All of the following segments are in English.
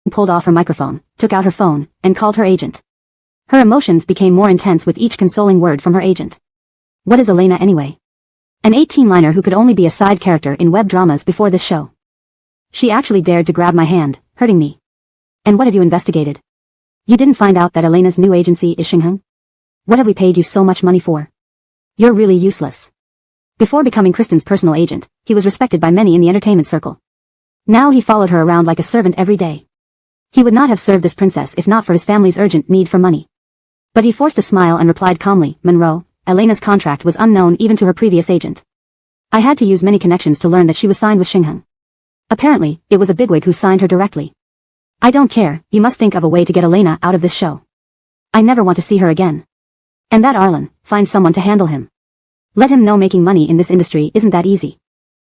pulled off her microphone, took out her phone, and called her agent. Her emotions became more intense with each consoling word from her agent. What is Elena anyway? An 18-liner who could only be a side character in web dramas before this show. She actually dared to grab my hand, hurting me. And what have you investigated? You didn't find out that Elena's new agency is Xingheng? What have we paid you so much money for? You're really useless. Before becoming Kristen's personal agent, he was respected by many in the entertainment circle. Now he followed her around like a servant every day. He would not have served this princess if not for his family's urgent need for money. But he forced a smile and replied calmly, Monroe, Elena's contract was unknown even to her previous agent. I had to use many connections to learn that she was signed with Xingheng. Apparently, it was a bigwig who signed her directly. I don't care, you must think of a way to get Elena out of this show. I never want to see her again. And that Arlen, find someone to handle him. Let him know making money in this industry isn't that easy.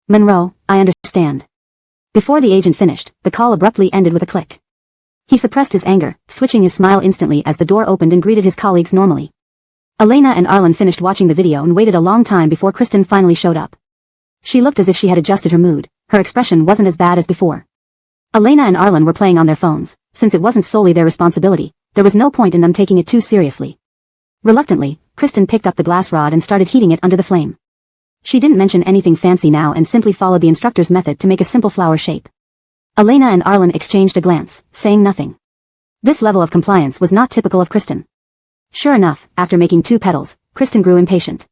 Monroe, I understand. Before the agent finished, the call abruptly ended with a click. He suppressed his anger, switching his smile instantly as the door opened and greeted his colleagues normally. Elena and Arlen finished watching the video and waited a long time before Kristen finally showed up. She looked as if she had adjusted her mood. Her expression wasn't as bad as before. Elena and Arlen were playing on their phones. Since it wasn't solely their responsibility, there was no point in them taking it too seriously. Reluctantly, Kristen picked up the glass rod and started heating it under the flame. She didn't mention anything fancy now and simply followed the instructor's method to make a simple flower shape. Elena and Arlen exchanged a glance, saying nothing. This level of compliance was not typical of Kristen. Sure enough, after making 2 petals, Kristen grew impatient.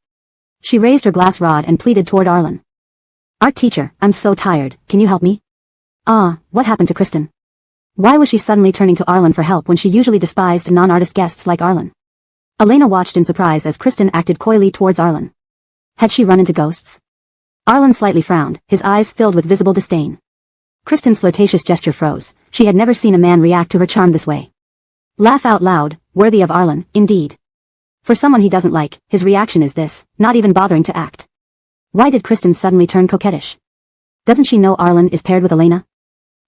She raised her glass rod and pleaded toward Arlen. Art teacher, I'm so tired, can you help me? What happened to Kristen? Why was she suddenly turning to Arlen for help when she usually despised non-artist guests like Arlen? Elena watched in surprise as Kristen acted coyly towards Arlen. Had she run into ghosts? Arlen slightly frowned, his eyes filled with visible disdain. Kristen's flirtatious gesture froze. She had never seen a man react to her charm this way. Laugh out loud, worthy of Arlen, indeed. For someone he doesn't like, his reaction is this, not even bothering to act. Why did Kristen suddenly turn coquettish? Doesn't she know Arlen is paired with Elena?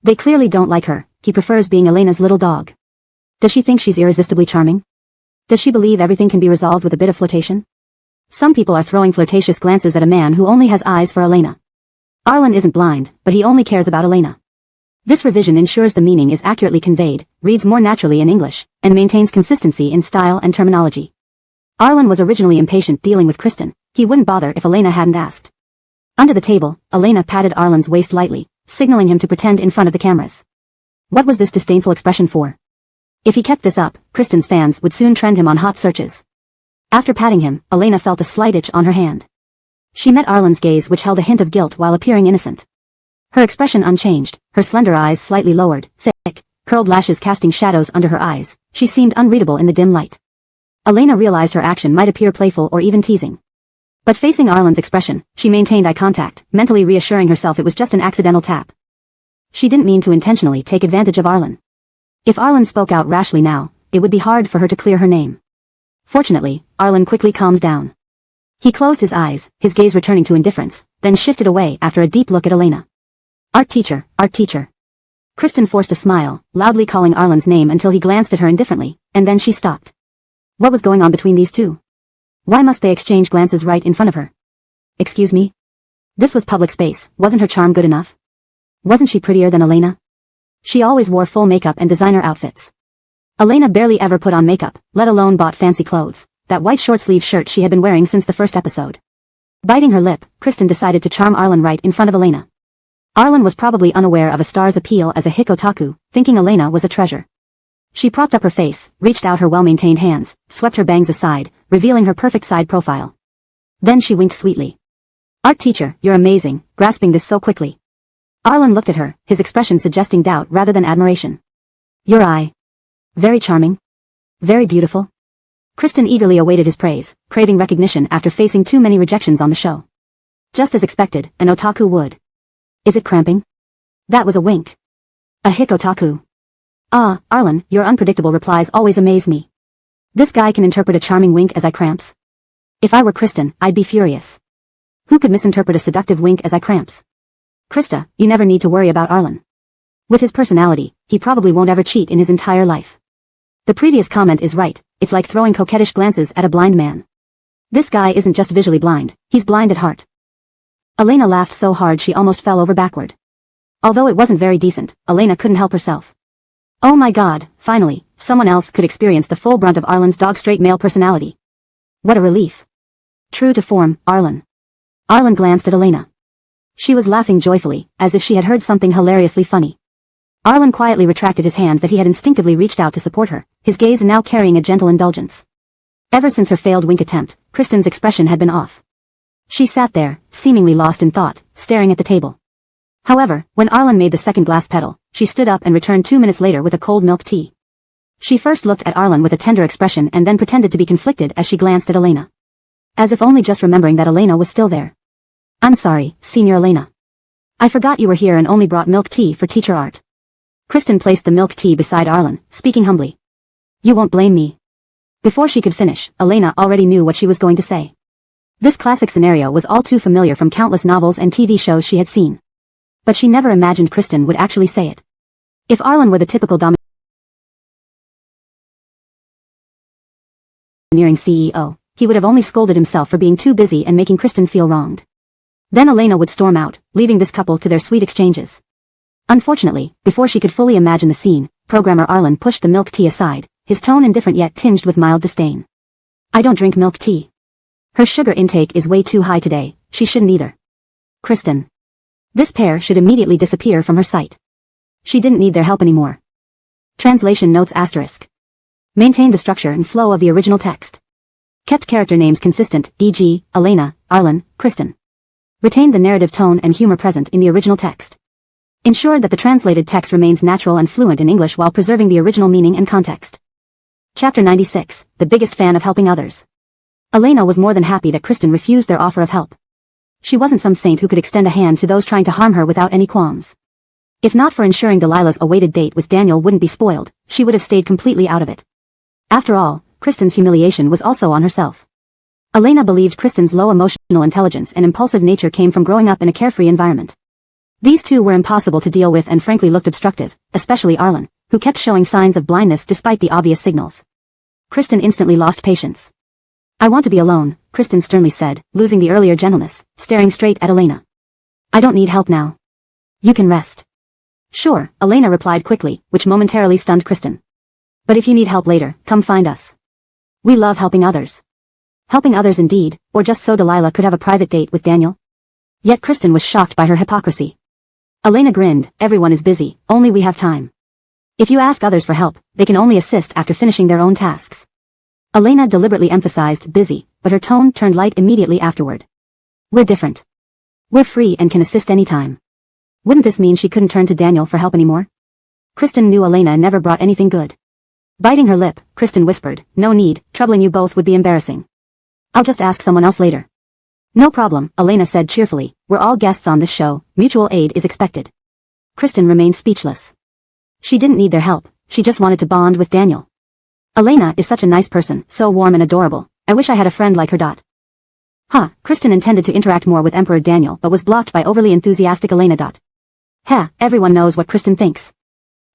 They clearly don't like her, he prefers being Elena's little dog. Does she think she's irresistibly charming? Does she believe everything can be resolved with a bit of flirtation? Some people are throwing flirtatious glances at a man who only has eyes for Elena. Arlen isn't blind, but he only cares about Elena. This revision ensures the meaning is accurately conveyed, reads more naturally in English, and maintains consistency in style and terminology. Arlen was originally impatient dealing with Kristen. He wouldn't bother if Elena hadn't asked. Under the table, Elena patted Arlen's waist lightly, signaling him to pretend in front of the cameras. What was this disdainful expression for? If he kept this up, Kristen's fans would soon trend him on hot searches. After patting him, Elena felt a slight itch on her hand. She met Arlen's gaze which held a hint of guilt while appearing innocent. Her expression unchanged, her slender eyes slightly lowered, thick, curled lashes casting shadows under her eyes. She seemed unreadable in the dim light. Elena realized her action might appear playful or even teasing. But facing Arlen's expression, she maintained eye contact, mentally reassuring herself it was just an accidental tap. She didn't mean to intentionally take advantage of Arlen. If Arlen spoke out rashly now, it would be hard for her to clear her name. Fortunately, Arlen quickly calmed down. He closed his eyes, his gaze returning to indifference, then shifted away after a deep look at Elena. Art teacher, art teacher. Kristen forced a smile, loudly calling Arlen's name until he glanced at her indifferently, and then she stopped. What was going on between these two? Why must they exchange glances right in front of her? Excuse me? This was public space, wasn't her charm good enough? Wasn't she prettier than Elena? She always wore full makeup and designer outfits. Elena barely ever put on makeup, let alone bought fancy clothes, that white short-sleeve shirt she had been wearing since the first episode. Biting her lip, Kristen decided to charm Arlen right in front of Elena. Arlen was probably unaware of a star's appeal as a hick otaku, thinking Elena was a treasure. She propped up her face, reached out her well-maintained hands, swept her bangs aside, revealing her perfect side profile. Then she winked sweetly. Art teacher, you're amazing, grasping this so quickly. Arlen looked at her, his expression suggesting doubt rather than admiration. Your eye. Very charming. Very beautiful. Kristen eagerly awaited his praise, craving recognition after facing too many rejections on the show. Just as expected, an otaku would. Is it cramping? That was a wink. A hick otaku. Arlen, your unpredictable replies always amaze me. This guy can interpret a charming wink as eye cramps. If I were Kristen, I'd be furious. Who could misinterpret a seductive wink as eye cramps? Krista, you never need to worry about Arlen. With his personality, he probably won't ever cheat in his entire life. The previous comment is right, it's like throwing coquettish glances at a blind man. This guy isn't just visually blind, he's blind at heart. Elena laughed so hard she almost fell over backward. Although it wasn't very decent, Elena couldn't help herself. Oh my god, finally, someone else could experience the full brunt of Arlen's dog-straight male personality. What a relief. True to form, Arlen. Arlen glanced at Elena. She was laughing joyfully, as if she had heard something hilariously funny. Arlen quietly retracted his hand that he had instinctively reached out to support her, his gaze now carrying a gentle indulgence. Ever since her failed wink attempt, Kristen's expression had been off. She sat there, seemingly lost in thought, staring at the table. However, when Arlen made the second glass petal, she stood up and returned 2 minutes later with a cold milk tea. She first looked at Arlen with a tender expression and then pretended to be conflicted as she glanced at Elena. As if only just remembering that Elena was still there. I'm sorry, Senior Elena. I forgot you were here and only brought milk tea for Teacher Art. Kristen placed the milk tea beside Arlen, speaking humbly. You won't blame me. Before she could finish, Elena already knew what she was going to say. This classic scenario was all too familiar from countless novels and TV shows she had seen. But she never imagined Kristen would actually say it. If Arlen were the typical domineering CEO, he would have only scolded himself for being too busy and making Kristen feel wronged. Then Elena would storm out, leaving this couple to their sweet exchanges. Unfortunately, before she could fully imagine the scene, programmer Arlen pushed the milk tea aside, his tone indifferent yet tinged with mild disdain. I don't drink milk tea. Her sugar intake is way too high today, she shouldn't either. Kristen. This pair should immediately disappear from her sight. She didn't need their help anymore. Translation notes asterisk. Maintained the structure and flow of the original text. Kept character names consistent, e.g., Elena, Arlen, Kristen. Retained the narrative tone and humor present in the original text. Ensured that the translated text remains natural and fluent in English while preserving the original meaning and context. Chapter 96, the biggest fan of helping others. Elena was more than happy that Kristen refused their offer of help. She wasn't some saint who could extend a hand to those trying to harm her without any qualms. If not for ensuring Delilah's awaited date with Daniel wouldn't be spoiled, she would have stayed completely out of it. After all, Kristen's humiliation was also on herself. Elena believed Kristen's low emotional intelligence and impulsive nature came from growing up in a carefree environment. These two were impossible to deal with and frankly looked obstructive, especially Arlen, who kept showing signs of blindness despite the obvious signals. Kristen instantly lost patience. I want to be alone, Kristen sternly said, losing the earlier gentleness, staring straight at Elena. I don't need help now. You can rest. Sure, Elena replied quickly, which momentarily stunned Kristen. But if you need help later, come find us. We love helping others. Helping others indeed, or just so Delilah could have a private date with Daniel? Yet Kristen was shocked by her hypocrisy. Elena grinned, everyone is busy, only we have time. If you ask others for help, they can only assist after finishing their own tasks. Elena deliberately emphasized busy, but her tone turned light immediately afterward. We're different. We're free and can assist anytime. Wouldn't this mean she couldn't turn to Daniel for help anymore? Kristen knew Elena never brought anything good. Biting her lip, Kristen whispered, no need, troubling you both would be embarrassing. I'll just ask someone else later. No problem, Elena said cheerfully, we're all guests on this show, mutual aid is expected. Kristen remained speechless. She didn't need their help, she just wanted to bond with Daniel. Elena is such a nice person, so warm and adorable, I wish I had a friend like her. Kristen intended to interact more with Emperor Daniel but was blocked by overly enthusiastic Elena. Everyone knows what Kristen thinks.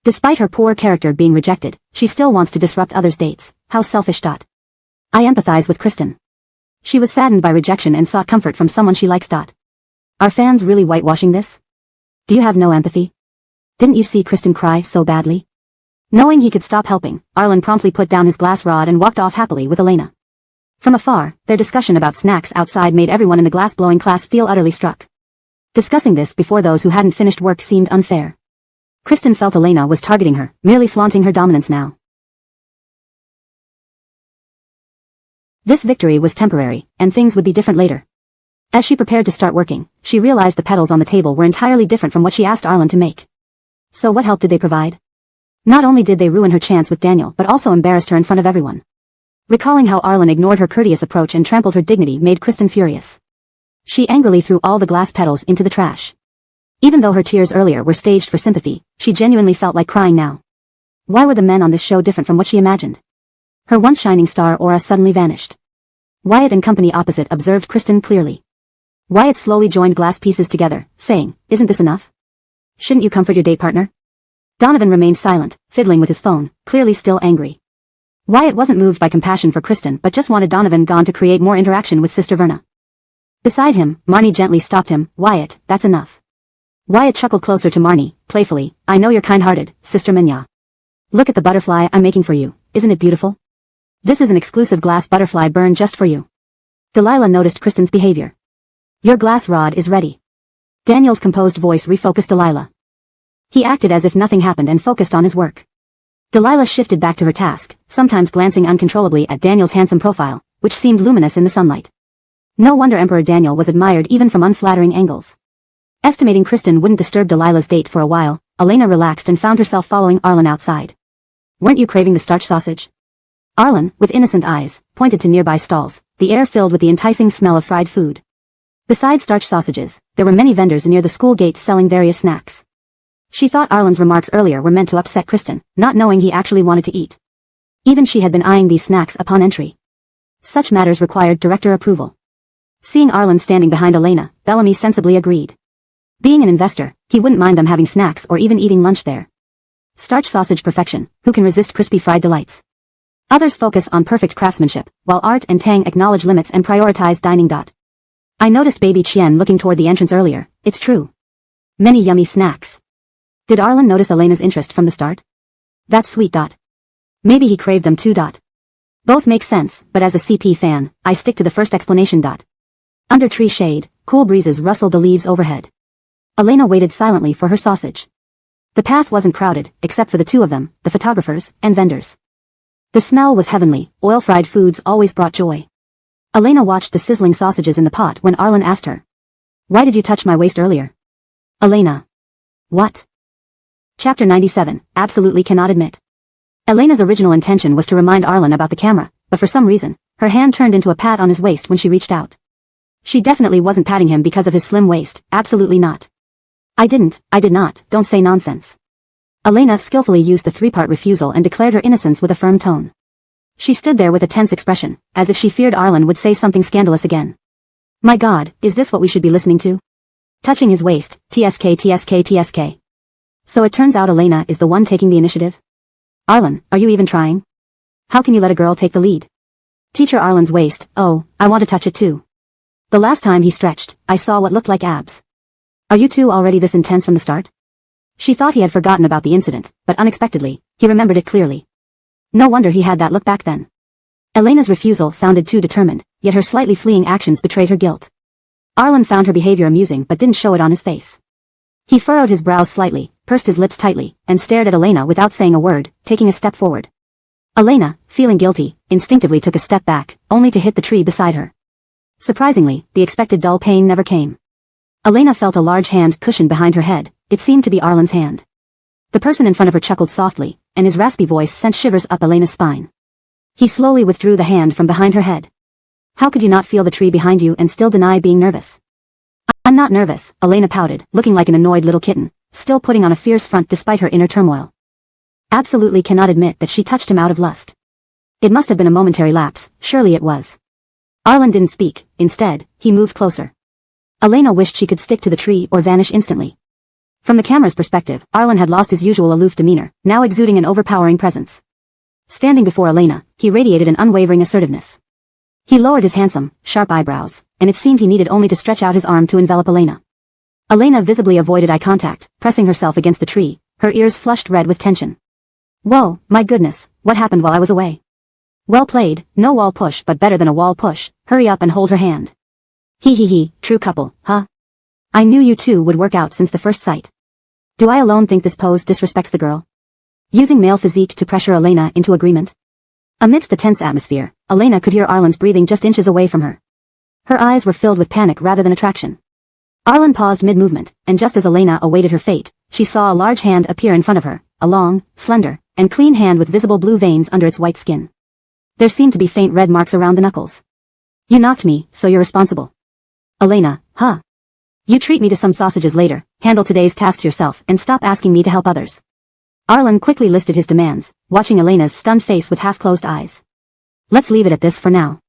Despite her poor character being rejected, she still wants to disrupt others' dates, how selfish. I empathize with Kristen. She was saddened by rejection and sought comfort from someone she likes. Are fans really whitewashing this? Do you have no empathy? Didn't you see Kristen cry so badly? Knowing he could stop helping, Arlen promptly put down his glass rod and walked off happily with Elena. From afar, their discussion about snacks outside made everyone in the glass-blowing class feel utterly struck. Discussing this before those who hadn't finished work seemed unfair. Kristen felt Elena was targeting her, merely flaunting her dominance now. This victory was temporary, and things would be different later. As she prepared to start working, she realized the petals on the table were entirely different from what she asked Arlen to make. So what help did they provide? Not only did they ruin her chance with Daniel but also embarrassed her in front of everyone. Recalling how Arlen ignored her courteous approach and trampled her dignity made Kristen furious. She angrily threw all the glass petals into the trash. Even though her tears earlier were staged for sympathy, she genuinely felt like crying now. Why were the men on this show different from what she imagined? Her once shining star aura suddenly vanished. Wyatt and company opposite observed Kristen clearly. Wyatt slowly joined glass pieces together, saying, isn't this enough? Shouldn't you comfort your date partner? Donovan remained silent, fiddling with his phone, clearly still angry. Wyatt wasn't moved by compassion for Kristen but just wanted Donovan gone to create more interaction with Sister Verna. Beside him, Marnie gently stopped him, Wyatt, that's enough. Wyatt chuckled closer to Marnie, playfully, I know you're kind-hearted, Sister Minya. Look at the butterfly I'm making for you, isn't it beautiful? This is an exclusive glass butterfly burn just for you. Delilah noticed Kristen's behavior. Your glass rod is ready. Daniel's composed voice refocused Delilah. He acted as if nothing happened and focused on his work. Delilah shifted back to her task, sometimes glancing uncontrollably at Daniel's handsome profile, which seemed luminous in the sunlight. No wonder Emperor Daniel was admired even from unflattering angles. Estimating Kristen wouldn't disturb Delilah's date for a while, Elena relaxed and found herself following Arlen outside. Weren't you craving the starch sausage? Arlen, with innocent eyes, pointed to nearby stalls, the air filled with the enticing smell of fried food. Besides starch sausages, there were many vendors near the school gate selling various snacks. She thought Arlen's remarks earlier were meant to upset Kristen, not knowing he actually wanted to eat. Even she had been eyeing these snacks upon entry. Such matters required director approval. Seeing Arlen standing behind Elena, Bellamy sensibly agreed. Being an investor, he wouldn't mind them having snacks or even eating lunch there. Starch sausage perfection, who can resist crispy fried delights? Others focus on perfect craftsmanship, while Art and Tang acknowledge limits and prioritize dining. I noticed baby Chien looking toward the entrance earlier, it's true. Many yummy snacks. Did Arlen notice Elena's interest from the start? That's sweet. Maybe he craved them too. Both make sense, but as a CP fan, I stick to the first explanation. Under tree shade, cool breezes rustled the leaves overhead. Elena waited silently for her sausage. The path wasn't crowded, except for the two of them, the photographers, and vendors. The smell was heavenly, oil-fried foods always brought joy. Elena watched the sizzling sausages in the pot when Arlen asked her. Why did you touch my waist earlier? Elena. What? Chapter 97, Absolutely Cannot Admit. Elena's original intention was to remind Arlen about the camera, but for some reason, her hand turned into a pat on his waist when she reached out. She definitely wasn't patting him because of his slim waist, absolutely not. I did not, don't say nonsense. Elena skillfully used the three-part refusal and declared her innocence with a firm tone. She stood there with a tense expression, as if she feared Arlen would say something scandalous again. My God, is this what we should be listening to? Touching his waist, TSK. So it turns out Elena is the one taking the initiative? Arlen, are you even trying? How can you let a girl take the lead? Teacher Arlen's waist, oh, I want to touch it too. The last time he stretched, I saw what looked like abs. Are you two already this intense from the start? She thought he had forgotten about the incident, but unexpectedly, he remembered it clearly. No wonder he had that look back then. Elena's refusal sounded too determined, yet her slightly fleeing actions betrayed her guilt. Arlen found her behavior amusing but didn't show it on his face. He furrowed his brows slightly, pursed his lips tightly, and stared at Elena without saying a word, taking a step forward. Elena, feeling guilty, instinctively took a step back, only to hit the tree beside her. Surprisingly, the expected dull pain never came. Elena felt a large hand cushioned behind her head. It seemed to be Arlen's hand. The person in front of her chuckled softly, and his raspy voice sent shivers up Elena's spine. He slowly withdrew the hand from behind her head. How could you not feel the tree behind you and still deny being nervous? I'm not nervous, Elena pouted, looking like an annoyed little kitten, still putting on a fierce front despite her inner turmoil. Absolutely cannot admit that she touched him out of lust. It must have been a momentary lapse, surely it was. Arlen didn't speak, instead, he moved closer. Elena wished she could stick to the tree or vanish instantly. From the camera's perspective, Arlen had lost his usual aloof demeanor, now exuding an overpowering presence. Standing before Elena, he radiated an unwavering assertiveness. He lowered his handsome, sharp eyebrows, and it seemed he needed only to stretch out his arm to envelop Elena. Elena visibly avoided eye contact, pressing herself against the tree, her ears flushed red with tension. Whoa, my goodness, what happened while I was away? Well played, no wall push but better than a wall push, hurry up and hold her hand. He, true couple, huh? I knew you two would work out since the first sight. Do I alone think this pose disrespects the girl? Using male physique to pressure Elena into agreement? Amidst the tense atmosphere, Elena could hear Arlen's breathing just inches away from her. Her eyes were filled with panic rather than attraction. Arlen paused mid-movement, and just as Elena awaited her fate, she saw a large hand appear in front of her, a long, slender, and clean hand with visible blue veins under its white skin. There seemed to be faint red marks around the knuckles. You knocked me, so you're responsible. Elena, huh? You treat me to some sausages later, handle today's tasks yourself, and stop asking me to help others. Arlen quickly listed his demands, watching Elena's stunned face with half-closed eyes. Let's leave it at this for now.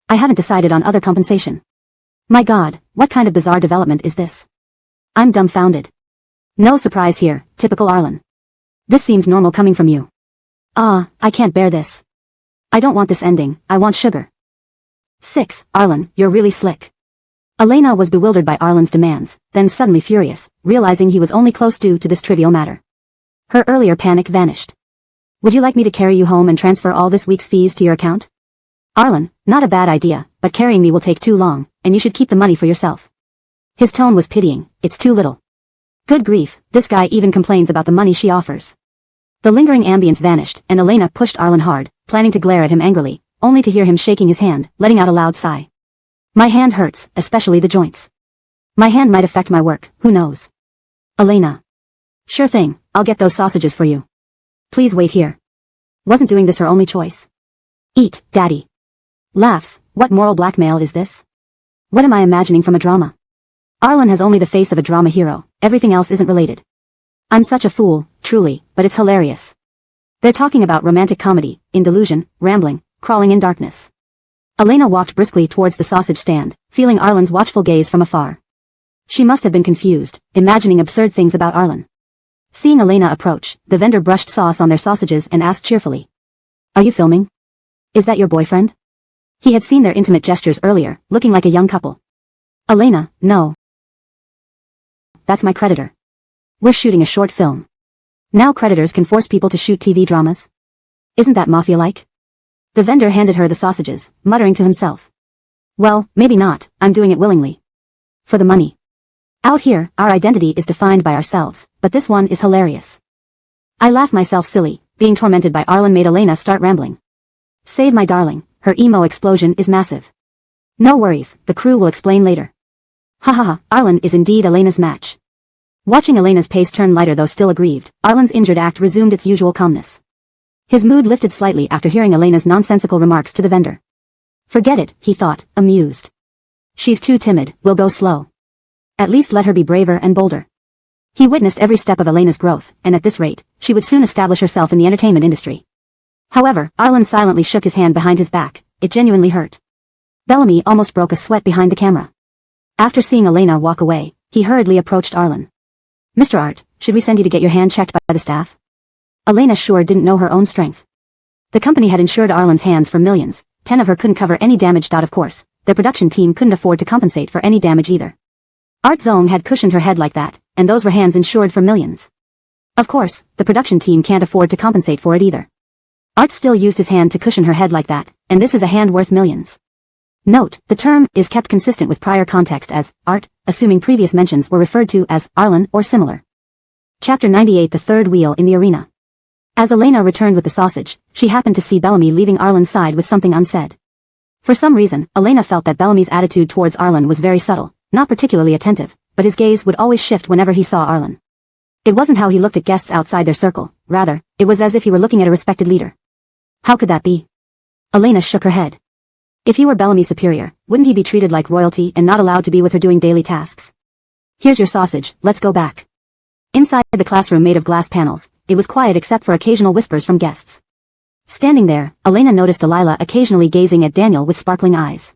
I haven't decided on other compensation. My God, what kind of bizarre development is this? I'm dumbfounded. No surprise here, typical Arlen. This seems normal coming from you. I can't bear this. I don't want this ending, I want sugar. 6. Arlen, you're really slick. Elena was bewildered by Arlen's demands, then suddenly furious, realizing he was only close due to this trivial matter. Her earlier panic vanished. Would you like me to carry you home and transfer all this week's fees to your account? Arlen, not a bad idea, but carrying me will take too long, and you should keep the money for yourself. His tone was pitying. It's too little. Good grief, this guy even complains about the money she offers. The lingering ambience vanished, and Elena pushed Arlen hard, planning to glare at him angrily, only to hear him shaking his hand, letting out a loud sigh. My hand hurts, especially the joints. My hand might affect my work, who knows? Elena. Sure thing, I'll get those sausages for you. Please wait here. Wasn't doing this her only choice. Eat, Daddy. Laughs, what moral blackmail is this? What am I imagining from a drama? Arlen has only the face of a drama hero, everything else isn't related. I'm such a fool, truly, but it's hilarious. They're talking about romantic comedy, in delusion, rambling, crawling in darkness. Elena walked briskly towards the sausage stand, feeling Arlen's watchful gaze from afar. She must have been confused, imagining absurd things about Arlen. Seeing Elena approach, the vendor brushed sauce on their sausages and asked cheerfully. Are you filming? Is that your boyfriend? He had seen their intimate gestures earlier, looking like a young couple. Elena, no. That's my creditor. We're shooting a short film. Now creditors can force people to shoot TV dramas? Isn't that mafia-like? The vendor handed her the sausages, muttering to himself. Well, maybe not, I'm doing it willingly. For the money. Out here, our identity is defined by ourselves, but this one is hilarious. I laugh myself silly, being tormented by Arlen made Elena start rambling. Save my darling, her emo explosion is massive. No worries, the crew will explain later. Hahaha, Arlen is indeed Elena's match. Watching Elena's pace turn lighter though still aggrieved, Arlen's injured act resumed its usual calmness. His mood lifted slightly after hearing Elena's nonsensical remarks to the vendor. Forget it, he thought, amused. She's too timid, we'll go slow. At least let her be braver and bolder. He witnessed every step of Elena's growth, and at this rate, she would soon establish herself in the entertainment industry. However, Arlen silently shook his hand behind his back. It genuinely hurt. Bellamy almost broke a sweat behind the camera. After seeing Elena walk away, he hurriedly approached Arlen. Mr. Art, should we send you to get your hand checked by the staff? Elena sure didn't know her own strength. The company had insured Arlen's hands for millions. 10 of her couldn't cover any damage. Of course, their production team couldn't afford to compensate for any damage either. Art Zong had cushioned her head like that, and those were hands insured for millions. Of course, the production team can't afford to compensate for it either. Art still used his hand to cushion her head like that, and this is a hand worth millions. Note, the term is kept consistent with prior context as Art, assuming previous mentions were referred to as Arlen or similar. Chapter 98 The Third Wheel in the Arena. As Elena returned with the sausage, she happened to see Bellamy leaving Arlen's side with something unsaid. For some reason, Elena felt that Bellamy's attitude towards Arlen was very subtle, not particularly attentive, but his gaze would always shift whenever he saw Arlen. It wasn't how he looked at guests outside their circle, rather, it was as if he were looking at a respected leader. How could that be? Elena shook her head. If he were Bellamy's superior, wouldn't he be treated like royalty and not allowed to be with her doing daily tasks? Here's your sausage, let's go back. Inside the classroom made of glass panels, it was quiet except for occasional whispers from guests. Standing there, Elena noticed Delilah occasionally gazing at Daniel with sparkling eyes.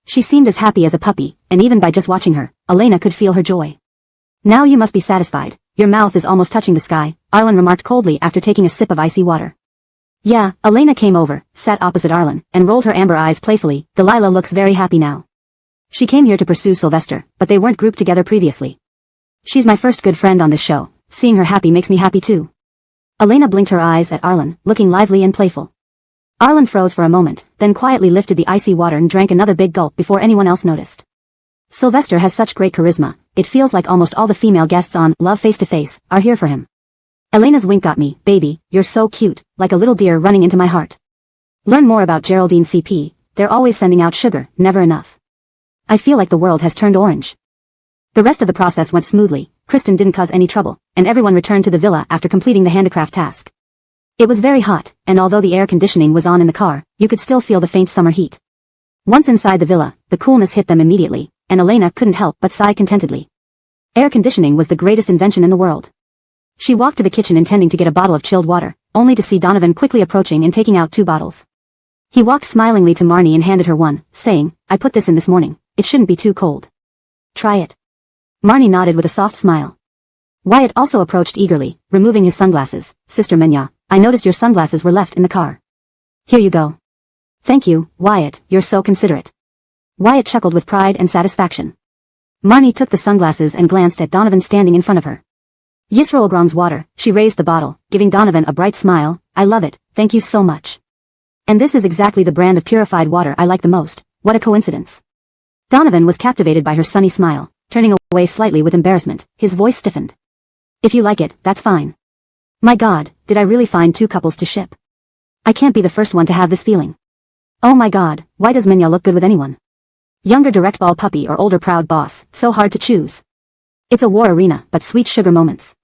She seemed as happy as a puppy, and even by just watching her, Elena could feel her joy. Now you must be satisfied, your mouth is almost touching the sky, Arlen remarked coldly after taking a sip of icy water. Yeah, Elena came over, sat opposite Arlen, and rolled her amber eyes playfully. Delilah looks very happy now. She came here to pursue Sylvester, but they weren't grouped together previously. She's my first good friend on this show, seeing her happy makes me happy too. Elena blinked her eyes at Arlen, looking lively and playful. Arlen froze for a moment, then quietly lifted the icy water and drank another big gulp before anyone else noticed. Sylvester has such great charisma, it feels like almost all the female guests on Love Face to Face are here for him. Elena's wink got me, baby, you're so cute, like a little deer running into my heart. Learn more about Geraldine CP, they're always sending out sugar, never enough. I feel like the world has turned orange. The rest of the process went smoothly, Kristen didn't cause any trouble, and everyone returned to the villa after completing the handicraft task. It was very hot, and although the air conditioning was on in the car, you could still feel the faint summer heat. Once inside the villa, the coolness hit them immediately, and Elena couldn't help but sigh contentedly. Air conditioning was the greatest invention in the world. She walked to the kitchen intending to get a bottle of chilled water, only to see Donovan quickly approaching and taking out 2 bottles. He walked smilingly to Marnie and handed her one, saying, I put this in this morning, it shouldn't be too cold. Try it. Marnie nodded with a soft smile. Wyatt also approached eagerly, removing his sunglasses. Sister Menya, I noticed your sunglasses were left in the car. Here you go. Thank you, Wyatt, you're so considerate. Wyatt chuckled with pride and satisfaction. Marnie took the sunglasses and glanced at Donovan standing in front of her. Yisrael Grom's water, she raised the bottle, giving Donovan a bright smile. I love it, thank you so much. And this is exactly the brand of purified water I like the most, what a coincidence. Donovan was captivated by her sunny smile, turning away slightly with embarrassment, his voice stiffened. If you like it, that's fine. My God, did I really find two couples to ship? I can't be the first one to have this feeling. Oh my God, why does Minya look good with anyone? Younger direct ball puppy or older proud boss, so hard to choose. It's a war arena, but sweet sugar moments.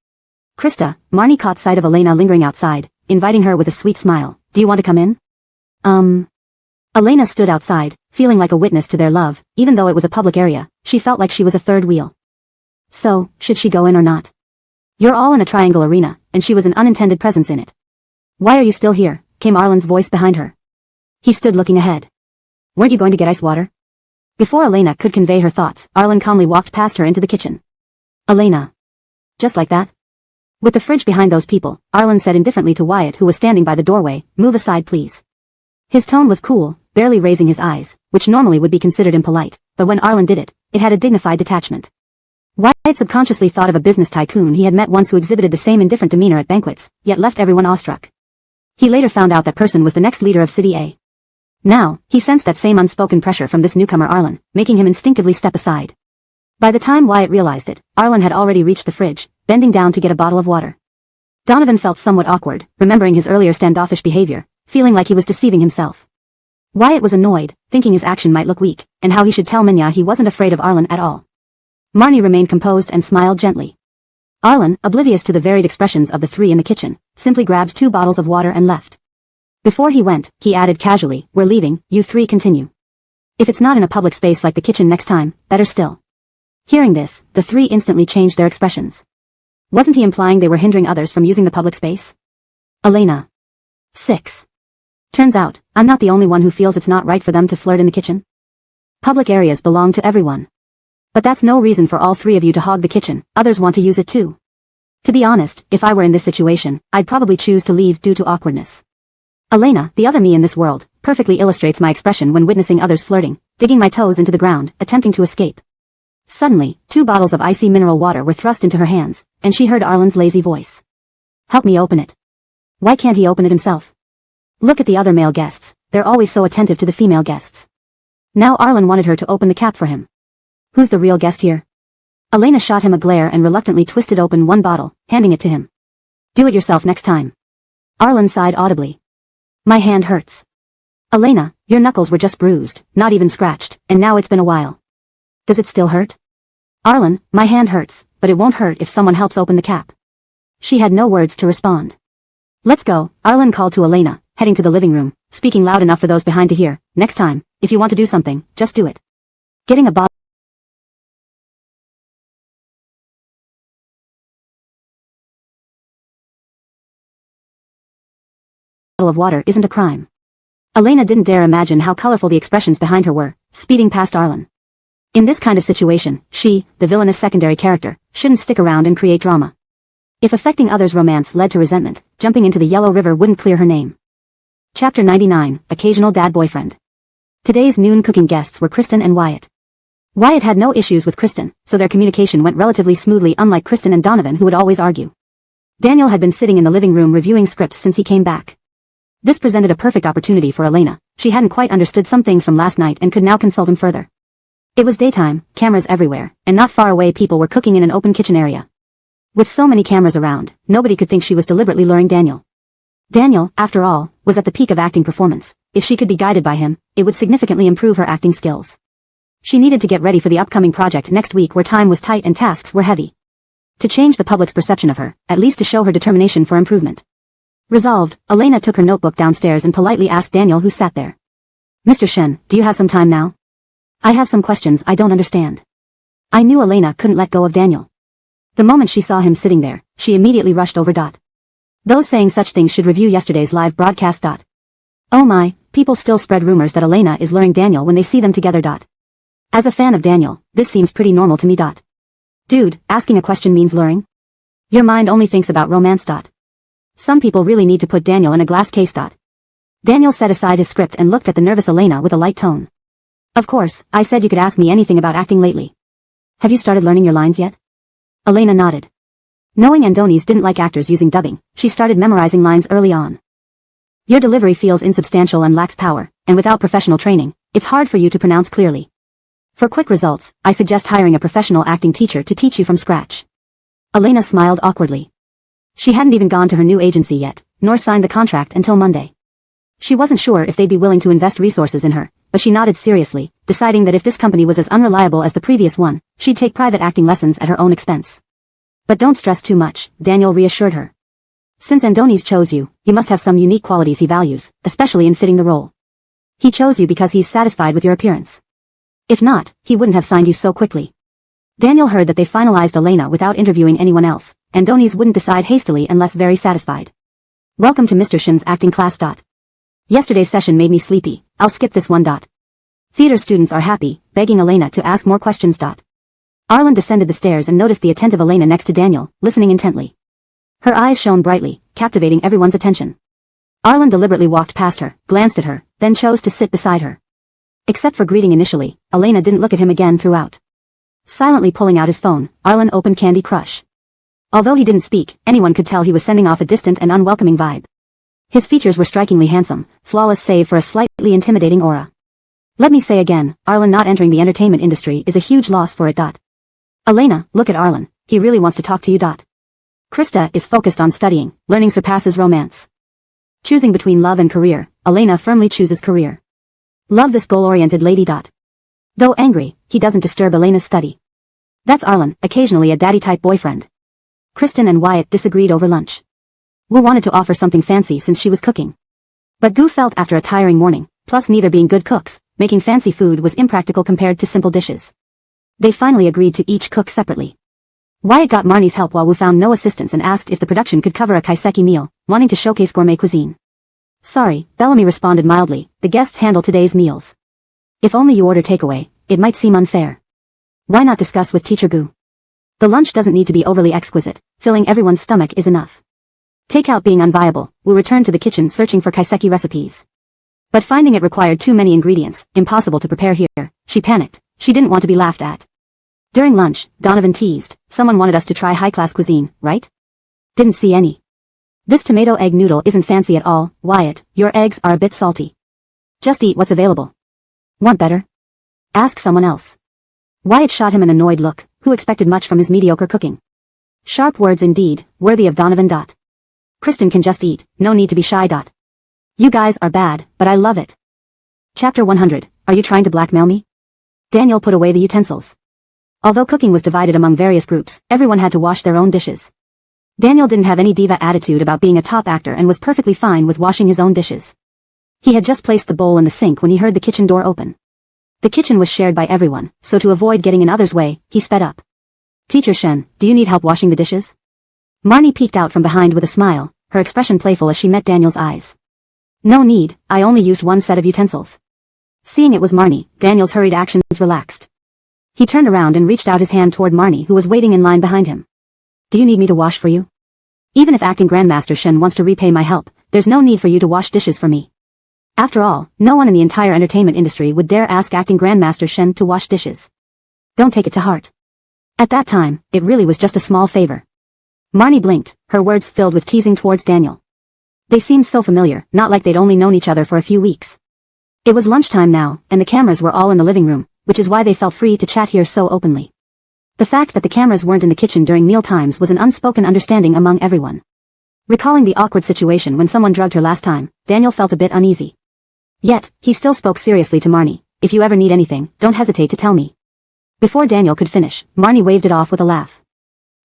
Krista, Marnie caught sight of Elena lingering outside, inviting her with a sweet smile. Do you want to come in? Elena stood outside, feeling like a witness to their love, even though it was a public area, she felt like she was a third wheel. So, should she go in or not? You're all in a triangle arena, and she was an unintended presence in it. Why are you still here? Came Arlen's voice behind her. He stood looking ahead. Weren't you going to get ice water? Before Elena could convey her thoughts, Arlen calmly walked past her into the kitchen. Elena. Just like that? With the fridge behind those people, Arlen said indifferently to Wyatt, who was standing by the doorway, move aside please. His tone was cool, barely raising his eyes, which normally would be considered impolite, but when Arlen did it, it had a dignified detachment. Wyatt subconsciously thought of a business tycoon he had met once who exhibited the same indifferent demeanor at banquets, yet left everyone awestruck. He later found out that person was the next leader of City A. Now, he sensed that same unspoken pressure from this newcomer Arlen, making him instinctively step aside. By the time Wyatt realized it, Arlen had already reached the fridge, bending down to get a bottle of water. Donovan felt somewhat awkward, remembering his earlier standoffish behavior, feeling like he was deceiving himself. Wyatt was annoyed, thinking his action might look weak, and how he should tell Minya he wasn't afraid of Arlen at all. Marnie remained composed and smiled gently. Arlen, oblivious to the varied expressions of the three in the kitchen, simply grabbed 2 bottles of water and left. Before he went, he added casually, we're leaving, you 3 continue. If it's not in a public space like the kitchen next time, better still. Hearing this, the 3 instantly changed their expressions. Wasn't he implying they were hindering others from using the public space? Elena. 6. Turns out, I'm not the only one who feels it's not right for them to flirt in the kitchen. Public areas belong to everyone. But that's no reason for all 3 of you to hog the kitchen, others want to use it too. To be honest, if I were in this situation, I'd probably choose to leave due to awkwardness. Elena, the other me in this world, perfectly illustrates my expression when witnessing others flirting, digging my toes into the ground, attempting to escape. Suddenly, 2 bottles of icy mineral water were thrust into her hands, and she heard Arlen's lazy voice. Help me open it. Why can't he open it himself? Look at the other male guests, they're always so attentive to the female guests. Now Arlen wanted her to open the cap for him. Who's the real guest here? Elena shot him a glare and reluctantly twisted open 1 bottle, handing it to him. Do it yourself next time. Arlen sighed audibly. My hand hurts. Elena, your knuckles were just bruised, not even scratched, and now it's been a while. Does it still hurt? Arlen, my hand hurts, but it won't hurt if someone helps open the cap. She had no words to respond. Let's go, Arlen called to Elena, heading to the living room, speaking loud enough for those behind to hear. Next time, if you want to do something, just do it. Getting a bottle of water isn't a crime. Elena didn't dare imagine how colorful the expressions behind her were, speeding past Arlen. In this kind of situation, she, the villainous secondary character, shouldn't stick around and create drama. If affecting others' romance led to resentment, jumping into the Yellow River wouldn't clear her name. Chapter 99, Occasional Dad Boyfriend. Today's noon cooking guests were Kristen and Wyatt. Wyatt had no issues with Kristen, so their communication went relatively smoothly, unlike Kristen and Donovan, who would always argue. Daniel had been sitting in the living room reviewing scripts since he came back. This presented a perfect opportunity for Elena. She hadn't quite understood some things from last night and could now consult him further. It was daytime, cameras everywhere, and not far away people were cooking in an open kitchen area. With so many cameras around, nobody could think she was deliberately luring Daniel. Daniel, after all, was at the peak of acting performance. If she could be guided by him, it would significantly improve her acting skills. She needed to get ready for the upcoming project next week where time was tight and tasks were heavy. To change the public's perception of her, at least to show her determination for improvement. Resolved, Elena took her notebook downstairs and politely asked Daniel, who sat there. Mr. Shen, do you have some time now? I have some questions I don't understand. I knew Elena couldn't let go of Daniel. The moment she saw him sitting there, she immediately rushed over. Those saying such things should review yesterday's live broadcast. Oh my, people still spread rumors that Elena is luring Daniel when they see them together. As a fan of Daniel, this seems pretty normal to me. Dude, asking a question means luring? Your mind only thinks about romance. Some people really need to put Daniel in a glass case. Daniel set aside his script and looked at the nervous Elena with a light tone. Of course, I said you could ask me anything about acting lately. Have you started learning your lines yet? Elena nodded. Knowing Andonis didn't like actors using dubbing, she started memorizing lines early on. Your delivery feels insubstantial and lacks power, and without professional training, it's hard for you to pronounce clearly. For quick results, I suggest hiring a professional acting teacher to teach you from scratch. Elena smiled awkwardly. She hadn't even gone to her new agency yet, nor signed the contract until Monday. She wasn't sure if they'd be willing to invest resources in her, but she nodded seriously, deciding that if this company was as unreliable as the previous one, she'd take private acting lessons at her own expense. But don't stress too much, Daniel reassured her. Since Andoni's chose you, you must have some unique qualities he values, especially in fitting the role. He chose you because he's satisfied with your appearance. If not, he wouldn't have signed you so quickly. Daniel heard that they finalized Elena without interviewing anyone else, Andoni's wouldn't decide hastily unless very satisfied. Welcome to Mr. Shin's acting class. Yesterday's session made me sleepy, I'll skip this one. Theater students are happy, begging Elena to ask more questions. Arlen descended the stairs and noticed the attentive Elena next to Daniel, listening intently. Her eyes shone brightly, captivating everyone's attention. Arlen deliberately walked past her, glanced at her, then chose to sit beside her. Except for greeting initially, Elena didn't look at him again throughout. Silently pulling out his phone, Arlen opened Candy Crush. Although he didn't speak, anyone could tell he was sending off a distant and unwelcoming vibe. His features were strikingly handsome, flawless save for a slightly intimidating aura. Let me say again, Arlen not entering the entertainment industry is a huge loss for it. Elena, look at Arlen, he really wants to talk to you. Krista is focused on studying, learning surpasses romance. Choosing between love and career, Elena firmly chooses career. Love this goal-oriented lady. Though angry, he doesn't disturb Elena's study. That's Arlen, occasionally a daddy-type boyfriend. Kristen and Wyatt disagreed over lunch. Wu wanted to offer something fancy since she was cooking. But Gu felt after a tiring morning, plus neither being good cooks, making fancy food was impractical compared to simple dishes. They finally agreed to each cook separately. Wyatt got Marnie's help while Wu found no assistance and asked if the production could cover a kaiseki meal, wanting to showcase gourmet cuisine. Sorry, Bellamy responded mildly, the guests handle today's meals. If only you order takeaway, it might seem unfair. Why not discuss with Teacher Gu? The lunch doesn't need to be overly exquisite, filling everyone's stomach is enough. Takeout being unviable, Wu returned to the kitchen searching for kaiseki recipes. But finding it required too many ingredients, impossible to prepare here, she panicked. She didn't want to be laughed at. During lunch, Donovan teased, someone wanted us to try high-class cuisine, right? Didn't see any. This tomato egg noodle isn't fancy at all, Wyatt, your eggs are a bit salty. Just eat what's available. Want better? Ask someone else. Wyatt shot him an annoyed look, who expected much from his mediocre cooking. Sharp words indeed, worthy of Donovan. Kristen can just eat, no need to be shy. You guys are bad, but I love it. Chapter 100, are you trying to blackmail me? Daniel put away the utensils. Although cooking was divided among various groups, everyone had to wash their own dishes. Daniel didn't have any diva attitude about being a top actor and was perfectly fine with washing his own dishes. He had just placed the bowl in the sink when he heard the kitchen door open. The kitchen was shared by everyone, so to avoid getting in others' way, he sped up. Teacher Shen, do you need help washing the dishes? Marnie peeked out from behind with a smile, her expression playful as she met Daniel's eyes. No need, I only used one set of utensils. Seeing it was Marnie, Daniel's hurried actions relaxed. He turned around and reached out his hand toward Marnie who was waiting in line behind him. Do you need me to wash for you? Even if acting Grandmaster Shen wants to repay my help, there's no need for you to wash dishes for me. After all, no one in the entire entertainment industry would dare ask acting Grandmaster Shen to wash dishes. Don't take it to heart. At that time, it really was just a small favor. Marnie blinked, her words filled with teasing towards Daniel. They seemed so familiar, not like they'd only known each other for a few weeks. It was lunchtime now, and the cameras were all in the living room, which is why they felt free to chat here so openly. The fact that the cameras weren't in the kitchen during meal times was an unspoken understanding among everyone. Recalling the awkward situation when someone drugged her last time, Daniel felt a bit uneasy. Yet, he still spoke seriously to Marnie. If you ever need anything, don't hesitate to tell me. Before Daniel could finish, Marnie waved it off with a laugh.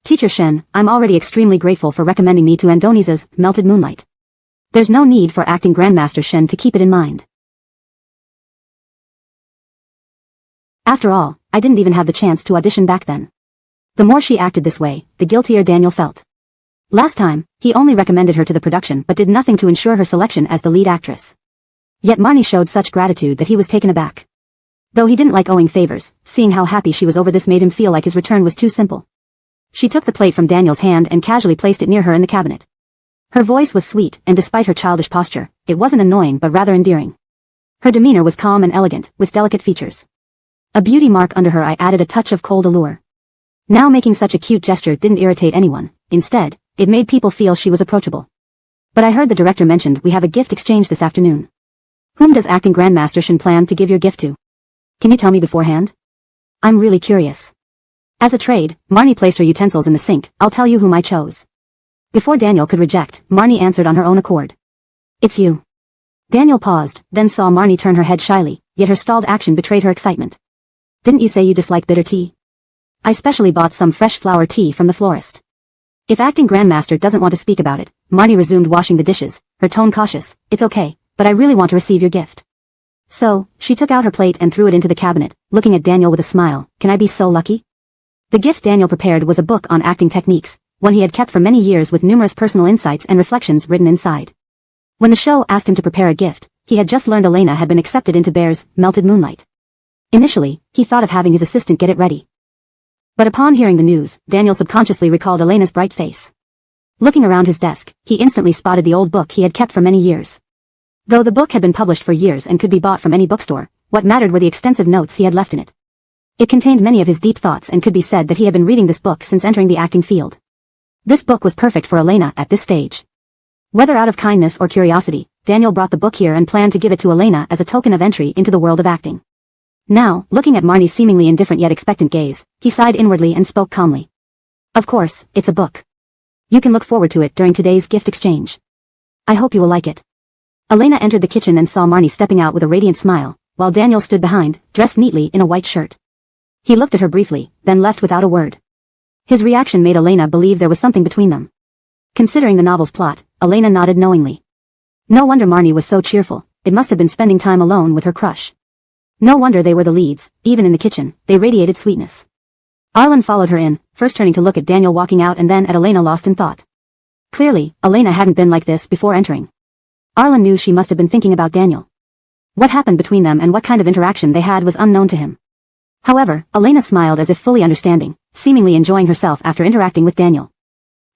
Teacher Shen, I'm already extremely grateful for recommending me to Andoni's Melted Moonlight. There's no need for acting Grandmaster Shen to keep it in mind. After all, I didn't even have the chance to audition back then. The more she acted this way, the guiltier Daniel felt. Last time, he only recommended her to the production but did nothing to ensure her selection as the lead actress. Yet Marnie showed such gratitude that he was taken aback. Though he didn't like owing favors, seeing how happy she was over this made him feel like his return was too simple. She took the plate from Daniel's hand and casually placed it near her in the cabinet. Her voice was sweet, and despite her childish posture, it wasn't annoying but rather endearing. Her demeanor was calm and elegant, with delicate features. A beauty mark under her eye added a touch of cold allure. Now making such a cute gesture didn't irritate anyone, instead, it made people feel she was approachable. But I heard the director mentioned we have a gift exchange this afternoon. Whom does acting Grandmaster Shen plan to give your gift to? Can you tell me beforehand? I'm really curious. As a trade, Marnie placed her utensils in the sink. I'll tell you whom I chose. Before Daniel could reject, Marnie answered on her own accord. It's you. Daniel paused, then saw Marnie turn her head shyly, yet her stalled action betrayed her excitement. Didn't you say you dislike bitter tea? I specially bought some fresh flower tea from the florist. If acting Grandmaster doesn't want to speak about it, Marnie resumed washing the dishes, her tone cautious. It's okay, but I really want to receive your gift. So, she took out her plate and threw it into the cabinet, looking at Daniel with a smile. Can I be so lucky? The gift Daniel prepared was a book on acting techniques, one he had kept for many years with numerous personal insights and reflections written inside. When the show asked him to prepare a gift, he had just learned Elena had been accepted into Bear's Melted Moonlight. Initially, he thought of having his assistant get it ready. But upon hearing the news, Daniel subconsciously recalled Elena's bright face. Looking around his desk, he instantly spotted the old book he had kept for many years. Though the book had been published for years and could be bought from any bookstore, what mattered were the extensive notes he had left in it. It contained many of his deep thoughts and could be said that he had been reading this book since entering the acting field. This book was perfect for Elena at this stage. Whether out of kindness or curiosity, Daniel brought the book here and planned to give it to Elena as a token of entry into the world of acting. Now, looking at Marnie's seemingly indifferent yet expectant gaze, he sighed inwardly and spoke calmly. Of course, it's a book. You can look forward to it during today's gift exchange. I hope you will like it. Elena entered the kitchen and saw Marnie stepping out with a radiant smile, while Daniel stood behind, dressed neatly in a white shirt. He looked at her briefly, then left without a word. His reaction made Elena believe there was something between them. Considering the novel's plot, Elena nodded knowingly. No wonder Marnie was so cheerful, it must have been spending time alone with her crush. No wonder they were the leads, even in the kitchen, they radiated sweetness. Arlen followed her in, first turning to look at Daniel walking out and then at Elena lost in thought. Clearly, Elena hadn't been like this before entering. Arlen knew she must have been thinking about Daniel. What happened between them and what kind of interaction they had was unknown to him. However, Elena smiled as if fully understanding, seemingly enjoying herself after interacting with Daniel.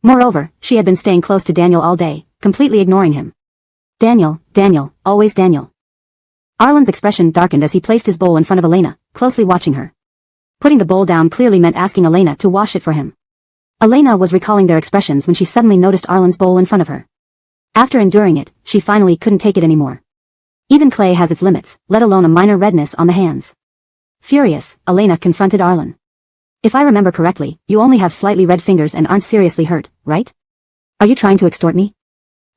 Moreover, she had been staying close to Daniel all day, completely ignoring him. Daniel, always Daniel. Arlen's expression darkened as he placed his bowl in front of Elena, closely watching her. Putting the bowl down clearly meant asking Elena to wash it for him. Elena was recalling their expressions when she suddenly noticed Arlen's bowl in front of her. After enduring it, she finally couldn't take it anymore. Even clay has its limits, let alone a minor redness on the hands. Furious, Elena confronted Arlen. If I remember correctly, you only have slightly red fingers and aren't seriously hurt, right? Are you trying to extort me?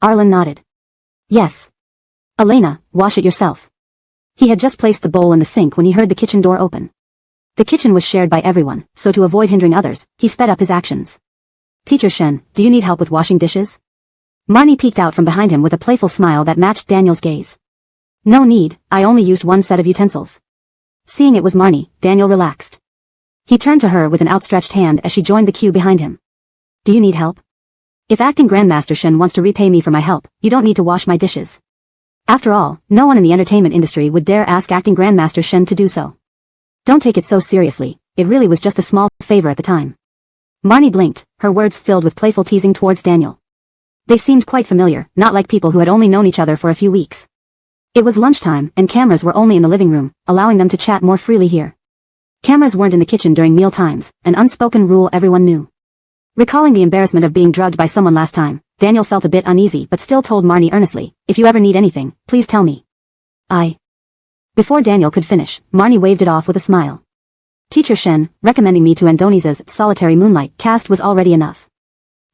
Arlen nodded. Yes. Elena, wash it yourself. He had just placed the bowl in the sink when he heard the kitchen door open. The kitchen was shared by everyone, so to avoid hindering others, he sped up his actions. Teacher Shen, do you need help with washing dishes? Marnie peeked out from behind him with a playful smile that matched Daniel's gaze. No need, I only used one set of utensils. Seeing it was Marnie, Daniel relaxed. He turned to her with an outstretched hand as she joined the queue behind him. Do you need help? If acting Grandmaster Shen wants to repay me for my help, you don't need to wash my dishes. After all, no one in the entertainment industry would dare ask acting Grandmaster Shen to do so. Don't take it so seriously, it really was just a small favor at the time. Marnie blinked, her words filled with playful teasing towards Daniel. They seemed quite familiar, not like people who had only known each other for a few weeks. It was lunchtime, and cameras were only in the living room, allowing them to chat more freely here. Cameras weren't in the kitchen during meal times, an unspoken rule everyone knew. Recalling the embarrassment of being drugged by someone last time, Daniel felt a bit uneasy but still told Marnie earnestly, if you ever need anything, please tell me. Before Daniel could finish, Marnie waved it off with a smile. Teacher Shen, recommending me to Andoniza's Solitary Moonlight cast was already enough.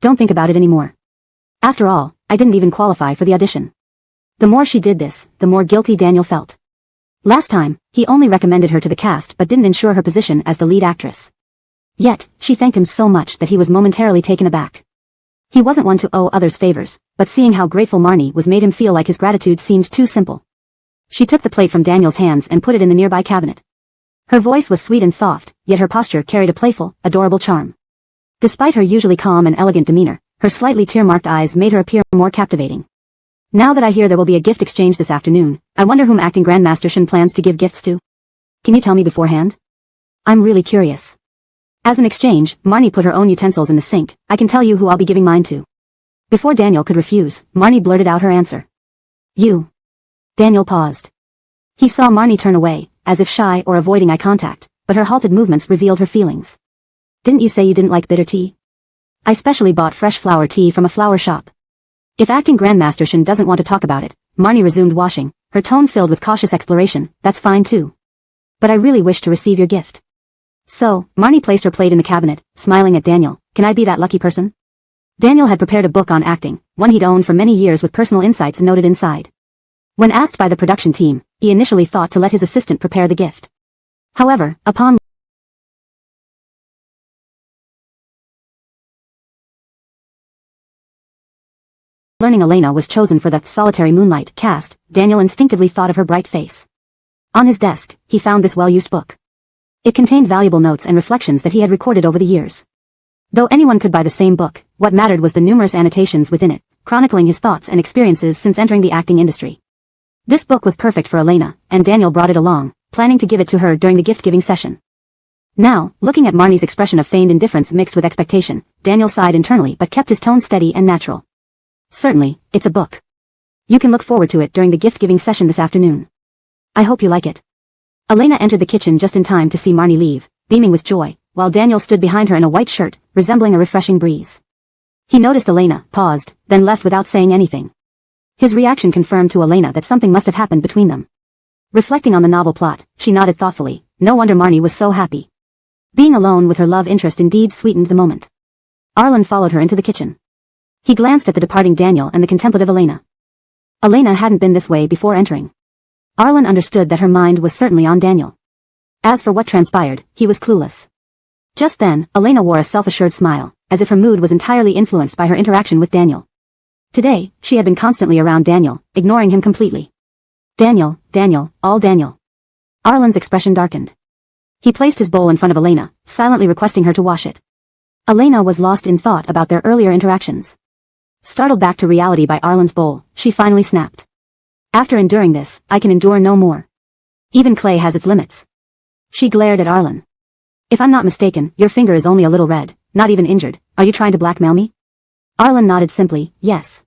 Don't think about it anymore. After all, I didn't even qualify for the audition. The more she did this, the more guilty Daniel felt. Last time, he only recommended her to the cast but didn't ensure her position as the lead actress. Yet, she thanked him so much that he was momentarily taken aback. He wasn't one to owe others favors, but seeing how grateful Marnie was made him feel like his gratitude seemed too simple. She took the plate from Daniel's hands and put it in the nearby cabinet. Her voice was sweet and soft, yet her posture carried a playful, adorable charm. Despite her usually calm and elegant demeanor, her slightly tear-marked eyes made her appear more captivating. Now that I hear there will be a gift exchange this afternoon, I wonder whom acting Grandmaster Shen plans to give gifts to. Can you tell me beforehand? I'm really curious. As an exchange, Marnie put her own utensils in the sink. I can tell you who I'll be giving mine to. Before Daniel could refuse, Marnie blurted out her answer. You. Daniel paused. He saw Marnie turn away, as if shy or avoiding eye contact, but her halted movements revealed her feelings. Didn't you say you didn't like bitter tea? I specially bought fresh flower tea from a flower shop. If acting Grandmaster Shin doesn't want to talk about it, Marnie resumed washing, her tone filled with cautious exploration. That's fine too. But I really wish to receive your gift. So, Marnie placed her plate in the cabinet, smiling at Daniel. Can I be that lucky person? Daniel had prepared a book on acting, one he'd owned for many years with personal insights noted inside. When asked by the production team, he initially thought to let his assistant prepare the gift. However, upon learning Elena was chosen for the Solitary Moonlight cast, Daniel instinctively thought of her bright face. On his desk, he found this well-used book. It contained valuable notes and reflections that he had recorded over the years. Though anyone could buy the same book, what mattered was the numerous annotations within it, chronicling his thoughts and experiences since entering the acting industry. This book was perfect for Elena, and Daniel brought it along, planning to give it to her during the gift-giving session. Now, looking at Marnie's expression of feigned indifference mixed with expectation, Daniel sighed internally but kept his tone steady and natural. Certainly, it's a book. You can look forward to it during the gift-giving session this afternoon. I hope you like it. Elena entered the kitchen just in time to see Marnie leave, beaming with joy, while Daniel stood behind her in a white shirt, resembling a refreshing breeze. He noticed Elena, paused, then left without saying anything. His reaction confirmed to Elena that something must have happened between them. Reflecting on the novel plot, she nodded thoughtfully. No wonder Marnie was so happy. Being alone with her love interest indeed sweetened the moment. Arlen followed her into the kitchen. He glanced at the departing Daniel and the contemplative Elena. Elena hadn't been this way before entering. Arlen understood that her mind was certainly on Daniel. As for what transpired, he was clueless. Just then, Elena wore a self-assured smile, as if her mood was entirely influenced by her interaction with Daniel. Today, she had been constantly around Daniel, ignoring him completely. Daniel, all Daniel. Arlen's expression darkened. He placed his bowl in front of Elena, silently requesting her to wash it. Elena was lost in thought about their earlier interactions. Startled back to reality by Arlen's bowl, she finally snapped. After enduring this, I can endure no more. Even clay has its limits. She glared at Arlen. If I'm not mistaken, your finger is only a little red, not even injured. Are you trying to blackmail me? Arlen nodded simply, yes.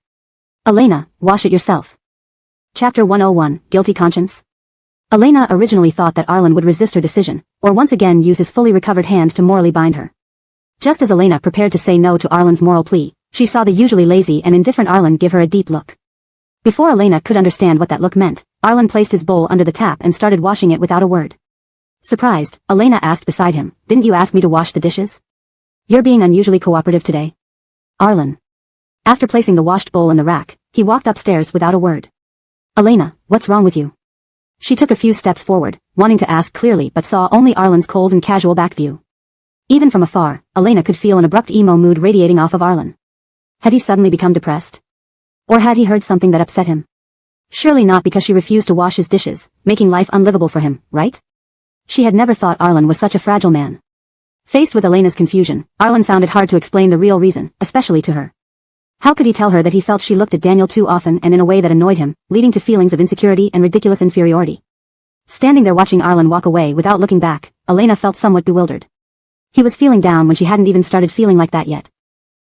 Elena, wash it yourself. Chapter 101, Guilty Conscience. Elena originally thought that Arlen would resist her decision, or once again use his fully recovered hand to morally bind her. Just as Elena prepared to say no to Arlen's moral plea, she saw the usually lazy and indifferent Arlen give her a deep look. Before Elena could understand what that look meant, Arlen placed his bowl under the tap and started washing it without a word. Surprised, Elena asked beside him, didn't you ask me to wash the dishes? You're being unusually cooperative today. Arlen. After placing the washed bowl in the rack, he walked upstairs without a word. Elena, what's wrong with you? She took a few steps forward, wanting to ask clearly but saw only Arlen's cold and casual back view. Even from afar, Elena could feel an abrupt emo mood radiating off of Arlen. Had he suddenly become depressed? Or had he heard something that upset him? Surely not because she refused to wash his dishes, making life unlivable for him, right? She had never thought Arlen was such a fragile man. Faced with Elena's confusion, Arlen found it hard to explain the real reason, especially to her. How could he tell her that he felt she looked at Daniel too often and in a way that annoyed him, leading to feelings of insecurity and ridiculous inferiority? Standing there watching Arlen walk away without looking back, Elena felt somewhat bewildered. He was feeling down when she hadn't even started feeling like that yet.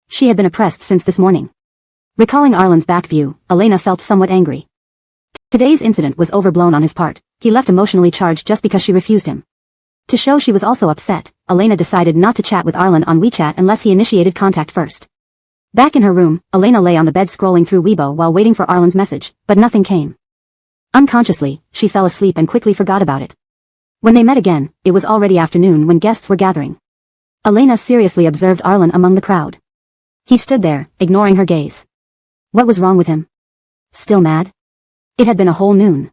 She had been oppressed since this morning. Recalling Arlen's back view, Elena felt somewhat angry. Today's incident was overblown on his part. He left emotionally charged just because she refused him. To show she was also upset, Elena decided not to chat with Arlen on WeChat unless he initiated contact first. Back in her room, Elena lay on the bed scrolling through Weibo while waiting for Arlen's message, but nothing came. Unconsciously, she fell asleep and quickly forgot about it. When they met again, it was already afternoon when guests were gathering. Elena seriously observed Arlen among the crowd. He stood there, ignoring her gaze. What was wrong with him? Still mad? It had been a whole noon.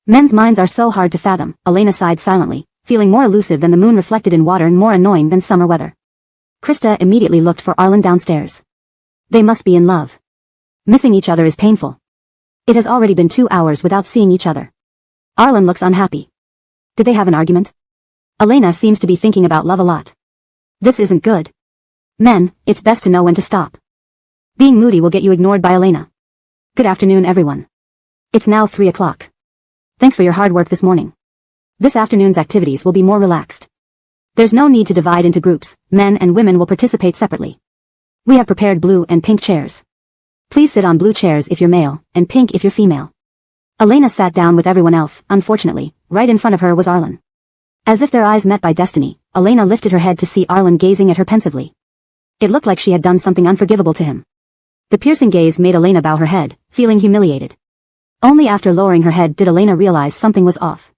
Men's minds are so hard to fathom, Elena sighed silently, feeling more elusive than the moon reflected in water and more annoying than summer weather. Krista immediately looked for Arlen downstairs. They must be in love. Missing each other is painful. It has already been 2 hours without seeing each other. Arlen looks unhappy. Did they have an argument? Elena seems to be thinking about love a lot. This isn't good. Men, it's best to know when to stop. Being moody will get you ignored by Elena. Good afternoon, everyone. It's now 3 o'clock. Thanks for your hard work this morning. This afternoon's activities will be more relaxed. There's no need to divide into groups. Men and women will participate separately. We have prepared blue and pink chairs. Please sit on blue chairs if you're male, and pink if you're female. Elena sat down with everyone else. Unfortunately, right in front of her was Arlen. As if their eyes met by destiny, Elena lifted her head to see Arlen gazing at her pensively. It looked like she had done something unforgivable to him. The piercing gaze made Elena bow her head, feeling humiliated. Only after lowering her head did Elena realize something was off.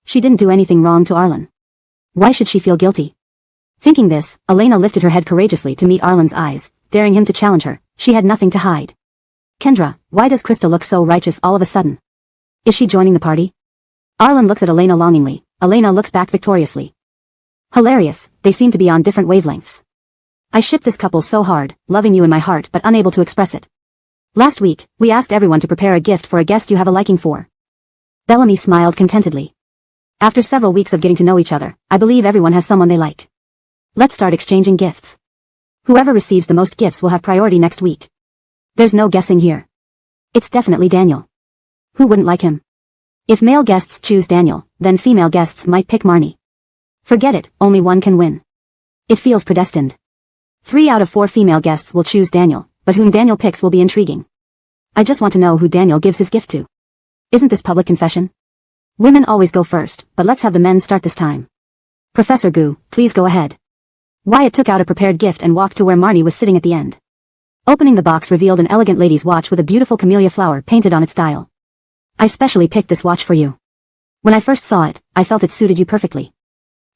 She didn't do anything wrong to Arlen. Why should she feel guilty? Thinking this, Elena lifted her head courageously to meet Arlen's eyes, daring him to challenge her. She had nothing to hide. Kendra, why does Krista look so righteous all of a sudden? Is she joining the party? Arlen looks at Elena longingly. Elena looks back victoriously. Hilarious, they seem to be on different wavelengths. I ship this couple so hard, loving you in my heart but unable to express it. Last week, we asked everyone to prepare a gift for a guest you have a liking for. Bellamy smiled contentedly. After several weeks of getting to know each other, I believe everyone has someone they like. Let's start exchanging gifts. Whoever receives the most gifts will have priority next week. There's no guessing here. It's definitely Daniel. Who wouldn't like him? If male guests choose Daniel, then female guests might pick Marnie. Forget it, only one can win. It feels predestined. 3 out of 4 female guests will choose Daniel, but whom Daniel picks will be intriguing. I just want to know who Daniel gives his gift to. Isn't this public confession? Women always go first, but let's have the men start this time. Professor Gu, please go ahead. Wyatt took out a prepared gift and walked to where Marnie was sitting at the end. Opening the box revealed an elegant lady's watch with a beautiful camellia flower painted on its dial. I specially picked this watch for you. When I first saw it, I felt it suited you perfectly.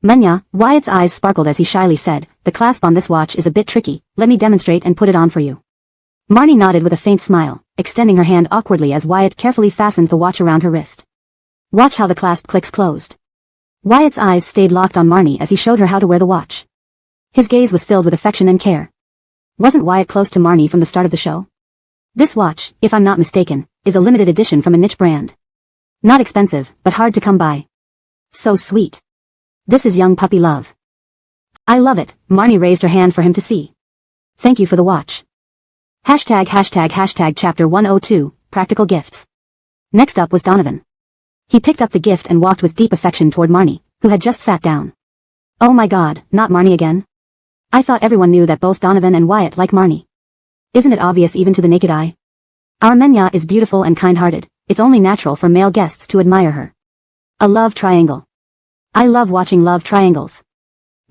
Menya, Wyatt's eyes sparkled as he shyly said, the clasp on this watch is a bit tricky, let me demonstrate and put it on for you. Marnie nodded with a faint smile, extending her hand awkwardly as Wyatt carefully fastened the watch around her wrist. Watch how the clasp clicks closed. Wyatt's eyes stayed locked on Marnie as he showed her how to wear the watch. His gaze was filled with affection and care. Wasn't Wyatt close to Marnie from the start of the show? This watch, if I'm not mistaken, is a limited edition from a niche brand. Not expensive, but hard to come by. So sweet. This is young puppy love. I love it, Marnie raised her hand for him to see. Thank you for the watch. ##### Chapter 102, Practical Gifts. Next up was Donovan. He picked up the gift and walked with deep affection toward Marnie, who had just sat down. Oh my god, not Marnie again? I thought everyone knew that both Donovan and Wyatt like Marnie. Isn't it obvious even to the naked eye? Our Menya is beautiful and kind-hearted, it's only natural for male guests to admire her. A love triangle. I love watching love triangles.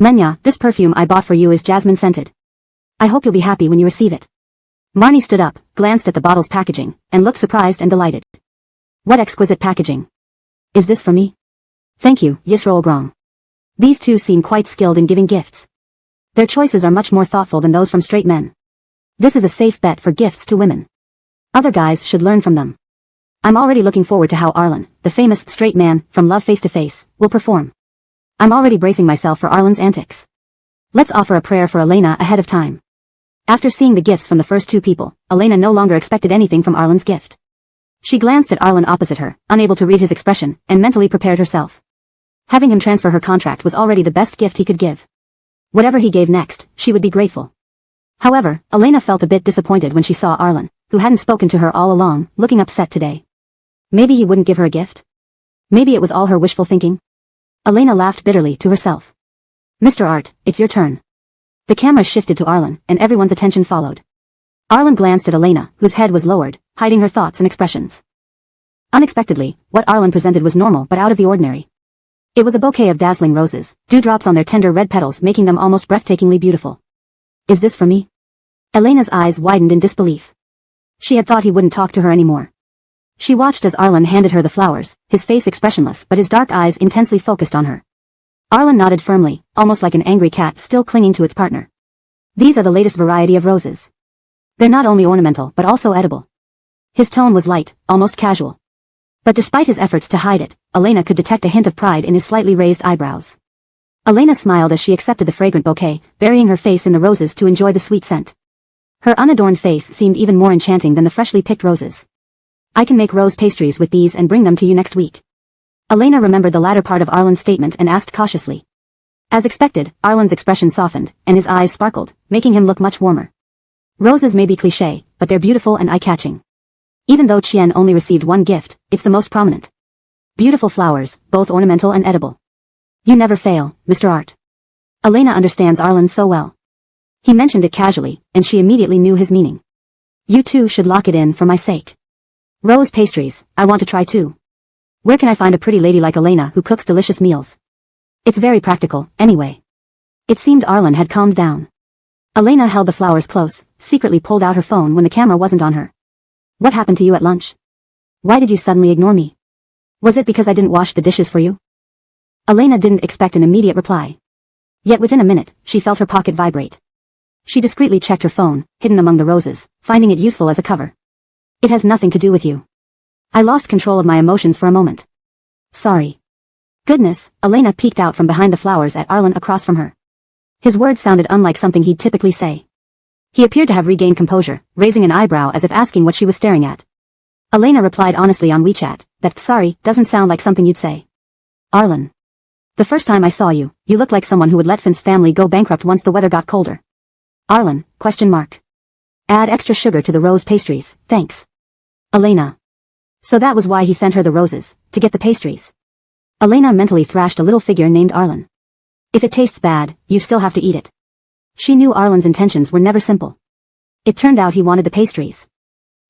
Menya, this perfume I bought for you is jasmine-scented. I hope you'll be happy when you receive it. Marnie stood up, glanced at the bottle's packaging, and looked surprised and delighted. What exquisite packaging. Is this for me? Thank you, Yisroel Grong. These two seem quite skilled in giving gifts. Their choices are much more thoughtful than those from straight men. This is a safe bet for gifts to women. Other guys should learn from them. I'm already looking forward to how Arlen, the famous straight man from Love Face to Face, will perform. I'm already bracing myself for Arlen's antics. Let's offer a prayer for Elena ahead of time. After seeing the gifts from the first two people, Elena no longer expected anything from Arlen's gift. She glanced at Arlen opposite her, unable to read his expression, and mentally prepared herself. Having him transfer her contract was already the best gift he could give. Whatever he gave next, she would be grateful. However, Elena felt a bit disappointed when she saw Arlen, who hadn't spoken to her all along, looking upset today. Maybe he wouldn't give her a gift? Maybe it was all her wishful thinking? Elena laughed bitterly to herself. Mr. Art, it's your turn. The camera shifted to Arlen, and everyone's attention followed. Arlen glanced at Elena, whose head was lowered, hiding her thoughts and expressions. Unexpectedly, what Arlen presented was normal but out of the ordinary. It was a bouquet of dazzling roses, dewdrops on their tender red petals making them almost breathtakingly beautiful. Is this for me? Elena's eyes widened in disbelief. She had thought he wouldn't talk to her anymore. She watched as Arlen handed her the flowers, his face expressionless but his dark eyes intensely focused on her. Arlen nodded firmly, almost like an angry cat still clinging to its partner. These are the latest variety of roses. They're not only ornamental but also edible. His tone was light, almost casual. But despite his efforts to hide it, Elena could detect a hint of pride in his slightly raised eyebrows. Elena smiled as she accepted the fragrant bouquet, burying her face in the roses to enjoy the sweet scent. Her unadorned face seemed even more enchanting than the freshly picked roses. I can make rose pastries with these and bring them to you next week. Elena remembered the latter part of Arlen's statement and asked cautiously. As expected, Arlen's expression softened, and his eyes sparkled, making him look much warmer. Roses may be cliché, but they're beautiful and eye-catching. Even though Chien only received one gift, it's the most prominent. Beautiful flowers, both ornamental and edible. You never fail, Mr. Art. Elena understands Arlen so well. He mentioned it casually, and she immediately knew his meaning. You two should lock it in for my sake. Rose pastries, I want to try too. Where can I find a pretty lady like Elena who cooks delicious meals? It's very practical, anyway. It seemed Arlen had calmed down. Elena held the flowers close, secretly pulled out her phone when the camera wasn't on her. What happened to you at lunch? Why did you suddenly ignore me? Was it because I didn't wash the dishes for you? Elena didn't expect an immediate reply. Yet within a minute, she felt her pocket vibrate. She discreetly checked her phone, hidden among the roses, finding it useful as a cover. It has nothing to do with you. I lost control of my emotions for a moment. Sorry. Goodness, Elena peeked out from behind the flowers at Arlen across from her. His words sounded unlike something he'd typically say. He appeared to have regained composure, raising an eyebrow as if asking what she was staring at. Elena replied honestly on WeChat, that sorry doesn't sound like something you'd say. Arlen. The first time I saw you, you looked like someone who would let Finn's family go bankrupt once the weather got colder. Arlen, ? Add extra sugar to the rose pastries, thanks. Elena. So that was why he sent her the roses, to get the pastries. Elena mentally thrashed a little figure named Arlen. If it tastes bad, you still have to eat it. She knew Arlen's intentions were never simple. It turned out he wanted the pastries.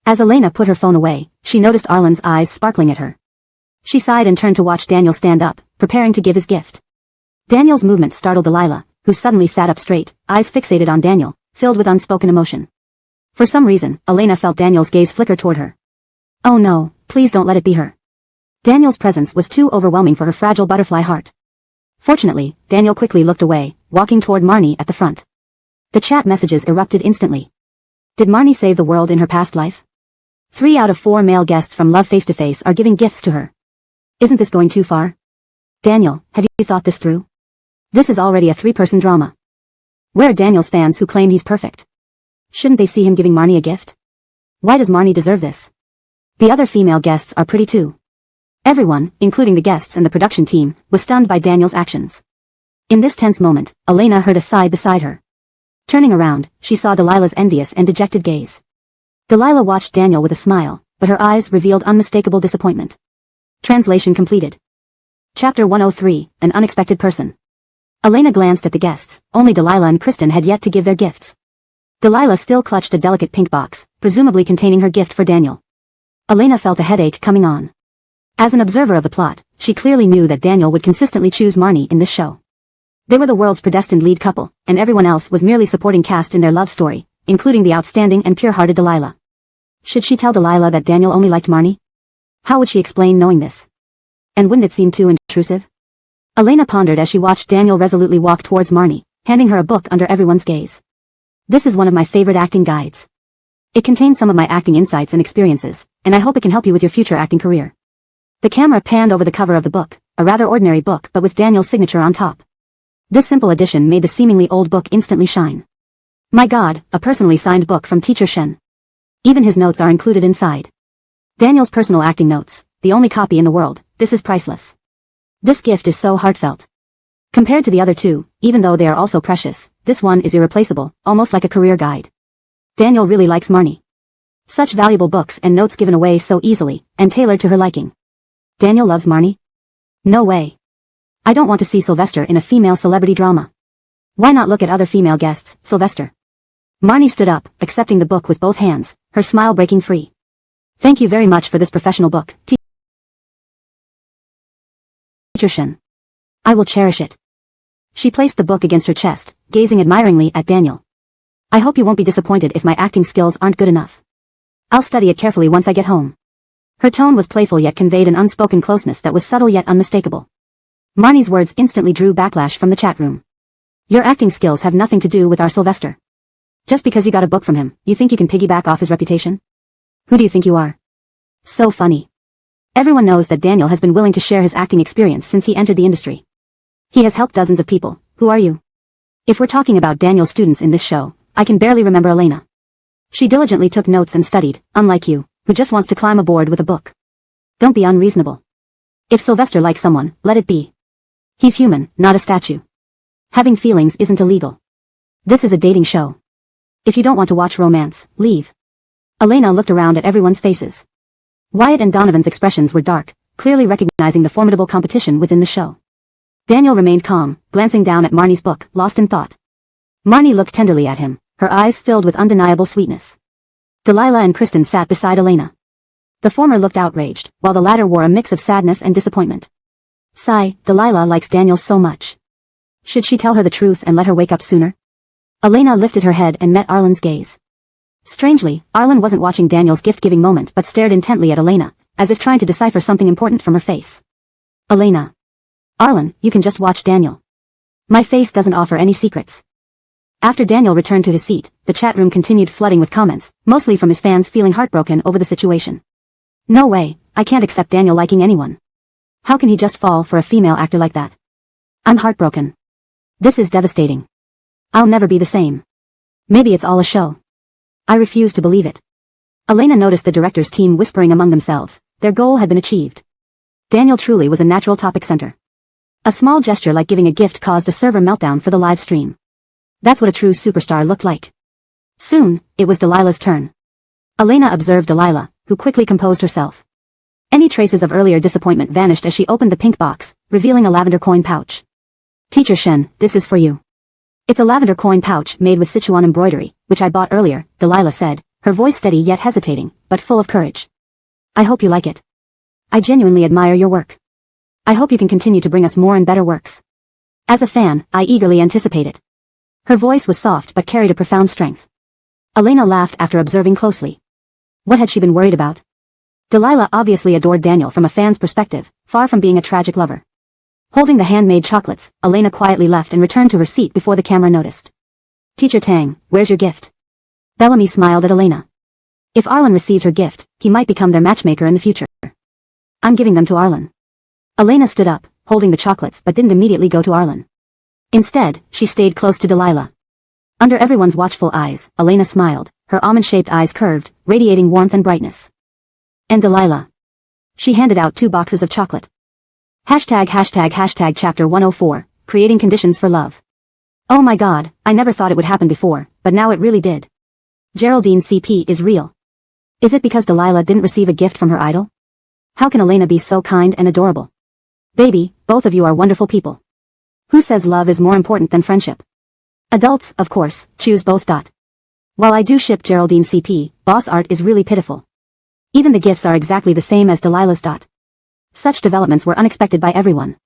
As Elena put her phone away, she noticed Arlen's eyes sparkling at her. She sighed and turned to watch Daniel stand up, preparing to give his gift. Daniel's movement startled Delilah, who suddenly sat up straight, eyes fixated on Daniel, filled with unspoken emotion. For some reason, Elena felt Daniel's gaze flicker toward her. Oh no, please don't let it be her. Daniel's presence was too overwhelming for her fragile butterfly heart. Fortunately, Daniel quickly looked away, walking toward Marnie at the front. The chat messages erupted instantly. Did Marnie save the world in her past life? 3 out of 4 male guests from Love Face to Face are giving gifts to her. Isn't this going too far? Daniel, have you thought this through? This is already a 3-person drama. Where are Daniel's fans who claim he's perfect? Shouldn't they see him giving Marnie a gift? Why does Marnie deserve this? The other female guests are pretty too. Everyone, including the guests and the production team, was stunned by Daniel's actions. In this tense moment, Elena heard a sigh beside her. Turning around, she saw Delilah's envious and dejected gaze. Delilah watched Daniel with a smile, but her eyes revealed unmistakable disappointment. Translation completed. Chapter 103, An Unexpected Person. Elena glanced at the guests, only Delilah and Kristen had yet to give their gifts. Delilah still clutched a delicate pink box, presumably containing her gift for Daniel. Elena felt a headache coming on. As an observer of the plot, she clearly knew that Daniel would consistently choose Marnie in this show. They were the world's predestined lead couple, and everyone else was merely supporting cast in their love story, including the outstanding and pure-hearted Delilah. Should she tell Delilah that Daniel only liked Marnie? How would she explain knowing this? And wouldn't it seem too intrusive? Elena pondered as she watched Daniel resolutely walk towards Marnie, handing her a book under everyone's gaze. This is one of my favorite acting guides. It contains some of my acting insights and experiences, and I hope it can help you with your future acting career. The camera panned over the cover of the book, a rather ordinary book but with Daniel's signature on top. This simple addition made the seemingly old book instantly shine. My God, a personally signed book from Teacher Shen. Even his notes are included inside. Daniel's personal acting notes, the only copy in the world, this is priceless. This gift is so heartfelt. Compared to the other two, even though they are also precious, this one is irreplaceable, almost like a career guide. Daniel really likes Marnie. Such valuable books and notes given away so easily, and tailored to her liking. Daniel loves Marnie? No way. I don't want to see Sylvester in a female celebrity drama. Why not look at other female guests, Sylvester? Marnie stood up, accepting the book with both hands, her smile breaking free. Thank you very much for this professional book, Teacher Shen. I will cherish it. She placed the book against her chest, gazing admiringly at Daniel. I hope you won't be disappointed if my acting skills aren't good enough. I'll study it carefully once I get home. Her tone was playful yet conveyed an unspoken closeness that was subtle yet unmistakable. Marnie's words instantly drew backlash from the chat room. Your acting skills have nothing to do with our Sylvester. Just because you got a book from him, you think you can piggyback off his reputation? Who do you think you are? So funny. Everyone knows that Daniel has been willing to share his acting experience since he entered the industry. He has helped dozens of people. Who are you? If we're talking about Daniel's students in this show, I can barely remember Elena. She diligently took notes and studied, unlike you, who just wants to climb aboard with a book. Don't be unreasonable. If Sylvester likes someone, let it be. He's human, not a statue. Having feelings isn't illegal. This is a dating show. If you don't want to watch romance, leave. Elena looked around at everyone's faces. Wyatt and Donovan's expressions were dark, clearly recognizing the formidable competition within the show. Daniel remained calm, glancing down at Marnie's book, lost in thought. Marnie looked tenderly at him, her eyes filled with undeniable sweetness. Delilah and Kristen sat beside Elena. The former looked outraged, while the latter wore a mix of sadness and disappointment. Sigh, Delilah likes Daniel so much. Should she tell her the truth and let her wake up sooner? Elena lifted her head and met Arlen's gaze. Strangely, Arlen wasn't watching Daniel's gift-giving moment but stared intently at Elena, as if trying to decipher something important from her face. Elena. Arlen, you can just watch Daniel. My face doesn't offer any secrets. After Daniel returned to his seat, the chat room continued flooding with comments, mostly from his fans feeling heartbroken over the situation. No way, I can't accept Daniel liking anyone. How can he just fall for a female actor like that? I'm heartbroken. This is devastating. I'll never be the same. Maybe it's all a show. I refuse to believe it. Elena noticed the director's team whispering among themselves. Their goal had been achieved. Daniel truly was a natural topic center. A small gesture like giving a gift caused a server meltdown for the live stream. That's what a true superstar looked like. Soon, it was Delilah's turn. Elena observed Delilah, who quickly composed herself. Any traces of earlier disappointment vanished as she opened the pink box, revealing a lavender coin pouch. Teacher Shen, this is for you. It's a lavender coin pouch made with Sichuan embroidery, which I bought earlier, Delilah said, her voice steady yet hesitating, but full of courage. I hope you like it. I genuinely admire your work. I hope you can continue to bring us more and better works. As a fan, I eagerly anticipate it. Her voice was soft but carried a profound strength. Elena laughed after observing closely. What had she been worried about? Delilah obviously adored Daniel from a fan's perspective, far from being a tragic lover. Holding the handmade chocolates, Elena quietly left and returned to her seat before the camera noticed. Teacher Tang, where's your gift? Bellamy smiled at Elena. If Arlen received her gift, he might become their matchmaker in the future. I'm giving them to Arlen. Elena stood up, holding the chocolates but didn't immediately go to Arlen. Instead, she stayed close to Delilah. Under everyone's watchful eyes, Elena smiled, her almond-shaped eyes curved, radiating warmth and brightness. And Delilah. She handed out 2 boxes of chocolate. #### Chapter 104, Creating Conditions for Love. Oh my god, I never thought it would happen before, but now it really did. Geraldine CP is real. Is it because Delilah didn't receive a gift from her idol? How can Elena be so kind and adorable? Baby, both of you are wonderful people. Who says love is more important than friendship? Adults, of course, choose both. While I do ship Geraldine CP, boss art is really pitiful. Even the gifts are exactly the same as Delilah's. Such developments were unexpected by everyone.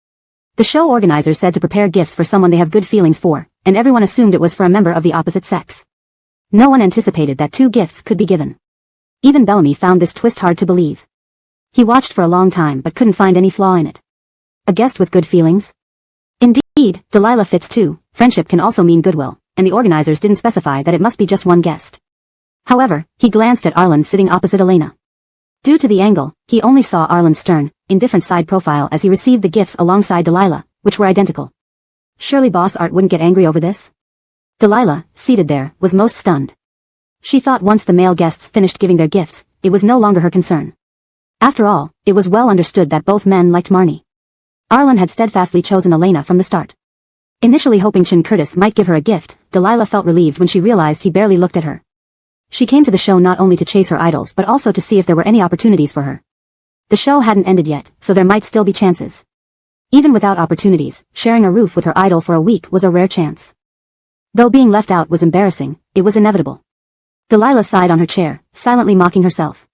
The show organizers said to prepare gifts for someone they have good feelings for, and everyone assumed it was for a member of the opposite sex. No one anticipated that 2 gifts could be given. Even Bellamy found this twist hard to believe. He watched for a long time but couldn't find any flaw in it. A guest with good feelings? Indeed, Delilah fits too. Friendship can also mean goodwill, and the organizers didn't specify that it must be just one guest. However, he glanced at Arlen sitting opposite Elena. Due to the angle, he only saw Arlen's stern, indifferent side profile as he received the gifts alongside Delilah, which were identical. Surely boss art wouldn't get angry over this? Delilah, seated there, was most stunned. She thought once the male guests finished giving their gifts, it was no longer her concern. After all, it was well understood that both men liked Marnie. Arlen had steadfastly chosen Elena from the start. Initially hoping Chin Curtis might give her a gift, Delilah felt relieved when she realized he barely looked at her. She came to the show not only to chase her idols but also to see if there were any opportunities for her. The show hadn't ended yet, so there might still be chances. Even without opportunities, sharing a roof with her idol for a week was a rare chance. Though being left out was embarrassing, it was inevitable. Delilah sighed on her chair, silently mocking herself.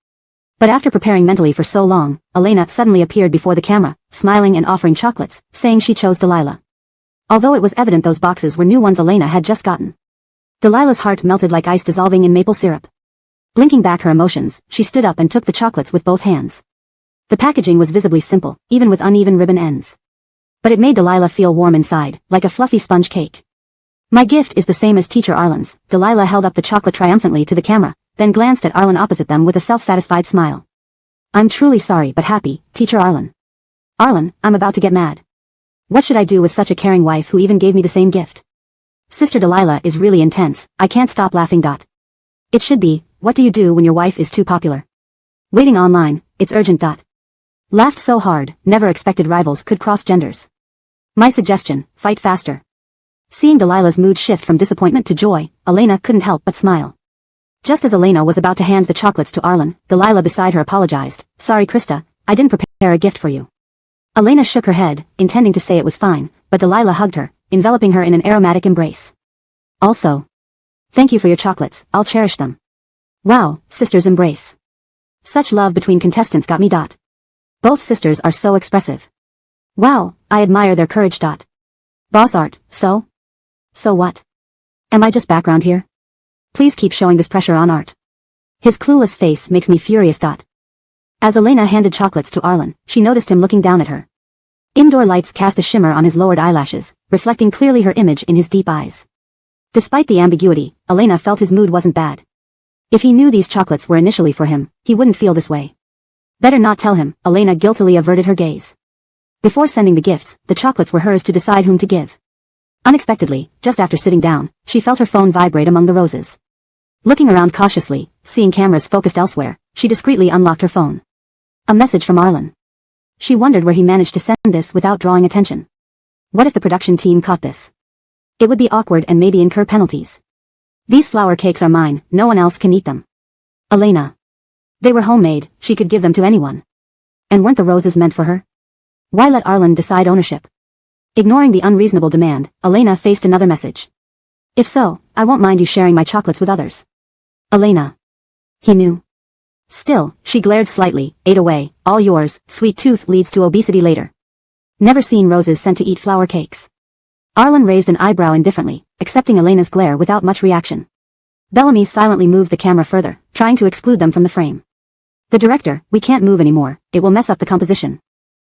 But after preparing mentally for so long, Elena suddenly appeared before the camera, smiling and offering chocolates, saying she chose Delilah. Although it was evident those boxes were new ones Elena had just gotten. Delilah's heart melted like ice dissolving in maple syrup. Blinking back her emotions, she stood up and took the chocolates with both hands. The packaging was visibly simple, even with uneven ribbon ends. But it made Delilah feel warm inside, like a fluffy sponge cake. My gift is the same as Teacher Arlen's. Delilah held up the chocolate triumphantly to the camera, then glanced at Arlen opposite them with a self-satisfied smile. I'm truly sorry but happy, Teacher Arlen. Arlen, I'm about to get mad. What should I do with such a caring wife who even gave me the same gift? Sister Delilah is really intense, I can't stop laughing. It should be, what do you do when your wife is too popular? Waiting online, it's urgent. Laughed so hard, never expected rivals could cross genders. My suggestion, fight faster. Seeing Delilah's mood shift from disappointment to joy, Elena couldn't help but smile. Just as Elena was about to hand the chocolates to Arlen, Delilah beside her apologized. Sorry Krista, I didn't prepare a gift for you. Elena shook her head, intending to say it was fine, but Delilah hugged her, enveloping her in an aromatic embrace. Also, thank you for your chocolates, I'll cherish them. Wow, sisters embrace. Such love between contestants got me. Both sisters are so expressive. Wow, I admire their courage. Boss art, so? So what? Am I just background here? Please keep showing this pressure on Art. His clueless face makes me furious. As Elena handed chocolates to Arlen, she noticed him looking down at her. Indoor lights cast a shimmer on his lowered eyelashes, reflecting clearly her image in his deep eyes. Despite the ambiguity, Elena felt his mood wasn't bad. If he knew these chocolates were initially for him, he wouldn't feel this way. Better not tell him. Elena guiltily averted her gaze. Before sending the gifts, the chocolates were hers to decide whom to give. Unexpectedly, just after sitting down, she felt her phone vibrate among the roses. Looking around cautiously, seeing cameras focused elsewhere, she discreetly unlocked her phone. A message from Arlen. She wondered where he managed to send this without drawing attention. What if the production team caught this? It would be awkward and maybe incur penalties. These flower cakes are mine, no one else can eat them. Elena. They were homemade, she could give them to anyone. And weren't the roses meant for her? Why let Arlen decide ownership? Ignoring the unreasonable demand, Elena faced another message. If so, I won't mind you sharing my chocolates with others. Elena. He knew. Still, she glared slightly, ate away. All yours, sweet tooth leads to obesity later. Never seen roses sent to eat flower cakes. Arlen raised an eyebrow indifferently, accepting Elena's glare without much reaction. Bellamy silently moved the camera further, trying to exclude them from the frame. The director, we can't move anymore, it will mess up the composition.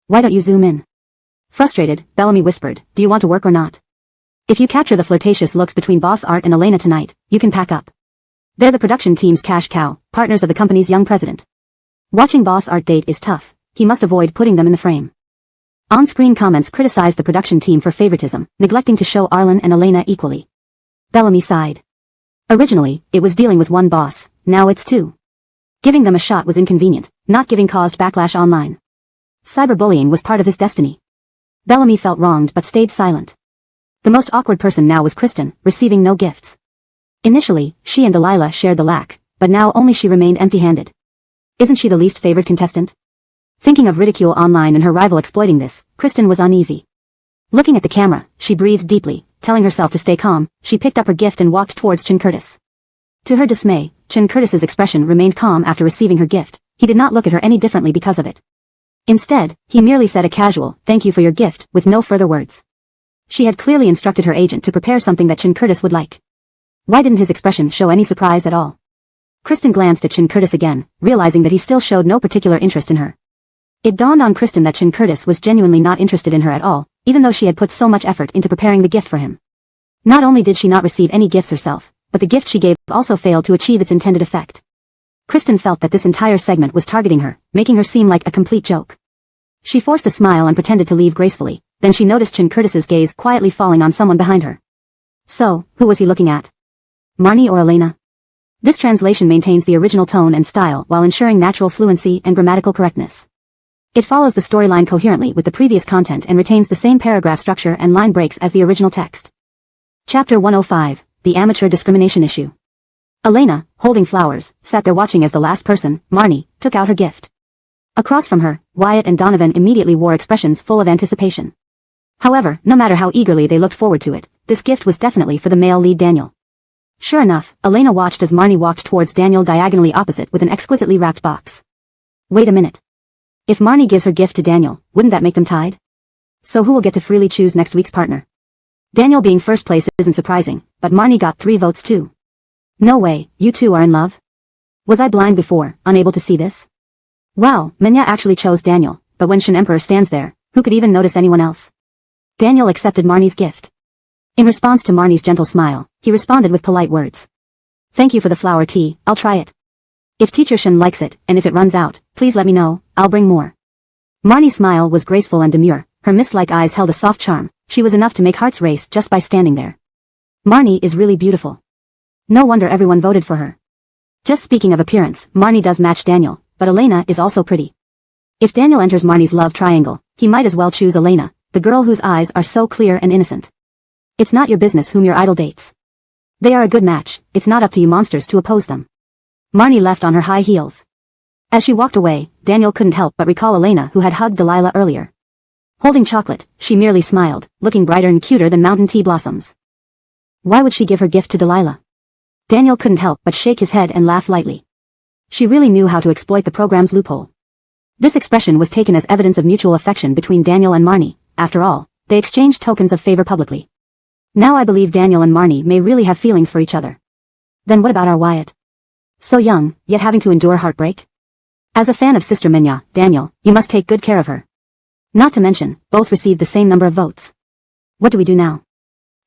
Why don't you zoom in? Frustrated, Bellamy whispered, do you want to work or not? If you capture the flirtatious looks between Boss Art and Elena tonight, you can pack up. They're the production team's cash cow, partners of the company's young president. Watching Boss Art date is tough, he must avoid putting them in the frame. On-screen comments criticized the production team for favoritism, neglecting to show Arlen and Elena equally. Bellamy sighed. Originally, it was dealing with one boss, now it's two. Giving them a shot was inconvenient, not giving caused backlash online. Cyberbullying was part of his destiny. Bellamy felt wronged but stayed silent. The most awkward person now was Kristen, receiving no gifts. Initially, she and Delilah shared the lack, but now only she remained empty-handed. Isn't she the least favored contestant? Thinking of ridicule online and her rival exploiting this, Kristen was uneasy. Looking at the camera, she breathed deeply, telling herself to stay calm. She picked up her gift and walked towards Chin Curtis. To her dismay, Chin Curtis's expression remained calm after receiving her gift. He did not look at her any differently because of it. Instead, he merely said a casual, thank you for your gift, with no further words. She had clearly instructed her agent to prepare something that Chin Curtis would like. Why didn't his expression show any surprise at all? Kristen glanced at Chin Curtis again, realizing that he still showed no particular interest in her. It dawned on Kristen that Chin Curtis was genuinely not interested in her at all, even though she had put so much effort into preparing the gift for him. Not only did she not receive any gifts herself, but the gift she gave also failed to achieve its intended effect. Kristen felt that this entire segment was targeting her, making her seem like a complete joke. She forced a smile and pretended to leave gracefully, then she noticed Chin Curtis's gaze quietly falling on someone behind her. So, who was he looking at? Marnie or Elena? This translation maintains the original tone and style while ensuring natural fluency and grammatical correctness. It follows the storyline coherently with the previous content and retains the same paragraph structure and line breaks as the original text. Chapter 105, The Amateur Discrimination Issue. Elena, holding flowers, sat there watching as the last person, Marnie, took out her gift. Across from her, Wyatt and Donovan immediately wore expressions full of anticipation. However, no matter how eagerly they looked forward to it, this gift was definitely for the male lead Daniel. Sure enough, Elena watched as Marnie walked towards Daniel diagonally opposite with an exquisitely wrapped box. Wait a minute. If Marnie gives her gift to Daniel, wouldn't that make them tied? So who will get to freely choose next week's partner? Daniel being first place isn't surprising, but Marnie got 3 votes too. No way, you two are in love? Was I blind before, unable to see this? Wow, Minya actually chose Daniel, but when Shin Emperor stands there, who could even notice anyone else? Daniel accepted Marnie's gift. In response to Marnie's gentle smile, he responded with polite words. Thank you for the flower tea, I'll try it. If Teacher Shin likes it, and if it runs out, please let me know, I'll bring more. Marnie's smile was graceful and demure, her mist-like eyes held a soft charm, she was enough to make hearts race just by standing there. Marnie is really beautiful. No wonder everyone voted for her. Just speaking of appearance, Marnie does match Daniel, but Elena is also pretty. If Daniel enters Marnie's love triangle, he might as well choose Elena, the girl whose eyes are so clear and innocent. It's not your business whom your idol dates. They are a good match, it's not up to you monsters to oppose them. Marnie left on her high heels. As she walked away, Daniel couldn't help but recall Elena who had hugged Delilah earlier. Holding chocolate, she merely smiled, looking brighter and cuter than mountain tea blossoms. Why would she give her gift to Delilah? Daniel couldn't help but shake his head and laugh lightly. She really knew how to exploit the program's loophole. This expression was taken as evidence of mutual affection between Daniel and Marnie. After all, they exchanged tokens of favor publicly. Now I believe Daniel and Marnie may really have feelings for each other. Then what about our Wyatt? So young, yet having to endure heartbreak? As a fan of Sister Minya, Daniel, you must take good care of her. Not to mention, both received the same number of votes. What do we do now?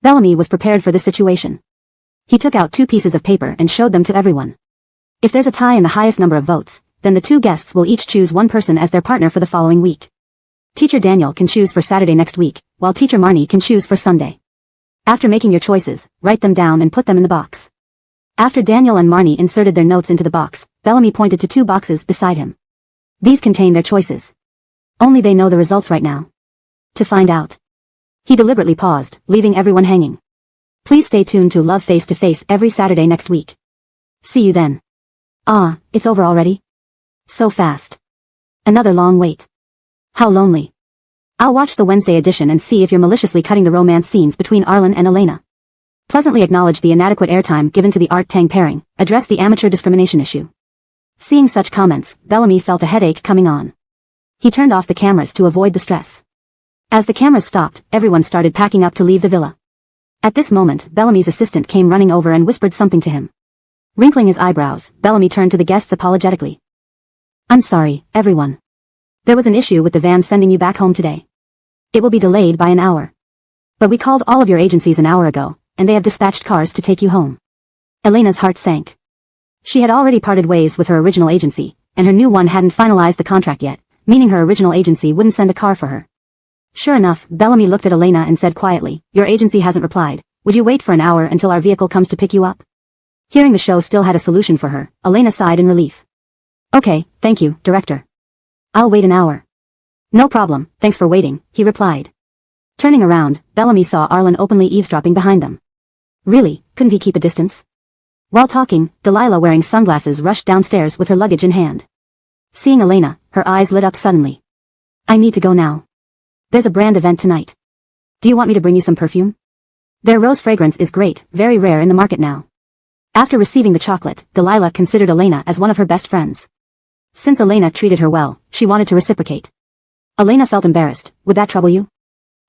Bellamy was prepared for this situation. He took out 2 pieces of paper and showed them to everyone. If there's a tie in the highest number of votes, then the 2 guests will each choose one person as their partner for the following week. Teacher Daniel can choose for Saturday next week, while Teacher Marnie can choose for Sunday. After making your choices, write them down and put them in the box. After Daniel and Marnie inserted their notes into the box, Bellamy pointed to 2 boxes beside him. These contain their choices. Only they know the results right now. To find out. He deliberately paused, leaving everyone hanging. Please stay tuned to Love Face to Face every Saturday next week. See you then. Ah, it's over already? So fast. Another long wait. How lonely. I'll watch the Wednesday edition and see if you're maliciously cutting the romance scenes between Arlen and Elena. Pleasantly acknowledge the inadequate airtime given to the Art-Tang pairing, address the amateur discrimination issue. Seeing such comments, Bellamy felt a headache coming on. He turned off the cameras to avoid the stress. As the cameras stopped, everyone started packing up to leave the villa. At this moment, Bellamy's assistant came running over and whispered something to him. Wrinkling his eyebrows, Bellamy turned to the guests apologetically. I'm sorry, everyone. There was an issue with the van sending you back home today. It will be delayed by an hour. But we called all of your agencies an hour ago, and they have dispatched cars to take you home. Elena's heart sank. She had already parted ways with her original agency, and her new one hadn't finalized the contract yet, meaning her original agency wouldn't send a car for her. Sure enough, Bellamy looked at Elena and said quietly, your agency hasn't replied. Would you wait for an hour until our vehicle comes to pick you up? Hearing the show still had a solution for her, Elena sighed in relief. Okay, thank you, director. I'll wait an hour. No problem, thanks for waiting, he replied. Turning around, Bellamy saw Arlen openly eavesdropping behind them. Really, couldn't he keep a distance? While talking, Delilah wearing sunglasses rushed downstairs with her luggage in hand. Seeing Elena, her eyes lit up suddenly. I need to go now. There's a brand event tonight. Do you want me to bring you some perfume? Their rose fragrance is great, very rare in the market now. After receiving the chocolate, Delilah considered Elena as one of her best friends. Since Elena treated her well, she wanted to reciprocate. Elena felt embarrassed. Would that trouble you?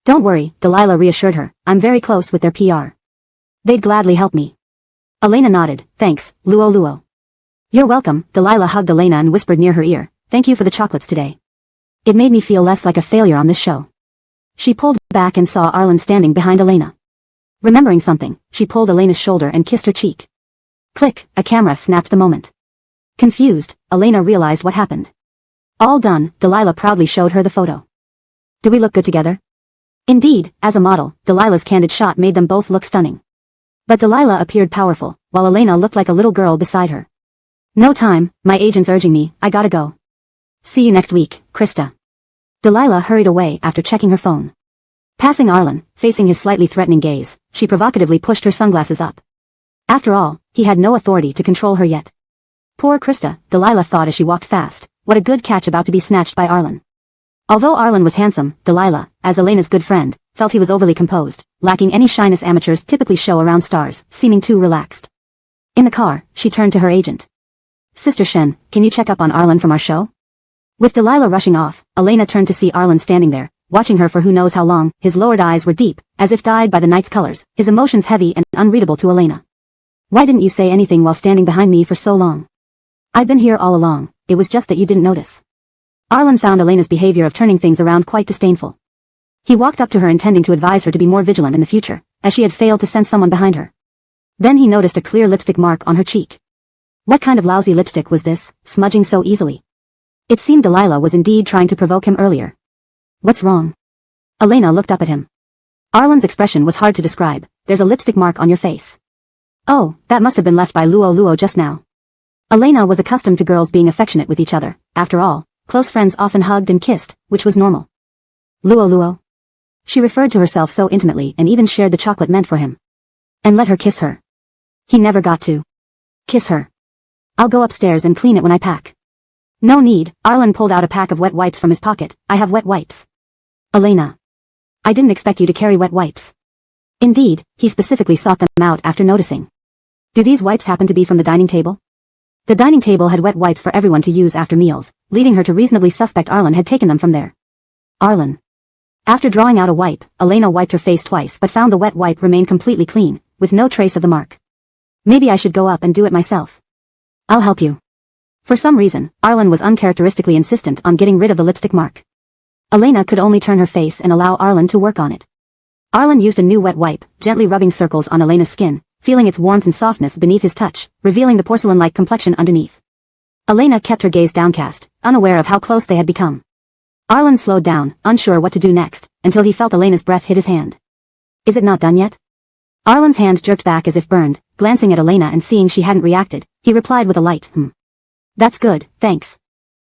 Don't worry, Delilah reassured her. I'm very close with their PR. They'd gladly help me. Elena nodded. Thanks, Luo Luo. You're welcome, Delilah hugged Elena and whispered near her ear. Thank you for the chocolates today. It made me feel less like a failure on this show. She pulled back and saw Arlen standing behind Elena. Remembering something, she pulled Elena's shoulder and kissed her cheek. Click, a camera snapped the moment. Confused, Elena realized what happened. All done, Delilah proudly showed her the photo. Do we look good together? Indeed, as a model, Delilah's candid shot made them both look stunning. But Delilah appeared powerful, while Elena looked like a little girl beside her. No time, my agent's urging me, I gotta go. See you next week, Krista. Delilah hurried away after checking her phone. Passing Arlen, facing his slightly threatening gaze, she provocatively pushed her sunglasses up. After all, he had no authority to control her yet. Poor Krista, Delilah thought as she walked fast, what a good catch about to be snatched by Arlen. Although Arlen was handsome, Delilah, as Elena's good friend, felt he was overly composed, lacking any shyness amateurs typically show around stars, seeming too relaxed. In the car, she turned to her agent. Sister Shen, can you check up on Arlen from our show? With Delilah rushing off, Elena turned to see Arlen standing there, watching her for who knows how long. His lowered eyes were deep, as if dyed by the night's colors, his emotions heavy and unreadable to Elena. Why didn't you say anything while standing behind me for so long? I've been here all along, it was just that you didn't notice. Arlen found Elena's behavior of turning things around quite disdainful. He walked up to her intending to advise her to be more vigilant in the future, as she had failed to sense someone behind her. Then he noticed a clear lipstick mark on her cheek. What kind of lousy lipstick was this, smudging so easily? It seemed Delilah was indeed trying to provoke him earlier. What's wrong? Elena looked up at him. Arlen's expression was hard to describe. There's a lipstick mark on your face. Oh, that must have been left by Luo Luo just now. Elena was accustomed to girls being affectionate with each other. After all, close friends often hugged and kissed, which was normal. Luo Luo. She referred to herself so intimately and even shared the chocolate meant for him. And let her kiss her. He never got to kiss her. I'll go upstairs and clean it when I pack. No need, Arlen pulled out a pack of wet wipes from his pocket. I have wet wipes. Elena. I didn't expect you to carry wet wipes. Indeed, he specifically sought them out after noticing. Do these wipes happen to be from the dining table? The dining table had wet wipes for everyone to use after meals, leading her to reasonably suspect Arlen had taken them from there. Arlen. After drawing out a wipe, Elena wiped her face twice but found the wet wipe remained completely clean, with no trace of the mark. Maybe I should go up and do it myself. I'll help you. For some reason, Arlen was uncharacteristically insistent on getting rid of the lipstick mark. Elena could only turn her face and allow Arlen to work on it. Arlen used a new wet wipe, gently rubbing circles on Elena's skin, feeling its warmth and softness beneath his touch, revealing the porcelain-like complexion underneath. Elena kept her gaze downcast, unaware of how close they had become. Arlen slowed down, unsure what to do next, until he felt Elena's breath hit his hand. Is it not done yet? Arlen's hand jerked back as if burned, glancing at Elena and seeing she hadn't reacted, he replied with a light, That's good, thanks.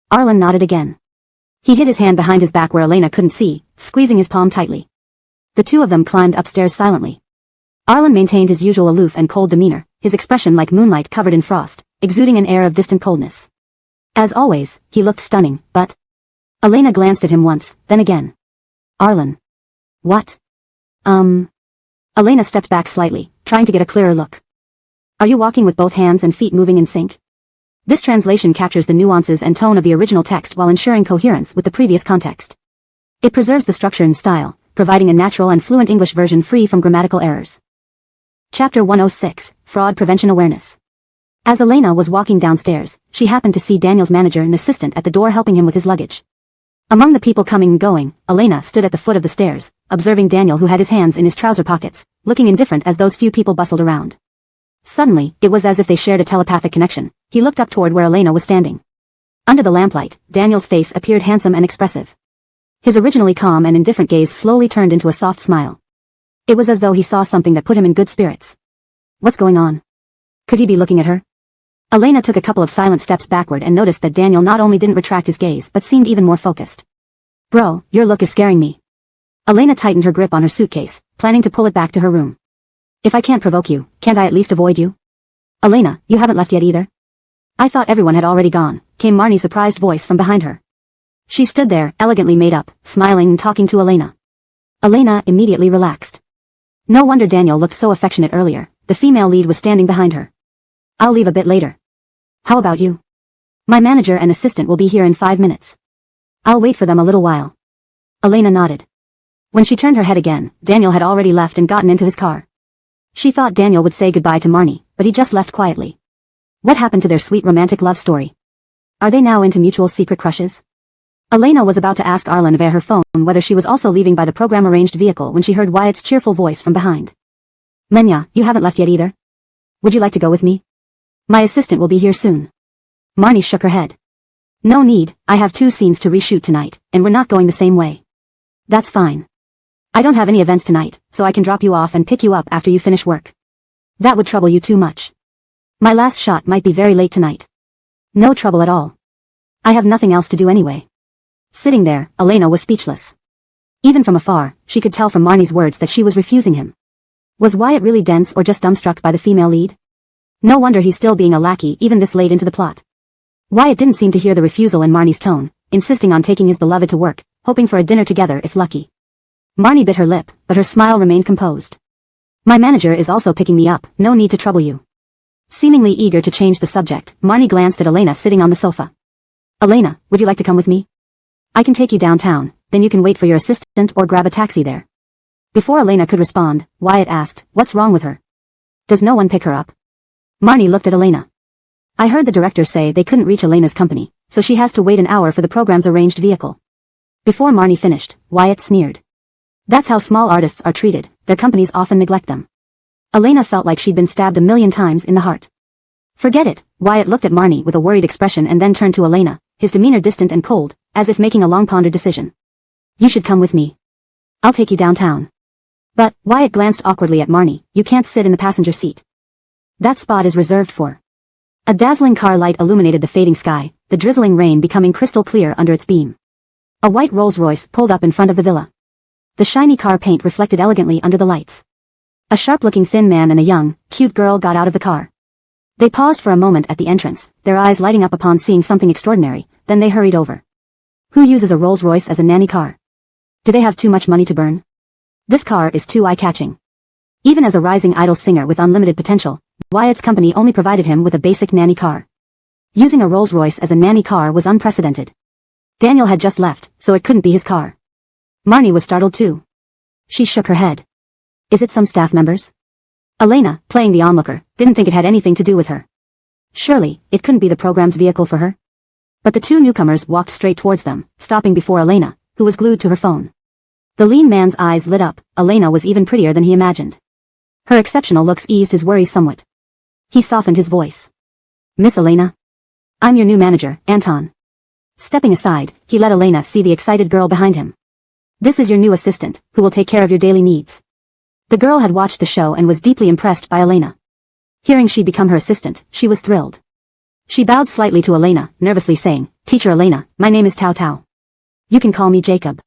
Arlen nodded again. He hid his hand behind his back where Elena couldn't see, squeezing his palm tightly. The two of them climbed upstairs silently. Arlen maintained his usual aloof and cold demeanor, his expression like moonlight covered in frost, exuding an air of distant coldness. As always, he looked stunning, but... Elena glanced at him once, then again. Arlen. What? Elena stepped back slightly, trying to get a clearer look. Are you walking with both hands and feet moving in sync? This translation captures the nuances and tone of the original text while ensuring coherence with the previous context. It preserves the structure and style, providing a natural and fluent English version free from grammatical errors. Chapter 106, Fraud Prevention Awareness. As Elena was walking downstairs, she happened to see Daniel's manager and assistant at the door helping him with his luggage. Among the people coming and going, Elena stood at the foot of the stairs, observing Daniel who had his hands in his trouser pockets, looking indifferent as those few people bustled around. Suddenly, it was as if they shared a telepathic connection. He looked up toward where Elena was standing. Under the lamplight, Daniel's face appeared handsome and expressive. His originally calm and indifferent gaze slowly turned into a soft smile. It was as though he saw something that put him in good spirits. What's going on? Could he be looking at her? Elena took a couple of silent steps backward and noticed that Daniel not only didn't retract his gaze but seemed even more focused. Bro, your look is scaring me. Elena tightened her grip on her suitcase, planning to pull it back to her room. If I can't provoke you, can't I at least avoid you? Elena, you haven't left yet either? I thought everyone had already gone, came Marnie's surprised voice from behind her. She stood there, elegantly made up, smiling and talking to Elena. Elena immediately relaxed. No wonder Daniel looked so affectionate earlier, the female lead was standing behind her. I'll leave a bit later. How about you? My manager and assistant will be here in 5 minutes. I'll wait for them a little while. Elena nodded. When she turned her head again, Daniel had already left and gotten into his car. She thought Daniel would say goodbye to Marnie, but he just left quietly. What happened to their sweet romantic love story? Are they now into mutual secret crushes? Elena was about to ask Arlen via her phone whether she was also leaving by the program-arranged vehicle when she heard Wyatt's cheerful voice from behind. Menya, you haven't left yet either? Would you like to go with me? My assistant will be here soon. Marnie shook her head. No need, I have 2 scenes to reshoot tonight, and we're not going the same way. That's fine. I don't have any events tonight, so I can drop you off and pick you up after you finish work. That would trouble you too much. My last shot might be very late tonight. No trouble at all. I have nothing else to do anyway. Sitting there, Elena was speechless. Even from afar, she could tell from Marnie's words that she was refusing him. Was Wyatt really dense or just dumbstruck by the female lead? No wonder he's still being a lackey even this late into the plot. Wyatt didn't seem to hear the refusal in Marnie's tone, insisting on taking his beloved to work, hoping for a dinner together if lucky. Marnie bit her lip, but her smile remained composed. My manager is also picking me up, no need to trouble you. Seemingly eager to change the subject, Marnie glanced at Elena sitting on the sofa. Elena, would you like to come with me? I can take you downtown, then you can wait for your assistant or grab a taxi there. Before Elena could respond, Wyatt asked, what's wrong with her? Does no one pick her up? Marnie looked at Elena. I heard the director say they couldn't reach Elena's company, so she has to wait an hour for the program's arranged vehicle. Before Marnie finished, Wyatt sneered. That's how small artists are treated, their companies often neglect them. Elena felt like she'd been stabbed 1,000,000 times in the heart. Forget it, Wyatt looked at Marnie with a worried expression and then turned to Elena, his demeanor distant and cold, as if making a long-pondered decision. You should come with me. I'll take you downtown. But, Wyatt glanced awkwardly at Marnie, you can't sit in the passenger seat. That spot is reserved for. A dazzling car light illuminated the fading sky, the drizzling rain becoming crystal clear under its beam. A white Rolls-Royce pulled up in front of the villa. The shiny car paint reflected elegantly under the lights. A sharp-looking thin man and a young, cute girl got out of the car. They paused for a moment at the entrance, their eyes lighting up upon seeing something extraordinary, then they hurried over. Who uses a Rolls-Royce as a nanny car? Do they have too much money to burn? This car is too eye-catching. Even as a rising idol singer with unlimited potential, Wyatt's company only provided him with a basic nanny car. Using a Rolls-Royce as a nanny car was unprecedented. Daniel had just left, so it couldn't be his car. Marnie was startled too. She shook her head. Is it some staff members? Elena, playing the onlooker, didn't think it had anything to do with her. Surely, it couldn't be the program's vehicle for her? But the two newcomers walked straight towards them, stopping before Elena, who was glued to her phone. The lean man's eyes lit up. Elena was even prettier than he imagined. Her exceptional looks eased his worries somewhat. He softened his voice. Miss Elena? I'm your new manager, Anton. Stepping aside, he let Elena see the excited girl behind him. This is your new assistant, who will take care of your daily needs. The girl had watched the show and was deeply impressed by Elena. Hearing she'd become her assistant, she was thrilled. She bowed slightly to Elena, nervously saying, Teacher Elena, my name is Tao Tao. You can call me Jacob.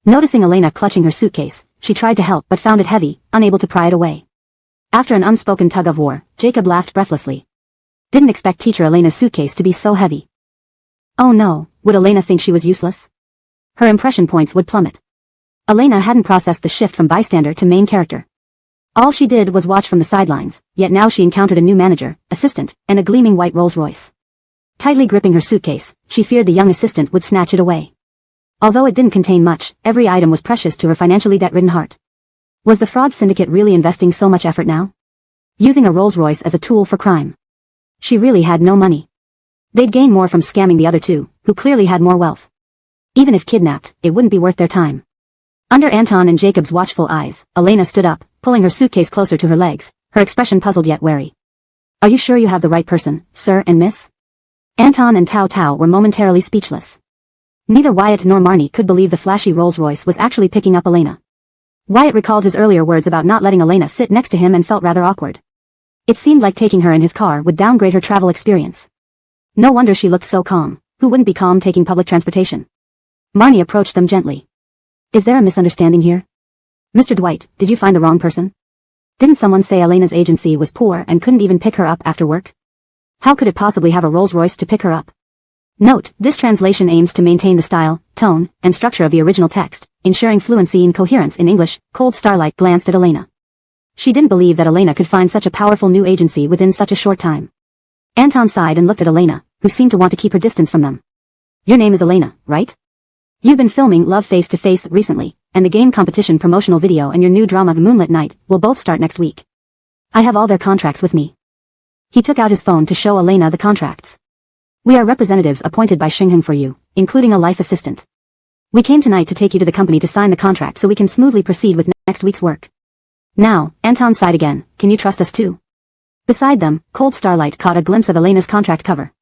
Noticing Elena clutching her suitcase, she tried to help but found it heavy, unable to pry it away. After an unspoken tug of war, Jacob laughed breathlessly. Didn't expect Teacher Elena's suitcase to be so heavy. Oh no, would Elena think she was useless? Her impression points would plummet. Elena hadn't processed the shift from bystander to main character. All she did was watch from the sidelines, yet now she encountered a new manager, assistant, and a gleaming white Rolls-Royce. Tightly gripping her suitcase, she feared the young assistant would snatch it away. Although it didn't contain much, every item was precious to her financially debt-ridden heart. Was the fraud syndicate really investing so much effort now? Using a Rolls-Royce as a tool for crime. She really had no money. They'd gain more from scamming the other two, who clearly had more wealth. Even if kidnapped, it wouldn't be worth their time. Under Anton and Jacob's watchful eyes, Elena stood up, pulling her suitcase closer to her legs, her expression puzzled yet wary. Are you sure you have the right person, sir and miss? Anton and Tao Tao were momentarily speechless. Neither Wyatt nor Marnie could believe the flashy Rolls-Royce was actually picking up Elena. Wyatt recalled his earlier words about not letting Elena sit next to him and felt rather awkward. It seemed like taking her in his car would downgrade her travel experience. No wonder she looked so calm. Who wouldn't be calm taking public transportation? Marnie approached them gently. Is there a misunderstanding here? Mr. Dwight, did you find the wrong person? Didn't someone say Elena's agency was poor and couldn't even pick her up after work? How could it possibly have a Rolls-Royce to pick her up? Note, this translation aims to maintain the style, tone, and structure of the original text, ensuring fluency and coherence in English. Cold Starlight glanced at Elena. She didn't believe that Elena could find such a powerful new agency within such a short time. Anton sighed and looked at Elena, who seemed to want to keep her distance from them. Your name is Elena, right? You've been filming Love Face to Face recently, and the game competition promotional video and your new drama Moonlit Night will both start next week. I have all their contracts with me. He took out his phone to show Elena the contracts. We are representatives appointed by Xingheng for you, including a life assistant. We came tonight to take you to the company to sign the contract so we can smoothly proceed with next week's work. Now, Anton sighed again, can you trust us too? Beside them, Cold Starlight caught a glimpse of Elena's contract cover.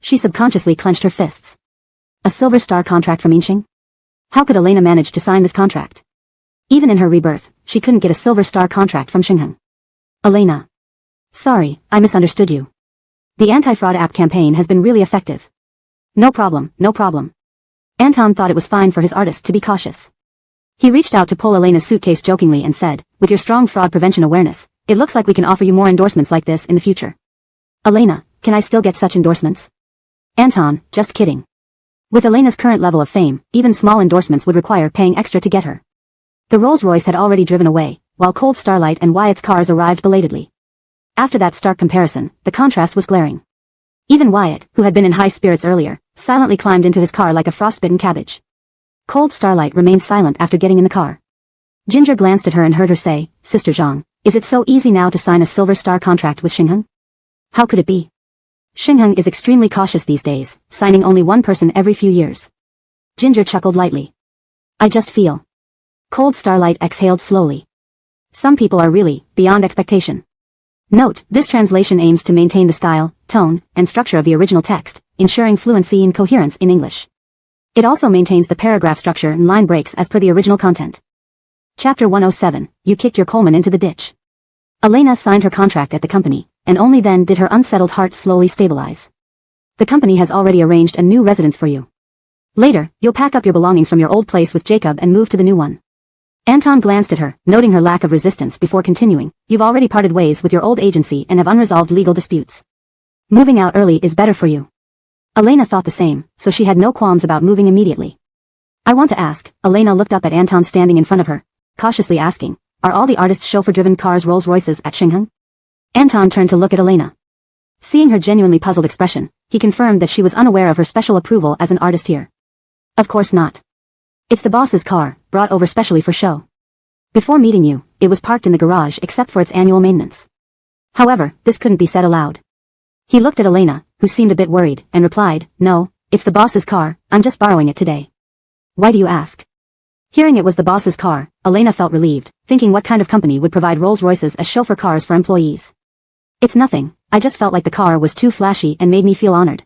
She subconsciously clenched her fists. A Silver Star contract from Yinxing? How could Elena manage to sign this contract? Even in her rebirth, she couldn't get a Silver Star contract from Xingheng. Elena. Sorry, I misunderstood you. The anti-fraud app campaign has been really effective. No problem, no problem. Anton thought it was fine for his artist to be cautious. He reached out to pull Elena's suitcase jokingly and said, with your strong fraud prevention awareness, it looks like we can offer you more endorsements like this in the future. Elena, can I still get such endorsements? Anton, just kidding. With Elena's current level of fame, even small endorsements would require paying extra to get her. The Rolls-Royce had already driven away, while Cold Starlight and Wyatt's cars arrived belatedly. After that stark comparison, the contrast was glaring. Even Wyatt, who had been in high spirits earlier, silently climbed into his car like a frostbitten cabbage. Cold Starlight remained silent after getting in the car. Ginger glanced at her and heard her say, Sister Zhang, is it so easy now to sign a Silver Star contract with Xingheng? How could it be? Xingheng is extremely cautious these days, signing only one person every few years. Ginger chuckled lightly. I just feel. Cold Starlight exhaled slowly. Some people are really, beyond expectation. Note, this translation aims to maintain the style, tone, and structure of the original text, ensuring fluency and coherence in English. It also maintains the paragraph structure and line breaks as per the original content. Chapter 107, You Kicked Your Coleman into the Ditch. Elena signed her contract at the company, and only then did her unsettled heart slowly stabilize. The company has already arranged a new residence for you. Later, you'll pack up your belongings from your old place with Jacob and move to the new one. Anton glanced at her, noting her lack of resistance before continuing, you've already parted ways with your old agency and have unresolved legal disputes. Moving out early is better for you. Elena thought the same, so she had no qualms about moving immediately. I want to ask, Elena looked up at Anton standing in front of her, cautiously asking, are all the artists' chauffeur-driven cars Rolls-Royces at Xingheng? Anton turned to look at Elena. Seeing her genuinely puzzled expression, he confirmed that she was unaware of her special approval as an artist here. Of course not. It's the boss's car, brought over specially for show. Before meeting you, it was parked in the garage except for its annual maintenance. However, this couldn't be said aloud. He looked at Elena, who seemed a bit worried, and replied, "No, it's the boss's car, I'm just borrowing it today." "Why do you ask?" Hearing it was the boss's car, Elena felt relieved, thinking what kind of company would provide Rolls-Royces as chauffeur cars for employees. "It's nothing, I just felt like the car was too flashy and made me feel honored."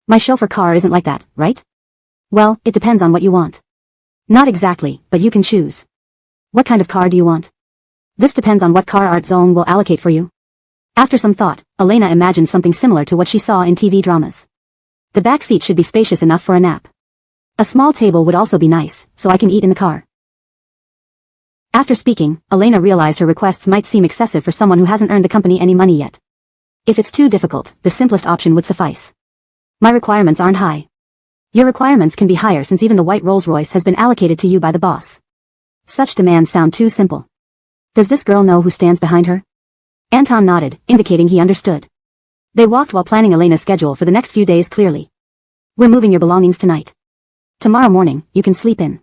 "My chauffeur car isn't like that, right?" "Well, it depends on what you want." "Not exactly, but you can choose." "What kind of car do you want?" "This depends on what car Art Zone will allocate for you." After some thought, Elena imagined something similar to what she saw in TV dramas. The back seat should be spacious enough for a nap. A small table would also be nice, so I can eat in the car. After speaking, Elena realized her requests might seem excessive for someone who hasn't earned the company any money yet. If it's too difficult, the simplest option would suffice. "My requirements aren't high." "Your requirements can be higher since even the white Rolls-Royce has been allocated to you by the boss." "Such demands sound too simple." "Does this girl know who stands behind her?" Anton nodded, indicating he understood. They walked while planning Elena's schedule for the next few days clearly. "We're moving your belongings tonight. Tomorrow morning, you can sleep in.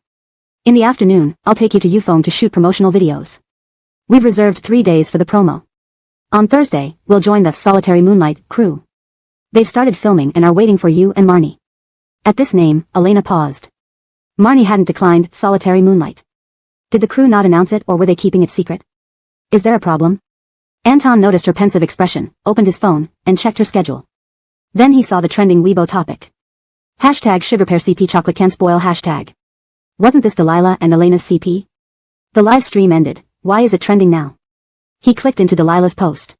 In the afternoon, I'll take you to Ufone to shoot promotional videos. We've reserved 3 days for the promo. On Thursday, we'll join the Solitary Moonlight crew. They've started filming and are waiting for you and Marnie." At this name, Elena paused. Marnie hadn't declined Solitary Moonlight. Did the crew not announce it or were they keeping it secret? "Is there a problem?" Anton noticed her pensive expression, opened his phone, and checked her schedule. Then he saw the trending Weibo topic. #SugarPearCP chocolate can spoil #. Wasn't this Delilah and Elena's CP? The live stream ended. Why is it trending now? He clicked into Delilah's post.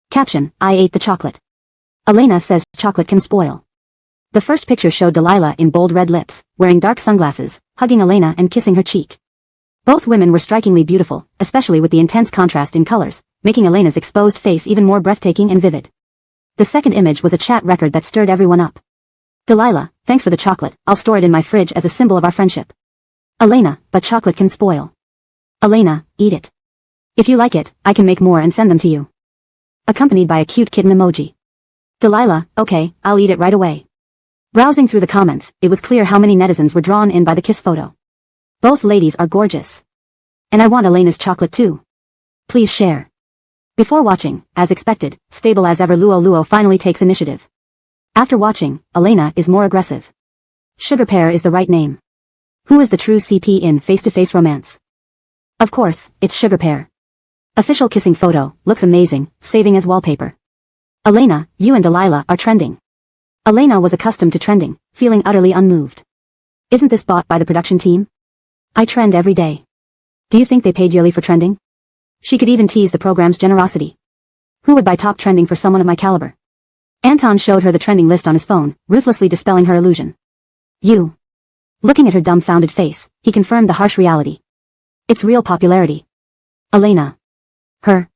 Caption, "I ate the chocolate. Elena says chocolate can spoil." The first picture showed Delilah in bold red lips, wearing dark sunglasses, hugging Elena and kissing her cheek. Both women were strikingly beautiful, especially with the intense contrast in colors, making Elena's exposed face even more breathtaking and vivid. The second image was a chat record that stirred everyone up. "Delilah, thanks for the chocolate, I'll store it in my fridge as a symbol of our friendship." Elena, "But chocolate can spoil." Elena, "Eat it. If you like it, I can make more and send them to you." Accompanied by a cute kitten emoji. Delilah, "Okay, I'll eat it right away." Browsing through the comments, it was clear how many netizens were drawn in by the kiss photo. Both ladies are gorgeous. And I want Elena's chocolate too. Please share. Before watching, as expected, stable as ever Luo finally takes initiative. After watching, Elena is more aggressive. Sugar Pear is the right name. Who is the true CP in face-to-face romance? Of course, it's Sugar Pear. Official kissing photo, looks amazing, saving as wallpaper. Elena, you and Delilah are trending. Elena was accustomed to trending, feeling utterly unmoved. Isn't this bought by the production team? I trend every day. Do you think they paid yearly for trending? She could even tease the program's generosity. Who would buy top trending for someone of my caliber? Anton showed her the trending list on his phone, ruthlessly dispelling her illusion. You. Looking at her dumbfounded face, he confirmed the harsh reality. It's real popularity. Elena. Her.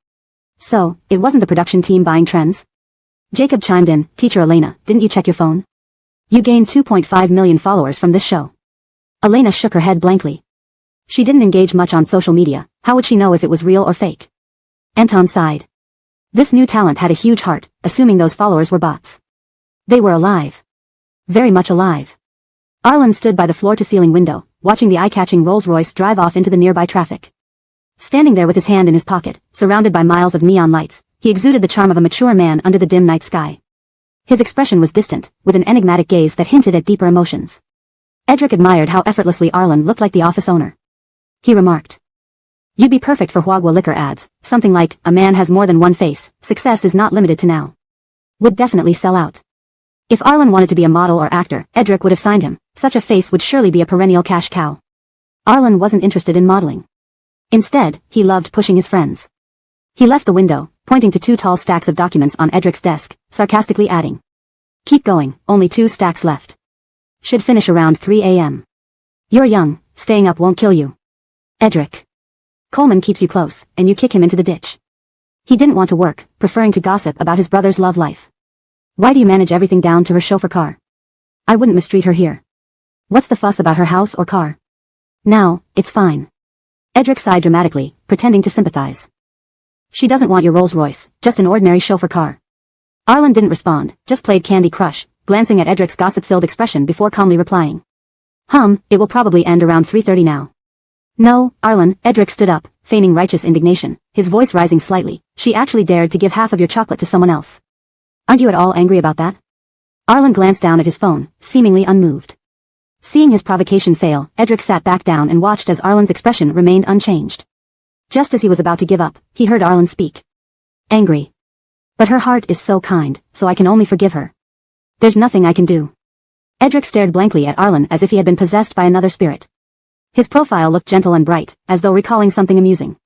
So, it wasn't the production team buying trends? Jacob chimed in, "Teacher Elena, didn't you check your phone? You gained 2.5 million followers from this show." Elena shook her head blankly. She didn't engage much on social media, how would she know if it was real or fake? Anton sighed. This new talent had a huge heart, assuming those followers were bots. They were alive. Very much alive. Arlen stood by the floor-to-ceiling window, watching the eye-catching Rolls-Royce drive off into the nearby traffic. Standing there with his hand in his pocket, surrounded by miles of neon lights, he exuded the charm of a mature man under the dim night sky. His expression was distant, with an enigmatic gaze that hinted at deeper emotions. Edric admired how effortlessly Arlen looked like the office owner. He remarked. You'd be perfect for Huagua liquor ads, something like, "A man has more than one face, success is not limited to now." Would definitely sell out. If Arlen wanted to be a model or actor, Edric would have signed him, such a face would surely be a perennial cash cow. Arlen wasn't interested in modeling. Instead, he loved pushing his friends. He left the window, pointing to 2 tall stacks of documents on Edric's desk, sarcastically adding. Keep going, only 2 stacks left. Should finish around 3 a.m. You're young, staying up won't kill you. Edric. Coleman keeps you close, and you kick him into the ditch. He didn't want to work, preferring to gossip about his brother's love life. Why do you manage everything down to her chauffeur car? I wouldn't mistreat her here. What's the fuss about her house or car? Now, it's fine. Edric sighed dramatically, pretending to sympathize. She doesn't want your Rolls-Royce, just an ordinary chauffeur car. Arlen didn't respond, just played Candy Crush, glancing at Edric's gossip-filled expression before calmly replying. It will probably end around 3:30 now. No, Arlen, Edric stood up, feigning righteous indignation, his voice rising slightly. She actually dared to give half of your chocolate to someone else. Aren't you at all angry about that? Arlen glanced down at his phone, seemingly unmoved. Seeing his provocation fail, Edric sat back down and watched as Arlen's expression remained unchanged. Just as he was about to give up, he heard Arlen speak. Angry. But her heart is so kind, so I can only forgive her. There's nothing I can do. Edric stared blankly at Arlen as if he had been possessed by another spirit. His profile looked gentle and bright, as though recalling something amusing.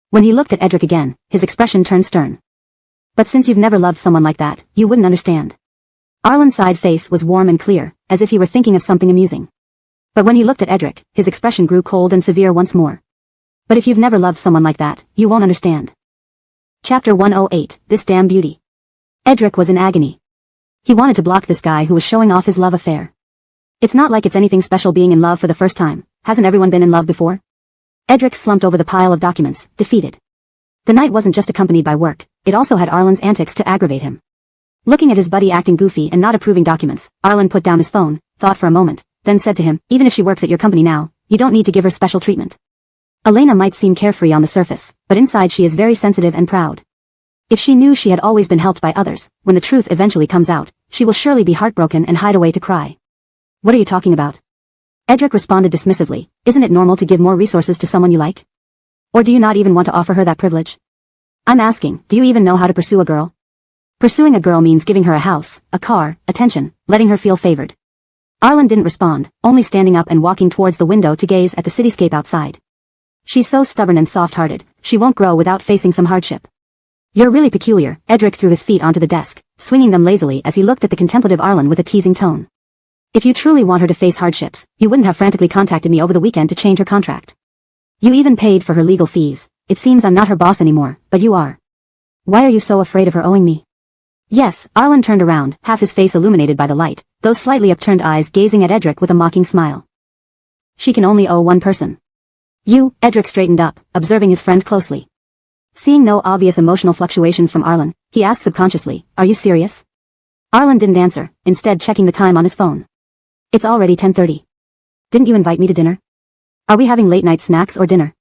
When he looked at Edric again, his expression turned stern. But since you've never loved someone like that, you wouldn't understand. Arlen's side face was warm and clear, as if he were thinking of something amusing. But when he looked at Edric, his expression grew cold and severe once more. But if you've never loved someone like that, you won't understand. Chapter 108, This Damn Beauty. Edric was in agony. He wanted to block this guy who was showing off his love affair. It's not like it's anything special being in love for the first time. Hasn't everyone been in love before? Edric slumped over the pile of documents, defeated. The night wasn't just accompanied by work, it also had Arlen's antics to aggravate him. Looking at his buddy acting goofy and not approving documents, Arlen put down his phone, thought for a moment, then said to him, even if she works at your company now, you don't need to give her special treatment. Elena might seem carefree on the surface, but inside she is very sensitive and proud. If she knew she had always been helped by others, when the truth eventually comes out, she will surely be heartbroken and hide away to cry. What are you talking about? Edric responded dismissively, isn't it normal to give more resources to someone you like? Or do you not even want to offer her that privilege? I'm asking, do you even know how to pursue a girl? Pursuing a girl means giving her a house, a car, attention, letting her feel favored. Arlen didn't respond, only standing up and walking towards the window to gaze at the cityscape outside. She's so stubborn and soft-hearted, she won't grow without facing some hardship. You're really peculiar. Edric threw his feet onto the desk, swinging them lazily as he looked at the contemplative Arlen with a teasing tone. If you truly want her to face hardships, you wouldn't have frantically contacted me over the weekend to change her contract. You even paid for her legal fees. It seems I'm not her boss anymore, but you are. Why are you so afraid of her owing me? Yes, Arlen turned around, half his face illuminated by the light, those slightly upturned eyes gazing at Edric with a mocking smile. She can only owe one person. You, Edric straightened up, observing his friend closely. Seeing no obvious emotional fluctuations from Arlen, he asked subconsciously, are you serious? Arlen didn't answer, instead checking the time on his phone. It's already 10:30. Didn't you invite me to dinner? Are we having late-night snacks or dinner?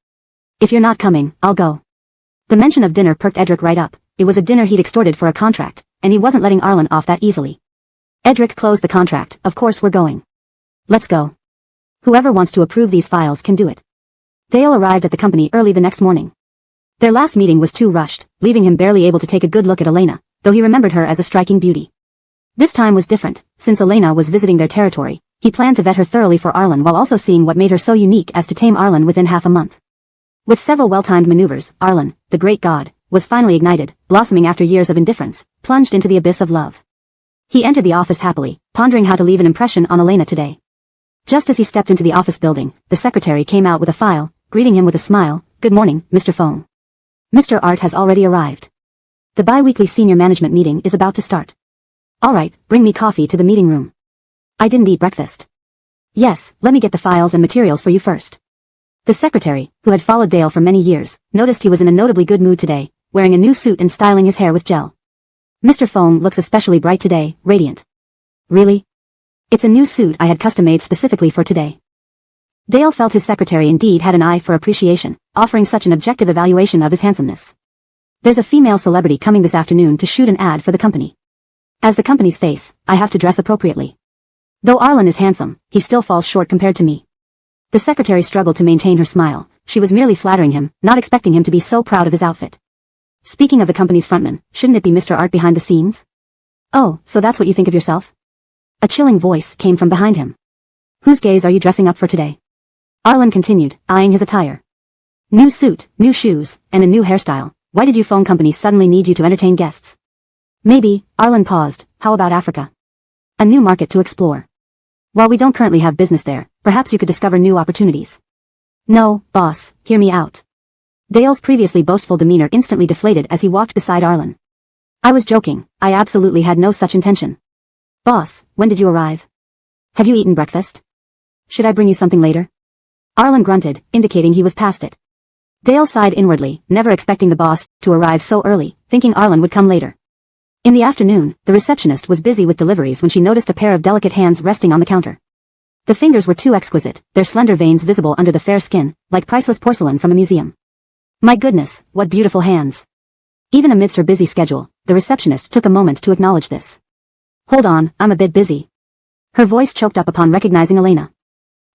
If you're not coming, I'll go. The mention of dinner perked Edric right up. It was a dinner he'd extorted for a contract, and he wasn't letting Arlen off that easily. Edric closed the contract, of course we're going. Let's go. Whoever wants to approve these files can do it. Dale arrived at the company early the next morning. Their last meeting was too rushed, leaving him barely able to take a good look at Elena, though he remembered her as a striking beauty. This time was different. Since Elena was visiting their territory, he planned to vet her thoroughly for Arlen while also seeing what made her so unique as to tame Arlen within half a month. With several well-timed maneuvers, Arlen, the great god, was finally ignited, blossoming after years of indifference, plunged into the abyss of love. He entered the office happily, pondering how to leave an impression on Elena today. Just as he stepped into the office building, the secretary came out with a file, greeting him with a smile. Good morning, Mr. Fong. Mr. Art has already arrived. The bi-weekly senior management meeting is about to start. All right, bring me coffee to the meeting room. I didn't eat breakfast. Yes, let me get the files and materials for you first. The secretary, who had followed Dale for many years, noticed he was in a notably good mood today, wearing a new suit and styling his hair with gel. Mr. Fong looks especially bright today, radiant. Really? It's a new suit I had custom-made specifically for today. Dale felt his secretary indeed had an eye for appreciation, offering such an objective evaluation of his handsomeness. There's a female celebrity coming this afternoon to shoot an ad for the company. As the company's face, I have to dress appropriately. Though Arlen is handsome, he still falls short compared to me. The secretary struggled to maintain her smile. She was merely flattering him, not expecting him to be so proud of his outfit. Speaking of the company's frontman, shouldn't it be Mr. Art behind the scenes? Oh, so that's what you think of yourself? A chilling voice came from behind him. Whose gaze are you dressing up for today? Arlen continued, eyeing his attire. New suit, new shoes, and a new hairstyle. Why did you phone company suddenly need you to entertain guests? Maybe, Arlen paused, how about Africa? A new market to explore. While we don't currently have business there, perhaps you could discover new opportunities. No, boss, hear me out. Dale's previously boastful demeanor instantly deflated as he walked beside Arlen. I was joking, I absolutely had no such intention. Boss, when did you arrive? Have you eaten breakfast? Should I bring you something later? Arlen grunted, indicating he was past it. Dale sighed inwardly, never expecting the boss to arrive so early, thinking Arlen would come later. In the afternoon, the receptionist was busy with deliveries when she noticed a pair of delicate hands resting on the counter. The fingers were too exquisite, their slender veins visible under the fair skin, like priceless porcelain from a museum. My goodness, what beautiful hands. Even amidst her busy schedule, the receptionist took a moment to acknowledge this. Hold on, I'm a bit busy. Her voice choked up upon recognizing Elena.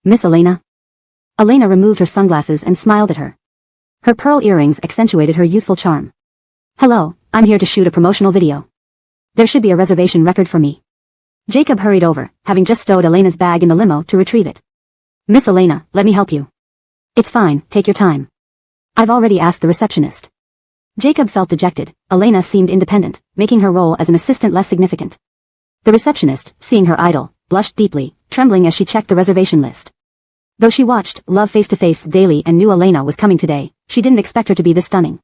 Miss Elena? Elena removed her sunglasses and smiled at her. Her pearl earrings accentuated her youthful charm. Hello, I'm here to shoot a promotional video. There should be a reservation record for me. Jacob hurried over, having just stowed Elena's bag in the limo to retrieve it. Miss Elena, let me help you. It's fine, take your time. I've already asked the receptionist. Jacob felt dejected. Elena seemed independent, making her role as an assistant less significant. The receptionist, seeing her idol, blushed deeply, trembling as she checked the reservation list. Though she watched Love face-to-face daily and knew Elena was coming today, she didn't expect her to be this stunning.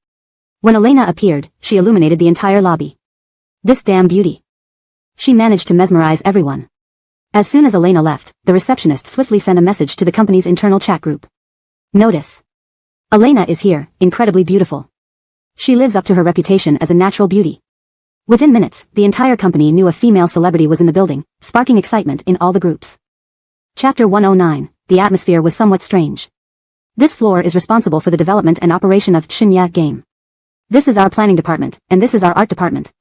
When Elena appeared, she illuminated the entire lobby. This damn beauty. She managed to mesmerize everyone. As soon as Elena left, the receptionist swiftly sent a message to the company's internal chat group. Notice. Elena is here, incredibly beautiful. She lives up to her reputation as a natural beauty. Within minutes, the entire company knew a female celebrity was in the building, sparking excitement in all the groups. Chapter 109, the atmosphere was somewhat strange. This floor is responsible for the development and operation of Shinya game. This is our planning department, and this is our art department.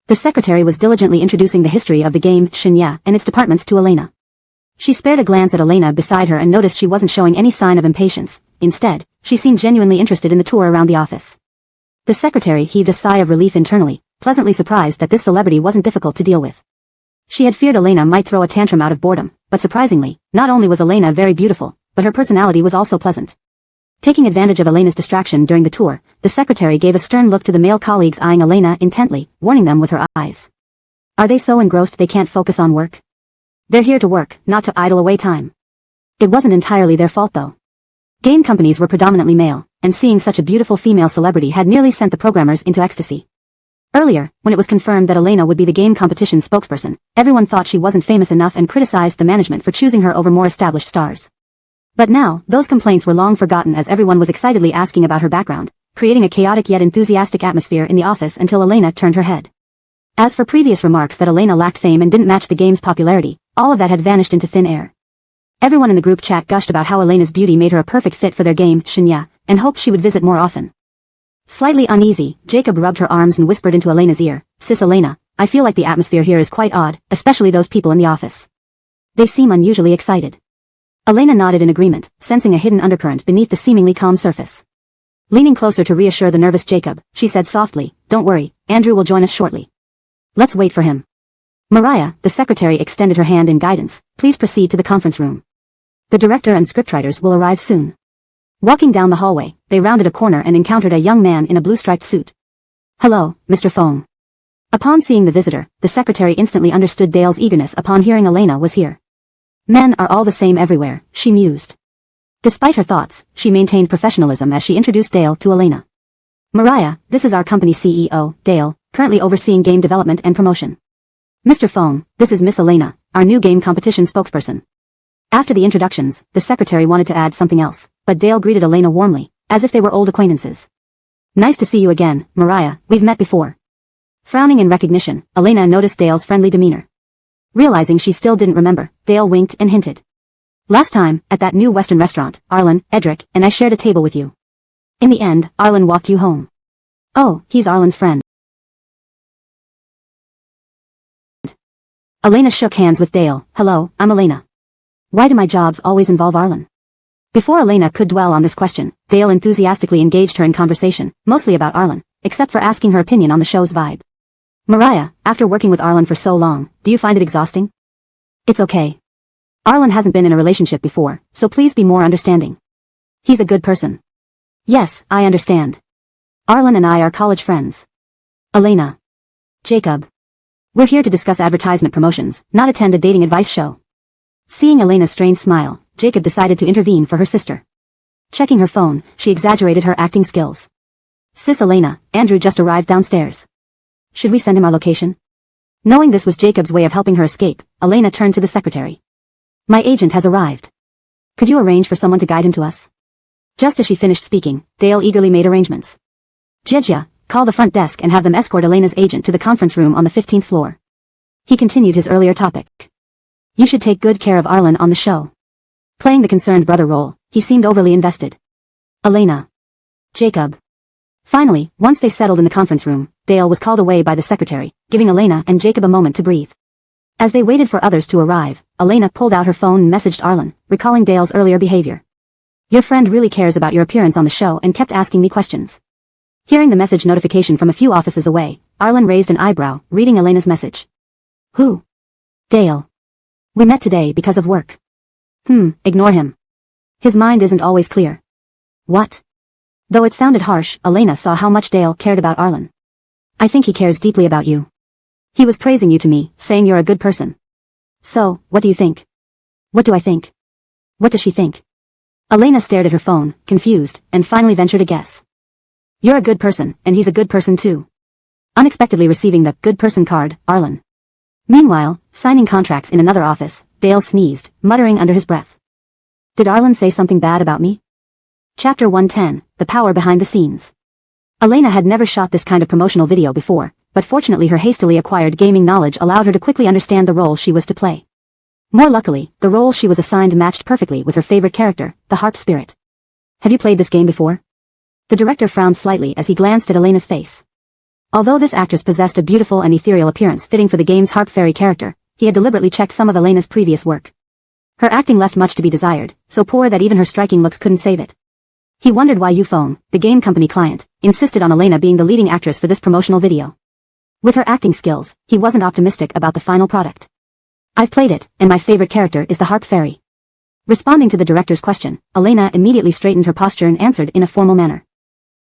The secretary was diligently introducing the history of the game Shinya and its departments to Elena. She spared a glance at Elena beside her and noticed she wasn't showing any sign of impatience. Instead, she seemed genuinely interested in the tour around the office. The secretary heaved a sigh of relief internally, pleasantly surprised that this celebrity wasn't difficult to deal with. She had feared Elena might throw a tantrum out of boredom, but surprisingly, not only was Elena very beautiful, but her personality was also pleasant. Taking advantage of Elena's distraction during the tour, the secretary gave a stern look to the male colleagues eyeing Elena intently, warning them with her eyes. Are they so engrossed they can't focus on work? They're here to work, not to idle away time. It wasn't entirely their fault though. Game companies were predominantly male, and seeing such a beautiful female celebrity had nearly sent the programmers into ecstasy. Earlier, when it was confirmed that Elena would be the game competition spokesperson, everyone thought she wasn't famous enough and criticized the management for choosing her over more established stars. But now, those complaints were long forgotten as everyone was excitedly asking about her background, creating a chaotic yet enthusiastic atmosphere in the office until Elena turned her head. As for previous remarks that Elena lacked fame and didn't match the game's popularity, all of that had vanished into thin air. Everyone in the group chat gushed about how Elena's beauty made her a perfect fit for their game, Shinya, and hoped she would visit more often. Slightly uneasy, Jacob rubbed her arms and whispered into Elena's ear, Sis Elena, I feel like the atmosphere here is quite odd, especially those people in the office. They seem unusually excited. Elena nodded in agreement, sensing a hidden undercurrent beneath the seemingly calm surface. Leaning closer to reassure the nervous Jacob, she said softly, Don't worry, Andrew will join us shortly. Let's wait for him. Mariah, the secretary extended her hand in guidance, please proceed to the conference room. The director and scriptwriters will arrive soon. Walking down the hallway, they rounded a corner and encountered a young man in a blue-striped suit. Hello, Mr. Fong. Upon seeing the visitor, the secretary instantly understood Dale's eagerness upon hearing Elena was here. Men are all the same everywhere, she mused. Despite her thoughts, she maintained professionalism as she introduced Dale to Elena. Mariah, this is our company CEO, Dale, currently overseeing game development and promotion. Mr. Fong, this is Miss Elena, our new game competition spokesperson. After the introductions, the secretary wanted to add something else, but Dale greeted Elena warmly, as if they were old acquaintances. Nice to see you again, Mariah, we've met before. Frowning in recognition, Elena noticed Dale's friendly demeanor. Realizing she still didn't remember, Dale winked and hinted. Last time, at that new Western restaurant, Arlen, Edric, and I shared a table with you. In the end, Arlen walked you home. Oh, he's Arlen's friend. Elena shook hands with Dale. Hello, I'm Elena. Why do my jobs always involve Arlen? Before Elena could dwell on this question, Dale enthusiastically engaged her in conversation, mostly about Arlen, except for asking her opinion on the show's vibe. Mariah, after working with Arlen for so long, do you find it exhausting? It's okay. Arlen hasn't been in a relationship before, so please be more understanding. He's a good person. Yes, I understand. Arlen and I are college friends. Elena. Jacob. We're here to discuss advertisement promotions, not attend a dating advice show. Seeing Elena's strained smile, Jacob decided to intervene for her sister. Checking her phone, she exaggerated her acting skills. Sis Elena, Andrew just arrived downstairs. Should we send him our location? Knowing this was Jacob's way of helping her escape, Elena turned to the secretary. My agent has arrived. Could you arrange for someone to guide him to us? Just as she finished speaking, Dale eagerly made arrangements. Jejia, call the front desk and have them escort Elena's agent to the conference room on the 15th floor. He continued his earlier topic. You should take good care of Arlen on the show. Playing the concerned brother role, he seemed overly invested. Elena. Jacob. Finally, once they settled in the conference room, Dale was called away by the secretary, giving Elena and Jacob a moment to breathe. As they waited for others to arrive, Elena pulled out her phone and messaged Arlen, recalling Dale's earlier behavior. Your friend really cares about your appearance on the show and kept asking me questions. Hearing the message notification from a few offices away, Arlen raised an eyebrow, reading Elena's message. Who? Dale. We met today because of work. Ignore him. His mind isn't always clear. What? Though it sounded harsh, Elena saw how much Dale cared about Arlen. I think he cares deeply about you. He was praising you to me, saying you're a good person. So, what do you think? What do I think? What does she think? Elena stared at her phone, confused, and finally ventured a guess. You're a good person, and he's a good person too. Unexpectedly receiving the good person card, Arlen. Meanwhile, signing contracts in another office, Dale sneezed, muttering under his breath. Did Arlen say something bad about me? Chapter 110, The Power Behind the Scenes. Elena had never shot this kind of promotional video before, but fortunately her hastily acquired gaming knowledge allowed her to quickly understand the role she was to play. More luckily, the role she was assigned matched perfectly with her favorite character, the harp spirit. Have you played this game before? The director frowned slightly as he glanced at Elena's face. Although this actress possessed a beautiful and ethereal appearance fitting for the game's harp fairy character, he had deliberately checked some of Elena's previous work. Her acting left much to be desired, so poor that even her striking looks couldn't save it. He wondered why Ufone, the game company client, insisted on Elena being the leading actress for this promotional video. With her acting skills, he wasn't optimistic about the final product. I've played it, and my favorite character is the harp fairy. Responding to the director's question, Elena immediately straightened her posture and answered in a formal manner.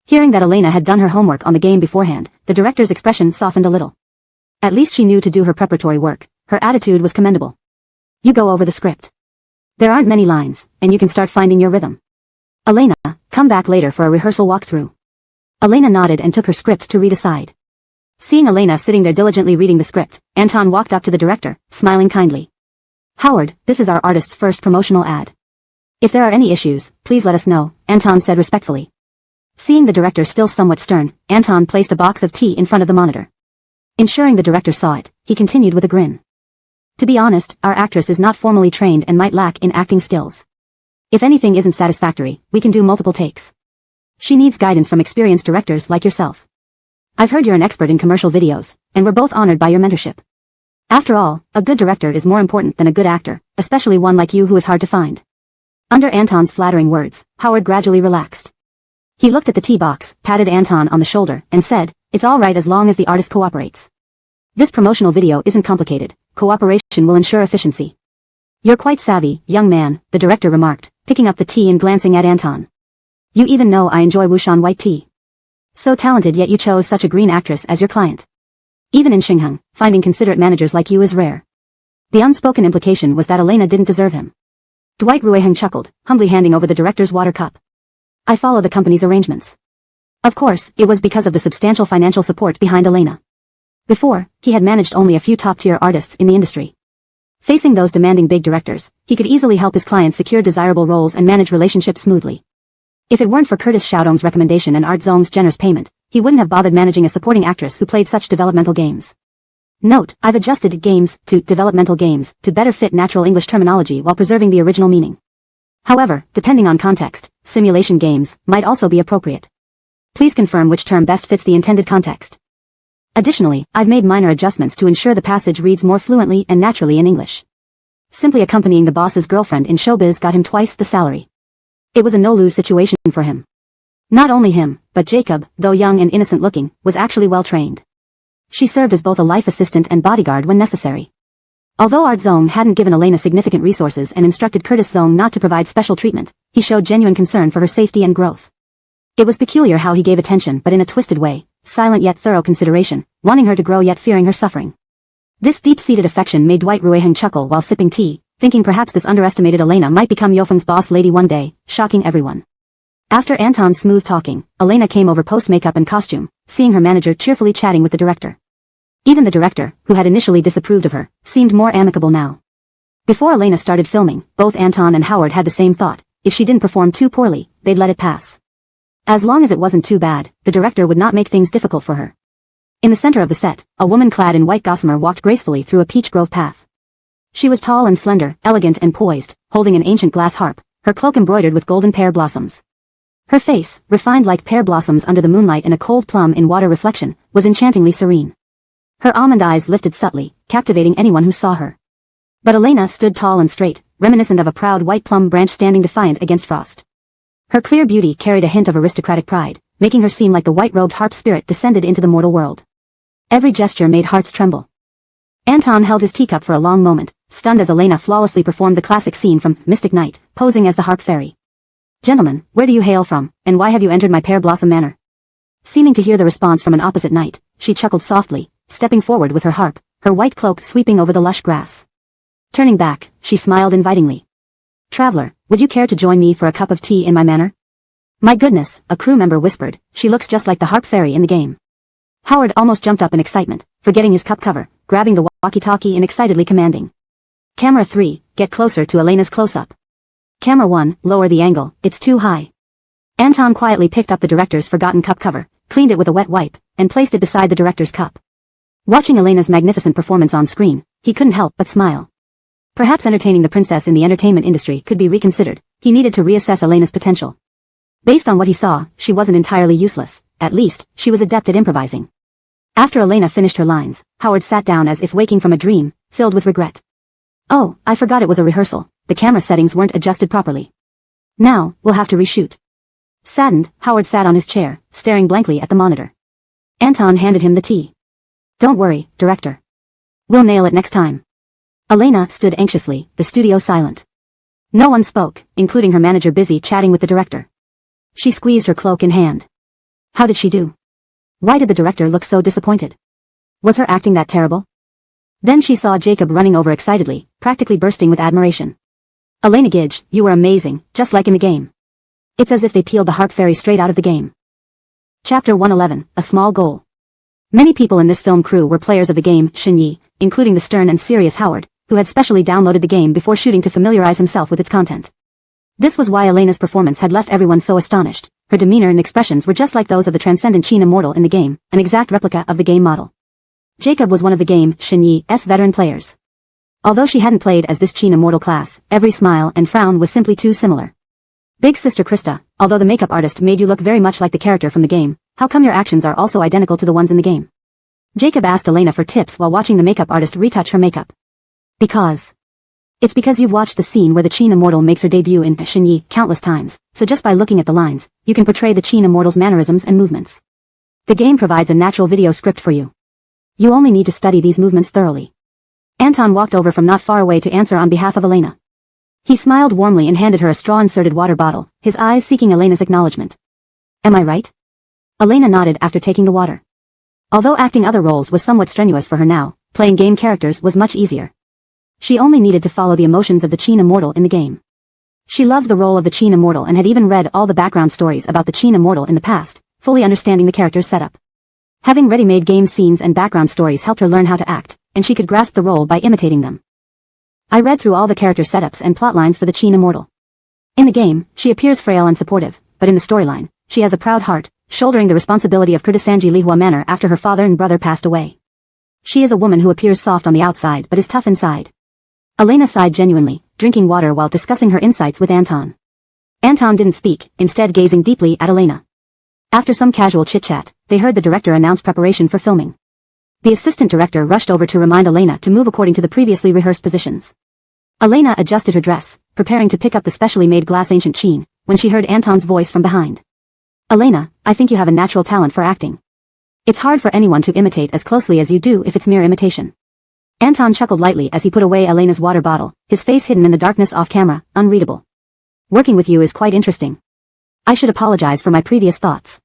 Hearing that Elena had done her homework on the game beforehand, the director's expression softened a little. At least she knew to do her preparatory work. Her attitude was commendable. You go over the script. There aren't many lines, and you can start finding your rhythm. Elena, come back later for a rehearsal walkthrough. Elena nodded and took her script to read aside. Seeing Elena sitting there diligently reading the script, Anton walked up to the director, smiling kindly. Howard, this is our artist's first promotional ad. If there are any issues, please let us know, Anton said respectfully. Seeing the director still somewhat stern, Anton placed a box of tea in front of the monitor. Ensuring the director saw it, he continued with a grin. To be honest, our actress is not formally trained and might lack in acting skills. If anything isn't satisfactory, we can do multiple takes. She needs guidance from experienced directors like yourself. I've heard you're an expert in commercial videos, and we're both honored by your mentorship. After all, a good director is more important than a good actor, especially one like you who is hard to find. Under Anton's flattering words, Howard gradually relaxed. He looked at the tea box, patted Anton on the shoulder, and said, it's all right as long as the artist cooperates. This promotional video isn't complicated. Cooperation will ensure efficiency. You're quite savvy, young man, the director remarked, picking up the tea and glancing at Anton. You even know I enjoy Wushan white tea. So talented, yet you chose such a green actress as your client. Even in Xingheng, finding considerate managers like you is rare. The unspoken implication was that Elena didn't deserve him. Dwight Rueheng chuckled, humbly handing over the director's water cup. I follow the company's arrangements. Of course, it was because of the substantial financial support behind Elena. Before, he had managed only a few top-tier artists in the industry. Facing those demanding big directors, he could easily help his clients secure desirable roles and manage relationships smoothly. If it weren't for Curtis Xiaodong's recommendation and Art Zong's generous payment, he wouldn't have bothered managing a supporting actress who played such developmental games. Note, I've adjusted games to developmental games to better fit natural English terminology while preserving the original meaning. However, depending on context, simulation games might also be appropriate. Please confirm which term best fits the intended context. Additionally, I've made minor adjustments to ensure the passage reads more fluently and naturally in English. Simply accompanying the boss's girlfriend in showbiz got him twice the salary. It was a no-lose situation for him. Not only him, but Jacob, though young and innocent-looking, was actually well-trained. She served as both a life assistant and bodyguard when necessary. Although Art Zong hadn't given Elena significant resources and instructed Curtis Zong not to provide special treatment, he showed genuine concern for her safety and growth. It was peculiar how he gave attention but in a twisted way, silent yet thorough consideration, wanting her to grow yet fearing her suffering. This deep-seated affection made Dwight Rueheng chuckle while sipping tea, thinking perhaps this underestimated Elena might become Yofeng's boss lady one day, shocking everyone. After Anton's smooth talking, Elena came over post-makeup and costume, seeing her manager cheerfully chatting with the director. Even the director, who had initially disapproved of her, seemed more amicable now. Before Elena started filming, both Anton and Howard had the same thought: if she didn't perform too poorly, they'd let it pass. As long as it wasn't too bad, the director would not make things difficult for her. In the center of the set, a woman clad in white gossamer walked gracefully through a peach grove path. She was tall and slender, elegant and poised, holding an ancient glass harp, her cloak embroidered with golden pear blossoms. Her face, refined like pear blossoms under the moonlight in a cold plum in water reflection, was enchantingly serene. Her almond eyes lifted subtly, captivating anyone who saw her. But Elena stood tall and straight, reminiscent of a proud white plum branch standing defiant against frost. Her clear beauty carried a hint of aristocratic pride, making her seem like the white-robed harp spirit descended into the mortal world. Every gesture made hearts tremble. Anton held his teacup for a long moment, stunned as Elena flawlessly performed the classic scene from Mystic Knight, posing as the harp fairy. "Gentlemen, where do you hail from, and why have you entered my pear blossom manor?" Seeming to hear the response from an opposite knight, she chuckled softly, stepping forward with her harp, her white cloak sweeping over the lush grass. Turning back, she smiled invitingly. "Traveler, would you care to join me for a cup of tea in my manor?" "My goodness," a crew member whispered, "she looks just like the harp fairy in the game." Howard almost jumped up in excitement, forgetting his cup cover, grabbing the walkie-talkie and excitedly commanding. "Camera 3, get closer to Elena's close-up. Camera 1, lower the angle, it's too high." Anton quietly picked up the director's forgotten cup cover, cleaned it with a wet wipe, and placed it beside the director's cup. Watching Elena's magnificent performance on screen, he couldn't help but smile. Perhaps entertaining the princess in the entertainment industry could be reconsidered. He needed to reassess Elena's potential. Based on what he saw, she wasn't entirely useless. At least, she was adept at improvising. After Elena finished her lines, Howard sat down as if waking from a dream, filled with regret. "Oh, I forgot it was a rehearsal. The camera settings weren't adjusted properly. Now, we'll have to reshoot." Saddened, Howard sat on his chair, staring blankly at the monitor. Anton handed him the tea. "Don't worry, director. We'll nail it next time." Elena stood anxiously, the studio silent. No one spoke, including her manager busy chatting with the director. She squeezed her cloak in hand. How did she do? Why did the director look so disappointed? Was her acting that terrible? Then she saw Jacob running over excitedly, practically bursting with admiration. "Elena Gidge, you were amazing, just like in the game." It's as if they peeled the harp fairy straight out of the game. Chapter 111, A Small Goal. Many people in this film crew were players of the game Shinyi, including the stern and serious Howard, who had specially downloaded the game before shooting to familiarize himself with its content. This was why Elena's performance had left everyone so astonished. Her demeanor and expressions were just like those of the transcendent Qin Immortal in the game, an exact replica of the game model. Jacob was one of the game Shinyi's veteran players. Although she hadn't played as this Qin Immortal class, every smile and frown was simply too similar. "Big Sister Krista, although the makeup artist made you look very much like the character from the game, how come your actions are also identical to the ones in the game?" Jacob asked Elena for tips while watching the makeup artist retouch her makeup. It's because you've watched the scene where the Qin Immortal makes her debut in Shinyi countless times, so just by looking at the lines, you can portray the Qin Immortal's mannerisms and movements. The game provides a natural video script for you. You only need to study these movements thoroughly. Anton walked over from not far away to answer on behalf of Elena. He smiled warmly and handed her a straw-inserted water bottle, his eyes seeking Elena's acknowledgement. "Am I right?" Elena nodded after taking the water. Although acting other roles was somewhat strenuous for her now, playing game characters was much easier. She only needed to follow the emotions of the Qin Immortal in the game. She loved the role of the Qin Immortal and had even read all the background stories about the Qin Immortal in the past, fully understanding the character's setup. Having ready-made game scenes and background stories helped her learn how to act, and she could grasp the role by imitating them. "I read through all the character setups and plotlines for the Qin Immortal. In the game, she appears frail and supportive, but in the storyline, she has a proud heart, shouldering the responsibility of Kurtisanji Lihua Manor after her father and brother passed away. She is a woman who appears soft on the outside but is tough inside." Elena sighed genuinely, drinking water while discussing her insights with Anton. Anton didn't speak, instead gazing deeply at Elena. After some casual chit-chat, they heard the director announce preparation for filming. The assistant director rushed over to remind Elena to move according to the previously rehearsed positions. Elena adjusted her dress, preparing to pick up the specially made glass ancient Qin, when she heard Anton's voice from behind. "Elena, I think you have a natural talent for acting. It's hard for anyone to imitate as closely as you do if it's mere imitation." Anton chuckled lightly as he put away Elena's water bottle, his face hidden in the darkness off-camera, unreadable. "Working with you is quite interesting. I should apologize for my previous thoughts.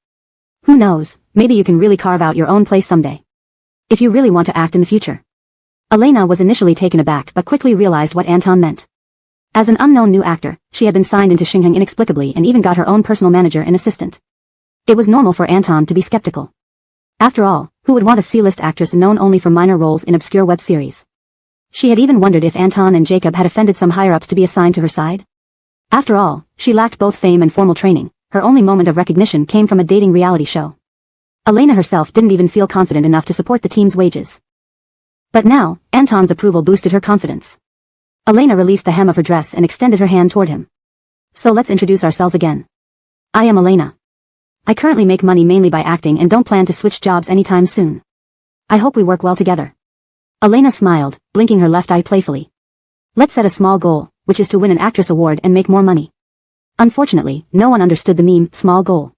Who knows, maybe you can really carve out your own place someday. If you really want to act in the future." Elena was initially taken aback but quickly realized what Anton meant. As an unknown new actor, she had been signed into Xingheng inexplicably and even got her own personal manager and assistant. It was normal for Anton to be skeptical. After all, who would want a C-list actress known only for minor roles in obscure web series? She had even wondered if Anton and Jacob had offended some higher-ups to be assigned to her side. After all, she lacked both fame and formal training. Her only moment of recognition came from a dating reality show. Elena herself didn't even feel confident enough to support the team's wages. But now, Anton's approval boosted her confidence. Elena released the hem of her dress and extended her hand toward him. So let's introduce ourselves again. I am Elena. I currently make money mainly by acting and don't plan to switch jobs anytime soon. I hope we work well together. Elena smiled, blinking her left eye playfully. Let's set a small goal, which is to win an actress award and make more money. Unfortunately, no one understood the meme, small goal.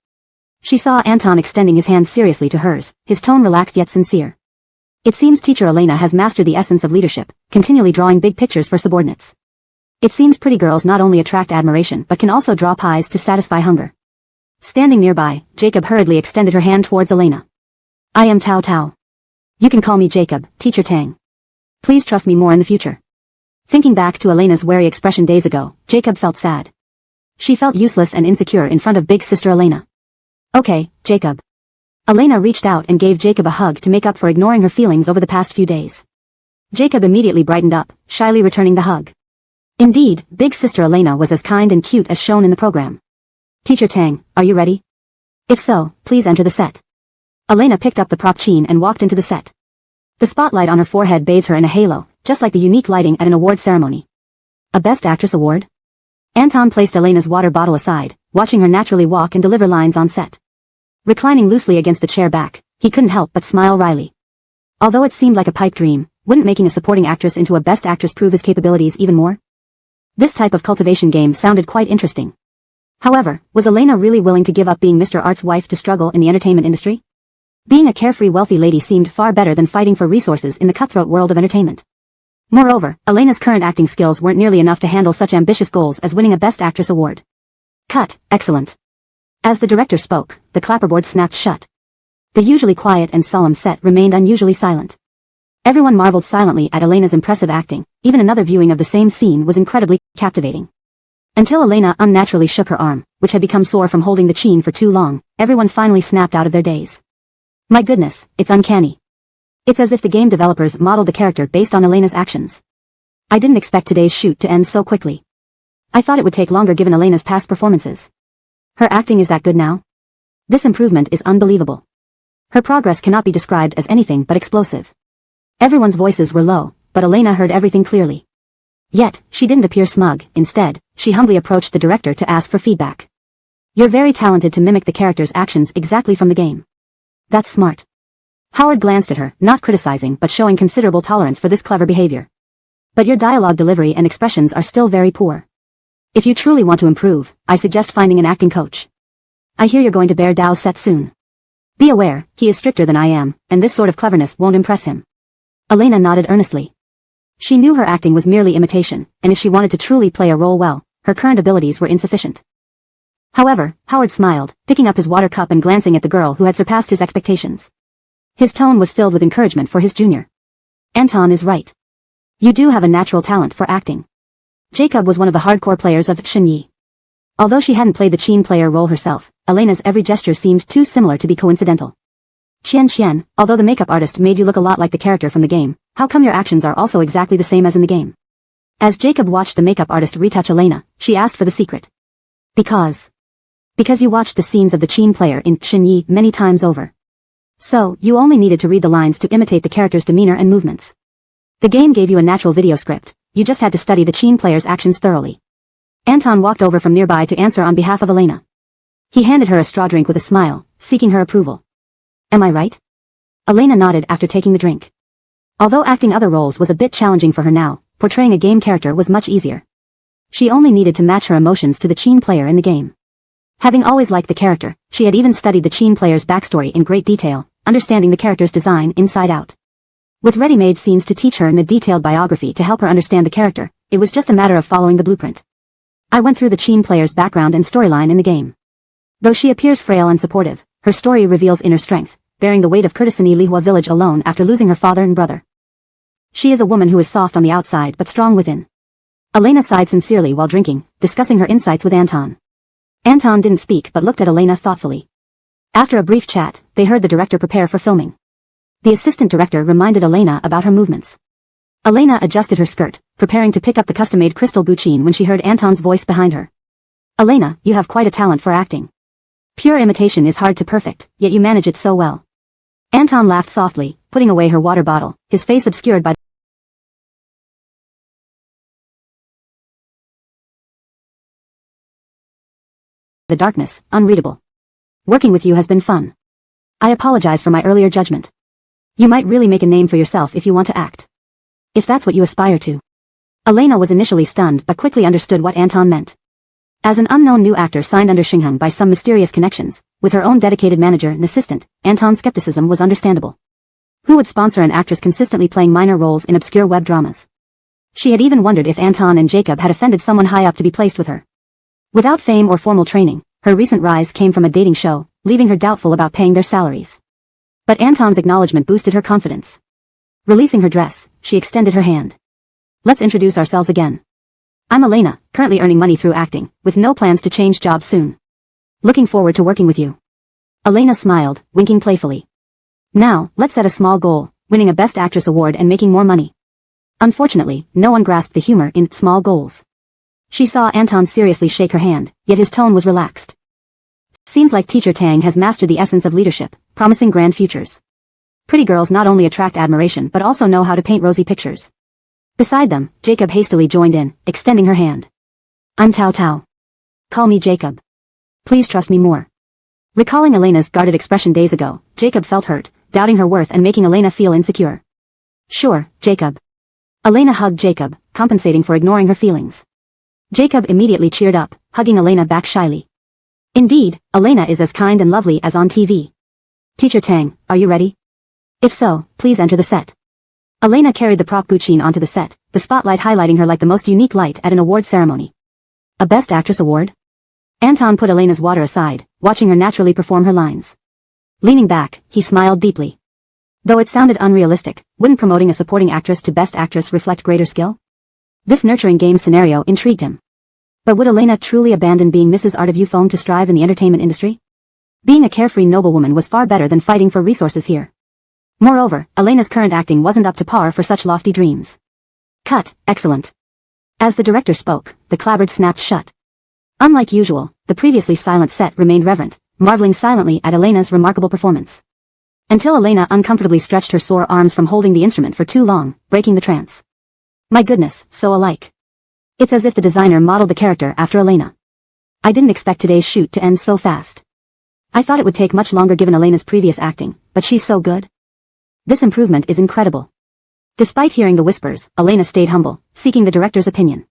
She saw Anton extending his hand seriously to hers, his tone relaxed yet sincere. It seems teacher Elena has mastered the essence of leadership, continually drawing big pictures for subordinates. It seems pretty girls not only attract admiration but can also draw pies to satisfy hunger. Standing nearby, Jacob hurriedly extended her hand towards Elena. I am Tao Tao. You can call me Jacob, Teacher Tang. Please trust me more in the future. Thinking back to Elena's wary expression days ago, Jacob felt sad. She felt useless and insecure in front of big sister Elena. Okay, Jacob. Elena reached out and gave Jacob a hug to make up for ignoring her feelings over the past few days. Jacob immediately brightened up, shyly returning the hug. Indeed, big sister Elena was as kind and cute as shown in the program. Teacher Tang, are you ready? If so, please enter the set. Elena picked up the prop chain and walked into the set. The spotlight on her forehead bathed her in a halo, just like the unique lighting at an award ceremony. A Best Actress award? Anton placed Elena's water bottle aside, watching her naturally walk and deliver lines on set. Reclining loosely against the chair back, he couldn't help but smile wryly. Although it seemed like a pipe dream, wouldn't making a supporting actress into a Best Actress prove his capabilities even more? This type of cultivation game sounded quite interesting. However, was Elena really willing to give up being Mr. Art's wife to struggle in the entertainment industry? Being a carefree wealthy lady seemed far better than fighting for resources in the cutthroat world of entertainment. Moreover, Elena's current acting skills weren't nearly enough to handle such ambitious goals as winning a Best Actress award. Cut, excellent. As the director spoke, the clapperboard snapped shut. The usually quiet and solemn set remained unusually silent. Everyone marveled silently at Elena's impressive acting, even another viewing of the same scene was incredibly captivating. Until Elena unnaturally shook her arm, which had become sore from holding the chain for too long, everyone finally snapped out of their daze. My goodness, it's uncanny. It's as if the game developers modeled the character based on Elena's actions. I didn't expect today's shoot to end so quickly. I thought it would take longer given Elena's past performances. Her acting is that good now? This improvement is unbelievable. Her progress cannot be described as anything but explosive. Everyone's voices were low, but Elena heard everything clearly. Yet, she didn't appear smug. Instead, she humbly approached the director to ask for feedback. You're very talented to mimic the character's actions exactly from the game. That's smart. Howard glanced at her, not criticizing but showing considerable tolerance for this clever behavior. But your dialogue delivery and expressions are still very poor. If you truly want to improve, I suggest finding an acting coach. I hear you're going to bear Dao's set soon. Be aware, he is stricter than I am, and this sort of cleverness won't impress him. Elena nodded earnestly. She knew her acting was merely imitation, and if she wanted to truly play a role well, her current abilities were insufficient. However, Howard smiled, picking up his water cup and glancing at the girl who had surpassed his expectations. His tone was filled with encouragement for his junior. Anton is right. You do have a natural talent for acting. Jacob was one of the hardcore players of Shenyi. Although she hadn't played the Qin player role herself, Elena's every gesture seemed too similar to be coincidental. Qian, although the makeup artist made you look a lot like the character from the game, how come your actions are also exactly the same as in the game? As Jacob watched the makeup artist retouch Elena, she asked for the secret. Because you watched the scenes of the Qin player in Shenyi many times over. So, you only needed to read the lines to imitate the character's demeanor and movements. The game gave you a natural video script, you just had to study the Qin player's actions thoroughly. Anton walked over from nearby to answer on behalf of Elena. He handed her a straw drink with a smile, seeking her approval. Am I right? Elena nodded after taking the drink. Although acting other roles was a bit challenging for her now, portraying a game character was much easier. She only needed to match her emotions to the Qin player in the game. Having always liked the character, she had even studied the Qin player's backstory in great detail, understanding the character's design inside out. With ready-made scenes to teach her and a detailed biography to help her understand the character, it was just a matter of following the blueprint. I went through the Qin player's background and storyline in the game. Though she appears frail and supportive, her story reveals inner strength, bearing the weight of courtesy in Lihua village alone after losing her father and brother. She is a woman who is soft on the outside but strong within. Elena sighed sincerely while drinking, discussing her insights with Anton. Anton didn't speak but looked at Elena thoughtfully. After a brief chat, they heard the director prepare for filming. The assistant director reminded Elena about her movements. Elena adjusted her skirt, preparing to pick up the custom-made crystal guqin when she heard Anton's voice behind her. Elena, you have quite a talent for acting. Pure imitation is hard to perfect, yet you manage it so well. Anton laughed softly, putting away her water bottle, his face obscured by the darkness, unreadable. Working with you has been fun. I apologize for my earlier judgment. You might really make a name for yourself if you want to act. If that's what you aspire to. Elena was initially stunned but quickly understood what Anton meant. As an unknown new actor signed under Xingheng by some mysterious connections, with her own dedicated manager and assistant, Anton's skepticism was understandable. Who would sponsor an actress consistently playing minor roles in obscure web dramas? She had even wondered if Anton and Jacob had offended someone high up to be placed with her. Without fame or formal training, her recent rise came from a dating show, leaving her doubtful about paying their salaries. But Anton's acknowledgement boosted her confidence. Releasing her dress, she extended her hand. Let's introduce ourselves again. I'm Elena, currently earning money through acting, with no plans to change jobs soon. Looking forward to working with you. Elena smiled, winking playfully. Now, let's set a small goal, winning a Best Actress award and making more money. Unfortunately, no one grasped the humor in small goals. She saw Anton seriously shake her hand, yet his tone was relaxed. Seems like Teacher Tang has mastered the essence of leadership, promising grand futures. Pretty girls not only attract admiration but also know how to paint rosy pictures. Beside them, Jacob hastily joined in, extending her hand. I'm Tao Tao. Call me Jacob. Please trust me more. Recalling Elena's guarded expression days ago, Jacob felt hurt, doubting her worth and making Elena feel insecure. Sure, Jacob. Elena hugged Jacob, compensating for ignoring her feelings. Jacob immediately cheered up, hugging Elena back shyly. Indeed, Elena is as kind and lovely as on TV. Teacher Tang, are you ready? If so, please enter the set. Elena carried the prop Guqin onto the set, the spotlight highlighting her like the most unique light at an award ceremony. A Best Actress award? Anton put Elena's water aside, watching her naturally perform her lines. Leaning back, he smiled deeply. Though it sounded unrealistic, wouldn't promoting a supporting actress to Best Actress reflect greater skill? This nurturing game scenario intrigued him. But would Elena truly abandon being Mrs. Art of Euphone to strive in the entertainment industry? Being a carefree noblewoman was far better than fighting for resources here. Moreover, Elena's current acting wasn't up to par for such lofty dreams. Cut, excellent. As the director spoke, the clapboard snapped shut. Unlike usual, the previously silent set remained reverent, marveling silently at Elena's remarkable performance. Until Elena uncomfortably stretched her sore arms from holding the instrument for too long, breaking the trance. My goodness, so alike. It's as if the designer modeled the character after Elena. I didn't expect today's shoot to end so fast. I thought it would take much longer given Elena's previous acting, but she's so good. This improvement is incredible. Despite hearing the whispers, Elena stayed humble, seeking the director's opinion.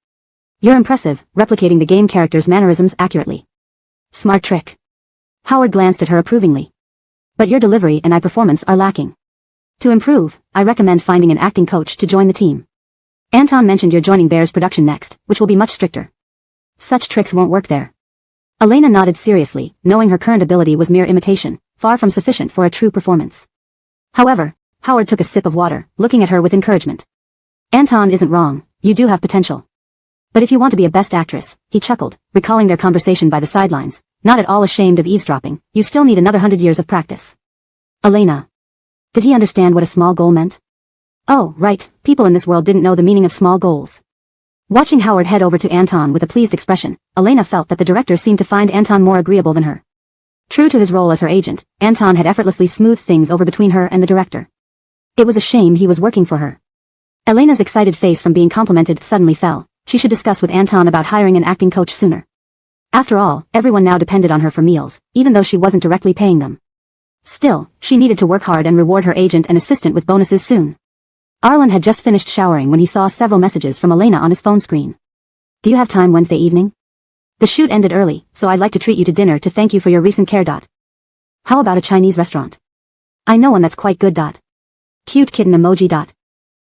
You're impressive, replicating the game character's mannerisms accurately. Smart trick. Howard glanced at her approvingly. But your delivery and eye performance are lacking. To improve, I recommend finding an acting coach to join the team. Anton mentioned you're joining Bear's production next, which will be much stricter. Such tricks won't work there. Elena nodded seriously, knowing her current ability was mere imitation, far from sufficient for a true performance. However, Howard took a sip of water, looking at her with encouragement. Anton isn't wrong, you do have potential. But if you want to be a Best Actress, he chuckled, recalling their conversation by the sidelines, not at all ashamed of eavesdropping, you still need another 100 years of practice. Elena. Did he understand what a small goal meant? Oh, right, people in this world didn't know the meaning of small goals. Watching Howard head over to Anton with a pleased expression, Elena felt that the director seemed to find Anton more agreeable than her. True to his role as her agent, Anton had effortlessly smoothed things over between her and the director. It was a shame he was working for her. Elena's excited face from being complimented suddenly fell. She should discuss with Anton about hiring an acting coach sooner. After all, everyone now depended on her for meals, even though she wasn't directly paying them. Still, she needed to work hard and reward her agent and assistant with bonuses soon. Arlen had just finished showering when he saw several messages from Elena on his phone screen. Do you have time Wednesday evening? The shoot ended early, so I'd like to treat you to dinner to thank you for your recent care. How about a Chinese restaurant? I know one that's quite good. Cute kitten emoji.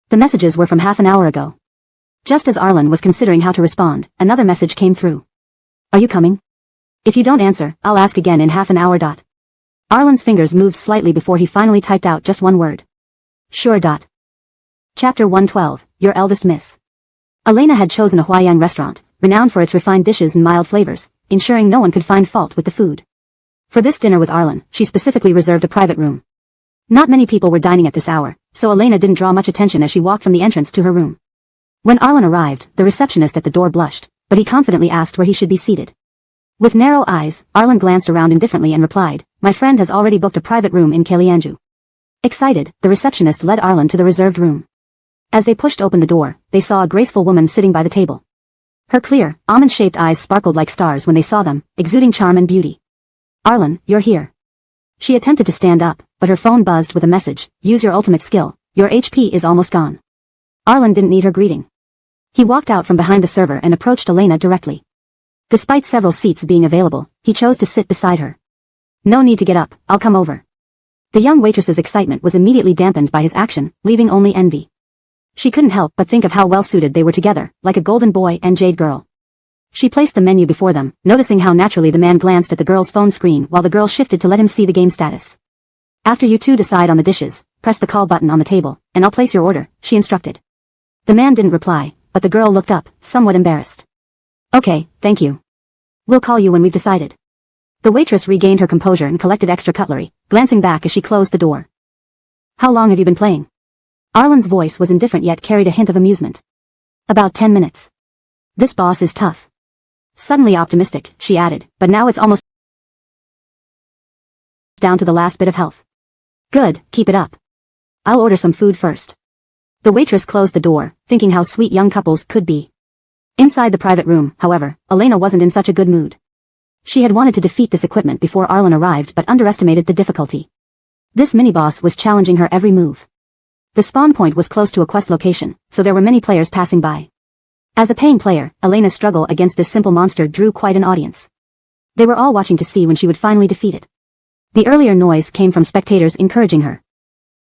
The messages were from half an hour ago. Just as Arlen was considering how to respond, another message came through. Are you coming? If you don't answer, I'll ask again in half an hour. Arlen's fingers moved slightly before he finally typed out just one word. Sure. Chapter 112, Your Eldest Miss. Elena had chosen a Huaiyang restaurant, renowned for its refined dishes and mild flavors, ensuring no one could find fault with the food. For this dinner with Arlen, she specifically reserved a private room. Not many people were dining at this hour, so Elena didn't draw much attention as she walked from the entrance to her room. When Arlen arrived, the receptionist at the door blushed, but he confidently asked where he should be seated. With narrow eyes, Arlen glanced around indifferently and replied, My friend has already booked a private room in Kelianju. Excited, the receptionist led Arlen to the reserved room. As they pushed open the door, they saw a graceful woman sitting by the table. Her clear, almond-shaped eyes sparkled like stars when they saw them, exuding charm and beauty. Arlen, you're here. She attempted to stand up, but her phone buzzed with a message. Use your ultimate skill. Your HP is almost gone. Arlen didn't need her greeting. He walked out from behind the server and approached Elena directly. Despite several seats being available, he chose to sit beside her. No need to get up, I'll come over. The young waitress's excitement was immediately dampened by his action, leaving only envy. She couldn't help but think of how well-suited they were together, like a golden boy and jade girl. She placed the menu before them, noticing how naturally the man glanced at the girl's phone screen while the girl shifted to let him see the game status. After you two decide on the dishes, press the call button on the table, and I'll place your order, she instructed. The man didn't reply, but the girl looked up, somewhat embarrassed. Okay, thank you. We'll call you when we've decided. The waitress regained her composure and collected extra cutlery, glancing back as she closed the door. How long have you been playing? Arlen's voice was indifferent yet carried a hint of amusement. About 10 minutes. This boss is tough. Suddenly optimistic, she added, but now it's almost down to the last bit of health. Good, keep it up. I'll order some food first. The waitress closed the door, thinking how sweet young couples could be. Inside the private room, however, Elena wasn't in such a good mood. She had wanted to defeat this equipment before Arlen arrived but underestimated the difficulty. This mini-boss was challenging her every move. The spawn point was close to a quest location, so there were many players passing by. As a paying player, Elena's struggle against this simple monster drew quite an audience. They were all watching to see when she would finally defeat it. The earlier noise came from spectators encouraging her.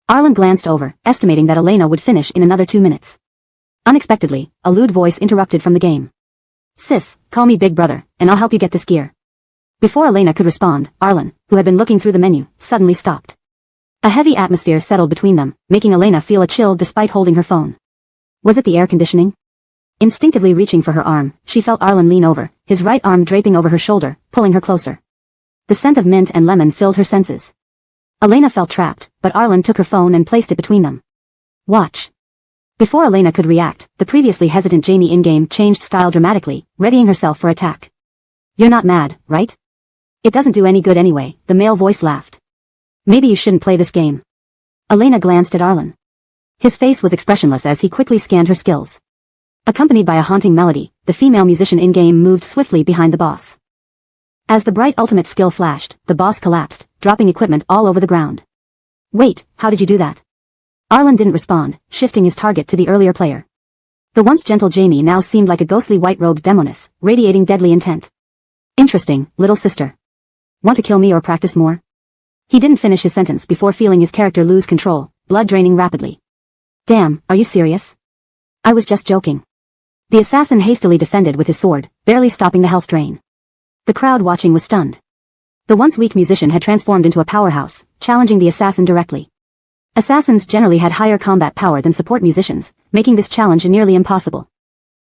Arlen glanced over, estimating that Elena would finish in another 2 minutes. Unexpectedly, a lewd voice interrupted from the game. Sis, call me Big Brother, and I'll help you get this gear. Before Elena could respond, Arlen, who had been looking through the menu, suddenly stopped. A heavy atmosphere settled between them, making Elena feel a chill despite holding her phone. Was it the air conditioning? Instinctively reaching for her arm, she felt Arlen lean over, his right arm draping over her shoulder, pulling her closer. The scent of mint and lemon filled her senses. Elena felt trapped, but Arlen took her phone and placed it between them. Watch. Before Elena could react, the previously hesitant Jamie in-game changed style dramatically, readying herself for attack. You're not mad, right? It doesn't do any good anyway, the male voice laughed. Maybe you shouldn't play this game. Elena glanced at Arlen. His face was expressionless as he quickly scanned her skills. Accompanied by a haunting melody, the female musician in-game moved swiftly behind the boss. As the bright ultimate skill flashed, the boss collapsed, dropping equipment all over the ground. Wait, how did you do that? Arlen didn't respond, shifting his target to the earlier player. The once gentle Jamie now seemed like a ghostly white-robed demoness, radiating deadly intent. Interesting, little sister. Want to kill me or practice more? He didn't finish his sentence before feeling his character lose control, blood draining rapidly. Damn, are you serious? I was just joking. The assassin hastily defended with his sword, barely stopping the health drain. The crowd watching was stunned. The once weak musician had transformed into a powerhouse, challenging the assassin directly. Assassins generally had higher combat power than support musicians, making this challenge nearly impossible.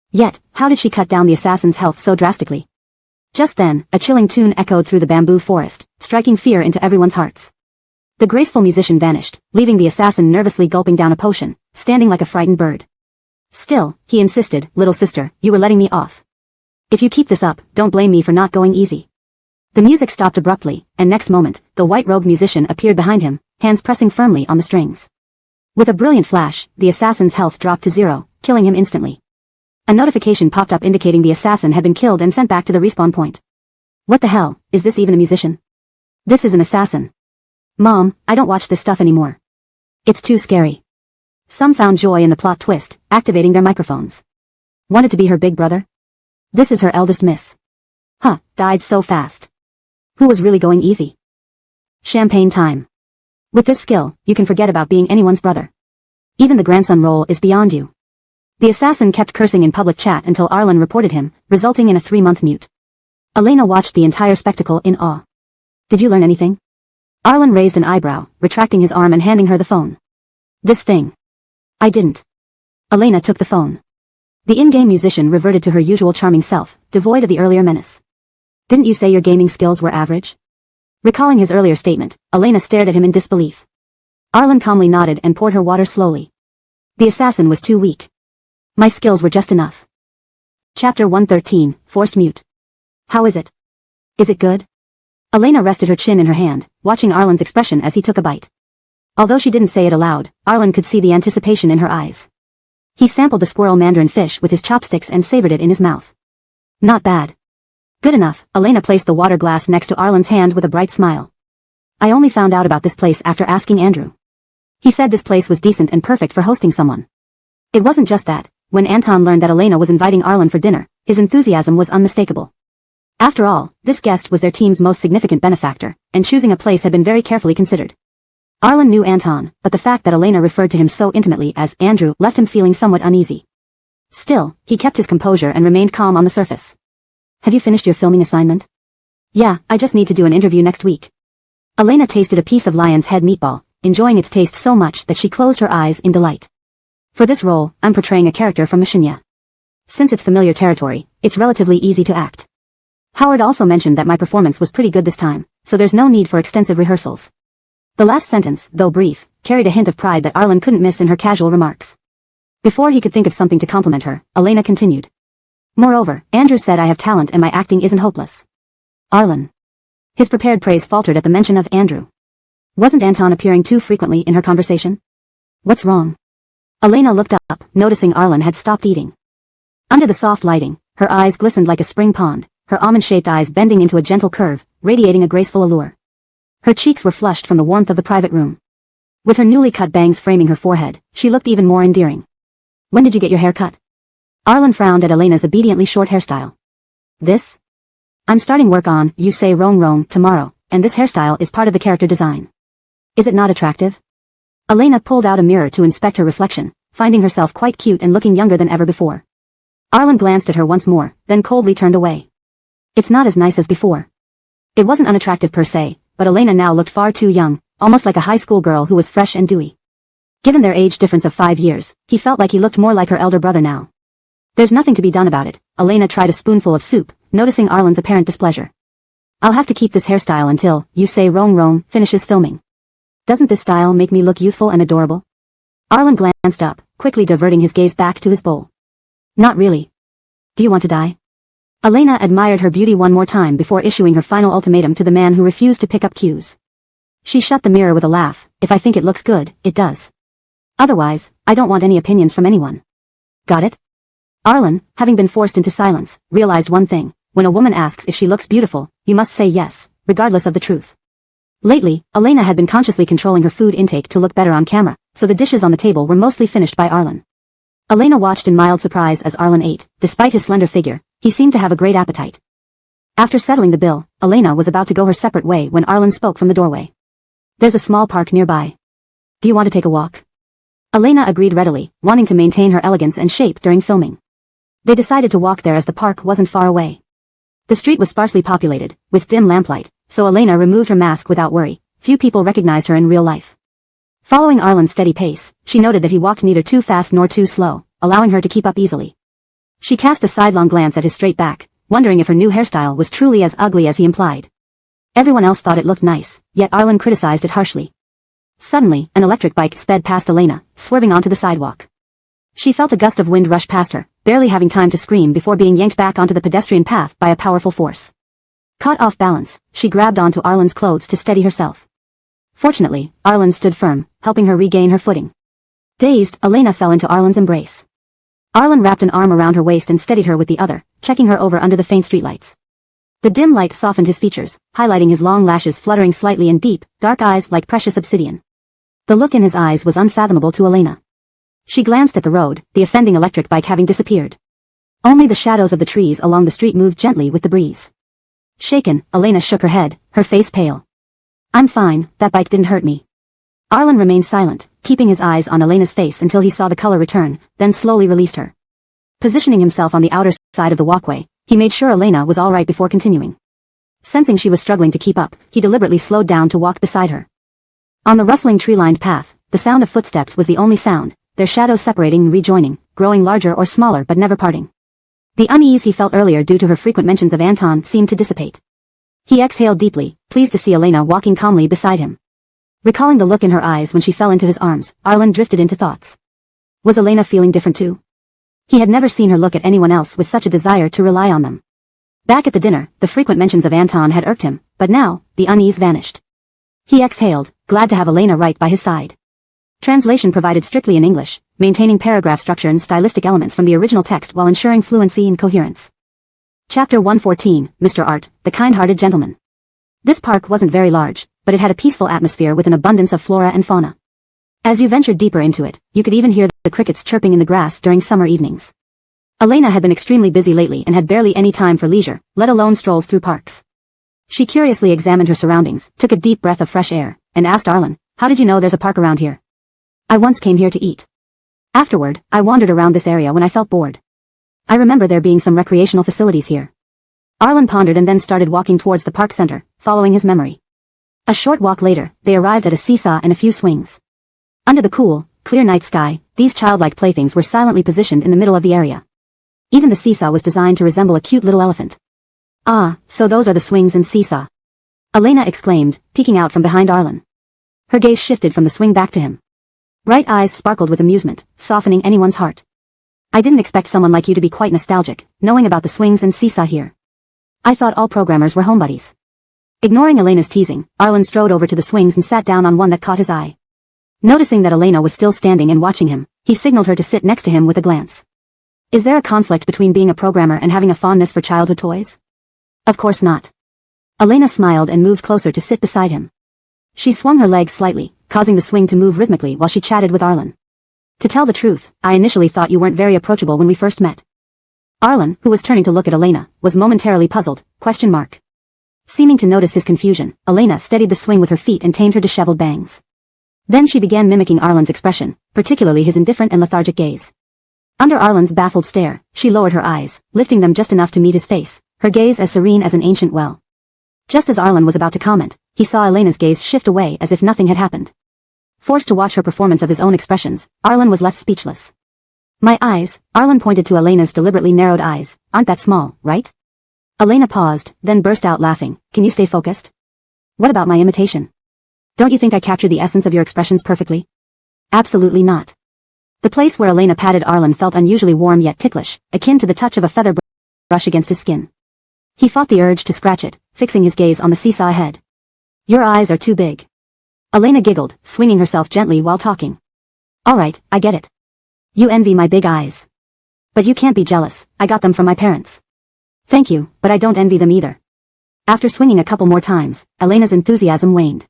Yet, how did she cut down the assassin's health so drastically? Just then, a chilling tune echoed through the bamboo forest, striking fear into everyone's hearts. The graceful musician vanished, leaving the assassin nervously gulping down a potion, standing like a frightened bird. Still, he insisted, little sister, you were letting me off. If you keep this up, don't blame me for not going easy. The music stopped abruptly, and next moment, the white-robed musician appeared behind him, hands pressing firmly on the strings. With a brilliant flash, the assassin's health dropped to 0, killing him instantly. A notification popped up indicating the assassin had been killed and sent back to the respawn point. What the hell, is this even a musician? This is an assassin. Mom, I don't watch this stuff anymore. It's too scary. Some found joy in the plot twist, activating their microphones. Wanted to be her big brother? This is her eldest miss. Huh, died so fast. Who was really going easy? Champagne time. With this skill, you can forget about being anyone's brother. Even the grandson role is beyond you. The assassin kept cursing in public chat until Arlen reported him, resulting in a 3-month mute. Elena watched the entire spectacle in awe. Did you learn anything? Arlen raised an eyebrow, retracting his arm and handing her the phone. This thing. I didn't. Elena took the phone. The in-game musician reverted to her usual charming self, devoid of the earlier menace. Didn't you say your gaming skills were average? Recalling his earlier statement, Elena stared at him in disbelief. Arlen calmly nodded and poured her water slowly. The assassin was too weak. My skills were just enough. Chapter 113, Forced Mute. How is it? Is it good? Elena rested her chin in her hand, watching Arlen's expression as he took a bite. Although she didn't say it aloud, Arlen could see the anticipation in her eyes. He sampled the squirrel mandarin fish with his chopsticks and savored it in his mouth. Not bad. Good enough. Elena placed the water glass next to Arlen's hand with a bright smile. I only found out about this place after asking Andrew. He said this place was decent and perfect for hosting someone. It wasn't just that. When Anton learned that Elena was inviting Arlen for dinner, his enthusiasm was unmistakable. After all, this guest was their team's most significant benefactor, and choosing a place had been very carefully considered. Arlen knew Anton, but the fact that Elena referred to him so intimately as Andrew left him feeling somewhat uneasy. Still, he kept his composure and remained calm on the surface. Have you finished your filming assignment? Yeah, I just need to do an interview next week. Elena tasted a piece of lion's head meatball, enjoying its taste so much that she closed her eyes in delight. For this role, I'm portraying a character from Mishinya. Since it's familiar territory, it's relatively easy to act. Howard also mentioned that my performance was pretty good this time, so there's no need for extensive rehearsals. The last sentence, though brief, carried a hint of pride that Arlen couldn't miss in her casual remarks. Before he could think of something to compliment her, Elena continued. Moreover, Andrew said I have talent and my acting isn't hopeless. Arlen. His prepared praise faltered at the mention of Andrew. Wasn't Anton appearing too frequently in her conversation? What's wrong? Elena looked up, noticing Arlen had stopped eating. Under the soft lighting, her eyes glistened like a spring pond, her almond-shaped eyes bending into a gentle curve, radiating a graceful allure. Her cheeks were flushed from the warmth of the private room. With her newly cut bangs framing her forehead, she looked even more endearing. When did you get your hair cut? Arlen frowned at Elena's obediently short hairstyle. This? I'm starting work on You Say Rong Rong tomorrow, and this hairstyle is part of the character design. Is it not attractive? Elena pulled out a mirror to inspect her reflection, finding herself quite cute and looking younger than ever before. Arlen glanced at her once more, then coldly turned away. It's not as nice as before. It wasn't unattractive per se, but Elena now looked far too young, almost like a high school girl who was fresh and dewy. Given their age difference of 5 years, he felt like he looked more like her elder brother now. There's nothing to be done about it. Elena tried a spoonful of soup, noticing Arlen's apparent displeasure. I'll have to keep this hairstyle until You Say Rong Rong finishes filming. Doesn't this style make me look youthful and adorable? Arlen glanced up, quickly diverting his gaze back to his bowl. Not really. Do you want to die? Elena admired her beauty one more time before issuing her final ultimatum to the man who refused to pick up cues. She shut the mirror with a laugh. If I think it looks good, it does. Otherwise, I don't want any opinions from anyone. Got it? Arlen, having been forced into silence, realized one thing. When a woman asks if she looks beautiful, you must say yes, regardless of the truth. Lately, Elena had been consciously controlling her food intake to look better on camera, so the dishes on the table were mostly finished by Arlen. Elena watched in mild surprise as Arlen ate. Despite his slender figure, he seemed to have a great appetite. After settling the bill, Elena was about to go her separate way when Arlen spoke from the doorway. There's a small park nearby. Do you want to take a walk? Elena agreed readily, wanting to maintain her elegance and shape during filming. They decided to walk there as the park wasn't far away. The street was sparsely populated, with dim lamplight, so Elena removed her mask without worry. Few people recognized her in real life. Following Arlen's steady pace, she noted that he walked neither too fast nor too slow, allowing her to keep up easily. She cast a sidelong glance at his straight back, wondering if her new hairstyle was truly as ugly as he implied. Everyone else thought it looked nice, yet Arlen criticized it harshly. Suddenly, an electric bike sped past Elena, swerving onto the sidewalk. She felt a gust of wind rush past her, barely having time to scream before being yanked back onto the pedestrian path by a powerful force. Caught off balance, she grabbed onto Arlen's clothes to steady herself. Fortunately, Arlen stood firm, helping her regain her footing. Dazed, Elena fell into Arlen's embrace. Arlen wrapped an arm around her waist and steadied her with the other, checking her over under the faint streetlights. The dim light softened his features, highlighting his long lashes fluttering slightly and deep, dark eyes like precious obsidian. The look in his eyes was unfathomable to Elena. She glanced at the road, the offending electric bike having disappeared. Only the shadows of the trees along the street moved gently with the breeze. Shaken, Elena shook her head, her face pale. I'm fine, that bike didn't hurt me. Arlen remained silent, keeping his eyes on Elena's face until he saw the color return, then slowly released her. Positioning himself on the outer side of the walkway, he made sure Elena was all right before continuing. Sensing she was struggling to keep up, he deliberately slowed down to walk beside her. On the rustling tree-lined path, the sound of footsteps was the only sound, their shadows separating and rejoining, growing larger or smaller but never parting. The unease he felt earlier due to her frequent mentions of Anton seemed to dissipate. He exhaled deeply, pleased to see Elena walking calmly beside him. Recalling the look in her eyes when she fell into his arms, Arlen drifted into thoughts. Was Elena feeling different too? He had never seen her look at anyone else with such a desire to rely on them. Back at the dinner, the frequent mentions of Anton had irked him, but now, the unease vanished. He exhaled, glad to have Elena right by his side. Translation provided strictly in English, maintaining paragraph structure and stylistic elements from the original text while ensuring fluency and coherence. Chapter 114, Mr. Art, the Kind-Hearted Gentleman. This park wasn't very large, but it had a peaceful atmosphere with an abundance of flora and fauna. As you ventured deeper into it, you could even hear the crickets chirping in the grass during summer evenings. Elena had been extremely busy lately and had barely any time for leisure, let alone strolls through parks. She curiously examined her surroundings, took a deep breath of fresh air, and asked Arlen, "How did you know there's a park around here?" "I once came here to eat. Afterward, I wandered around this area when I felt bored. I remember there being some recreational facilities here." Arlen pondered and then started walking towards the park center, following his memory. A short walk later, they arrived at a seesaw and a few swings. Under the cool, clear night sky, these childlike playthings were silently positioned in the middle of the area. Even the seesaw was designed to resemble a cute little elephant. "Ah, so those are the swings and seesaw," Elena exclaimed, peeking out from behind Arlen. Her gaze shifted from the swing back to him. Bright eyes sparkled with amusement, softening anyone's heart. "I didn't expect someone like you to be quite nostalgic, knowing about the swings and seesaw here. I thought all programmers were homebuddies." Ignoring Elena's teasing, Arlen strode over to the swings and sat down on one that caught his eye. Noticing that Elena was still standing and watching him, he signaled her to sit next to him with a glance. Is there a conflict between being a programmer and having a fondness for childhood toys? Of course not. Elena smiled and moved closer to sit beside him. She swung her legs slightly, causing the swing to move rhythmically while she chatted with Arlen. "To tell the truth, I initially thought you weren't very approachable when we first met." Arlen, who was turning to look at Elena, was momentarily puzzled, ? Seeming to notice his confusion, Elena steadied the swing with her feet and tamed her disheveled bangs. Then she began mimicking Arlen's expression, particularly his indifferent and lethargic gaze. Under Arlen's baffled stare, she lowered her eyes, lifting them just enough to meet his face, her gaze as serene as an ancient well. Just as Arlen was about to comment, he saw Elena's gaze shift away as if nothing had happened. Forced to watch her performance of his own expressions, Arlen was left speechless. "My eyes," Arlen pointed to Elena's deliberately narrowed eyes, "aren't that small, right?" Elena paused, then burst out laughing. "Can you stay focused? What about my imitation? Don't you think I captured the essence of your expressions perfectly?" "Absolutely not." The place where Elena patted Arlen felt unusually warm yet ticklish, akin to the touch of a feather brush against his skin. He fought the urge to scratch it, fixing his gaze on the seesaw ahead. "Your eyes are too big." Elena giggled, swinging herself gently while talking. "All right, I get it. You envy my big eyes. But you can't be jealous, I got them from my parents." "Thank you, but I don't envy them either." After swinging a couple more times, Elena's enthusiasm waned.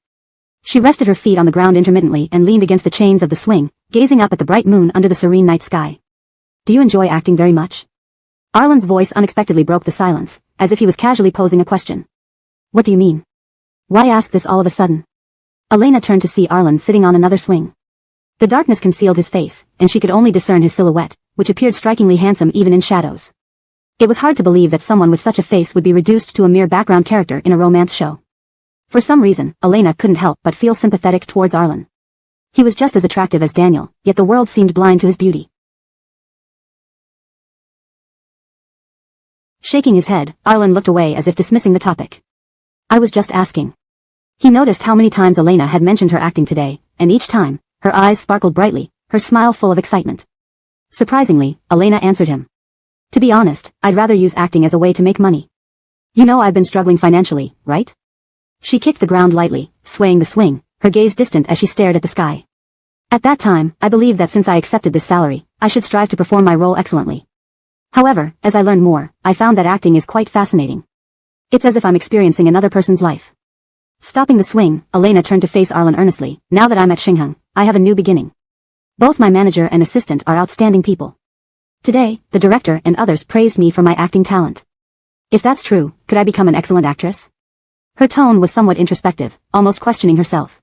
She rested her feet on the ground intermittently and leaned against the chains of the swing, gazing up at the bright moon under the serene night sky. "Do you enjoy acting very much?" Arlen's voice unexpectedly broke the silence, as if he was casually posing a question. "What do you mean? Why ask this all of a sudden?" Elena turned to see Arlen sitting on another swing. The darkness concealed his face, and she could only discern his silhouette, which appeared strikingly handsome even in shadows. It was hard to believe that someone with such a face would be reduced to a mere background character in a romance show. For some reason, Elena couldn't help but feel sympathetic towards Arlen. He was just as attractive as Daniel, yet the world seemed blind to his beauty. Shaking his head, Arlen looked away as if dismissing the topic. "I was just asking." He noticed how many times Elena had mentioned her acting today, and each time, her eyes sparkled brightly, her smile full of excitement. Surprisingly, Elena answered him. "To be honest, I'd rather use acting as a way to make money. You know I've been struggling financially, right?" She kicked the ground lightly, swaying the swing, her gaze distant as she stared at the sky. "At that time, I believed that since I accepted this salary, I should strive to perform my role excellently. However, as I learned more, I found that acting is quite fascinating. It's as if I'm experiencing another person's life." Stopping the swing, Elena turned to face Arlen earnestly. "Now that I'm at Xingheng, I have a new beginning. Both my manager and assistant are outstanding people. Today, the director and others praised me for my acting talent. If that's true, could I become an excellent actress?" Her tone was somewhat introspective, almost questioning herself.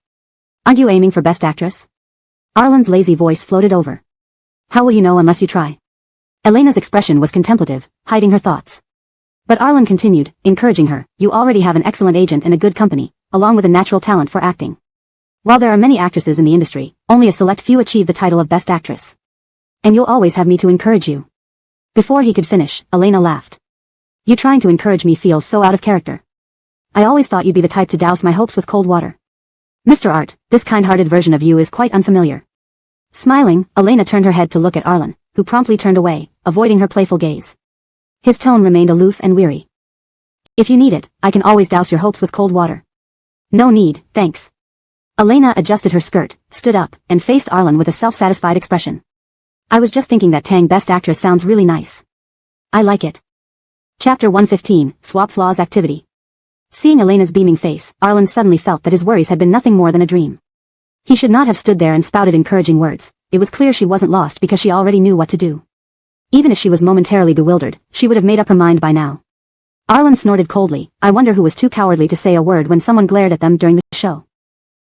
"Aren't you aiming for Best Actress?" Arlen's lazy voice floated over. "How will you know unless you try?" Elena's expression was contemplative, hiding her thoughts. But Arlen continued, encouraging her. "You already have an excellent agent and a good company, along with a natural talent for acting. While there are many actresses in the industry, only a select few achieve the title of Best Actress. And you'll always have me to encourage you." Before he could finish, Elena laughed. "You trying to encourage me feels so out of character. I always thought you'd be the type to douse my hopes with cold water. Mr. Art, this kind-hearted version of you is quite unfamiliar." Smiling, Elena turned her head to look at Arlen, who promptly turned away, avoiding her playful gaze. His tone remained aloof and weary. "If you need it, I can always douse your hopes with cold water." "No need, thanks." Elena adjusted her skirt, stood up, and faced Arlen with a self-satisfied expression. "I was just thinking that Tang Best Actress sounds really nice. I like it." Chapter 115, Swap Flaws Activity. Seeing Elena's beaming face, Arlen suddenly felt that his worries had been nothing more than a dream. He should not have stood there and spouted encouraging words. It was clear she wasn't lost because she already knew what to do. Even if she was momentarily bewildered, she would have made up her mind by now. Arlen snorted coldly. I wonder who was too cowardly to say a word when someone glared at them during the show.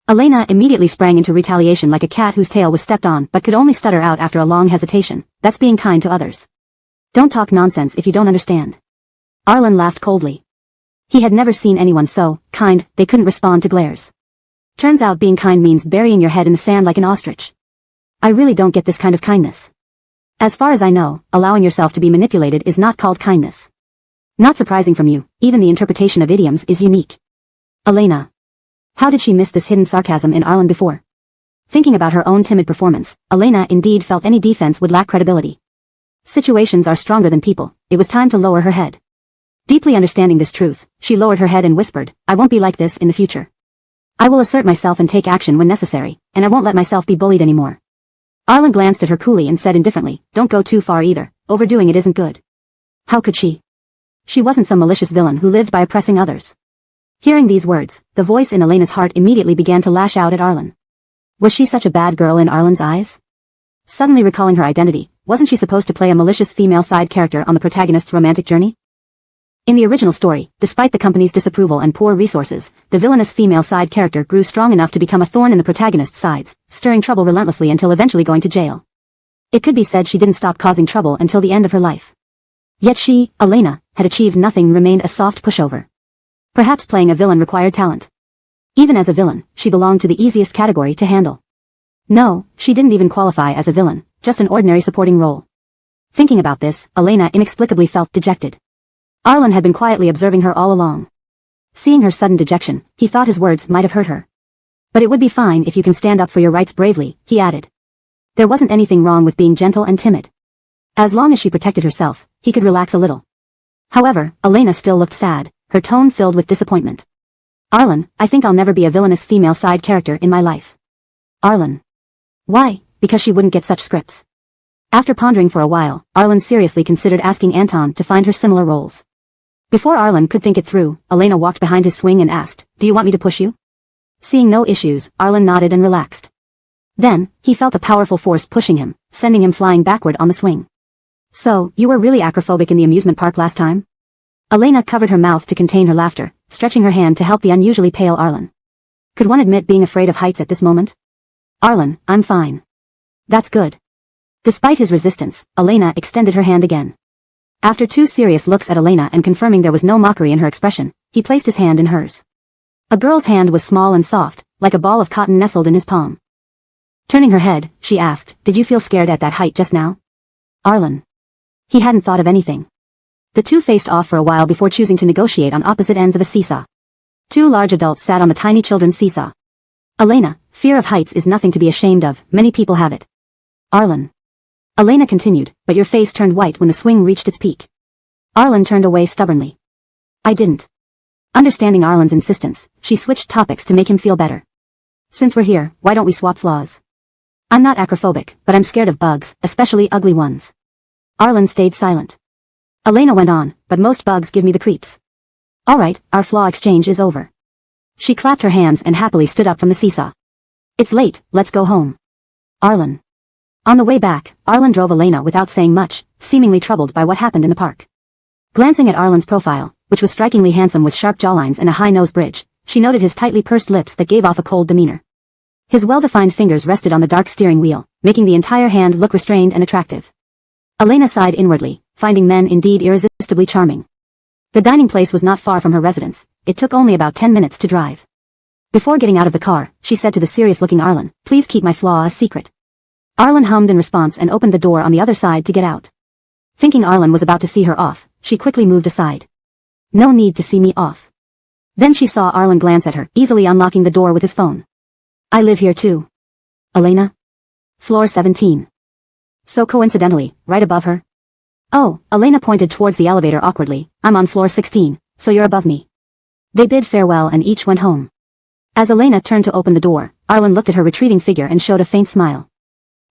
Elena immediately sprang into retaliation like a cat whose tail was stepped on but could only stutter out after a long hesitation. That's being kind to others. Don't talk nonsense if you don't understand. Arlen laughed coldly. He had never seen anyone so kind, they couldn't respond to glares. Turns out being kind means burying your head in the sand like an ostrich. I really don't get this kind of kindness. As far as I know, allowing yourself to be manipulated is not called kindness. Not surprising from you, even the interpretation of idioms is unique. Elena. How did she miss this hidden sarcasm in Arlen before? Thinking about her own timid performance, Elena indeed felt any defense would lack credibility. Situations are stronger than people. It was time to lower her head. Deeply understanding this truth, she lowered her head and whispered, I won't be like this in the future. I will assert myself and take action when necessary, and I won't let myself be bullied anymore. Arlen glanced at her coolly and said indifferently, don't go too far either, overdoing it isn't good. How could she? She wasn't some malicious villain who lived by oppressing others. Hearing these words, the voice in Elena's heart immediately began to lash out at Arlen. Was she such a bad girl in Arlen's eyes? Suddenly recalling her identity, wasn't she supposed to play a malicious female side character on the protagonist's romantic journey? In the original story, despite the company's disapproval and poor resources, the villainous female side character grew strong enough to become a thorn in the protagonist's sides, stirring trouble relentlessly until eventually going to jail. It could be said she didn't stop causing trouble until the end of her life. Yet she, Elena, had achieved nothing, remained a soft pushover. Perhaps playing a villain required talent. Even as a villain, she belonged to the easiest category to handle. No, she didn't even qualify as a villain, just an ordinary supporting role. Thinking about this, Elena inexplicably felt dejected. Arlen had been quietly observing her all along. Seeing her sudden dejection, he thought his words might have hurt her. But it would be fine if you can stand up for your rights bravely, he added. There wasn't anything wrong with being gentle and timid. As long as she protected herself, he could relax a little. However, Elena still looked sad, her tone filled with disappointment. Arlen, I think I'll never be a villainous female side character in my life. Arlen. Why? Because she wouldn't get such scripts. After pondering for a while, Arlen seriously considered asking Anton to find her similar roles. Before Arlen could think it through, Elena walked behind his swing and asked, do you want me to push you? Seeing no issues, Arlen nodded and relaxed. Then, he felt a powerful force pushing him, sending him flying backward on the swing. So, you were really acrophobic in the amusement park last time? Elena covered her mouth to contain her laughter, stretching her hand to help the unusually pale Arlen. Could one admit being afraid of heights at this moment? Arlen, I'm fine. That's good. Despite his resistance, Elena extended her hand again. After 2 serious looks at Elena and confirming there was no mockery in her expression, he placed his hand in hers. A girl's hand was small and soft, like a ball of cotton nestled in his palm. Turning her head, she asked, did you feel scared at that height just now? Arlen. He hadn't thought of anything. The two faced off for a while before choosing to negotiate on opposite ends of a seesaw. 2 large adults sat on the tiny children's seesaw. Elena, fear of heights is nothing to be ashamed of, many people have it. Arlen. Elena continued, but your face turned white when the swing reached its peak. Arlen turned away stubbornly. I didn't. Understanding Arlen's insistence, she switched topics to make him feel better. Since we're here, why don't we swap flaws? I'm not acrophobic, but I'm scared of bugs, especially ugly ones. Arlen stayed silent. Elena went on, but most bugs give me the creeps. Alright, our flaw exchange is over. She clapped her hands and happily stood up from the seesaw. It's late, let's go home. Arlen. On the way back, Arlen drove Elena without saying much, seemingly troubled by what happened in the park. Glancing at Arlen's profile, which was strikingly handsome with sharp jawlines and a high-nose bridge, she noted his tightly pursed lips that gave off a cold demeanor. His well-defined fingers rested on the dark steering wheel, making the entire hand look restrained and attractive. Elena sighed inwardly, finding men indeed irresistibly charming. The dining place was not far from her residence. It took only about 10 minutes to drive. Before getting out of the car, she said to the serious-looking Arlen, please keep my flaw a secret. Arlen hummed in response and opened the door on the other side to get out. Thinking Arlen was about to see her off, she quickly moved aside. No need to see me off. Then she saw Arlen glance at her, easily unlocking the door with his phone. I live here too. Elena? Floor 17. So coincidentally, right above her? Oh, Elena pointed towards the elevator awkwardly, I'm on floor 16, so you're above me. They bid farewell and each went home. As Elena turned to open the door, Arlen looked at her retreating figure and showed a faint smile.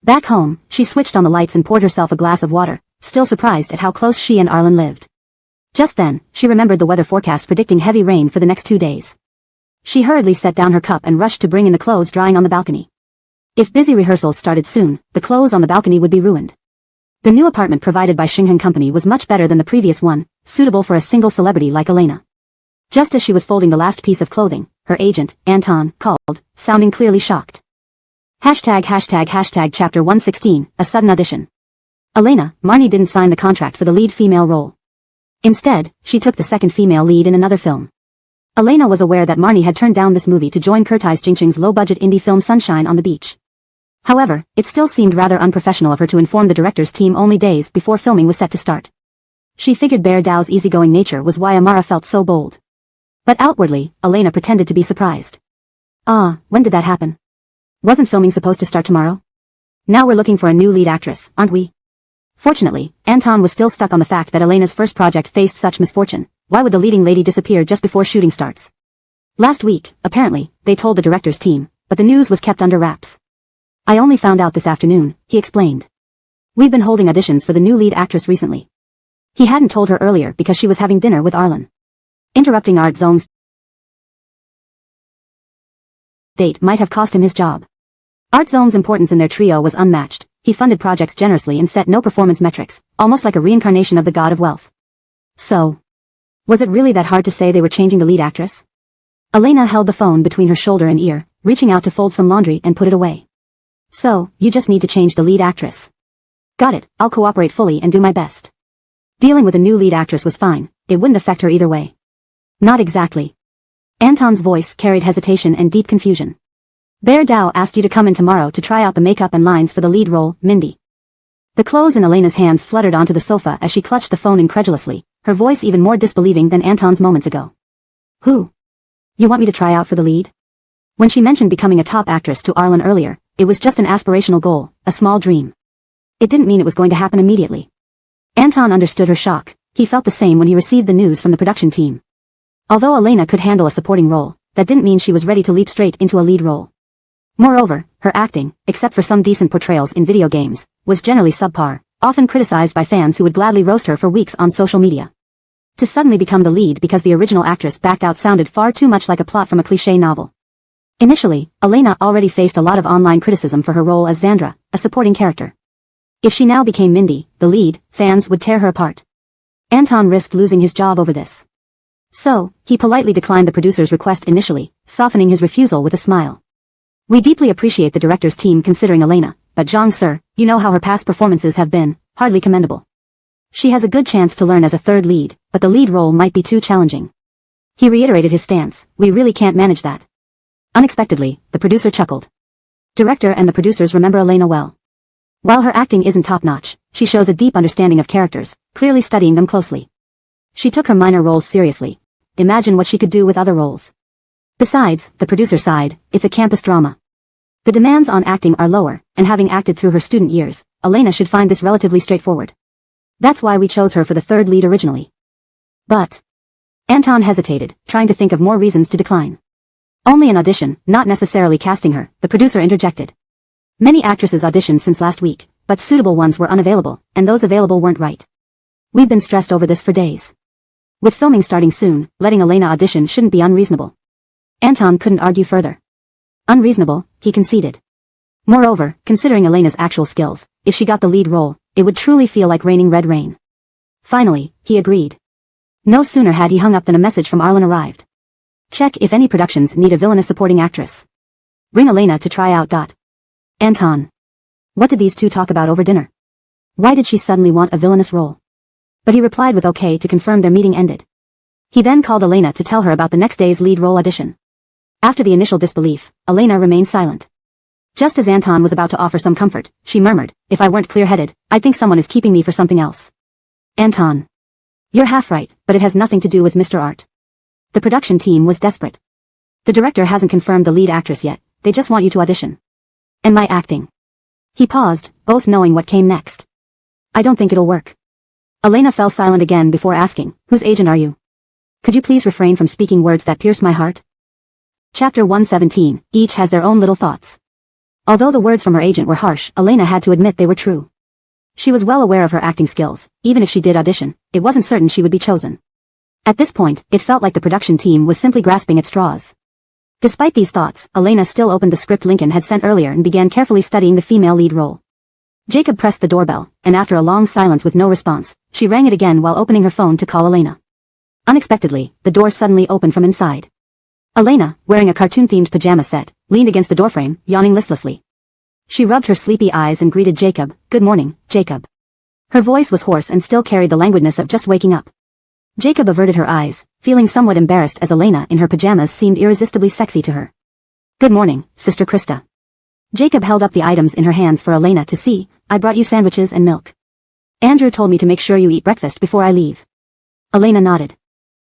Back home, she switched on the lights and poured herself a glass of water, still surprised at how close she and Arlen lived. Just then, she remembered the weather forecast predicting heavy rain for the next 2 days. She hurriedly set down her cup and rushed to bring in the clothes drying on the balcony. If busy rehearsals started soon, the clothes on the balcony would be ruined. The new apartment provided by Shinghan Company was much better than the previous one, suitable for a single celebrity like Elena. Just as she was folding the last piece of clothing, her agent, Anton, called, sounding clearly shocked. ####Chapter 116, A Sudden Audition. Elena, Marnie didn't sign the contract for the lead female role. Instead, she took the second female lead in another film. Elena was aware that Marnie had turned down this movie to join Kurtis Jingcheng's low-budget indie film Sunshine on the Beach. However, it still seemed rather unprofessional of her to inform the director's team only days before filming was set to start. She figured Bear Dao's easygoing nature was why Amara felt so bold. But outwardly, Elena pretended to be surprised. When did that happen? Wasn't filming supposed to start tomorrow? Now we're looking for a new lead actress, aren't we? Fortunately, Anton was still stuck on the fact that Elena's first project faced such misfortune. Why would the leading lady disappear just before shooting starts? Last week, apparently, they told the director's team, but the news was kept under wraps. I only found out this afternoon, he explained. We've been holding auditions for the new lead actress recently. He hadn't told her earlier because she was having dinner with Arlen. Interrupting Art Zong's date might have cost him his job. Art Zong's importance in their trio was unmatched. He funded projects generously and set no performance metrics, almost like a reincarnation of the god of wealth. So, was it really that hard to say they were changing the lead actress? Elena held the phone between her shoulder and ear, reaching out to fold some laundry and put it away. So, you just need to change the lead actress. Got it, I'll cooperate fully and do my best. Dealing with a new lead actress was fine, it wouldn't affect her either way. Not exactly. Anton's voice carried hesitation and deep confusion. Bear Dao asked you to come in tomorrow to try out the makeup and lines for the lead role, Mindy. The clothes in Elena's hands fluttered onto the sofa as she clutched the phone incredulously, her voice even more disbelieving than Anton's moments ago. Who? You want me to try out for the lead? When she mentioned becoming a top actress to Arlen earlier, it was just an aspirational goal, a small dream. It didn't mean it was going to happen immediately. Anton understood her shock. He felt the same when he received the news from the production team. Although Elena could handle a supporting role, that didn't mean she was ready to leap straight into a lead role. Moreover, her acting, except for some decent portrayals in video games, was generally subpar, often criticized by fans who would gladly roast her for weeks on social media. To suddenly become the lead because the original actress backed out sounded far too much like a plot from a cliché novel. Initially, Elena already faced a lot of online criticism for her role as Xandra, a supporting character. If she now became Mindy, the lead, fans would tear her apart. Anton risked losing his job over this. So, he politely declined the producer's request initially, softening his refusal with a smile. We deeply appreciate the director's team considering Elena, but Zhang sir, you know how her past performances have been, hardly commendable. She has a good chance to learn as a third lead, but the lead role might be too challenging. He reiterated his stance, we really can't manage that. Unexpectedly, the producer chuckled. Director and the producers remember Elena well. While her acting isn't top-notch, she shows a deep understanding of characters, clearly studying them closely. She took her minor roles seriously. Imagine what she could do with other roles. Besides, the producer sighed, it's a campus drama. The demands on acting are lower, and having acted through her student years, Elena should find this relatively straightforward. That's why we chose her for the third lead originally. But Anton hesitated, trying to think of more reasons to decline. Only an audition, not necessarily casting her, the producer interjected. Many actresses auditioned since last week, but suitable ones were unavailable, and those available weren't right. We've been stressed over this for days. With filming starting soon, letting Elena audition shouldn't be unreasonable. Anton couldn't argue further. Unreasonable, he conceded. Moreover, considering Elena's actual skills, if she got the lead role, it would truly feel like raining red rain. Finally, he agreed. No sooner had he hung up than a message from Arlen arrived. Check if any productions need a villainous supporting actress. Bring Elena to try out. Anton. What did these two talk about over dinner? Why did she suddenly want a villainous role? But he replied with okay to confirm their meeting ended. He then called Elena to tell her about the next day's lead role audition. After the initial disbelief, Elena remained silent. Just as Anton was about to offer some comfort, she murmured, if I weren't clear-headed, I'd think someone is keeping me for something else. Anton. You're half right, but it has nothing to do with Mr. Art. The production team was desperate. The director hasn't confirmed the lead actress yet, they just want you to audition. And my acting. He paused, both knowing what came next. I don't think it'll work. Elena fell silent again before asking, whose agent are you? Could you please refrain from speaking words that pierce my heart? Chapter 117, each has their own little thoughts. Although the words from her agent were harsh, Elena had to admit they were true. She was well aware of her acting skills. Even if she did audition, it wasn't certain she would be chosen. At this point, it felt like the production team was simply grasping at straws. Despite these thoughts, Elena still opened the script Lincoln had sent earlier and began carefully studying the female lead role. Jacob pressed the doorbell, and after a long silence with no response, she rang it again while opening her phone to call Elena. Unexpectedly, the door suddenly opened from inside. Elena, wearing a cartoon-themed pajama set, leaned against the doorframe, yawning listlessly. She rubbed her sleepy eyes and greeted Jacob. "Good morning, Jacob." Her voice was hoarse and still carried the languidness of just waking up. Jacob averted her eyes, feeling somewhat embarrassed as Elena in her pajamas seemed irresistibly sexy to her. "Good morning, Sister Krista." Jacob held up the items in her hands for Elena to see. "I brought you sandwiches and milk. Andrew told me to make sure you eat breakfast before I leave." Elena nodded.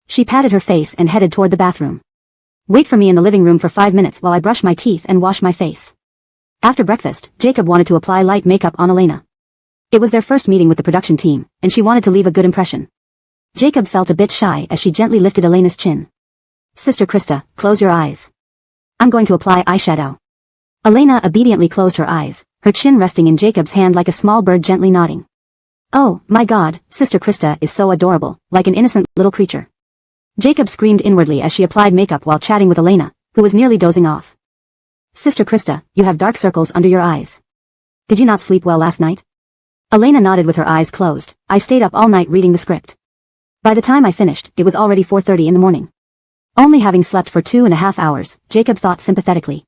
She patted her face and headed toward the bathroom. "Wait for me in the living room for 5 minutes while I brush my teeth and wash my face." After breakfast, Jacob wanted to apply light makeup on Elena. It was their first meeting with the production team, and she wanted to leave a good impression. Jacob felt a bit shy as she gently lifted Elena's chin. "Sister Krista, close your eyes. I'm going to apply eyeshadow." Elena obediently closed her eyes, her chin resting in Jacob's hand like a small bird gently nodding. "Oh, my God, Sister Krista is so adorable, like an innocent little creature." Jacob screamed inwardly as she applied makeup while chatting with Elena, who was nearly dozing off. "Sister Krista, you have dark circles under your eyes. Did you not sleep well last night?" Elena nodded with her eyes closed. "I stayed up all night reading the script. By the time I finished, it was already 4:30 in the morning." Only having slept for 2.5 hours, Jacob thought sympathetically.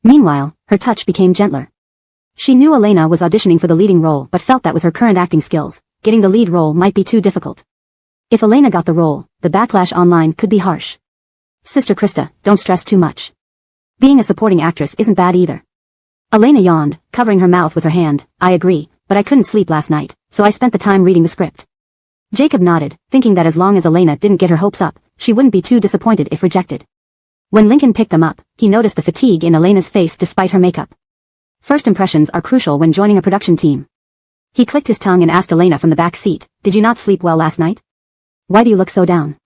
Meanwhile, her touch became gentler. She knew Elena was auditioning for the leading role but felt that with her current acting skills, getting the lead role might be too difficult. If Elena got the role, the backlash online could be harsh. "Sister Krista, don't stress too much. Being a supporting actress isn't bad either." Elena yawned, covering her mouth with her hand. "I agree, but I couldn't sleep last night, so I spent the time reading the script." Jacob nodded, thinking that as long as Elena didn't get her hopes up, she wouldn't be too disappointed if rejected. When Lincoln picked them up, he noticed the fatigue in Elena's face despite her makeup. First impressions are crucial when joining a production team. He clicked his tongue and asked Elena from the back seat, "Did you not sleep well last night? Why do you look so down?"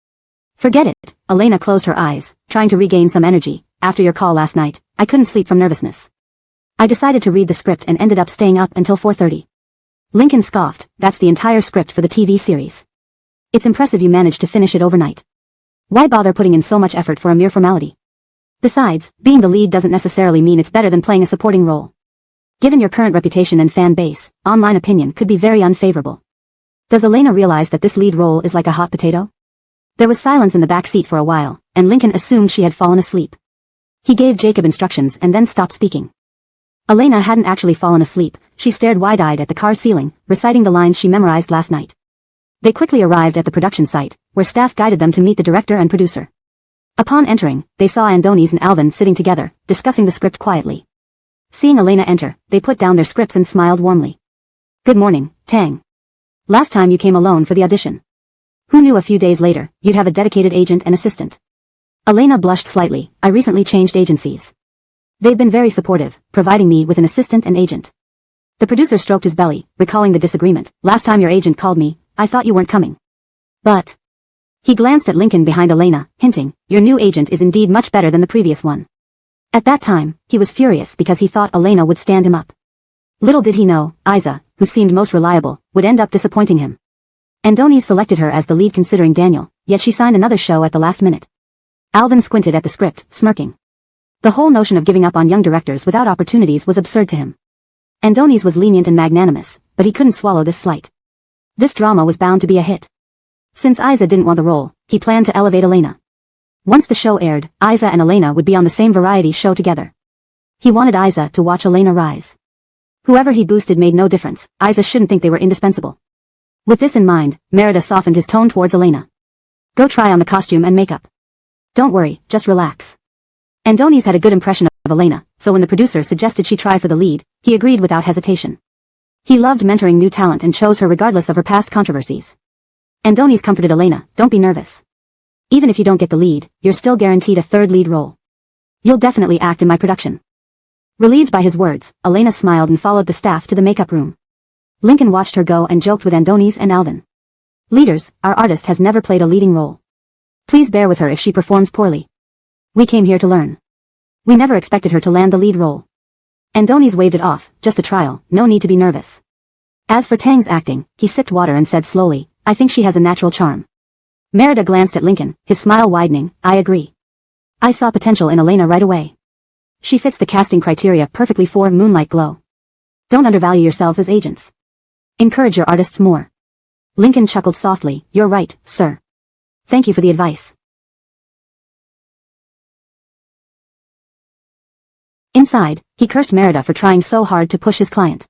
"Forget it." Elena closed her eyes, trying to regain some energy. "After your call last night, I couldn't sleep from nervousness. I decided to read the script and ended up staying up until 4:30. Lincoln scoffed. "That's the entire script for the TV series. It's impressive you managed to finish it overnight. Why bother putting in so much effort for a mere formality? Besides, being the lead doesn't necessarily mean it's better than playing a supporting role. Given your current reputation and fan base, online opinion could be very unfavorable." Does Elena realize that this lead role is like a hot potato? There was silence in the back seat for a while, and Lincoln assumed she had fallen asleep. He gave Jacob instructions and then stopped speaking. Elena hadn't actually fallen asleep. She stared wide-eyed at the car ceiling, reciting the lines she memorized last night. They quickly arrived at the production site, where staff guided them to meet the director and producer. Upon entering, they saw Andoni's and Alvin sitting together, discussing the script quietly. Seeing Elena enter, they put down their scripts and smiled warmly. "Good morning, Tang. Last time you came alone for the audition. Who knew a few days later, you'd have a dedicated agent and assistant?" Elena blushed slightly. "I recently changed agencies. They've been very supportive, providing me with an assistant and agent." The producer stroked his belly, recalling the disagreement. "Last time your agent called me, I thought you weren't coming. But..." He glanced at Lincoln behind Elena, hinting, "Your new agent is indeed much better than the previous one." At that time, he was furious because he thought Elena would stand him up. Little did he know, Isa, who seemed most reliable, would end up disappointing him. Andoni selected her as the lead considering Daniel, yet she signed another show at the last minute. Alvin squinted at the script, smirking. The whole notion of giving up on young directors without opportunities was absurd to him. Andoni's was lenient and magnanimous, but he couldn't swallow this slight. This drama was bound to be a hit. Since Isa didn't want the role, he planned to elevate Elena. Once the show aired, Isa and Elena would be on the same variety show together. He wanted Isa to watch Elena rise. Whoever he boosted made no difference. Isa shouldn't think they were indispensable. With this in mind, Merida softened his tone towards Elena. "Go try on the costume and makeup. Don't worry, just relax." Andoni's had a good impression of Elena, so when the producer suggested she try for the lead, he agreed without hesitation. He loved mentoring new talent and chose her regardless of her past controversies. Andoni's comforted Elena, "Don't be nervous. Even if you don't get the lead, you're still guaranteed a third lead role. You'll definitely act in my production." Relieved by his words, Elena smiled and followed the staff to the makeup room. Lincoln watched her go and joked with Andoni's and Alvin. "Leaders, our artist has never played a leading role. Please bear with her if she performs poorly. We came here to learn. We never expected her to land the lead role." Andoni's waved it off, "Just a trial, no need to be nervous." As for Tang's acting, he sipped water and said slowly, "I think she has a natural charm. Merida glanced at Lincoln, his smile widening. I agree. I saw potential in Elena right away. She fits the casting criteria perfectly for Moonlight Glow. Don't undervalue yourselves as agents. Encourage your artists more. Lincoln chuckled softly. You're right, sir. Thank you for the advice. Inside, he cursed Merida for trying so hard to push his client.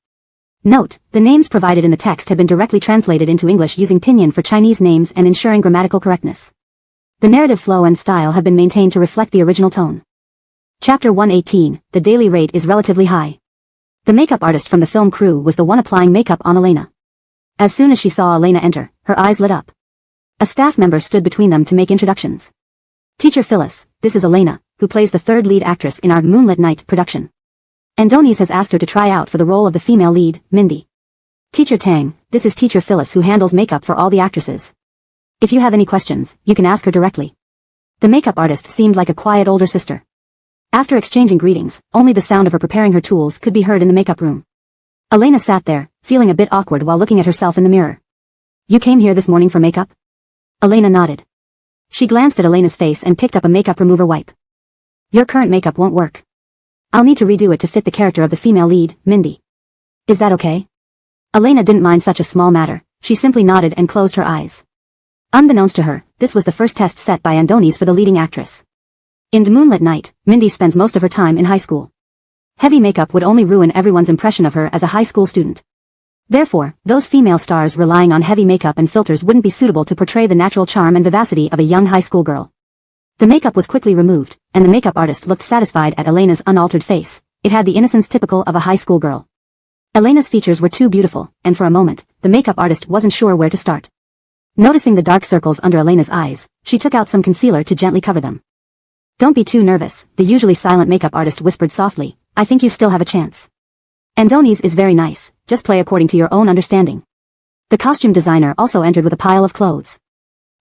Note, the names provided in the text have been directly translated into English using pinyin for Chinese names and ensuring grammatical correctness. The narrative flow and style have been maintained to reflect the original tone. Chapter 118, the daily rate is relatively high. The makeup artist from the film crew was the one applying makeup on Elena. As soon as she saw Elena enter, her eyes lit up. A staff member stood between them to make introductions. Teacher Phyllis, this is Elena, who plays the third lead actress in our Moonlit Night production. Andonies has asked her to try out for the role of the female lead, Mindy. Teacher Tang, this is Teacher Phyllis who handles makeup for all the actresses. If you have any questions, you can ask her directly. The makeup artist seemed like a quiet older sister. After exchanging greetings, only the sound of her preparing her tools could be heard in the makeup room. Elena sat there, feeling a bit awkward while looking at herself in the mirror. You came here this morning for makeup? Elena nodded. She glanced at Elena's face and picked up a makeup remover wipe. Your current makeup won't work. I'll need to redo it to fit the character of the female lead, Mindy. Is that okay? Elena didn't mind such a small matter. She simply nodded and closed her eyes. Unbeknownst to her, this was the first test set by Andonies for the leading actress. In The Moonlit Night, Mindy spends most of her time in high school. Heavy makeup would only ruin everyone's impression of her as a high school student. Therefore, those female stars relying on heavy makeup and filters wouldn't be suitable to portray the natural charm and vivacity of a young high school girl. The makeup was quickly removed, and the makeup artist looked satisfied at Elena's unaltered face. It had the innocence typical of a high school girl. Elena's features were too beautiful, and for a moment, the makeup artist wasn't sure where to start. Noticing the dark circles under Elena's eyes, she took out some concealer to gently cover them. Don't be too nervous, the usually silent makeup artist whispered softly. I think you still have a chance. Andonies is very nice, just play according to your own understanding. The costume designer also entered with a pile of clothes.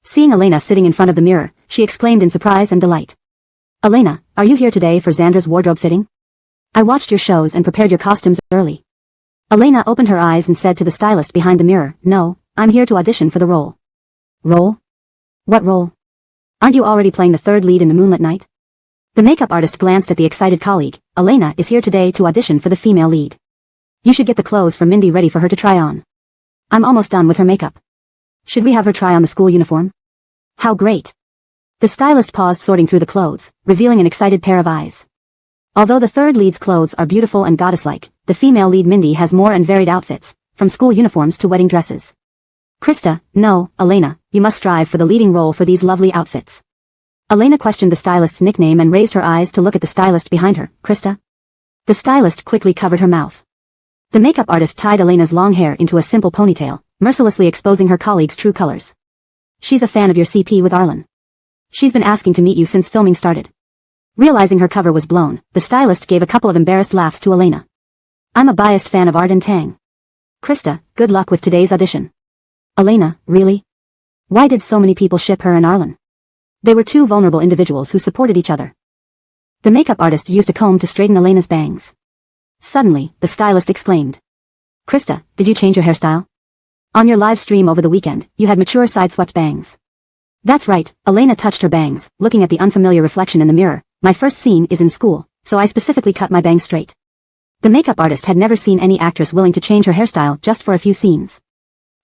Seeing Elena sitting in front of the mirror, she exclaimed in surprise and delight. Elena, are you here today for Xandra's wardrobe fitting? I watched your shows and prepared your costumes early. Elena opened her eyes and said to the stylist behind the mirror, No, I'm here to audition for the role. Role? What role? Aren't you already playing the third lead in The Moonlit Night? The makeup artist glanced at the excited colleague. Elena is here today to audition for the female lead. You should get the clothes for Mindy ready for her to try on. I'm almost done with her makeup. Should we have her try on the school uniform? How great. The stylist paused sorting through the clothes, revealing an excited pair of eyes. Although the third lead's clothes are beautiful and goddess-like, the female lead Mindy has more and varied outfits, from school uniforms to wedding dresses. Krista, no, Elena, you must strive for the leading role for these lovely outfits. Elena questioned the stylist's nickname and raised her eyes to look at the stylist behind her. Krista? The stylist quickly covered her mouth. The makeup artist tied Elena's long hair into a simple ponytail, mercilessly exposing her colleague's true colors. She's a fan of your CP with Arlen. She's been asking to meet you since filming started. Realizing her cover was blown, the stylist gave a couple of embarrassed laughs to Elena. I'm a biased fan of Arden Tang. Krista, good luck with today's audition. Elena, really? Why did so many people ship her and Arlen? They were two vulnerable individuals who supported each other. The makeup artist used a comb to straighten Elena's bangs. Suddenly, the stylist exclaimed. Krista, did you change your hairstyle? On your live stream over the weekend, you had mature side-swept bangs. That's right, Elena touched her bangs, looking at the unfamiliar reflection in the mirror. My first scene is in school, so I specifically cut my bangs straight. The makeup artist had never seen any actress willing to change her hairstyle just for a few scenes.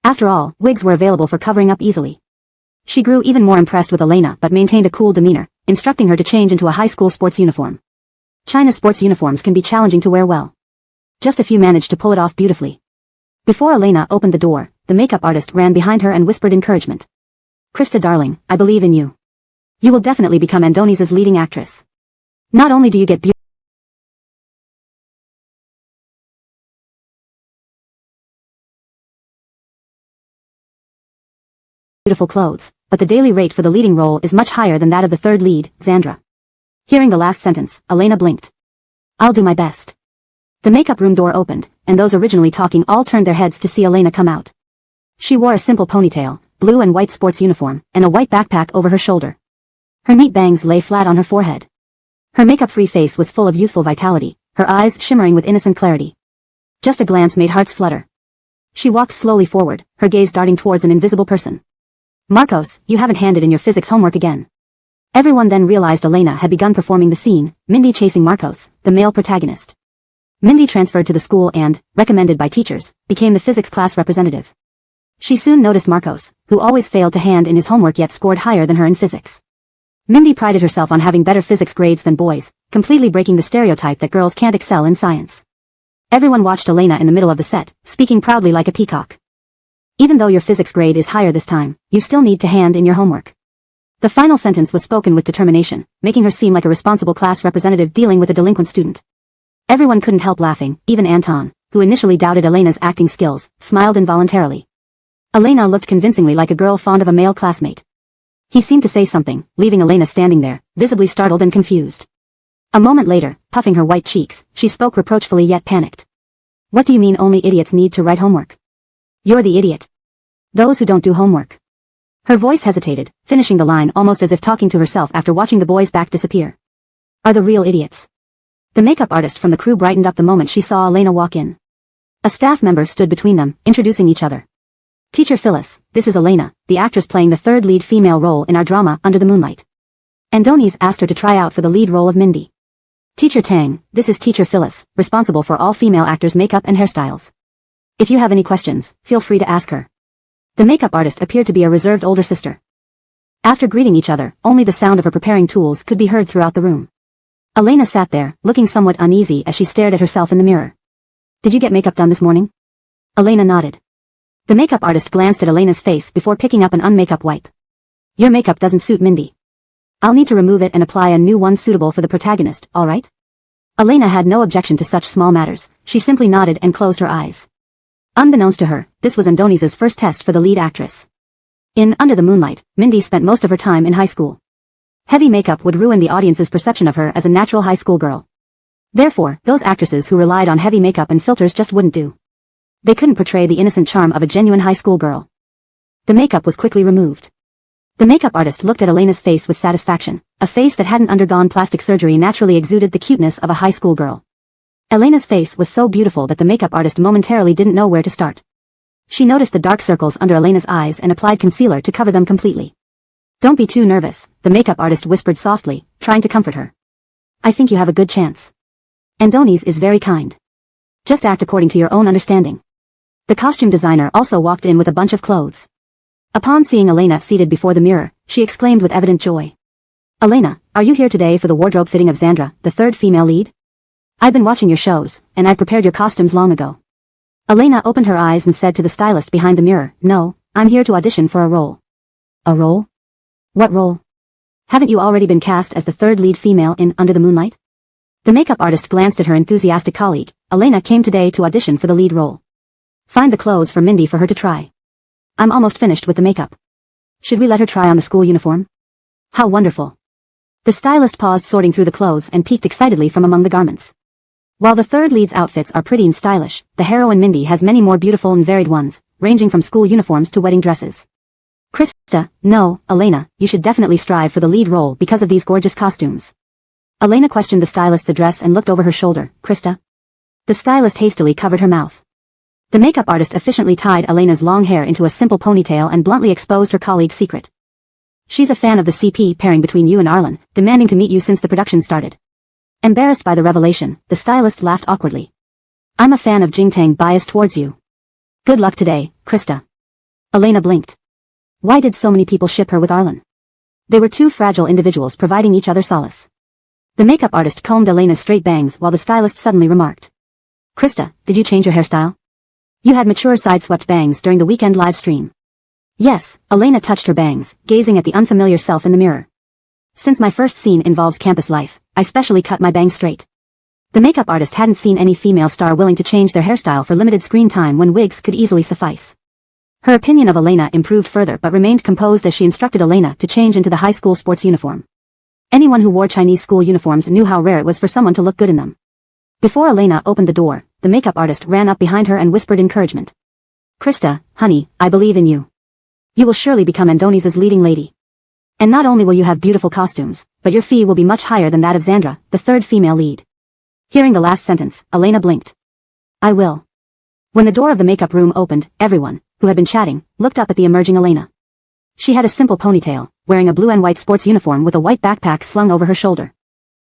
After all, wigs were available for covering up easily. She grew even more impressed with Elena but maintained a cool demeanor, instructing her to change into a high school sports uniform. China's sports uniforms can be challenging to wear well. Just a few managed to pull it off beautifully. Before Elena opened the door, the makeup artist ran behind her and whispered encouragement. Krista darling, I believe in you. You will definitely become Andonies' leading actress. Not only do you get beautiful clothes, but the daily rate for the leading role is much higher than that of the third lead, Xandra. Hearing the last sentence, Elena blinked. I'll do my best. The makeup room door opened, and those originally talking all turned their heads to see Elena come out. She wore a simple ponytail, blue and white sports uniform, and a white backpack over her shoulder. Her neat bangs lay flat on her forehead. Her makeup-free face was full of youthful vitality, her eyes shimmering with innocent clarity. Just a glance made hearts flutter. She walked slowly forward, her gaze darting towards an invisible person. Marcos, you haven't handed in your physics homework again. Everyone then realized Elena had begun performing the scene, Mindy chasing Marcos, the male protagonist. Mindy transferred to the school and, recommended by teachers, became the physics class representative. She soon noticed Marcos, who always failed to hand in his homework yet scored higher than her in physics. Mindy prided herself on having better physics grades than boys, completely breaking the stereotype that girls can't excel in science. Everyone watched Elena in the middle of the set, speaking proudly like a peacock. Even though your physics grade is higher this time, you still need to hand in your homework. The final sentence was spoken with determination, making her seem like a responsible class representative dealing with a delinquent student. Everyone couldn't help laughing, even Anton, who initially doubted Elena's acting skills, smiled involuntarily. Elena looked convincingly like a girl fond of a male classmate. He seemed to say something, leaving Elena standing there, visibly startled and confused. A moment later, puffing her white cheeks, she spoke reproachfully yet panicked. What do you mean only idiots need to write homework? You're the idiot. Those who don't do homework. Her voice hesitated, finishing the line almost as if talking to herself after watching the boy's back disappear. Are the real idiots. The makeup artist from the crew brightened up the moment she saw Elena walk in. A staff member stood between them, introducing each other. Teacher Phyllis, this is Elena, the actress playing the third lead female role in our drama, Under the Moonlight. Andoni's asked her to try out for the lead role of Mindy. Teacher Tang, this is Teacher Phyllis, responsible for all female actors' makeup and hairstyles. If you have any questions, feel free to ask her. The makeup artist appeared to be a reserved older sister. After greeting each other, only the sound of her preparing tools could be heard throughout the room. Elena sat there, looking somewhat uneasy as she stared at herself in the mirror. Did you get makeup done this morning? Elena nodded. The makeup artist glanced at Elena's face before picking up an unmakeup wipe. Your makeup doesn't suit Mindy. I'll need to remove it and apply a new one suitable for the protagonist, alright? Elena had no objection to such small matters, she simply nodded and closed her eyes. Unbeknownst to her, this was Andoni's first test for the lead actress. In Under the Moonlight, Mindy spent most of her time in high school. Heavy makeup would ruin the audience's perception of her as a natural high school girl. Therefore, those actresses who relied on heavy makeup and filters just wouldn't do. They couldn't portray the innocent charm of a genuine high school girl. The makeup was quickly removed. The makeup artist looked at Elena's face with satisfaction. A face that hadn't undergone plastic surgery naturally exuded the cuteness of a high school girl. Elena's face was so beautiful that the makeup artist momentarily didn't know where to start. She noticed the dark circles under Elena's eyes and applied concealer to cover them completely. Don't be too nervous, the makeup artist whispered softly, trying to comfort her. I think you have a good chance. Andoni's is very kind. Just act according to your own understanding. The costume designer also walked in with a bunch of clothes. Upon seeing Elena seated before the mirror, she exclaimed with evident joy. Elena, are you here today for the wardrobe fitting of Xandra, the third female lead? I've been watching your shows, and I've prepared your costumes long ago. Elena opened her eyes and said to the stylist behind the mirror, No, I'm here to audition for a role. A role? What role? Haven't you already been cast as the third lead female in Under the Moonlight? The makeup artist glanced at her enthusiastic colleague. Elena came today to audition for the lead role. Find the clothes for Mindy for her to try. I'm almost finished with the makeup. Should we let her try on the school uniform? How wonderful. The stylist paused sorting through the clothes and peeked excitedly from among the garments. While the third lead's outfits are pretty and stylish, the heroine Mindy has many more beautiful and varied ones, ranging from school uniforms to wedding dresses. Krista, no, Elena, you should definitely strive for the lead role because of these gorgeous costumes. Elena questioned the stylist's address and looked over her shoulder. Krista? The stylist hastily covered her mouth. The makeup artist efficiently tied Elena's long hair into a simple ponytail and bluntly exposed her colleague's secret. She's a fan of the CP pairing between you and Arlen, demanding to meet you since the production started. Embarrassed by the revelation, the stylist laughed awkwardly. I'm a fan of Jingtang biased towards you. Good luck today, Krista. Elena blinked. Why did so many people ship her with Arlen? They were two fragile individuals providing each other solace. The makeup artist combed Elena's straight bangs while the stylist suddenly remarked. Krista, did you change your hairstyle? You had mature side-swept bangs during the weekend live stream. Yes, Elena touched her bangs, gazing at the unfamiliar self in the mirror. Since my first scene involves campus life, I specially cut my bangs straight. The makeup artist hadn't seen any female star willing to change their hairstyle for limited screen time when wigs could easily suffice. Her opinion of Elena improved further but remained composed as she instructed Elena to change into the high school sports uniform. Anyone who wore Chinese school uniforms knew how rare it was for someone to look good in them. Before Elena opened the door, the makeup artist ran up behind her and whispered encouragement. Krista, honey, I believe in you. You will surely become Andoni's leading lady. And not only will you have beautiful costumes, but your fee will be much higher than that of Xandra, the third female lead. Hearing the last sentence, Elena blinked. I will. When the door of the makeup room opened, everyone, who had been chatting, looked up at the emerging Elena. She had a simple ponytail, wearing a blue and white sports uniform with a white backpack slung over her shoulder.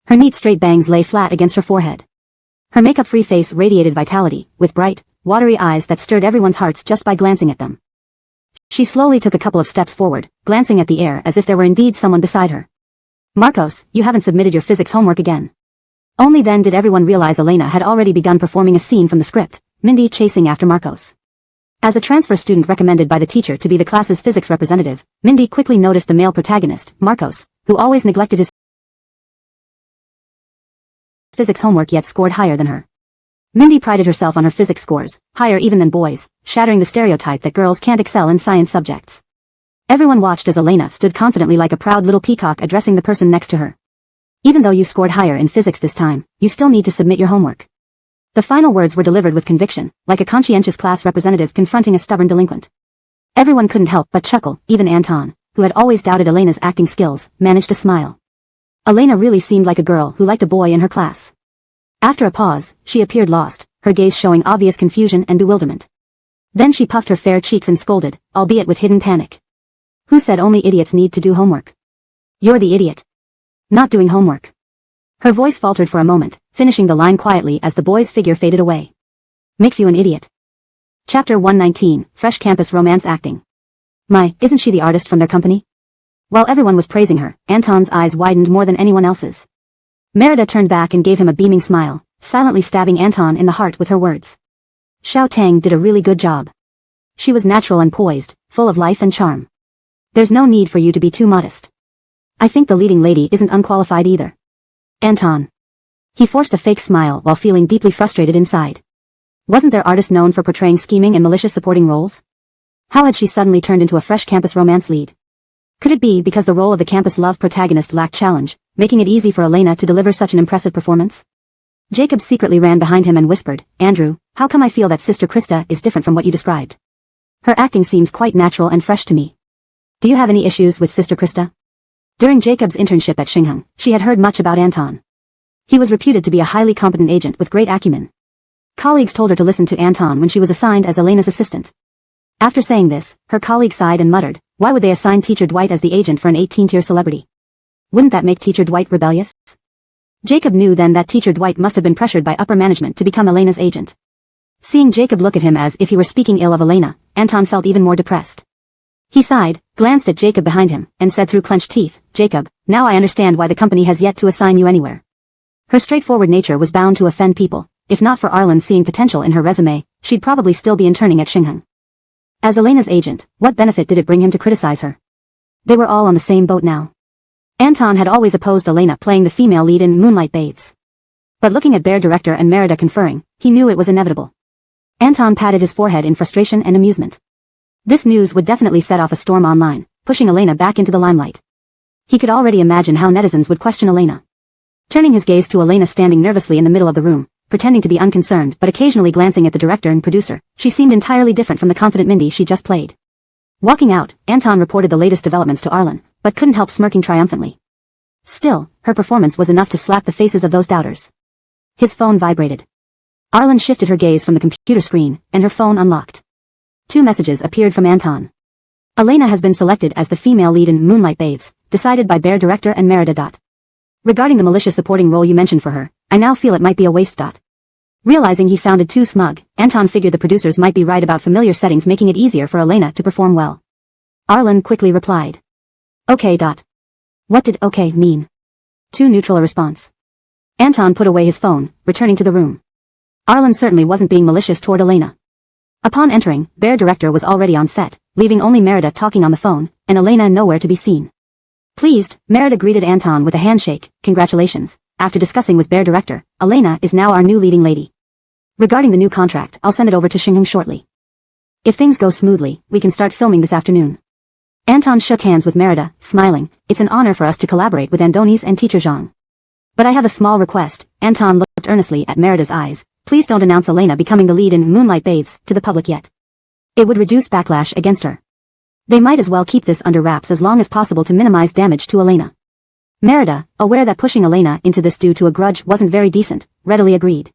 Her neat straight bangs lay flat against her forehead. Her makeup-free face radiated vitality, with bright, watery eyes that stirred everyone's hearts just by glancing at them. She slowly took a couple of steps forward, glancing at the air as if there were indeed someone beside her. Marcos, you haven't submitted your physics homework again. Only then did everyone realize Elena had already begun performing a scene from the script, Mindy chasing after Marcos. As a transfer student recommended by the teacher to be the class's physics representative, Mindy quickly noticed the male protagonist, Marcos, who always neglected his physics homework yet scored higher than her. Mindy prided herself on her physics scores, higher even than boys, shattering the stereotype that girls can't excel in science subjects. Everyone watched as Elena stood confidently like a proud little peacock addressing the person next to her. Even though you scored higher in physics this time, you still need to submit your homework. The final words were delivered with conviction, like a conscientious class representative confronting a stubborn delinquent. Everyone couldn't help but chuckle, even Anton, who had always doubted Elena's acting skills, managed to smile. Elena really seemed like a girl who liked a boy in her class. After a pause, she appeared lost, her gaze showing obvious confusion and bewilderment. Then she puffed her fair cheeks and scolded, albeit with hidden panic. Who said only idiots need to do homework? You're the idiot. Not doing homework. Her voice faltered for a moment, finishing the line quietly as the boy's figure faded away. Makes you an idiot. Chapter 119, Fresh Campus Romance Acting. My, isn't she the artist from their company? While everyone was praising her, Anton's eyes widened more than anyone else's. Merida turned back and gave him a beaming smile, silently stabbing Anton in the heart with her words. Xiao Tang did a really good job. She was natural and poised, full of life and charm. There's no need for you to be too modest. I think the leading lady isn't unqualified either. Anton. He forced a fake smile while feeling deeply frustrated inside. Wasn't their artist known for portraying scheming and malicious supporting roles? How had she suddenly turned into a fresh campus romance lead? Could it be because the role of the campus love protagonist lacked challenge, making it easy for Elena to deliver such an impressive performance? Jacob secretly ran behind him and whispered, Andrew, how come I feel that Sister Krista is different from what you described? Her acting seems quite natural and fresh to me. Do you have any issues with Sister Krista? During Jacob's internship at Xingheng, she had heard much about Anton. He was reputed to be a highly competent agent with great acumen. Colleagues told her to listen to Anton when she was assigned as Elena's assistant. After saying this, her colleague sighed and muttered, why would they assign Teacher Dwight as the agent for an 18-tier celebrity? Wouldn't that make Teacher Dwight rebellious? Jacob knew then that Teacher Dwight must have been pressured by upper management to become Elena's agent. Seeing Jacob look at him as if he were speaking ill of Elena, Anton felt even more depressed. He sighed, glanced at Jacob behind him, and said through clenched teeth, Jacob, now I understand why the company has yet to assign you anywhere. Her straightforward nature was bound to offend people. If not for Arlen seeing potential in her resume, she'd probably still be interning at Xingheng. As Elena's agent, what benefit did it bring him to criticize her? They were all on the same boat now. Anton had always opposed Elena playing the female lead in Moonlight Bathes. But looking at Bear Director and Merida conferring, he knew it was inevitable. Anton patted his forehead in frustration and amusement. This news would definitely set off a storm online, pushing Elena back into the limelight. He could already imagine how netizens would question Elena. Turning his gaze to Elena standing nervously in the middle of the room, pretending to be unconcerned but occasionally glancing at the director and producer, she seemed entirely different from the confident Mindy she just played. Walking out, Anton reported the latest developments to Arlen, but couldn't help smirking triumphantly. Still, her performance was enough to slap the faces of those doubters. His phone vibrated. Arlen shifted her gaze from the computer screen, and her phone unlocked. 2 messages appeared from Anton. Elena has been selected as the female lead in Moonlight Bathes, decided by Bear Director and Merida. Regarding the malicious supporting role you mentioned for her, I now feel it might be a waste. Realizing he sounded too smug, Anton figured the producers might be right about familiar settings making it easier for Elena to perform well. Arlen quickly replied. Okay. What did okay mean? Too neutral a response. Anton put away his phone, returning to the room. Arlen certainly wasn't being malicious toward Elena. Upon entering, Bear Director was already on set, leaving only Merida talking on the phone, and Elena nowhere to be seen. Pleased, Merida greeted Anton with a handshake. Congratulations. After discussing with Bear Director, Elena is now our new leading lady. Regarding the new contract, I'll send it over to Xingheng shortly. If things go smoothly, we can start filming this afternoon. Anton shook hands with Merida, smiling. It's an honor for us to collaborate with Andoni's and Teacher Zhang. But I have a small request. Anton looked earnestly at Merida's eyes. Please don't announce Elena becoming the lead in Moonlight Bathes to the public yet. It would reduce backlash against her. They might as well keep this under wraps as long as possible to minimize damage to Elena. Merida, aware that pushing Elena into this due to a grudge wasn't very decent, readily agreed.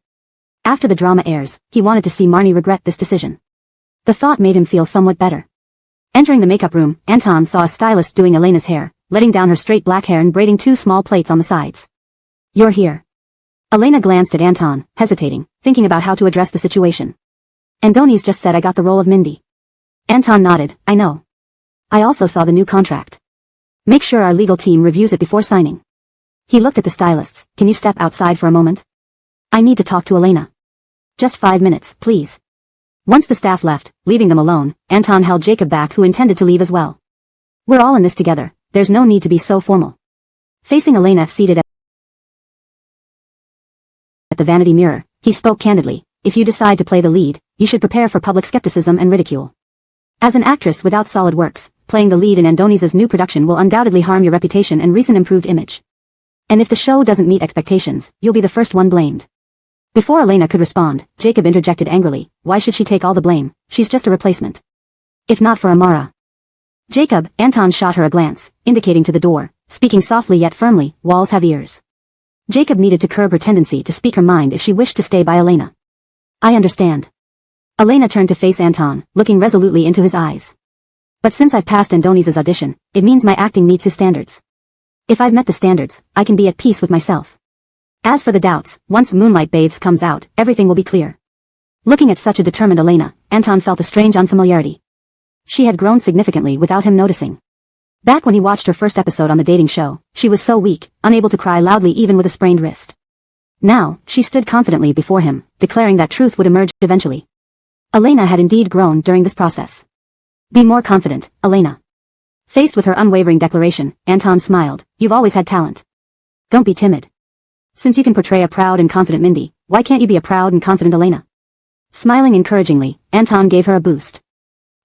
After the drama airs, he wanted to see Marnie regret this decision. The thought made him feel somewhat better. Entering the makeup room, Anton saw a stylist doing Elena's hair, letting down her straight black hair and braiding two small plaits on the sides. You're here. Elena glanced at Anton, hesitating, thinking about how to address the situation. Andoni's just said I got the role of Mindy. Anton nodded, I know. I also saw the new contract. Make sure our legal team reviews it before signing. He looked at the stylists, can you step outside for a moment? I need to talk to Elena. Just 5 minutes, please. Once the staff left, leaving them alone, Anton held Jacob back who intended to leave as well. We're all in this together, there's no need to be so formal. Facing Elena seated at the vanity mirror, he spoke candidly, if you decide to play the lead, you should prepare for public skepticism and ridicule. As an actress without solid works, playing the lead in Andoni's new production will undoubtedly harm your reputation and recent improved image. And if the show doesn't meet expectations, you'll be the first one blamed. Before Elena could respond, Jacob interjected angrily, why should she take all the blame, she's just a replacement. If not for Amara. Jacob, Anton shot her a glance, indicating to the door, speaking softly yet firmly, walls have ears. Jacob needed to curb her tendency to speak her mind if she wished to stay by Elena. I understand. Elena turned to face Anton, looking resolutely into his eyes. But since I've passed Andoni's audition, it means my acting meets his standards. If I've met the standards, I can be at peace with myself. As for the doubts, once Moonlight Bathes comes out, everything will be clear. Looking at such a determined Elena, Anton felt a strange unfamiliarity. She had grown significantly without him noticing. Back when he watched her first episode on the dating show, she was so weak, unable to cry loudly even with a sprained wrist. Now, she stood confidently before him, declaring that truth would emerge eventually. Elena had indeed grown during this process. Be more confident, Elena. Faced with her unwavering declaration, Anton smiled, you've always had talent. Don't be timid. Since you can portray a proud and confident Mindy, why can't you be a proud and confident Elena? Smiling encouragingly, Anton gave her a boost.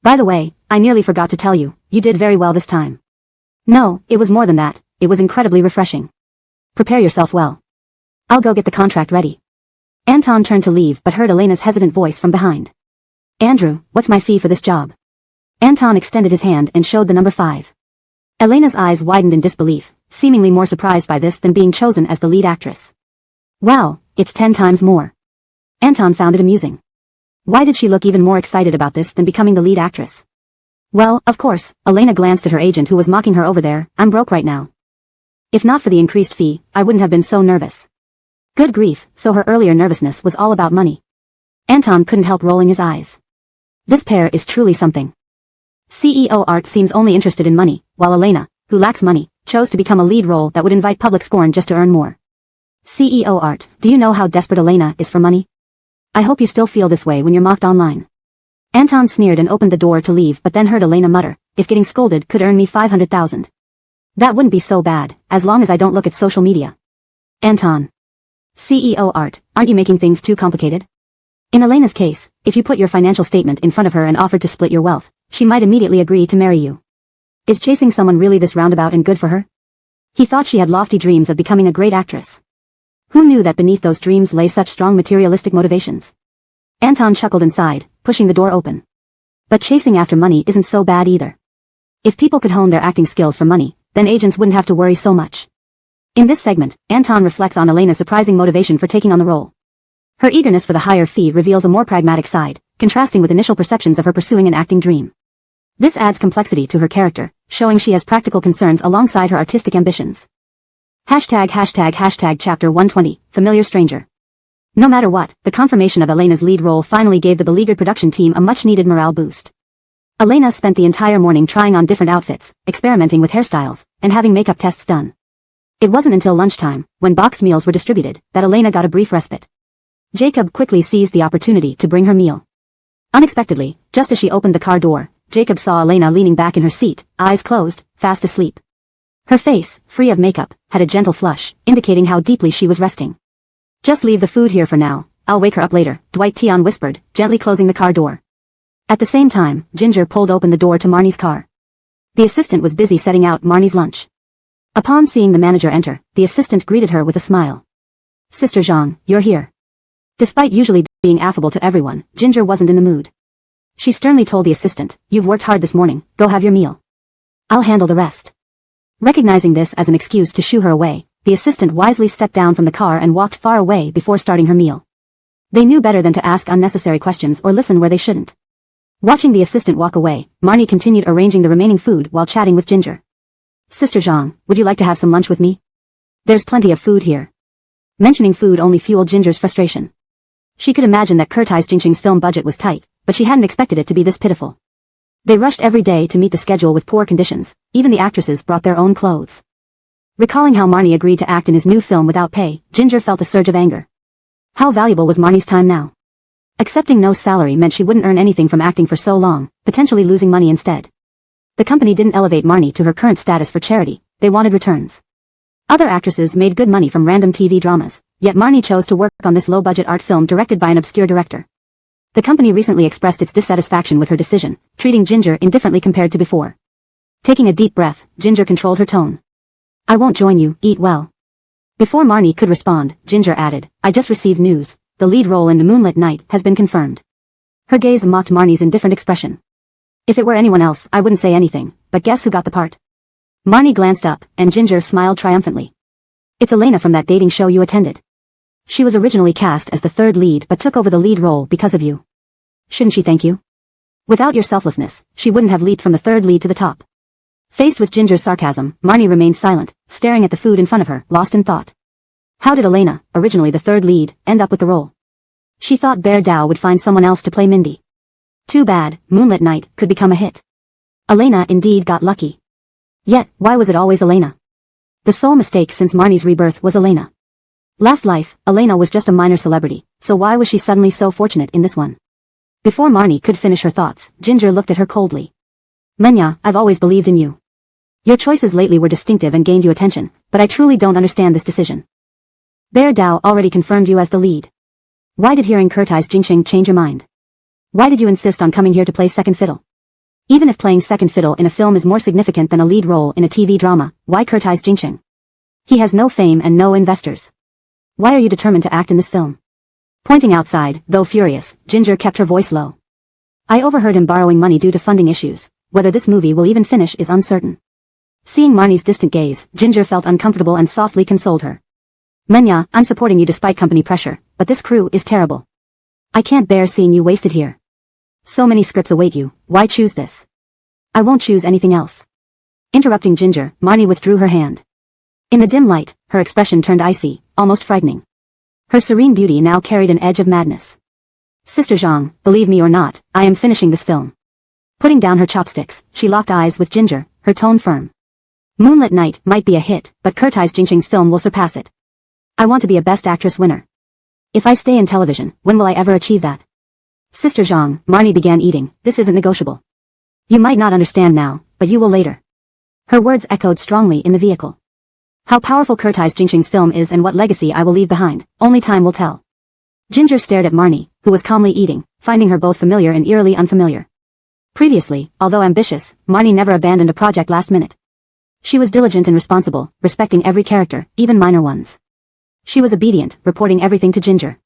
By the way, I nearly forgot to tell you, you did very well this time. No, it was more than that, it was incredibly refreshing. Prepare yourself well. I'll go get the contract ready. Anton turned to leave but heard Elena's hesitant voice from behind. Andrew, what's my fee for this job? Anton extended his hand and showed the number 5. Elena's eyes widened in disbelief, seemingly more surprised by this than being chosen as the lead actress. Wow, it's 10 times more. Anton found it amusing. Why did she look even more excited about this than becoming the lead actress? Well, of course, Elena glanced at her agent who was mocking her over there, I'm broke right now. If not for the increased fee, I wouldn't have been so nervous. Good grief, so her earlier nervousness was all about money. Anton couldn't help rolling his eyes. This pair is truly something. CEO Art seems only interested in money, while Elena, who lacks money, chose to become a lead role that would invite public scorn just to earn more. CEO Art, do you know how desperate Elena is for money? I hope you still feel this way when you're mocked online. Anton sneered and opened the door to leave but then heard Elena mutter, if getting scolded could earn me 500,000. That wouldn't be so bad, as long as I don't look at social media. Anton. CEO Art, aren't you making things too complicated? In Elena's case, if you put your financial statement in front of her and offered to split your wealth, she might immediately agree to marry you. Is chasing someone really this roundabout and good for her? He thought she had lofty dreams of becoming a great actress. Who knew that beneath those dreams lay such strong materialistic motivations? Anton chuckled and sighed, pushing the door open. But chasing after money isn't so bad either. If people could hone their acting skills for money, then agents wouldn't have to worry so much. In this segment, Anton reflects on Elena's surprising motivation for taking on the role. Her eagerness for the higher fee reveals a more pragmatic side, contrasting with initial perceptions of her pursuing an acting dream. This adds complexity to her character, showing she has practical concerns alongside her artistic ambitions. ####Chapter 120, Familiar Stranger. No matter what, the confirmation of Elena's lead role finally gave the beleaguered production team a much-needed morale boost. Elena spent the entire morning trying on different outfits, experimenting with hairstyles, and having makeup tests done. It wasn't until lunchtime, when boxed meals were distributed, that Elena got a brief respite. Jacob quickly seized the opportunity to bring her meal. Unexpectedly, just as she opened the car door, Jacob saw Elena leaning back in her seat, eyes closed, fast asleep. Her face, free of makeup, had a gentle flush, indicating how deeply she was resting. Just leave the food here for now, I'll wake her up later, Dwight Tion whispered, gently closing the car door. At the same time, Ginger pulled open the door to Marnie's car. The assistant was busy setting out Marnie's lunch. Upon seeing the manager enter, the assistant greeted her with a smile. Sister Zhang, you're here. Despite usually being affable to everyone, Ginger wasn't in the mood. She sternly told the assistant, you've worked hard this morning, go have your meal. I'll handle the rest. Recognizing this as an excuse to shoo her away, the assistant wisely stepped down from the car and walked far away before starting her meal. They knew better than to ask unnecessary questions or listen where they shouldn't. Watching the assistant walk away, Marnie continued arranging the remaining food while chatting with Ginger. Sister Zhang, would you like to have some lunch with me? There's plenty of food here. Mentioning food only fueled Ginger's frustration. She could imagine that Kurtai's Jingxing's film budget was tight, but she hadn't expected it to be this pitiful. They rushed every day to meet the schedule with poor conditions, even the actresses brought their own clothes. Recalling how Marnie agreed to act in his new film without pay, Ginger felt a surge of anger. How valuable was Marnie's time now? Accepting no salary meant she wouldn't earn anything from acting for so long, potentially losing money instead. The company didn't elevate Marnie to her current status for charity, they wanted returns. Other actresses made good money from random TV dramas, yet Marnie chose to work on this low-budget art film directed by an obscure director. The company recently expressed its dissatisfaction with her decision, treating Ginger indifferently compared to before. Taking a deep breath, Ginger controlled her tone. I won't join you, eat well. Before Marnie could respond, Ginger added, I just received news. The lead role in The Moonlit Night has been confirmed. Her gaze mocked Marnie's indifferent expression. If it were anyone else, I wouldn't say anything, but guess who got the part? Marnie glanced up, and Ginger smiled triumphantly. It's Elena from that dating show you attended. She was originally cast as the third lead but took over the lead role because of you. Shouldn't she thank you? Without your selflessness, she wouldn't have leaped from the third lead to the top. Faced with Ginger's sarcasm, Marnie remained silent, staring at the food in front of her, lost in thought. How did Elena, originally the third lead, end up with the role? She thought Bear Dao would find someone else to play Mindy. Too bad, Moonlit Night could become a hit. Elena indeed got lucky. Yet, why was it always Elena? The sole mistake since Marnie's rebirth was Elena. Last life, Elena was just a minor celebrity, so why was she suddenly so fortunate in this one? Before Marnie could finish her thoughts, Ginger looked at her coldly. Menya, I've always believed in you. Your choices lately were distinctive and gained you attention, but I truly don't understand this decision. Bear Dao already confirmed you as the lead. Why did hearing Kurtai's Jingxing change your mind? Why did you insist on coming here to play second fiddle? Even if playing second fiddle in a film is more significant than a lead role in a TV drama, why Kurtai's Jingxing? He has no fame and no investors. Why are you determined to act in this film? Pointing outside, though furious, Ginger kept her voice low. I overheard him borrowing money due to funding issues. Whether this movie will even finish is uncertain. Seeing Marnie's distant gaze, Ginger felt uncomfortable and softly consoled her. Menya, I'm supporting you despite company pressure, but this crew is terrible. I can't bear seeing you wasted here. So many scripts await you, why choose this? I won't choose anything else. Interrupting Ginger, Marnie withdrew her hand. In the dim light, her expression turned icy, almost frightening. Her serene beauty now carried an edge of madness. Sister Zhang, believe me or not, I am finishing this film. Putting down her chopsticks, she locked eyes with Ginger, her tone firm. Moonlit Night might be a hit, but Kurtai's Jingxing's film will surpass it. I want to be a Best Actress winner. If I stay in television, when will I ever achieve that? Sister Zhang, Marnie began eating, this isn't negotiable. You might not understand now, but you will later. Her words echoed strongly in the vehicle. How powerful Kurtai's Jingxing's film is and what legacy I will leave behind, only time will tell. Ginger stared at Marnie, who was calmly eating, finding her both familiar and eerily unfamiliar. Previously, although ambitious, Marnie never abandoned a project last minute. She was diligent and responsible, respecting every character, even minor ones. She was obedient, reporting everything to Ginger.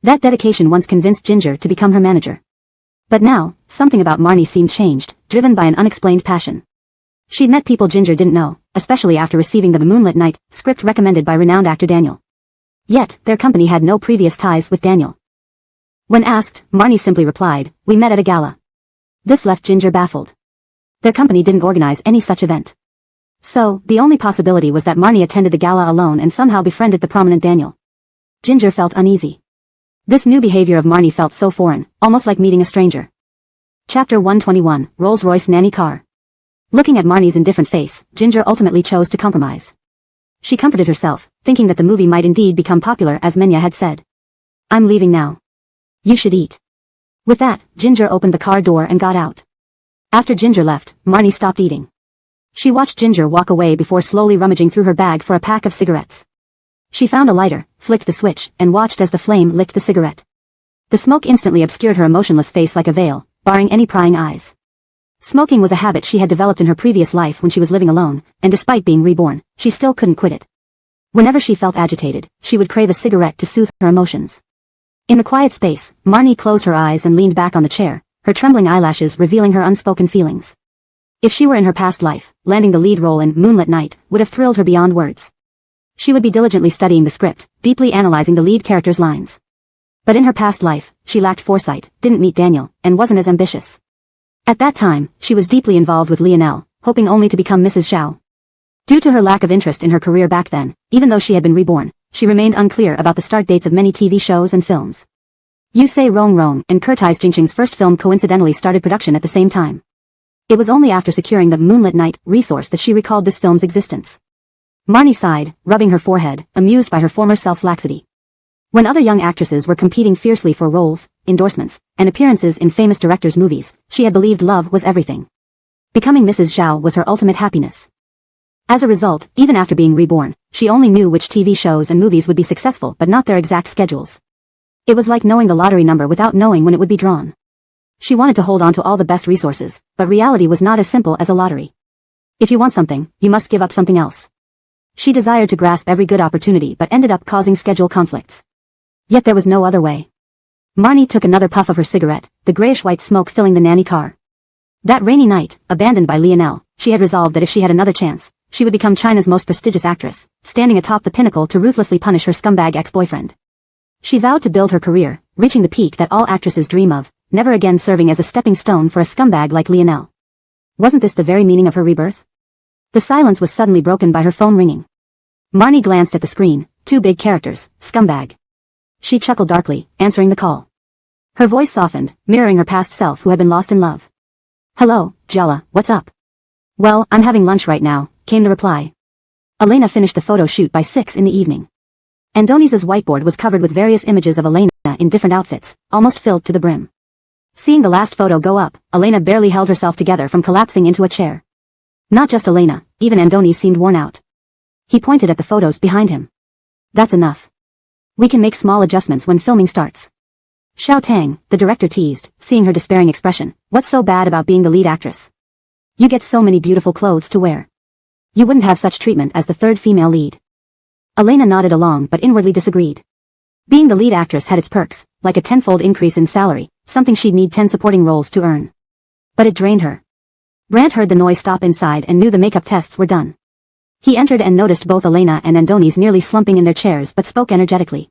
That dedication once convinced Ginger to become her manager. But now, something about Marnie seemed changed, driven by an unexplained passion. She'd met people Ginger didn't know, especially after receiving the Moonlit Night script recommended by renowned actor Daniel. Yet, their company had no previous ties with Daniel. When asked, Marnie simply replied, we met at a gala. This left Ginger baffled. Their company didn't organize any such event. So, the only possibility was that Marnie attended the gala alone and somehow befriended the prominent Daniel. Ginger felt uneasy. This new behavior of Marnie felt so foreign, almost like meeting a stranger. Chapter 121, Rolls-Royce Nanny Car. Looking at Marnie's indifferent face, Ginger ultimately chose to compromise. She comforted herself, thinking that the movie might indeed become popular as Menya had said. I'm leaving now. You should eat. With that, Ginger opened the car door and got out. After Ginger left, Marnie stopped eating. She watched Ginger walk away before slowly rummaging through her bag for a pack of cigarettes. She found a lighter, flicked the switch, and watched as the flame licked the cigarette. The smoke instantly obscured her emotionless face like a veil, barring any prying eyes. Smoking was a habit she had developed in her previous life when she was living alone, and despite being reborn, she still couldn't quit it. Whenever she felt agitated, she would crave a cigarette to soothe her emotions. In the quiet space, Marnie closed her eyes and leaned back on the chair, her trembling eyelashes revealing her unspoken feelings. If she were in her past life, landing the lead role in Moonlit Night would have thrilled her beyond words. She would be diligently studying the script, deeply analyzing the lead character's lines. But in her past life, she lacked foresight, didn't meet Daniel, and wasn't as ambitious. At that time, she was deeply involved with Lionel, hoping only to become Mrs. Zhao. Due to her lack of interest in her career back then, even though she had been reborn, she remained unclear about the start dates of many TV shows and films. You Say Rong Rong and Kurtai Jingqing's first film coincidentally started production at the same time. It was only after securing the Moonlit Night resource that she recalled this film's existence. Marnie sighed, rubbing her forehead, amused by her former self's laxity. When other young actresses were competing fiercely for roles, endorsements, and appearances in famous directors' movies, she had believed love was everything. Becoming Mrs. Zhao was her ultimate happiness. As a result, even after being reborn, she only knew which TV shows and movies would be successful but not their exact schedules. It was like knowing the lottery number without knowing when it would be drawn. She wanted to hold on to all the best resources, but reality was not as simple as a lottery. If you want something, you must give up something else. She desired to grasp every good opportunity but ended up causing schedule conflicts. Yet there was no other way. Marnie took another puff of her cigarette, the grayish-white smoke filling the nanny car. That rainy night, abandoned by Lionel, she had resolved that if she had another chance, she would become China's most prestigious actress, standing atop the pinnacle to ruthlessly punish her scumbag ex-boyfriend. She vowed to build her career, reaching the peak that all actresses dream of, never again serving as a stepping stone for a scumbag like Lionel. Wasn't this the very meaning of her rebirth? The silence was suddenly broken by her phone ringing. Marnie glanced at the screen, two big characters, scumbag. She chuckled darkly, answering the call. Her voice softened, mirroring her past self who had been lost in love. Hello, Jella, what's up? Well, I'm having lunch right now, came the reply. Elena finished the photo shoot by 6 in the evening. Andoni's whiteboard was covered with various images of Elena in different outfits, almost filled to the brim. Seeing the last photo go up, Elena barely held herself together from collapsing into a chair. Not just Elena, even Andoni seemed worn out. He pointed at the photos behind him. That's enough. We can make small adjustments when filming starts. Xiao Tang, the director teased, seeing her despairing expression. What's so bad about being the lead actress? You get so many beautiful clothes to wear. You wouldn't have such treatment as the third female lead. Elena nodded along but inwardly disagreed. Being the lead actress had its perks, like a tenfold increase in salary, something she'd need 10 supporting roles to earn. But it drained her. Brandt heard the noise stop inside and knew the makeup tests were done. He entered and noticed both Elena and Andoni's nearly slumping in their chairs but spoke energetically.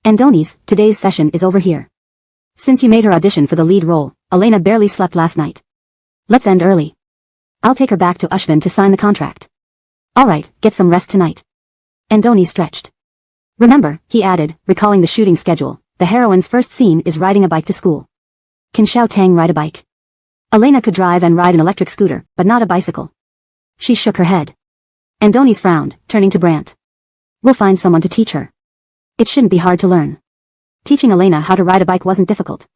Andoni's, today's session is over here. Since you made her audition for the lead role, Elena barely slept last night. Let's end early. I'll take her back to Ushvin to sign the contract. Alright, get some rest tonight. Andoni stretched. Remember, he added, recalling the shooting schedule, the heroine's first scene is riding a bike to school. Can Xiao Tang ride a bike? Elena could drive and ride an electric scooter, but not a bicycle. She shook her head. Andoni's frowned, turning to Brandt. We'll find someone to teach her. It shouldn't be hard to learn. Teaching Elena how to ride a bike wasn't difficult.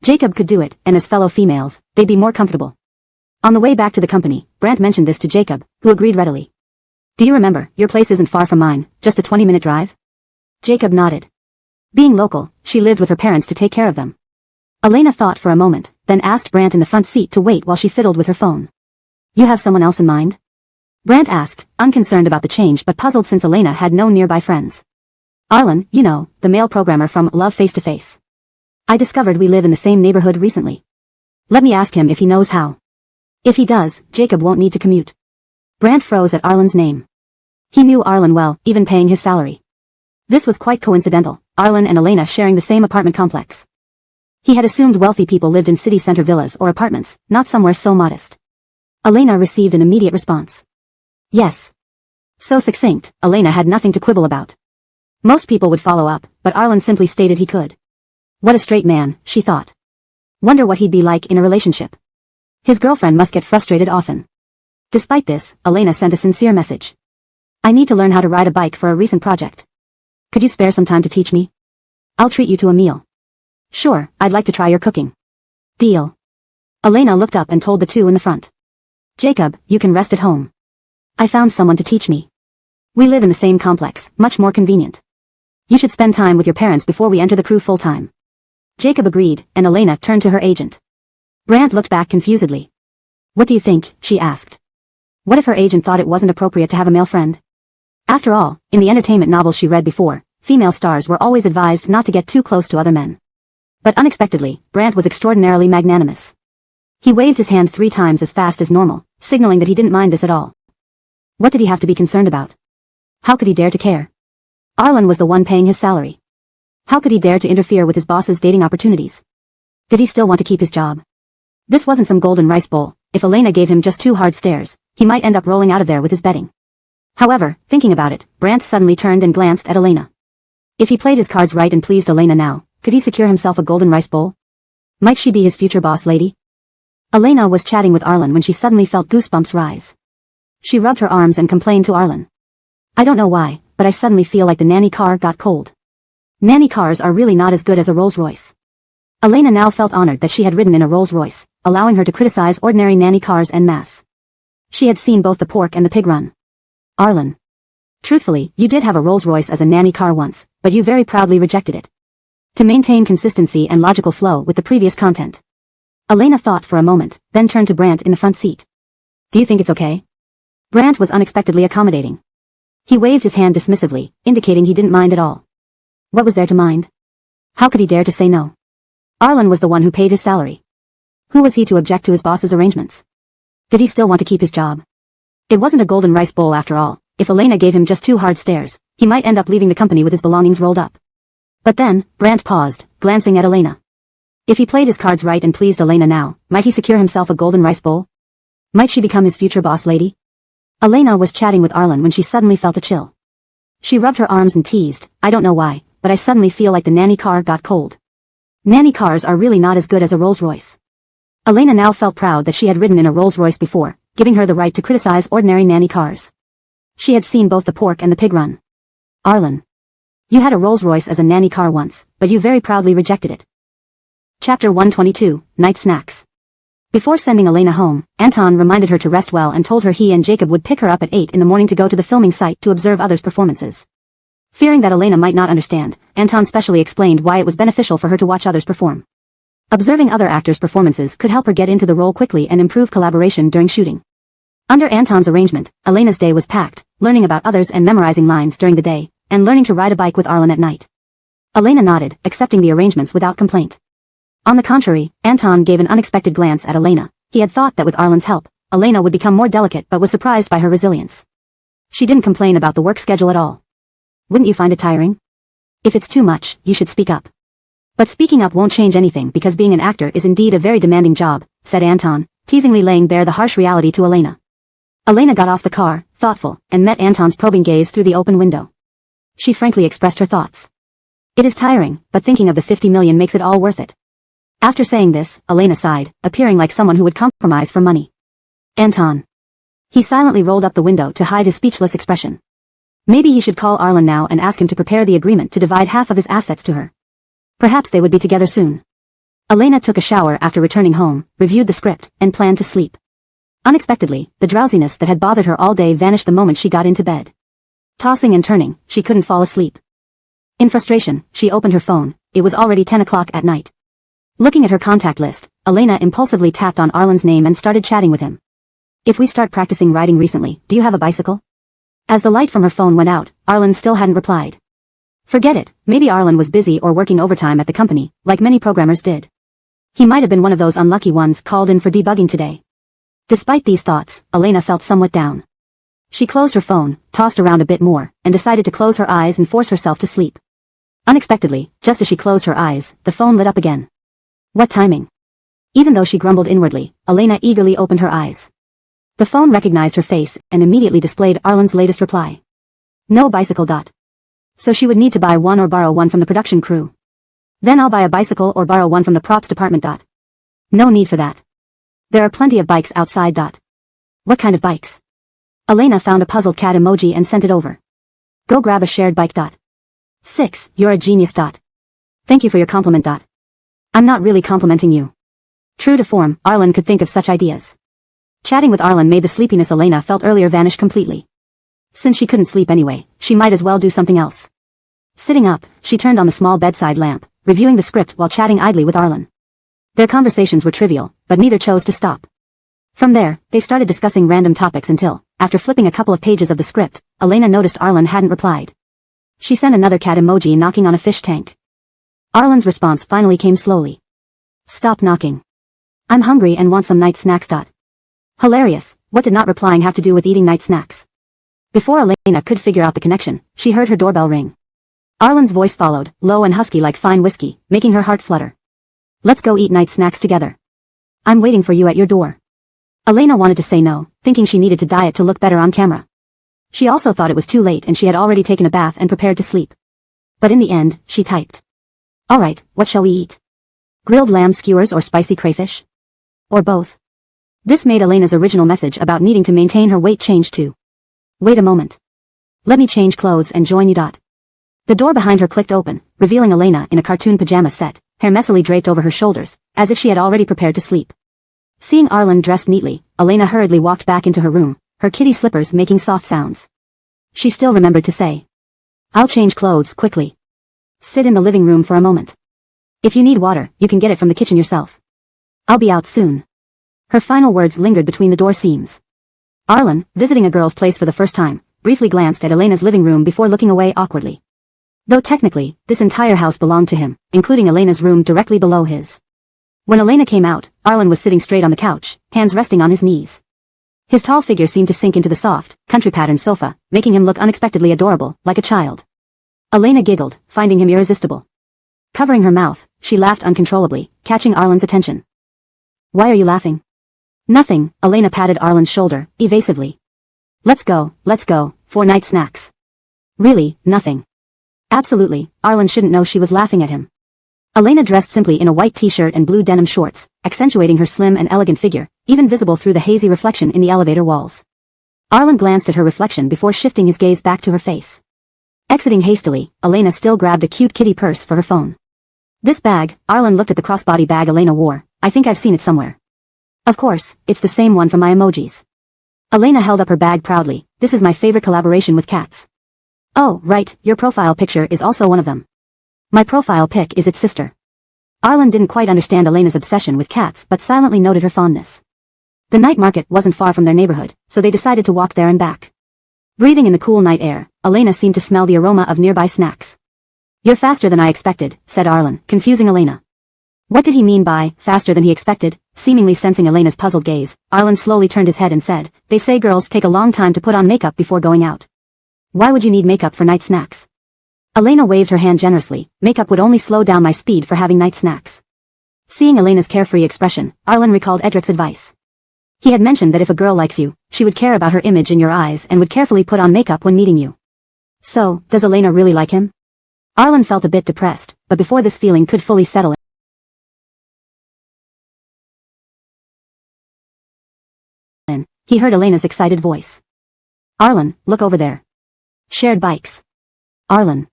Jacob could do it, and as fellow females, they'd be more comfortable. On the way back to the company, Brandt mentioned this to Jacob, who agreed readily. Do you remember, your place isn't far from mine, just a 20-minute drive? Jacob nodded. Being local, she lived with her parents to take care of them. Elena thought for a moment, then asked Brandt in the front seat to wait while she fiddled with her phone. You have someone else in mind? Brandt asked, unconcerned about the change but puzzled since Elena had no nearby friends. Arlen, you know, the male programmer from Love Face to Face. I discovered we live in the same neighborhood recently. Let me ask him if he knows how. If he does, Jacob won't need to commute. Brandt froze at Arlen's name. He knew Arlen well, even paying his salary. This was quite coincidental, Arlen and Elena sharing the same apartment complex. He had assumed wealthy people lived in city center villas or apartments, not somewhere so modest. Elena received an immediate response. Yes. So succinct, Elena had nothing to quibble about. Most people would follow up, but Arlen simply stated he could. What a straight man, she thought. Wonder what he'd be like in a relationship. His girlfriend must get frustrated often. Despite this, Elena sent a sincere message. I need to learn how to ride a bike for a recent project. Could you spare some time to teach me? I'll treat you to a meal. Sure, I'd like to try your cooking. Deal. Elena looked up and told the two in the front. Jacob, you can rest at home. I found someone to teach me. We live in the same complex, much more convenient. You should spend time with your parents before we enter the crew full-time. Jacob agreed, and Elena turned to her agent. Brandt looked back confusedly. What do you think, she asked. What if her agent thought it wasn't appropriate to have a male friend? After all, in the entertainment novels she read before, female stars were always advised not to get too close to other men. But unexpectedly, Brandt was extraordinarily magnanimous. He waved his hand 3 times as fast as normal, signaling that he didn't mind this at all. What did he have to be concerned about? How could he dare to care? Arlen was the one paying his salary. How could he dare to interfere with his boss's dating opportunities? Did he still want to keep his job? This wasn't some golden rice bowl. If Elena gave him just 2 hard stares, he might end up rolling out of there with his betting. However, thinking about it, Brant suddenly turned and glanced at Elena. If he played his cards right and pleased Elena now, could he secure himself a golden rice bowl? Might she be his future boss lady? Elena was chatting with Arlen when she suddenly felt goosebumps rise. She rubbed her arms and complained to Arlen. I don't know why, but I suddenly feel like the nanny car got cold. Nanny cars are really not as good as a Rolls-Royce. Elena now felt honored that she had ridden in a Rolls-Royce, allowing her to criticize ordinary nanny cars en masse. She had seen both the pork and the pig run. Arlen. Truthfully, you did have a Rolls-Royce as a nanny car once, but you very proudly rejected it. To maintain consistency and logical flow with the previous content. Elena thought for a moment, then turned to Brant in the front seat. Do you think it's okay? Brant was unexpectedly accommodating. He waved his hand dismissively, indicating he didn't mind at all. What was there to mind? How could he dare to say no? Arlen was the one who paid his salary. Who was he to object to his boss's arrangements? Did he still want to keep his job? It wasn't a golden rice bowl after all. If Elena gave him just 2 hard stares, he might end up leaving the company with his belongings rolled up. But then, Brant paused, glancing at Elena. If he played his cards right and pleased Elena now, might he secure himself a golden rice bowl? Might she become his future boss lady? Elena was chatting with Arlen when she suddenly felt a chill. She rubbed her arms and teased, I don't know why, but I suddenly feel like the nanny car got cold. Nanny cars are really not as good as a Rolls-Royce. Elena now felt proud that she had ridden in a Rolls-Royce before, giving her the right to criticize ordinary nanny cars. She had seen both the pork and the pig run. Arlen. You had a Rolls-Royce as a nanny car once, but you very proudly rejected it. Chapter 122, Night Snacks. Before sending Elena home, Anton reminded her to rest well and told her he and Jacob would pick her up at 8 in the morning to go to the filming site to observe others' performances. Fearing that Elena might not understand, Anton specially explained why it was beneficial for her to watch others perform. Observing other actors' performances could help her get into the role quickly and improve collaboration during shooting. Under Anton's arrangement, Elena's day was packed, learning about others and memorizing lines during the day, and learning to ride a bike with Arlen at night. Elena nodded, accepting the arrangements without complaint. On the contrary, Anton gave an unexpected glance at Elena. He had thought that with Arlen's help, Elena would become more delicate but was surprised by her resilience. She didn't complain about the work schedule at all. Wouldn't you find it tiring? If it's too much, you should speak up. But speaking up won't change anything because being an actor is indeed a very demanding job, said Anton, teasingly laying bare the harsh reality to Elena. Elena got off the car, thoughtful, and met Anton's probing gaze through the open window. She frankly expressed her thoughts. It is tiring, but thinking of the 50 million makes it all worth it. After saying this, Elena sighed, appearing like someone who would compromise for money. Anton. He silently rolled up the window to hide his speechless expression. Maybe he should call Arlen now and ask him to prepare the agreement to divide half of his assets to her. Perhaps they would be together soon. Elena took a shower after returning home, reviewed the script, and planned to sleep. Unexpectedly, the drowsiness that had bothered her all day vanished the moment she got into bed. Tossing and turning, she couldn't fall asleep. In frustration, she opened her phone. It was already 10 o'clock at night. Looking at her contact list, Elena impulsively tapped on Arlen's name and started chatting with him. If we start practicing riding recently, do you have a bicycle? As the light from her phone went out, Arlen still hadn't replied. Forget it, maybe Arlen was busy or working overtime at the company, like many programmers did. He might have been one of those unlucky ones called in for debugging today. Despite these thoughts, Elena felt somewhat down. She closed her phone, tossed around a bit more, and decided to close her eyes and force herself to sleep. Unexpectedly, just as she closed her eyes, the phone lit up again. What timing? Even though she grumbled inwardly, Elena eagerly opened her eyes. The phone recognized her face and immediately displayed Arlen's latest reply. No bicycle. So she would need to buy one or borrow one from the production crew. Then I'll buy a bicycle or borrow one from the props department. No need for that. There are plenty of bikes outside. What kind of bikes? Elena found a puzzled cat emoji and sent it over. Go grab a shared bike. 6. You're a genius. Thank you for your compliment. I'm not really complimenting you. True to form, Arlen could think of such ideas. Chatting with Arlen made the sleepiness Elena felt earlier vanish completely. Since she couldn't sleep anyway, she might as well do something else. Sitting up, she turned on the small bedside lamp, reviewing the script while chatting idly with Arlen. Their conversations were trivial, but neither chose to stop. From there, they started discussing random topics until, after flipping a couple of pages of the script, Elena noticed Arlen hadn't replied. She sent another cat emoji knocking on a fish tank. Arlen's response finally came slowly. Stop knocking. I'm hungry and want some night snacks. Hilarious, what did not replying have to do with eating night snacks? Before Elena could figure out the connection, she heard her doorbell ring. Arlen's voice followed, low and husky like fine whiskey, making her heart flutter. Let's go eat night snacks together. I'm waiting for you at your door. Elena wanted to say no, thinking she needed to diet to look better on camera. She also thought it was too late and she had already taken a bath and prepared to sleep. But in the end, she typed. Alright, what shall we eat? Grilled lamb skewers or spicy crayfish? Or both? This made Elena's original message about needing to maintain her weight change to. Wait a moment. Let me change clothes and join you. The door behind her clicked open, revealing Elena in a cartoon pajama set, hair messily draped over her shoulders, as if she had already prepared to sleep. Seeing Arlen dressed neatly, Elena hurriedly walked back into her room, her kitty slippers making soft sounds. She still remembered to say. I'll change clothes quickly. Sit in the living room for a moment. If you need water, you can get it from the kitchen yourself. I'll be out soon. Her final words lingered between the door seams. Arlen, visiting a girl's place for the first time, briefly glanced at Elena's living room before looking away awkwardly. Though technically, this entire house belonged to him, including Elena's room directly below his. When Elena came out, Arlen was sitting straight on the couch, hands resting on his knees. His tall figure seemed to sink into the soft, country-patterned sofa, making him look unexpectedly adorable, like a child. Elena giggled, finding him irresistible. Covering her mouth, she laughed uncontrollably, catching Arlen's attention. Why are you laughing? Nothing, Elena patted Arlen's shoulder, evasively. Let's go, for night snacks. Really, nothing. Absolutely, Arlen shouldn't know she was laughing at him. Elena dressed simply in a white t-shirt and blue denim shorts, accentuating her slim and elegant figure, even visible through the hazy reflection in the elevator walls. Arlen glanced at her reflection before shifting his gaze back to her face. Exiting hastily, Elena still grabbed a cute kitty purse for her phone. This bag, Arlen looked at the crossbody bag Elena wore. I think I've seen it somewhere. Of course, it's the same one from my emojis. Elena held up her bag proudly. This is my favorite collaboration with cats. Oh, right, your profile picture is also one of them. My profile pic is its sister. Arlen didn't quite understand Elena's obsession with cats but silently noted her fondness. The night market wasn't far from their neighborhood, so they decided to walk there and back. Breathing in the cool night air, Elena seemed to smell the aroma of nearby snacks. You're faster than I expected, said Arlen, confusing Elena. What did he mean by, faster than he expected? Seemingly sensing Elena's puzzled gaze, Arlen slowly turned his head and said, they say girls take a long time to put on makeup before going out. Why would you need makeup for night snacks? Elena waved her hand generously. Makeup would only slow down my speed for having night snacks. Seeing Elena's carefree expression, Arlen recalled Edric's advice. He had mentioned that if a girl likes you, she would care about her image in your eyes and would carefully put on makeup when meeting you. So, does Elena really like him? Arlen felt a bit depressed, but before this feeling could fully settle in, he heard Elena's excited voice. Arlen, look over there. Shared bikes. Arlen.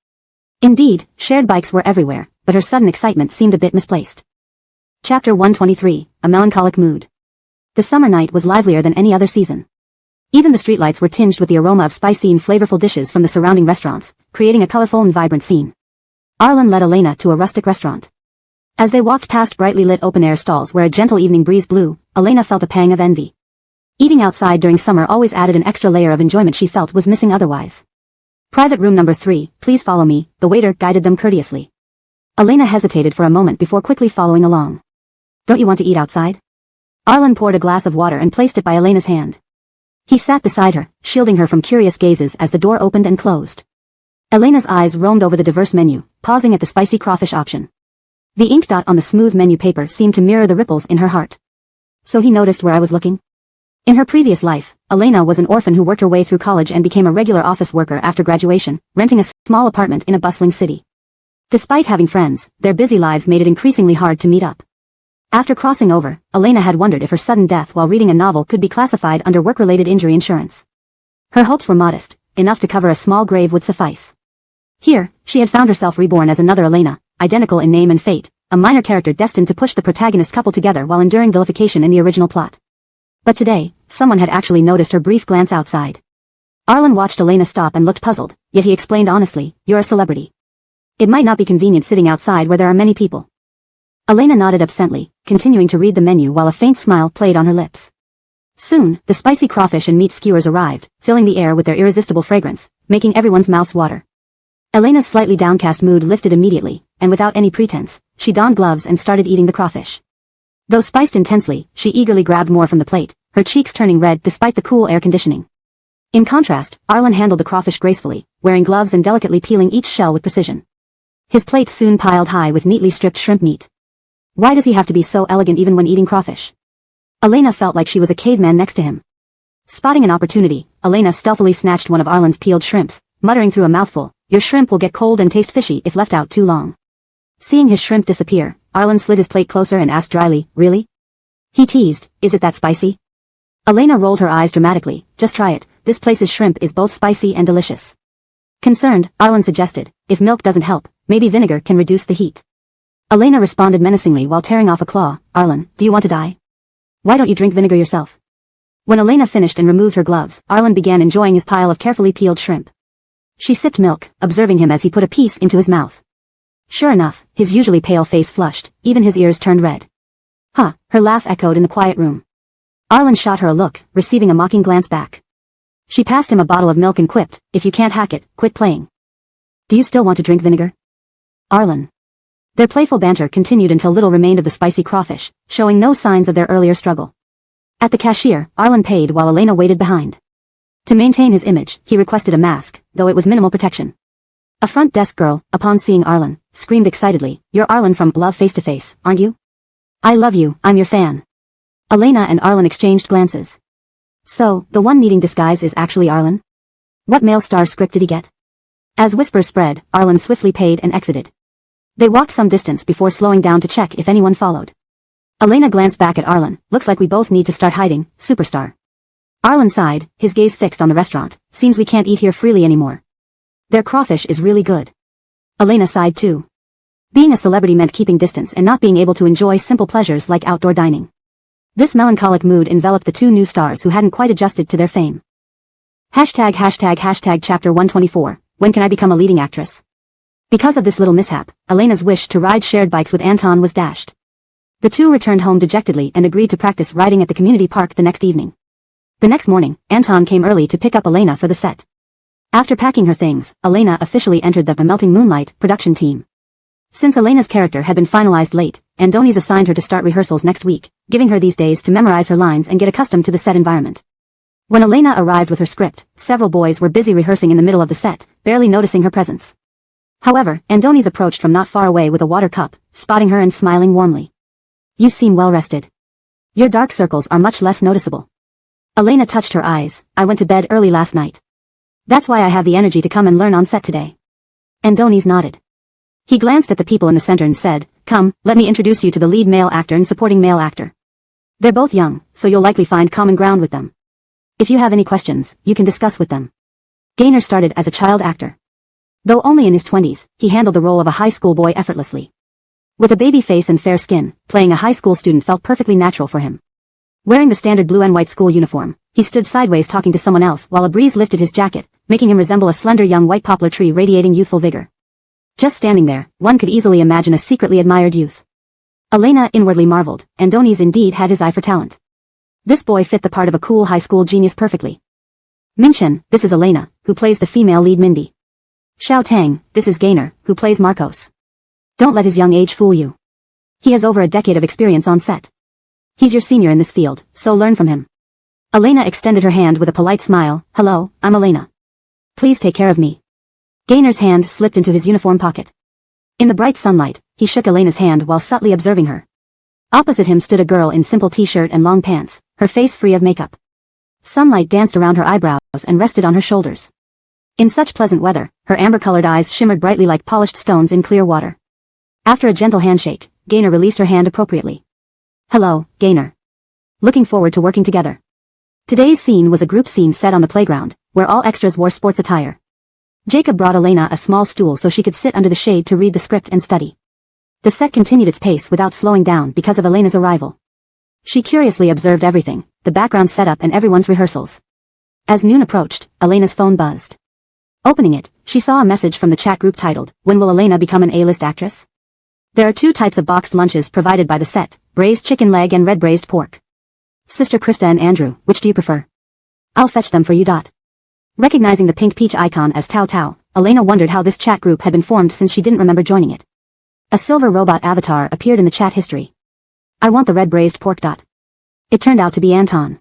Indeed, shared bikes were everywhere, but her sudden excitement seemed a bit misplaced. Chapter 123, A Melancholic Mood. The summer night was livelier than any other season. Even the streetlights were tinged with the aroma of spicy and flavorful dishes from the surrounding restaurants, creating a colorful and vibrant scene. Arlen led Elena to a rustic restaurant. As they walked past brightly lit open-air stalls where a gentle evening breeze blew, Elena felt a pang of envy. Eating outside during summer always added an extra layer of enjoyment she felt was missing otherwise. Private room number 3, please follow me, the waiter guided them courteously. Elena hesitated for a moment before quickly following along. Don't you want to eat outside? Arlen poured a glass of water and placed it by Elena's hand. He sat beside her, shielding her from curious gazes as the door opened and closed. Elena's eyes roamed over the diverse menu, pausing at the spicy crawfish option. The ink dot on the smooth menu paper seemed to mirror the ripples in her heart. So he noticed where I was looking? In her previous life, Elena was an orphan who worked her way through college and became a regular office worker after graduation, renting a small apartment in a bustling city. Despite having friends, their busy lives made it increasingly hard to meet up. After crossing over, Elena had wondered if her sudden death while reading a novel could be classified under work-related injury insurance. Her hopes were modest, enough to cover a small grave would suffice. Here, she had found herself reborn as another Elena, identical in name and fate, a minor character destined to push the protagonist couple together while enduring vilification in the original plot. But today, someone had actually noticed her brief glance outside. Arlen watched Elena stop and looked puzzled, yet he explained honestly, you're a celebrity. It might not be convenient sitting outside where there are many people. Elena nodded absently, continuing to read the menu while a faint smile played on her lips. Soon, the spicy crawfish and meat skewers arrived, filling the air with their irresistible fragrance, making everyone's mouths water. Elena's slightly downcast mood lifted immediately, and without any pretense, she donned gloves and started eating the crawfish. Though spiced intensely, she eagerly grabbed more from the plate, her cheeks turning red despite the cool air conditioning. In contrast, Arlen handled the crawfish gracefully, wearing gloves and delicately peeling each shell with precision. His plate soon piled high with neatly stripped shrimp meat. Why does he have to be so elegant even when eating crawfish? Elena felt like she was a caveman next to him. Spotting an opportunity, Elena stealthily snatched one of Arlen's peeled shrimps, muttering through a mouthful, "Your shrimp will get cold and taste fishy if left out too long." Seeing his shrimp disappear, Arlen slid his plate closer and asked dryly, "Really?" He teased, "Is it that spicy?" Elena rolled her eyes dramatically, "Just try it, this place's shrimp is both spicy and delicious." Concerned, Arlen suggested, "If milk doesn't help, maybe vinegar can reduce the heat." Elena responded menacingly while tearing off a claw, "Arlen, do you want to die? Why don't you drink vinegar yourself?" When Elena finished and removed her gloves, Arlen began enjoying his pile of carefully peeled shrimp. She sipped milk, observing him as he put a piece into his mouth. Sure enough, his usually pale face flushed, even his ears turned red. "Huh," her laugh echoed in the quiet room. Arlen shot her a look, receiving a mocking glance back. She passed him a bottle of milk and quipped, "If you can't hack it, quit playing." "Do you still want to drink vinegar?" Arlen. Their playful banter continued until little remained of the spicy crawfish, showing no signs of their earlier struggle. At the cashier, Arlen paid while Elena waited behind. To maintain his image, he requested a mask, though it was minimal protection. A front desk girl, upon seeing Arlen, screamed excitedly, "You're Arlen from Love Face to Face, aren't you? I love you, I'm your fan." Elena and Arlen exchanged glances. So, the one needing disguise is actually Arlen? What male star script did he get? As whispers spread, Arlen swiftly paid and exited. They walked some distance before slowing down to check if anyone followed. Elena glanced back at Arlen, "Looks like we both need to start hiding, superstar." Arlen sighed, his gaze fixed on the restaurant, "Seems we can't eat here freely anymore. Their crawfish is really good." Elena sighed too. Being a celebrity meant keeping distance and not being able to enjoy simple pleasures like outdoor dining. This melancholic mood enveloped the two new stars who hadn't quite adjusted to their fame. ####Chapter 124, When can I become a leading actress? Because of this little mishap, Elena's wish to ride shared bikes with Anton was dashed. The two returned home dejectedly and agreed to practice riding at the community park the next evening. The next morning, Anton came early to pick up Elena for the set. After packing her things, Elena officially entered the Melting Moonlight production team. Since Elena's character had been finalized late, Andoni's assigned her to start rehearsals next week, giving her these days to memorize her lines and get accustomed to the set environment. When Elena arrived with her script, several boys were busy rehearsing in the middle of the set, barely noticing her presence. However, Andoni's approached from not far away with a water cup, spotting her and smiling warmly. "You seem well rested. Your dark circles are much less noticeable." Elena touched her eyes, "I went to bed early last night. That's why I have the energy to come and learn on set today." Andoni's nodded. He glanced at the people in the center and said, "Come, let me introduce you to the lead male actor and supporting male actor. They're both young, so you'll likely find common ground with them. If you have any questions, you can discuss with them." Gaynor started as a child actor. Though only in his 20s, he handled the role of a high school boy effortlessly. With a baby face and fair skin, playing a high school student felt perfectly natural for him. Wearing the standard blue and white school uniform, he stood sideways talking to someone else while a breeze lifted his jacket, making him resemble a slender young white poplar tree radiating youthful vigor. Just standing there, one could easily imagine a secretly admired youth. Elena inwardly marveled, Andoni's indeed had his eye for talent. This boy fit the part of a cool high school genius perfectly. Minchen, this is Elena, who plays the female lead Mindy. Xiao Tang, this is Gaynor, who plays Marcos. Don't let his young age fool you. He has over a decade of experience on set. He's your senior in this field, so learn from him. Elena extended her hand with a polite smile, "Hello, I'm Elena. Please take care of me." Gaynor's hand slipped into his uniform pocket. In the bright sunlight, he shook Elena's hand while subtly observing her. Opposite him stood a girl in simple t-shirt and long pants, her face free of makeup. Sunlight danced around her eyebrows and rested on her shoulders. In such pleasant weather, her amber-colored eyes shimmered brightly like polished stones in clear water. After a gentle handshake, Gaynor released her hand appropriately. "Hello, Gaynor. Looking forward to working together." Today's scene was a group scene set on the playground, where all extras wore sports attire. Jacob brought Elena a small stool so she could sit under the shade to read the script and study. The set continued its pace without slowing down because of Elena's arrival. She curiously observed everything, the background setup and everyone's rehearsals. As noon approached, Elena's phone buzzed. Opening it, she saw a message from the chat group titled, "When will Elena become an A-list actress?" There are two types of boxed lunches provided by the set, braised chicken leg and red braised pork. "Sister Krista and Andrew, which do you prefer?" "I'll fetch them for you. Recognizing the pink peach icon as Tao Tao, Elena wondered how this chat group had been formed since she didn't remember joining it. A silver robot avatar appeared in the chat history. "I want the red braised pork. It turned out to be Anton.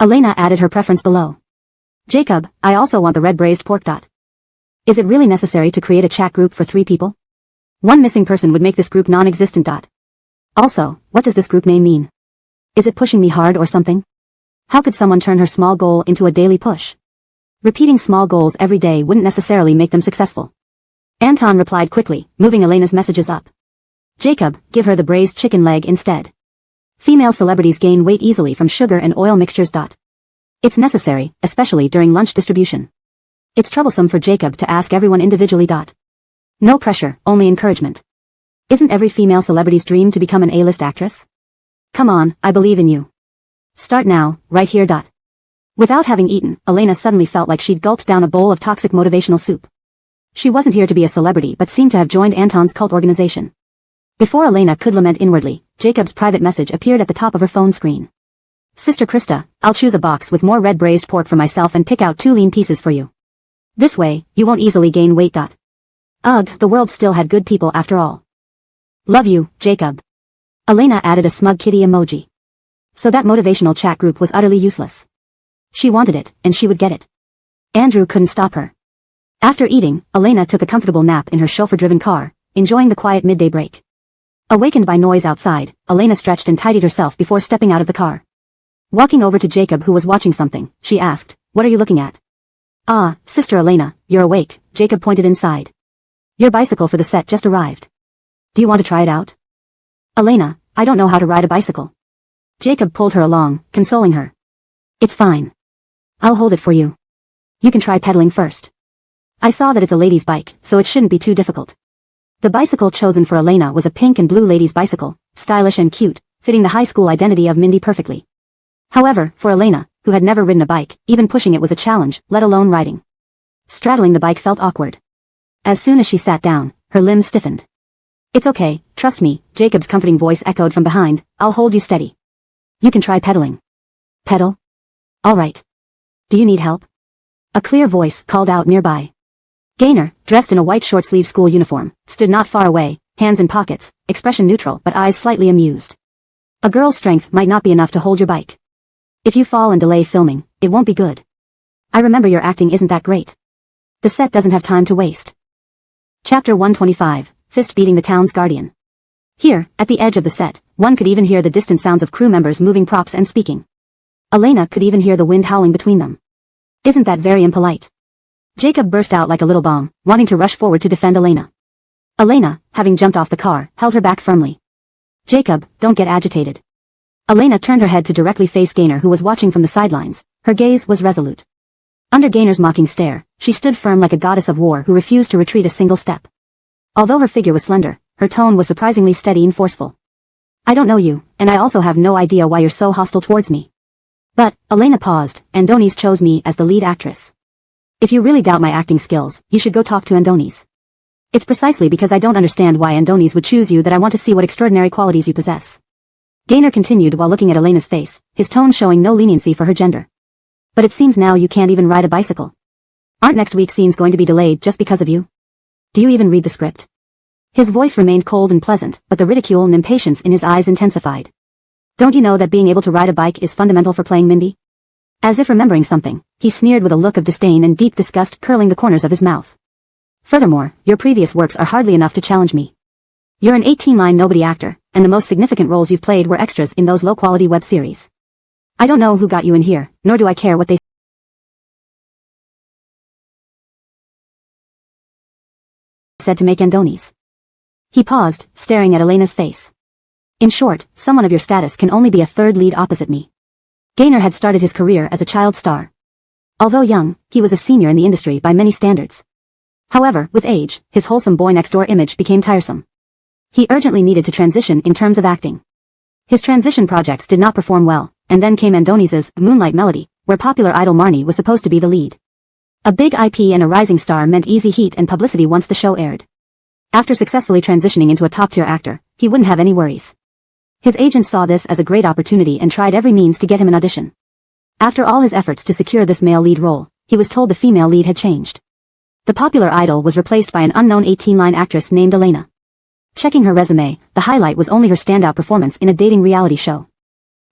Elena added her preference below. "Jacob, I also want the red braised pork. Is it really necessary to create a chat group for 3 people? One missing person would make this group non-existent. Also, what does this group name mean?" Is it pushing me hard or something? How could someone turn her small goal into a daily push? Repeating small goals every day wouldn't necessarily make them successful. Anton replied quickly, moving Elena's messages up. Jacob, give her the braised chicken leg instead. Female celebrities gain weight easily from sugar and oil mixtures. It's necessary, especially during lunch distribution. It's troublesome for Jacob to ask everyone individually. No pressure, only encouragement. Isn't every female celebrity's dream to become an A-list actress? Come on, I believe in you. Start now, right here. Without having eaten, Elena suddenly felt like she'd gulped down a bowl of toxic motivational soup. She wasn't here to be a celebrity but seemed to have joined Anton's cult organization. Before Elena could lament inwardly, Jacob's private message appeared at the top of her phone screen. Sister Krista, I'll choose a box with more red braised pork for myself and pick out 2 lean pieces for you. This way, you won't easily gain weight. Ugh, the world still had good people after all. Love you, Jacob. Elena added a smug kitty emoji. So that motivational chat group was utterly useless. She wanted it, and she would get it. Andrew couldn't stop her. After eating, Elena took a comfortable nap in her chauffeur-driven car, enjoying the quiet midday break. Awakened by noise outside, Elena stretched and tidied herself before stepping out of the car. Walking over to Jacob who was watching something, she asked, "What are you looking at?" "Ah, Sister Elena, you're awake," Jacob pointed inside. "Your bicycle for the set just arrived. Do you want to try it out?" "Elena, I don't know how to ride a bicycle." Jacob pulled her along, consoling her. "It's fine. I'll hold it for you. You can try pedaling first. I saw that it's a lady's bike, so it shouldn't be too difficult." The bicycle chosen for Elena was a pink and blue lady's bicycle, stylish and cute, fitting the high school identity of Mindy perfectly. However, for Elena, who had never ridden a bike, even pushing it was a challenge, let alone riding. Straddling the bike felt awkward. As soon as she sat down, her limbs stiffened. "It's okay, trust me," Jacob's comforting voice echoed from behind, "I'll hold you steady. You can try pedaling." "Pedal? All right. Do you need help?" A clear voice called out nearby. Gaynor, dressed in a white short-sleeved school uniform, stood not far away, hands in pockets, expression neutral but eyes slightly amused. "A girl's strength might not be enough to hold your bike. If you fall and delay filming, it won't be good. I remember your acting isn't that great. The set doesn't have time to waste." Chapter 125, Fist Beating the Town's Guardian. Here, at the edge of the set, one could even hear the distant sounds of crew members moving props and speaking. Elena could even hear the wind howling between them. "Isn't that very impolite?" Jacob burst out like a little bomb, wanting to rush forward to defend Elena. Elena, having jumped off the car, held her back firmly. "Jacob, don't get agitated." Elena turned her head to directly face Gaynor who was watching from the sidelines. Her gaze was resolute. Under Gaynor's mocking stare, she stood firm like a goddess of war who refused to retreat a single step. Although her figure was slender, her tone was surprisingly steady and forceful. "I don't know you, and I also have no idea why you're so hostile towards me. But," Elena paused, "Andoni's chose me as the lead actress. If you really doubt my acting skills, you should go talk to Andoni's. It's precisely because I don't understand why Andoni's would choose you that I want to see what extraordinary qualities you possess." Gaynor continued while looking at Elena's face, his tone showing no leniency for her gender. "But it seems now you can't even ride a bicycle. Aren't next week's scenes going to be delayed just because of you? Do you even read the script?" His voice remained cold and pleasant, but the ridicule and impatience in his eyes intensified. "Don't you know that being able to ride a bike is fundamental for playing Mindy?" As if remembering something, he sneered with a look of disdain and deep disgust curling the corners of his mouth. "Furthermore, your previous works are hardly enough to challenge me. You're an 18-line nobody actor, and the most significant roles you've played were extras in those low-quality web series. I don't know who got you in here, nor do I care what they said to make Andoni's." He paused, staring at Elena's face. "In short, someone of your status can only be a third lead opposite me." Gaynor had started his career as a child star. Although young, he was a senior in the industry by many standards. However, with age, his wholesome boy-next-door image became tiresome. He urgently needed to transition in terms of acting. His transition projects did not perform well, and then came Andoni's Moonlight Melody, where popular idol Marnie was supposed to be the lead. A big IP and a rising star meant easy heat and publicity once the show aired. After successfully transitioning into a top-tier actor, he wouldn't have any worries. His agent saw this as a great opportunity and tried every means to get him an audition. After all his efforts to secure this male lead role, he was told the female lead had changed. The popular idol was replaced by an unknown 18-line actress named Elena. Checking her resume, the highlight was only her standout performance in a dating reality show.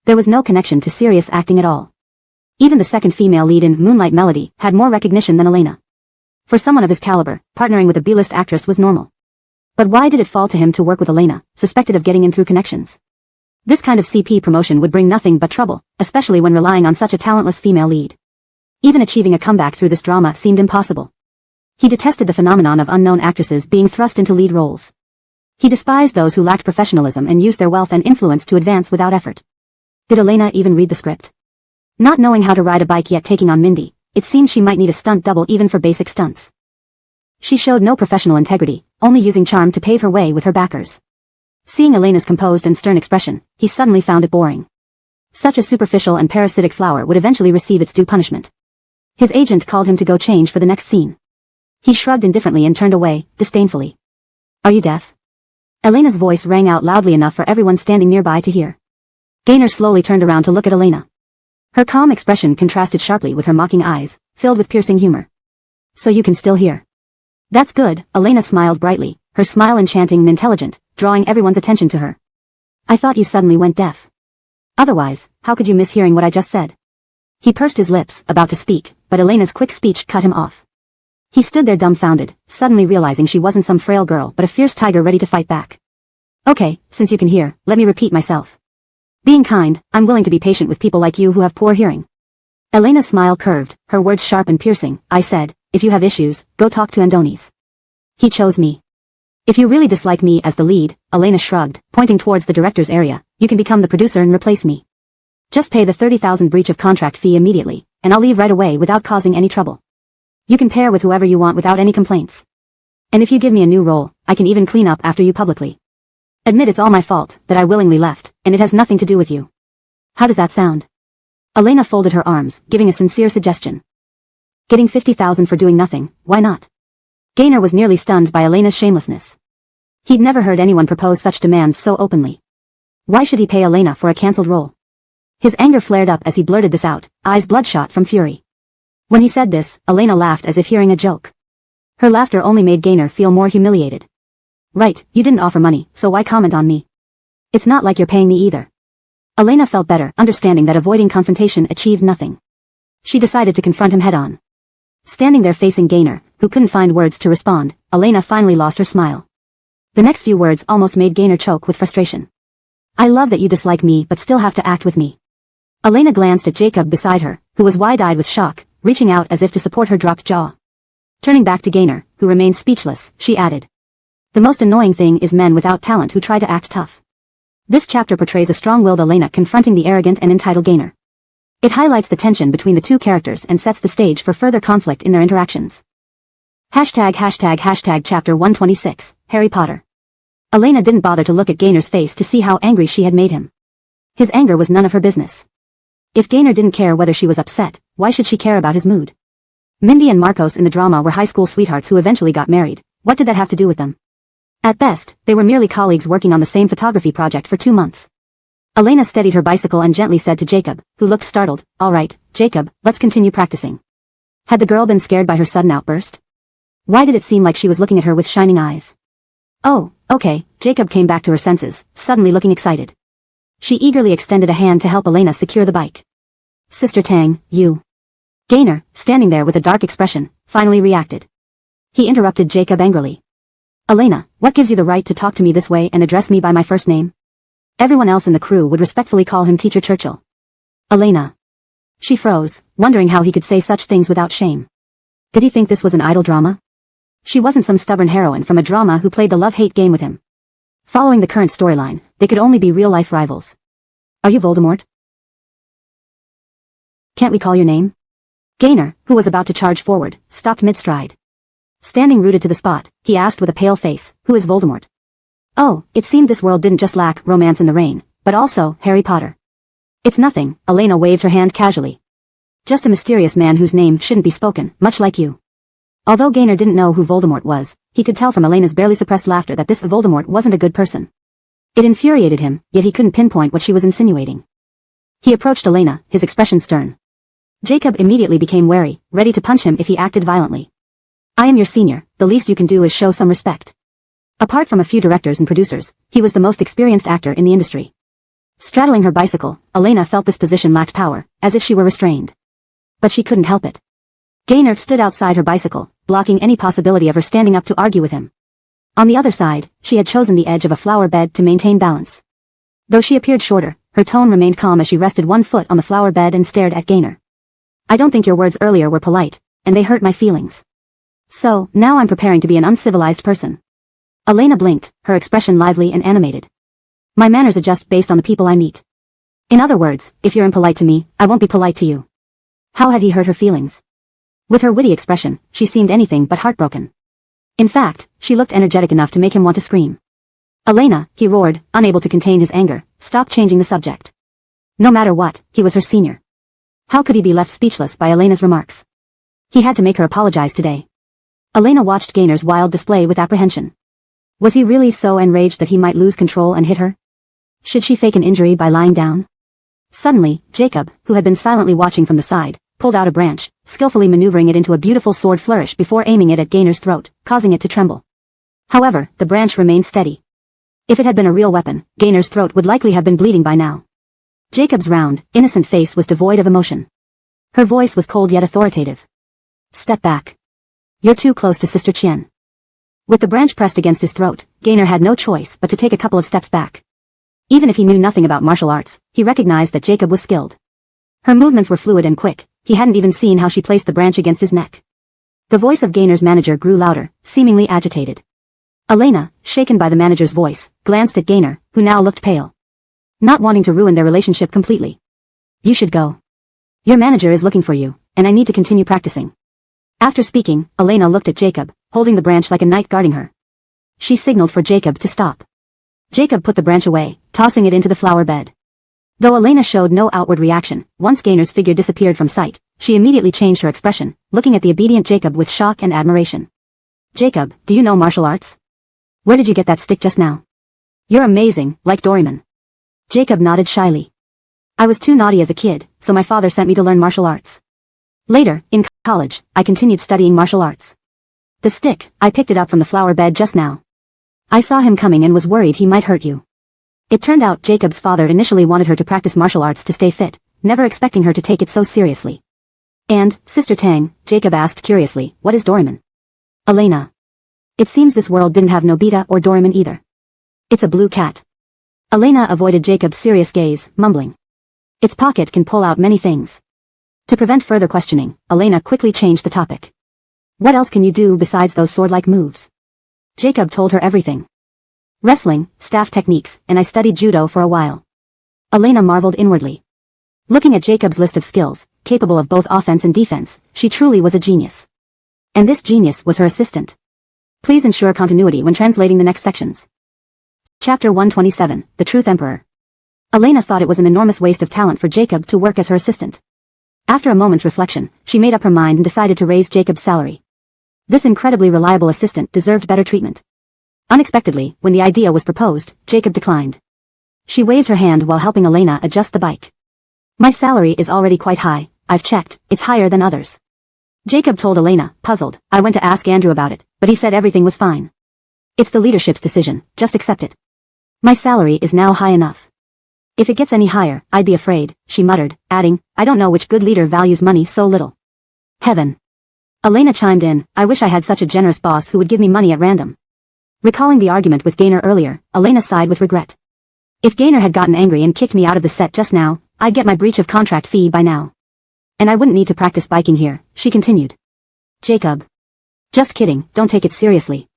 There was no connection to serious acting at all. Even the second female lead in Moonlight Melody had more recognition than Elena. For someone of his caliber, partnering with a B-list actress was normal. But why did it fall to him to work with Elena, suspected of getting in through connections? This kind of CP promotion would bring nothing but trouble, especially when relying on such a talentless female lead. Even achieving a comeback through this drama seemed impossible. He detested the phenomenon of unknown actresses being thrust into lead roles. He despised those who lacked professionalism and used their wealth and influence to advance without effort. Did Elena even read the script? Not knowing how to ride a bike yet taking on Mindy, it seemed she might need a stunt double even for basic stunts. She showed no professional integrity, only using charm to pave her way with her backers. Seeing Elena's composed and stern expression, he suddenly found it boring. Such a superficial and parasitic flower would eventually receive its due punishment. His agent called him to go change for the next scene. He shrugged indifferently and turned away, disdainfully. Are you deaf? Elena's voice rang out loudly enough for everyone standing nearby to hear. Gaynor slowly turned around to look at Elena. Her calm expression contrasted sharply with her mocking eyes, filled with piercing humor. So you can still hear. That's good, Elena smiled brightly, her smile enchanting and intelligent, drawing everyone's attention to her. I thought you suddenly went deaf. Otherwise, how could you miss hearing what I just said? He pursed his lips, about to speak, but Elena's quick speech cut him off. He stood there dumbfounded, suddenly realizing she wasn't some frail girl but a fierce tiger ready to fight back. Okay, since you can hear, let me repeat myself. Being kind, I'm willing to be patient with people like you who have poor hearing. Elena's smile curved, her words sharp and piercing. I said, if you have issues, go talk to Andonis. He chose me. If you really dislike me as the lead, Elena shrugged, pointing towards the director's area, you can become the producer and replace me. Just pay the 30,000 breach of contract fee immediately, and I'll leave right away without causing any trouble. You can pair with whoever you want without any complaints. And if you give me a new role, I can even clean up after you publicly. Admit it's all my fault, that I willingly left, and it has nothing to do with you. How does that sound? Elena folded her arms, giving a sincere suggestion. Getting 50,000 for doing nothing, why not? Gaynor was nearly stunned by Elena's shamelessness. He'd never heard anyone propose such demands so openly. Why should he pay Elena for a cancelled role? His anger flared up as he blurted this out, eyes bloodshot from fury. When he said this, Elena laughed as if hearing a joke. Her laughter only made Gaynor feel more humiliated. Right, you didn't offer money, so why comment on me? It's not like you're paying me either. Elena felt better, understanding that avoiding confrontation achieved nothing. She decided to confront him head-on. Standing there facing Gaynor, who couldn't find words to respond, Elena finally lost her smile. The next few words almost made Gaynor choke with frustration. I love that you dislike me but still have to act with me. Elena glanced at Jacob beside her, who was wide-eyed with shock, reaching out as if to support her dropped jaw. Turning back to Gaynor, who remained speechless, she added. The most annoying thing is men without talent who try to act tough. This chapter portrays a strong-willed Elena confronting the arrogant and entitled Gaynor. It highlights the tension between the two characters and sets the stage for further conflict in their interactions. Hashtag chapter 126, Harry Potter. Elena didn't bother to look at Gaynor's face to see how angry she had made him. His anger was none of her business. If Gaynor didn't care whether she was upset, why should she care about his mood? Mindy and Marcos in the drama were high school sweethearts who eventually got married. What did that have to do with them? At best, they were merely colleagues working on the same photography project for 2 months. Elena steadied her bicycle and gently said to Jacob, who looked startled, all right, Jacob, let's continue practicing. Had the girl been scared by her sudden outburst? Why did it seem like she was looking at her with shining eyes? Oh, okay, Jacob came back to her senses, suddenly looking excited. She eagerly extended a hand to help Elena secure the bike. Sister Tang, you. Gaynor, standing there with a dark expression, finally reacted. He interrupted Jacob angrily. Elena, what gives you the right to talk to me this way and address me by my first name? Everyone else in the crew would respectfully call him Teacher Churchill. Elena. She froze, wondering how he could say such things without shame. Did he think this was an idle drama? She wasn't some stubborn heroine from a drama who played the love-hate game with him. Following the current storyline, they could only be real-life rivals. Are you Voldemort? Can't we call your name? Gaynor, who was about to charge forward, stopped mid-stride. Standing rooted to the spot, he asked with a pale face, who is Voldemort? Oh, it seemed this world didn't just lack romance in the rain, but also Harry Potter. It's nothing, Elena waved her hand casually. Just a mysterious man whose name shouldn't be spoken, much like you. Although Gaynor didn't know who Voldemort was, he could tell from Elena's barely suppressed laughter that this Voldemort wasn't a good person. It infuriated him, yet he couldn't pinpoint what she was insinuating. He approached Elena, his expression stern. Jacob immediately became wary, ready to punch him if he acted violently. I am your senior, the least you can do is show some respect. Apart from a few directors and producers, he was the most experienced actor in the industry. Straddling her bicycle, Elena felt this position lacked power, as if she were restrained. But she couldn't help it. Gaynor stood outside her bicycle, blocking any possibility of her standing up to argue with him. On the other side, she had chosen the edge of a flower bed to maintain balance. Though she appeared shorter, her tone remained calm as she rested one foot on the flower bed and stared at Gaynor. I don't think your words earlier were polite, and they hurt my feelings. So, now I'm preparing to be an uncivilized person. Elena blinked, her expression lively and animated. My manners adjust based on the people I meet. In other words, if you're impolite to me, I won't be polite to you. How had he hurt her feelings? With her witty expression, she seemed anything but heartbroken. In fact, she looked energetic enough to make him want to scream. Elena, he roared, unable to contain his anger, stop changing the subject. No matter what, he was her senior. How could he be left speechless by Elena's remarks? He had to make her apologize today. Elena watched Gaynor's wild display with apprehension. Was he really so enraged that he might lose control and hit her? Should she fake an injury by lying down? Suddenly, Jacob, who had been silently watching from the side, pulled out a branch, skillfully maneuvering it into a beautiful sword flourish before aiming it at Gaynor's throat, causing it to tremble. However, the branch remained steady. If it had been a real weapon, Gaynor's throat would likely have been bleeding by now. Jacob's round, innocent face was devoid of emotion. Her voice was cold yet authoritative. Step back. You're too close to Sister Chien. With the branch pressed against his throat, Gaynor had no choice but to take a couple of steps back. Even if he knew nothing about martial arts, he recognized that Jacob was skilled. Her movements were fluid and quick, he hadn't even seen how she placed the branch against his neck. The voice of Gaynor's manager grew louder, seemingly agitated. Elena, shaken by the manager's voice, glanced at Gaynor, who now looked pale. Not wanting to ruin their relationship completely. You should go. Your manager is looking for you, and I need to continue practicing. After speaking, Elena looked at Jacob, holding the branch like a knight guarding her. She signaled for Jacob to stop. Jacob put the branch away, tossing it into the flower bed. Though Elena showed no outward reaction, once Gaynor's figure disappeared from sight, she immediately changed her expression, looking at the obedient Jacob with shock and admiration. Jacob, do you know martial arts? Where did you get that stick just now? You're amazing, like Doraemon. Jacob nodded shyly. I was too naughty as a kid, so my father sent me to learn martial arts. Later, in college, I continued studying martial arts. The stick, I picked it up from the flower bed just now. I saw him coming and was worried he might hurt you. It turned out Jacob's father initially wanted her to practice martial arts to stay fit, never expecting her to take it so seriously. And, Sister Tang, Jacob asked curiously, what is Doraemon? Elena. It seems this world didn't have Nobita or Doraemon either. It's a blue cat. Elena avoided Jacob's serious gaze, mumbling. Its pocket can pull out many things. To prevent further questioning, Elena quickly changed the topic. What else can you do besides those sword-like moves? Jacob told her everything. Wrestling, staff techniques, and I studied judo for a while. Elena marveled inwardly. Looking at Jacob's list of skills, capable of both offense and defense, she truly was a genius. And this genius was her assistant. Please ensure continuity when translating the next sections. Chapter 127, The Truth Emperor. Elena thought it was an enormous waste of talent for Jacob to work as her assistant. After a moment's reflection, she made up her mind and decided to raise Jacob's salary. This incredibly reliable assistant deserved better treatment. Unexpectedly, when the idea was proposed, Jacob declined. She waved her hand while helping Elena adjust the bike. My salary is already quite high, I've checked, it's higher than others. Jacob told Elena, puzzled, I went to ask Andrew about it, but he said everything was fine. It's the leadership's decision, just accept it. My salary is now high enough. If it gets any higher, I'd be afraid, she muttered, adding, I don't know which good leader values money so little. Heaven. Elena chimed in, I wish I had such a generous boss who would give me money at random. Recalling the argument with Gaynor earlier, Elena sighed with regret. If Gaynor had gotten angry and kicked me out of the set just now, I'd get my breach of contract fee by now. And I wouldn't need to practice biking here, she continued. Jacob. Just kidding, don't take it seriously.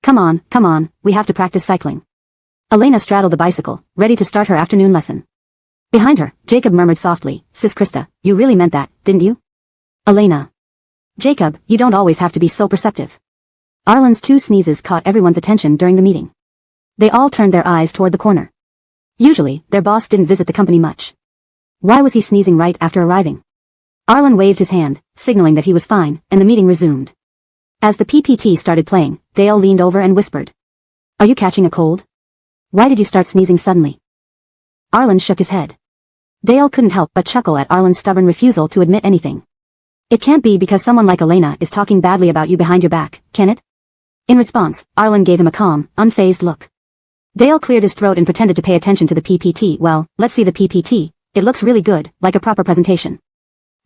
Come on, we have to practice cycling. Elena straddled the bicycle, ready to start her afternoon lesson. Behind her, Jacob murmured softly, Sis Krista, you really meant that, didn't you? Elena. Jacob, you don't always have to be so perceptive. Arlen's 2 sneezes caught everyone's attention during the meeting. They all turned their eyes toward the corner. Usually, their boss didn't visit the company much. Why was he sneezing right after arriving? Arlen waved his hand, signaling that he was fine, and the meeting resumed. As the PPT started playing, Dale leaned over and whispered. Are you catching a cold? Why did you start sneezing suddenly? Arlen shook his head. Dale couldn't help but chuckle at Arlen's stubborn refusal to admit anything. It can't be because someone like Elena is talking badly about you behind your back, can it? In response, Arlen gave him a calm, unfazed look. Dale cleared his throat and pretended to pay attention to the PPT. Well, let's see the PPT. It looks really good, like a proper presentation.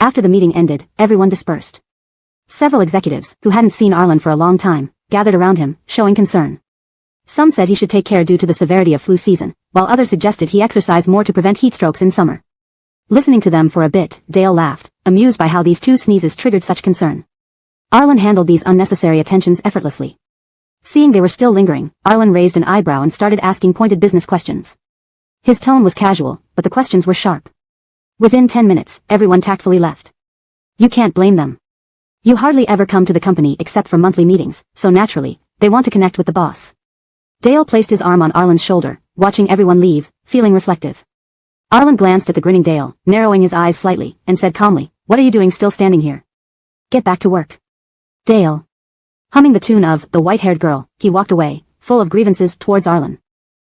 After the meeting ended, everyone dispersed. Several executives, who hadn't seen Arlen for a long time, gathered around him, showing concern. Some said he should take care due to the severity of flu season, while others suggested he exercise more to prevent heat strokes in summer. Listening to them for a bit, Dale laughed, amused by how these two sneezes triggered such concern. Arlen handled these unnecessary attentions effortlessly. Seeing they were still lingering, Arlen raised an eyebrow and started asking pointed business questions. His tone was casual, but the questions were sharp. Within 10 minutes, everyone tactfully left. You can't blame them. You hardly ever come to the company except for monthly meetings, so naturally, they want to connect with the boss. Dale placed his arm on Arlen's shoulder, watching everyone leave, feeling reflective. Arlen glanced at the grinning Dale, narrowing his eyes slightly, and said calmly, "What are you doing still standing here? Get back to work." Dale. Humming the tune of The White-Haired Girl, he walked away, full of grievances towards Arlen.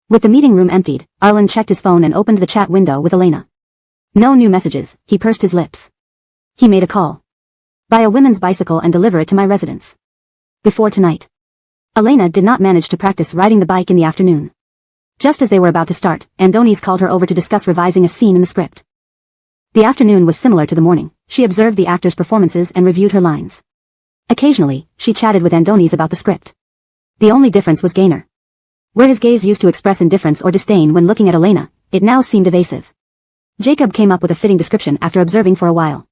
With the meeting room emptied, Arlen checked his phone and opened the chat window with Elena. No new messages, he pursed his lips. He made a call. Buy a women's bicycle and deliver it to my residence. Before tonight. Elena did not manage to practice riding the bike in the afternoon. Just as they were about to start, Andonis called her over to discuss revising a scene in the script. The afternoon was similar to the morning. She observed the actors' performances and reviewed her lines. Occasionally, she chatted with Andonis about the script. The only difference was Gaynor. Where his gaze used to express indifference or disdain when looking at Elena, it now seemed evasive. Jacob came up with a fitting description after observing for a while.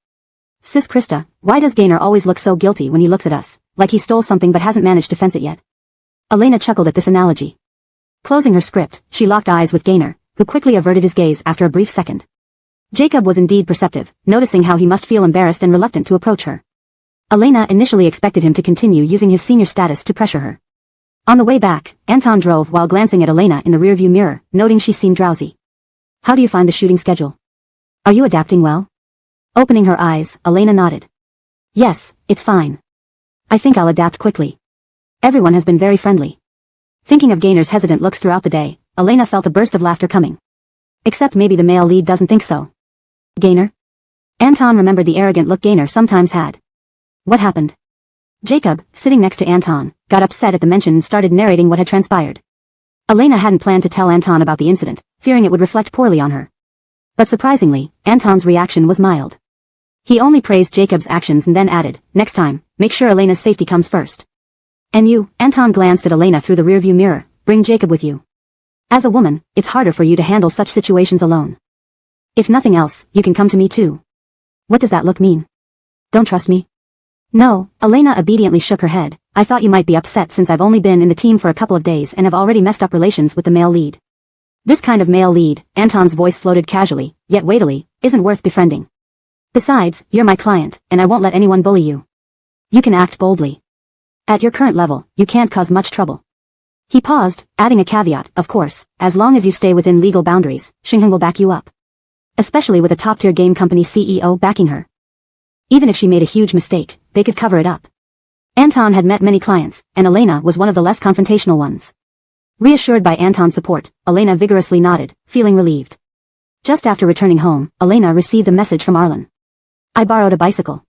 Sis Krista, why does Gaynor always look so guilty when he looks at us, like he stole something but hasn't managed to fence it yet? Elena chuckled at this analogy. Closing her script, she locked eyes with Gaynor, who quickly averted his gaze after a brief second. Jacob was indeed perceptive, noticing how he must feel embarrassed and reluctant to approach her. Elena initially expected him to continue using his senior status to pressure her. On the way back, Anton drove while glancing at Elena in the rearview mirror, noting she seemed drowsy. How do you find the shooting schedule? Are you adapting well? Opening her eyes, Elena nodded. Yes, it's fine. I think I'll adapt quickly. Everyone has been very friendly. Thinking of Gaynor's hesitant looks throughout the day, Elena felt a burst of laughter coming. Except maybe the male lead doesn't think so. Gaynor? Anton remembered the arrogant look Gaynor sometimes had. What happened? Jacob, sitting next to Anton, got upset at the mention and started narrating what had transpired. Elena hadn't planned to tell Anton about the incident, fearing it would reflect poorly on her. But surprisingly, Anton's reaction was mild. He only praised Jacob's actions and then added, next time, make sure Elena's safety comes first. And you, Anton glanced at Elena through the rearview mirror, bring Jacob with you. As a woman, it's harder for you to handle such situations alone. If nothing else, you can come to me too. What does that look mean? Don't trust me? No, Elena obediently shook her head. I thought you might be upset since I've only been in the team for a couple of days and have already messed up relations with the male lead. This kind of male lead, Anton's voice floated casually, yet weightily, isn't worth befriending. Besides, you're my client, and I won't let anyone bully you. You can act boldly. At your current level, you can't cause much trouble. He paused, adding a caveat, of course, as long as you stay within legal boundaries, Xingheng will back you up. Especially with a top-tier game company CEO backing her. Even if she made a huge mistake, they could cover it up. Anton had met many clients, and Elena was one of the less confrontational ones. Reassured by Anton's support, Elena vigorously nodded, feeling relieved. Just after returning home, Elena received a message from Arlen. I borrowed a bicycle.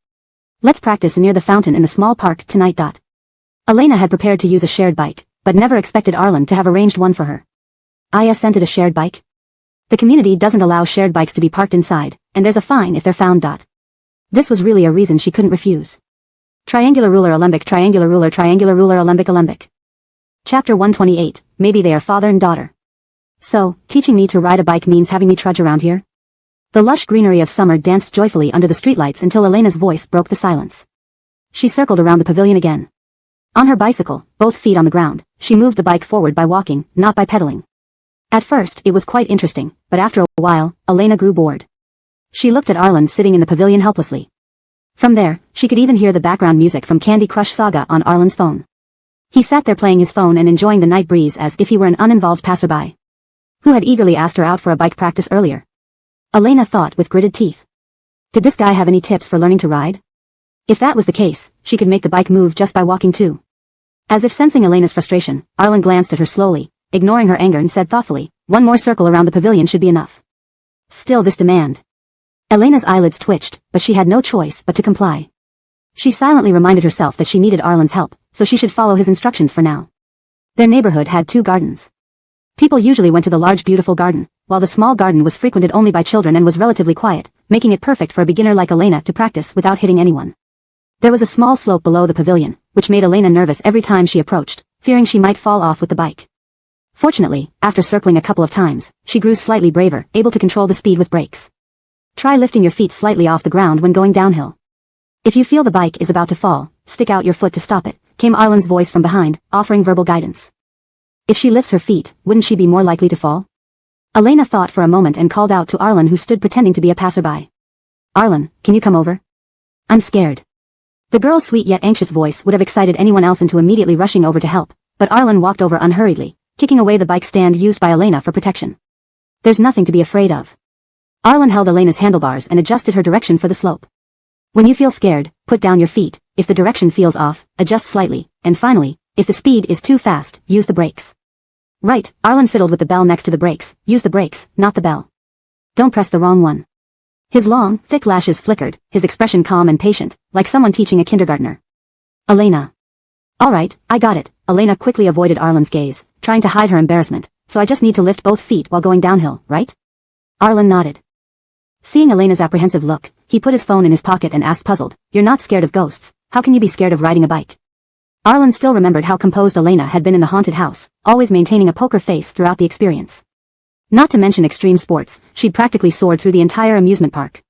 Let's practice near the fountain in the small park tonight. Elena had prepared to use a shared bike, but never expected Arlen to have arranged one for her. I assented a shared bike? The community doesn't allow shared bikes to be parked inside, and there's a fine if they're found. This was really a reason she couldn't refuse. Triangular ruler alembic, triangular ruler alembic alembic. Chapter 128, maybe they are father and daughter. So, teaching me to ride a bike means having me trudge around here? The lush greenery of summer danced joyfully under the streetlights until Elena's voice broke the silence. She circled around the pavilion again. On her bicycle, both feet on the ground, she moved the bike forward by walking, not by pedaling. At first, it was quite interesting, but after a while, Elena grew bored. She looked at Arlen sitting in the pavilion helplessly. From there, she could even hear the background music from Candy Crush Saga on Arlen's phone. He sat there playing his phone and enjoying the night breeze as if he were an uninvolved passerby, who had eagerly asked her out for a bike practice earlier. Elena thought with gritted teeth. Did this guy have any tips for learning to ride? If that was the case, she could make the bike move just by walking too. As if sensing Elena's frustration, Arlen glanced at her slowly, ignoring her anger and said thoughtfully, one more circle around the pavilion should be enough. Still this demand. Elena's eyelids twitched, but she had no choice but to comply. She silently reminded herself that she needed Arlen's help, so she should follow his instructions for now. Their neighborhood had 2 gardens. People usually went to the large beautiful garden, while the small garden was frequented only by children and was relatively quiet, making it perfect for a beginner like Elena to practice without hitting anyone. There was a small slope below the pavilion, which made Elena nervous every time she approached, fearing she might fall off with the bike. Fortunately, after circling a couple of times, she grew slightly braver, able to control the speed with brakes. Try lifting your feet slightly off the ground when going downhill. If you feel the bike is about to fall, stick out your foot to stop it, came Arlen's voice from behind, offering verbal guidance. If she lifts her feet, wouldn't she be more likely to fall? Elena thought for a moment and called out to Arlen, who stood pretending to be a passerby. Arlen, can you come over? I'm scared. The girl's sweet yet anxious voice would have excited anyone else into immediately rushing over to help, but Arlen walked over unhurriedly, kicking away the bike stand used by Elena for protection. There's nothing to be afraid of. Arlen held Elena's handlebars and adjusted her direction for the slope. When you feel scared, put down your feet. If the direction feels off, adjust slightly, and finally, if the speed is too fast, use the brakes. Right, Arlen fiddled with the bell next to the brakes. Use the brakes, not the bell. Don't press the wrong one. His long, thick lashes flickered, his expression calm and patient, like someone teaching a kindergartner. Elena. All right, I got it. Elena quickly avoided Arlen's gaze, trying to hide her embarrassment. So I just need to lift both feet while going downhill, right? Arlen nodded. Seeing Elena's apprehensive look, he put his phone in his pocket and asked, puzzled, "You're not scared of ghosts, how can you be scared of riding a bike?" Arlen still remembered how composed Elena had been in the haunted house, always maintaining a poker face throughout the experience. Not to mention extreme sports, she'd practically soared through the entire amusement park.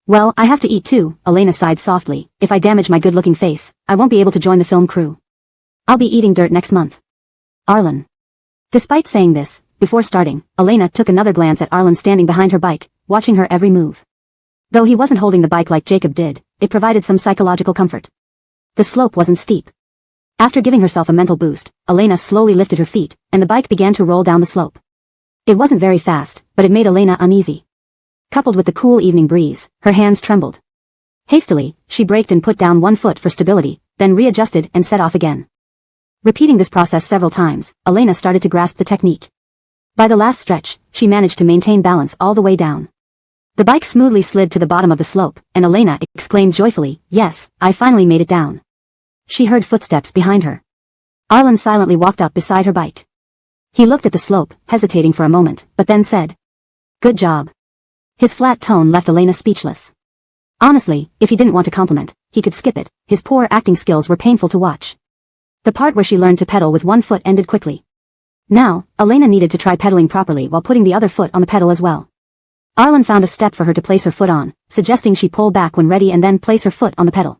Well, I have to eat too, Elena sighed softly. If I damage my good-looking face, I won't be able to join the film crew. I'll be eating dirt next month. Arlen. Despite saying this, before starting, Elena took another glance at Arlen standing behind her bike, watching her every move. Though he wasn't holding the bike like Jacob did, it provided some psychological comfort. The slope wasn't steep. After giving herself a mental boost, Elena slowly lifted her feet, and the bike began to roll down the slope. It wasn't very fast, but it made Elena uneasy. Coupled with the cool evening breeze, her hands trembled. Hastily, she braked and put down one foot for stability, then readjusted and set off again. Repeating this process several times, Elena started to grasp the technique. By the last stretch, she managed to maintain balance all the way down. The bike smoothly slid to the bottom of the slope, and Elena exclaimed joyfully, "Yes, I finally made it down." She heard footsteps behind her. Arlen silently walked up beside her bike. He looked at the slope, hesitating for a moment, but then said, "Good job." His flat tone left Elena speechless. Honestly, if he didn't want to compliment, he could skip it. His poor acting skills were painful to watch. The part where she learned to pedal with one foot ended quickly. Now, Elena needed to try pedaling properly while putting the other foot on the pedal as well. Arlen found a step for her to place her foot on, suggesting she pull back when ready and then place her foot on the pedal.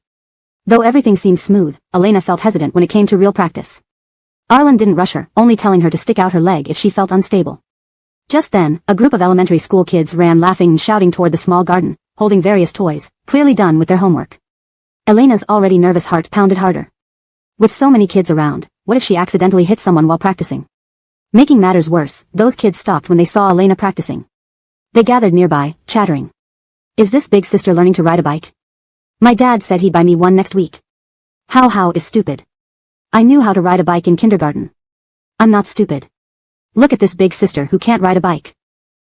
Though everything seemed smooth, Elena felt hesitant when it came to real practice. Arlen didn't rush her, only telling her to stick out her leg if she felt unstable. Just then, a group of elementary school kids ran laughing and shouting toward the small garden, holding various toys, clearly done with their homework. Elena's already nervous heart pounded harder. With so many kids around, what if she accidentally hit someone while practicing? Making matters worse, those kids stopped when they saw Elena practicing. They gathered nearby, chattering. "Is this big sister learning to ride a bike? My dad said he'd buy me one next week." How is stupid. I knew how to ride a bike in kindergarten. I'm not stupid. Look at this big sister who can't ride a bike.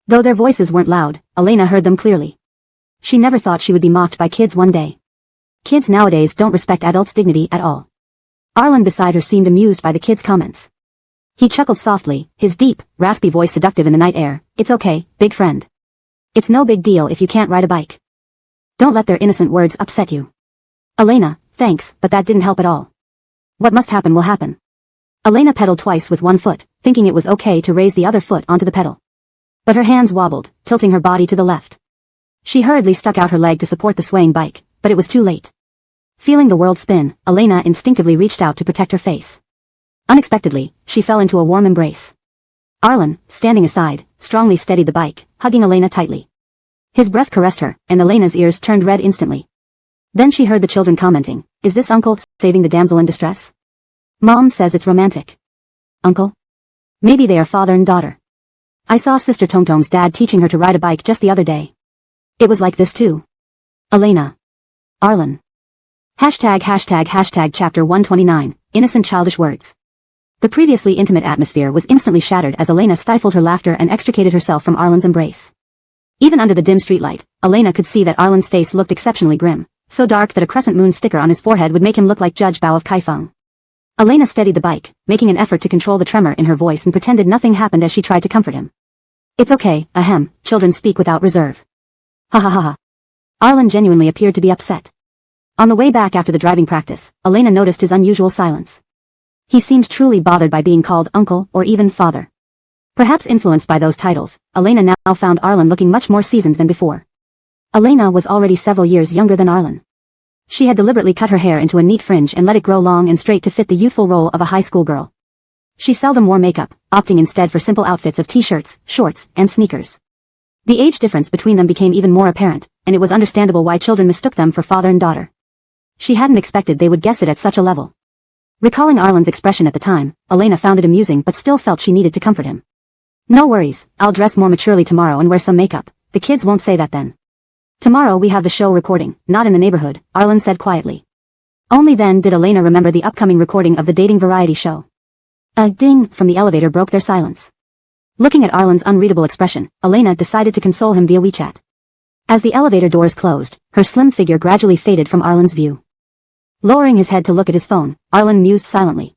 Though their voices weren't loud, Elena heard them clearly. She never thought she would be mocked by kids one day. Kids nowadays don't respect adults' dignity at all. Arlen beside her seemed amused by the kids' comments. He chuckled softly, his deep, raspy voice seductive in the night air. "It's okay, big friend. It's no big deal if you can't ride a bike. Don't let their innocent words upset you." "Elena, thanks, but that didn't help at all. What must happen will happen." Elena pedaled twice with one foot, thinking it was okay to raise the other foot onto the pedal. But her hands wobbled, tilting her body to the left. She hurriedly stuck out her leg to support the swaying bike, but it was too late. Feeling the world spin, Elena instinctively reached out to protect her face. Unexpectedly, she fell into a warm embrace. Arlen, standing aside, strongly steadied the bike, hugging Elena tightly. His breath caressed her, and Elena's ears turned red instantly. Then she heard the children commenting, "Is this Uncle saving the damsel in distress? Mom says it's romantic." Uncle? Maybe they are father and daughter. I saw Sister Tongtong's dad teaching her to ride a bike just the other day. It was like this too. Elena. Arlen. #### Chapter 129, Innocent Childish Words. The previously intimate atmosphere was instantly shattered as Elena stifled her laughter and extricated herself from Arlen's embrace. Even under the dim streetlight, Elena could see that Arlen's face looked exceptionally grim, so dark that a crescent moon sticker on his forehead would make him look like Judge Bao of Kaifeng. Elena steadied the bike, making an effort to control the tremor in her voice and pretended nothing happened as she tried to comfort him. "It's okay, ahem, children speak without reserve." Ha ha ha ha. Arlen genuinely appeared to be upset. On the way back after the driving practice, Elena noticed his unusual silence. He seemed truly bothered by being called uncle or even father. Perhaps influenced by those titles, Elena now found Arlen looking much more seasoned than before. Elena was already several years younger than Arlen. She had deliberately cut her hair into a neat fringe and let it grow long and straight to fit the youthful role of a high school girl. She seldom wore makeup, opting instead for simple outfits of t-shirts, shorts, and sneakers. The age difference between them became even more apparent, and it was understandable why children mistook them for father and daughter. She hadn't expected they would guess it at such a level. Recalling Arlen's expression at the time, Elena found it amusing but still felt she needed to comfort him. No worries, I'll dress more maturely tomorrow and wear some makeup. The kids won't say that then. Tomorrow we have the show recording, not in the neighborhood, Arlen said quietly. Only then did Elena remember the upcoming recording of the dating variety show. A ding from the elevator broke their silence. Looking at Arlen's unreadable expression, Elena decided to console him via WeChat. As the elevator doors closed, her slim figure gradually faded from Arlen's view. Lowering his head to look at his phone, Arlen mused silently.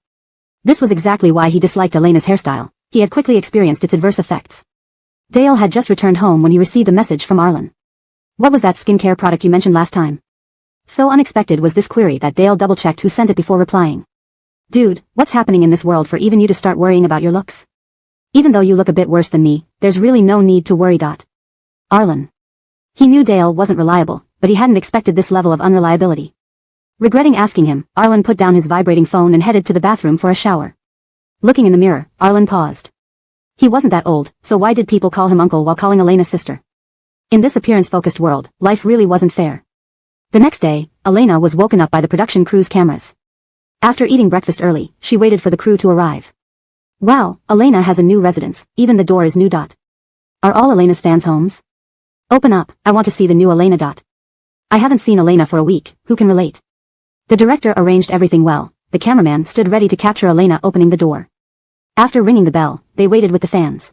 This was exactly why he disliked Elena's hairstyle. He had quickly experienced its adverse effects. Dale had just returned home when he received a message from Arlen. What was that skincare product you mentioned last time? So unexpected was this query that Dale double-checked who sent it before replying. Dude, what's happening in this world for even you to start worrying about your looks? Even though you look a bit worse than me, there's really no need to worry. Arlen. He knew Dale wasn't reliable, but he hadn't expected this level of unreliability. Regretting asking him, Arlen put down his vibrating phone and headed to the bathroom for a shower. Looking in the mirror, Arlen paused. He wasn't that old, so why did people call him uncle while calling Elena sister? In this appearance-focused world, life really wasn't fair. The next day, Elena was woken up by the production crew's cameras. After eating breakfast early, she waited for the crew to arrive. Wow, Elena has a new residence, even the door is new. Are all Elena's fans homes? Open up, I want to see the new Elena. I haven't seen Elena for a week, who can relate? The director arranged everything well. The cameraman stood ready to capture Elena opening the door. After ringing the bell, they waited with the fans.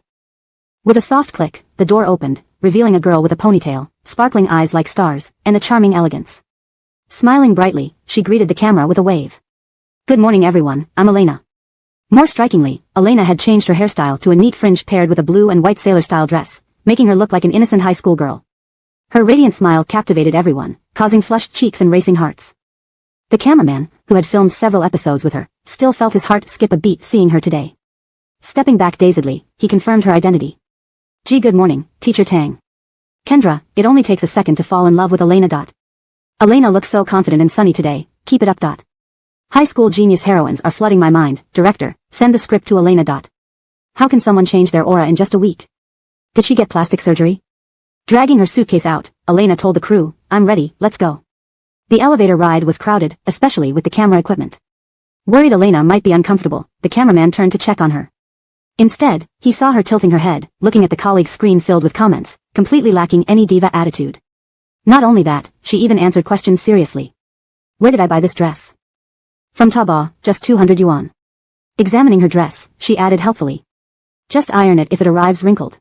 With a soft click, the door opened, revealing a girl with a ponytail, sparkling eyes like stars, and a charming elegance. Smiling brightly, she greeted the camera with a wave. Good morning everyone, I'm Elena. More strikingly, Elena had changed her hairstyle to a neat fringe paired with a blue and white sailor-style dress, making her look like an innocent high school girl. Her radiant smile captivated everyone, causing flushed cheeks and racing hearts. The cameraman, who had filmed several episodes with her, still felt his heart skip a beat seeing her today. Stepping back dazedly, he confirmed her identity. Gee, good morning, Teacher Tang. Kendra, it only takes a second to fall in love with Elena. Elena looks so confident and sunny today, keep it up. High school genius heroines are flooding my mind, director, send the script to Elena. How can someone change their aura in just a week? Did she get plastic surgery? Dragging her suitcase out, Elena told the crew, I'm ready, let's go. The elevator ride was crowded, especially with the camera equipment. Worried Elena might be uncomfortable, the cameraman turned to check on her. Instead, he saw her tilting her head, looking at the colleague's screen filled with comments, completely lacking any diva attitude. Not only that, she even answered questions seriously. Where did I buy this dress? From Taobao, just 200 yuan. Examining her dress, she added helpfully. Just iron it if it arrives wrinkled.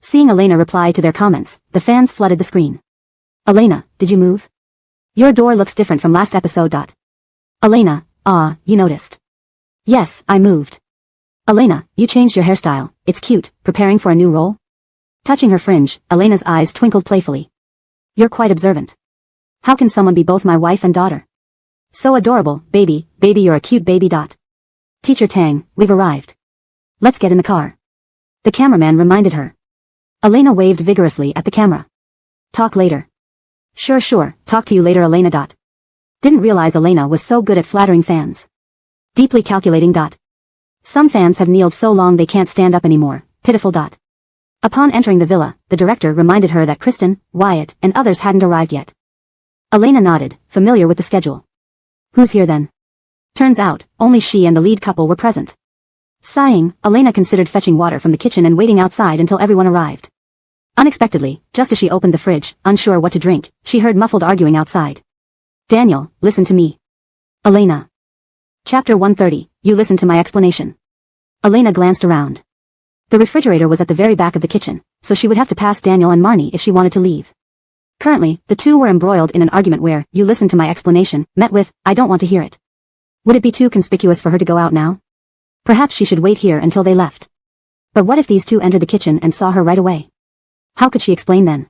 Seeing Elena reply to their comments, the fans flooded the screen. Elena, did you move? Your door looks different from last episode. Elena, you noticed. Yes, I moved. Elena, you changed your hairstyle, it's cute, preparing for a new role? Touching her fringe, Elena's eyes twinkled playfully. You're quite observant. How can someone be both my wife and daughter? So adorable, baby, you're a cute baby. Teacher Tang, we've arrived. Let's get in the car. The cameraman reminded her. Elena waved vigorously at the camera. Talk later. Sure, talk to you later Elena. Didn't realize Elena was so good at flattering fans. Deeply calculating. Some fans have kneeled so long they can't stand up anymore, pitiful. Upon entering the villa, the director reminded her that Kristen, Wyatt, and others hadn't arrived yet. Elena nodded, familiar with the schedule. Who's here then? Turns out, only she and the lead couple were present. Sighing, Elena considered fetching water from the kitchen and waiting outside until everyone arrived. Unexpectedly, just as she opened the fridge, unsure what to drink, she heard muffled arguing outside. Daniel, listen to me. Elena. Chapter 130, you listen to my explanation. Elena glanced around. The refrigerator was at the very back of the kitchen, so she would have to pass Daniel and Marnie if she wanted to leave. Currently, the two were embroiled in an argument where, you listen to my explanation, met with, I don't want to hear it. Would it be too conspicuous for her to go out now? Perhaps she should wait here until they left. But what if these two entered the kitchen and saw her right away? How could she explain then?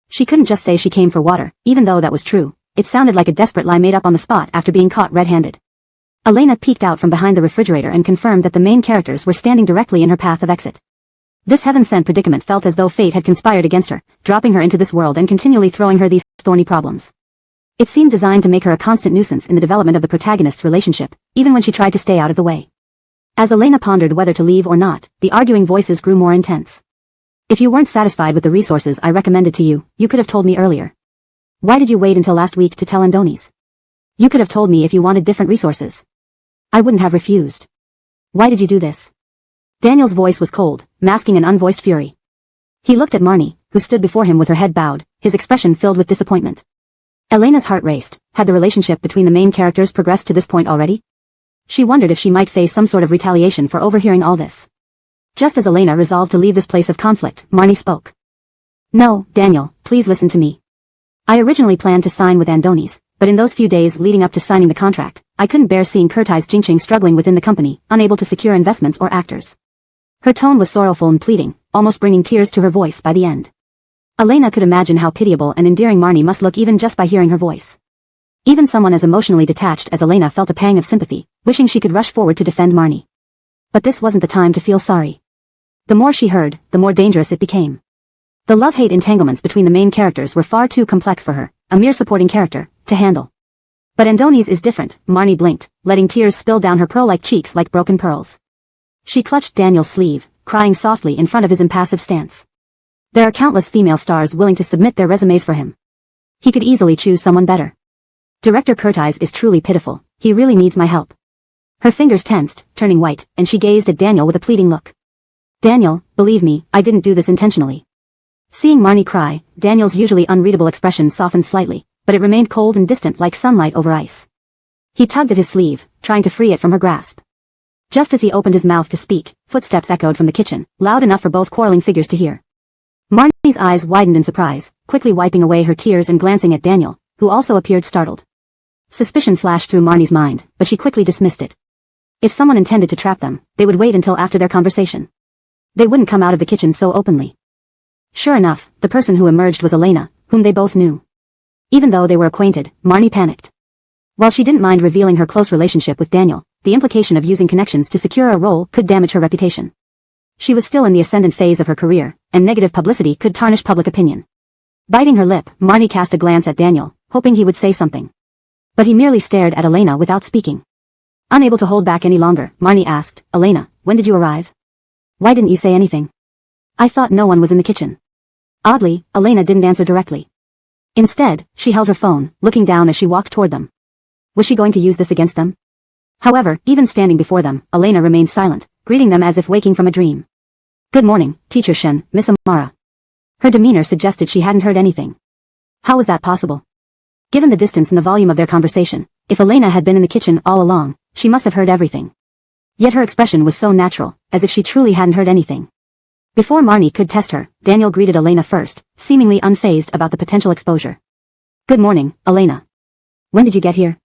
She couldn't just say she came for water, even though that was true. It sounded like a desperate lie made up on the spot after being caught red-handed. Elena peeked out from behind the refrigerator and confirmed that the main characters were standing directly in her path of exit. This heaven-sent predicament felt as though fate had conspired against her, dropping her into this world and continually throwing her these thorny problems. It seemed designed to make her a constant nuisance in the development of the protagonist's relationship, even when she tried to stay out of the way. As Elena pondered whether to leave or not, the arguing voices grew more intense. If you weren't satisfied with the resources I recommended to you, you could have told me earlier. Why did you wait until last week to tell Andoni's? You could have told me if you wanted different resources. I wouldn't have refused. Why did you do this? Daniel's voice was cold, masking an unvoiced fury. He looked at Marnie, who stood before him with her head bowed, his expression filled with disappointment. Elena's heart raced. Had the relationship between the main characters progressed to this point already? She wondered if she might face some sort of retaliation for overhearing all this. Just as Elena resolved to leave this place of conflict, Marnie spoke. No, Daniel, please listen to me. I originally planned to sign with Andoni's, but in those few days leading up to signing the contract, I couldn't bear seeing Kurtai's Jinqing struggling within the company, unable to secure investments or actors. Her tone was sorrowful and pleading, almost bringing tears to her voice by the end. Elena could imagine how pitiable and endearing Marnie must look even just by hearing her voice. Even someone as emotionally detached as Elena felt a pang of sympathy, wishing she could rush forward to defend Marnie. But this wasn't the time to feel sorry. The more she heard, the more dangerous it became. The love-hate entanglements between the main characters were far too complex for her, a mere supporting character, to handle. But Andoni's is different, Marnie blinked, letting tears spill down her pearl-like cheeks like broken pearls. She clutched Daniel's sleeve, crying softly in front of his impassive stance. There are countless female stars willing to submit their resumes for him. He could easily choose someone better. Director Kurtai's is truly pitiful, he really needs my help. Her fingers tensed, turning white, and she gazed at Daniel with a pleading look. Daniel, believe me, I didn't do this intentionally. Seeing Marnie cry, Daniel's usually unreadable expression softened slightly, but it remained cold and distant like sunlight over ice. He tugged at his sleeve, trying to free it from her grasp. Just as he opened his mouth to speak, footsteps echoed from the kitchen, loud enough for both quarreling figures to hear. Marnie's eyes widened in surprise, quickly wiping away her tears and glancing at Daniel, who also appeared startled. Suspicion flashed through Marnie's mind, but she quickly dismissed it. If someone intended to trap them, they would wait until after their conversation. They wouldn't come out of the kitchen so openly. Sure enough, the person who emerged was Elena, whom they both knew. Even though they were acquainted, Marnie panicked. While she didn't mind revealing her close relationship with Daniel, the implication of using connections to secure a role could damage her reputation. She was still in the ascendant phase of her career, and negative publicity could tarnish public opinion. Biting her lip, Marnie cast a glance at Daniel, hoping he would say something. But he merely stared at Elena without speaking. Unable to hold back any longer, Marnie asked, Elena, when did you arrive? Why didn't you say anything? I thought no one was in the kitchen. Oddly, Elena didn't answer directly. Instead, she held her phone, looking down as she walked toward them. Was she going to use this against them? However, even standing before them, Elena remained silent, greeting them as if waking from a dream. Good morning, Teacher Shen, Miss Amara. Her demeanor suggested she hadn't heard anything. How was that possible? Given the distance and the volume of their conversation, if Elena had been in the kitchen all along, she must have heard everything. Yet her expression was so natural, as if she truly hadn't heard anything. Before Marnie could test her, Daniel greeted Elena first, seemingly unfazed about the potential exposure. Good morning, Elena. When did you get here?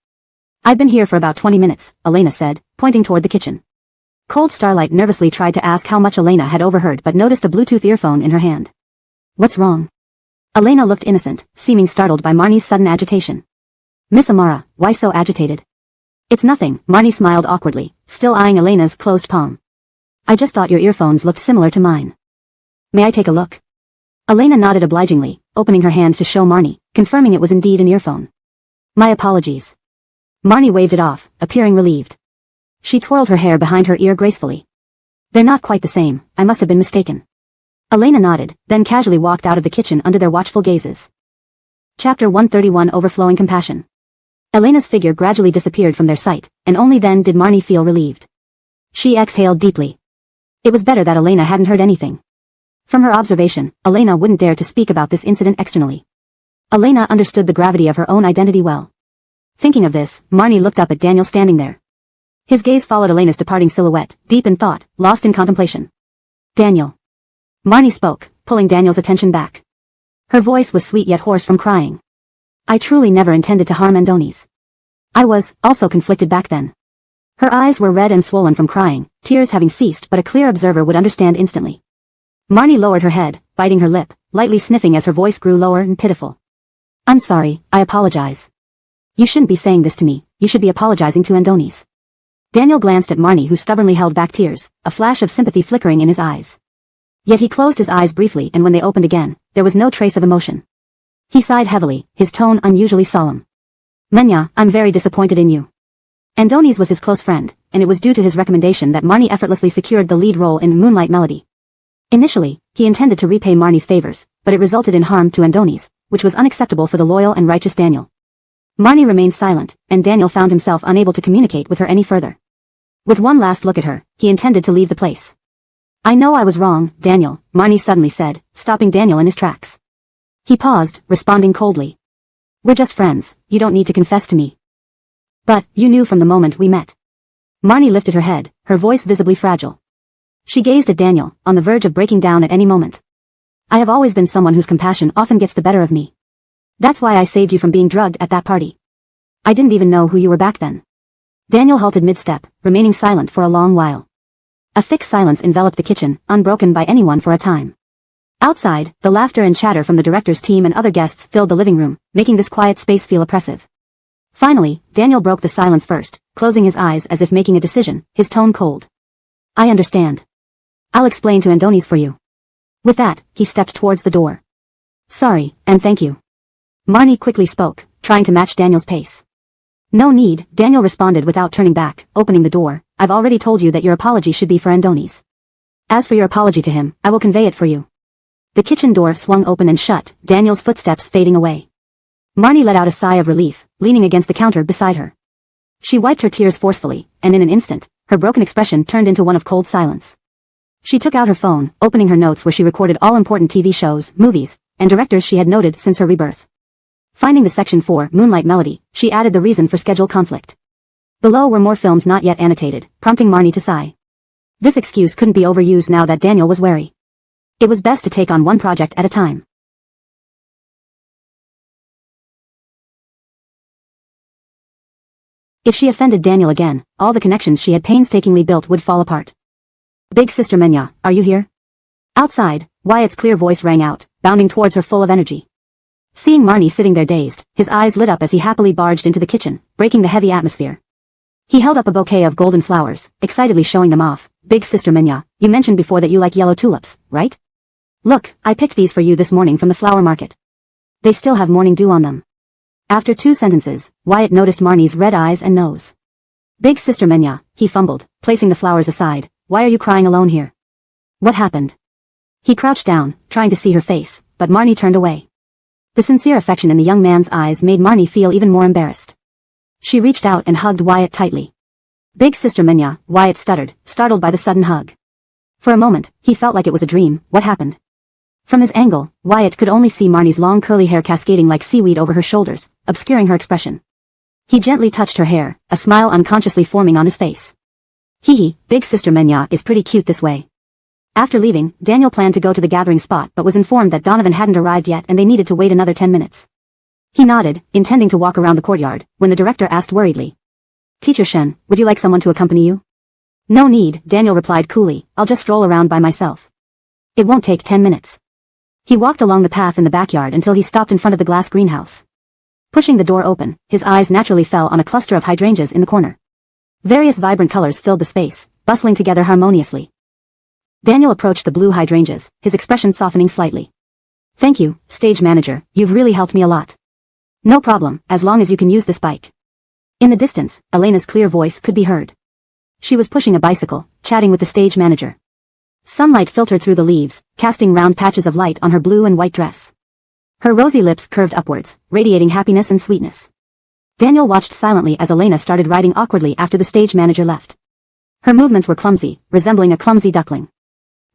I've been here for about 20 minutes, Elena said, pointing toward the kitchen. Cold Starlight nervously tried to ask how much Elena had overheard but noticed a Bluetooth earphone in her hand. What's wrong? Elena looked innocent, seeming startled by Marnie's sudden agitation. Miss Amara, why so agitated? It's nothing, Marnie smiled awkwardly, still eyeing Elena's closed palm. I just thought your earphones looked similar to mine. May I take a look? Elena nodded obligingly, opening her hand to show Marnie, confirming it was indeed an earphone. My apologies. Marnie waved it off, appearing relieved. She twirled her hair behind her ear gracefully. They're not quite the same, I must have been mistaken. Elena nodded, then casually walked out of the kitchen under their watchful gazes. Chapter 131 Overflowing Compassion. Elena's figure gradually disappeared from their sight, and only then did Marnie feel relieved. She exhaled deeply. It was better that Elena hadn't heard anything. From her observation, Elena wouldn't dare to speak about this incident externally. Elena understood the gravity of her own identity well. Thinking of this, Marnie looked up at Daniel standing there. His gaze followed Elena's departing silhouette, deep in thought, lost in contemplation. Daniel. Marnie spoke, pulling Daniel's attention back. Her voice was sweet yet hoarse from crying. I truly never intended to harm Andoni's. I was, also conflicted back then. Her eyes were red and swollen from crying, tears having ceased but a clear observer would understand instantly. Marnie lowered her head, biting her lip, lightly sniffing as her voice grew lower and pitiful. I'm sorry, I apologize. You shouldn't be saying this to me, you should be apologizing to Andoni's. Daniel glanced at Marnie, who stubbornly held back tears, a flash of sympathy flickering in his eyes. Yet he closed his eyes briefly, and when they opened again, there was no trace of emotion. He sighed heavily, his tone unusually solemn. Menya, I'm very disappointed in you. Andoni's was his close friend, and it was due to his recommendation that Marnie effortlessly secured the lead role in Moonlight Melody. Initially, he intended to repay Marnie's favors, but it resulted in harm to Andoni's, which was unacceptable for the loyal and righteous Daniel. Marnie remained silent, and Daniel found himself unable to communicate with her any further. With one last look at her, he intended to leave the place. I know I was wrong, Daniel, Marnie suddenly said, stopping Daniel in his tracks. He paused, responding coldly. We're just friends, you don't need to confess to me. But, you knew from the moment we met. Marnie lifted her head, her voice visibly fragile. She gazed at Daniel, on the verge of breaking down at any moment. I have always been someone whose compassion often gets the better of me. That's why I saved you from being drugged at that party. I didn't even know who you were back then. Daniel halted mid-step, remaining silent for a long while. A thick silence enveloped the kitchen, unbroken by anyone for a time. Outside, the laughter and chatter from the director's team and other guests filled the living room, making this quiet space feel oppressive. Finally, Daniel broke the silence first, closing his eyes as if making a decision, his tone cold. I understand. I'll explain to Andoni's for you. With that, he stepped towards the door. Sorry, and thank you. Marnie quickly spoke, trying to match Daniel's pace. No need, Daniel responded without turning back, opening the door. I've already told you that your apology should be for Andoni's. As for your apology to him, I will convey it for you. The kitchen door swung open and shut, Daniel's footsteps fading away. Marnie let out a sigh of relief, leaning against the counter beside her. She wiped her tears forcefully, and in an instant, her broken expression turned into one of cold silence. She took out her phone, opening her notes where she recorded all important TV shows, movies, and directors she had noted since her rebirth. Finding the section for Moonlight Melody, she added the reason for schedule conflict. Below were more films not yet annotated, prompting Marnie to sigh. This excuse couldn't be overused now that Daniel was wary. It was best to take on one project at a time. If she offended Daniel again, all the connections she had painstakingly built would fall apart. Big Sister Menya, are you here? Outside, Wyatt's clear voice rang out, bounding towards her full of energy. Seeing Marnie sitting there dazed, his eyes lit up as he happily barged into the kitchen, breaking the heavy atmosphere. He held up a bouquet of golden flowers, excitedly showing them off. Big Sister Menya, you mentioned before that you like yellow tulips, right? Look, I picked these for you this morning from the flower market. They still have morning dew on them. After 2 sentences, Wyatt noticed Marnie's red eyes and nose. Big Sister Menya, he fumbled, placing the flowers aside. Why are you crying alone here? What happened? He crouched down, trying to see her face, but Marnie turned away. The sincere affection in the young man's eyes made Marnie feel even more embarrassed. She reached out and hugged Wyatt tightly. Big Sister Menya, Wyatt stuttered, startled by the sudden hug. For a moment, he felt like it was a dream. What happened? From his angle, Wyatt could only see Marnie's long curly hair cascading like seaweed over her shoulders, obscuring her expression. He gently touched her hair, a smile unconsciously forming on his face. Hee, Big Sister Menya is pretty cute this way. After leaving, Daniel planned to go to the gathering spot but was informed that Donovan hadn't arrived yet and they needed to wait another 10 minutes. He nodded, intending to walk around the courtyard, when the director asked worriedly. Teacher Shen, would you like someone to accompany you? No need, Daniel replied coolly, I'll just stroll around by myself. It won't take 10 minutes. He walked along the path in the backyard until he stopped in front of the glass greenhouse. Pushing the door open, his eyes naturally fell on a cluster of hydrangeas in the corner. Various vibrant colors filled the space, bustling together harmoniously. Daniel approached the blue hydrangeas, his expression softening slightly. Thank you, stage manager, you've really helped me a lot. No problem, as long as you can use this bike. In the distance, Elena's clear voice could be heard. She was pushing a bicycle, chatting with the stage manager. Sunlight filtered through the leaves, casting round patches of light on her blue and white dress. Her rosy lips curved upwards, radiating happiness and sweetness. Daniel watched silently as Elena started riding awkwardly after the stage manager left. Her movements were clumsy, resembling a clumsy duckling.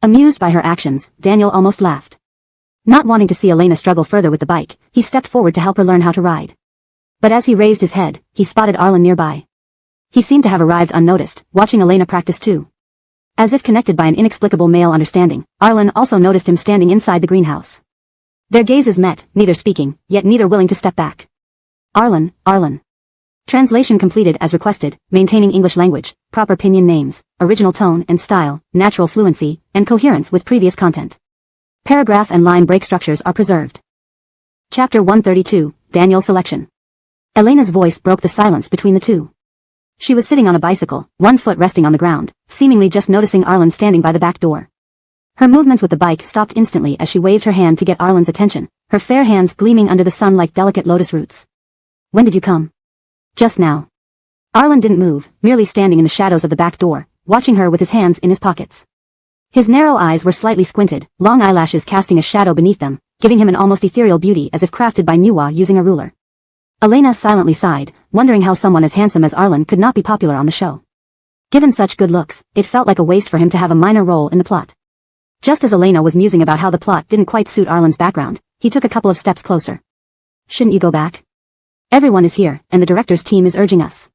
Amused by her actions, Daniel almost laughed. Not wanting to see Elena struggle further with the bike, he stepped forward to help her learn how to ride. But as he raised his head, he spotted Arlen nearby. He seemed to have arrived unnoticed, watching Elena practice too. As if connected by an inexplicable male understanding, Arlen also noticed him standing inside the greenhouse. Their gazes met, neither speaking, yet neither willing to step back. Arlen. Translation completed as requested, maintaining English language, proper pinyin names, original tone and style, natural fluency, and coherence with previous content. Paragraph and line break structures are preserved. Chapter 132, Daniel's selection. Elena's voice broke the silence between the two. She was sitting on a bicycle, one foot resting on the ground, seemingly just noticing Arlen standing by the back door. Her movements with the bike stopped instantly as she waved her hand to get Arlen's attention, her fair hands gleaming under the sun like delicate lotus roots. When did you come? Just now. Arlen didn't move, merely standing in the shadows of the back door, watching her with his hands in his pockets. His narrow eyes were slightly squinted, long eyelashes casting a shadow beneath them, giving him an almost ethereal beauty as if crafted by Nuwa using a ruler. Elena silently sighed, wondering how someone as handsome as Arlen could not be popular on the show. Given such good looks, it felt like a waste for him to have a minor role in the plot. Just as Elena was musing about how the plot didn't quite suit Arlen's background, he took a couple of steps closer. Shouldn't you go back? Everyone is here, and the director's team is urging us.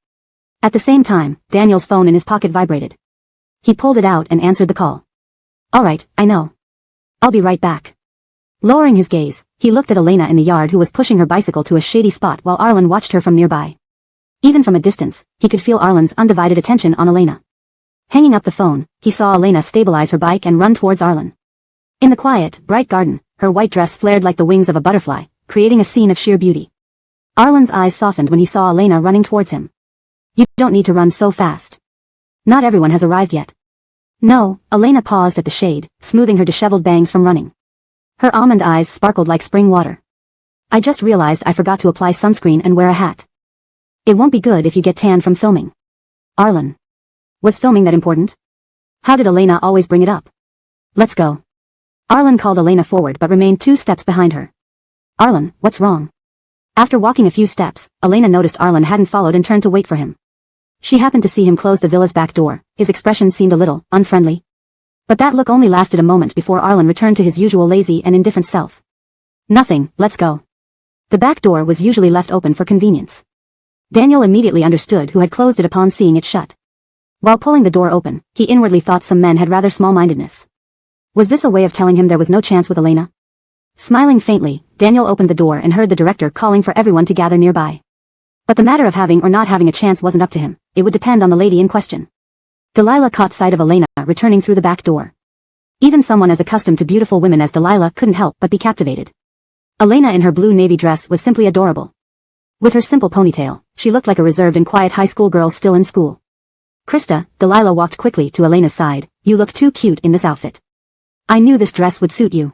At the same time, Daniel's phone in his pocket vibrated. He pulled it out and answered the call. Alright, I know. I'll be right back. Lowering his gaze, he looked at Elena in the yard who was pushing her bicycle to a shady spot while Arlen watched her from nearby. Even from a distance, he could feel Arlen's undivided attention on Elena. Hanging up the phone, he saw Elena stabilize her bike and run towards Arlen. In the quiet, bright garden, her white dress flared like the wings of a butterfly, creating a scene of sheer beauty. Arlen's eyes softened when he saw Elena running towards him. You don't need to run so fast. Not everyone has arrived yet. No, Elena paused at the shade, smoothing her disheveled bangs from running. Her almond eyes sparkled like spring water. I just realized I forgot to apply sunscreen and wear a hat. It won't be good if you get tan from filming. Arlen. Was filming that important? How did Elena always bring it up? Let's go. Arlen called Elena forward but remained 2 steps behind her. Arlen, what's wrong? After walking a few steps, Elena noticed Arlen hadn't followed and turned to wait for him. She happened to see him close the villa's back door. His expression seemed a little unfriendly. But that look only lasted a moment before Arlen returned to his usual lazy and indifferent self. Nothing, let's go. The back door was usually left open for convenience. Daniel immediately understood who had closed it upon seeing it shut. While pulling the door open, he inwardly thought some men had rather small-mindedness. Was this a way of telling him there was no chance with Elena? Smiling faintly, Daniel opened the door and heard the director calling for everyone to gather nearby. But the matter of having or not having a chance wasn't up to him, it would depend on the lady in question. Delilah caught sight of Elena returning through the back door. Even someone as accustomed to beautiful women as Delilah couldn't help but be captivated. Elena in her blue navy dress was simply adorable. With her simple ponytail, she looked like a reserved and quiet high school girl still in school. Krista, Delilah walked quickly to Elena's side. You look too cute in this outfit. I knew this dress would suit you.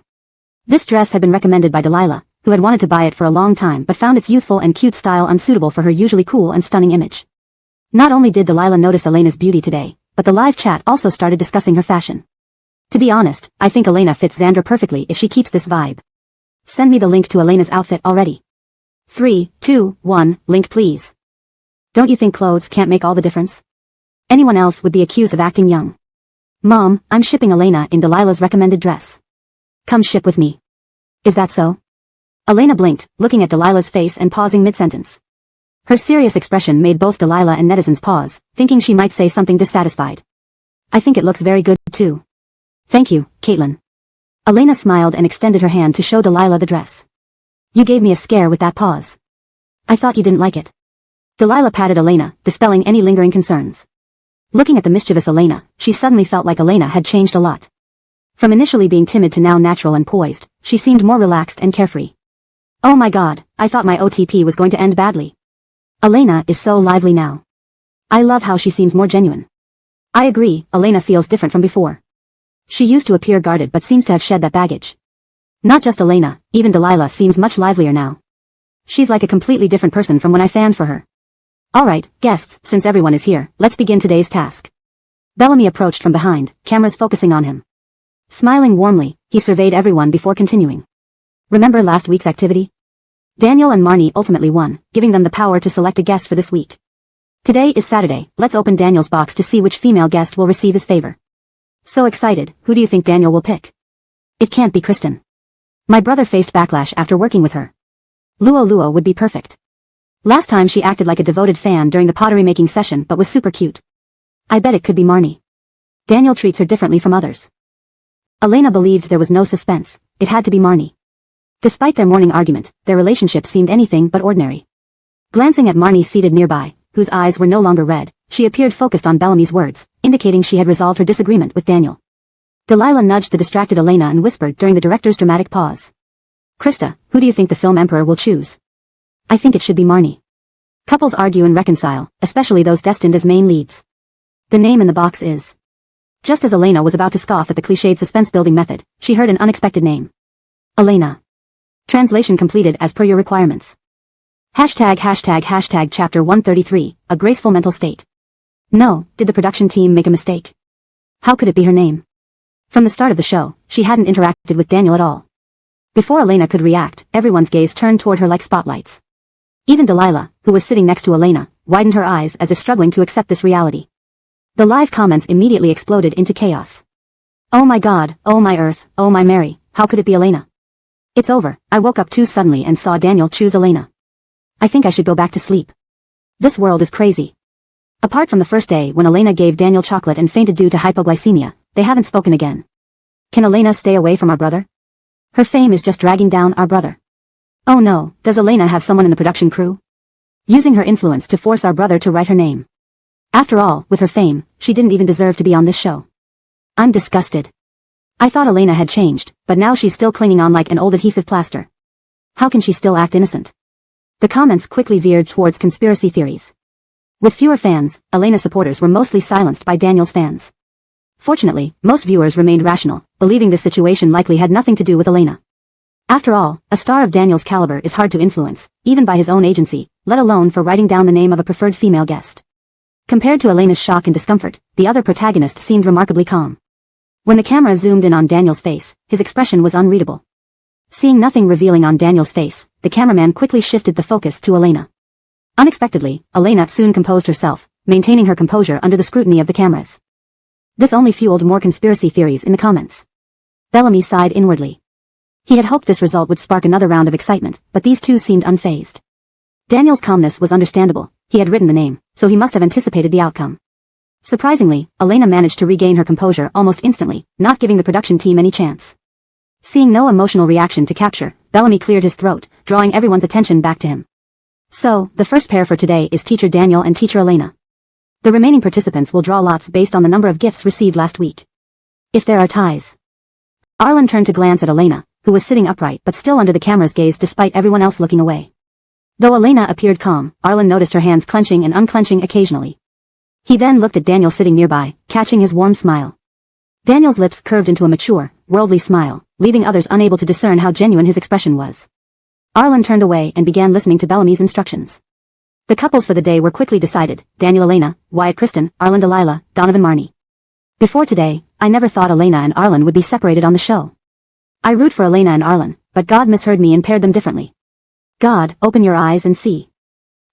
This dress had been recommended by Delilah, who had wanted to buy it for a long time but found its youthful and cute style unsuitable for her usually cool and stunning image. Not only did Delilah notice Elena's beauty today, but the live chat also started discussing her fashion. To be honest, I think Elena fits Xandra perfectly if she keeps this vibe. Send me the link to Elena's outfit already. 3, 2, 1, link please. Don't you think clothes can't make all the difference? Anyone else would be accused of acting young. Mom, I'm shipping Elena in Delilah's recommended dress. Come ship with me. Is that so? Elena blinked, looking at Delilah's face and pausing mid-sentence. Her serious expression made both Delilah and netizens pause, thinking she might say something dissatisfied. I think it looks very good, too. Thank you, Caitlin. Elena smiled and extended her hand to show Delilah the dress. You gave me a scare with that pause. I thought you didn't like it. Delilah patted Elena, dispelling any lingering concerns. Looking at the mischievous Elena, she suddenly felt like Elena had changed a lot. From initially being timid to now natural and poised, she seemed more relaxed and carefree. Oh my god, I thought my OTP was going to end badly. Elena is so lively now. I love how she seems more genuine. I agree, Elena feels different from before. She used to appear guarded but seems to have shed that baggage. Not just Elena, even Delilah seems much livelier now. She's like a completely different person from when I fanned for her. Alright, guests, since everyone is here, let's begin today's task. Bellamy approached from behind, cameras focusing on him. Smiling warmly, he surveyed everyone before continuing. Remember last week's activity? Daniel and Marnie ultimately won, giving them the power to select a guest for this week. Today is Saturday, let's open Daniel's box to see which female guest will receive his favor. So excited, who do you think Daniel will pick? It can't be Kristen. My brother faced backlash after working with her. Luo would be perfect. Last time she acted like a devoted fan during the pottery making session but was super cute. I bet it could be Marnie. Daniel treats her differently from others. Elena believed there was no suspense, it had to be Marnie. Despite their morning argument, their relationship seemed anything but ordinary. Glancing at Marnie seated nearby, whose eyes were no longer red, she appeared focused on Bellamy's words, indicating she had resolved her disagreement with Daniel. Delilah nudged the distracted Elena and whispered during the director's dramatic pause. Krista, who do you think the film emperor will choose? I think it should be Marnie. Couples argue and reconcile, especially those destined as main leads. The name in the box is. Just as Elena was about to scoff at the cliched suspense-building method, she heard an unexpected name. Elena. Translation completed as per your requirements. ##### Chapter 133, A Graceful Mental State. No, did the production team make a mistake? How could it be her name? From the start of the show, she hadn't interacted with Daniel at all. Before Elena could react, everyone's gaze turned toward her like spotlights. Even Delilah, who was sitting next to Elena, widened her eyes as if struggling to accept this reality. The live comments immediately exploded into chaos. Oh my God, oh my Earth, oh my Mary, how could it be Elena? It's over, I woke up too suddenly and saw Daniel choose Elena. I think I should go back to sleep. This world is crazy. Apart from the first day when Elena gave Daniel chocolate and fainted due to hypoglycemia, they haven't spoken again. Can Elena stay away from our brother? Her fame is just dragging down our brother. Oh no, does Elena have someone in the production crew? Using her influence to force our brother to write her name. After all, with her fame, she didn't even deserve to be on this show. I'm disgusted. I thought Elena had changed, but now she's still clinging on like an old adhesive plaster. How can she still act innocent? The comments quickly veered towards conspiracy theories. With fewer fans, Elena's supporters were mostly silenced by Daniel's fans. Fortunately, most viewers remained rational, believing this situation likely had nothing to do with Elena. After all, a star of Daniel's caliber is hard to influence, even by his own agency, let alone for writing down the name of a preferred female guest. Compared to Elena's shock and discomfort, the other protagonist seemed remarkably calm. When the camera zoomed in on Daniel's face, his expression was unreadable. Seeing nothing revealing on Daniel's face, the cameraman quickly shifted the focus to Elena. Unexpectedly, Elena soon composed herself, maintaining her composure under the scrutiny of the cameras. This only fueled more conspiracy theories in the comments. Bellamy sighed inwardly. He had hoped this result would spark another round of excitement, but these two seemed unfazed. Daniel's calmness was understandable, he had written the name, so he must have anticipated the outcome. Surprisingly, Elena managed to regain her composure almost instantly, not giving the production team any chance. Seeing no emotional reaction to capture, Bellamy cleared his throat, drawing everyone's attention back to him. So, the first pair for today is Teacher Daniel and Teacher Elena. The remaining participants will draw lots based on the number of gifts received last week. If there are ties. Arlen turned to glance at Elena, who was sitting upright but still under the camera's gaze despite everyone else looking away. Though Elena appeared calm, Arlen noticed her hands clenching and unclenching occasionally. He then looked at Daniel sitting nearby, catching his warm smile. Daniel's lips curved into a mature, worldly smile, leaving others unable to discern how genuine his expression was. Arlen turned away and began listening to Bellamy's instructions. The couples for the day were quickly decided, Daniel Elena, Wyatt Kristen, Arlen Delilah, Donovan Marnie. Before today, I never thought Elena and Arlen would be separated on the show. I root for Elena and Arlen, but God misheard me and paired them differently. God, open your eyes and see.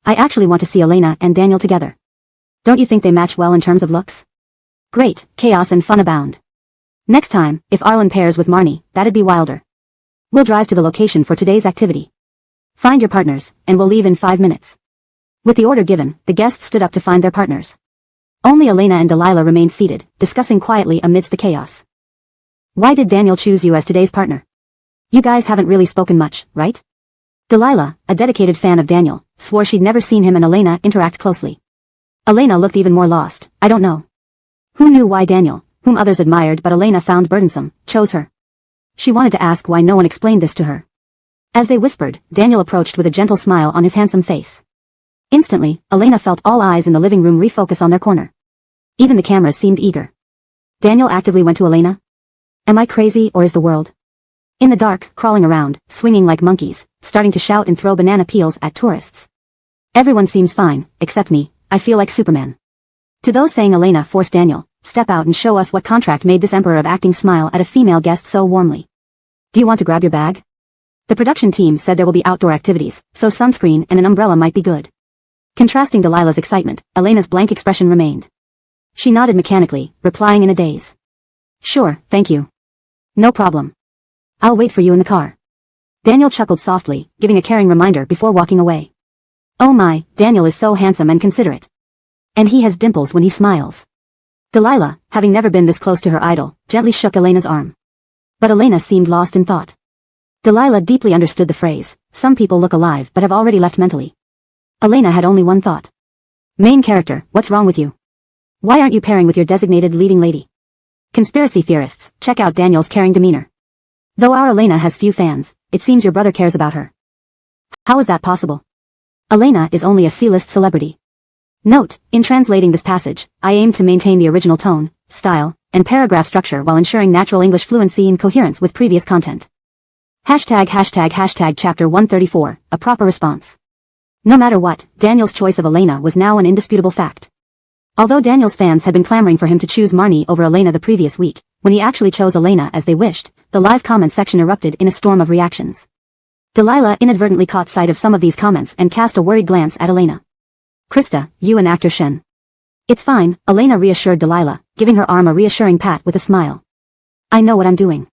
I actually want to see Elena and Daniel together. Don't you think they match well in terms of looks? Great, chaos and fun abound. Next time, if Arlen pairs with Marnie, that'd be wilder. We'll drive to the location for today's activity. Find your partners, and we'll leave in 5 minutes. With the order given, the guests stood up to find their partners. Only Elena and Delilah remained seated, discussing quietly amidst the chaos. Why did Daniel choose you as today's partner? You guys haven't really spoken much, right? Delilah, a dedicated fan of Daniel, swore she'd never seen him and Elena interact closely. Elena looked even more lost. I don't know. Who knew why Daniel, whom others admired but Elena found burdensome, chose her? She wanted to ask why no one explained this to her. As they whispered, Daniel approached with a gentle smile on his handsome face. Instantly, Elena felt all eyes in the living room refocus on their corner. Even the cameras seemed eager. Daniel actively went to Elena. Am I crazy or is the world? In the dark, crawling around, swinging like monkeys, starting to shout and throw banana peels at tourists. Everyone seems fine, except me, I feel like Superman. To those saying Elena forced Daniel, step out and show us what contract made this emperor of acting smile at a female guest so warmly. Do you want to grab your bag? The production team said there will be outdoor activities, so sunscreen and an umbrella might be good. Contrasting Delilah's excitement, Elena's blank expression remained. She nodded mechanically, replying in a daze. Sure, thank you. No problem. I'll wait for you in the car. Daniel chuckled softly, giving a caring reminder before walking away. Oh my, Daniel is so handsome and considerate. And he has dimples when he smiles. Delilah, having never been this close to her idol, gently shook Elena's arm. But Elena seemed lost in thought. Delilah deeply understood the phrase, some people look alive but have already left mentally. Elena had only one thought. Main character, what's wrong with you? Why aren't you pairing with your designated leading lady? Conspiracy theorists, check out Daniel's caring demeanor. Though our Elena has few fans, it seems your brother cares about her. How is that possible? Elena is only a C-list celebrity. Note, in translating this passage, I aim to maintain the original tone, style, and paragraph structure while ensuring natural English fluency and coherence with previous content. ##### Chapter 134, A Proper Response. No matter what, Daniel's choice of Elena was now an indisputable fact. Although Daniel's fans had been clamoring for him to choose Marnie over Elena the previous week, when he actually chose Elena as they wished, the live comment section erupted in a storm of reactions. Delilah inadvertently caught sight of some of these comments and cast a worried glance at Elena. "Krista, you and actor Shen." "It's fine," Elena reassured Delilah, giving her arm a reassuring pat with a smile. "I know what I'm doing.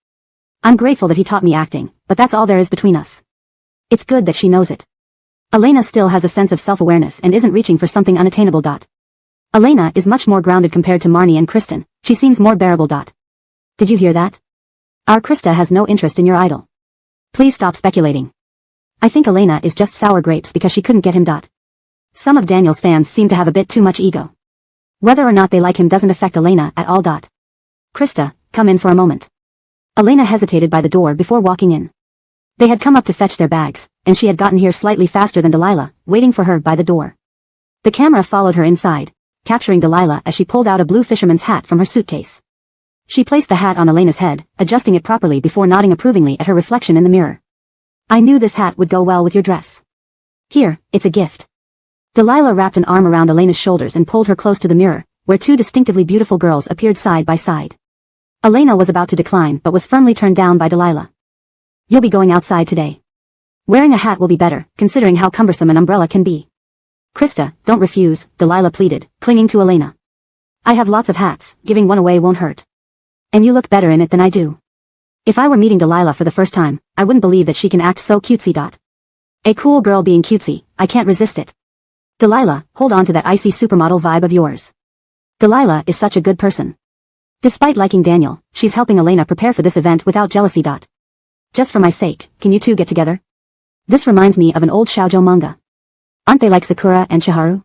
I'm grateful that he taught me acting, but that's all there is between us." It's good that she knows it. Elena still has a sense of self-awareness and isn't reaching for something unattainable. Elena is much more grounded compared to Marnie and Kristen. She seems more bearable. Did you hear that? Our Krista has no interest in your idol. Please stop speculating. I think Elena is just sour grapes because she couldn't get him. Some of Daniel's fans seem to have a bit too much ego. Whether or not they like him doesn't affect Elena at all. Krista, come in for a moment. Elena hesitated by the door before walking in. They had come up to fetch their bags, and she had gotten here slightly faster than Delilah, waiting for her by the door. The camera followed her inside, capturing Delilah as she pulled out a blue fisherman's hat from her suitcase. She placed the hat on Elena's head, adjusting it properly before nodding approvingly at her reflection in the mirror. I knew this hat would go well with your dress. Here, it's a gift. Delilah wrapped an arm around Elena's shoulders and pulled her close to the mirror, where two distinctively beautiful girls appeared side by side. Elena was about to decline but was firmly turned down by Delilah. You'll be going outside today. Wearing a hat will be better, considering how cumbersome an umbrella can be. Krista, don't refuse, Delilah pleaded, clinging to Elena. I have lots of hats, giving one away won't hurt. And you look better in it than I do. If I were meeting Delilah for the first time, I wouldn't believe that she can act so cutesy. A cool girl being cutesy, I can't resist it. Delilah, hold on to that icy supermodel vibe of yours. Delilah is such a good person. Despite liking Daniel, she's helping Elena prepare for this event without jealousy. Just for my sake, can you two get together? This reminds me of an old shoujo manga. Aren't they like Sakura and Chiharu?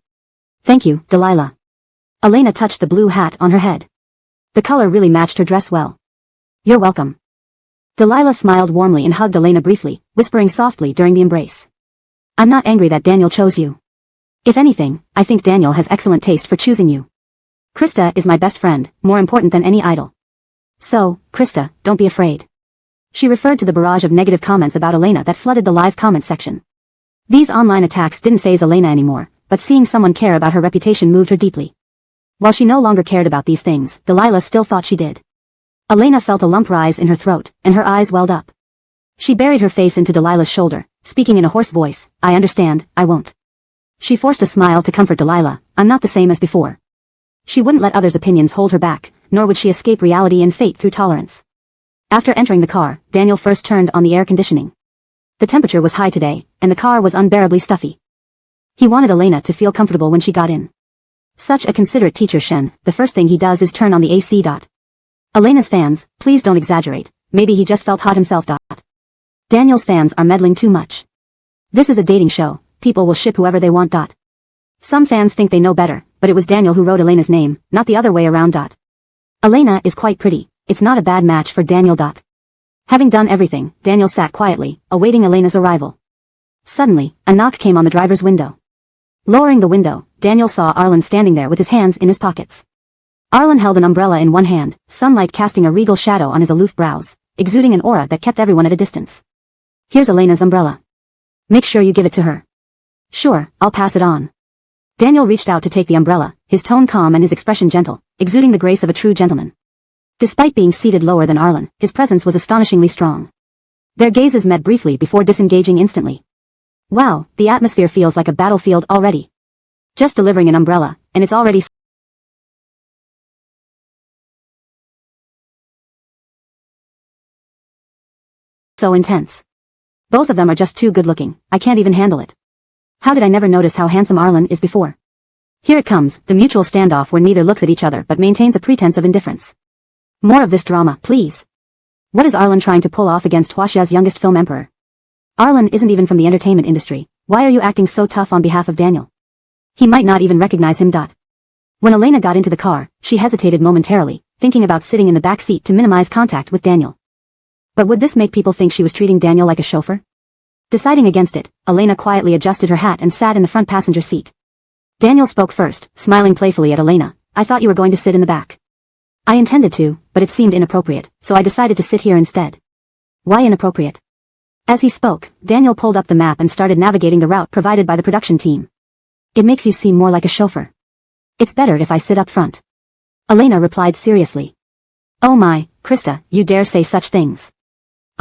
Thank you, Delilah. Elena touched the blue hat on her head. The color really matched her dress well. You're welcome. Delilah smiled warmly and hugged Elena briefly, whispering softly during the embrace. I'm not angry that Daniel chose you. If anything, I think Daniel has excellent taste for choosing you. Krista is my best friend, more important than any idol. So, Krista, don't be afraid. She referred to the barrage of negative comments about Elena that flooded the live comment section. These online attacks didn't faze Elena anymore, but seeing someone care about her reputation moved her deeply. While she no longer cared about these things, Delilah still thought she did. Elena felt a lump rise in her throat, and her eyes welled up. She buried her face into Delilah's shoulder, speaking in a hoarse voice, I understand, I won't. She forced a smile to comfort Delilah, I'm not the same as before. She wouldn't let others' opinions hold her back, nor would she escape reality and fate through tolerance. After entering the car, Daniel first turned on the air conditioning. The temperature was high today, and the car was unbearably stuffy. He wanted Elena to feel comfortable when she got in. Such a considerate teacher Shen, the first thing he does is turn on the AC. Elena's fans, please don't exaggerate, maybe he just felt hot himself. Daniel's fans are meddling too much. This is a dating show, people will ship whoever they want. Some fans think they know better, but it was Daniel who wrote Elena's name, not the other way around. Elena is quite pretty, it's not a bad match for Daniel. Having done everything, Daniel sat quietly, awaiting Elena's arrival. Suddenly, a knock came on the driver's window. Lowering the window, Daniel saw Arlen standing there with his hands in his pockets. Arlen held an umbrella in one hand, sunlight casting a regal shadow on his aloof brows, exuding an aura that kept everyone at a distance. Here's Elena's umbrella. Make sure you give it to her. Sure, I'll pass it on. Daniel reached out to take the umbrella, his tone calm and his expression gentle, exuding the grace of a true gentleman. Despite being seated lower than Arlen, his presence was astonishingly strong. Their gazes met briefly before disengaging instantly. Wow, the atmosphere feels like a battlefield already. Just delivering an umbrella, and it's already so intense. Both of them are just too good looking, I can't even handle it. How did I never notice how handsome Arlen is before? Here it comes, the mutual standoff where neither looks at each other but maintains a pretense of indifference. More of this drama, please. What is Arlen trying to pull off against Huaxia's youngest film emperor? Arlen isn't even from the entertainment industry, why are you acting so tough on behalf of Daniel? He might not even recognize him. When Elena got into the car, she hesitated momentarily, thinking about sitting in the back seat to minimize contact with Daniel. But would this make people think she was treating Daniel like a chauffeur? Deciding against it, Elena quietly adjusted her hat and sat in the front passenger seat. Daniel spoke first, smiling playfully at Elena. I thought you were going to sit in the back. I intended to, but it seemed inappropriate, so I decided to sit here instead. Why inappropriate? As he spoke, Daniel pulled up the map and started navigating the route provided by the production team. It makes you seem more like a chauffeur. It's better if I sit up front. Elena replied seriously. Oh my, Krista, you dare say such things.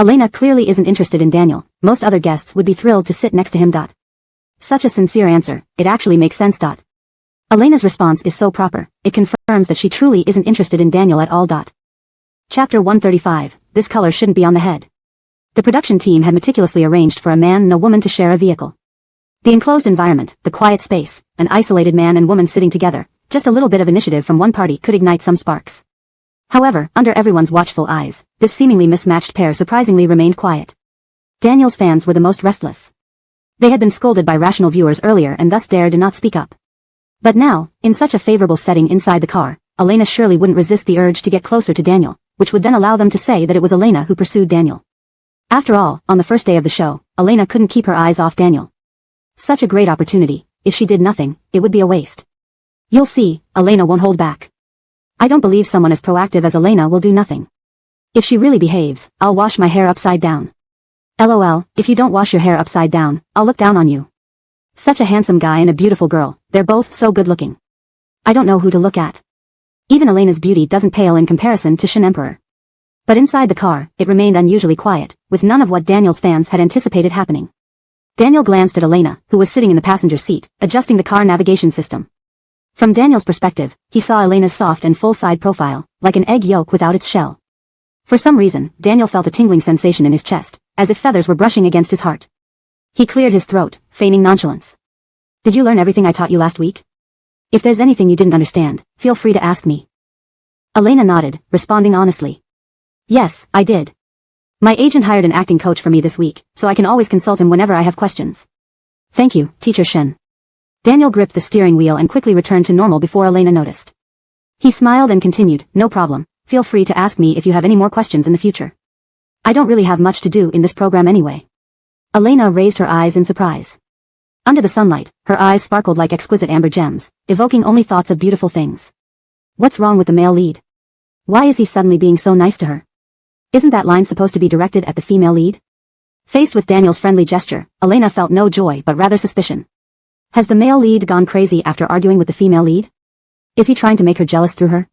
Elena clearly isn't interested in Daniel. Most other guests would be thrilled to sit next to him. Such a sincere answer, it actually makes sense. Elena's response is so proper, it confirms that she truly isn't interested in Daniel at all. Chapter 135, This color shouldn't be on the head. The production team had meticulously arranged for a man and a woman to share a vehicle. The enclosed environment, the quiet space, an isolated man and woman sitting together, just a little bit of initiative from one party could ignite some sparks. However, under everyone's watchful eyes, this seemingly mismatched pair surprisingly remained quiet. Daniel's fans were the most restless. They had been scolded by rational viewers earlier and thus dared not speak up. But now, in such a favorable setting inside the car, Elena surely wouldn't resist the urge to get closer to Daniel, which would then allow them to say that it was Elena who pursued Daniel. After all, on the first day of the show, Elena couldn't keep her eyes off Daniel. Such a great opportunity. If she did nothing, it would be a waste. You'll see, Elena won't hold back. I don't believe someone as proactive as Elena will do nothing. If she really behaves, I'll wash my hair upside down. LOL, if you don't wash your hair upside down, I'll look down on you. Such a handsome guy and a beautiful girl, they're both so good looking. I don't know who to look at. Even Elena's beauty doesn't pale in comparison to Shen Emperor. But inside the car, it remained unusually quiet, with none of what Daniel's fans had anticipated happening. Daniel glanced at Elena, who was sitting in the passenger seat, adjusting the car navigation system. From Daniel's perspective, he saw Elena's soft and full side profile, like an egg yolk without its shell. For some reason, Daniel felt a tingling sensation in his chest, as if feathers were brushing against his heart. He cleared his throat, feigning nonchalance. Did you learn everything I taught you last week? If there's anything you didn't understand, feel free to ask me. Elena nodded, responding honestly. Yes, I did. My agent hired an acting coach for me this week, so I can always consult him whenever I have questions. Thank you, Teacher Shen. Daniel gripped the steering wheel and quickly returned to normal before Elena noticed. He smiled and continued, no problem, feel free to ask me if you have any more questions in the future. I don't really have much to do in this program anyway. Elena raised her eyes in surprise. Under the sunlight, her eyes sparkled like exquisite amber gems, evoking only thoughts of beautiful things. What's wrong with the male lead? Why is he suddenly being so nice to her? Isn't that line supposed to be directed at the female lead? Faced with Daniel's friendly gesture, Elena felt no joy but rather suspicion. Has the male lead gone crazy after arguing with the female lead? Is he trying to make her jealous through her?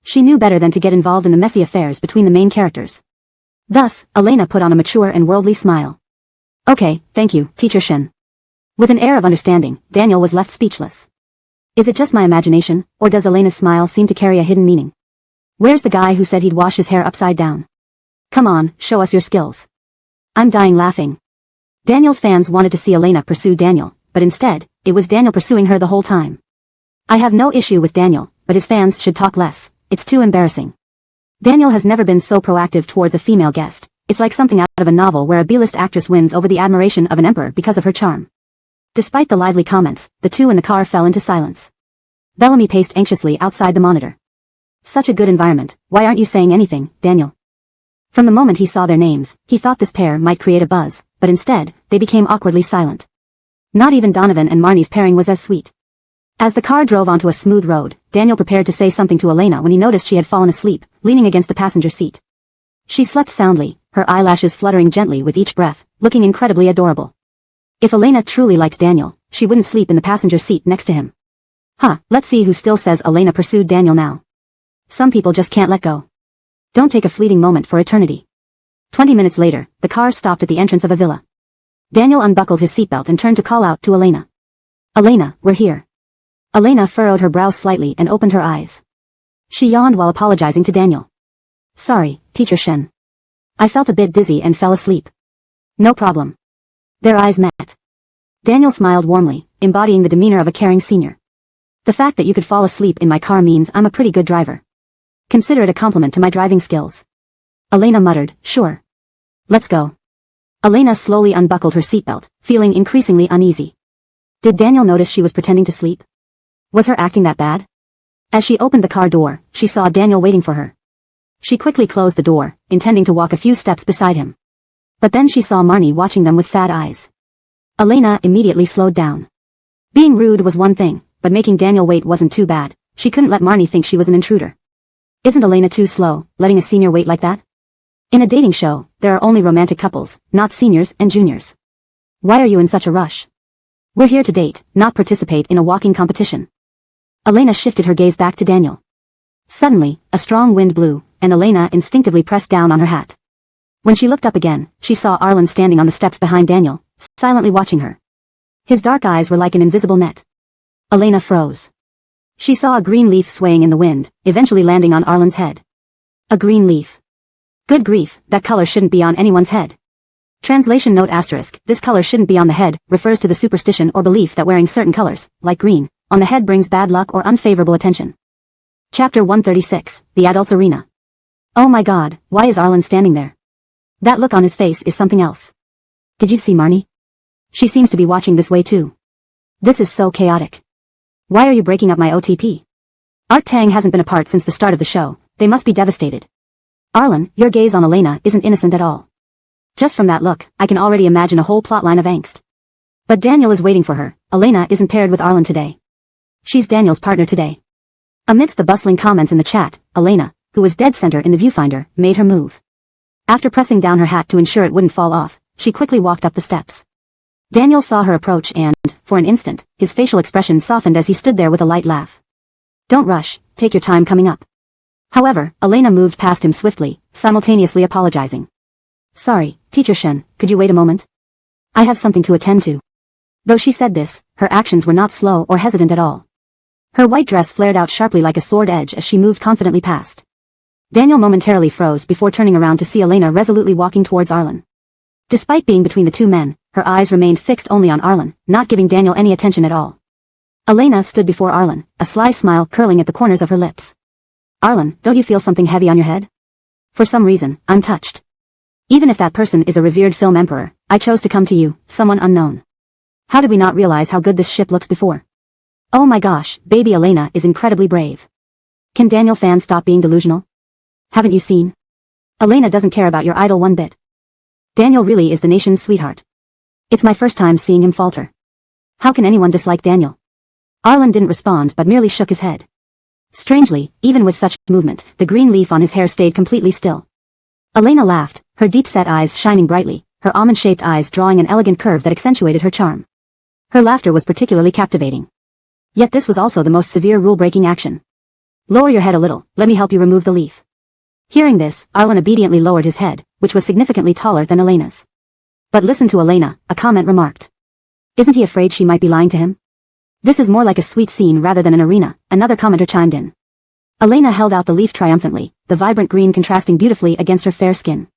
She knew better than to get involved in the messy affairs between the main characters. Thus, Elena put on a mature and worldly smile. Okay, thank you, Teacher Shen. With an air of understanding, Daniel was left speechless. Is it just my imagination, or does Elena's smile seem to carry a hidden meaning? Where's the guy who said he'd wash his hair upside down? Come on, show us your skills. I'm dying laughing. Daniel's fans wanted to see Elena pursue Daniel, but instead, it was Daniel pursuing her the whole time. I have no issue with Daniel, but his fans should talk less. It's too embarrassing. Daniel has never been so proactive towards a female guest. It's like something out of a novel where a B-list actress wins over the admiration of an emperor because of her charm. Despite the lively comments, the two in the car fell into silence. Bellamy paced anxiously outside the monitor. Such a good environment, why aren't you saying anything, Daniel? From the moment he saw their names, he thought this pair might create a buzz, but instead, they became awkwardly silent. Not even Donovan and Marnie's pairing was as sweet. As the car drove onto a smooth road, Daniel prepared to say something to Elena when he noticed she had fallen asleep, leaning against the passenger seat. She slept soundly, her eyelashes fluttering gently with each breath, looking incredibly adorable. If Elena truly liked Daniel, she wouldn't sleep in the passenger seat next to him. Let's see who still says Elena pursued Daniel now. Some people just can't let go. Don't take a fleeting moment for eternity. 20 minutes later, the car stopped at the entrance of a villa. Daniel unbuckled his seatbelt and turned to call out to Elena. Elena, we're here. Elena furrowed her brow slightly and opened her eyes. She yawned while apologizing to Daniel. Sorry, Teacher Shen. I felt a bit dizzy and fell asleep. No problem. Their eyes met. Daniel smiled warmly, embodying the demeanor of a caring senior. The fact that you could fall asleep in my car means I'm a pretty good driver. Consider it a compliment to my driving skills. Elena muttered, sure. Let's go. Elena slowly unbuckled her seatbelt, feeling increasingly uneasy. Did Daniel notice she was pretending to sleep? Was her acting that bad? As she opened the car door, she saw Daniel waiting for her. She quickly closed the door, intending to walk a few steps beside him. But then she saw Marnie watching them with sad eyes. Elena immediately slowed down. Being rude was one thing, but making Daniel wait wasn't too bad. She couldn't let Marnie think she was an intruder. Isn't Elena too slow, letting a senior wait like that? In a dating show, there are only romantic couples, not seniors and juniors. Why are you in such a rush? We're here to date, not participate in a walking competition. Elena shifted her gaze back to Daniel. Suddenly, a strong wind blew, and Elena instinctively pressed down on her hat. When she looked up again, she saw Arlen standing on the steps behind Daniel, silently watching her. His dark eyes were like an invisible net. Elena froze. She saw a green leaf swaying in the wind, eventually landing on Arlen's head. A green leaf. Good grief, that color shouldn't be on anyone's head. Translation note *, this color shouldn't be on the head, refers to the superstition or belief that wearing certain colors, like green, on the head brings bad luck or unfavorable attention. Chapter 136, The Adults Arena. Oh my god, why is Arlen standing there? That look on his face is something else. Did you see Marnie? She seems to be watching this way too. This is so chaotic. Why are you breaking up my OTP? Art Tang hasn't been apart since the start of the show, they must be devastated. Arlen, your gaze on Elena isn't innocent at all. Just from that look, I can already imagine a whole plotline of angst. But Daniel is waiting for her. Elena isn't paired with Arlen today. She's Daniel's partner today. Amidst the bustling comments in the chat, Elena, who was dead center in the viewfinder, made her move. After pressing down her hat to ensure it wouldn't fall off, she quickly walked up the steps. Daniel saw her approach and, for an instant, his facial expression softened as he stood there with a light laugh. Don't rush, take your time coming up. However, Elena moved past him swiftly, simultaneously apologizing. Sorry, Teacher Shen, could you wait a moment? I have something to attend to. Though she said this, her actions were not slow or hesitant at all. Her white dress flared out sharply like a sword edge as she moved confidently past. Daniel momentarily froze before turning around to see Elena resolutely walking towards Arlen. Despite being between the two men, her eyes remained fixed only on Arlen, not giving Daniel any attention at all. Elena stood before Arlen, a sly smile curling at the corners of her lips. Arlen, don't you feel something heavy on your head? For some reason, I'm touched. Even if that person is a revered film emperor, I chose to come to you, someone unknown. How did we not realize how good this ship looks before? Oh my gosh, baby Elena is incredibly brave. Can Daniel fans stop being delusional? Haven't you seen? Elena doesn't care about your idol one bit. Daniel really is the nation's sweetheart. It's my first time seeing him falter. How can anyone dislike Daniel? Arlen didn't respond but merely shook his head. Strangely, even with such movement, the green leaf on his hair stayed completely still. Elena laughed, her deep-set eyes shining brightly, her almond-shaped eyes drawing an elegant curve that accentuated her charm. Her laughter was particularly captivating. Yet this was also the most severe rule-breaking action. Lower your head a little, let me help you remove the leaf. Hearing this, Arlen obediently lowered his head, which was significantly taller than Elena's. But listen to Elena, a comment remarked. Isn't he afraid she might be lying to him? This is more like a sweet scene rather than an arena, another commenter chimed in. Elena held out the leaf triumphantly, the vibrant green contrasting beautifully against her fair skin.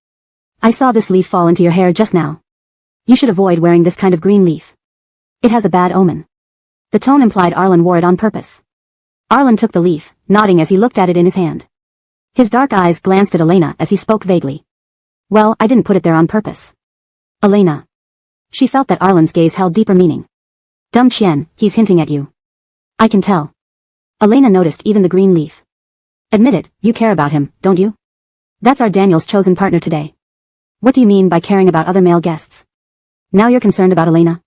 I saw this leaf fall into your hair just now. You should avoid wearing this kind of green leaf. It has a bad omen. The tone implied Arlen wore it on purpose. Arlen took the leaf, nodding as he looked at it in his hand. His dark eyes glanced at Elena as he spoke vaguely. Well, I didn't put it there on purpose. Elena. She felt that Arlen's gaze held deeper meaning. Dumb Qian, he's hinting at you. I can tell. Elena noticed even the green leaf. Admit it, you care about him, don't you? That's our Daniel's chosen partner today. What do you mean by caring about other male guests? Now you're concerned about Elena?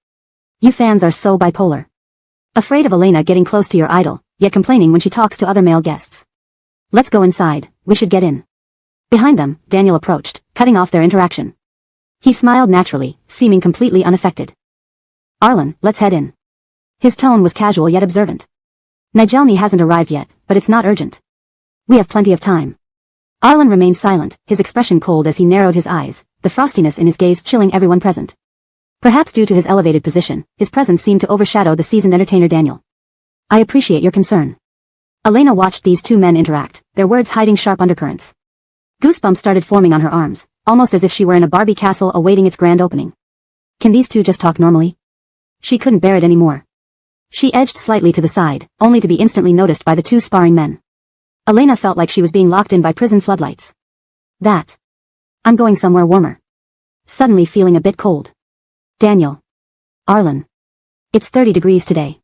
You fans are so bipolar. Afraid of Elena getting close to your idol, yet complaining when she talks to other male guests. Let's go inside, we should get in. Behind them, Daniel approached, cutting off their interaction. He smiled naturally, seeming completely unaffected. Arlen, let's head in. His tone was casual yet observant. Nigelni hasn't arrived yet, but it's not urgent. We have plenty of time. Arlen remained silent, his expression cold as he narrowed his eyes, the frostiness in his gaze chilling everyone present. Perhaps due to his elevated position, his presence seemed to overshadow the seasoned entertainer Daniel. I appreciate your concern. Elena watched these two men interact, their words hiding sharp undercurrents. Goosebumps started forming on her arms, almost as if she were in a Barbie castle awaiting its grand opening. Can these two just talk normally? She couldn't bear it anymore. She edged slightly to the side, only to be instantly noticed by the two sparring men. Elena felt like she was being locked in by prison floodlights. I'm going somewhere warmer. Suddenly feeling a bit cold. Daniel. Arlen. It's 30 degrees today.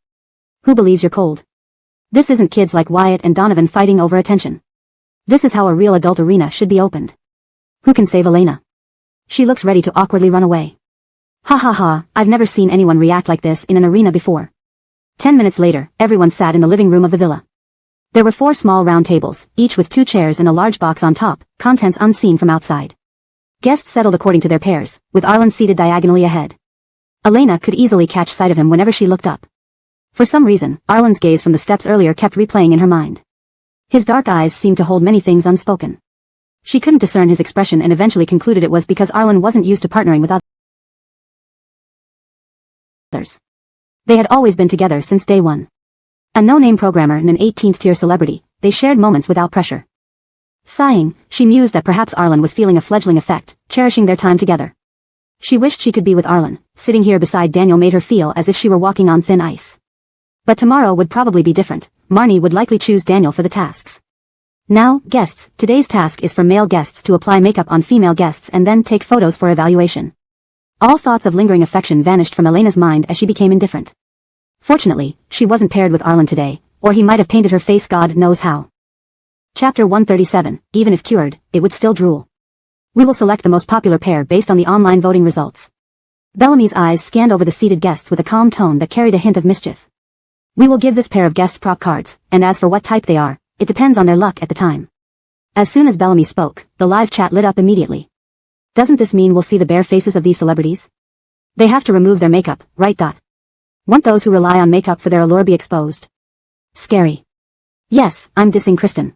Who believes you're cold? This isn't kids like Wyatt and Donovan fighting over attention. This is how a real adult arena should be opened. Who can save Elena? She looks ready to awkwardly run away. Ha ha ha, I've never seen anyone react like this in an arena before. 10 minutes later, everyone sat in the living room of the villa. There were 4 small round tables, each with 2 chairs and a large box on top, contents unseen from outside. Guests settled according to their pairs, with Arlen seated diagonally ahead. Elena could easily catch sight of him whenever she looked up. For some reason, Arlen's gaze from the steps earlier kept replaying in her mind. His dark eyes seemed to hold many things unspoken. She couldn't discern his expression and eventually concluded it was because Arlen wasn't used to partnering with others. They had always been together since day one. A no-name programmer and an 18th-tier celebrity, they shared moments without pressure. Sighing, she mused that perhaps Arlen was feeling a fledgling effect, cherishing their time together. She wished she could be with Arlen. Sitting here beside Daniel made her feel as if she were walking on thin ice. But tomorrow would probably be different. Marnie would likely choose Daniel for the tasks. Now, guests, today's task is for male guests to apply makeup on female guests and then take photos for evaluation. All thoughts of lingering affection vanished from Elena's mind as she became indifferent. Fortunately, she wasn't paired with Arlen today, or he might have painted her face God knows how. Chapter 137, even if cured, it would still drool. We will select the most popular pair based on the online voting results. Bellamy's eyes scanned over the seated guests with a calm tone that carried a hint of mischief. We will give this pair of guests prop cards, and as for what type they are, it depends on their luck at the time. As soon as Bellamy spoke, the live chat lit up immediately. Doesn't this mean we'll see the bare faces of these celebrities? They have to remove their makeup, right? Want those who rely on makeup for their allure be exposed? Scary. Yes, I'm dissing Kristen.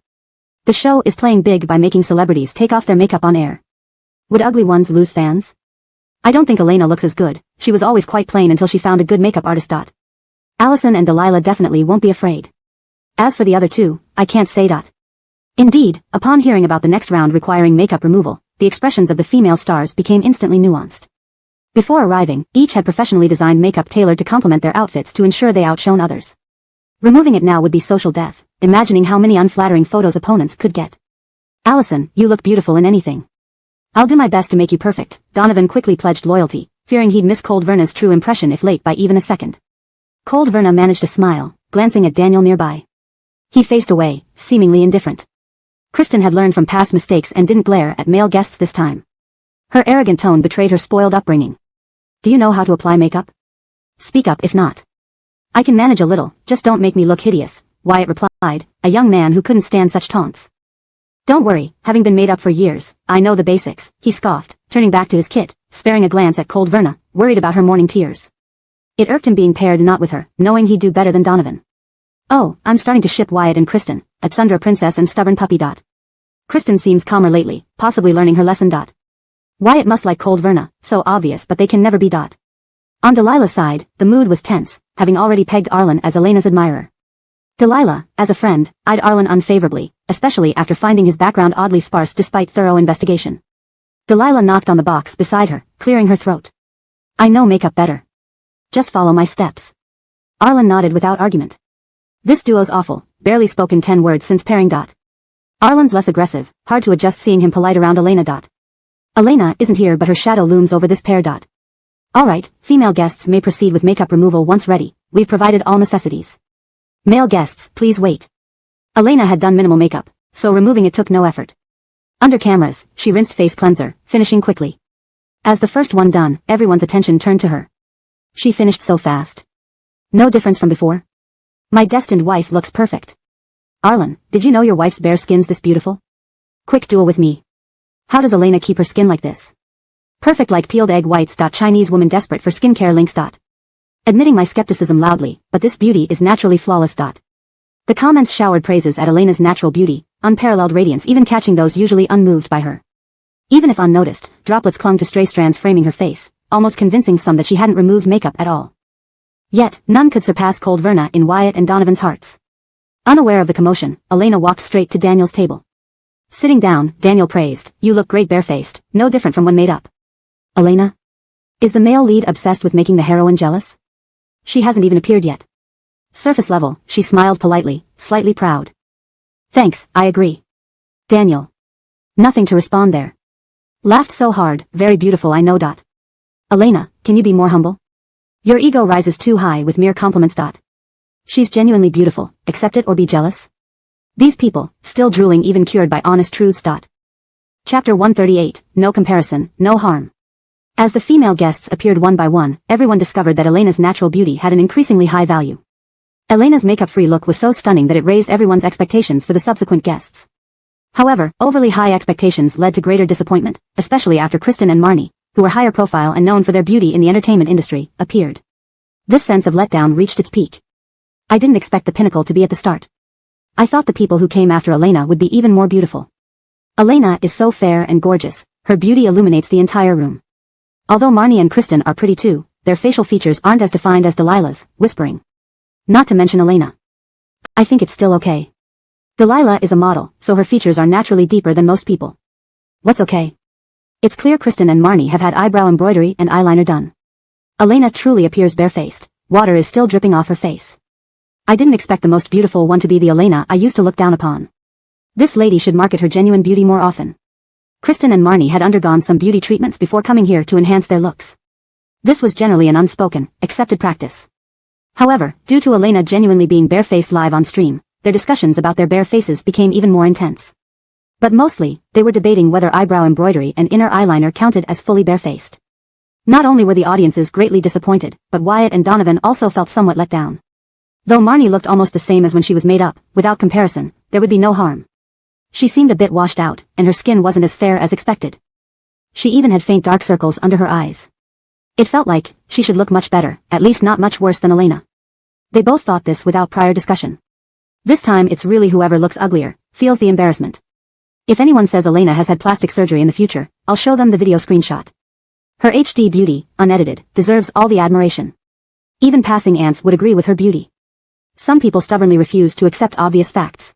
The show is playing big by making celebrities take off their makeup on air. Would ugly ones lose fans? I don't think Elena looks as good. She was always quite plain until she found a good makeup artist. Allison and Delilah definitely won't be afraid. As for the other two, I can't say. Indeed, upon hearing about the next round requiring makeup removal, the expressions of the female stars became instantly nuanced. Before arriving, each had professionally designed makeup tailored to complement their outfits to ensure they outshone others. Removing it now would be social death, imagining how many unflattering photos opponents could get. Allison, you look beautiful in anything. I'll do my best to make you perfect, Donovan quickly pledged loyalty, fearing he'd miss Cold Verna's true impression if late by even a second. Cold Verna managed to smile, glancing at Daniel nearby. He faced away, seemingly indifferent. Kristen had learned from past mistakes and didn't glare at male guests this time. Her arrogant tone betrayed her spoiled upbringing. Do you know how to apply makeup? Speak up if not. I can manage a little, just don't make me look hideous, Wyatt replied, a young man who couldn't stand such taunts. Don't worry, having been made up for years, I know the basics, he scoffed, turning back to his kit, sparing a glance at Cold Verna, worried about her morning tears. It irked him being paired not with her, knowing he'd do better than Donovan. Oh, I'm starting to ship Wyatt and Kristen, at Sundra Princess and Stubborn Puppy. Kristen seems calmer lately, possibly learning her lesson. Wyatt must like Cold Verna, so obvious but they can never be. On Delilah's side, the mood was tense, having already pegged Arlen as Elena's admirer. Delilah, as a friend, eyed Arlen unfavorably, especially after finding his background oddly sparse despite thorough investigation. Delilah knocked on the box beside her, clearing her throat. I know makeup better. Just follow my steps. Arlen nodded without argument. This duo's awful, barely spoken 10 words since pairing. Arlen's less aggressive, hard to adjust seeing him polite around Elena. Elena isn't here but her shadow looms over this pair. Alright, female guests may proceed with makeup removal once ready, we've provided all necessities. Male guests, please wait. Elena had done minimal makeup, so removing it took no effort. Under cameras, she rinsed face cleanser, finishing quickly. As the first one done, everyone's attention turned to her. She finished so fast. No difference from before? My destined wife looks perfect. Arlen, did you know your wife's bare skin's this beautiful? Quick duel with me. How does Elena keep her skin like this? Perfect like peeled egg whites. Chinese woman desperate for skincare links. Admitting my skepticism loudly, but this beauty is naturally flawless. The comments showered praises at Elena's natural beauty, unparalleled radiance even catching those usually unmoved by her. Even if unnoticed, droplets clung to stray strands framing her face, almost convincing some that she hadn't removed makeup at all. Yet, none could surpass Cold Verna in Wyatt and Donovan's hearts. Unaware of the commotion, Elena walked straight to Daniel's table. Sitting down, Daniel praised, you look great barefaced, no different from when made up. Elena? Is the male lead obsessed with making the heroine jealous? She hasn't even appeared yet. Surface level, she smiled politely, slightly proud. Thanks, I agree. Daniel. Nothing to respond there. Laughed so hard, very beautiful I know. Elena, can you be more humble? Your ego rises too high with mere compliments. She's genuinely beautiful, accept it or be jealous. These people, still drooling even cured by honest truths. Chapter 138, No Comparison, No Harm. As the female guests appeared one by one, everyone discovered that Elena's natural beauty had an increasingly high value. Elena's makeup-free look was so stunning that it raised everyone's expectations for the subsequent guests. However, overly high expectations led to greater disappointment, especially after Kristen and Marnie, who were higher profile and known for their beauty in the entertainment industry, appeared. This sense of letdown reached its peak. I didn't expect the pinnacle to be at the start. I thought the people who came after Elena would be even more beautiful. Elena is so fair and gorgeous, her beauty illuminates the entire room. Although Marnie and Kristen are pretty too, their facial features aren't as defined as Delilah's, whispering. Not to mention Elena. I think it's still okay. Delilah is a model, so her features are naturally deeper than most people. What's okay? It's clear Kristen and Marnie have had eyebrow embroidery and eyeliner done. Elena truly appears barefaced, water is still dripping off her face. I didn't expect the most beautiful one to be the Elena I used to look down upon. This lady should market her genuine beauty more often. Kristen and Marnie had undergone some beauty treatments before coming here to enhance their looks. This was generally an unspoken, accepted practice. However, due to Elena genuinely being barefaced live on stream, their discussions about their bare faces became even more intense. But mostly, they were debating whether eyebrow embroidery and inner eyeliner counted as fully barefaced. Not only were the audiences greatly disappointed, but Wyatt and Donovan also felt somewhat let down. Though Marnie looked almost the same as when she was made up, without comparison, there would be no harm. She seemed a bit washed out, and her skin wasn't as fair as expected. She even had faint dark circles under her eyes. It felt like she should look much better, at least not much worse than Elena. They both thought this without prior discussion. This time it's really whoever looks uglier, feels the embarrassment. If anyone says Elena has had plastic surgery in the future, I'll show them the video screenshot. Her HD beauty, unedited, deserves all the admiration. Even passing ants would agree with her beauty. Some people stubbornly refuse to accept obvious facts.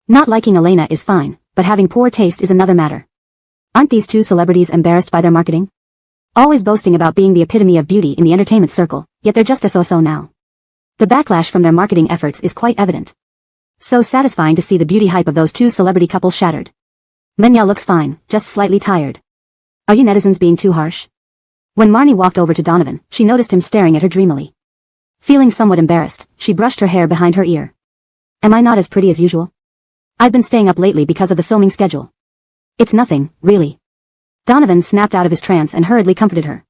Not liking Elena is fine, but having poor taste is another matter. Aren't these two celebrities embarrassed by their marketing? Always boasting about being the epitome of beauty in the entertainment circle, yet they're just a so-so now. The backlash from their marketing efforts is quite evident. So satisfying to see the beauty hype of those two celebrity couples shattered. Menya looks fine, just slightly tired. Are you netizens being too harsh? When Marnie walked over to Donovan, she noticed him staring at her dreamily. Feeling somewhat embarrassed, she brushed her hair behind her ear. Am I not as pretty as usual? I've been staying up lately because of the filming schedule. It's nothing, really. Donovan snapped out of his trance and hurriedly comforted her.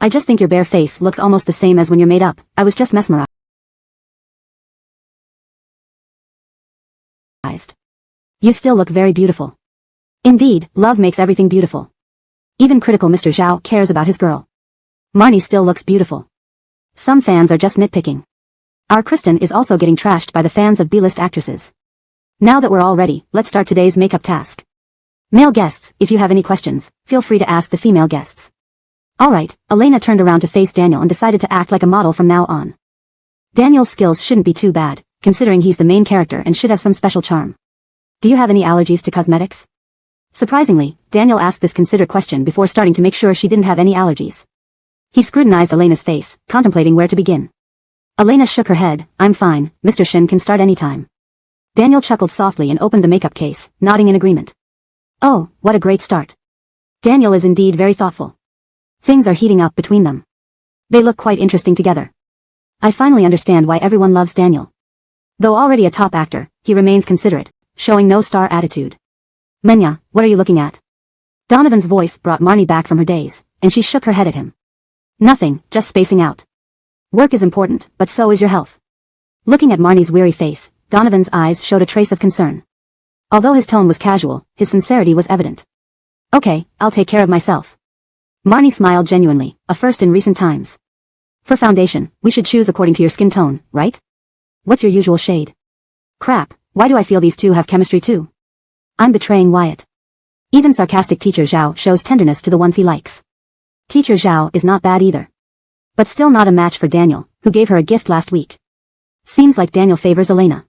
I just think your bare face looks almost the same as when you're made up. I was just mesmerized. You still look very beautiful. Indeed, love makes everything beautiful. Even critical Mr. Zhao cares about his girl. Marnie still looks beautiful. Some fans are just nitpicking. Our Kristen is also getting trashed by the fans of B-list actresses. Now that we're all ready, let's start today's makeup task. Male guests, if you have any questions, feel free to ask the female guests. Alright, Elena turned around to face Daniel and decided to act like a model from now on. Daniel's skills shouldn't be too bad, considering he's the main character and should have some special charm. Do you have any allergies to cosmetics? Surprisingly, Daniel asked this considered question before starting to make sure she didn't have any allergies. He scrutinized Elena's face, contemplating where to begin. Elena shook her head. I'm fine, Mr. Shin can start anytime. Daniel chuckled softly and opened the makeup case, nodding in agreement. Oh, what a great start. Daniel is indeed very thoughtful. Things are heating up between them. They look quite interesting together. I finally understand why everyone loves Daniel. Though already a top actor, he remains considerate, showing no star attitude. Menya, what are you looking at? Donovan's voice brought Marnie back from her daze, and she shook her head at him. Nothing, just spacing out. Work is important, but so is your health. Looking at Marnie's weary face, Donovan's eyes showed a trace of concern. Although his tone was casual, his sincerity was evident. Okay, I'll take care of myself. Marnie smiled genuinely, a first in recent times. For foundation, we should choose according to your skin tone, right? What's your usual shade? Crap, why do I feel these two have chemistry too? I'm betraying Wyatt. Even sarcastic Teacher Zhao shows tenderness to the ones he likes. Teacher Zhao is not bad either. But still not a match for Daniel, who gave her a gift last week. Seems like Daniel favors Elena.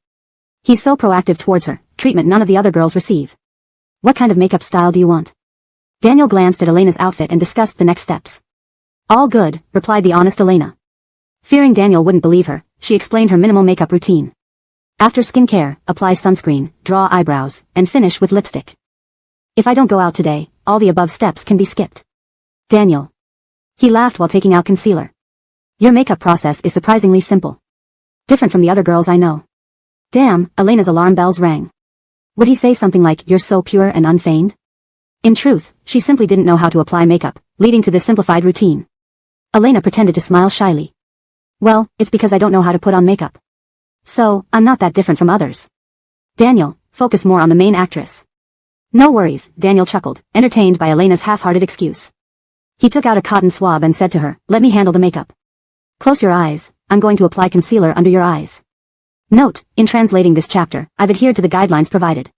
He's so proactive towards her, treatment none of the other girls receive. What kind of makeup style do you want? Daniel glanced at Elena's outfit and discussed the next steps. All good, replied the honest Elena. Fearing Daniel wouldn't believe her, she explained her minimal makeup routine. After skincare, apply sunscreen, draw eyebrows, and finish with lipstick. If I don't go out today, all the above steps can be skipped. Daniel. He laughed while taking out concealer. Your makeup process is surprisingly simple. Different from the other girls I know. Damn, Elena's alarm bells rang. Would he say something like, you're so pure and unfeigned? In truth, she simply didn't know how to apply makeup, leading to this simplified routine. Elena pretended to smile shyly. Well, it's because I don't know how to put on makeup. So, I'm not that different from others. Daniel, focus more on the main actress. No worries, Daniel chuckled, entertained by Elena's half-hearted excuse. He took out a cotton swab and said to her, let me handle the makeup. Close your eyes, I'm going to apply concealer under your eyes. Note, in translating this chapter, I've adhered to the guidelines provided.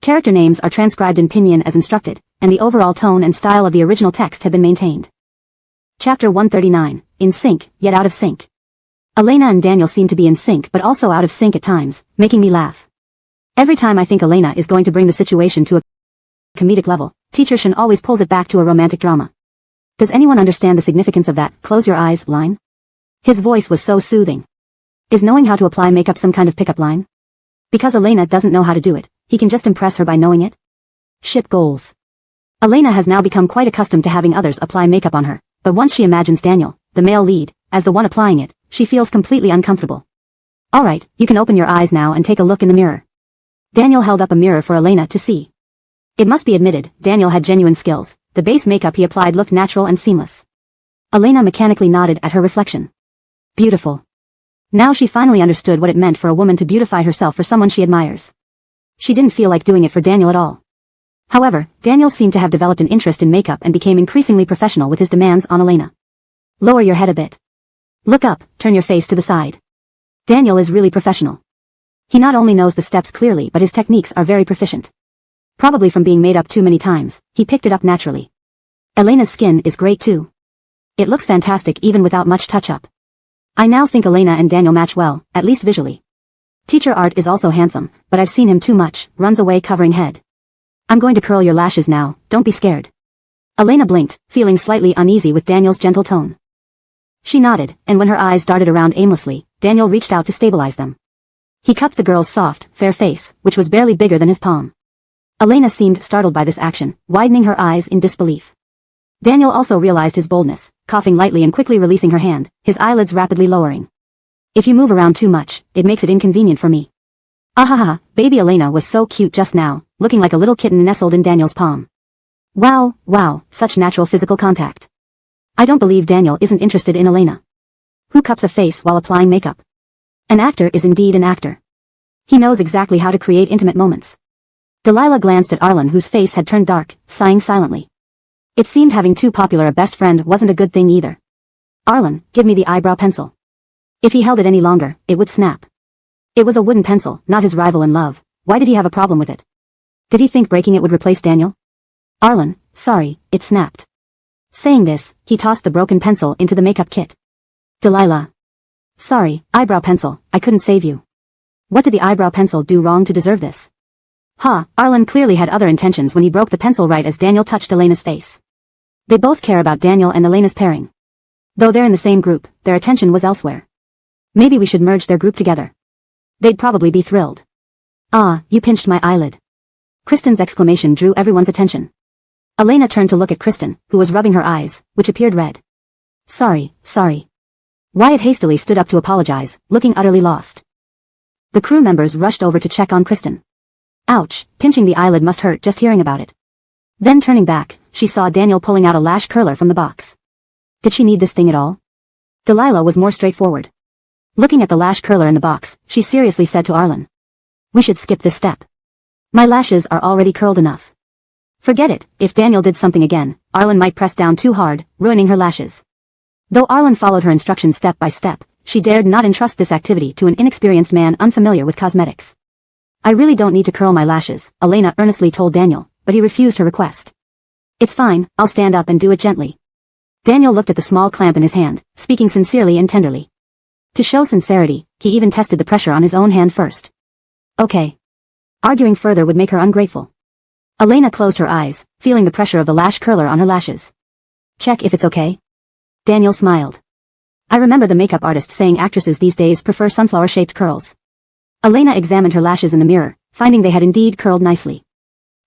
Character names are transcribed in pinyin as instructed, and the overall tone and style of the original text have been maintained. Chapter 139, in sync, yet out of sync. Elena and Daniel seem to be in sync but also out of sync at times, making me laugh. Every time I think Elena is going to bring the situation to a comedic level, Teacher Shen always pulls it back to a romantic drama. Does anyone understand the significance of that close your eyes line? His voice was so soothing. Is knowing how to apply makeup some kind of pickup line? Because Elena doesn't know how to do it, he can just impress her by knowing it? Ship goals. Elena has now become quite accustomed to having others apply makeup on her, but once she imagines Daniel, the male lead, as the one applying it, she feels completely uncomfortable. Alright, you can open your eyes now and take a look in the mirror. Daniel held up a mirror for Elena to see. It must be admitted, Daniel had genuine skills. The base makeup he applied looked natural and seamless. Elena mechanically nodded at her reflection. Beautiful. Now she finally understood what it meant for a woman to beautify herself for someone she admires. She didn't feel like doing it for Daniel at all. However, Daniel seemed to have developed an interest in makeup and became increasingly professional with his demands on Elena. Lower your head a bit. Look up, turn your face to the side. Daniel is really professional. He not only knows the steps clearly but his techniques are very proficient. Probably from being made up too many times, he picked it up naturally. Elena's skin is great too. It looks fantastic even without much touch-up. I now think Elena and Daniel match well, at least visually. Teacher Art is also handsome, but I've seen him too much, runs away covering head. I'm going to curl your lashes now, don't be scared. Elena blinked, feeling slightly uneasy with Daniel's gentle tone. She nodded, and when her eyes darted around aimlessly, Daniel reached out to stabilize them. He cupped the girl's soft, fair face, which was barely bigger than his palm. Elena seemed startled by this action, widening her eyes in disbelief. Daniel also realized his boldness, coughing lightly and quickly releasing her hand, his eyelids rapidly lowering. If you move around too much, it makes it inconvenient for me. Ahaha, baby Elena was so cute just now, looking like a little kitten nestled in Daniel's palm. Wow, such natural physical contact. I don't believe Daniel isn't interested in Elena. Who cups a face while applying makeup? An actor is indeed an actor. He knows exactly how to create intimate moments. Delilah glanced at Arlen whose face had turned dark, sighing silently. It seemed having too popular a best friend wasn't a good thing either. Arlen, give me the eyebrow pencil. If he held it any longer, it would snap. It was a wooden pencil, not his rival in love. Why did he have a problem with it? Did he think breaking it would replace Daniel? Arlen, sorry, it snapped. Saying this, he tossed the broken pencil into the makeup kit. Delilah. Sorry, eyebrow pencil, I couldn't save you. What did the eyebrow pencil do wrong to deserve this? Arlen clearly had other intentions when he broke the pencil right as Daniel touched Elena's face. They both care about Daniel and Elena's pairing. Though they're in the same group, their attention was elsewhere. Maybe we should merge their group together. They'd probably be thrilled. Ah, you pinched my eyelid. Kristen's exclamation drew everyone's attention. Elena turned to look at Kristen, who was rubbing her eyes, which appeared red. Sorry. Wyatt hastily stood up to apologize, looking utterly lost. The crew members rushed over to check on Kristen. Ouch, pinching the eyelid must hurt just hearing about it. Then turning back, she saw Daniel pulling out a lash curler from the box. Did she need this thing at all? Delilah was more straightforward. Looking at the lash curler in the box, she seriously said to Arlen. We should skip this step. My lashes are already curled enough. Forget it, if Daniel did something again, Arlen might press down too hard, ruining her lashes. Though Arlen followed her instructions step by step, she dared not entrust this activity to an inexperienced man unfamiliar with cosmetics. I really don't need to curl my lashes, Elena earnestly told Daniel, but he refused her request. It's fine, I'll stand up and do it gently. Daniel looked at the small clamp in his hand, speaking sincerely and tenderly. To show sincerity, he even tested the pressure on his own hand first. Okay. Arguing further would make her ungrateful. Elena closed her eyes, feeling the pressure of the lash curler on her lashes. Check if it's okay. Daniel smiled. I remember the makeup artist saying actresses these days prefer sunflower-shaped curls. Elena examined her lashes in the mirror, finding they had indeed curled nicely.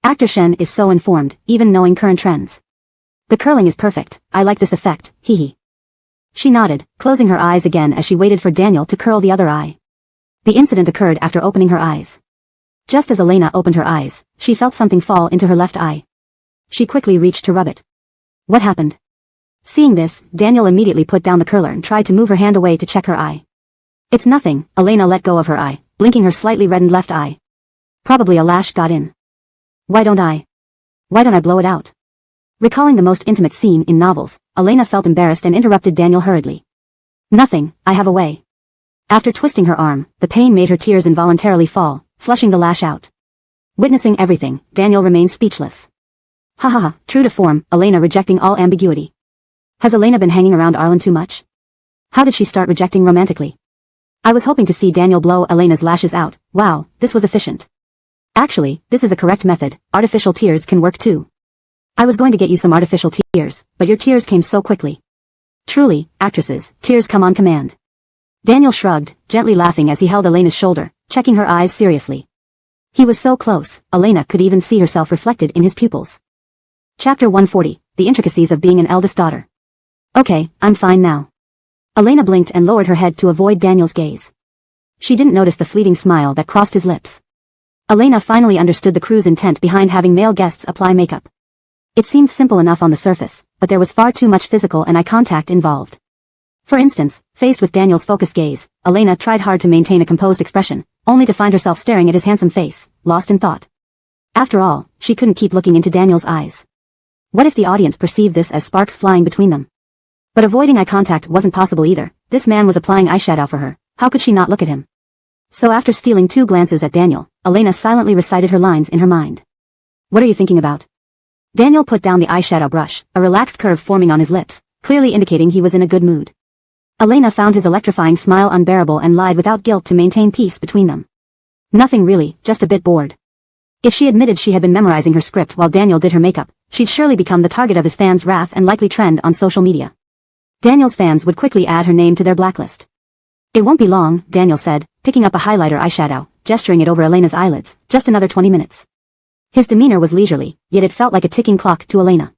Actor Shen is so informed, even knowing current trends. The curling is perfect, I like this effect, hee. She nodded, closing her eyes again as she waited for Daniel to curl the other eye. The incident occurred after opening her eyes. Just as Elena opened her eyes, she felt something fall into her left eye. She quickly reached to rub it. What happened? Seeing this, Daniel immediately put down the curler and tried to move her hand away to check her eye. It's nothing, Elena let go of her eye, blinking her slightly reddened left eye. Probably a lash got in. Why don't I blow it out? Recalling the most intimate scene in novels, Elena felt embarrassed and interrupted Daniel hurriedly. Nothing, I have a way. After twisting her arm, the pain made her tears involuntarily fall, flushing the lash out. Witnessing everything, Daniel remained speechless. Ha ha ha, true to form, Elena rejecting all ambiguity. Has Elena been hanging around Arlen too much? How did she start rejecting romantically? I was hoping to see Daniel blow Elena's lashes out. Wow, this was efficient. Actually, this is a correct method. Artificial tears can work too. I was going to get you some artificial tears, but your tears came so quickly. Truly, actresses, tears come on command. Daniel shrugged, gently laughing as he held Elena's shoulder, checking her eyes seriously. He was so close, Elena could even see herself reflected in his pupils. Chapter 140, The Intricacies of Being an Eldest Daughter. Okay, I'm fine now. Elena blinked and lowered her head to avoid Daniel's gaze. She didn't notice the fleeting smile that crossed his lips. Elena finally understood the crew's intent behind having male guests apply makeup. It seemed simple enough on the surface, but there was far too much physical and eye contact involved. For instance, faced with Daniel's focused gaze, Elena tried hard to maintain a composed expression, only to find herself staring at his handsome face, lost in thought. After all, she couldn't keep looking into Daniel's eyes. What if the audience perceived this as sparks flying between them? But avoiding eye contact wasn't possible either. This man was applying eyeshadow for her. How could she not look at him? So after stealing 2 glances at Daniel, Elena silently recited her lines in her mind. What are you thinking about? Daniel put down the eyeshadow brush, a relaxed curve forming on his lips, clearly indicating he was in a good mood. Elena found his electrifying smile unbearable and lied without guilt to maintain peace between them. Nothing really, just a bit bored. If she admitted she had been memorizing her script while Daniel did her makeup, she'd surely become the target of his fans' wrath and likely trend on social media. Daniel's fans would quickly add her name to their blacklist. It won't be long, Daniel said, picking up a highlighter eyeshadow, gesturing it over Elena's eyelids. Just another 20 minutes. His demeanor was leisurely, yet it felt like a ticking clock to Elena.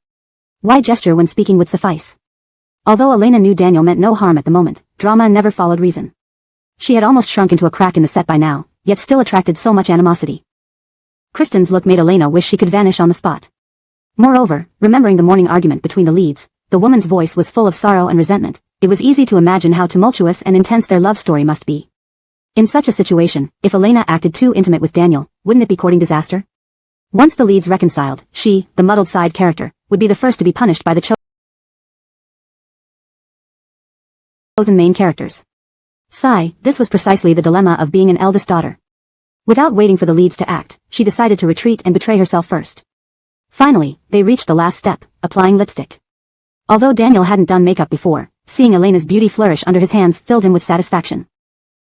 Why gesture when speaking would suffice? Although Elena knew Daniel meant no harm at the moment, drama never followed reason. She had almost shrunk into a crack in the set by now, yet still attracted so much animosity. Kristen's look made Elena wish she could vanish on the spot. Moreover, remembering the morning argument between the leads, the woman's voice was full of sorrow and resentment. It was easy to imagine how tumultuous and intense their love story must be. In such a situation, if Elena acted too intimate with Daniel, wouldn't it be courting disaster? Once the leads reconciled, she, the muddled side character, would be the first to be punished by the chosen main characters. Sigh, this was precisely the dilemma of being an eldest daughter. Without waiting for the leads to act, she decided to retreat and betray herself first. Finally, they reached the last step, applying lipstick. Although Daniel hadn't done makeup before, seeing Elena's beauty flourish under his hands filled him with satisfaction.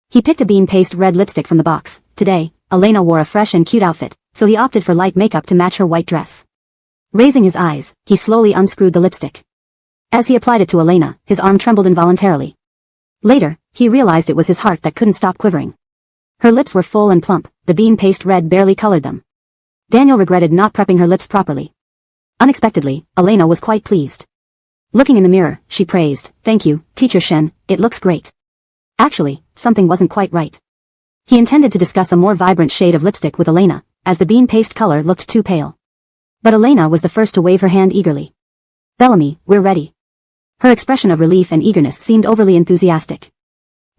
He picked a bean paste red lipstick from the box. Today, Elena wore a fresh and cute outfit, so he opted for light makeup to match her white dress. Raising his eyes, he slowly unscrewed the lipstick. As he applied it to Elena, his arm trembled involuntarily. Later, he realized it was his heart that couldn't stop quivering. Her lips were full and plump, the bean paste red barely colored them. Daniel regretted not prepping her lips properly. Unexpectedly, Elena was quite pleased. Looking in the mirror, she praised, "Thank you, Teacher Shen, it looks great." Actually, something wasn't quite right. He intended to discuss a more vibrant shade of lipstick with Elena, as the bean paste color looked too pale. But Elena was the first to wave her hand eagerly. "Bellamy, we're ready." Her expression of relief and eagerness seemed overly enthusiastic.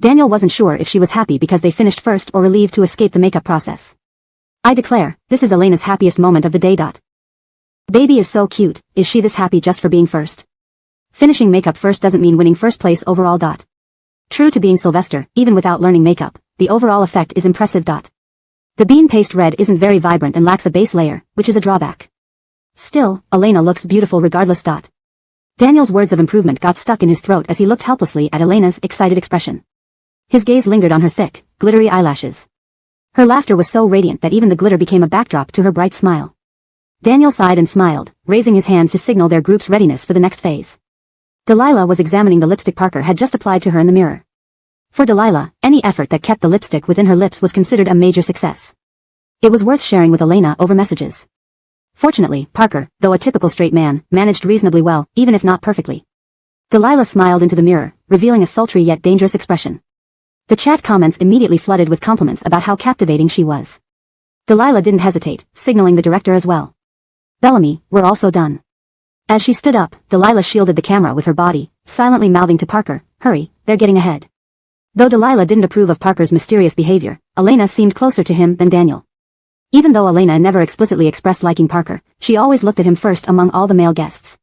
Daniel wasn't sure if she was happy because they finished first or relieved to escape the makeup process. "I declare, this is Elena's happiest moment of the day. Baby is so cute, is she this happy just for being first? Finishing makeup first doesn't mean winning first place overall. True to being Sylvester, even without learning makeup, the overall effect is impressive. The bean paste red isn't very vibrant and lacks a base layer, which is a drawback. Still, Elena looks beautiful regardless. Daniel's words of improvement got stuck in his throat as he looked helplessly at Elena's excited expression. His gaze lingered on her thick, glittery eyelashes. Her laughter was so radiant that even the glitter became a backdrop to her bright smile. Daniel sighed and smiled, raising his hand to signal their group's readiness for the next phase. Delilah was examining the lipstick Parker had just applied to her in the mirror. For Delilah, any effort that kept the lipstick within her lips was considered a major success. It was worth sharing with Elena over messages. Fortunately, Parker, though a typical straight man, managed reasonably well, even if not perfectly. Delilah smiled into the mirror, revealing a sultry yet dangerous expression. The chat comments immediately flooded with compliments about how captivating she was. Delilah didn't hesitate, signaling the director as well. Bellamy, we're also done. As she stood up, Delilah shielded the camera with her body, silently mouthing to Parker, hurry, they're getting ahead. Though Delilah didn't approve of Parker's mysterious behavior, Elena seemed closer to him than Daniel. Even though Elena never explicitly expressed liking Parker, she always looked at him first among all the male guests.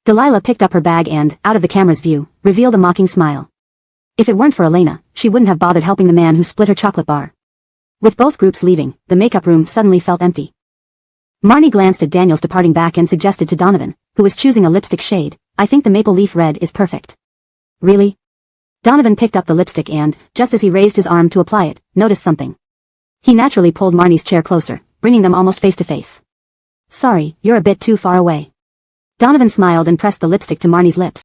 Delilah picked up her bag and, out of the camera's view, revealed a mocking smile. If it weren't for Elena, she wouldn't have bothered helping the man who split her chocolate bar. With both groups leaving, the makeup room suddenly felt empty. Marnie glanced at Daniel's departing back and suggested to Donovan, who was choosing a lipstick shade, I think the maple leaf red is perfect. Really? Donovan picked up the lipstick and, just as he raised his arm to apply it, noticed something. He naturally pulled Marnie's chair closer, bringing them almost face to face. Sorry, you're a bit too far away. Donovan smiled and pressed the lipstick to Marnie's lips,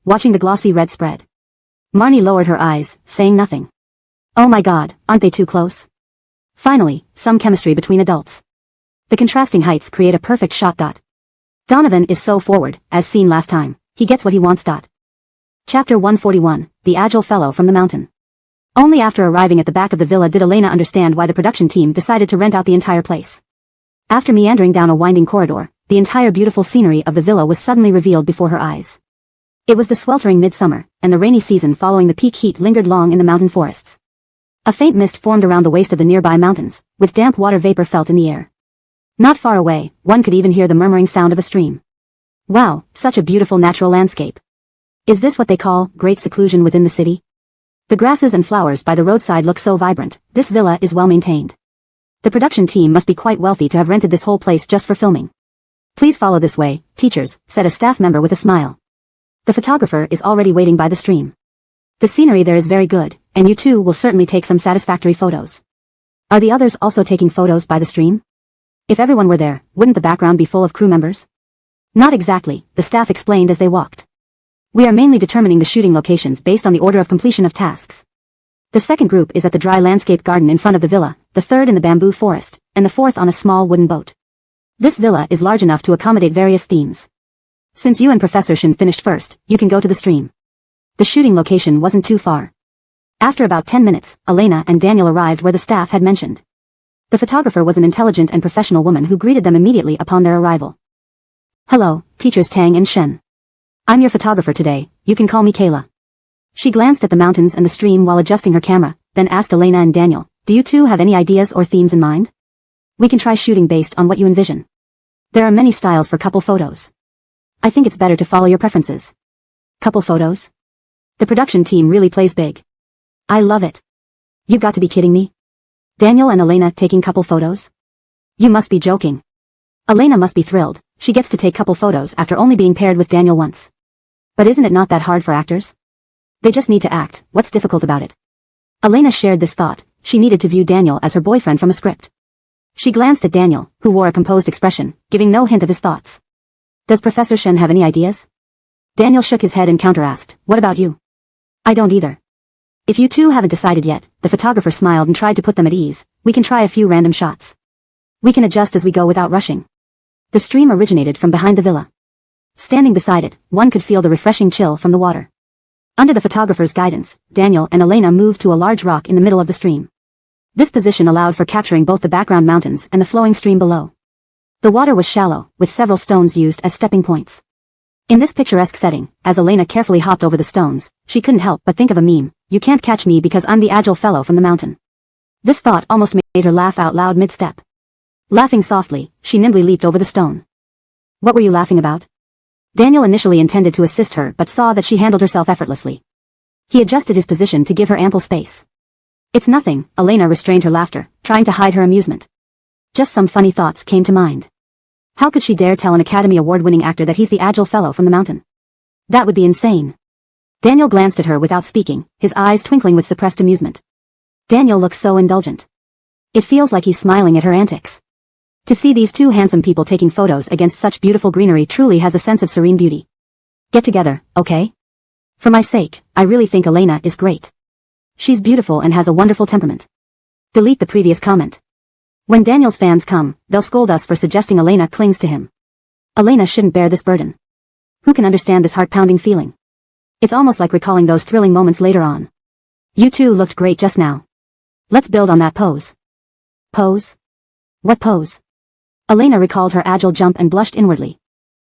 watching the glossy red spread. Marnie lowered her eyes, saying nothing. Oh my god, aren't they too close? Finally, some chemistry between adults. The contrasting heights create a perfect shot. Donovan is so forward, as seen last time. He gets what he wants. Chapter 141, The Agile Fellow from the Mountain. Only after arriving at the back of the villa did Elena understand why the production team decided to rent out the entire place. After meandering down a winding corridor, the entire beautiful scenery of the villa was suddenly revealed before her eyes. It was the sweltering midsummer, and the rainy season following the peak heat lingered long in the mountain forests. A faint mist formed around the waist of the nearby mountains, with damp water vapor felt in the air. Not far away, one could even hear the murmuring sound of a stream. Wow, such a beautiful natural landscape. Is this what they call great seclusion within the city? The grasses and flowers by the roadside look so vibrant. This villa is well maintained. The production team must be quite wealthy to have rented this whole place just for filming. Please follow this way, teachers, said a staff member with a smile. The photographer is already waiting by the stream. The scenery there is very good, and you two will certainly take some satisfactory photos. Are the others also taking photos by the stream? If everyone were there, wouldn't the background be full of crew members? Not exactly, the staff explained as they walked. We are mainly determining the shooting locations based on the order of completion of tasks. The second group is at the dry landscape garden in front of the villa, the third in the bamboo forest, and the fourth on a small wooden boat. This villa is large enough to accommodate various themes. Since you and Professor Shin finished first, you can go to the stream. The shooting location wasn't too far. After about 10 minutes, Elena and Daniel arrived where the staff had mentioned. The photographer was an intelligent and professional woman who greeted them immediately upon their arrival. Hello, teachers Tang and Shen. I'm your photographer today, you can call me Kayla. She glanced at the mountains and the stream while adjusting her camera, then asked Elena and Daniel, do you two have any ideas or themes in mind? We can try shooting based on what you envision. There are many styles for couple photos. I think it's better to follow your preferences. Couple photos? The production team really plays big. I love it. You've got to be kidding me. Daniel and Elena taking couple photos? You must be joking. Elena must be thrilled, she gets to take couple photos after only being paired with Daniel once. But isn't it not that hard for actors? They just need to act, what's difficult about it? Elena shared this thought, she needed to view Daniel as her boyfriend from a script. She glanced at Daniel, who wore a composed expression, giving no hint of his thoughts. Does Professor Shen have any ideas? Daniel shook his head and counter-asked, what about you? I don't either. If you two haven't decided yet, the photographer smiled and tried to put them at ease, we can try a few random shots. We can adjust as we go without rushing. The stream originated from behind the villa. Standing beside it, one could feel the refreshing chill from the water. Under the photographer's guidance, Daniel and Elena moved to a large rock in the middle of the stream. This position allowed for capturing both the background mountains and the flowing stream below. The water was shallow, with several stones used as stepping points. In this picturesque setting, as Elena carefully hopped over the stones, she couldn't help but think of a meme, you can't catch me because I'm the agile fellow from the mountain. This thought almost made her laugh out loud mid-step. Laughing softly, she nimbly leaped over the stone. What were you laughing about? Daniel initially intended to assist her but saw that she handled herself effortlessly. He adjusted his position to give her ample space. It's nothing, Elena restrained her laughter, trying to hide her amusement. Just some funny thoughts came to mind. How could she dare tell an Academy Award-winning actor that he's the agile fellow from the mountain? That would be insane. Daniel glanced at her without speaking, his eyes twinkling with suppressed amusement. Daniel looks so indulgent. It feels like he's smiling at her antics. To see these two handsome people taking photos against such beautiful greenery truly has a sense of serene beauty. Get together, okay? For my sake, I really think Elena is great. She's beautiful and has a wonderful temperament. Delete the previous comment. When Daniel's fans come, they'll scold us for suggesting Elena clings to him. Elena shouldn't bear this burden. Who can understand this heart-pounding feeling? It's almost like recalling those thrilling moments later on. You two looked great just now. Let's build on that pose. Pose? What pose? Elena recalled her agile jump and blushed inwardly.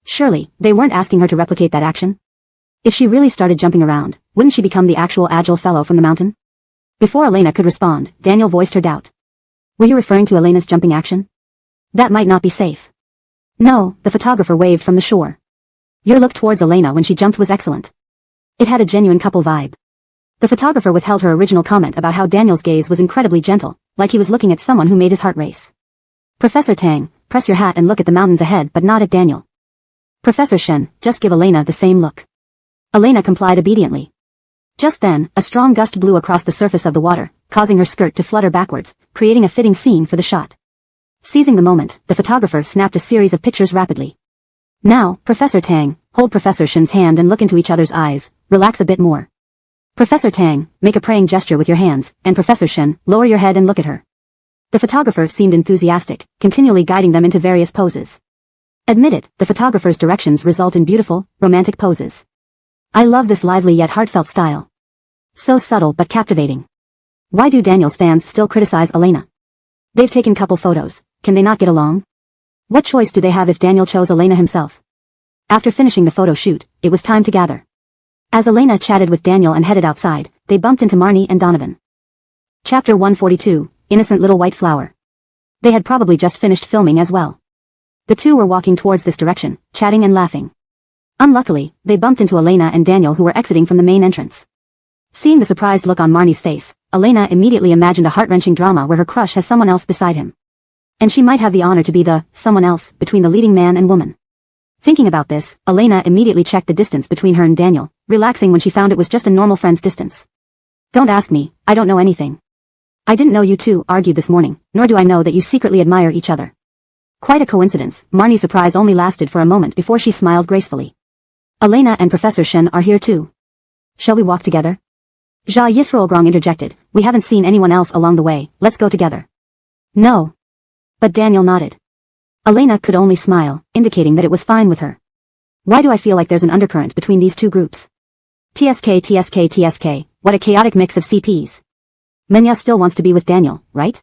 Surely, they weren't asking her to replicate that action? If she really started jumping around, wouldn't she become the actual agile fellow from the mountain? Before Elena could respond, Daniel voiced her doubt. Were you referring to Elena's jumping action? That might not be safe. No, the photographer waved from the shore. Your look towards Elena when she jumped was excellent. It had a genuine couple vibe. The photographer withheld her original comment about how Daniel's gaze was incredibly gentle, like he was looking at someone who made his heart race. Professor Tang, press your hat and look at the mountains ahead but not at Daniel. Professor Shen, just give Elena the same look. Elena complied obediently. Just then, a strong gust blew across the surface of the water, causing her skirt to flutter backwards, creating a fitting scene for the shot. Seizing the moment, the photographer snapped a series of pictures rapidly. Now, Professor Tang, hold Professor Shen's hand and look into each other's eyes, relax a bit more. Professor Tang, make a praying gesture with your hands, and Professor Shen, lower your head and look at her. The photographer seemed enthusiastic, continually guiding them into various poses. Admit it, the photographer's directions result in beautiful, romantic poses. I love this lively yet heartfelt style. So subtle but captivating. Why do Daniel's fans still criticize Elena? They've taken couple photos, can they not get along? What choice do they have if Daniel chose Elena himself? After finishing the photo shoot, it was time to gather. As Elena chatted with Daniel and headed outside, they bumped into Marnie and Donovan. Chapter 142, Innocent Little White Flower. They had probably just finished filming as well. The two were walking towards this direction, chatting and laughing. Unluckily, they bumped into Elena and Daniel who were exiting from the main entrance. Seeing the surprised look on Marnie's face, Elena immediately imagined a heart-wrenching drama where her crush has someone else beside him. And she might have the honor to be the someone else between the leading man and woman. Thinking about this, Elena immediately checked the distance between her and Daniel, relaxing when she found it was just a normal friend's distance. Don't ask me, I don't know anything. I didn't know you two argued this morning, nor do I know that you secretly admire each other. Quite a coincidence. Marnie's surprise only lasted for a moment before she smiled gracefully. Elena and Professor Shen are here too. Shall we walk together? Jia Yisroelgrong interjected, we haven't seen anyone else along the way, let's go together. No. But Daniel nodded. Elena could only smile, indicating that it was fine with her. Why do I feel like there's an undercurrent between these two groups? TSK, what a chaotic mix of CPs. Menya still wants to be with Daniel, right?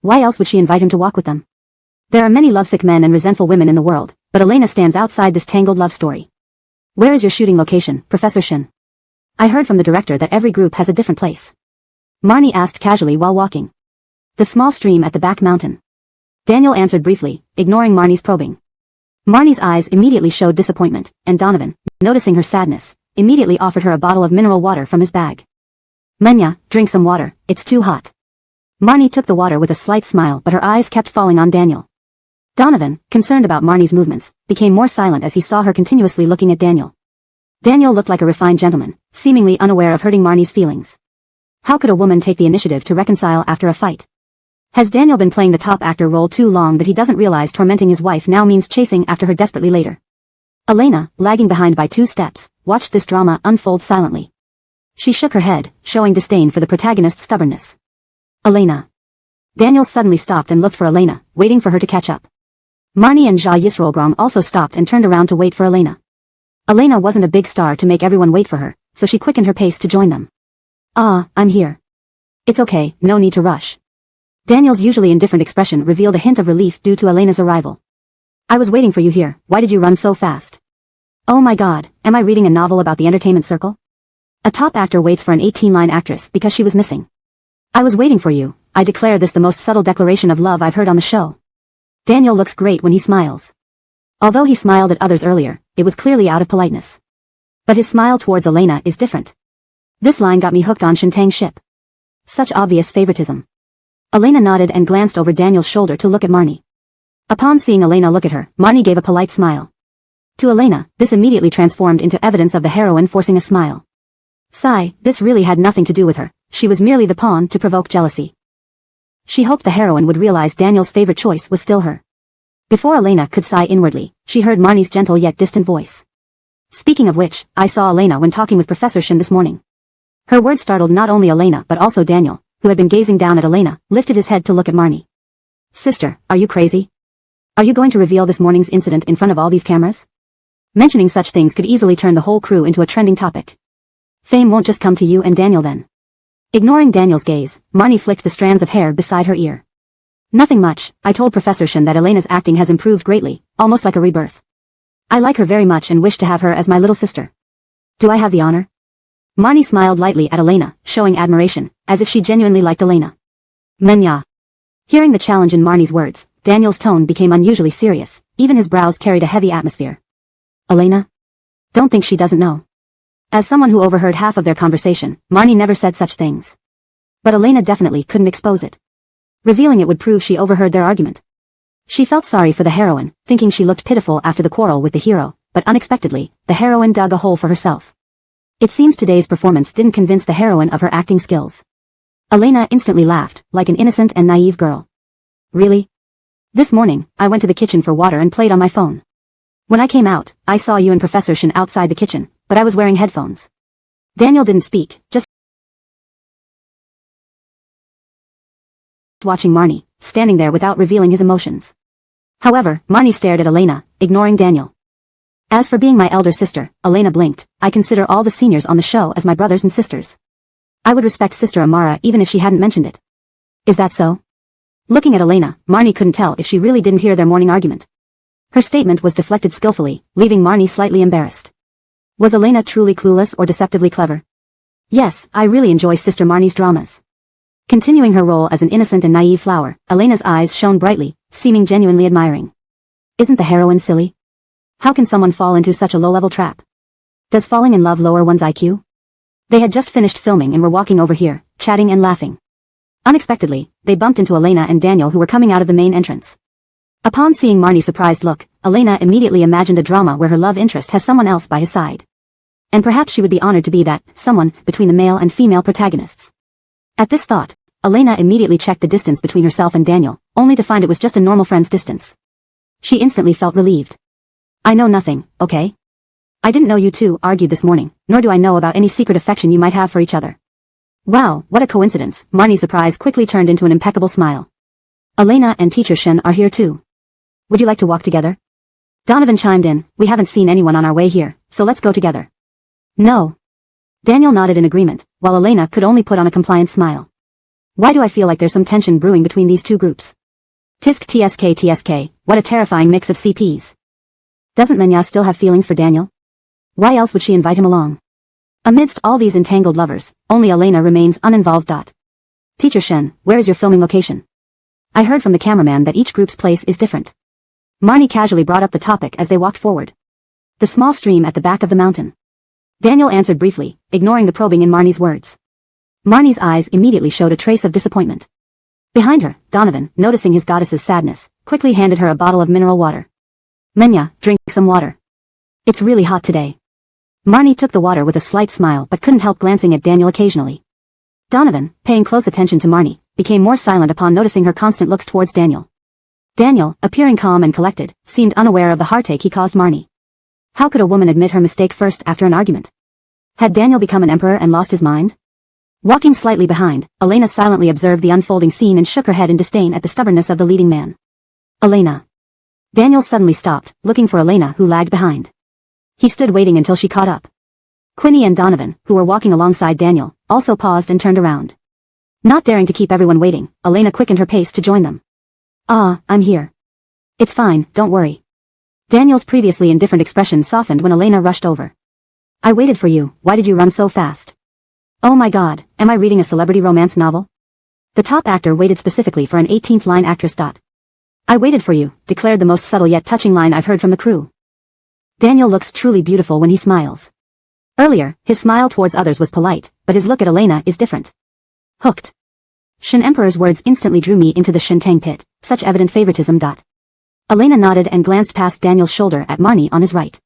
Why else would she invite him to walk with them? There are many lovesick men and resentful women in the world, but Elena stands outside this tangled love story. Where is your shooting location, Professor Shen? I heard from the director that every group has a different place. Marnie asked casually while walking. The small stream at the back mountain. Daniel answered briefly, ignoring Marnie's probing. Marnie's eyes immediately showed disappointment, and Donovan, noticing her sadness, immediately offered her a bottle of mineral water from his bag. Menya, drink some water, it's too hot. Marnie took the water with a slight smile but her eyes kept falling on Daniel. Donovan, concerned about Marnie's movements, became more silent as he saw her continuously looking at Daniel. Daniel looked like a refined gentleman, seemingly unaware of hurting Marnie's feelings. How could a woman take the initiative to reconcile after a fight? Has Daniel been playing the top actor role too long that he doesn't realize tormenting his wife now means chasing after her desperately later? Elena, lagging behind by 2 steps, watched this drama unfold silently. She shook her head, showing disdain for the protagonist's stubbornness. Elena. Daniel suddenly stopped and looked for Elena, waiting for her to catch up. Marnie and Jia Yisroelgrong also stopped and turned around to wait for Elena. Elena wasn't a big star to make everyone wait for her, so she quickened her pace to join them. Ah, I'm here. It's okay, no need to rush. Daniel's usually indifferent expression revealed a hint of relief due to Elena's arrival. I was waiting for you here, why did you run so fast? Oh my god, am I reading a novel about the entertainment circle? A top actor waits for an 18-line actress because she was missing. I was waiting for you, I declare this the most subtle declaration of love I've heard on the show. Daniel looks great when he smiles. Although he smiled at others earlier, it was clearly out of politeness. But his smile towards Elena is different. This line got me hooked on Shintang's ship. Such obvious favoritism. Elena nodded and glanced over Daniel's shoulder to look at Marnie. Upon seeing Elena look at her, Marnie gave a polite smile. To Elena, this immediately transformed into evidence of the heroine forcing a smile. Sigh, this really had nothing to do with her, she was merely the pawn to provoke jealousy. She hoped the heroine would realize Daniel's favorite choice was still her. Before Elena could sigh inwardly, she heard Marnie's gentle yet distant voice. Speaking of which, I saw Elena when talking with Professor Shen this morning. Her words startled not only Elena but also Daniel, who had been gazing down at Elena, lifted his head to look at Marnie. Sister, are you crazy? Are you going to reveal this morning's incident in front of all these cameras? Mentioning such things could easily turn the whole crew into a trending topic. Fame won't just come to you and Daniel then. Ignoring Daniel's gaze, Marnie flicked the strands of hair beside her ear. Nothing much. I told Professor Shin that Elena's acting has improved greatly, almost like a rebirth. I like her very much and wish to have her as my little sister. Do I have the honor? Marnie smiled lightly at Elena, showing admiration, as if she genuinely liked Elena. Menya. Hearing the challenge in Marnie's words, Daniel's tone became unusually serious, even his brows carried a heavy atmosphere. Elena? Don't think she doesn't know. As someone who overheard half of their conversation, Marnie never said such things. But Elena definitely couldn't expose it. Revealing it would prove she overheard their argument. She felt sorry for the heroine, thinking she looked pitiful after the quarrel with the hero, but unexpectedly, the heroine dug a hole for herself. It seems today's performance didn't convince the heroine of her acting skills. Elena instantly laughed, like an innocent and naive girl. Really? This morning, I went to the kitchen for water and played on my phone. When I came out, I saw you and Professor Shin outside the kitchen, but I was wearing headphones. Daniel didn't speak, just watching Marnie, standing there without revealing his emotions. However, Marnie stared at Elena, ignoring Daniel. As for being my elder sister, Elena blinked. I consider all the seniors on the show as my brothers and sisters. I would respect Sister Amara even if she hadn't mentioned it. Is that so? Looking at Elena, Marnie couldn't tell if she really didn't hear their morning argument. Her statement was deflected skillfully, leaving Marnie slightly embarrassed. Was Elena truly clueless or deceptively clever? Yes, I really enjoy Sister Marnie's dramas. Continuing her role as an innocent and naive flower, Elena's eyes shone brightly, seeming genuinely admiring. Isn't the heroine silly? How can someone fall into such a low-level trap? Does falling in love lower one's IQ? They had just finished filming and were walking over here, chatting and laughing. Unexpectedly, they bumped into Elena and Daniel who were coming out of the main entrance. Upon seeing Marnie's surprised look, Elena immediately imagined a drama where her love interest has someone else by his side. And perhaps she would be honored to be that someone between the male and female protagonists. At this thought, Elena immediately checked the distance between herself and Daniel, only to find it was just a normal friend's distance. She instantly felt relieved. I know nothing, okay? I didn't know you two argued this morning, nor do I know about any secret affection you might have for each other. Wow, what a coincidence. Marnie's surprise quickly turned into an impeccable smile. Elena and Teacher Shin are here too. Would you like to walk together? Donovan chimed in. We haven't seen anyone on our way here, so let's go together. No. Daniel nodded in agreement, while Elena could only put on a compliant smile. Why do I feel like there's some tension brewing between these two groups? Tisk tsk, what a terrifying mix of CPs. Doesn't Menya still have feelings for Daniel? Why else would she invite him along? Amidst all these entangled lovers, only Elena remains uninvolved. Teacher Shin, where is your filming location? I heard from the cameraman that each group's place is different. Marnie casually brought up the topic as they walked forward. The small stream at the back of the mountain. Daniel answered briefly, ignoring the probing in Marnie's words. Marnie's eyes immediately showed a trace of disappointment. Behind her, Donovan, noticing his goddess's sadness, quickly handed her a bottle of mineral water. Menya, drink some water. It's really hot today. Marnie took the water with a slight smile but couldn't help glancing at Daniel occasionally. Donovan, paying close attention to Marnie, became more silent upon noticing her constant looks towards Daniel. Daniel, appearing calm and collected, seemed unaware of the heartache he caused Marnie. How could a woman admit her mistake first after an argument? Had Daniel become an emperor and lost his mind? Walking slightly behind, Elena silently observed the unfolding scene and shook her head in disdain at the stubbornness of the leading man. Elena. Daniel suddenly stopped, looking for Elena who lagged behind. He stood waiting until she caught up. Quinny and Donovan, who were walking alongside Daniel, also paused and turned around. Not daring to keep everyone waiting, Elena quickened her pace to join them. Ah, I'm here. It's fine, don't worry. Daniel's previously indifferent expression softened when Elena rushed over. I waited for you, why did you run so fast? Oh my god, am I reading a celebrity romance novel? The top actor waited specifically for an 18th line actress. I waited for you, declared the most subtle yet touching line I've heard from the crew. Daniel looks truly beautiful when he smiles. Earlier, his smile towards others was polite, but his look at Elena is different. Hooked. Shin Emperor's words instantly drew me into the Shintang pit, such evident favoritism. Elena nodded and glanced past Daniel's shoulder at Marnie on his right.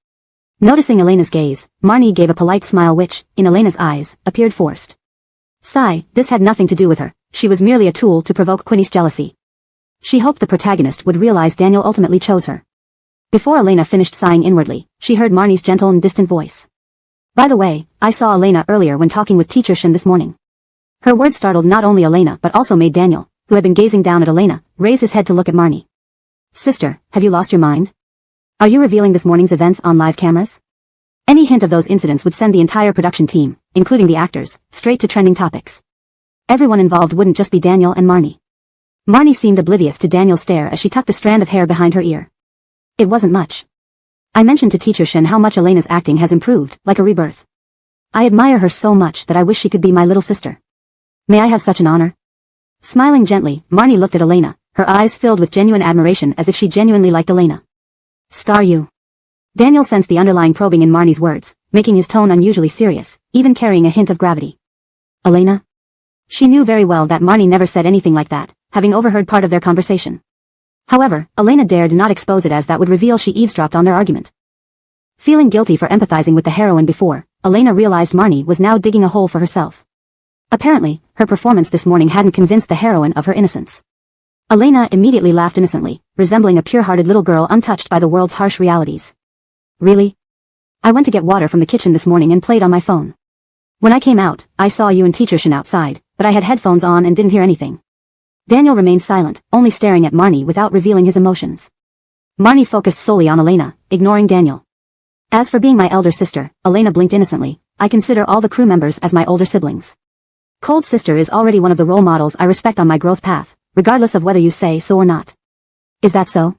Noticing Elena's gaze, Marnie gave a polite smile which, in Elena's eyes, appeared forced. Sigh, this had nothing to do with her, she was merely a tool to provoke Quinny's jealousy. She hoped the protagonist would realize Daniel ultimately chose her. Before Elena finished sighing inwardly, she heard Marnie's gentle and distant voice. By the way, I saw Elena earlier when talking with Teacher Shin this morning. Her words startled not only Elena but also made Daniel, who had been gazing down at Elena, raise his head to look at Marnie. Sister, have you lost your mind? Are you revealing this morning's events on live cameras? Any hint of those incidents would send the entire production team, including the actors, straight to trending topics. Everyone involved wouldn't just be Daniel and Marnie. Marnie seemed oblivious to Daniel's stare as she tucked a strand of hair behind her ear. It wasn't much. I mentioned to Teacher Shin how much Elena's acting has improved, like a rebirth. I admire her so much that I wish she could be my little sister. May I have such an honor? Smiling gently, Marnie looked at Elena, her eyes filled with genuine admiration as if she genuinely liked Elena. Star you. Daniel sensed the underlying probing in Marnie's words, making his tone unusually serious, even carrying a hint of gravity. Elena? She knew very well that Marnie never said anything like that, having overheard part of their conversation. However, Elena dared not expose it as that would reveal she eavesdropped on their argument. Feeling guilty for empathizing with the heroine before, Elena realized Marnie was now digging a hole for herself. Apparently, her performance this morning hadn't convinced the heroine of her innocence. Elena immediately laughed innocently, resembling a pure-hearted little girl untouched by the world's harsh realities. Really? I went to get water from the kitchen this morning and played on my phone. When I came out, I saw you and Teacher Shin outside, but I had headphones on and didn't hear anything. Daniel remained silent, only staring at Marnie without revealing his emotions. Marnie focused solely on Elena, ignoring Daniel. As for being my elder sister, Elena blinked innocently. I consider all the crew members as my older siblings. Cold sister is already one of the role models I respect on my growth path, regardless of whether you say so or not. Is that so?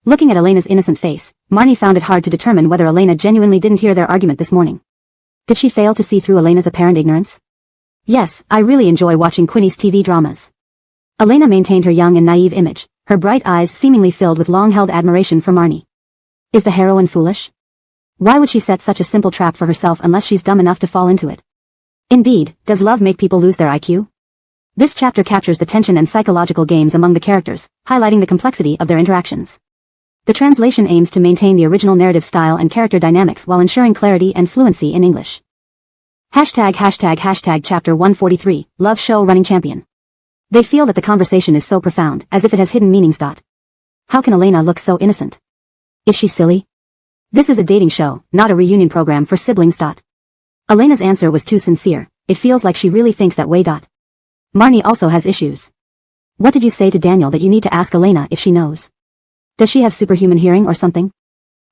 Looking at Elena's innocent face, Marnie found it hard to determine whether Elena genuinely didn't hear their argument this morning. Did she fail to see through Elena's apparent ignorance? Yes, I really enjoy watching Quinny's TV dramas. Elena maintained her young and naive image, her bright eyes seemingly filled with long-held admiration for Marnie. Is the heroine foolish? Why would she set such a simple trap for herself unless she's dumb enough to fall into it? Indeed, does love make people lose their IQ? This chapter captures the tension and psychological games among the characters, highlighting the complexity of their interactions. The translation aims to maintain the original narrative style and character dynamics while ensuring clarity and fluency in English. ##### Chapter 143, Love Show Running Champion. They feel that the conversation is so profound, as if it has hidden meanings. How can Elena look so innocent? Is she silly? This is a dating show, not a reunion program for siblings. Elena's answer was too sincere. It feels like she really thinks that way. Marnie also has issues. What did you say to Daniel that you need to ask Elena if she knows? Does she have superhuman hearing or something?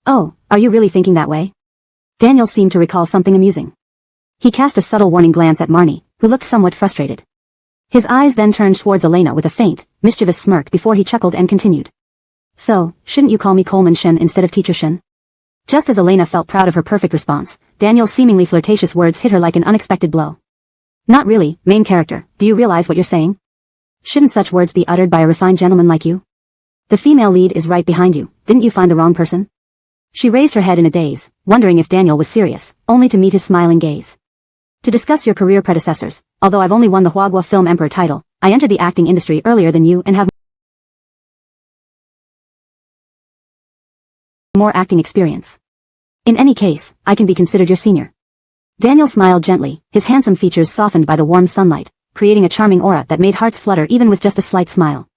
Oh, are you really thinking that way? Daniel seemed to recall something amusing. He cast a subtle warning glance at Marnie, who looked somewhat frustrated. His eyes then turned towards Elena with a faint, mischievous smirk before he chuckled and continued. So, shouldn't you call me Coleman Shin instead of Teacher Shin? Just as Elena felt proud of her perfect response, Daniel's seemingly flirtatious words hit her like an unexpected blow. Not really, main character, do you realize what you're saying? Shouldn't such words be uttered by a refined gentleman like you? The female lead is right behind you, didn't you find the wrong person? She raised her head in a daze, wondering if Daniel was serious, only to meet his smiling gaze. To discuss your career predecessors, although I've only won the Huagua Film Emperor title, I entered the acting industry earlier than you and have more acting experience. In any case, I can be considered your senior. Daniel smiled gently, his handsome features softened by the warm sunlight, creating a charming aura that made hearts flutter even with just a slight smile.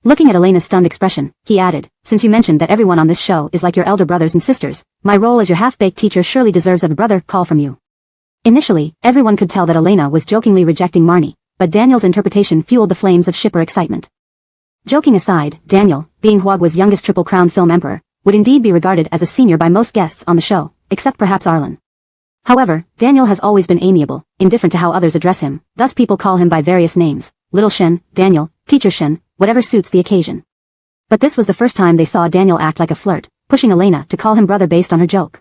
Looking at Elena's stunned expression, he added, since you mentioned that everyone on this show is like your elder brothers and sisters, my role as your half-baked teacher surely deserves a brother call from you. Initially, everyone could tell that Elena was jokingly rejecting Marnie, but Daniel's interpretation fueled the flames of shipper excitement. Joking aside, Daniel, being Huagua's youngest Triple Crown film emperor, would indeed be regarded as a senior by most guests on the show, except perhaps Arlen. However, Daniel has always been amiable, indifferent to how others address him, thus people call him by various names, Little Shin, Daniel, Teacher Shin, whatever suits the occasion. But this was the first time they saw Daniel act like a flirt, pushing Elena to call him brother based on her joke.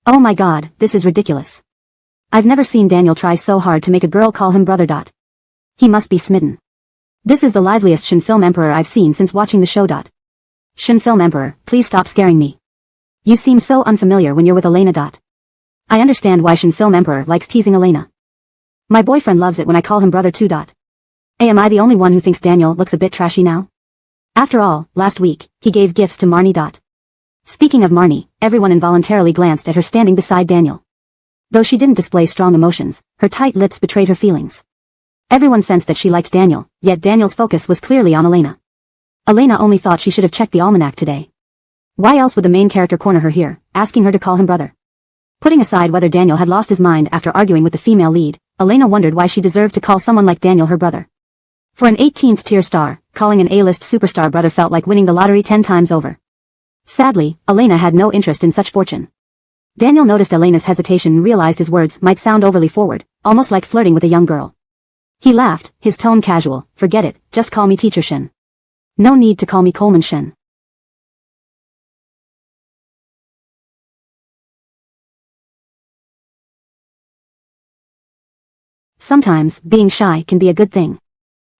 Oh my god, this is ridiculous. I've never seen Daniel try so hard to make a girl call him brother. He must be smitten. This is the liveliest Shin Film Emperor I've seen since watching the show. Shin Film Emperor, please stop scaring me. You seem so unfamiliar when you're with Elena. I understand why Shin Film Emperor likes teasing Elena. My boyfriend loves it when I call him brother too. Am I the only one who thinks Daniel looks a bit trashy now? After all, last week, he gave gifts to Marnie. Speaking of Marnie, everyone involuntarily glanced at her standing beside Daniel. Though she didn't display strong emotions, her tight lips betrayed her feelings. Everyone sensed that she liked Daniel, yet Daniel's focus was clearly on Elena. Elena only thought she should have checked the almanac today. Why else would the main character corner her here, asking her to call him brother? Putting aside whether Daniel had lost his mind after arguing with the female lead, Elena wondered why she deserved to call someone like Daniel her brother. For an 18th tier star, calling an A-list superstar brother felt like winning the lottery 10 times over. Sadly, Elena had no interest in such fortune. Daniel noticed Elena's hesitation and realized his words might sound overly forward, almost like flirting with a young girl. He laughed, his tone casual. Forget it, just call me Teacher Shin. No need to call me Coleman Shin. Sometimes, being shy can be a good thing.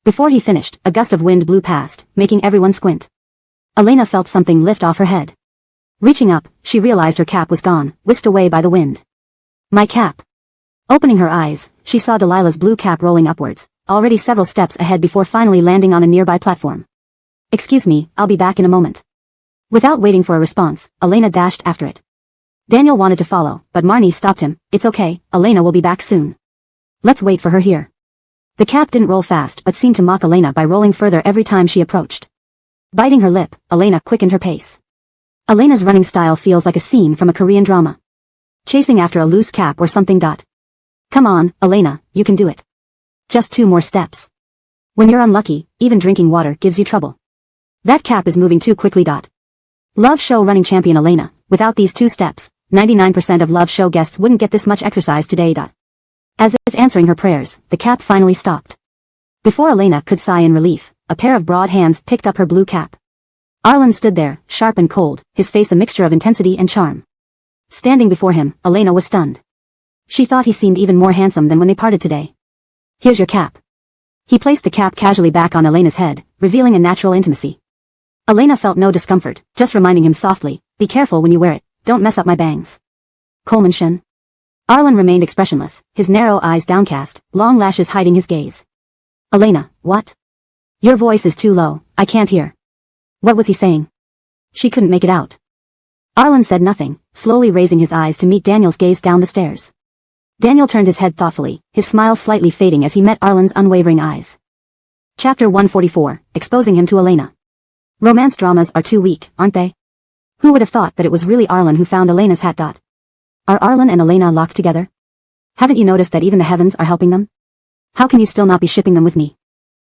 Before he finished, a gust of wind blew past, making everyone squint. Elena felt something lift off her head. Reaching up, she realized her cap was gone, whisked away by the wind. My cap. Opening her eyes, she saw Delilah's blue cap rolling upwards, already several steps ahead before finally landing on a nearby platform. Excuse me, I'll be back in a moment. Without waiting for a response, Elena dashed after it. Daniel wanted to follow, but Marnie stopped him. It's okay, Elena will be back soon. Let's wait for her here. The cap didn't roll fast but seemed to mock Elena by rolling further every time she approached. Biting her lip, Elena quickened her pace. Elena's running style feels like a scene from a Korean drama. Chasing after a loose cap or something. Come on, Elena, you can do it. Just 2 more steps. When you're unlucky, even drinking water gives you trouble. That cap is moving too quickly. Love show running champion Elena, without these 2 steps, 99% of love show guests wouldn't get this much exercise today. As if answering her prayers, the cap finally stopped. Before Elena could sigh in relief, a pair of broad hands picked up her blue cap. Arlen stood there, sharp and cold, his face a mixture of intensity and charm. Standing before him, Elena was stunned. She thought he seemed even more handsome than when they parted today. Here's your cap. He placed the cap casually back on Elena's head, revealing a natural intimacy. Elena felt no discomfort, just reminding him softly, be careful when you wear it, don't mess up my bangs. Coleman Shin. Arlen remained expressionless, his narrow eyes downcast, long lashes hiding his gaze. Elena, what? Your voice is too low, I can't hear. What was he saying? She couldn't make it out. Arlen said nothing, slowly raising his eyes to meet Daniel's gaze down the stairs. Daniel turned his head thoughtfully, his smile slightly fading as he met Arlen's unwavering eyes. Chapter 144, exposing him to Elena. Romance dramas are too weak, aren't they? Who would have thought that it was really Arlen who found Elena's hat. Are Arlen and Elena locked together? Haven't you noticed that even the heavens are helping them? How can you still not be shipping them with me?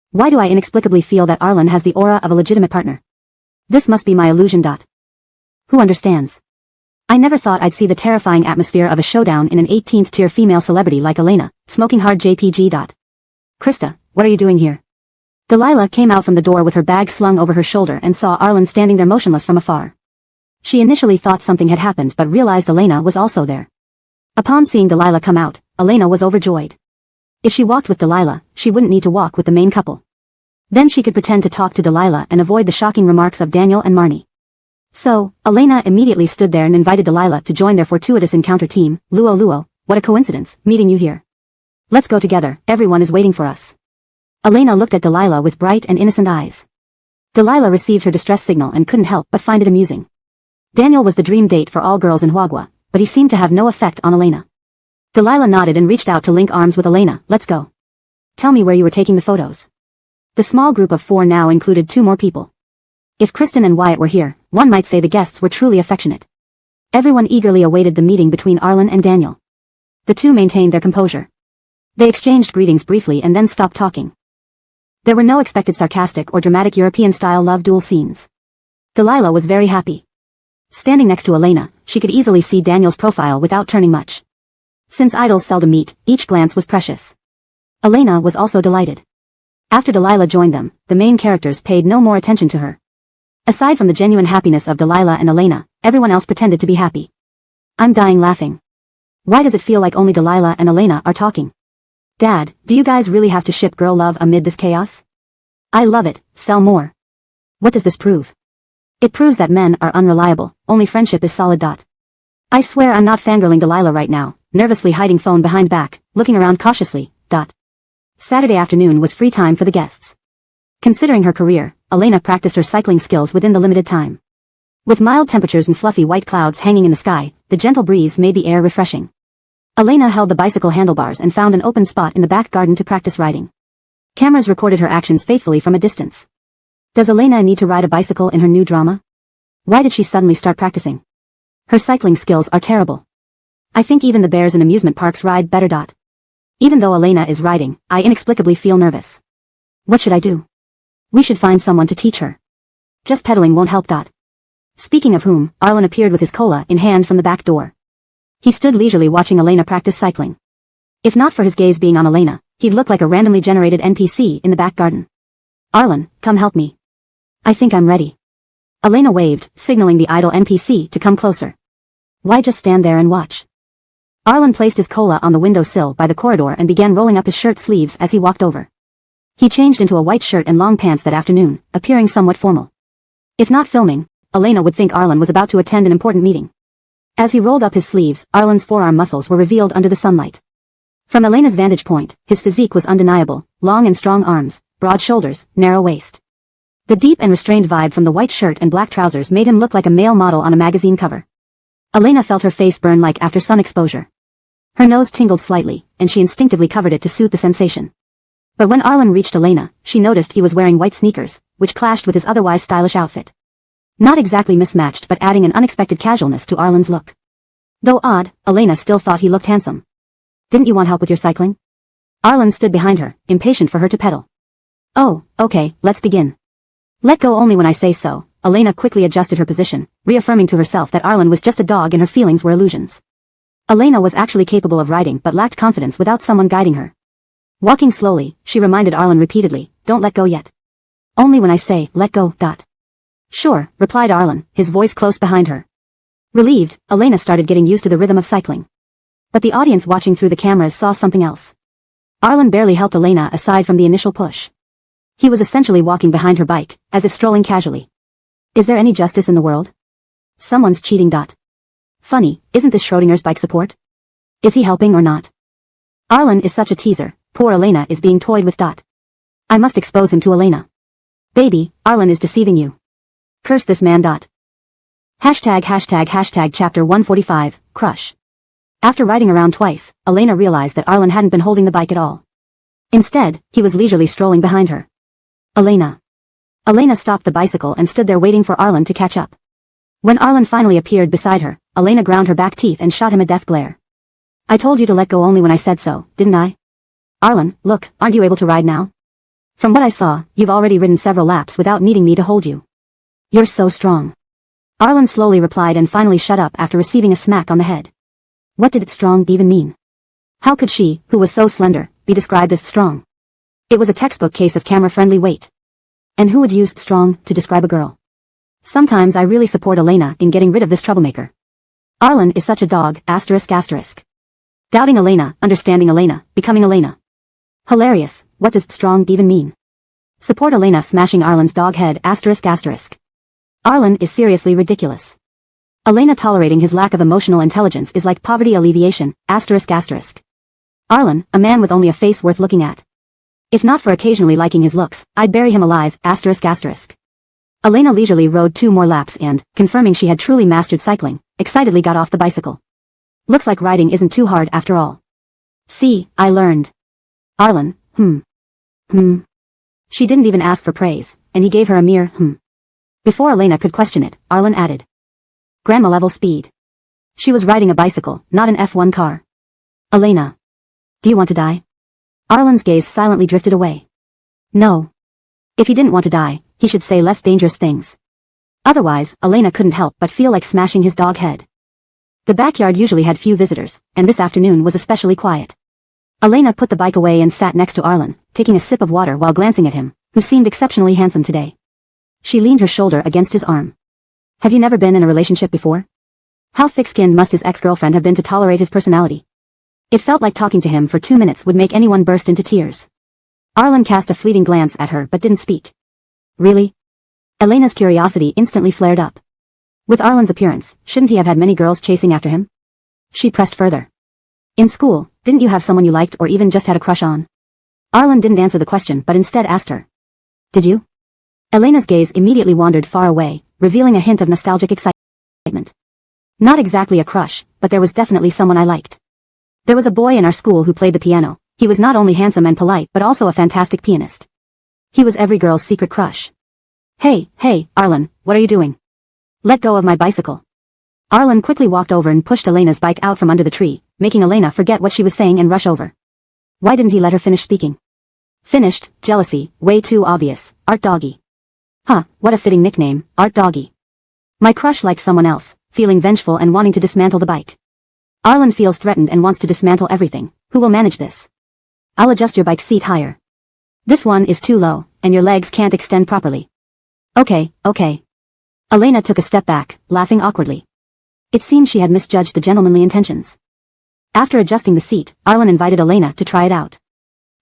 Why do I inexplicably feel that Arlen has the aura of a legitimate partner? This must be my illusion. Who understands? I never thought I'd see the terrifying atmosphere of a showdown in an 18th tier female celebrity like Elena, smoking hard JPG. Krista, what are you doing here? Delilah came out from the door with her bag slung over her shoulder and saw Arlen standing there motionless from afar. She initially thought something had happened but realized Elena was also there. Upon seeing Delilah come out, Elena was overjoyed. If she walked with Delilah, she wouldn't need to walk with the main couple. Then she could pretend to talk to Delilah and avoid the shocking remarks of Daniel and Marnie. So, Elena immediately stood there and invited Delilah to join their fortuitous encounter team. Luo, what a coincidence, meeting you here. Let's go together, everyone is waiting for us. Elena looked at Delilah with bright and innocent eyes. Delilah received her distress signal and couldn't help but find it amusing. Daniel was the dream date for all girls in Huagua, but he seemed to have no effect on Elena. Delilah nodded and reached out to link arms with Elena. Let's go. Tell me where you were taking the photos. The small group of 4 now included 2 more people. If Kristen and Wyatt were here, one might say the guests were truly affectionate. Everyone eagerly awaited the meeting between Arlen and Daniel. The 2 maintained their composure. They exchanged greetings briefly and then stopped talking. There were no expected sarcastic or dramatic European-style love duel scenes. Delilah was very happy. Standing next to Elena, she could easily see Daniel's profile without turning much. Since idols seldom meet, each glance was precious. Elena was also delighted. After Delilah joined them, the main characters paid no more attention to her. Aside from the genuine happiness of Delilah and Elena, everyone else pretended to be happy. I'm dying laughing. Why does it feel like only Delilah and Elena are talking? Dad, do you guys really have to ship girl love amid this chaos? I love it, sell more. What does this prove? It proves that men are unreliable, only friendship is solid. I swear I'm not fangirling Delilah right now, nervously hiding phone behind back, looking around cautiously. Saturday afternoon was free time for the guests. Considering her career, Elena practiced her cycling skills within the limited time. With mild temperatures and fluffy white clouds hanging in the sky, the gentle breeze made the air refreshing. Elena held the bicycle handlebars and found an open spot in the back garden to practice riding. Cameras recorded her actions faithfully from a distance. Does Elena need to ride a bicycle in her new drama? Why did she suddenly start practicing? Her cycling skills are terrible. I think even the bears in amusement parks ride better. Even though Elena is riding, I inexplicably feel nervous. What should I do? We should find someone to teach her. Just pedaling won't help. Speaking of whom, Arlen appeared with his cola in hand from the back door. He stood leisurely watching Elena practice cycling. If not for his gaze being on Elena, he'd look like a randomly generated NPC in the back garden. Arlen, come help me. I think I'm ready. Elena waved, signaling the idle NPC to come closer. Why just stand there and watch? Arlen placed his cola on the windowsill by the corridor and began rolling up his shirt sleeves as he walked over. He changed into a white shirt and long pants that afternoon, appearing somewhat formal. If not filming, Elena would think Arlen was about to attend an important meeting. As he rolled up his sleeves, Arlen's forearm muscles were revealed under the sunlight. From Elena's vantage point, his physique was undeniable, long and strong arms, broad shoulders, narrow waist. The deep and restrained vibe from the white shirt and black trousers made him look like a male model on a magazine cover. Elena felt her face burn like after sun exposure. Her nose tingled slightly, and she instinctively covered it to soothe the sensation. But when Arlen reached Elena, she noticed he was wearing white sneakers, which clashed with his otherwise stylish outfit. Not exactly mismatched but adding an unexpected casualness to Arlen's look. Though odd, Elena still thought he looked handsome. Didn't you want help with your cycling? Arlen stood behind her, impatient for her to pedal. Oh, okay, let's begin. Let go only when I say so. Elena quickly adjusted her position, reaffirming to herself that Arlen was just a dog and her feelings were illusions. Elena was actually capable of riding but lacked confidence without someone guiding her. Walking slowly, she reminded Arlen repeatedly, don't let go yet. Only when I say, let go, dot. Sure, replied Arlen, his voice close behind her. Relieved, Elena started getting used to the rhythm of cycling. But the audience watching through the cameras saw something else. Arlen barely helped Elena aside from the initial push. He was essentially walking behind her bike, as if strolling casually. Is there any justice in the world? Someone's cheating. Dot. Funny, isn't this Schrodinger's bike support? Is he helping or not? Arlen is such a teaser, poor Elena is being toyed with. Dot. I must expose him to Elena. Baby, Arlen is deceiving you. Curse this man. Dot. Hashtag chapter 145, crush. After riding around twice, Elena realized that Arlen hadn't been holding the bike at all. Instead, he was leisurely strolling behind her. Elena. Elena stopped the bicycle and stood there waiting for Arlen to catch up. When Arlen finally appeared beside her, Elena ground her back teeth and shot him a death glare. I told you to let go only when I said so, didn't I? Arlen, look, aren't you able to ride now? From what I saw, you've already ridden several laps without needing me to hold you. You're so strong. Arlen slowly replied and finally shut up after receiving a smack on the head. What did strong even mean? How could she, who was so slender, be described as strong? It was a textbook case of camera-friendly weight. And who would use strong to describe a girl? Sometimes I really support Elena in getting rid of this troublemaker. Arlen is such a dog, ***. Doubting Elena, understanding Elena, becoming Elena. Hilarious, what does strong even mean? Support Elena smashing Arlen's dog head, ***. Arlen is seriously ridiculous. Elena tolerating his lack of emotional intelligence is like poverty alleviation, ***. Arlen, a man with only a face worth looking at. If not for occasionally liking his looks, I'd bury him alive, ***. Elena leisurely rode 2 more laps and, confirming she had truly mastered cycling, excitedly got off the bicycle. Looks like riding isn't too hard after all. See, I learned. Arlen, She didn't even ask for praise, and he gave her a mere, Before Elena could question it, Arlen added. Grandma level speed. She was riding a bicycle, not an F1 car. Elena. Do you want to die? Arlen's gaze silently drifted away. No. If he didn't want to die, he should say less dangerous things. Otherwise, Elena couldn't help but feel like smashing his dog head. The backyard usually had few visitors, and this afternoon was especially quiet. Elena put the bike away and sat next to Arlen, taking a sip of water while glancing at him, who seemed exceptionally handsome today. She leaned her shoulder against his arm. Have you never been in a relationship before? How thick-skinned must his ex-girlfriend have been to tolerate his personality? It felt like talking to him for 2 minutes would make anyone burst into tears. Arlen cast a fleeting glance at her but didn't speak. Really? Elena's curiosity instantly flared up. With Arlen's appearance, shouldn't he have had many girls chasing after him? She pressed further. In school, didn't you have someone you liked or even just had a crush on? Arlen didn't answer the question but instead asked her. Did you? Elena's gaze immediately wandered far away, revealing a hint of nostalgic excitement. Not exactly a crush, but there was definitely someone I liked. There was a boy in our school who played the piano. He was not only handsome and polite but also a fantastic pianist. He was every girl's secret crush. Hey, Arlen, what are you doing? Let go of my bicycle. Arlen quickly walked over and pushed Elena's bike out from under the tree, making Elena forget what she was saying and rush over. Why didn't he let her finish speaking? Finished, jealousy, way too obvious, Art Doggy. Huh, what a fitting nickname, Art Doggy. My crush likes someone else, feeling vengeful and wanting to dismantle the bike. Arlen feels threatened and wants to dismantle everything. Who will manage this? I'll adjust your bike seat higher. This one is too low, and your legs can't extend properly. Okay. Elena took a step back, laughing awkwardly. It seemed she had misjudged the gentlemanly intentions. After adjusting the seat, Arlen invited Elena to try it out.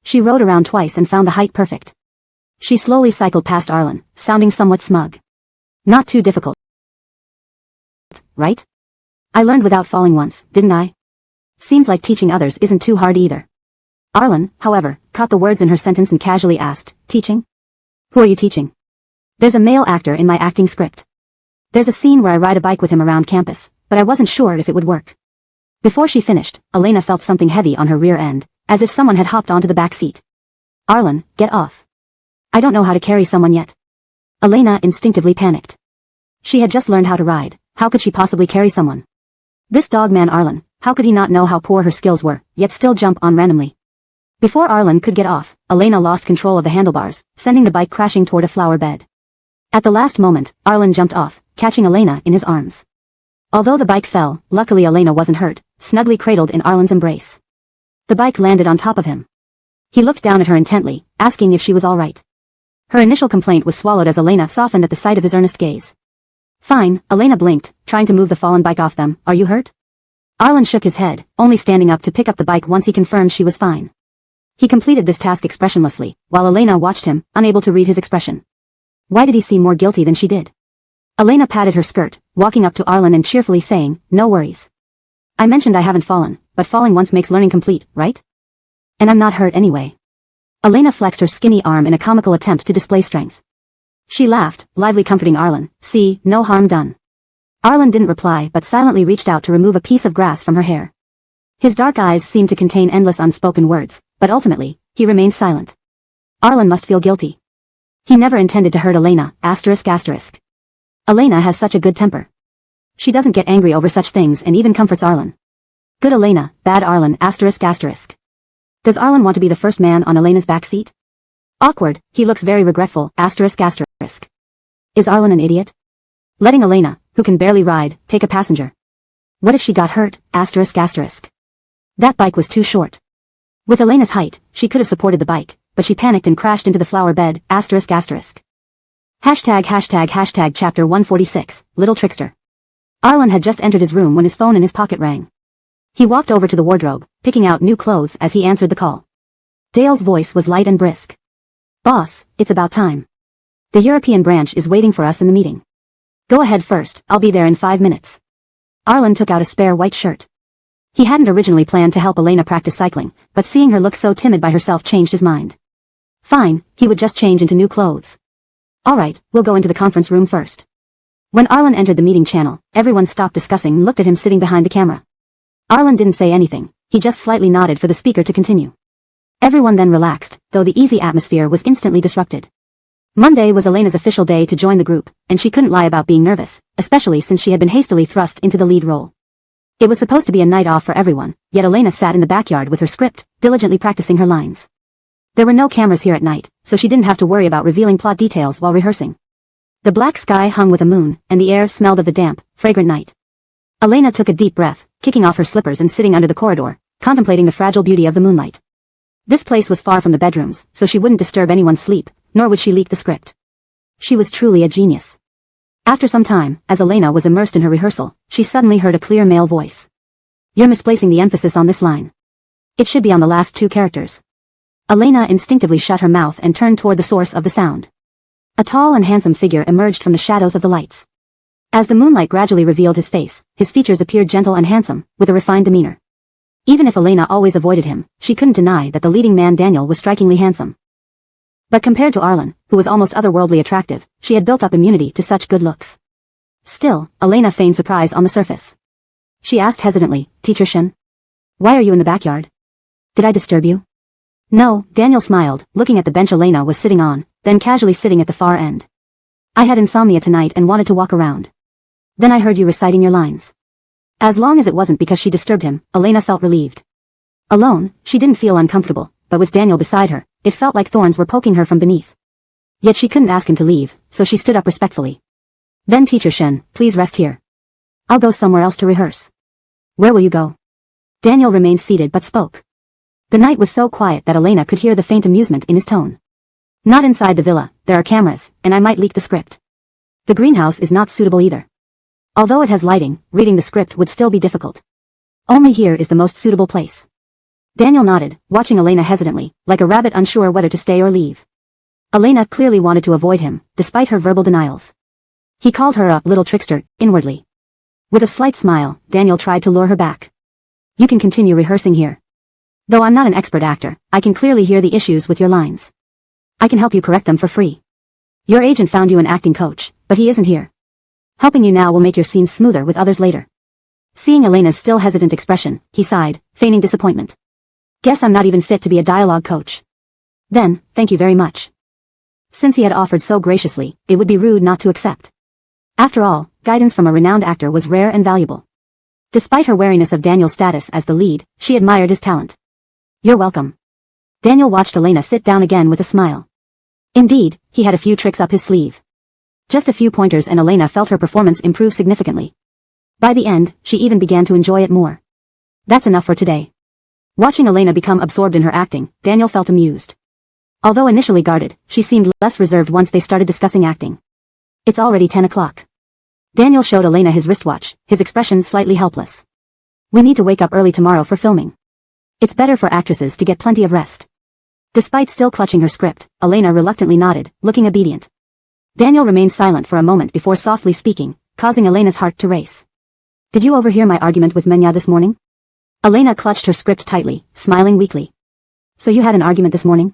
She rode around twice and found the height perfect. She slowly cycled past Arlen, sounding somewhat smug. Not too difficult, right? I learned without falling once, didn't I? Seems like teaching others isn't too hard either. Arlen, however, caught the words in her sentence and casually asked, teaching? Who are you teaching? There's a male actor in my acting script. There's a scene where I ride a bike with him around campus, but I wasn't sure if it would work. Before she finished, Elena felt something heavy on her rear end, as if someone had hopped onto the back seat. Arlen, get off. I don't know how to carry someone yet. Elena instinctively panicked. She had just learned how to ride, how could she possibly carry someone? This dog man Arlen, how could he not know how poor her skills were, yet still jump on randomly? Before Arlen could get off, Elena lost control of the handlebars, sending the bike crashing toward a flower bed. At the last moment, Arlen jumped off, catching Elena in his arms. Although the bike fell, luckily Elena wasn't hurt, snugly cradled in Arlen's embrace. The bike landed on top of him. He looked down at her intently, asking if she was all right. Her initial complaint was swallowed as Elena softened at the sight of his earnest gaze. Fine, Elena blinked, trying to move the fallen bike off them. Are you hurt? Arlen shook his head, only standing up to pick up the bike once he confirmed she was fine. He completed this task expressionlessly, while Elena watched him, unable to read his expression. Why did he seem more guilty than she did? Elena patted her skirt, walking up to Arlen and cheerfully saying, no worries. I mentioned I haven't fallen, but falling once makes learning complete, right? And I'm not hurt anyway. Elena flexed her skinny arm in a comical attempt to display strength. She laughed, lively comforting Arlen, see, no harm done. Arlen didn't reply but silently reached out to remove a piece of grass from her hair. His dark eyes seemed to contain endless unspoken words, but ultimately, he remained silent. Arlen must feel guilty. He never intended to hurt Elena, ***. Elena has such a good temper. She doesn't get angry over such things and even comforts Arlen. Good Elena, bad Arlen, ***. Does Arlen want to be the first man on Elena's backseat? Awkward, he looks very regretful, ***. Is Arlen an idiot? Letting Elena, who can barely ride, take a passenger. What if she got hurt, ***. That bike was too short. With Elena's height, she could have supported the bike, but she panicked and crashed into the flower bed, ***. Chapter 146, Little Trickster. Arlen had just entered his room when his phone in his pocket rang. He walked over to the wardrobe, picking out new clothes as he answered the call. Dale's voice was light and brisk. Boss, it's about time. The European branch is waiting for us in the meeting. Go ahead first, I'll be there in 5 minutes. Arlen took out a spare white shirt. He hadn't originally planned to help Elena practice cycling, but seeing her look so timid by herself changed his mind. Fine, he would just change into new clothes. Alright, we'll go into the conference room first. When Arlen entered the meeting channel, everyone stopped discussing and looked at him sitting behind the camera. Arlen didn't say anything, he just slightly nodded for the speaker to continue. Everyone then relaxed, though the easy atmosphere was instantly disrupted. Monday was Elena's official day to join the group, and she couldn't lie about being nervous, especially since she had been hastily thrust into the lead role. It was supposed to be a night off for everyone, yet Elena sat in the backyard with her script, diligently practicing her lines. There were no cameras here at night, so she didn't have to worry about revealing plot details while rehearsing. The black sky hung with a moon, and the air smelled of the damp, fragrant night. Elena took a deep breath, kicking off her slippers and sitting under the corridor, contemplating the fragile beauty of the moonlight. This place was far from the bedrooms, so she wouldn't disturb anyone's sleep, nor would she leak the script. She was truly a genius. After some time, as Elena was immersed in her rehearsal, she suddenly heard a clear male voice. You're misplacing the emphasis on this line. It should be on the last 2 characters. Elena instinctively shut her mouth and turned toward the source of the sound. A tall and handsome figure emerged from the shadows of the lights. As the moonlight gradually revealed his face, his features appeared gentle and handsome, with a refined demeanor. Even if Elena always avoided him, she couldn't deny that the leading man Daniel was strikingly handsome. But compared to Arlen, who was almost otherworldly attractive, she had built up immunity to such good looks. Still, Elena feigned surprise on the surface. She asked hesitantly, Teacher Shin? Why are you in the backyard? Did I disturb you? No, Daniel smiled, looking at the bench Elena was sitting on, then casually sitting at the far end. I had insomnia tonight and wanted to walk around. Then I heard you reciting your lines. As long as it wasn't because she disturbed him, Elena felt relieved. Alone, she didn't feel uncomfortable, but with Daniel beside her, it felt like thorns were poking her from beneath. Yet she couldn't ask him to leave, so she stood up respectfully. Then Teacher Shen, please rest here. I'll go somewhere else to rehearse. Where will you go? Daniel remained seated but spoke. The night was so quiet that Elena could hear the faint amusement in his tone. Not inside the villa, there are cameras, and I might leak the script. The greenhouse is not suitable either. Although it has lighting, reading the script would still be difficult. Only here is the most suitable place. Daniel nodded, watching Elena hesitantly, like a rabbit unsure whether to stay or leave. Elena clearly wanted to avoid him, despite her verbal denials. He called her a little trickster, inwardly. With a slight smile, Daniel tried to lure her back. You can continue rehearsing here. Though I'm not an expert actor, I can clearly hear the issues with your lines. I can help you correct them for free. Your agent found you an acting coach, but he isn't here. Helping you now will make your scenes smoother with others later. Seeing Elena's still hesitant expression, he sighed, feigning disappointment. Guess I'm not even fit to be a dialogue coach. Then, thank you very much. Since he had offered so graciously, it would be rude not to accept. After all, guidance from a renowned actor was rare and valuable. Despite her wariness of Daniel's status as the lead, she admired his talent. You're welcome. Daniel watched Elena sit down again with a smile. Indeed, he had a few tricks up his sleeve. Just a few pointers and Elena felt her performance improve significantly. By the end, she even began to enjoy it more. That's enough for today. Watching Elena become absorbed in her acting, Daniel felt amused. Although initially guarded, she seemed less reserved once they started discussing acting. It's already 10 o'clock. Daniel showed Elena his wristwatch, his expression slightly helpless. We need to wake up early tomorrow for filming. It's better for actresses to get plenty of rest. Despite still clutching her script, Elena reluctantly nodded, looking obedient. Daniel remained silent for a moment before softly speaking, causing Elena's heart to race. Did you overhear my argument with Menya this morning? Elena clutched her script tightly, smiling weakly. So you had an argument this morning?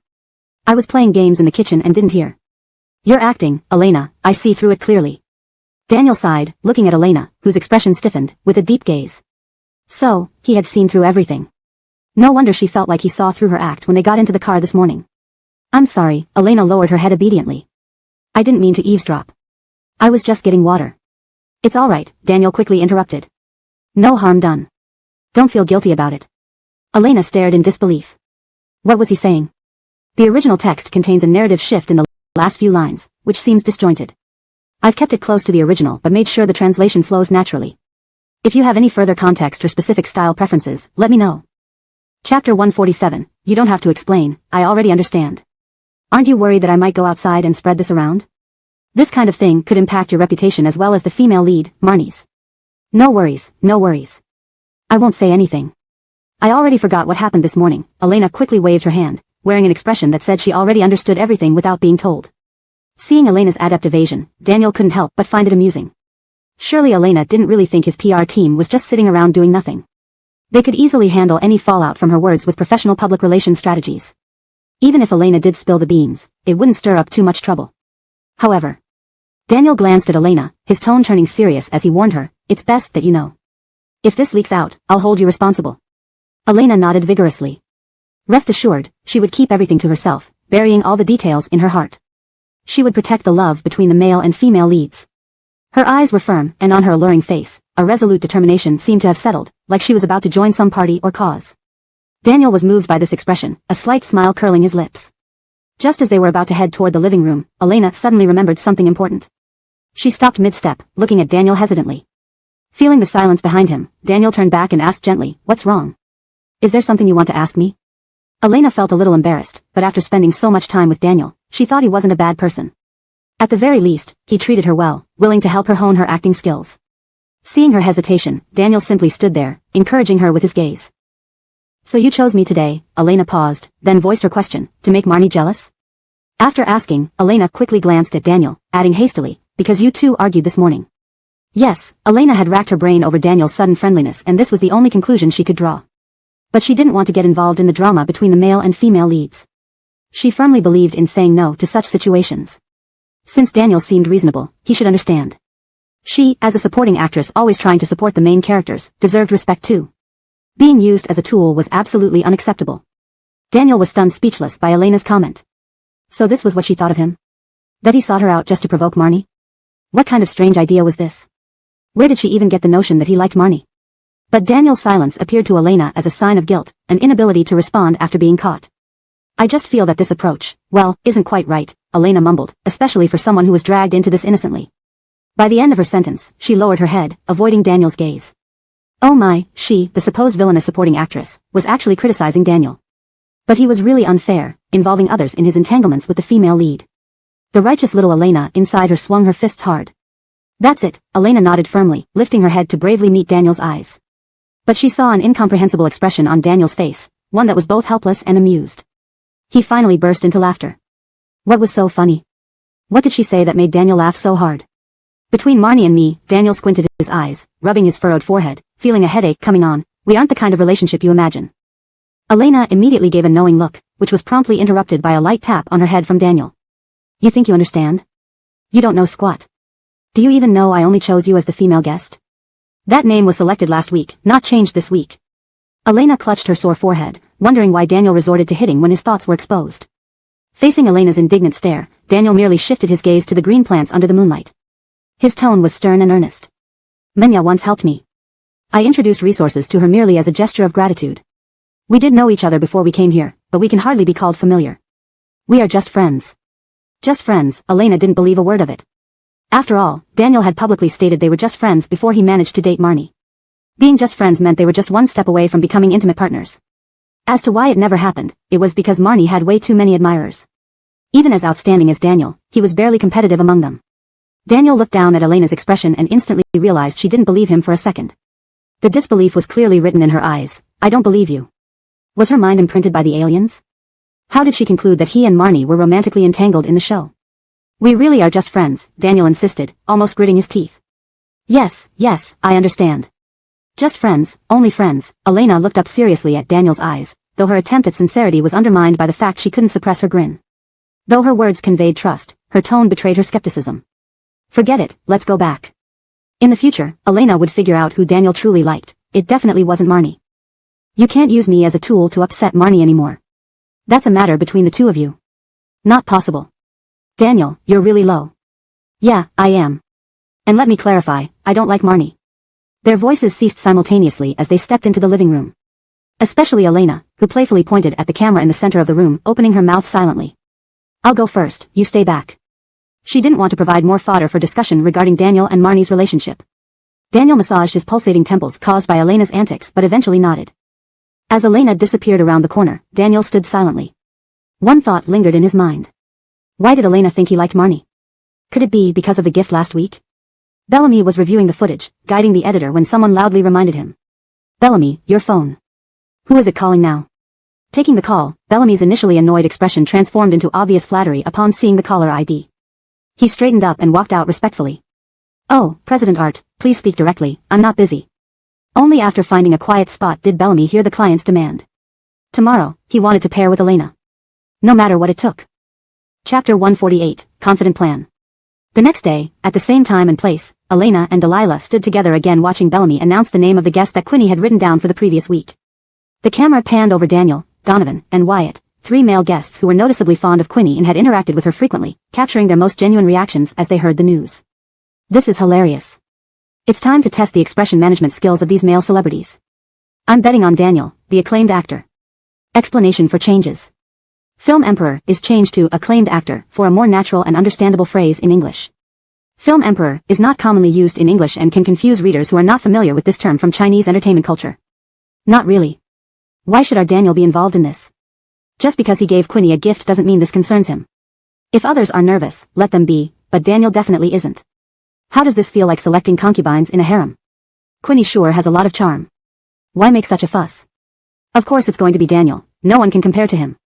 I was playing games in the kitchen and didn't hear. You're acting, Elena, I see through it clearly. Daniel sighed, looking at Elena, whose expression stiffened, with a deep gaze. So, he had seen through everything. No wonder she felt like he saw through her act when they got into the car this morning. I'm sorry, Elena lowered her head obediently. I didn't mean to eavesdrop. I was just getting water. It's all right, Daniel quickly interrupted. No harm done. Don't feel guilty about it. Elena stared in disbelief. What was he saying? The original text contains a narrative shift in the last few lines, which seems disjointed. I've kept it close to the original but made sure the translation flows naturally. If you have any further context or specific style preferences, let me know. Chapter 147, you don't have to explain, I already understand. Aren't you worried that I might go outside and spread this around? This kind of thing could impact your reputation as well as the female lead, Marnie's. No worries, no worries. I won't say anything. I already forgot what happened this morning. Elena quickly waved her hand, wearing an expression that said she already understood everything without being told. Seeing Elena's adept evasion, Daniel couldn't help but find it amusing. Surely Elena didn't really think his PR team was just sitting around doing nothing. They could easily handle any fallout from her words with professional public relations strategies. Even if Elena did spill the beans, it wouldn't stir up too much trouble. However, Daniel glanced at Elena, his tone turning serious as he warned her, it's best that you know. If this leaks out, I'll hold you responsible. Elena nodded vigorously. Rest assured, she would keep everything to herself, burying all the details in her heart. She would protect the love between the male and female leads. Her eyes were firm, and on her alluring face, a resolute determination seemed to have settled, like she was about to join some party or cause. Daniel was moved by this expression, a slight smile curling his lips. Just as they were about to head toward the living room, Elena suddenly remembered something important. She stopped mid-step, looking at Daniel hesitantly. Feeling the silence behind him, Daniel turned back and asked gently, what's wrong? Is there something you want to ask me? Elena felt a little embarrassed, but after spending so much time with Daniel, she thought he wasn't a bad person. At the very least, he treated her well, willing to help her hone her acting skills. Seeing her hesitation, Daniel simply stood there, encouraging her with his gaze. So you chose me today, Elena paused, then voiced her question, to make Marnie jealous? After asking, Elena quickly glanced at Daniel, adding hastily, because you two argued this morning. Yes, Elena had racked her brain over Daniel's sudden friendliness and this was the only conclusion she could draw. But she didn't want to get involved in the drama between the male and female leads. She firmly believed in saying no to such situations. Since Daniel seemed reasonable, he should understand. She, as a supporting actress always trying to support the main characters, deserved respect too. Being used as a tool was absolutely unacceptable. Daniel was stunned speechless by Elena's comment. So this was what she thought of him? That he sought her out just to provoke Marnie? What kind of strange idea was this? Where did she even get the notion that he liked Marnie? But Daniel's silence appeared to Elena as a sign of guilt, an inability to respond after being caught. I just feel that this approach, well, isn't quite right, Elena mumbled, especially for someone who was dragged into this innocently. By the end of her sentence, she lowered her head, avoiding Daniel's gaze. Oh my, she, the supposed villainous supporting actress, was actually criticizing Daniel. But he was really unfair, involving others in his entanglements with the female lead. The righteous little Elena inside her swung her fists hard. That's it, Elena nodded firmly, lifting her head to bravely meet Daniel's eyes. But she saw an incomprehensible expression on Daniel's face, one that was both helpless and amused. He finally burst into laughter. What was so funny? What did she say that made Daniel laugh so hard? Between Marnie and me, Daniel squinted his eyes, rubbing his furrowed forehead, feeling a headache coming on. We aren't the kind of relationship you imagine. Elena immediately gave a knowing look, which was promptly interrupted by a light tap on her head from Daniel. You think you understand? You don't know squat. Do you even know I only chose you as the female guest? That name was selected last week, not changed this week. Elena clutched her sore forehead, wondering why Daniel resorted to hitting when his thoughts were exposed. Facing Elena's indignant stare, Daniel merely shifted his gaze to the green plants under the moonlight. His tone was stern and earnest. Menya once helped me. I introduced resources to her merely as a gesture of gratitude. We did know each other before we came here, but we can hardly be called familiar. We are just friends. Just friends, Elena didn't believe a word of it. After all, Daniel had publicly stated they were just friends before he managed to date Marnie. Being just friends meant they were just one step away from becoming intimate partners. As to why it never happened, it was because Marnie had way too many admirers. Even as outstanding as Daniel, he was barely competitive among them. Daniel looked down at Elena's expression and instantly realized she didn't believe him for a second. The disbelief was clearly written in her eyes. I don't believe you. Was her mind imprinted by the aliens? How did she conclude that he and Marnie were romantically entangled in the show? We really are just friends, Daniel insisted, almost gritting his teeth. Yes, I understand. Just friends, only friends. Elena looked up seriously at Daniel's eyes, though her attempt at sincerity was undermined by the fact she couldn't suppress her grin. Though her words conveyed trust, her tone betrayed her skepticism. Forget it, let's go back. In the future, Elena would figure out who Daniel truly liked. It definitely wasn't Marnie. You can't use me as a tool to upset Marnie anymore. That's a matter between the two of you. Not possible. Daniel, you're really low. Yeah, I am. And let me clarify, I don't like Marnie. Their voices ceased simultaneously as they stepped into the living room. Especially Elena, who playfully pointed at the camera in the center of the room, opening her mouth silently. I'll go first, you stay back. She didn't want to provide more fodder for discussion regarding Daniel and Marnie's relationship. Daniel massaged his pulsating temples caused by Elena's antics but eventually nodded. As Elena disappeared around the corner, Daniel stood silently. One thought lingered in his mind. Why did Elena think he liked Marnie? Could it be because of the gift last week? Bellamy was reviewing the footage, guiding the editor when someone loudly reminded him. Bellamy, your phone. Who is it calling now? Taking the call, Bellamy's initially annoyed expression transformed into obvious flattery upon seeing the caller ID. He straightened up and walked out respectfully. Oh, President Art, please speak directly, I'm not busy. Only after finding a quiet spot did Bellamy hear the client's demand. Tomorrow, he wanted to pair with Elena. No matter what it took. Chapter 148, Confident Plan. The next day, at the same time and place, Elena and Delilah stood together again watching Bellamy announce the name of the guest that Quinny had written down for the previous week. The camera panned over Daniel, Donovan, and Wyatt, three male guests who were noticeably fond of Quinny and had interacted with her frequently, capturing their most genuine reactions as they heard the news. This is hilarious. It's time to test the expression management skills of these male celebrities. I'm betting on Daniel, the acclaimed actor. Explanation for changes. Film Emperor is changed to acclaimed actor for a more natural and understandable phrase in English. Film Emperor is not commonly used in English and can confuse readers who are not familiar with this term from Chinese entertainment culture. Not really. Why should our Daniel be involved in this? Just because he gave Quinny a gift doesn't mean this concerns him. If others are nervous, let them be, but Daniel definitely isn't. How does this feel like selecting concubines in a harem? Quinny sure has a lot of charm. Why make such a fuss? Of course it's going to be Daniel, no one can compare to him.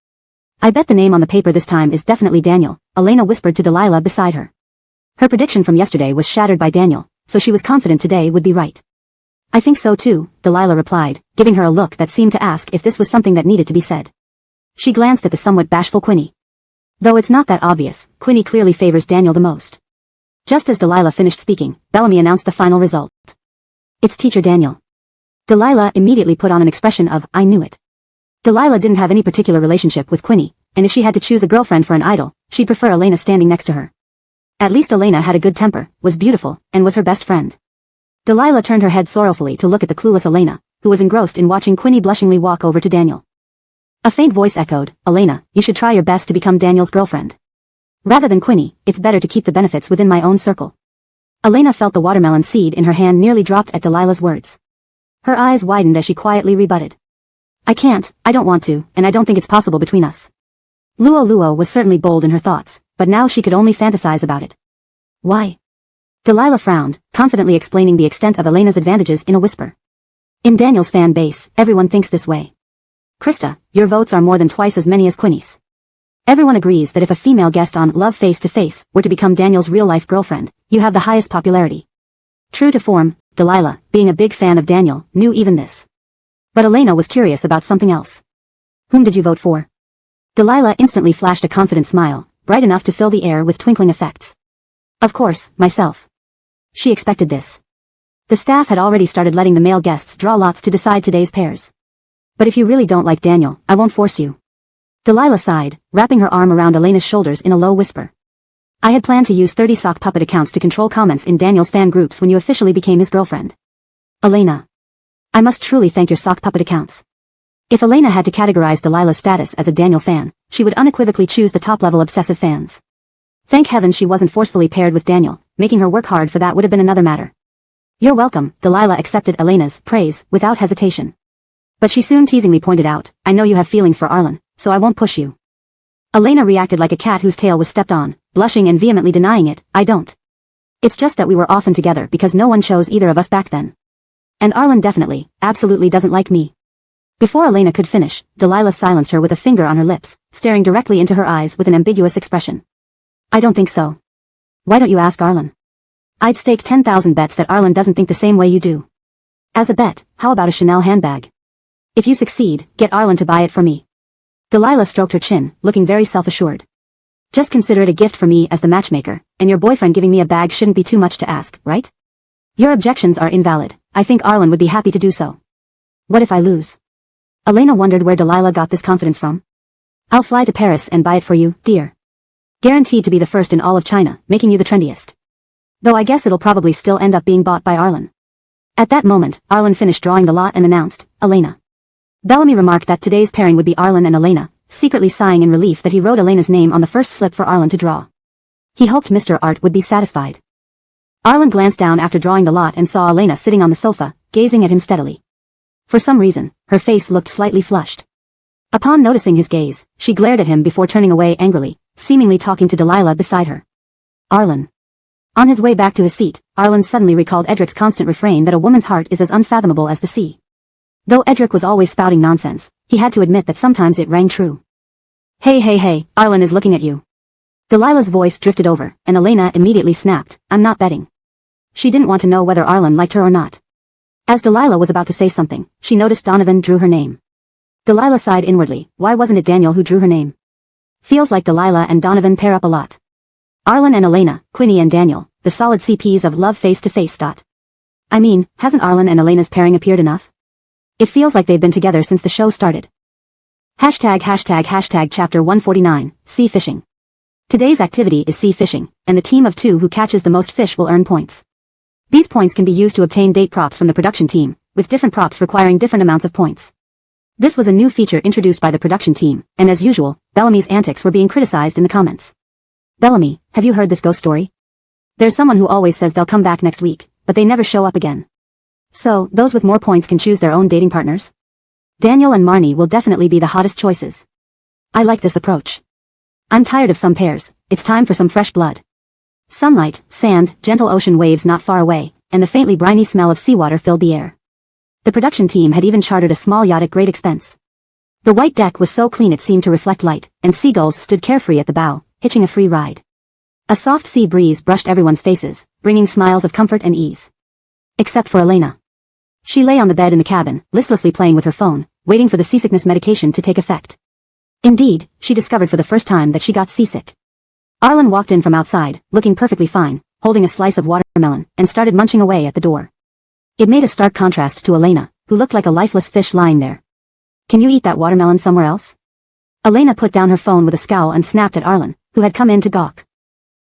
I bet the name on the paper this time is definitely Daniel, Elena whispered to Delilah beside her. Her prediction from yesterday was shattered by Daniel, so she was confident today would be right. I think so too, Delilah replied, giving her a look that seemed to ask if this was something that needed to be said. She glanced at the somewhat bashful Quinny. Though it's not that obvious, Quinny clearly favors Daniel the most. Just as Delilah finished speaking, Bellamy announced the final result. It's Teacher Daniel. Delilah immediately put on an expression of, I knew it. Delilah didn't have any particular relationship with Quinny, and if she had to choose a girlfriend for an idol, she'd prefer Elena standing next to her. At least Elena had a good temper, was beautiful, and was her best friend. Delilah turned her head sorrowfully to look at the clueless Elena, who was engrossed in watching Quinny blushingly walk over to Daniel. A faint voice echoed, Elena, you should try your best to become Daniel's girlfriend. Rather than Quinny, it's better to keep the benefits within my own circle. Elena felt the watermelon seed in her hand nearly dropped at Delilah's words. Her eyes widened as she quietly rebutted. I don't want to, and I don't think it's possible between us. Luo was certainly bold in her thoughts, but now she could only fantasize about it. Why? Delilah frowned, confidently explaining the extent of Elena's advantages in a whisper. In Daniel's fan base, everyone thinks this way. Krista, your votes are more than twice as many as Quinny's. Everyone agrees that if a female guest on Love Face to Face were to become Daniel's real-life girlfriend, you have the highest popularity. True to form, Delilah, being a big fan of Daniel, knew even this. But Elena was curious about something else. Whom did you vote for? Delilah instantly flashed a confident smile, bright enough to fill the air with twinkling effects. Of course, myself. She expected this. The staff had already started letting the male guests draw lots to decide today's pairs. But if you really don't like Daniel, I won't force you. Delilah sighed, wrapping her arm around Elena's shoulders in a low whisper. I had planned to use 30 sock puppet accounts to control comments in Daniel's fan groups when you officially became his girlfriend. Elena. I must truly thank your sock puppet accounts. If Elena had to categorize Delilah's status as a Daniel fan, she would unequivocally choose the top-level obsessive fans. Thank heaven she wasn't forcefully paired with Daniel, making her work hard for that would have been another matter. You're welcome, Delilah accepted Elena's praise without hesitation. But she soon teasingly pointed out, I know you have feelings for Arlen, so I won't push you. Elena reacted like a cat whose tail was stepped on, blushing and vehemently denying it, I don't. It's just that we were often together because no one chose either of us back then. And Arlen definitely, absolutely doesn't like me. Before Elena could finish, Delilah silenced her with a finger on her lips, staring directly into her eyes with an ambiguous expression. I don't think so. Why don't you ask Arlen? I'd stake 10,000 bets that Arlen doesn't think the same way you do. As a bet, how about a Chanel handbag? If you succeed, get Arlen to buy it for me. Delilah stroked her chin, looking very self-assured. Just consider it a gift for me as the matchmaker, and your boyfriend giving me a bag shouldn't be too much to ask, right? Your objections are invalid. I think Arlen would be happy to do so. What if I lose? Elena wondered where Delilah got this confidence from. I'll fly to Paris and buy it for you, dear. Guaranteed to be the first in all of China, making you the trendiest. Though I guess it'll probably still end up being bought by Arlen. At that moment, Arlen finished drawing the lot and announced, Elena. Bellamy remarked that today's pairing would be Arlen and Elena, secretly sighing in relief that he wrote Elena's name on the first slip for Arlen to draw. He hoped Mr. Art would be satisfied. Arlen glanced down after drawing the lot and saw Elena sitting on the sofa, gazing at him steadily. For some reason, her face looked slightly flushed. Upon noticing his gaze, she glared at him before turning away angrily, seemingly talking to Delilah beside her. Arlen. On his way back to his seat, Arlen suddenly recalled Edric's constant refrain that a woman's heart is as unfathomable as the sea. Though Edric was always spouting nonsense, he had to admit that sometimes it rang true. Hey, Arlen is looking at you. Delilah's voice drifted over, and Elena immediately snapped, I'm not betting. She didn't want to know whether Arlen liked her or not. As Delilah was about to say something, she noticed Donovan drew her name. Delilah sighed inwardly, why wasn't it Daniel who drew her name? Feels like Delilah and Donovan pair up a lot. Arlen and Elena, Quinny and Daniel, the solid CPs of Love Face to Face. I mean, hasn't Arlen and Elena's pairing appeared enough? It feels like they've been together since the show started. Hashtag chapter 149, Sea Fishing. Today's activity is sea fishing, and the team of two who catches the most fish will earn points. These points can be used to obtain date props from the production team, with different props requiring different amounts of points. This was a new feature introduced by the production team, and as usual, Bellamy's antics were being criticized in the comments. Bellamy, have you heard this ghost story? There's someone who always says they'll come back next week, but they never show up again. So, those with more points can choose their own dating partners? Daniel and Marnie will definitely be the hottest choices. I like this approach. I'm tired of some pairs, it's time for some fresh blood. Sunlight, sand, gentle ocean waves not far away, and the faintly briny smell of seawater filled the air. The production team had even chartered a small yacht at great expense. The white deck was so clean it seemed to reflect light, and seagulls stood carefree at the bow, hitching a free ride. A soft sea breeze brushed everyone's faces, bringing smiles of comfort and ease. Except for Elena. She lay on the bed in the cabin, listlessly playing with her phone, waiting for the seasickness medication to take effect. Indeed, she discovered for the first time that she got seasick. Arlen walked in from outside, looking perfectly fine, holding a slice of watermelon, and started munching away at the door. It made a stark contrast to Elena, who looked like a lifeless fish lying there. Can you eat that watermelon somewhere else? Elena put down her phone with a scowl and snapped at Arlen, who had come in to gawk.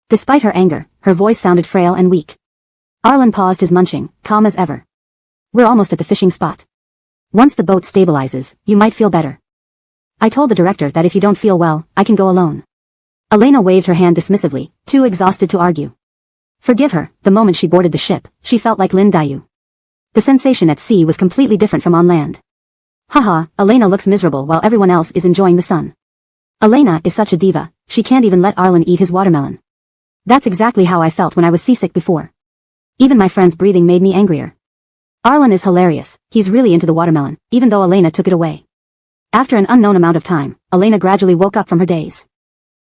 Despite her anger, her voice sounded frail and weak. Arlen paused his munching, calm as ever. We're almost at the fishing spot. Once the boat stabilizes, you might feel better. I told the director that if you don't feel well, I can go alone. Elena waved her hand dismissively, too exhausted to argue. Forgive her, the moment she boarded the ship, she felt like Lin Dayu. The sensation at sea was completely different from on land. Haha, Elena looks miserable while everyone else is enjoying the sun. Elena is such a diva, she can't even let Arlen eat his watermelon. That's exactly how I felt when I was seasick before. Even my friend's breathing made me angrier. Arlen is hilarious, he's really into the watermelon, even though Elena took it away. After an unknown amount of time, Elena gradually woke up from her daze.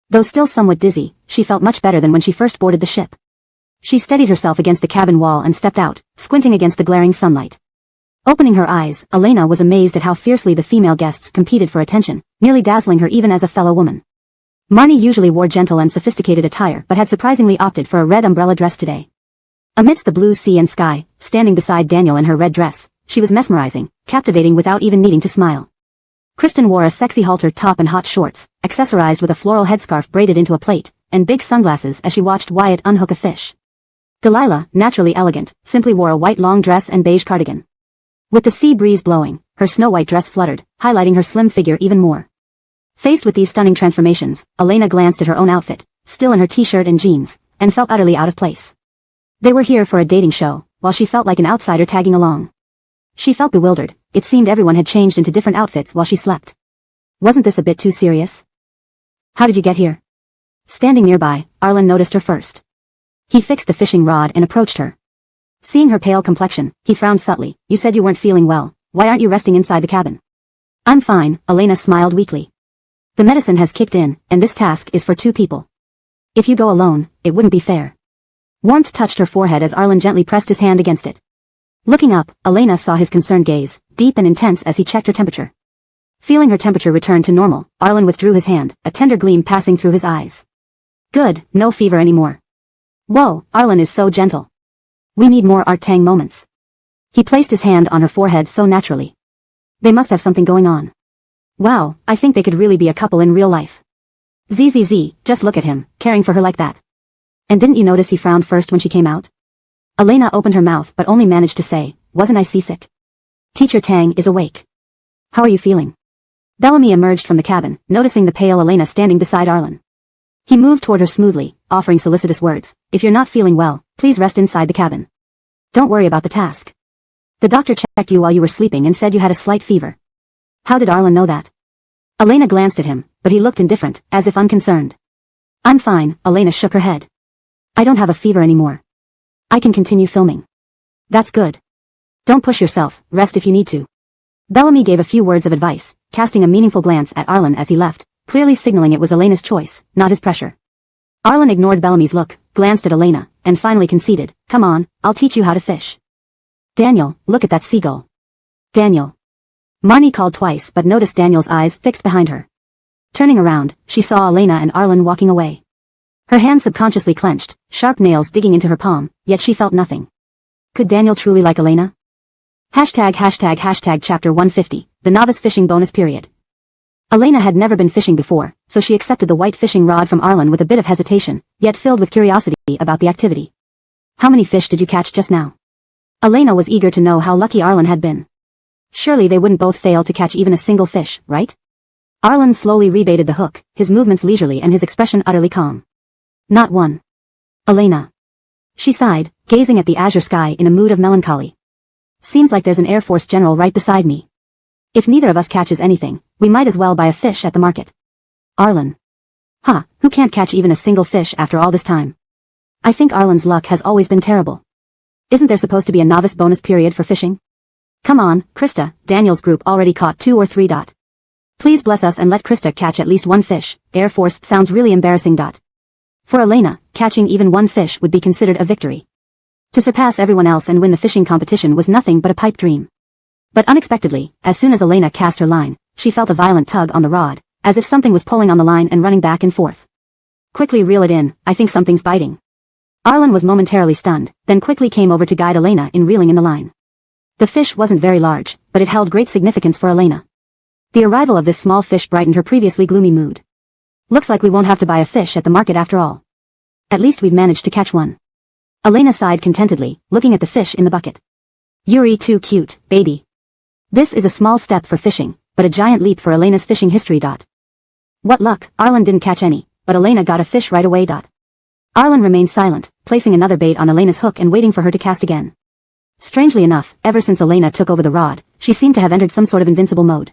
Though still somewhat dizzy, she felt much better than when she first boarded the ship. She steadied herself against the cabin wall and stepped out, squinting against the glaring sunlight. Opening her eyes, Elena was amazed at how fiercely the female guests competed for attention, nearly dazzling her even as a fellow woman. Marnie usually wore gentle and sophisticated attire but had surprisingly opted for a red umbrella dress today. Amidst the blue sea and sky, standing beside Daniel in her red dress, she was mesmerizing, captivating without even needing to smile. Kristen wore a sexy halter top and hot shorts, accessorized with a floral headscarf braided into a plait, and big sunglasses as she watched Wyatt unhook a fish. Delilah, naturally elegant, simply wore a white long dress and beige cardigan. With the sea breeze blowing, her snow-white dress fluttered, highlighting her slim figure even more. Faced with these stunning transformations, Elena glanced at her own outfit, still in her t-shirt and jeans, and felt utterly out of place. They were here for a dating show, while she felt like an outsider tagging along. She felt bewildered, it seemed everyone had changed into different outfits while she slept. Wasn't this a bit too serious? How did you get here? Standing nearby, Arlen noticed her first. He fixed the fishing rod and approached her. Seeing her pale complexion, he frowned subtly. You said you weren't feeling well, why aren't you resting inside the cabin? I'm fine, Elena smiled weakly. The medicine has kicked in, and this task is for 2 people. If you go alone, it wouldn't be fair. Warmth touched her forehead as Arlen gently pressed his hand against it. Looking up, Elena saw his concerned gaze, deep and intense as he checked her temperature. Feeling her temperature return to normal, Arlen withdrew his hand, a tender gleam passing through his eyes. Good, no fever anymore. Whoa, Arlen is so gentle. We need more Art Tang moments. He placed his hand on her forehead so naturally. They must have something going on. Wow, I think they could really be a couple in real life. ZZZ, just look at him, caring for her like that. And didn't you notice he frowned first when she came out? Elena opened her mouth but only managed to say, wasn't I seasick? Teacher Tang is awake. How are you feeling? Bellamy emerged from the cabin, noticing the pale Elena standing beside Arlen. He moved toward her smoothly, offering solicitous words. If you're not feeling well, please rest inside the cabin. Don't worry about the task. The doctor checked you while you were sleeping and said you had a slight fever. How did Arlen know that? Elena glanced at him, but he looked indifferent, as if unconcerned. I'm fine, Elena shook her head. I don't have a fever anymore. I can continue filming. That's good. Don't push yourself, rest if you need to. Bellamy gave a few words of advice, casting a meaningful glance at Arlen as he left, clearly signaling it was Elena's choice, not his pressure. Arlen ignored Bellamy's look, glanced at Elena, and finally conceded, come on, I'll teach you how to fish. Daniel, look at that seagull. Daniel. Marnie called twice but noticed Daniel's eyes fixed behind her. Turning around, she saw Elena and Arlen walking away. Her hand subconsciously clenched, sharp nails digging into her palm, yet she felt nothing. Could Daniel truly like Elena? Hashtag chapter 150, the novice fishing bonus period. Elena had never been fishing before, so she accepted the white fishing rod from Arlen with a bit of hesitation, yet filled with curiosity about the activity. How many fish did you catch just now? Elena was eager to know how lucky Arlen had been. Surely they wouldn't both fail to catch even a single fish, right? Arlen slowly rebaited the hook, his movements leisurely and his expression utterly calm. Not one. Elena. She sighed, gazing at the azure sky in a mood of melancholy. Seems like there's an Air Force general right beside me. If neither of us catches anything, we might as well buy a fish at the market. Arlen. Huh, who can't catch even a single fish after all this time? I think Arlen's luck has always been terrible. Isn't there supposed to be a novice bonus period for fishing? Come on, Krista, Daniel's group already caught 2 or 3. Please bless us and let Krista catch at least 1 fish. Air Force sounds really embarrassing. For Elena, catching even 1 fish would be considered a victory. To surpass everyone else and win the fishing competition was nothing but a pipe dream. But unexpectedly, as soon as Elena cast her line, she felt a violent tug on the rod, as if something was pulling on the line and running back and forth. Quickly reel it in, I think something's biting. Arlen was momentarily stunned, then quickly came over to guide Elena in reeling in the line. The fish wasn't very large, but it held great significance for Elena. The arrival of this small fish brightened her previously gloomy mood. Looks like we won't have to buy a fish at the market after all. At least we've managed to catch one. Elena sighed contentedly, looking at the fish in the bucket. Yuri too cute, baby. This is a small step for fishing, but a giant leap for Elena's fishing history. What luck, Arlen didn't catch any, but Elena got a fish right away. Arlen remained silent, placing another bait on Elena's hook and waiting for her to cast again. Strangely enough, ever since Elena took over the rod, she seemed to have entered some sort of invincible mode.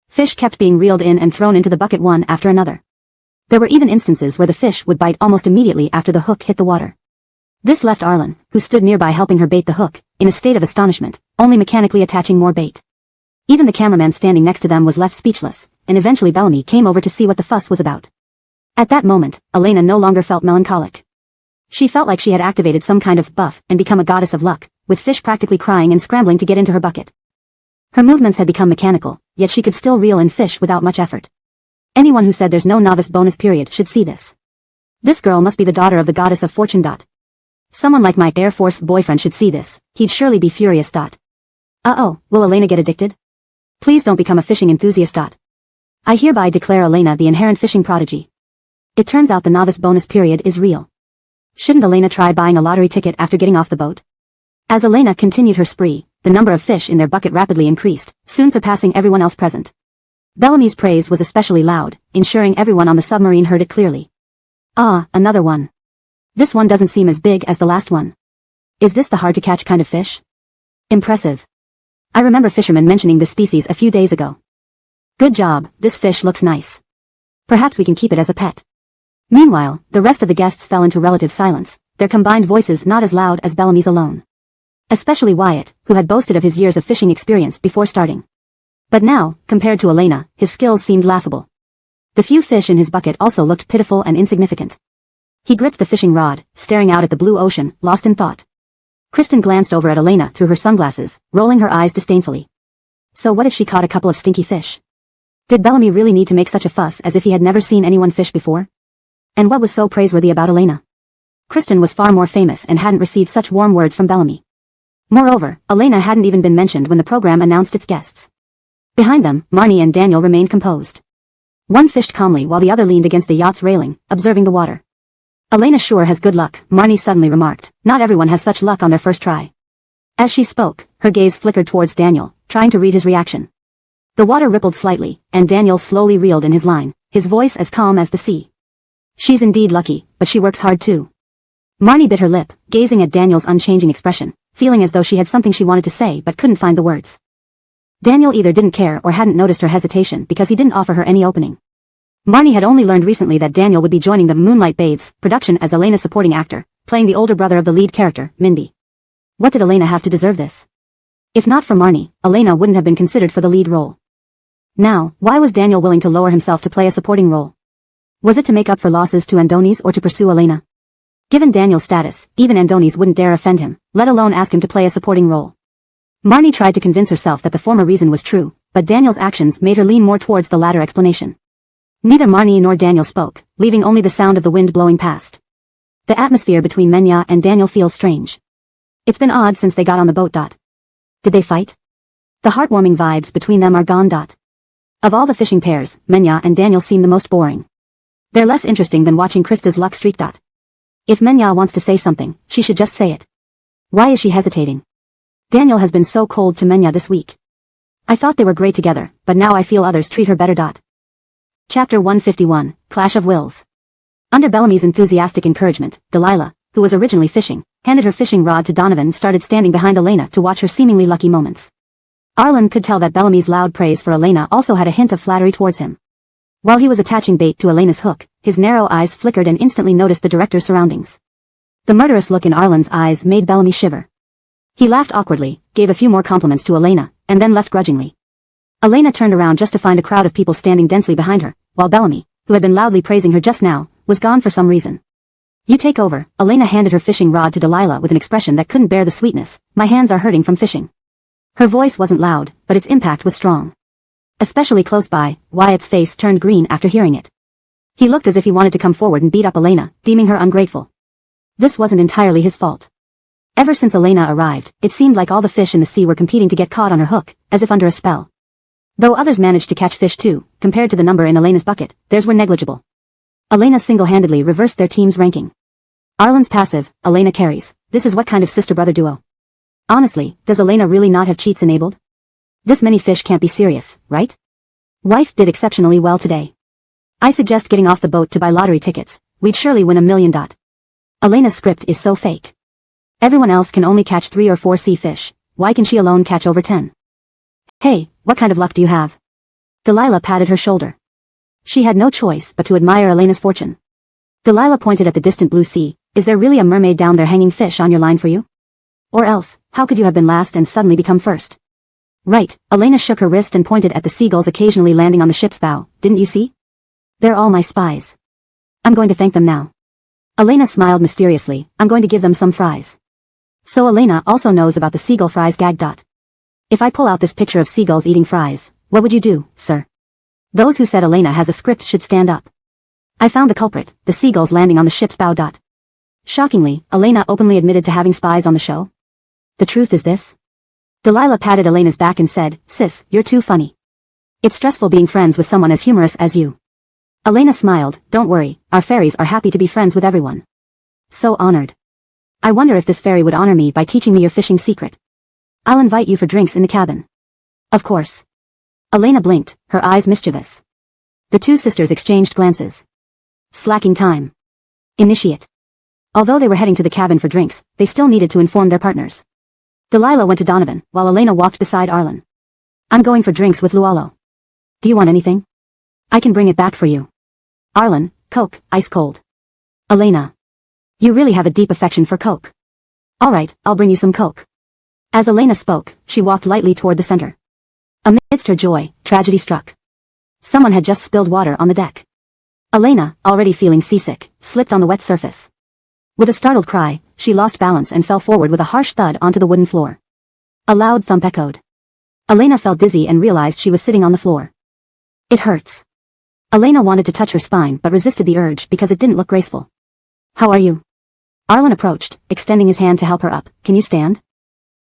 Fish kept being reeled in and thrown into the bucket one after another. There were even instances where the fish would bite almost immediately after the hook hit the water. This left Arlen, who stood nearby helping her bait the hook, in a state of astonishment, only mechanically attaching more bait. Even the cameraman standing next to them was left speechless, and eventually Bellamy came over to see what the fuss was about. At that moment, Elena no longer felt melancholic. She felt like she had activated some kind of buff and become a goddess of luck, with fish practically crying and scrambling to get into her bucket. Her movements had become mechanical, yet she could still reel in fish without much effort. Anyone who said there's no novice bonus period should see this. This girl must be the daughter of the goddess of fortune. Someone like my Air Force boyfriend should see this, he'd surely be furious. Uh-oh, will Elena get addicted? Please don't become a fishing enthusiast. I hereby declare Elena the inherent fishing prodigy. It turns out the novice bonus period is real. Shouldn't Elena try buying a lottery ticket after getting off the boat? As Elena continued her spree, the number of fish in their bucket rapidly increased, soon surpassing everyone else present. Bellamy's praise was especially loud, ensuring everyone on the submarine heard it clearly. Ah, another one. This one doesn't seem as big as the last one. Is this the hard-to-catch kind of fish? Impressive. I remember fishermen mentioning this species a few days ago. Good job, this fish looks nice. Perhaps we can keep it as a pet. Meanwhile, the rest of the guests fell into relative silence, their combined voices not as loud as Bellamy's alone. Especially Wyatt, who had boasted of his years of fishing experience before starting. But now, compared to Elena, his skills seemed laughable. The few fish in his bucket also looked pitiful and insignificant. He gripped the fishing rod, staring out at the blue ocean, lost in thought. Kristen glanced over at Elena through her sunglasses, rolling her eyes disdainfully. So what if she caught a couple of stinky fish? Did Bellamy really need to make such a fuss as if he had never seen anyone fish before? And what was so praiseworthy about Elena? Kristen was far more famous and hadn't received such warm words from Bellamy. Moreover, Elena hadn't even been mentioned when the program announced its guests. Behind them, Marnie and Daniel remained composed. One fished calmly while the other leaned against the yacht's railing, observing the water. Elena sure has good luck, Marnie suddenly remarked. Not everyone has such luck on their first try. As she spoke, her gaze flickered towards Daniel, trying to read his reaction. The water rippled slightly, and Daniel slowly reeled in his line, his voice as calm as the sea. She's indeed lucky, but she works hard too. Marnie bit her lip, gazing at Daniel's unchanging expression, feeling as though she had something she wanted to say but couldn't find the words. Daniel either didn't care or hadn't noticed her hesitation because he didn't offer her any opening. Marnie had only learned recently that Daniel would be joining the Moonlight Bathes production as Elena's supporting actor, playing the older brother of the lead character, Mindy. What did Elena have to deserve this? If not for Marnie, Elena wouldn't have been considered for the lead role. Now, why was Daniel willing to lower himself to play a supporting role? Was it to make up for losses to Andonis or to pursue Elena? Given Daniel's status, even Andonis wouldn't dare offend him, let alone ask him to play a supporting role. Marnie tried to convince herself that the former reason was true, but Daniel's actions made her lean more towards the latter explanation. Neither Marnie nor Daniel spoke, leaving only the sound of the wind blowing past. The atmosphere between Menya and Daniel feels strange. It's been odd since they got on the boat. Did they fight? The heartwarming vibes between them are gone. Of all the fishing pairs, Menya and Daniel seem the most boring. They're less interesting than watching Krista's luck streak. If Menya wants to say something, she should just say it. Why is she hesitating? Daniel has been so cold to Menya this week. I thought they were great together, but now I feel others treat her better. Chapter 151, Clash of Wills. Under Bellamy's enthusiastic encouragement, Delilah, who was originally fishing, handed her fishing rod to Donovan and started standing behind Elena to watch her seemingly lucky moments. Arlen could tell that Bellamy's loud praise for Elena also had a hint of flattery towards him. While he was attaching bait to Elena's hook, his narrow eyes flickered and instantly noticed the director's surroundings. The murderous look in Arlen's eyes made Bellamy shiver. He laughed awkwardly, gave a few more compliments to Elena, and then left grudgingly. Elena turned around just to find a crowd of people standing densely behind her, while Bellamy, who had been loudly praising her just now, was gone for some reason. You take over, Elena handed her fishing rod to Delilah with an expression that couldn't bear the sweetness. My hands are hurting from fishing. Her voice wasn't loud, but its impact was strong. Especially close by, Wyatt's face turned green after hearing it. He looked as if he wanted to come forward and beat up Elena, deeming her ungrateful. This wasn't entirely his fault. Ever since Elena arrived, it seemed like all the fish in the sea were competing to get caught on her hook, as if under a spell. Though others managed to catch fish too, compared to the number in Elena's bucket, theirs were negligible. Elena single-handedly reversed their team's ranking. Arlen's passive, Elena carries. This is what kind of sister-brother duo? Honestly, does Elena really not have cheats enabled? This many fish can't be serious, right? Wife did exceptionally well today. I suggest getting off the boat to buy lottery tickets. We'd surely win $1 million. Elena's script is so fake. Everyone else can only catch 3 or 4 sea fish. Why can she alone catch over 10? Hey, what kind of luck do you have? Delilah patted her shoulder. She had no choice but to admire Elena's fortune. Delilah pointed at the distant blue sea. Is there really a mermaid down there hanging fish on your line for you? Or else, how could you have been last and suddenly become first? Right, Elena shook her wrist and pointed at the seagulls occasionally landing on the ship's bow. Didn't you see? They're all my spies. I'm going to thank them now. Elena smiled mysteriously. I'm going to give them some fries. So Elena also knows about the seagull fries gag. If I pull out this picture of seagulls eating fries, what would you do, sir? Those who said Elena has a script should stand up. I found the culprit, the seagulls landing on the ship's bow. Shockingly, Elena openly admitted to having spies on the show. The truth is this. Delilah patted Elena's back and said, Sis, you're too funny. It's stressful being friends with someone as humorous as you. Elena smiled. Don't worry, our fairies are happy to be friends with everyone. So honored. I wonder if this fairy would honor me by teaching me your fishing secret. I'll invite you for drinks in the cabin. Of course. Elena blinked, her eyes mischievous. The two sisters exchanged glances. Slacking time. Initiate. Although they were heading to the cabin for drinks, they still needed to inform their partners. Delilah went to Donovan, while Elena walked beside Arlen. I'm going for drinks with Lualo. Do you want anything? I can bring it back for you. Arlen, Coke, ice cold. Elena. You really have a deep affection for Coke. Alright, I'll bring you some Coke. As Elena spoke, she walked lightly toward the center. Amidst her joy, tragedy struck. Someone had just spilled water on the deck. Elena, already feeling seasick, slipped on the wet surface. With a startled cry, she lost balance and fell forward with a harsh thud onto the wooden floor. A loud thump echoed. Elena felt dizzy and realized she was sitting on the floor. It hurts. Elena wanted to touch her spine but resisted the urge because it didn't look graceful. How are you? Arlen approached, extending his hand to help her up. Can you stand?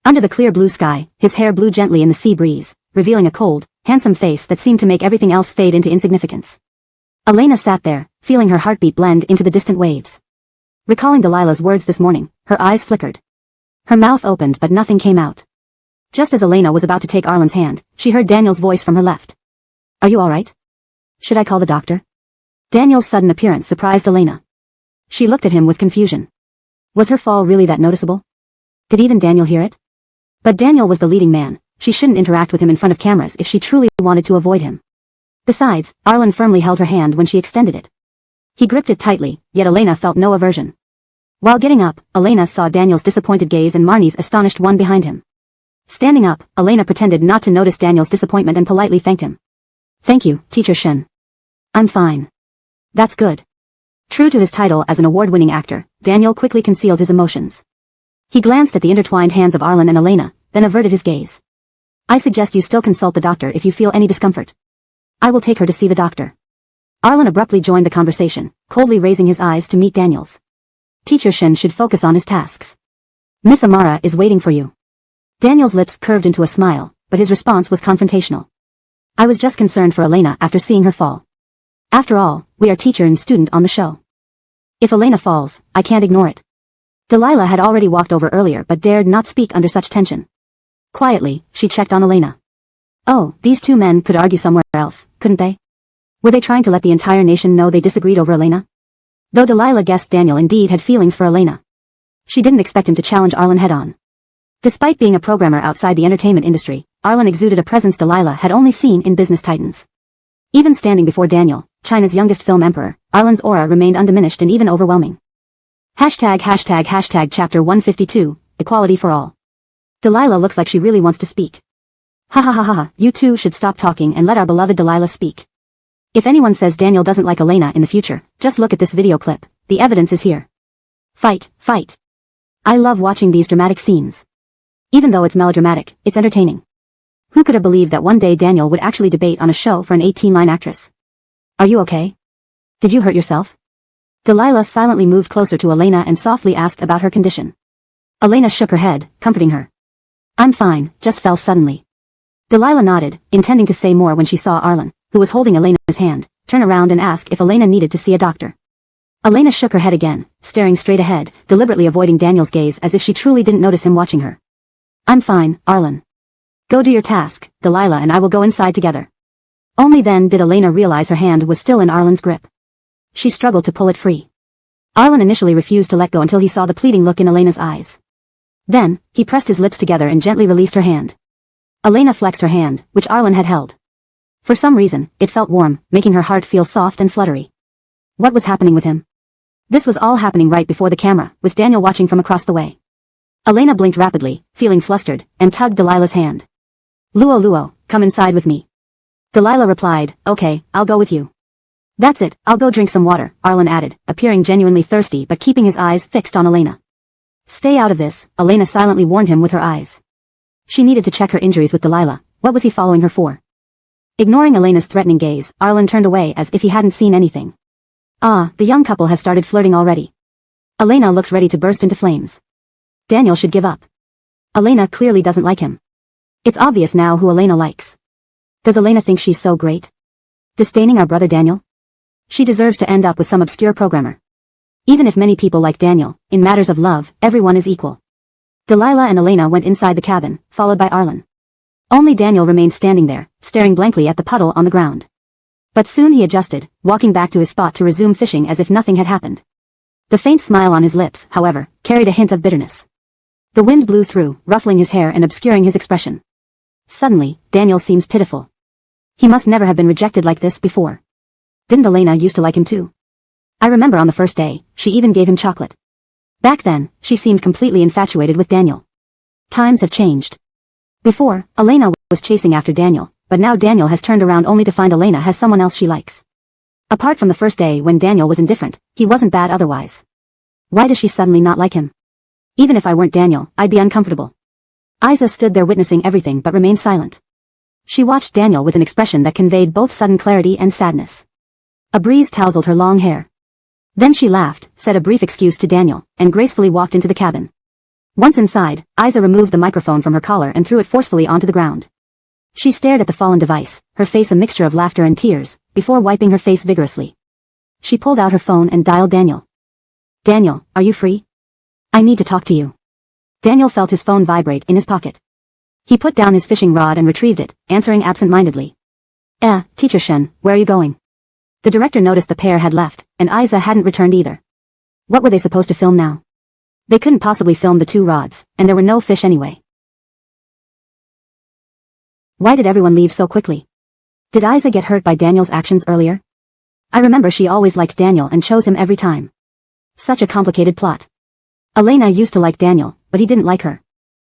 Under the clear blue sky, his hair blew gently in the sea breeze, revealing a cold, handsome face that seemed to make everything else fade into insignificance. Elena sat there, feeling her heartbeat blend into the distant waves. Recalling Delilah's words this morning, her eyes flickered. Her mouth opened but nothing came out. Just as Elena was about to take Arlen's hand, she heard Daniel's voice from her left. Are you alright? Should I call the doctor? Daniel's sudden appearance surprised Elena. She looked at him with confusion. Was her fall really that noticeable? Did even Daniel hear it? But Daniel was the leading man. She shouldn't interact with him in front of cameras if she truly wanted to avoid him. Besides, Arlen firmly held her hand when she extended it. He gripped it tightly, yet Elena felt no aversion. While getting up, Elena saw Daniel's disappointed gaze and Marnie's astonished one behind him. Standing up, Elena pretended not to notice Daniel's disappointment and politely thanked him. Thank you, Teacher Shen. I'm fine. That's good. True to his title as an award-winning actor, Daniel quickly concealed his emotions. He glanced at the intertwined hands of Arlen and Elena, then averted his gaze. I suggest you still consult the doctor if you feel any discomfort. I will take her to see the doctor. Arlen abruptly joined the conversation, coldly raising his eyes to meet Daniel's. Teacher Shen should focus on his tasks. Miss Amara is waiting for you. Daniel's lips curved into a smile, but his response was confrontational. I was just concerned for Elena after seeing her fall. After all, we are teacher and student on the show. If Elena falls, I can't ignore it. Delilah had already walked over earlier but dared not speak under such tension. Quietly, she checked on Elena. Oh, these two men could argue somewhere else, couldn't they? Were they trying to let the entire nation know they disagreed over Elena? Though Delilah guessed Daniel indeed had feelings for Elena. She didn't expect him to challenge Arlen head-on. Despite being a programmer outside the entertainment industry, Arlen exuded a presence Delilah had only seen in business titans. Even standing before Daniel, China's youngest film emperor, Arlen's aura remained undiminished and even overwhelming. ####Chapter 152, Equality for All. Delilah looks like she really wants to speak. Ha ha ha ha, you two should stop talking and let our beloved Delilah speak. If anyone says Daniel doesn't like Elena in the future, just look at this video clip. The evidence is here. Fight, fight. I love watching these dramatic scenes. Even though it's melodramatic, it's entertaining. Who could have believed that one day Daniel would actually debate on a show for an 18-line actress? Are you okay? Did you hurt yourself? Delilah silently moved closer to Elena and softly asked about her condition. Elena shook her head, comforting her. I'm fine, just fell suddenly. Delilah nodded, intending to say more when she saw Arlen, who was holding Elena's hand, turn around and ask if Elena needed to see a doctor. Elena shook her head again, staring straight ahead, deliberately avoiding Daniel's gaze as if she truly didn't notice him watching her. I'm fine, Arlen. Go do your task, Delilah and I will go inside together. Only then did Elena realize her hand was still in Arlen's grip. She struggled to pull it free. Arlen initially refused to let go until he saw the pleading look in Elena's eyes. Then, he pressed his lips together and gently released her hand. Elena flexed her hand, which Arlen had held. For some reason, it felt warm, making her heart feel soft and fluttery. What was happening with him? This was all happening right before the camera, with Daniel watching from across the way. Elena blinked rapidly, feeling flustered, and tugged Delilah's hand. Luo, come inside with me. Delilah replied, okay, I'll go with you. That's it, I'll go drink some water, Arlen added, appearing genuinely thirsty but keeping his eyes fixed on Elena. Stay out of this, Elena silently warned him with her eyes. She needed to check her injuries with Delilah. What was he following her for? Ignoring Elena's threatening gaze, Arlen turned away as if he hadn't seen anything. Ah, the young couple has started flirting already. Elena looks ready to burst into flames. Daniel should give up. Elena clearly doesn't like him. It's obvious now who Elena likes. Does Elena think she's so great? Disdaining our brother Daniel? She deserves to end up with some obscure programmer. Even if many people like Daniel, in matters of love, everyone is equal. Delilah and Elena went inside the cabin, followed by Arlen. Only Daniel remained standing there, staring blankly at the puddle on the ground. But soon he adjusted, walking back to his spot to resume fishing as if nothing had happened. The faint smile on his lips, however, carried a hint of bitterness. The wind blew through, ruffling his hair and obscuring his expression. Suddenly, Daniel seems pitiful. He must never have been rejected like this before. Didn't Elena used to like him too? I remember on the first day, she even gave him chocolate. Back then, she seemed completely infatuated with Daniel. Times have changed. Before, Elena was chasing after Daniel, but now Daniel has turned around only to find Elena has someone else she likes. Apart from the first day when Daniel was indifferent, he wasn't bad otherwise. Why does she suddenly not like him? Even if I weren't Daniel, I'd be uncomfortable. Isa stood there witnessing everything but remained silent. She watched Daniel with an expression that conveyed both sudden clarity and sadness. A breeze tousled her long hair. Then she laughed, said a brief excuse to Daniel, and gracefully walked into the cabin. Once inside, Isa removed the microphone from her collar and threw it forcefully onto the ground. She stared at the fallen device, her face a mixture of laughter and tears, before wiping her face vigorously. She pulled out her phone and dialed Daniel. Daniel, are you free? I need to talk to you. Daniel felt his phone vibrate in his pocket. He put down his fishing rod and retrieved it, answering absent-mindedly. Teacher Shen, where are you going? The director noticed the pair had left, and Isa hadn't returned either. What were they supposed to film now? They couldn't possibly film the two rods, and there were no fish anyway. Why did everyone leave so quickly? Did Isa get hurt by Daniel's actions earlier? I remember she always liked Daniel and chose him every time. Such a complicated plot. Elena used to like Daniel, but he didn't like her.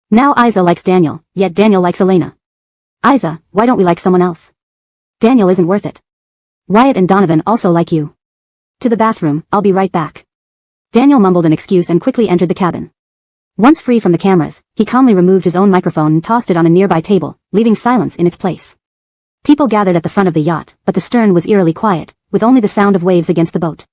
Now Isa likes Daniel, yet Daniel likes Elena. Isa, why don't we like someone else? Daniel isn't worth it. Wyatt and Donovan also like you. To the bathroom, I'll be right back. Daniel mumbled an excuse and quickly entered the cabin. Once free from the cameras, he calmly removed his own microphone and tossed it on a nearby table, leaving silence in its place. People gathered at the front of the yacht, but the stern was eerily quiet, with only the sound of waves against the boat.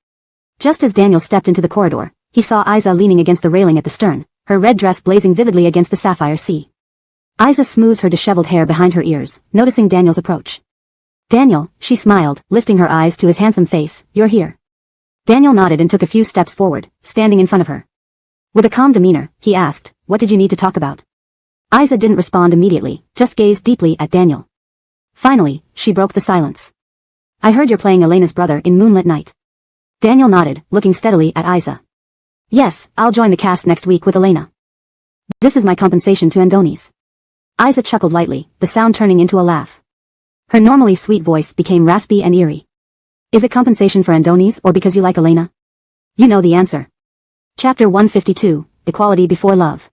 Just as Daniel stepped into the corridor, he saw Isa leaning against the railing at the stern, her red dress blazing vividly against the sapphire sea. Isa smoothed her disheveled hair behind her ears, noticing Daniel's approach. Daniel, she smiled, lifting her eyes to his handsome face, you're here. Daniel nodded and took a few steps forward, standing in front of her. With a calm demeanor, he asked, what did you need to talk about? Isa didn't respond immediately, just gazed deeply at Daniel. Finally, she broke the silence. I heard you're playing Elena's brother in Moonlit Night. Daniel nodded, looking steadily at Isa. Yes, I'll join the cast next week with Elena. This is my compensation to Andonis. Isa chuckled lightly, the sound turning into a laugh. Her normally sweet voice became raspy and eerie. Is it compensation for Andonis or because you like Elena? You know the answer. Chapter 152, Equality Before Love.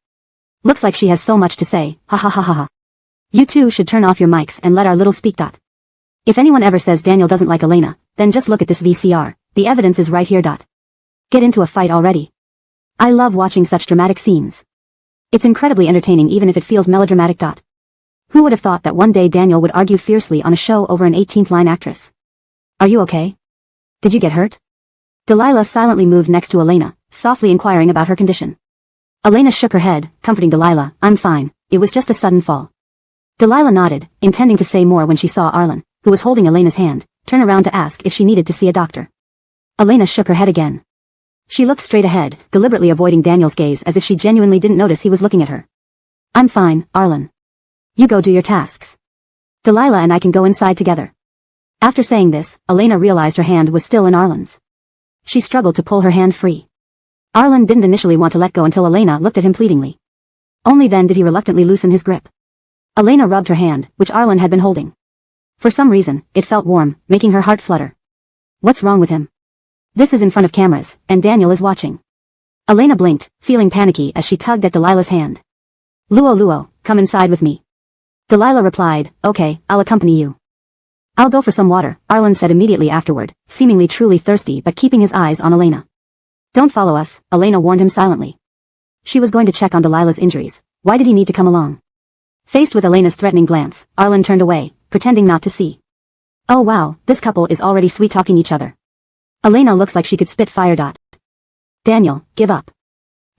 Looks like she has so much to say, ha ha ha ha ha. You two should turn off your mics and let our little speak. If anyone ever says Daniel doesn't like Elena, then just look at this VCR, the evidence is right here. Get into a fight already. I love watching such dramatic scenes. It's incredibly entertaining even if it feels melodramatic. Who would have thought that one day Daniel would argue fiercely on a show over an 18th line actress? Are you okay? Did you get hurt? Delilah silently moved next to Elena, softly inquiring about her condition. Elena shook her head, comforting Delilah, I'm fine, it was just a sudden fall. Delilah nodded, intending to say more when she saw Arlen, who was holding Elena's hand, turn around to ask if she needed to see a doctor. Elena shook her head again. She looked straight ahead, deliberately avoiding Daniel's gaze as if she genuinely didn't notice he was looking at her. I'm fine, Arlen. You go do your tasks. Delilah and I can go inside together. After saying this, Elena realized her hand was still in Arlen's. She struggled to pull her hand free. Arlen didn't initially want to let go until Elena looked at him pleadingly. Only then did he reluctantly loosen his grip. Elena rubbed her hand, which Arlen had been holding. For some reason, it felt warm, making her heart flutter. What's wrong with him? This is in front of cameras, and Daniel is watching. Elena blinked, feeling panicky as she tugged at Delilah's hand. Luo, come inside with me. Delilah replied, okay, I'll accompany you. I'll go for some water, Arlen said immediately afterward, seemingly truly thirsty but keeping his eyes on Elena. Don't follow us, Elena warned him silently. She was going to check on Delilah's injuries. Why did he need to come along? Faced with Elena's threatening glance, Arlen turned away, pretending not to see. Oh wow, this couple is already sweet-talking each other. Elena looks like she could spit fire. Daniel, give up.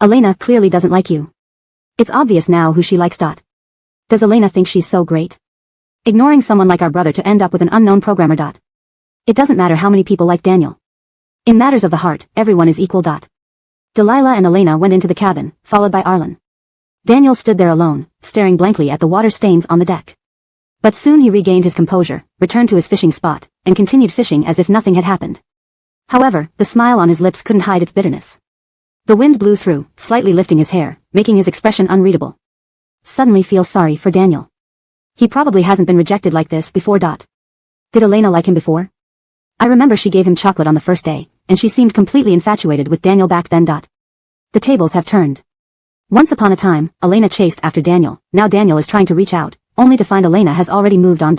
Elena clearly doesn't like you. It's obvious now who she likes. Does Elena think she's so great? Ignoring someone like our brother to end up with an unknown programmer. It doesn't matter how many people like Daniel. In matters of the heart, everyone is equal. Delilah and Elena went into the cabin, followed by Arlen. Daniel stood there alone, staring blankly at the water stains on the deck. But soon he regained his composure, returned to his fishing spot, and continued fishing as if nothing had happened. However, the smile on his lips couldn't hide its bitterness. The wind blew through, slightly lifting his hair, making his expression unreadable. Suddenly feels sorry for Daniel. He probably hasn't been rejected like this before. Did Elena like him before? I remember she gave him chocolate on the first day, and she seemed completely infatuated with Daniel back then. The tables have turned. Once upon a time, Elena chased after Daniel, now Daniel is trying to reach out, only to find Elena has already moved on.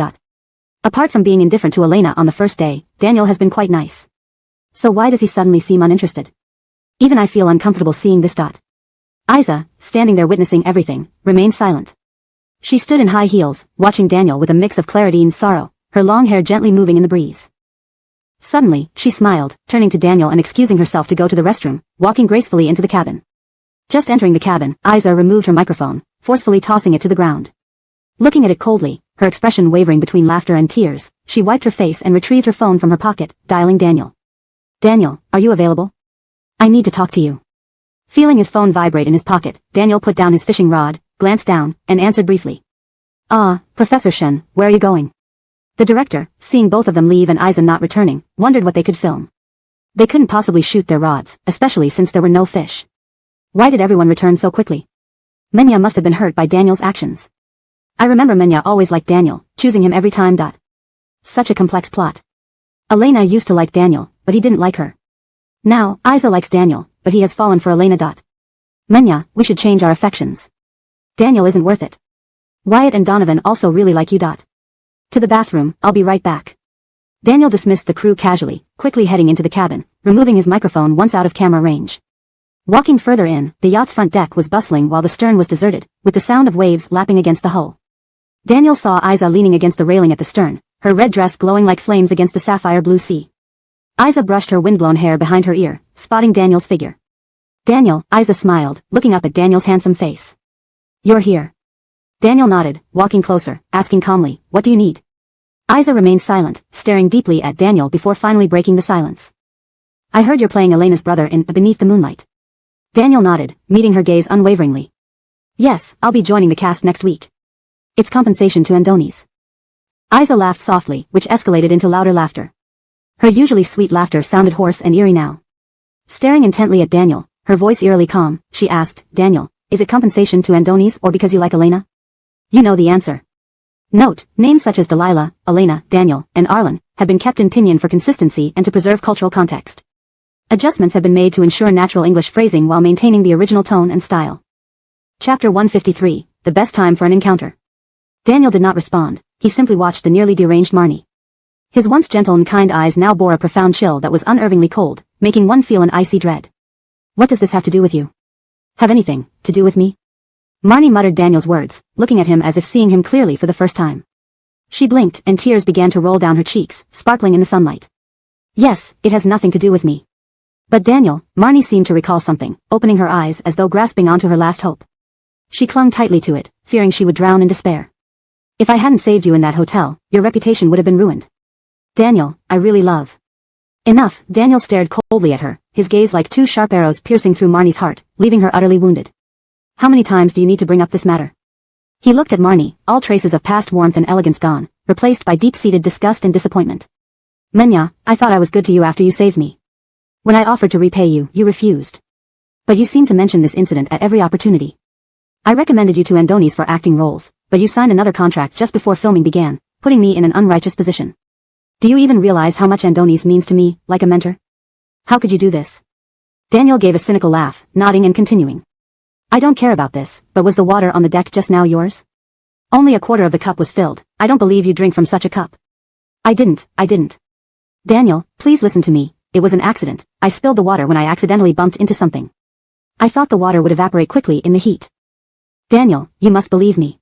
Apart from being indifferent to Elena on the first day, Daniel has been quite nice. So why does he suddenly seem uninterested? Even I feel uncomfortable seeing this. Isa, standing there witnessing everything, remained silent. She stood in high heels, watching Daniel with a mix of clarity and sorrow, her long hair gently moving in the breeze. Suddenly, she smiled, turning to Daniel and excusing herself to go to the restroom, walking gracefully into the cabin. Just entering the cabin, Isa removed her microphone, forcefully tossing it to the ground. Looking at it coldly, her expression wavering between laughter and tears, she wiped her face and retrieved her phone from her pocket, dialing Daniel. Daniel, are you available? I need to talk to you. Feeling his phone vibrate in his pocket, Daniel put down his fishing rod, glanced down, and answered briefly. Professor Shen, where are you going? The director, seeing both of them leave and Isa not returning, wondered what they could film. They couldn't possibly shoot their rods, especially since there were no fish. Why did everyone return so quickly? Menya must have been hurt by Daniel's actions. I remember Menya always liked Daniel, choosing him every time. Such a complex plot. Elena used to like Daniel, but he didn't like her. Now, Isa likes Daniel, but he has fallen for Elena. Menya, we should change our affections. Daniel isn't worth it. Wyatt and Donovan also really like you. To the bathroom, I'll be right back. Daniel dismissed the crew casually, quickly heading into the cabin, removing his microphone once out of camera range. Walking further in, the yacht's front deck was bustling while the stern was deserted, with the sound of waves lapping against the hull. Daniel saw Isa leaning against the railing at the stern, her red dress glowing like flames against the sapphire blue sea. Isa brushed her windblown hair behind her ear, spotting Daniel's figure. Daniel, Isa smiled, looking up at Daniel's handsome face. You're here. Daniel nodded, walking closer, asking calmly, what do you need? Isa remained silent, staring deeply at Daniel before finally breaking the silence. I heard you're playing Elena's brother in Beneath the Moonlight. Daniel nodded, meeting her gaze unwaveringly. Yes, I'll be joining the cast next week. It's compensation to Andoni's. Isa laughed softly, which escalated into louder laughter. Her usually sweet laughter sounded hoarse and eerie now. Staring intently at Daniel, her voice eerily calm, she asked, Daniel, is it compensation to Andoni's or because you like Elena? You know the answer. Note, names such as Delilah, Elena, Daniel, and Arlen have been kept in pinyin for consistency and to preserve cultural context. Adjustments have been made to ensure natural English phrasing while maintaining the original tone and style. Chapter 153, The Best Time for an Encounter. Daniel did not respond, he simply watched the nearly deranged Marnie. His once gentle and kind eyes now bore a profound chill that was unnervingly cold, making one feel an icy dread. What does this have to do with you? Have anything to do with me? Marnie muttered Daniel's words, looking at him as if seeing him clearly for the first time. She blinked, and tears began to roll down her cheeks, sparkling in the sunlight. Yes, it has nothing to do with me. But Daniel, Marnie seemed to recall something, opening her eyes as though grasping onto her last hope. She clung tightly to it, fearing she would drown in despair. If I hadn't saved you in that hotel, your reputation would have been ruined. Daniel, I really love. Enough, Daniel stared coldly at her, his gaze like two sharp arrows piercing through Marnie's heart, leaving her utterly wounded. How many times do you need to bring up this matter? He looked at Marnie, all traces of past warmth and elegance gone, replaced by deep-seated disgust and disappointment. Menya, I thought I was good to you after you saved me. When I offered to repay you, you refused. But you seem to mention this incident at every opportunity. I recommended you to Andoni's for acting roles, but you signed another contract just before filming began, putting me in an unrighteous position. Do you even realize how much Andoni's means to me, like a mentor? How could you do this? Daniel gave a cynical laugh, nodding and continuing. I don't care about this, but was the water on the deck just now yours? Only a quarter of the cup was filled. I don't believe you drink from such a cup. I didn't. Daniel, please listen to me. It was an accident. I spilled the water when I accidentally bumped into something. I thought the water would evaporate quickly in the heat. Daniel, you must believe me.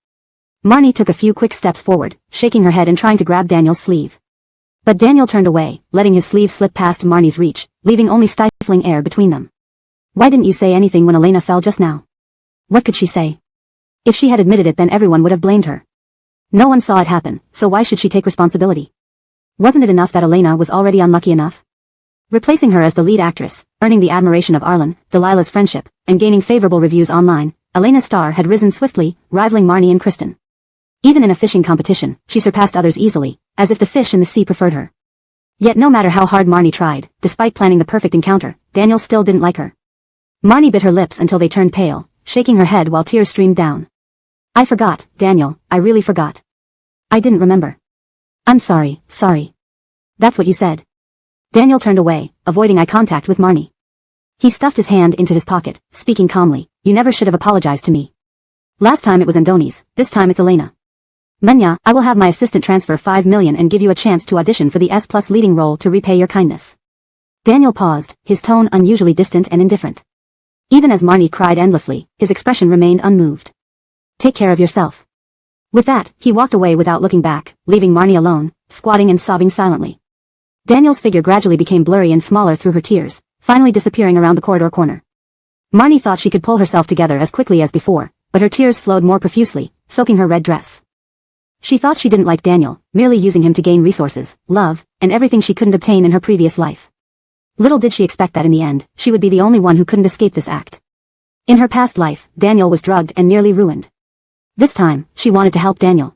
Marnie took a few quick steps forward, shaking her head and trying to grab Daniel's sleeve. But Daniel turned away, letting his sleeve slip past Marnie's reach, leaving only stifling air between them. Why didn't you say anything when Elena fell just now? What could she say? If she had admitted it, then everyone would have blamed her. No one saw it happen, so why should she take responsibility? Wasn't it enough that Elena was already unlucky enough? Replacing her as the lead actress, earning the admiration of Arlen, Delilah's friendship, and gaining favorable reviews online, Elena's star had risen swiftly, rivaling Marnie and Kristen. Even in a fishing competition, she surpassed others easily, as if the fish in the sea preferred her. Yet no matter how hard Marnie tried, despite planning the perfect encounter, Daniel still didn't like her. Marnie bit her lips until they turned pale, shaking her head while tears streamed down. I forgot, Daniel, I really forgot. I didn't remember. I'm sorry. That's what you said. Daniel turned away, avoiding eye contact with Marnie. He stuffed his hand into his pocket, speaking calmly, you never should have apologized to me. Last time it was Andoni's, this time it's Elena. Menya, I will have my assistant transfer 5 million and give you a chance to audition for the S+ leading role to repay your kindness. Daniel paused, his tone unusually distant and indifferent. Even as Marnie cried endlessly, his expression remained unmoved. Take care of yourself. With that, he walked away without looking back, leaving Marnie alone, squatting and sobbing silently. Daniel's figure gradually became blurry and smaller through her tears, finally disappearing around the corridor corner. Marnie thought she could pull herself together as quickly as before, but her tears flowed more profusely, soaking her red dress. She thought she didn't like Daniel, merely using him to gain resources, love, and everything she couldn't obtain in her previous life. Little did she expect that in the end, she would be the only one who couldn't escape this act. In her past life, Daniel was drugged and nearly ruined. This time, she wanted to help Daniel.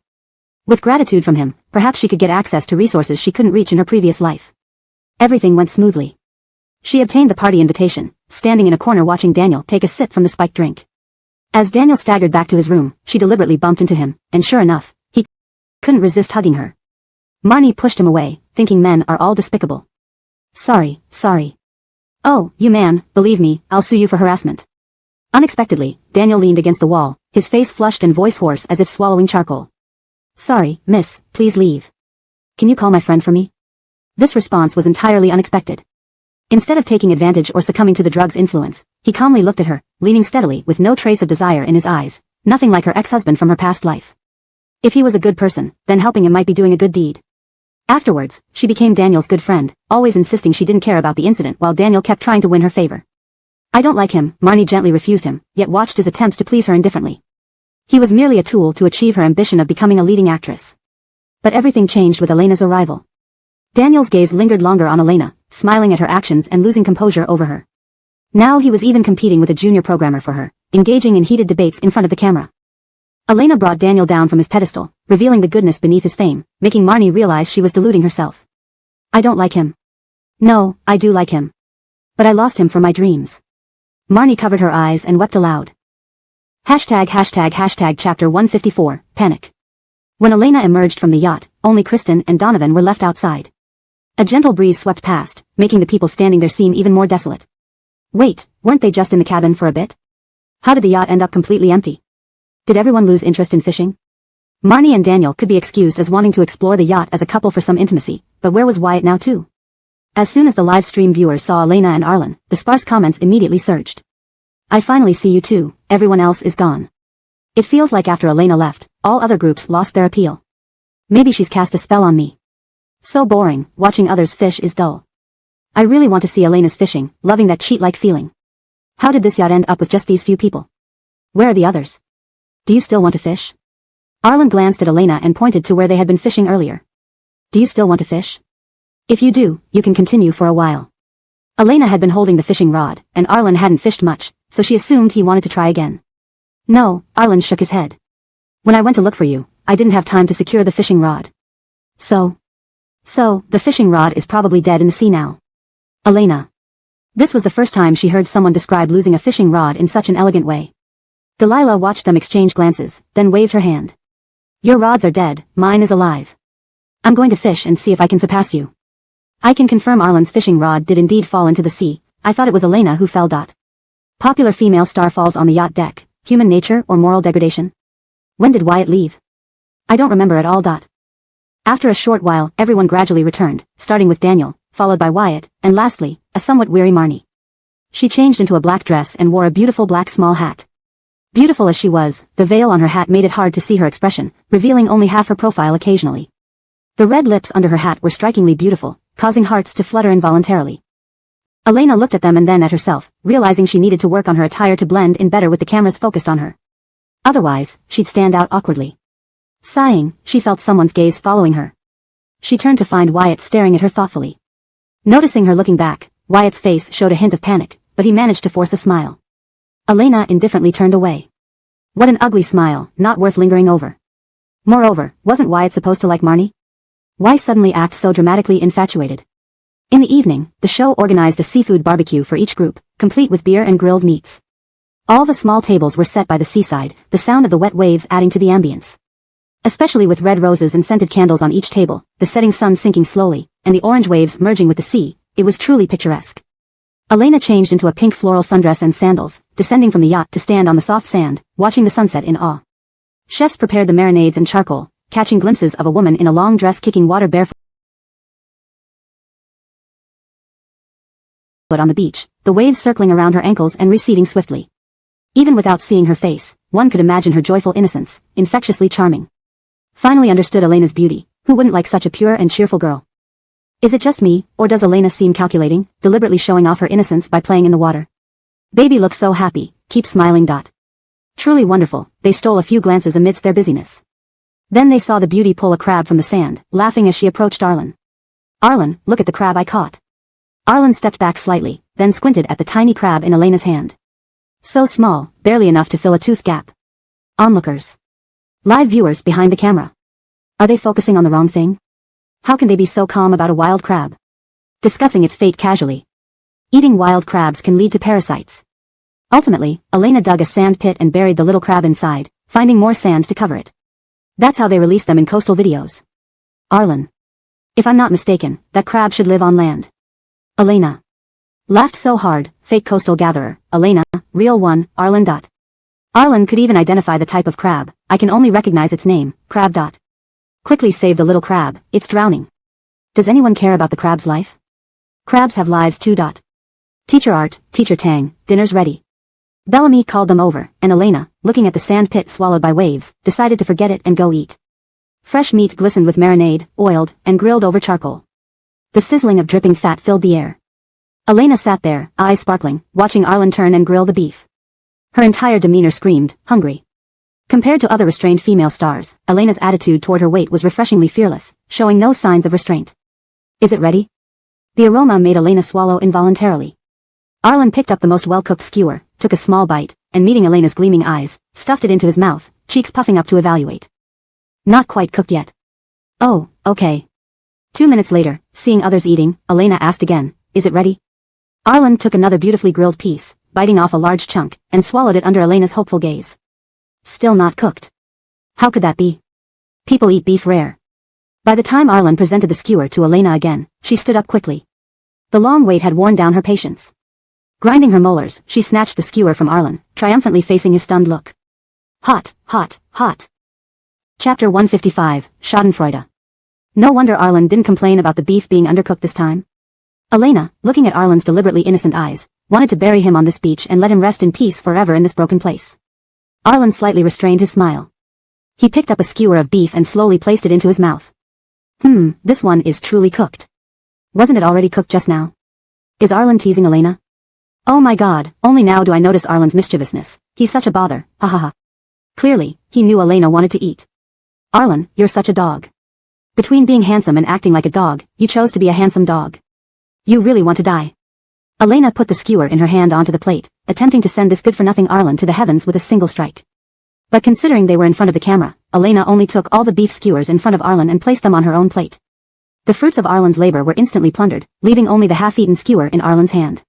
With gratitude from him, perhaps she could get access to resources she couldn't reach in her previous life. Everything went smoothly. She obtained the party invitation, standing in a corner watching Daniel take a sip from the spiked drink. As Daniel staggered back to his room, she deliberately bumped into him, and sure enough, he couldn't resist hugging her. Marnie pushed him away, thinking men are all despicable. Sorry. Oh, you man, believe me, I'll sue you for harassment. Unexpectedly, Daniel leaned against the wall, his face flushed and voice hoarse as if swallowing charcoal. Sorry, miss, please leave. Can you call my friend for me? This response was entirely unexpected. Instead of taking advantage or succumbing to the drug's influence, he calmly looked at her, leaning steadily with no trace of desire in his eyes, nothing like her ex-husband from her past life. If he was a good person, then helping him might be doing a good deed. Afterwards, she became Daniel's good friend, always insisting she didn't care about the incident while Daniel kept trying to win her favor. I don't like him, Marnie gently refused him, yet watched his attempts to please her indifferently. He was merely a tool to achieve her ambition of becoming a leading actress. But everything changed with Elena's arrival. Daniel's gaze lingered longer on Elena, smiling at her actions and losing composure over her. Now he was even competing with a junior programmer for her, engaging in heated debates in front of the camera. Elena brought Daniel down from his pedestal, revealing the goodness beneath his fame, making Marnie realize she was deluding herself. I don't like him. No, I do like him. But I lost him for my dreams. Marnie covered her eyes and wept aloud. #### Chapter 154, Panic. When Elena emerged from the yacht, only Kristen and Donovan were left outside. A gentle breeze swept past, making the people standing there seem even more desolate. Wait, weren't they just in the cabin for a bit? How did the yacht end up completely empty? Did everyone lose interest in fishing? Marnie and Daniel could be excused as wanting to explore the yacht as a couple for some intimacy, but where was Wyatt now too? As soon as the live stream viewers saw Elena and Arlen, the sparse comments immediately surged. I finally see you too, everyone else is gone. It feels like after Elena left, all other groups lost their appeal. Maybe she's cast a spell on me. So boring, watching others fish is dull. I really want to see Elena's fishing, loving that cheat-like feeling. How did this yacht end up with just these few people? Where are the others? Do you still want to fish? Arlen glanced at Elena and pointed to where they had been fishing earlier. Do you still want to fish? If you do, you can continue for a while. Elena had been holding the fishing rod, and Arlen hadn't fished much, so she assumed he wanted to try again. No, Arlen shook his head. When I went to look for you, I didn't have time to secure the fishing rod. So, the fishing rod is probably dead in the sea now. Elena. This was the first time she heard someone describe losing a fishing rod in such an elegant way. Delilah watched them exchange glances, then waved her hand. Your rods are dead, mine is alive. I'm going to fish and see if I can surpass you. I can confirm Arlen's fishing rod did indeed fall into the sea. I thought it was Elena who fell. Popular female star falls on the yacht deck. Human nature or moral degradation? When did Wyatt leave? I don't remember at all. After a short while, everyone gradually returned, starting with Daniel, followed by Wyatt, and lastly, a somewhat weary Marnie. She changed into a black dress and wore a beautiful black small hat. Beautiful as she was, the veil on her hat made it hard to see her expression, revealing only half her profile occasionally. The red lips under her hat were strikingly beautiful, causing hearts to flutter involuntarily. Elena looked at them and then at herself, realizing she needed to work on her attire to blend in better with the cameras focused on her. Otherwise, she'd stand out awkwardly. Sighing, she felt someone's gaze following her. She turned to find Wyatt staring at her thoughtfully. Noticing her looking back, Wyatt's face showed a hint of panic, but he managed to force a smile. Elena indifferently turned away. What an ugly smile, not worth lingering over. Moreover, wasn't Wyatt supposed to like Marnie? Why suddenly act so dramatically infatuated? In the evening, the show organized a seafood barbecue for each group, complete with beer and grilled meats. All the small tables were set by the seaside, the sound of the wet waves adding to the ambience. Especially with red roses and scented candles on each table, the setting sun sinking slowly, and the orange waves merging with the sea, it was truly picturesque. Elena changed into a pink floral sundress and sandals, descending from the yacht to stand on the soft sand, watching the sunset in awe. Chefs prepared the marinades and charcoal, catching glimpses of a woman in a long dress kicking water barefoot on the beach, the waves circling around her ankles and receding swiftly. Even without seeing her face, one could imagine her joyful innocence, infectiously charming. Finally understood Elena's beauty. Who wouldn't like such a pure and cheerful girl? Is it just me, or does Elena seem calculating, deliberately showing off her innocence by playing in the water? Baby looks so happy, keep smiling. Truly wonderful, they stole a few glances amidst their busyness. Then they saw the beauty pull a crab from the sand, laughing as she approached Arlen. Arlen, look at the crab I caught. Arlen stepped back slightly, then squinted at the tiny crab in Elena's hand. So small, barely enough to fill a tooth gap. Onlookers. Live viewers behind the camera. Are they focusing on the wrong thing? How can they be so calm about a wild crab? Discussing its fate casually. Eating wild crabs can lead to parasites. Ultimately, Elena dug a sand pit and buried the little crab inside, finding more sand to cover it. That's how they release them in coastal videos. Arlen. If I'm not mistaken, that crab should live on land. Elena. Laughed so hard, fake coastal gatherer, Elena, real one, Arlen. Arlen could even identify the type of crab. I can only recognize its name, crab. Quickly save the little crab, it's drowning. Does anyone care about the crab's life? Crabs have lives too. Teacher Art, Teacher Tang, dinner's ready. Bellamy called them over, and Elena, looking at the sand pit swallowed by waves, decided to forget it and go eat. Fresh meat glistened with marinade, oiled, and grilled over charcoal. The sizzling of dripping fat filled the air. Elena sat there, eyes sparkling, watching Arlen turn and grill the beef. Her entire demeanor screamed, hungry. Compared to other restrained female stars, Elena's attitude toward her weight was refreshingly fearless, showing no signs of restraint. Is it ready? The aroma made Elena swallow involuntarily. Arlen picked up the most well-cooked skewer, took a small bite, and meeting Elena's gleaming eyes, stuffed it into his mouth, cheeks puffing up to evaluate. Not quite cooked yet. Oh, okay. 2 minutes later, seeing others eating, Elena asked again, is it ready? Arlen took another beautifully grilled piece, biting off a large chunk, and swallowed it under Elena's hopeful gaze. Still not cooked. How could that be? People eat beef rare. By the time Arlen presented the skewer to Elena again, she stood up quickly. The long wait had worn down her patience. Grinding her molars, she snatched the skewer from Arlen, triumphantly facing his stunned look. Hot, hot, hot. Chapter 155, Schadenfreude. No wonder Arlen didn't complain about the beef being undercooked this time. Elena, looking at Arlen's deliberately innocent eyes, wanted to bury him on this beach and let him rest in peace forever in this broken place. Arlen slightly restrained his smile. He picked up a skewer of beef and slowly placed it into his mouth. This one is truly cooked. Wasn't it already cooked just now? Is Arlen teasing Elena? Oh my god, only now do I notice Arlen's mischievousness. He's such a bother, ha ha ha. Clearly, he knew Elena wanted to eat. Arlen, you're such a dog. Between being handsome and acting like a dog, you chose to be a handsome dog. You really want to die. Elena put the skewer in her hand onto the plate, attempting to send this good-for-nothing Arlen to the heavens with a single strike. But considering they were in front of the camera, Elena only took all the beef skewers in front of Arlen and placed them on her own plate. The fruits of Arlen's labor were instantly plundered, leaving only the half-eaten skewer in Arlen's hand.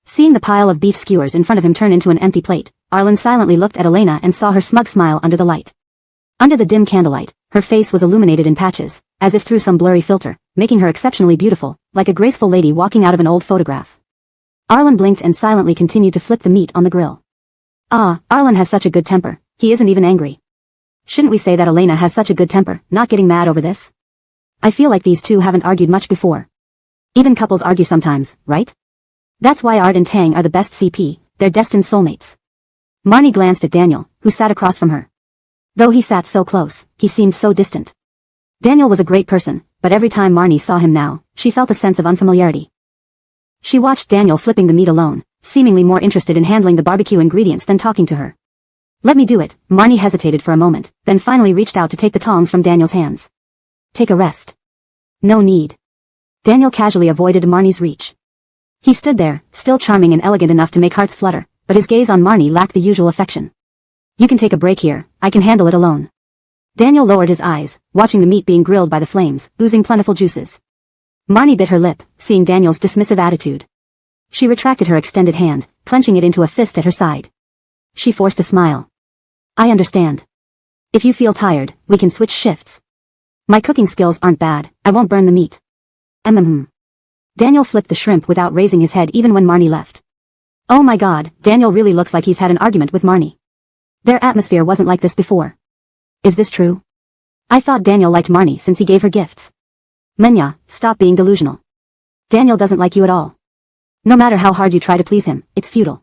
Seeing the pile of beef skewers in front of him turn into an empty plate, Arlen silently looked at Elena and saw her smug smile under the light. Under the dim candlelight, her face was illuminated in patches, as if through some blurry filter, making her exceptionally beautiful, like a graceful lady walking out of an old photograph. Arlen blinked and silently continued to flip the meat on the grill. Ah, Arlen has such a good temper, he isn't even angry. Shouldn't we say that Elena has such a good temper, not getting mad over this? I feel like these two haven't argued much before. Even couples argue sometimes, right? That's why Art and Tang are the best CP, they're destined soulmates. Marnie glanced at Daniel, who sat across from her. Though he sat so close, he seemed so distant. Daniel was a great person, but every time Marnie saw him now, she felt a sense of unfamiliarity. She watched Daniel flipping the meat alone, seemingly more interested in handling the barbecue ingredients than talking to her. Let me do it. Marnie hesitated for a moment, then finally reached out to take the tongs from Daniel's hands. Take a rest. No need. Daniel casually avoided Marnie's reach. He stood there, still charming and elegant enough to make hearts flutter, but his gaze on Marnie lacked the usual affection. You can take a break here, I can handle it alone. Daniel lowered his eyes, watching the meat being grilled by the flames, oozing plentiful juices. Marnie bit her lip, seeing Daniel's dismissive attitude. She retracted her extended hand, clenching it into a fist at her side. She forced a smile. I understand. If you feel tired, we can switch shifts. My cooking skills aren't bad, I won't burn the meat. Daniel flipped the shrimp without raising his head even when Marnie left. Oh my god, Daniel really looks like he's had an argument with Marnie. Their atmosphere wasn't like this before. Is this true? I thought Daniel liked Marnie since he gave her gifts. Menya, stop being delusional. Daniel doesn't like you at all. No matter how hard you try to please him, it's futile.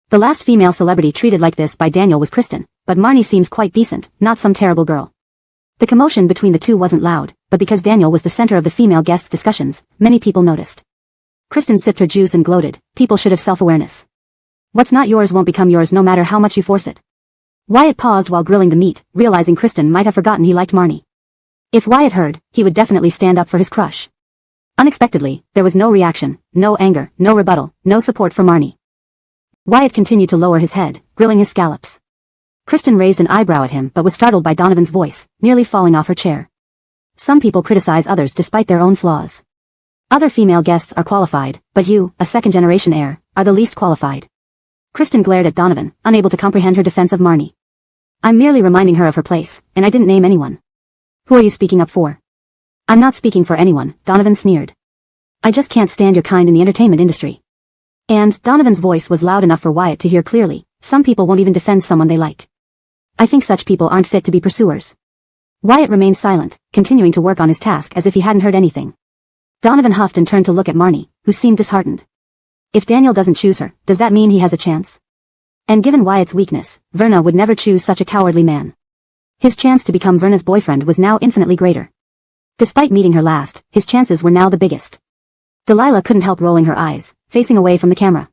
The last female celebrity treated like this by Daniel was Kristen, but Marnie seems quite decent, not some terrible girl. The commotion between the two wasn't loud, but because Daniel was the center of the female guests' discussions, many people noticed. Kristen sipped her juice and gloated, people should have self-awareness. What's not yours won't become yours no matter how much you force it. Wyatt paused while grilling the meat, realizing Kristen might have forgotten he liked Marnie. If Wyatt heard, he would definitely stand up for his crush. Unexpectedly, there was no reaction, no anger, no rebuttal, no support for Marnie. Wyatt continued to lower his head, grilling his scallops. Kristen raised an eyebrow at him but was startled by Donovan's voice, nearly falling off her chair. Some people criticize others despite their own flaws. Other female guests are qualified, but you, a second-generation heir, are the least qualified. Kristen glared at Donovan, unable to comprehend her defense of Marnie. I'm merely reminding her of her place, and I didn't name anyone. Who are you speaking up for? I'm not speaking for anyone, Donovan sneered. I just can't stand your kind in the entertainment industry. And Donovan's voice was loud enough for Wyatt to hear clearly, some people won't even defend someone they like. I think such people aren't fit to be pursuers. Wyatt remained silent, continuing to work on his task as if he hadn't heard anything. Donovan huffed and turned to look at Marnie, who seemed disheartened. If Daniel doesn't choose her, does that mean he has a chance? And given Wyatt's weakness, Verna would never choose such a cowardly man. His chance to become Verna's boyfriend was now infinitely greater. Despite meeting her last, his chances were now the biggest. Delilah couldn't help rolling her eyes, facing away from the camera.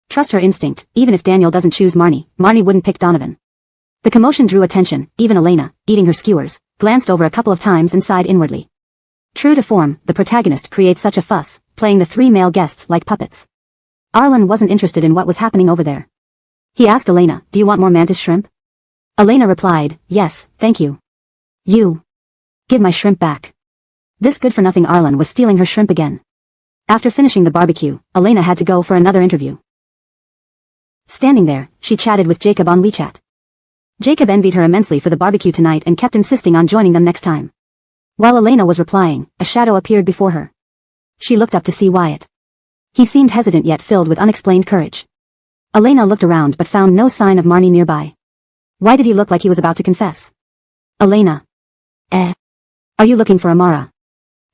Trust her instinct, even if Daniel doesn't choose Marnie, Marnie wouldn't pick Donovan. The commotion drew attention, even Elena, eating her skewers, glanced over a couple of times and sighed inwardly. True to form, the protagonist creates such a fuss, playing the three male guests like puppets. Arlen wasn't interested in what was happening over there. He asked Elena, do you want more mantis shrimp? Elena replied, yes, thank you. You. Give my shrimp back. This good-for-nothing Arlen was stealing her shrimp again. After finishing the barbecue, Elena had to go for another interview. Standing there, she chatted with Jacob on WeChat. Jacob envied her immensely for the barbecue tonight and kept insisting on joining them next time. While Elena was replying, a shadow appeared before her. She looked up to see Wyatt. He seemed hesitant yet filled with unexplained courage. Elena looked around but found no sign of Marnie nearby. Why did he look like he was about to confess? Elena. Are you looking for Amara?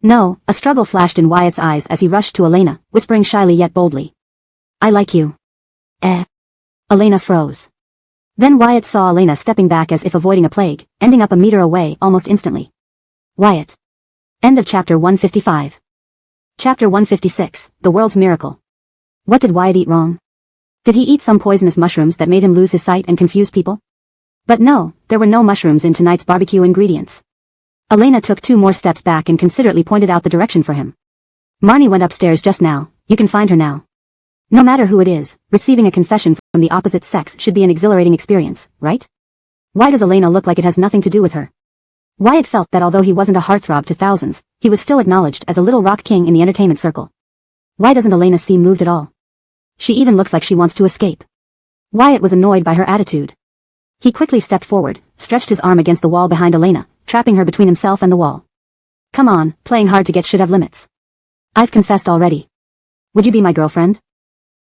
No, a struggle flashed in Wyatt's eyes as he rushed to Elena, whispering shyly yet boldly. I like you. Elena froze. Then Wyatt saw Elena stepping back as if avoiding a plague, ending up a meter away almost instantly. Wyatt. End of chapter 155. Chapter 156, The World's Miracle. What did Wyatt eat wrong? Did he eat some poisonous mushrooms that made him lose his sight and confuse people? But no, there were no mushrooms in tonight's barbecue ingredients. Elena took 2 more steps back and considerately pointed out the direction for him. Marnie went upstairs just now, you can find her now. No matter who it is, receiving a confession from the opposite sex should be an exhilarating experience, right? Why does Elena look like it has nothing to do with her? Wyatt felt that although he wasn't a heartthrob to thousands, he was still acknowledged as a little rock king in the entertainment circle. Why doesn't Elena seem moved at all? She even looks like she wants to escape. Wyatt was annoyed by her attitude. He quickly stepped forward, stretched his arm against the wall behind Elena, trapping her between himself and the wall. Come on, playing hard to get should have limits. I've confessed already. Would you be my girlfriend?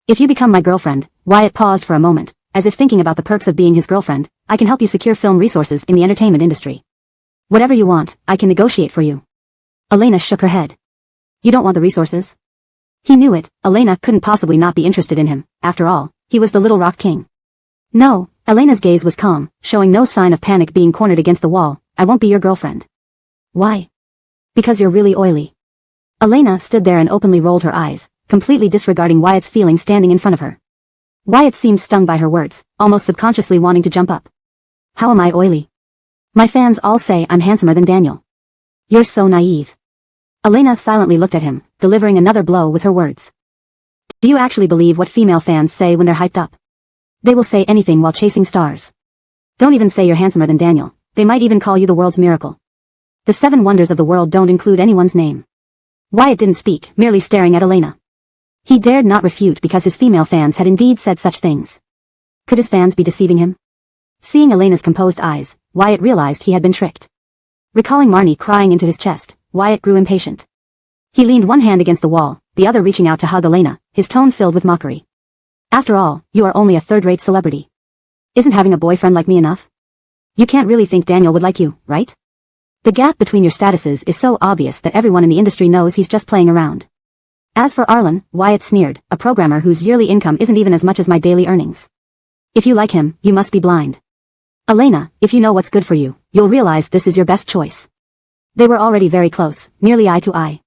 If you become my girlfriend, Wyatt paused for a moment, as if thinking about the perks of being his girlfriend, I can help you secure film resources in the entertainment industry. Whatever you want, I can negotiate for you. Elena shook her head. You don't want the resources? He knew it, Elena couldn't possibly not be interested in him, after all, he was the Little Rock King. No, Elena's gaze was calm, showing no sign of panic being cornered against the wall. I won't be your girlfriend. Why? Because you're really oily. Elena stood there and openly rolled her eyes, completely disregarding Wyatt's feelings standing in front of her. Wyatt seemed stung by her words, almost subconsciously wanting to jump up. How am I oily? My fans all say I'm handsomer than Daniel. You're so naive. Elena silently looked at him, delivering another blow with her words. Do you actually believe what female fans say when they're hyped up? They will say anything while chasing stars. Don't even say you're handsomer than Daniel, they might even call you the world's miracle. The 7 wonders of the world don't include anyone's name. Wyatt didn't speak, merely staring at Elena. He dared not refute because his female fans had indeed said such things. Could his fans be deceiving him? Seeing Elena's composed eyes, Wyatt realized he had been tricked. Recalling Marnie crying into his chest, Wyatt grew impatient. He leaned one hand against the wall, the other reaching out to hug Elena, his tone filled with mockery. After all, you are only a third-rate celebrity. Isn't having a boyfriend like me enough? You can't really think Daniel would like you, right? The gap between your statuses is so obvious that everyone in the industry knows he's just playing around. As for Arlen, Wyatt sneered, a programmer whose yearly income isn't even as much as my daily earnings. If you like him, you must be blind. Elena, if you know what's good for you, you'll realize this is your best choice. They were already very close, nearly eye to eye.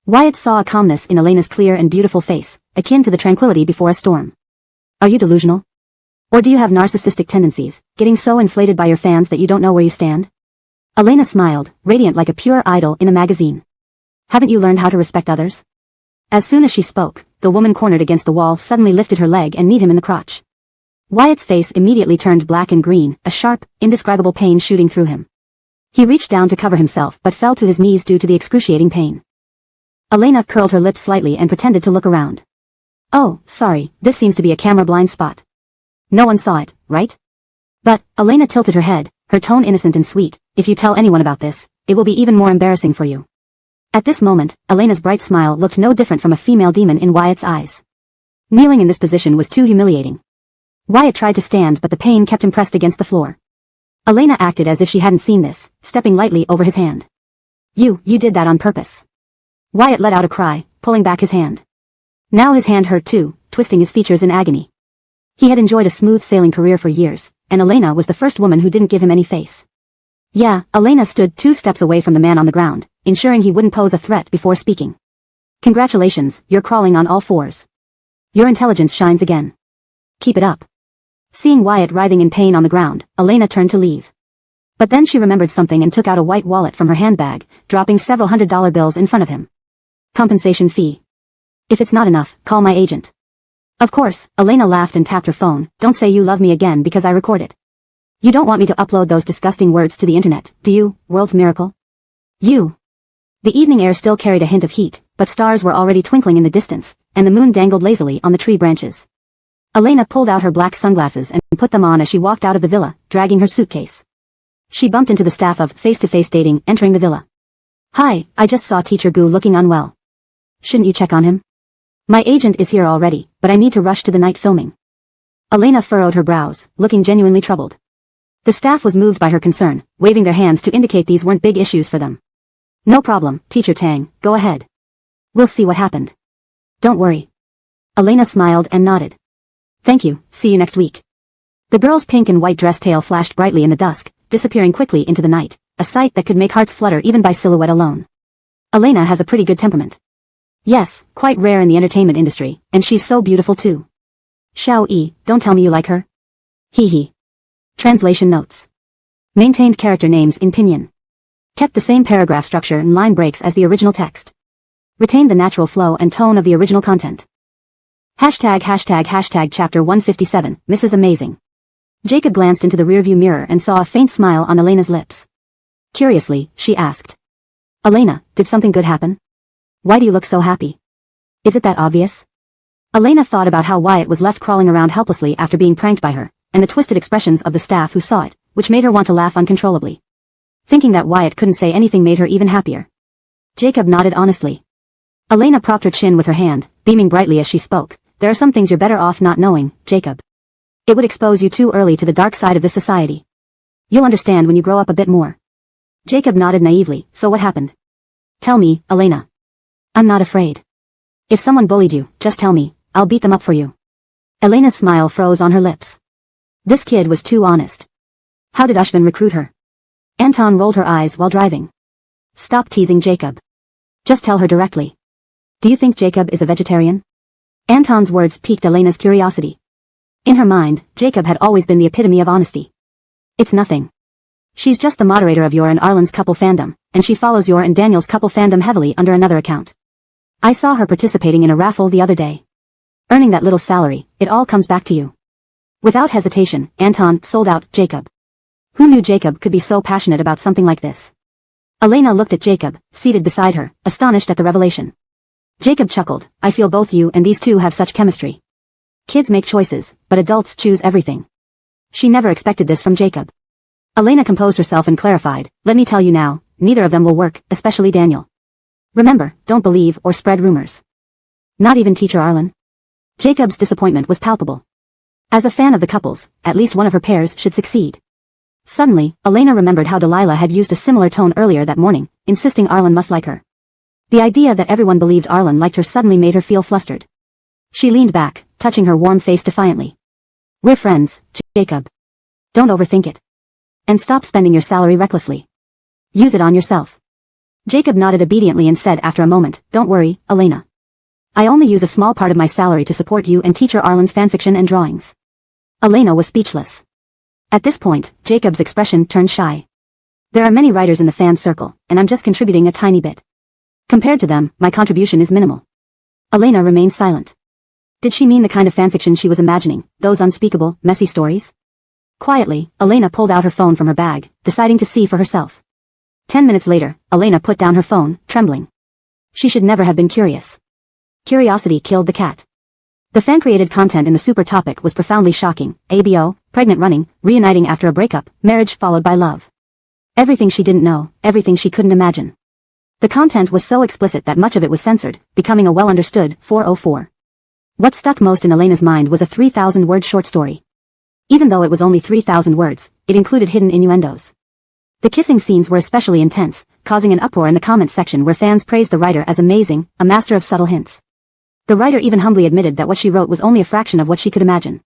Wyatt saw a calmness in Elena's clear and beautiful face, akin to the tranquility before a storm. Are you delusional? Or do you have narcissistic tendencies, getting so inflated by your fans that you don't know where you stand? Elena smiled, radiant like a pure idol in a magazine. Haven't you learned how to respect others? As soon as she spoke, the woman cornered against the wall suddenly lifted her leg and kneed him in the crotch. Wyatt's face immediately turned black and green, a sharp, indescribable pain shooting through him. He reached down to cover himself but fell to his knees due to the excruciating pain. Elena curled her lips slightly and pretended to look around. Oh, sorry, this seems to be a camera blind spot. No one saw it, right? But, Elena tilted her head, her tone innocent and sweet, if you tell anyone about this, it will be even more embarrassing for you. At this moment, Elena's bright smile looked no different from a female demon in Wyatt's eyes. Kneeling in this position was too humiliating. Wyatt tried to stand but the pain kept him pressed against the floor. Elena acted as if she hadn't seen this, stepping lightly over his hand. You did that on purpose. Wyatt let out a cry, pulling back his hand. Now his hand hurt too, twisting his features in agony. He had enjoyed a smooth sailing career for years, and Elena was the first woman who didn't give him any face. Yeah, Elena stood 2 steps away from the man on the ground, ensuring he wouldn't pose a threat before speaking. Congratulations, you're crawling on all 4s. Your intelligence shines again. Keep it up. Seeing Wyatt writhing in pain on the ground, Elena turned to leave. But then she remembered something and took out a white wallet from her handbag, dropping several $100 bills in front of him. Compensation fee. If it's not enough, call my agent. Of course, Elena laughed and tapped her phone. Don't say you love me again because I record it. You don't want me to upload those disgusting words to the internet, do you, world's miracle? You. The evening air still carried a hint of heat, but stars were already twinkling in the distance, and the moon dangled lazily on the tree branches. Elena pulled out her black sunglasses and put them on as she walked out of the villa, dragging her suitcase. She bumped into the staff of Face-to-Face Dating entering the villa. Hi, I just saw Teacher Gu looking unwell. Shouldn't you check on him? My agent is here already, but I need to rush to the night filming. Elena furrowed her brows, looking genuinely troubled. The staff was moved by her concern, waving their hands to indicate these weren't big issues for them. No problem, Teacher Tang, go ahead. We'll see what happened. Don't worry. Elena smiled and nodded. Thank you, see you next week. The girl's pink and white dress tail flashed brightly in the dusk, disappearing quickly into the night, a sight that could make hearts flutter even by silhouette alone. Elena has a pretty good temperament. Yes, quite rare in the entertainment industry, and she's so beautiful too. Xiao Yi, don't tell me you like her. Hee hee. Translation notes. Maintained character names in pinyin. Kept the same paragraph structure and line breaks as the original text. Retained the natural flow and tone of the original content. #### Chapter 157, Mrs. Amazing. Jacob glanced into the rearview mirror and saw a faint smile on Elena's lips. Curiously, she asked. Elena, did something good happen? Why do you look so happy? Is it that obvious? Elena thought about how Wyatt was left crawling around helplessly after being pranked by her, and the twisted expressions of the staff who saw it, which made her want to laugh uncontrollably. Thinking that Wyatt couldn't say anything made her even happier. Jacob nodded honestly. Elena propped her chin with her hand, beaming brightly as she spoke. There are some things you're better off not knowing, Jacob. It would expose you too early to the dark side of this society. You'll understand when you grow up a bit more. Jacob nodded naively. So what happened? Tell me, Elena. I'm not afraid. If someone bullied you, just tell me. I'll beat them up for you. Elena's smile froze on her lips. This kid was too honest. How did Ashvin recruit her? Anton rolled her eyes while driving. Stop teasing Jacob. Just tell her directly. Do you think Jacob is a vegetarian? Anton's words piqued Elena's curiosity. In her mind, Jacob had always been the epitome of honesty. It's nothing. She's just the moderator of your and Arlen's couple fandom, and she follows your and Daniel's couple fandom heavily under another account. I saw her participating in a raffle the other day. Earning that little salary, it all comes back to you. Without hesitation, Anton sold out Jacob. Who knew Jacob could be so passionate about something like this? Elena looked at Jacob, seated beside her, astonished at the revelation. Jacob chuckled. I feel both you and these two have such chemistry. Kids make choices, but adults choose everything. She never expected this from Jacob. Elena composed herself and clarified, let me tell you now, neither of them will work, especially Daniel. Remember, don't believe or spread rumors. Not even Teacher Arlen. Jacob's disappointment was palpable. As a fan of the couples, at least one of her pairs should succeed. Suddenly, Elena remembered how Delilah had used a similar tone earlier that morning, insisting Arlen must like her. The idea that everyone believed Arlen liked her suddenly made her feel flustered. She leaned back, touching her warm face defiantly. We're friends, Jacob. Don't overthink it. And stop spending your salary recklessly. Use it on yourself. Jacob nodded obediently and said after a moment, don't worry, Elena. I only use a small part of my salary to support you and Teacher Arlen's fanfiction and drawings. Elena was speechless. At this point, Jacob's expression turned shy. There are many writers in the fan circle, and I'm just contributing a tiny bit. Compared to them, my contribution is minimal. Elena remained silent. Did she mean the kind of fanfiction she was imagining, those unspeakable, messy stories? Quietly, Elena pulled out her phone from her bag, deciding to see for herself. 10 minutes later, Elena put down her phone, trembling. She should never have been curious. Curiosity killed the cat. The fan-created content in the super topic was profoundly shocking. ABO, pregnant running, reuniting after a breakup, marriage followed by love. Everything she didn't know, everything she couldn't imagine. The content was so explicit that much of it was censored, becoming a well-understood 404. What stuck most in Elena's mind was a 3,000-word short story. Even though it was only 3,000 words, it included hidden innuendos. The kissing scenes were especially intense, causing an uproar in the comments section where fans praised the writer as amazing, a master of subtle hints. The writer even humbly admitted that what she wrote was only a fraction of what she could imagine.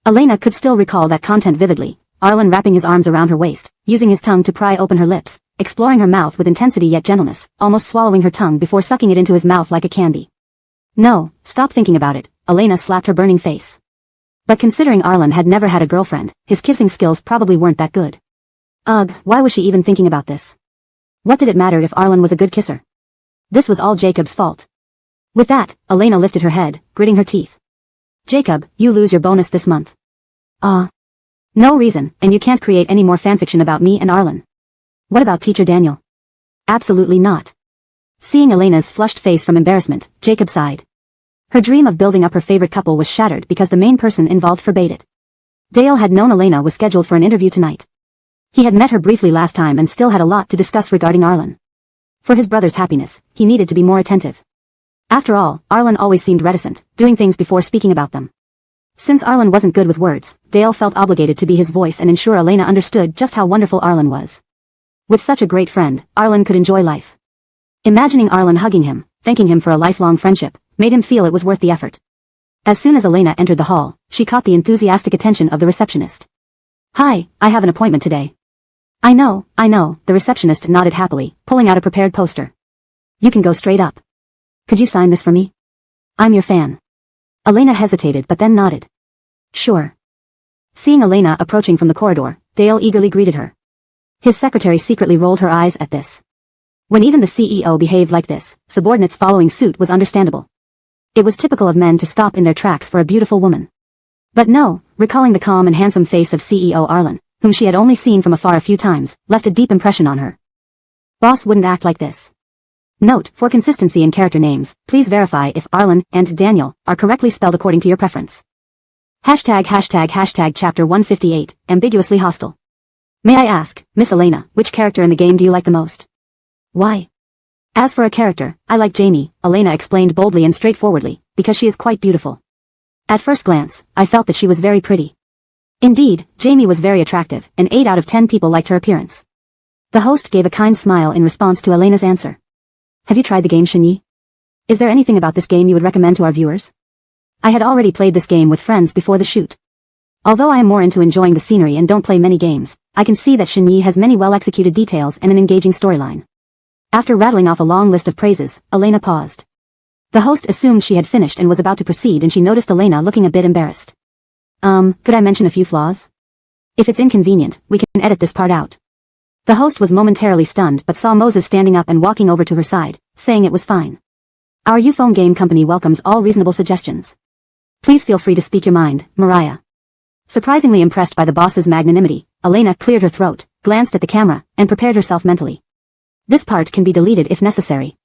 Elena could still recall that content vividly, Arlen wrapping his arms around her waist, using his tongue to pry open her lips, exploring her mouth with intensity yet gentleness, almost swallowing her tongue before sucking it into his mouth like a candy. No, stop thinking about it, Elena slapped her burning face. But considering Arlen had never had a girlfriend, his kissing skills probably weren't that good. Ugh, why was she even thinking about this? What did it matter if Arlen was a good kisser? This was all Jacob's fault. With that, Elena lifted her head, gritting her teeth. Jacob, you lose your bonus this month. No reason, and you can't create any more fanfiction about me and Arlen. What about Teacher Daniel? Absolutely not. Seeing Elena's flushed face from embarrassment, Jacob sighed. Her dream of building up her favorite couple was shattered because the main person involved forbade it. Dale had known Elena was scheduled for an interview tonight. He had met her briefly last time and still had a lot to discuss regarding Arlen. For his brother's happiness, he needed to be more attentive. After all, Arlen always seemed reticent, doing things before speaking about them. Since Arlen wasn't good with words, Dale felt obligated to be his voice and ensure Elena understood just how wonderful Arlen was. With such a great friend, Arlen could enjoy life. Imagining Arlen hugging him, thanking him for a lifelong friendship, made him feel it was worth the effort. As soon as Elena entered the hall, she caught the enthusiastic attention of the receptionist. Hi, I have an appointment today. I know, the receptionist nodded happily, pulling out a prepared poster. You can go straight up. Could you sign this for me? I'm your fan. Elena hesitated but then nodded. Sure. Seeing Elena approaching from the corridor, Dale eagerly greeted her. His secretary secretly rolled her eyes at this. When even the CEO behaved like this, subordinates following suit was understandable. It was typical of men to stop in their tracks for a beautiful woman. But no, recalling the calm and handsome face of CEO Arlen, whom she had only seen from afar a few times, left a deep impression on her. Boss wouldn't act like this. Note, for consistency in character names, please verify if Arlen and Daniel are correctly spelled according to your preference. Hashtag chapter 158, ambiguously hostile. May I ask, Miss Elena, which character in the game do you like the most? Why? As for a character, I like Jamie, Elena explained boldly and straightforwardly, because she is quite beautiful. At first glance, I felt that she was very pretty. Indeed, Jamie was very attractive, and 8 out of 10 people liked her appearance. The host gave a kind smile in response to Elena's answer. Have you tried the game, Shinyi? Is there anything about this game you would recommend to our viewers? I had already played this game with friends before the shoot. Although I am more into enjoying the scenery and don't play many games, I can see that Shinyi has many well-executed details and an engaging storyline. After rattling off a long list of praises, Elena paused. The host assumed she had finished and was about to proceed, and she noticed Elena looking a bit embarrassed. Could I mention a few flaws? If it's inconvenient, we can edit this part out. The host was momentarily stunned but saw Moses standing up and walking over to her side, saying it was fine. Our Uphone Game Company welcomes all reasonable suggestions. Please feel free to speak your mind, Mariah. Surprisingly impressed by the boss's magnanimity, Elena cleared her throat, glanced at the camera, and prepared herself mentally. This part can be deleted if necessary.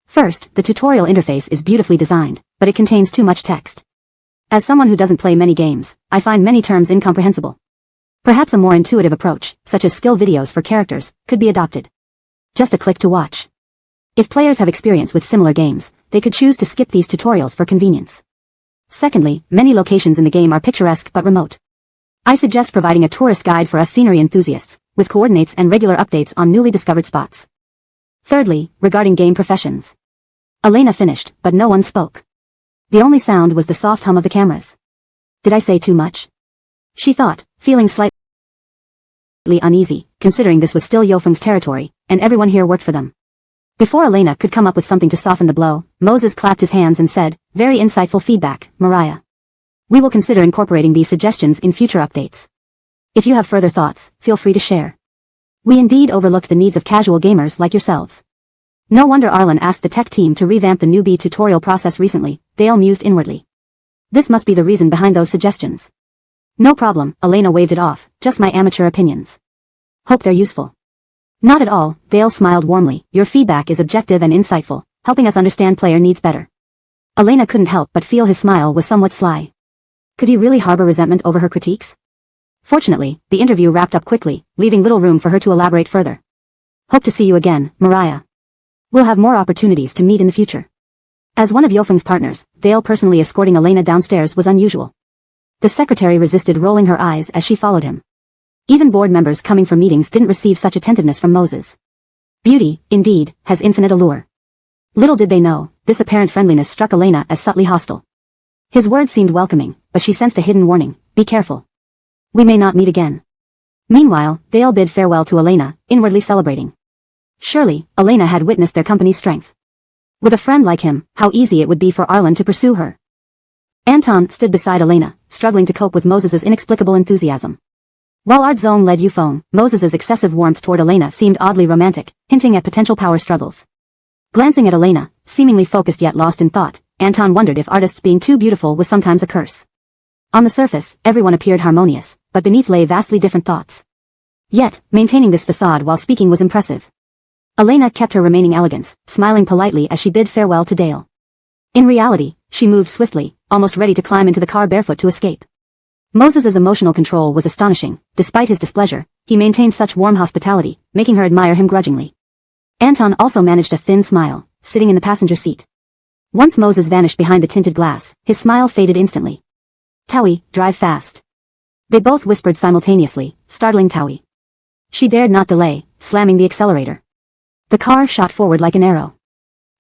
First, the tutorial interface is beautifully designed, but it contains too much text. As someone who doesn't play many games, I find many terms incomprehensible. Perhaps a more intuitive approach, such as skill videos for characters, could be adopted. Just a click to watch. If players have experience with similar games, they could choose to skip these tutorials for convenience. Secondly, many locations in the game are picturesque but remote. I suggest providing a tourist guide for us scenery enthusiasts, with coordinates and regular updates on newly discovered spots. Thirdly, regarding game professions. Elena finished, but no one spoke. The only sound was the soft hum of the cameras. Did I say too much? She thought, feeling slightly uneasy, considering this was still Yofeng's territory, and everyone here worked for them. Before Elena could come up with something to soften the blow, Moses clapped his hands and said, "Very insightful feedback, Mariah. We will consider incorporating these suggestions in future updates. If you have further thoughts, feel free to share. We indeed overlooked the needs of casual gamers like yourselves." No wonder Arlen asked the tech team to revamp the newbie tutorial process recently, Dale mused inwardly. This must be the reason behind those suggestions. No problem, Elena waved it off, just my amateur opinions. Hope they're useful. Not at all, Dale smiled warmly, your feedback is objective and insightful, helping us understand player needs better. Elena couldn't help but feel his smile was somewhat sly. Could he really harbor resentment over her critiques? Fortunately, the interview wrapped up quickly, leaving little room for her to elaborate further. Hope to see you again, Mariah. We'll have more opportunities to meet in the future. As one of Yofeng's partners, Dale personally escorting Elena downstairs was unusual. The secretary resisted rolling her eyes as she followed him. Even board members coming for meetings didn't receive such attentiveness from Moses. Beauty, indeed, has infinite allure. Little did they know, this apparent friendliness struck Elena as subtly hostile. His words seemed welcoming, but she sensed a hidden warning, be careful. We may not meet again. Meanwhile, Dale bid farewell to Elena, inwardly celebrating. Surely, Elena had witnessed their company's strength. With a friend like him, how easy it would be for Arlen to pursue her. Anton stood beside Elena, struggling to cope with Moses's inexplicable enthusiasm. While Artzone led Uphone, Moses's excessive warmth toward Elena seemed oddly romantic, hinting at potential power struggles. Glancing at Elena, seemingly focused yet lost in thought, Anton wondered if artists being too beautiful was sometimes a curse. On the surface, everyone appeared harmonious, but beneath lay vastly different thoughts. Yet, maintaining this facade while speaking was impressive. Elena kept her remaining elegance, smiling politely as she bid farewell to Dale. In reality, she moved swiftly, almost ready to climb into the car barefoot to escape. Moses's emotional control was astonishing. Despite his displeasure, he maintained such warm hospitality, making her admire him grudgingly. Anton also managed a thin smile, sitting in the passenger seat. Once Moses vanished behind the tinted glass, his smile faded instantly. Taui, drive fast. They both whispered simultaneously, startling Taui. She dared not delay, slamming the accelerator. The car shot forward like an arrow.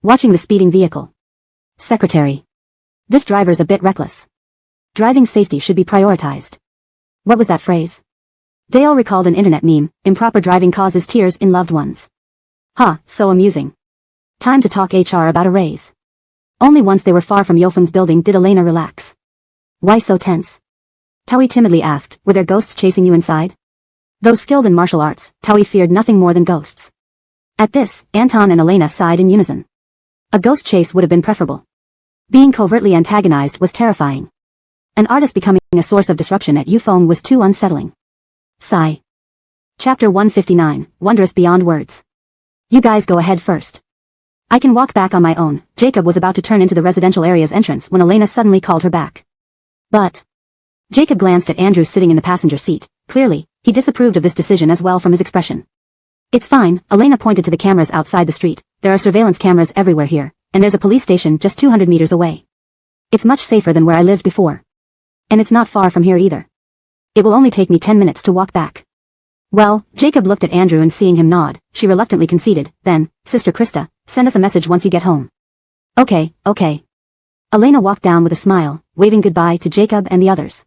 Watching the speeding vehicle. Secretary. This driver's a bit reckless. Driving safety should be prioritized. What was that phrase? Dale recalled an internet meme, improper driving causes tears in loved ones. Ha, so amusing. Time to talk HR about a raise. Only once they were far from Yofeng's building did Elena relax. Why so tense? Taui timidly asked, were there ghosts chasing you inside? Though skilled in martial arts, Taui feared nothing more than ghosts. At this, Anton and Elena sighed in unison. A ghost chase would have been preferable. Being covertly antagonized was terrifying. An artist becoming a source of disruption at Uphone was too unsettling. Sigh. Chapter 159, Wondrous Beyond Words. You guys go ahead first. I can walk back on my own. Jacob was about to turn into the residential area's entrance when Elena suddenly called her back. But. Jacob glanced at Andrew sitting in the passenger seat. Clearly, he disapproved of this decision as well from his expression. It's fine, Elena pointed to the cameras outside the street. There are surveillance cameras everywhere here, and there's a police station just 200 meters away. It's much safer than where I lived before. And it's not far from here either. It will only take me 10 minutes to walk back. Well, Jacob looked at Andrew and seeing him nod, she reluctantly conceded, then, Sister Krista, send us a message once you get home. Okay. Elena walked down with a smile, waving goodbye to Jacob and the others.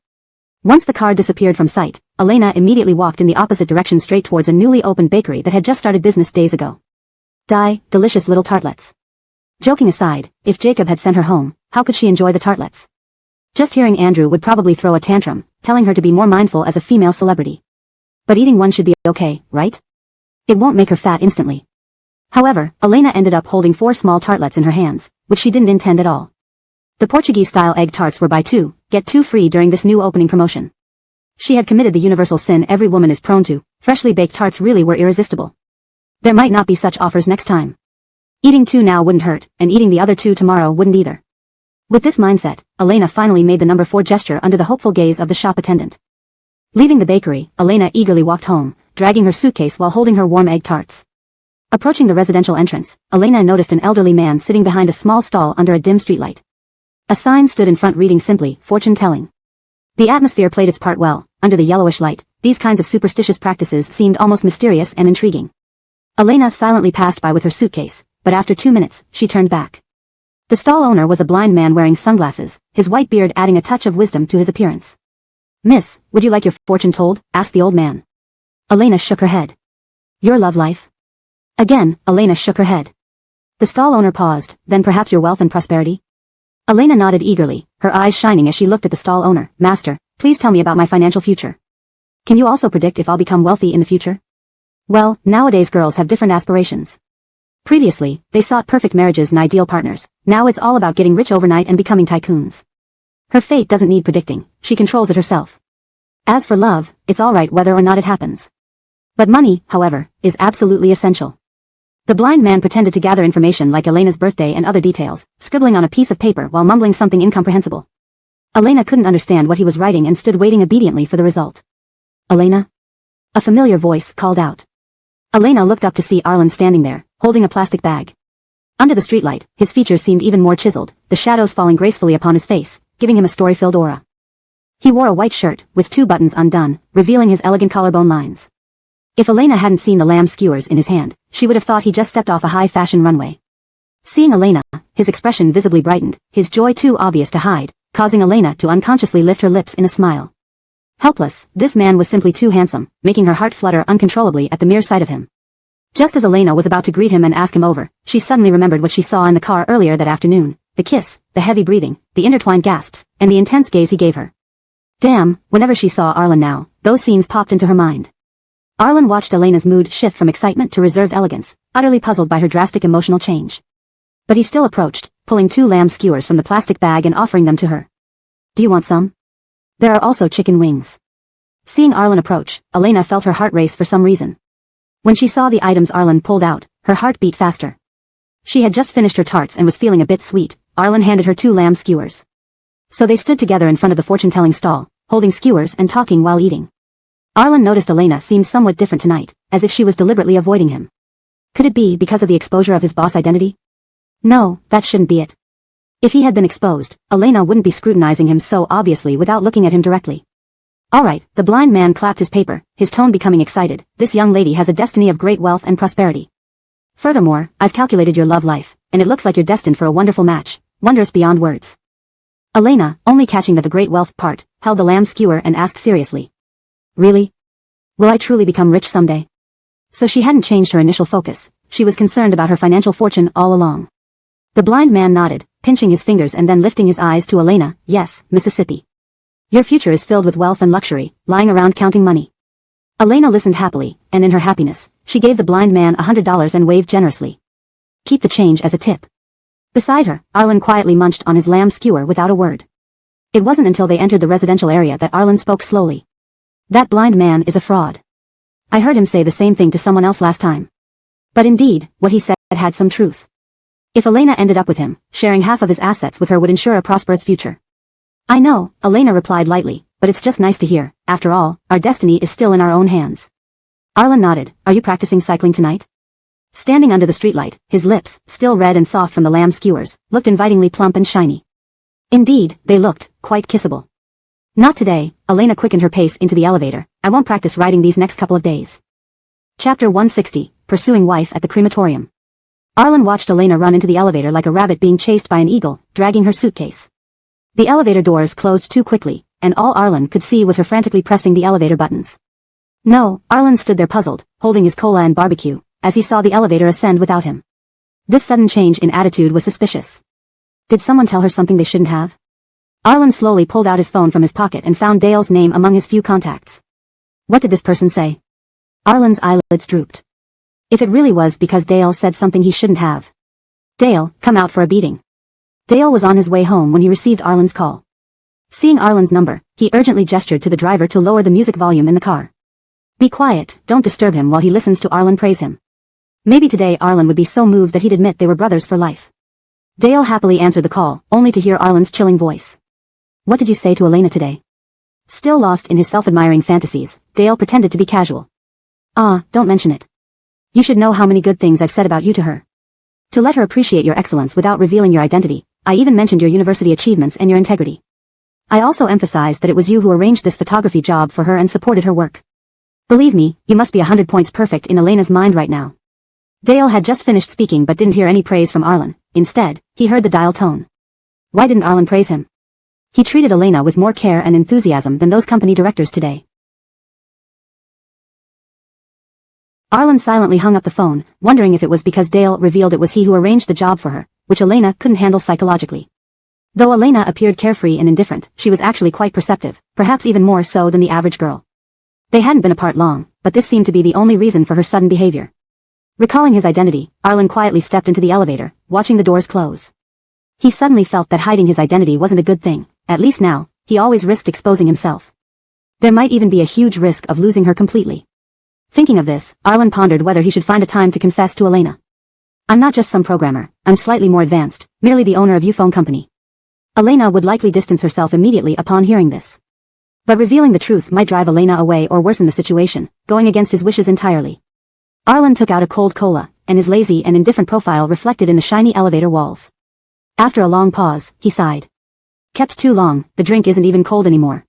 Once the car disappeared from sight, Elena immediately walked in the opposite direction straight towards a newly opened bakery that had just started business days ago. Delicious little tartlets. Joking aside, if Jacob had sent her home, how could she enjoy the tartlets? Just hearing Andrew would probably throw a tantrum, telling her to be more mindful as a female celebrity. But eating one should be okay, right? It won't make her fat instantly. However, Elena ended up holding 4 small tartlets in her hands, which she didn't intend at all. The Portuguese-style egg tarts were buy 2, get 2 free during this new opening promotion. She had committed the universal sin every woman is prone to. Freshly baked tarts really were irresistible. There might not be such offers next time. Eating 2 now wouldn't hurt, and eating the other 2 tomorrow wouldn't either. With this mindset, Elena finally made the number 4 gesture under the hopeful gaze of the shop attendant. Leaving the bakery, Elena eagerly walked home, dragging her suitcase while holding her warm egg tarts. Approaching the residential entrance, Elena noticed an elderly man sitting behind a small stall under a dim streetlight. A sign stood in front reading simply, fortune-telling. The atmosphere played its part well. Under the yellowish light, these kinds of superstitious practices seemed almost mysterious and intriguing. Elena silently passed by with her suitcase, but after 2 minutes, she turned back. The stall owner was a blind man wearing sunglasses, his white beard adding a touch of wisdom to his appearance. Miss, would you like your fortune told? Asked the old man. Elena shook her head. Your love life? Again, Elena shook her head. The stall owner paused, then perhaps your wealth and prosperity? Elena nodded eagerly, her eyes shining as she looked at the stall owner. Master, please tell me about my financial future. Can you also predict if I'll become wealthy in the future? Well, nowadays girls have different aspirations. Previously, they sought perfect marriages and ideal partners. Now it's all about getting rich overnight and becoming tycoons. Her fate doesn't need predicting, she controls it herself. As for love, it's alright whether or not it happens. But money, however, is absolutely essential. The blind man pretended to gather information like Elena's birthday and other details, scribbling on a piece of paper while mumbling something incomprehensible. Elena couldn't understand what he was writing and stood waiting obediently for the result. Elena? A familiar voice called out. Elena looked up to see Arlen standing there, holding a plastic bag. Under the streetlight, his features seemed even more chiseled, the shadows falling gracefully upon his face, giving him a story-filled aura. He wore a white shirt, with 2 buttons undone, revealing his elegant collarbone lines. If Elena hadn't seen the lamb skewers in his hand, she would have thought he just stepped off a high-fashion runway. Seeing Elena, his expression visibly brightened, his joy too obvious to hide, causing Elena to unconsciously lift her lips in a smile. Helpless, this man was simply too handsome, making her heart flutter uncontrollably at the mere sight of him. Just as Elena was about to greet him and ask him over, she suddenly remembered what she saw in the car earlier that afternoon, the kiss, the heavy breathing, the intertwined gasps, and the intense gaze he gave her. Damn, whenever she saw Arlen now, those scenes popped into her mind. Arlen watched Elena's mood shift from excitement to reserved elegance, utterly puzzled by her drastic emotional change. But he still approached, pulling 2 lamb skewers from the plastic bag and offering them to her. Do you want some? There are also chicken wings. Seeing Arlen approach, Elena felt her heart race for some reason. When she saw the items Arlen pulled out, her heart beat faster. She had just finished her tarts and was feeling a bit sweet. Arlen handed her 2 lamb skewers. So they stood together in front of the fortune-telling stall, holding skewers and talking while eating. Arlen noticed Elena seemed somewhat different tonight, as if she was deliberately avoiding him. Could it be because of the exposure of his boss identity? No, that shouldn't be it. If he had been exposed, Elena wouldn't be scrutinizing him so obviously without looking at him directly. Alright, the blind man clapped his paper, his tone becoming excited. This young lady has a destiny of great wealth and prosperity. Furthermore, I've calculated your love life, and it looks like you're destined for a wonderful match, wondrous beyond words. Elena, only catching the great wealth part, held the lamb skewer and asked seriously. Really? Will I truly become rich someday? So she hadn't changed her initial focus, she was concerned about her financial fortune all along. The blind man nodded, pinching his fingers and then lifting his eyes to Elena. Yes, Mississippi. Your future is filled with wealth and luxury, lying around counting money. Elena listened happily, and in her happiness, she gave the blind man $100 and waved generously. Keep the change as a tip. Beside her, Arlen quietly munched on his lamb skewer without a word. It wasn't until they entered the residential area that Arlen spoke slowly. That blind man is a fraud. I heard him say the same thing to someone else last time. But indeed, what he said had some truth. If Elena ended up with him, sharing half of his assets with her would ensure a prosperous future. I know, Elena replied lightly, but but it's just nice to hear. After all, our destiny is still in our own hands. Arlen nodded. Are you practicing cycling tonight? Standing under the streetlight, his lips, still red and soft from the lamb skewers, looked invitingly plump and shiny. Indeed, they looked quite kissable. Not today. Elena quickened her pace into the elevator. I won't practice riding these next couple of days. Chapter 160, Pursuing Wife at the Crematorium. Arlen watched Elena run into the elevator like a rabbit being chased by an eagle, dragging her suitcase. The elevator doors closed too quickly, and all Arlen could see was her frantically pressing the elevator buttons. No, Arlen stood there puzzled, holding his cola and barbecue, as he saw the elevator ascend without him. This sudden change in attitude was suspicious. Did someone tell her something they shouldn't have? Arlen slowly pulled out his phone from his pocket and found Dale's name among his few contacts. What did this person say? Arlen's eyelids drooped. If it really was because Dale said something he shouldn't have. Dale, come out for a beating. Dale was on his way home when he received Arlen's call. Seeing Arlen's number, he urgently gestured to the driver to lower the music volume in the car. Be quiet, don't disturb him while he listens to Arlen praise him. Maybe today Arlen would be so moved that he'd admit they were brothers for life. Dale happily answered the call, only to hear Arlen's chilling voice. What did you say to Elena today? Still lost in his self-admiring fantasies, Dale pretended to be casual. Don't mention it. You should know how many good things I've said about you to her. To let her appreciate your excellence without revealing your identity, I even mentioned your university achievements and your integrity. I also emphasized that it was you who arranged this photography job for her and supported her work. Believe me, you must be 100 points perfect in Elena's mind right now. Dale had just finished speaking but didn't hear any praise from Arlen. Instead, he heard the dial tone. Why didn't Arlen praise him? He treated Elena with more care and enthusiasm than those company directors today. Arlen silently hung up the phone, wondering if it was because Dale revealed it was he who arranged the job for her, which Elena couldn't handle psychologically. Though Elena appeared carefree and indifferent, she was actually quite perceptive, perhaps even more so than the average girl. They hadn't been apart long, but this seemed to be the only reason for her sudden behavior. Recalling his identity, Arlen quietly stepped into the elevator, watching the doors close. He suddenly felt that hiding his identity wasn't a good thing. At least now, he always risked exposing himself. There might even be a huge risk of losing her completely. Thinking of this, Arlen pondered whether he should find a time to confess to Elena. I'm not just some programmer, I'm slightly more advanced, merely the owner of Uphone Company. Elena would likely distance herself immediately upon hearing this. But revealing the truth might drive Elena away or worsen the situation, going against his wishes entirely. Arlen took out a cold cola, and his lazy and indifferent profile reflected in the shiny elevator walls. After a long pause, he sighed. Kept too long, the drink isn't even cold anymore.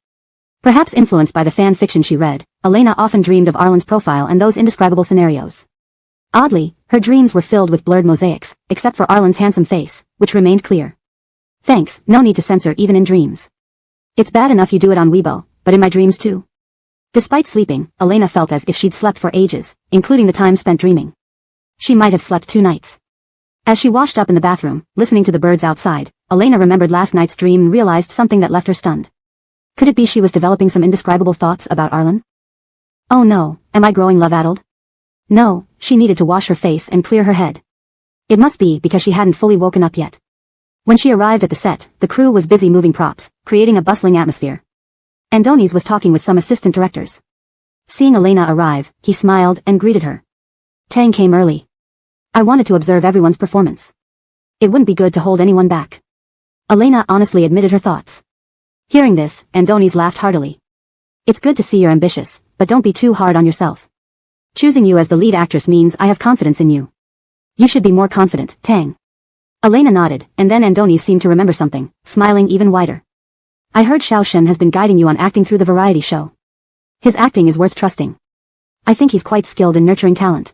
Perhaps influenced by the fan fiction she read, Elena often dreamed of Arlen's profile and those indescribable scenarios. Oddly, her dreams were filled with blurred mosaics, except for Arlen's handsome face, which remained clear. Thanks, no need to censor even in dreams. It's bad enough you do it on Weibo, but in my dreams too. Despite sleeping, Elena felt as if she'd slept for ages, including the time spent dreaming. She might have slept 2 nights. As she washed up in the bathroom, listening to the birds outside, Elena remembered last night's dream and realized something that left her stunned. Could it be she was developing some indescribable thoughts about Arlen? Oh no, am I growing love-addled? No, she needed to wash her face and clear her head. It must be because she hadn't fully woken up yet. When she arrived at the set, the crew was busy moving props, creating a bustling atmosphere. Andoni's was talking with some assistant directors. Seeing Elena arrive, he smiled and greeted her. Tang came early. I wanted to observe everyone's performance. It wouldn't be good to hold anyone back. Elena honestly admitted her thoughts. Hearing this, Andoni's laughed heartily. It's good to see you're ambitious, but don't be too hard on yourself. Choosing you as the lead actress means I have confidence in you. You should be more confident, Tang. Elena nodded, and then Andoni seemed to remember something, smiling even wider. I heard Xiao Shen has been guiding you on acting through the variety show. His acting is worth trusting. I think he's quite skilled in nurturing talent.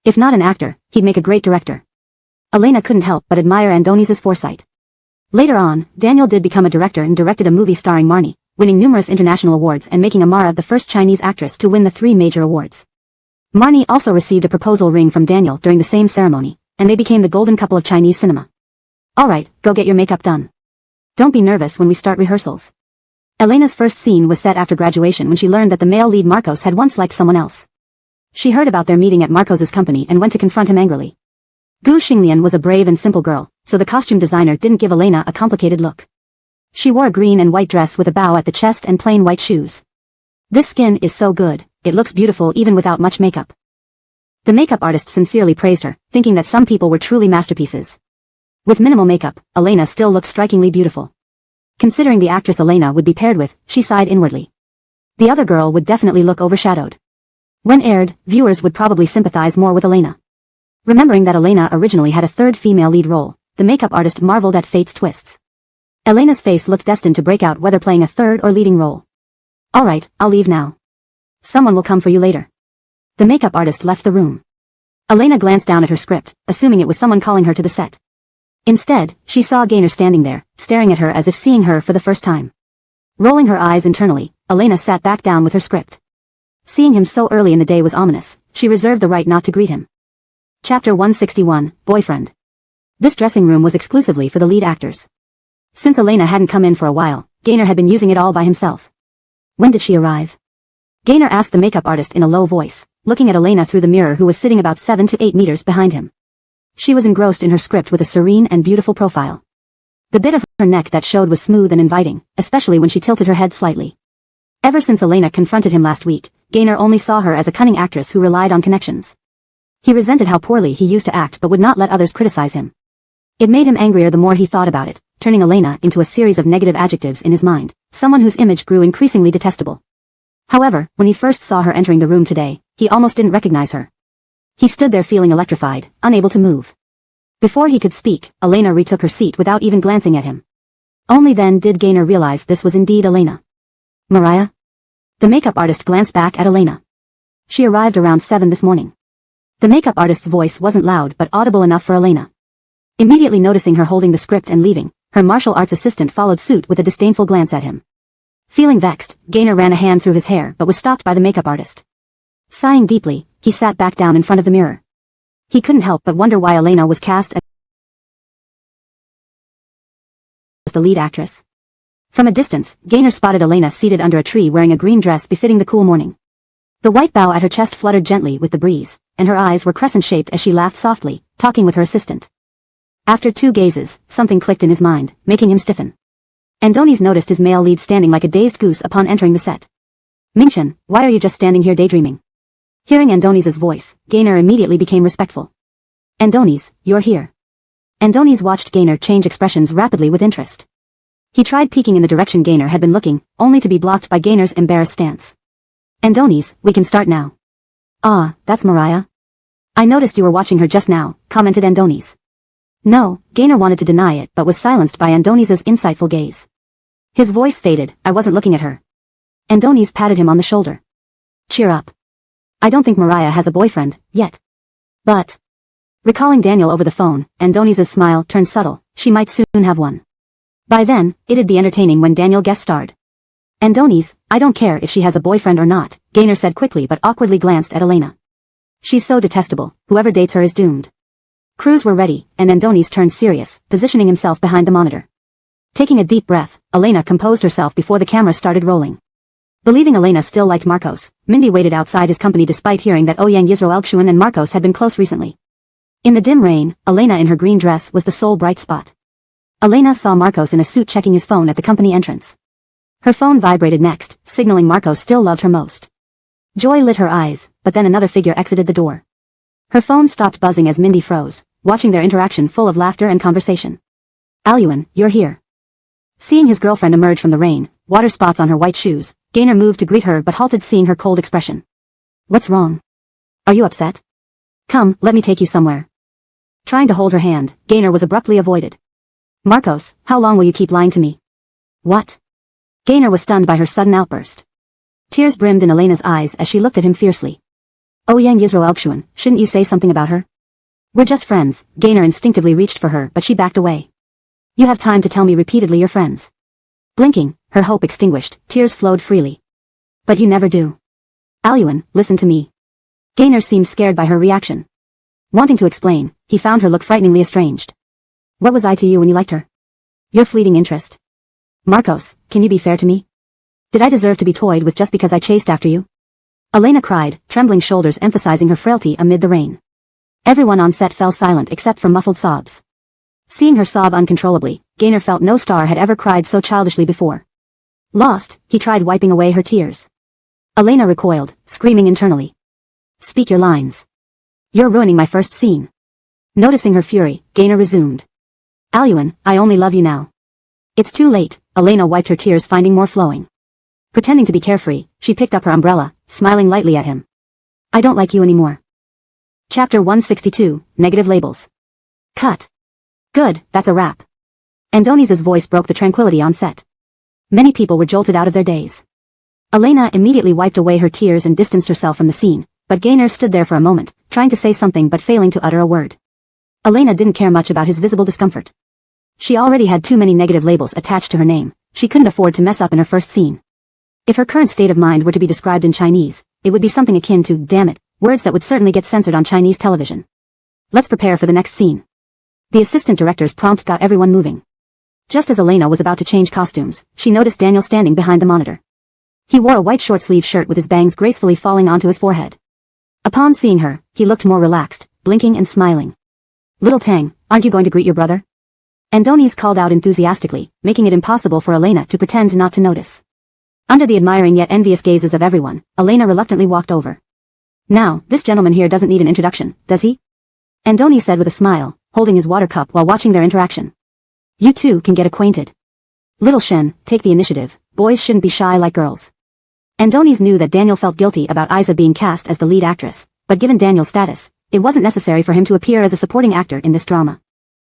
If not an actor, he'd make a great director. Elena couldn't help but admire Andoni's foresight. Later on, Daniel did become a director and directed a movie starring Marnie, winning numerous international awards and making Amara the first Chinese actress to win the 3 major awards. Marnie also received a proposal ring from Daniel during the same ceremony, and they became the golden couple of Chinese cinema. Alright, go get your makeup done. Don't be nervous when we start rehearsals. Elena's first scene was set after graduation when she learned that the male lead Marcos had once liked someone else. She heard about their meeting at Marcos's company and went to confront him angrily. Gu Xinglian was a brave and simple girl, so the costume designer didn't give Elena a complicated look. She wore a green and white dress with a bow at the chest and plain white shoes. This skin is so good, it looks beautiful even without much makeup. The makeup artist sincerely praised her, thinking that some people were truly masterpieces. With minimal makeup, Elena still looked strikingly beautiful. Considering the actress Elena would be paired with, she sighed inwardly. The other girl would definitely look overshadowed. When aired, viewers would probably sympathize more with Elena. Remembering that Elena originally had a third female lead role, the makeup artist marveled at fate's twists. Elena's face looked destined to break out whether playing a third or leading role. Alright, I'll leave now. Someone will come for you later. The makeup artist left the room. Elena glanced down at her script, assuming it was someone calling her to the set. Instead, she saw Gaynor standing there, staring at her as if seeing her for the first time. Rolling her eyes internally, Elena sat back down with her script. Seeing him so early in the day was ominous. She reserved the right not to greet him. Chapter 161, Boyfriend. This dressing room was exclusively for the lead actors. Since Elena hadn't come in for a while, Gaynor had been using it all by himself. When did she arrive? Gaynor asked the makeup artist in a low voice, looking at Elena through the mirror who was sitting about 7 to 8 meters behind him. She was engrossed in her script with a serene and beautiful profile. The bit of her neck that showed was smooth and inviting, especially when she tilted her head slightly. Ever since Elena confronted him last week, Gaynor only saw her as a cunning actress who relied on connections. He resented how poorly he used to act but would not let others criticize him. It made him angrier the more he thought about it, turning Elena into a series of negative adjectives in his mind, someone whose image grew increasingly detestable. However, when he first saw her entering the room today, he almost didn't recognize her. He stood there feeling electrified, unable to move. Before he could speak, Elena retook her seat without even glancing at him. Only then did Gaynor realize this was indeed Elena. Mariah? The makeup artist glanced back at Elena. She arrived around 7 this morning. The makeup artist's voice wasn't loud but audible enough for Elena. Immediately noticing her holding the script and leaving, her martial arts assistant followed suit with a disdainful glance at him. Feeling vexed, Gaynor ran a hand through his hair but was stopped by the makeup artist. Sighing deeply, he sat back down in front of the mirror. He couldn't help but wonder why Elena was cast as the lead actress. From a distance, Gaynor spotted Elena seated under a tree wearing a green dress befitting the cool morning. The white bow at her chest fluttered gently with the breeze, and her eyes were crescent-shaped as she laughed softly, talking with her assistant. After 2 gazes, something clicked in his mind, making him stiffen. Andoni's noticed his male lead standing like a dazed goose upon entering the set. Mingchen, why are you just standing here daydreaming? Hearing Andoni's voice, Gaynor immediately became respectful. Andoni's, you're here. Andoni's watched Gaynor change expressions rapidly with interest. He tried peeking in the direction Gaynor had been looking, only to be blocked by Gaynor's embarrassed stance. Andoni's, we can start now. Ah, that's Mariah. I noticed you were watching her just now, commented Andoni's. No, Gaynor wanted to deny it but was silenced by Andoni's insightful gaze. His voice faded, I wasn't looking at her. Andoni's patted him on the shoulder. Cheer up. I don't think Mariah has a boyfriend, yet. But. Recalling Daniel over the phone, Andoni's smile turned subtle, she might soon have one. By then, it'd be entertaining when Daniel guest starred. Andoni's, I don't care if she has a boyfriend or not, Gaynor said quickly but awkwardly glanced at Elena. She's so detestable, whoever dates her is doomed. Crews were ready, and Andoni's turned serious, positioning himself behind the monitor. Taking a deep breath, Elena composed herself before the camera started rolling. Believing Elena still liked Marcos, Mindy waited outside his company despite hearing that Ouyang Yisroelkshuen and Marcos had been close recently. In the dim rain, Elena in her green dress was the sole bright spot. Elena saw Marcos in a suit checking his phone at the company entrance. Her phone vibrated next, signaling Marcos still loved her most. Joy lit her eyes, but then another figure exited the door. Her phone stopped buzzing as Mindy froze, watching their interaction full of laughter and conversation. Alyuan, you're here. Seeing his girlfriend emerge from the rain, water spots on her white shoes, Gaynor moved to greet her but halted seeing her cold expression. What's wrong? Are you upset? Come, let me take you somewhere. Trying to hold her hand, Gaynor was abruptly avoided. Marcos, how long will you keep lying to me? What? Gaynor was stunned by her sudden outburst. Tears brimmed in Elena's eyes as she looked at him fiercely. Ouyang Yisroelkshuen, shouldn't you say something about her? We're just friends, Gaynor instinctively reached for her but she backed away. You have time to tell me repeatedly you're friends. Blinking, her hope extinguished, tears flowed freely. But you never do. Alyuan, listen to me. Gaynor seemed scared by her reaction. Wanting to explain, he found her look frighteningly estranged. What was I to you when you liked her? Your fleeting interest. Marcos, can you be fair to me? Did I deserve to be toyed with just because I chased after you? Elena cried, trembling shoulders emphasizing her frailty amid the rain. Everyone on set fell silent except for muffled sobs. Seeing her sob uncontrollably, Gaynor felt no star had ever cried so childishly before. Lost, he tried wiping away her tears. Elena recoiled, screaming internally. Speak your lines. You're ruining my first scene. Noticing her fury, Gaynor resumed. Alyuan, I only love you now. It's too late, Elena wiped her tears, finding more flowing. Pretending to be carefree, she picked up her umbrella, smiling lightly at him. I don't like you anymore. Chapter 162, Negative Labels. Cut. Good, that's a wrap. Andoni's voice broke the tranquility on set. Many people were jolted out of their days. Elena immediately wiped away her tears and distanced herself from the scene, but Gaynor stood there for a moment, trying to say something but failing to utter a word. Elena didn't care much about his visible discomfort. She already had too many negative labels attached to her name. She couldn't afford to mess up in her first scene. If her current state of mind were to be described in Chinese, it would be something akin to, damn it, words that would certainly get censored on Chinese television. Let's prepare for the next scene. The assistant director's prompt got everyone moving. Just as Elena was about to change costumes, she noticed Daniel standing behind the monitor. He wore a white short-sleeve shirt with his bangs gracefully falling onto his forehead. Upon seeing her, he looked more relaxed, blinking and smiling. Little Tang, aren't you going to greet your brother? Andoni's called out enthusiastically, making it impossible for Elena to pretend not to notice. Under the admiring yet envious gazes of everyone, Elena reluctantly walked over. Now, this gentleman here doesn't need an introduction, does he? Andoni said with a smile, holding his water cup while watching their interaction. You two can get acquainted. Little Shen, take the initiative. Boys shouldn't be shy like girls. Andoni's knew that Daniel felt guilty about Isa being cast as the lead actress, but given Daniel's status, it wasn't necessary for him to appear as a supporting actor in this drama.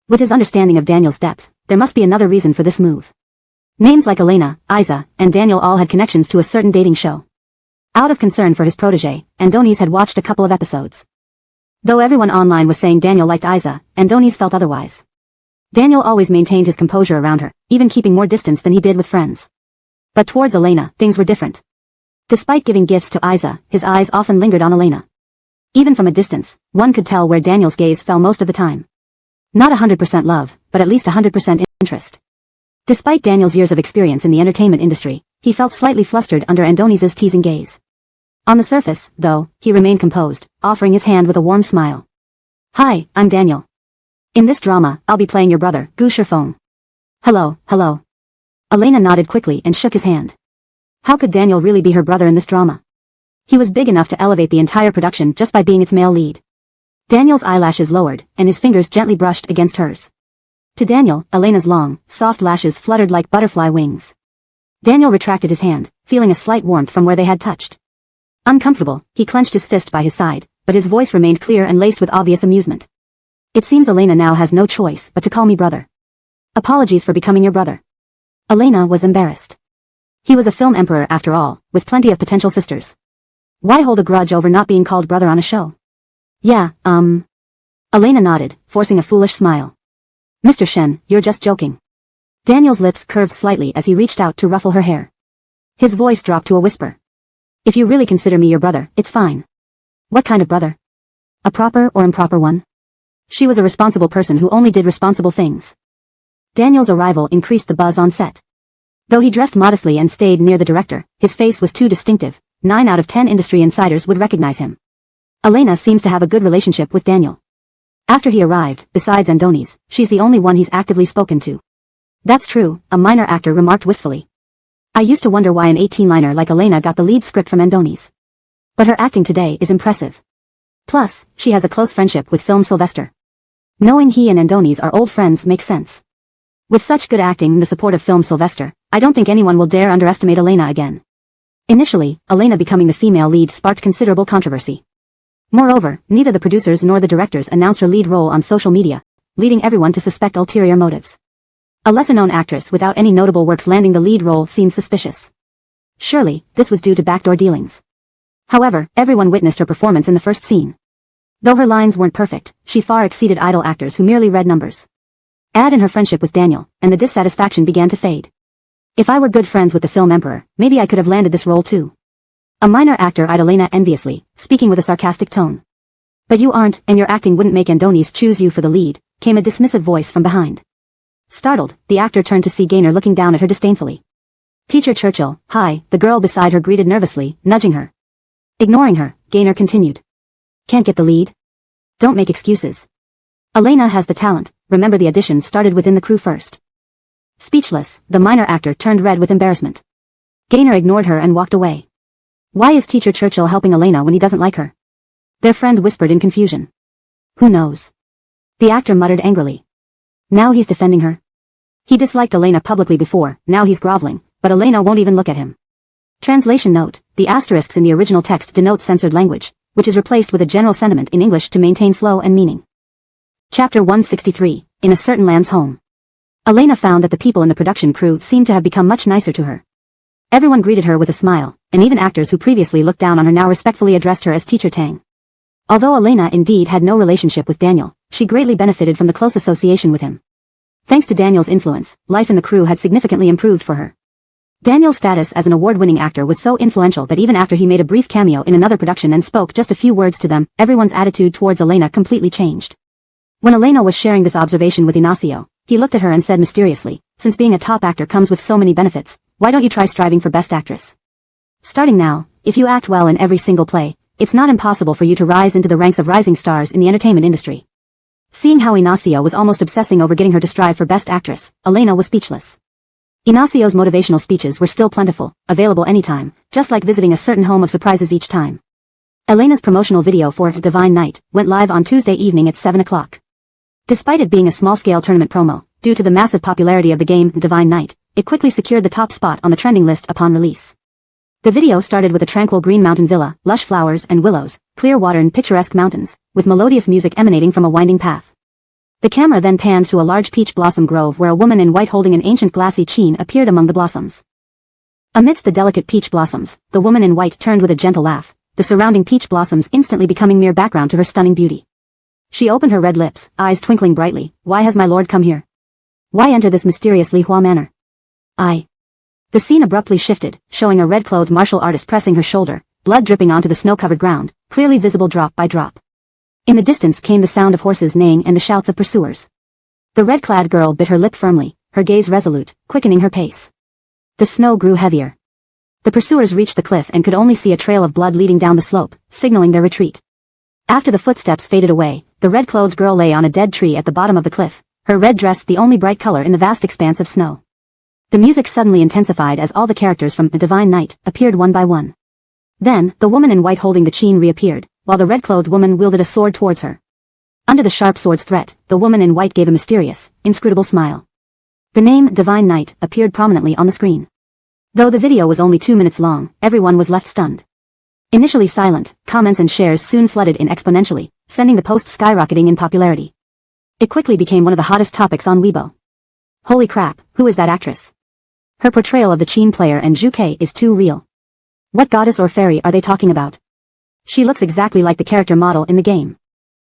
With his understanding of Daniel's depth, there must be another reason for this move. Names like Elena, Isa, and Daniel all had connections to a certain dating show. Out of concern for his protege, Andoni's had watched a couple of episodes. Though everyone online was saying Daniel liked Isa, Andoni's felt otherwise. Daniel always maintained his composure around her, even keeping more distance than he did with friends. But towards Elena, things were different. Despite giving gifts to Isa, his eyes often lingered on Elena. Even from a distance, one could tell where Daniel's gaze fell most of the time. Not 100% love, but at least 100% interest. Despite Daniel's years of experience in the entertainment industry, he felt slightly flustered under Andoni's teasing gaze. On the surface, though, he remained composed, offering his hand with a warm smile. Hi, I'm Daniel. In this drama, I'll be playing your brother, Gu Shifeng. Hello. Elena nodded quickly and shook his hand. How could Daniel really be her brother in this drama? He was big enough to elevate the entire production just by being its male lead. Daniel's eyelashes lowered, and his fingers gently brushed against hers. To Daniel, Elena's long, soft lashes fluttered like butterfly wings. Daniel retracted his hand, feeling a slight warmth from where they had touched. Uncomfortable, he clenched his fist by his side, but his voice remained clear and laced with obvious amusement. It seems Elena now has no choice but to call me brother. Apologies for becoming your brother. Elena was embarrassed. He was a film emperor after all, with plenty of potential sisters. Why hold a grudge over not being called brother on a show? Yeah, Elena nodded, forcing a foolish smile. Mr. Shen, you're just joking. Daniel's lips curved slightly as he reached out to ruffle her hair. His voice dropped to a whisper. If you really consider me your brother, it's fine. What kind of brother? A proper or improper one? She was a responsible person who only did responsible things. Daniel's arrival increased the buzz on set. Though he dressed modestly and stayed near the director, his face was too distinctive. 9 out of 10 industry insiders would recognize him. Elena seems to have a good relationship with Daniel. After he arrived, besides Andoni's, she's the only one he's actively spoken to. That's true, a minor actor remarked wistfully. I used to wonder why an 18-liner like Elena got the lead script from Andoni's. But her acting today is impressive. Plus, she has a close friendship with Film Sylvester. Knowing he and Andoni's are old friends makes sense. With such good acting and the support of Film Sylvester, I don't think anyone will dare underestimate Elena again. Initially, Elena becoming the female lead sparked considerable controversy. Moreover, neither the producers nor the directors announced her lead role on social media, leading everyone to suspect ulterior motives. A lesser-known actress without any notable works landing the lead role seemed suspicious. Surely, this was due to backdoor dealings. However, everyone witnessed her performance in the first scene. Though her lines weren't perfect, she far exceeded idol actors who merely read numbers. Add in her friendship with Daniel, and the dissatisfaction began to fade. If I were good friends with the film emperor, maybe I could have landed this role too. A minor actor eyed Elena enviously, speaking with a sarcastic tone. But you aren't, and your acting wouldn't make Andoni's choose you for the lead, came a dismissive voice from behind. Startled, the actor turned to see Gaynor looking down at her disdainfully. Teacher Churchill, hi, the girl beside her greeted nervously, nudging her. Ignoring her, Gaynor continued. Can't get the lead? Don't make excuses. Elena has the talent, remember the auditions started within the crew first. Speechless, the minor actor turned red with embarrassment. Gaynor ignored her and walked away. Why is Teacher Churchill helping Elena when he doesn't like her? Their friend whispered in confusion. Who knows? The actor muttered angrily. Now he's defending her. He disliked Elena publicly before, now he's groveling, but Elena won't even look at him. Translation note: the asterisks in the original text denote censored language, which is replaced with a general sentiment in English to maintain flow and meaning. Chapter 163, In a Certain Land's Home. Elena found that the people in the production crew seemed to have become much nicer to her. Everyone greeted her with a smile, and even actors who previously looked down on her now respectfully addressed her as Teacher Tang. Although Elena indeed had no relationship with Daniel, she greatly benefited from the close association with him. Thanks to Daniel's influence, life in the crew had significantly improved for her. Daniel's status as an award-winning actor was so influential that even after he made a brief cameo in another production and spoke just a few words to them, everyone's attitude towards Elena completely changed. When Elena was sharing this observation with Ignacio, he looked at her and said mysteriously, "Since being a top actor comes with so many benefits, why don't you try striving for Best Actress? Starting now, if you act well in every single play, it's not impossible for you to rise into the ranks of rising stars in the entertainment industry." Seeing how Ignacio was almost obsessing over getting her to strive for Best Actress, Elena was speechless. Ignacio's motivational speeches were still plentiful, available anytime, just like visiting a certain home of surprises each time. Elena's promotional video for Divine Night went live on Tuesday evening at 7 o'clock. Despite it being a small-scale tournament promo, due to the massive popularity of the game Divine Night, it quickly secured the top spot on the trending list upon release. The video started with a tranquil green mountain villa, lush flowers and willows, clear water and picturesque mountains, with melodious music emanating from a winding path. The camera then panned to a large peach blossom grove where a woman in white holding an ancient glassy chain appeared among the blossoms. Amidst the delicate peach blossoms, the woman in white turned with a gentle laugh, the surrounding peach blossoms instantly becoming mere background to her stunning beauty. She opened her red lips, eyes twinkling brightly. "Why has my lord come here? Why enter this mysterious Li Hua manor? The scene abruptly shifted, showing a red-clothed martial artist pressing her shoulder, blood dripping onto the snow-covered ground, clearly visible drop by drop. In the distance came the sound of horses neighing and the shouts of pursuers. The red-clad girl bit her lip firmly, her gaze resolute, quickening her pace. The snow grew heavier. The pursuers reached the cliff and could only see a trail of blood leading down the slope, signaling their retreat. After the footsteps faded away, the red-clothed girl lay on a dead tree at the bottom of the cliff, her red dress the only bright color in the vast expanse of snow. The music suddenly intensified as all the characters from Divine Night appeared one by one. Then, the woman in white holding the chain reappeared, while the red-clothed woman wielded a sword towards her. Under the sharp sword's threat, the woman in white gave a mysterious, inscrutable smile. The name Divine Night appeared prominently on the screen. Though the video was only 2 minutes long, everyone was left stunned. Initially silent, comments and shares soon flooded in exponentially, sending the post skyrocketing in popularity. It quickly became one of the hottest topics on Weibo. Holy crap, who is that actress? Her portrayal of the Qin player and Zhu Kei is too real. What goddess or fairy are they talking about? She looks exactly like the character model in the game.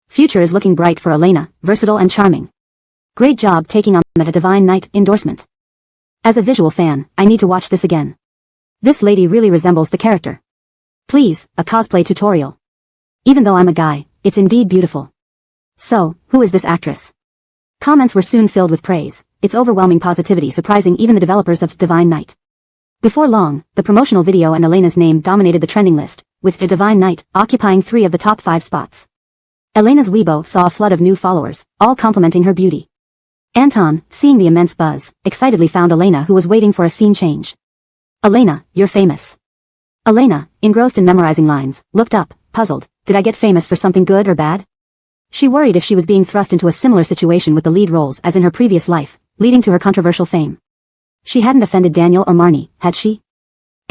Future is looking bright for Elena, versatile and charming. Great job taking on the Divine Night endorsement. As a visual fan, I need to watch this again. This lady really resembles the character. Please, a cosplay tutorial. Even though I'm a guy, it's indeed beautiful. So, who is this actress? Comments were soon filled with praise, its overwhelming positivity surprising even the developers of Divine Night. Before long, the promotional video and Elena's name dominated the trending list, with Divine Night occupying 3 of the top 5 spots. Elena's Weibo saw a flood of new followers, all complimenting her beauty. Anton, seeing the immense buzz, excitedly found Elena who was waiting for a scene change. "Elena, you're famous." Elena, engrossed in memorizing lines, looked up, puzzled. Did I get famous for something good or bad? She worried if she was being thrust into a similar situation with the lead roles as in her previous life, leading to her controversial fame. She hadn't offended Daniel or Marnie, had she?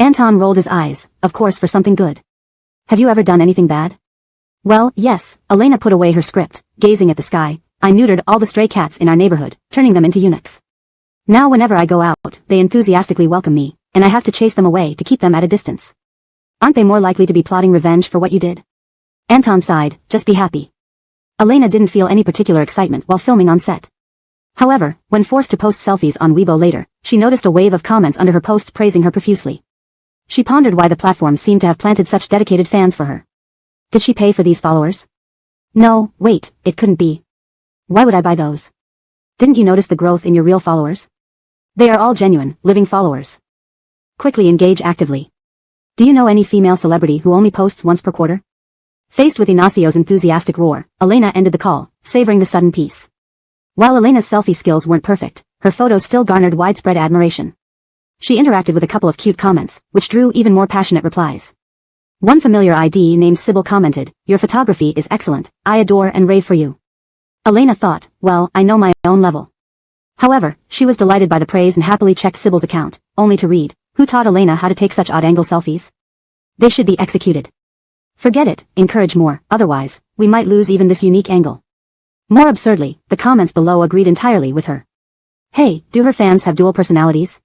Anton rolled his eyes, of course for something good. Have you ever done anything bad? Well, yes, Elena put away her script, gazing at the sky. I neutered all the stray cats in our neighborhood, turning them into eunuchs. Now whenever I go out, they enthusiastically welcome me, and I have to chase them away to keep them at a distance. Aren't they more likely to be plotting revenge for what you did? Anton sighed, just be happy. Elena didn't feel any particular excitement while filming on set. However, when forced to post selfies on Weibo later, she noticed a wave of comments under her posts praising her profusely. She pondered why the platform seemed to have planted such dedicated fans for her. Did she pay for these followers? No, wait, it couldn't be. Why would I buy those? Didn't you notice the growth in your real followers? They are all genuine, living followers. Quickly engage actively. Do you know any female celebrity who only posts once per quarter? Faced with Ignacio's enthusiastic roar, Elena ended the call, savoring the sudden peace. While Elena's selfie skills weren't perfect, her photos still garnered widespread admiration. She interacted with a couple of cute comments, which drew even more passionate replies. One familiar ID named Sybil commented, "Your photography is excellent, I adore and rave for you." Elena thought, well, I know my own level. However, she was delighted by the praise and happily checked Sybil's account, only to read, "Who taught Elena how to take such odd-angle selfies? They should be executed. Forget it, encourage more, otherwise, we might lose even this unique angle." More absurdly, the comments below agreed entirely with her. Hey, do her fans have dual personalities?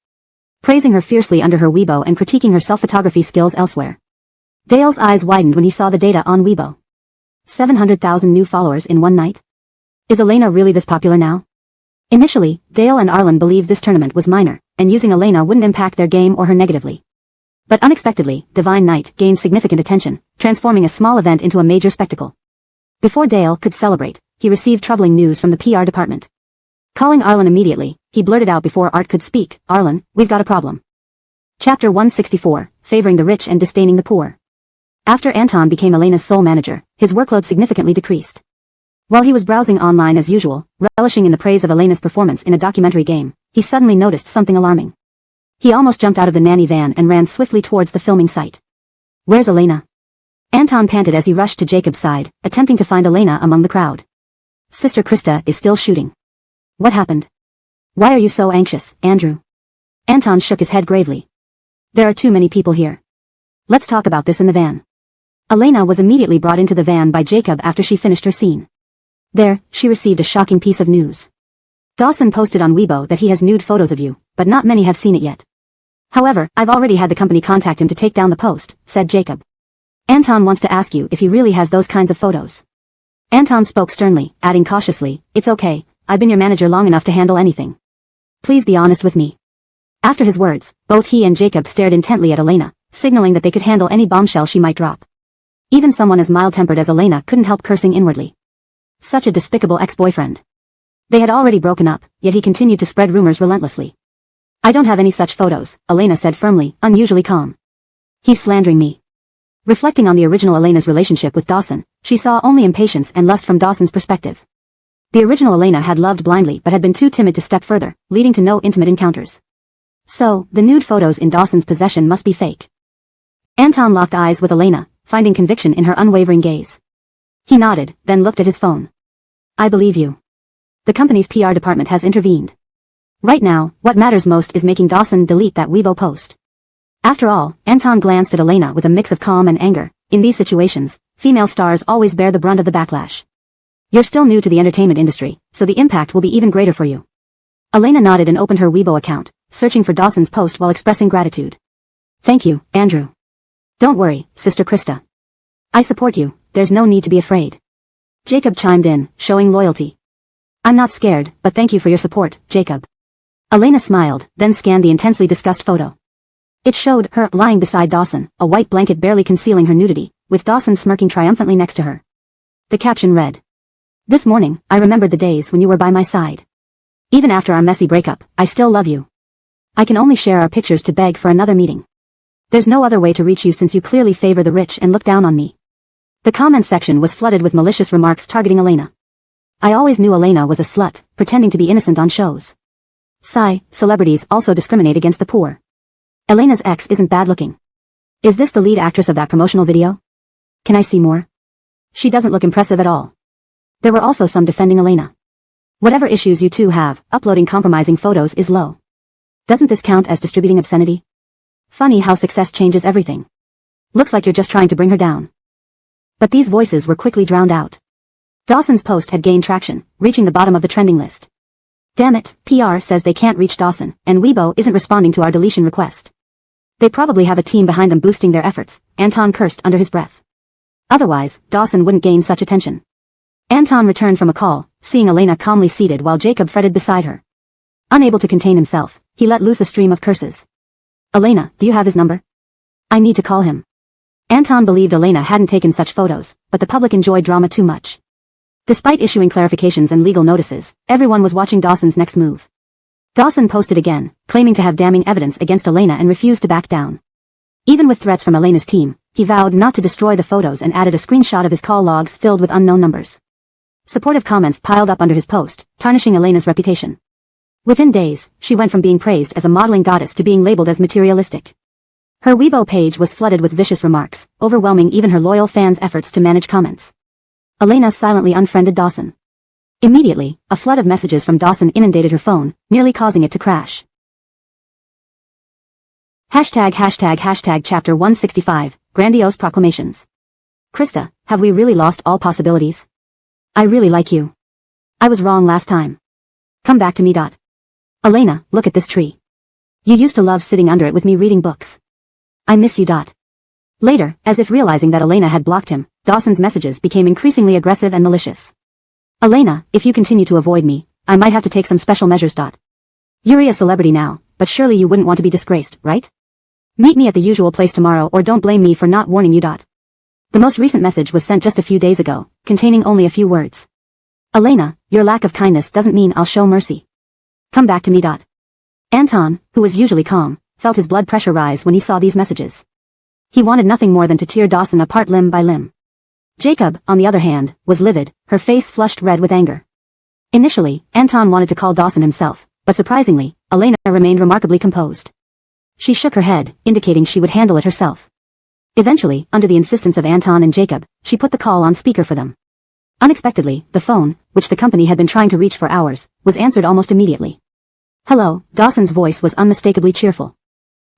Praising her fiercely under her Weibo and critiquing her self-photography skills elsewhere. Dale's eyes widened when he saw the data on Weibo. 700,000 new followers in one night? Is Elena really this popular now? Initially, Dale and Arlen believed this tournament was minor, and using Elena wouldn't impact their game or her negatively. But unexpectedly, Divine Night gained significant attention, transforming a small event into a major spectacle. Before Dale could celebrate, he received troubling news from the PR department. Calling Arlen immediately, he blurted out before Art could speak, "Arlen, we've got a problem." Chapter 164, Favoring the Rich and Disdaining the Poor. After Anton became Elena's sole manager, his workload significantly decreased. While he was browsing online as usual, relishing in the praise of Elena's performance in a documentary game, he suddenly noticed something alarming. He almost jumped out of the nanny van and ran swiftly towards the filming site. "Where's Elena?" Anton panted as he rushed to Jacob's side, attempting to find Elena among the crowd. "Sister Krista is still shooting." "What happened? Why are you so anxious, Andrew?" Anton shook his head gravely. "There are too many people here. Let's talk about this in the van." Elena was immediately brought into the van by Jacob after she finished her scene. There, she received a shocking piece of news. "Dawson posted on Weibo that he has nude photos of you, but not many have seen it yet. However, I've already had the company contact him to take down the post," said Jacob. "Anton wants to ask you if he really has those kinds of photos." Anton spoke sternly, adding cautiously, "It's okay, I've been your manager long enough to handle anything. Please be honest with me." After his words, both he and Jacob stared intently at Elena, signaling that they could handle any bombshell she might drop. Even someone as mild-tempered as Elena couldn't help cursing inwardly. Such a despicable ex-boyfriend. They had already broken up, yet he continued to spread rumors relentlessly. "I don't have any such photos," Elena said firmly, unusually calm. "He's slandering me." Reflecting on the original Elena's relationship with Dawson, she saw only impatience and lust from Dawson's perspective. The original Elena had loved blindly but had been too timid to step further, leading to no intimate encounters. So, the nude photos in Dawson's possession must be fake. Anton locked eyes with Elena, finding conviction in her unwavering gaze. He nodded, then looked at his phone. "I believe you. The company's PR department has intervened. Right now, what matters most is making Dawson delete that Weibo post." After all, Anton glanced at Elena with a mix of calm and anger. In these situations, female stars always bear the brunt of the backlash. "You're still new to the entertainment industry, so the impact will be even greater for you." Elena nodded and opened her Weibo account, searching for Dawson's post while expressing gratitude. "Thank you, Andrew. Don't worry, Sister Krista. I support you, there's no need to be afraid." Jacob chimed in, showing loyalty. "I'm not scared, but thank you for your support, Jacob." Elena smiled, then scanned the intensely discussed photo. It showed her lying beside Dawson, a white blanket barely concealing her nudity, with Dawson smirking triumphantly next to her. The caption read, "This morning, I remembered the days when you were by my side. Even after our messy breakup, I still love you. I can only share our pictures to beg for another meeting. There's no other way to reach you since you clearly favor the rich and look down on me." The comment section was flooded with malicious remarks targeting Elena. "I always knew Elena was a slut, pretending to be innocent on shows. Sigh, celebrities also discriminate against the poor. Elena's ex isn't bad looking. Is this the lead actress of that promotional video? Can I see more? She doesn't look impressive at all." There were also some defending Elena. "Whatever issues you two have, uploading compromising photos is low. Doesn't this count as distributing obscenity? Funny how success changes everything. Looks like you're just trying to bring her down." But these voices were quickly drowned out. Dawson's post had gained traction, reaching the bottom of the trending list. "Damn it, PR says they can't reach Dawson, and Weibo isn't responding to our deletion request. They probably have a team behind them boosting their efforts," Anton cursed under his breath. Otherwise, Dawson wouldn't gain such attention. Anton returned from a call, seeing Elena calmly seated while Jacob fretted beside her. Unable to contain himself, he let loose a stream of curses. "Elena, do you have his number? I need to call him." Anton believed Elena hadn't taken such photos, but the public enjoyed drama too much. Despite issuing clarifications and legal notices, everyone was watching Dawson's next move. Dawson posted again, claiming to have damning evidence against Elena and refused to back down. Even with threats from Elena's team, he vowed not to destroy the photos and added a screenshot of his call logs filled with unknown numbers. Supportive comments piled up under his post, tarnishing Elena's reputation. Within days, she went from being praised as a modeling goddess to being labeled as materialistic. Her Weibo page was flooded with vicious remarks, overwhelming even her loyal fans' efforts to manage comments. Elena silently unfriended Dawson. Immediately, a flood of messages from Dawson inundated her phone, nearly causing it to crash. #### Chapter 165, Grandiose Proclamations. Krista, have we really lost all possibilities? I really like you. I was wrong last time. Come back to me. Elena, look at this tree. You used to love sitting under it with me reading books. I miss you. Later, as if realizing that Elena had blocked him, Dawson's messages became increasingly aggressive and malicious. Elena, if you continue to avoid me, I might have to take some special measures. You're a celebrity now, but surely you wouldn't want to be disgraced, right? Meet me at the usual place tomorrow or don't blame me for not warning you. The most recent message was sent just a few days ago, containing only a few words. Elena, your lack of kindness doesn't mean I'll show mercy. Come back to me. Anton, who was usually calm, felt his blood pressure rise when he saw these messages. He wanted nothing more than to tear Dawson apart limb by limb. Jacob, on the other hand, was livid, her face flushed red with anger. Initially, Anton wanted to call Dawson himself, but surprisingly, Elena remained remarkably composed. She shook her head, indicating she would handle it herself. Eventually, under the insistence of Anton and Jacob, she put the call on speaker for them. Unexpectedly, the phone, which the company had been trying to reach for hours, was answered almost immediately. Hello, Dawson's voice was unmistakably cheerful.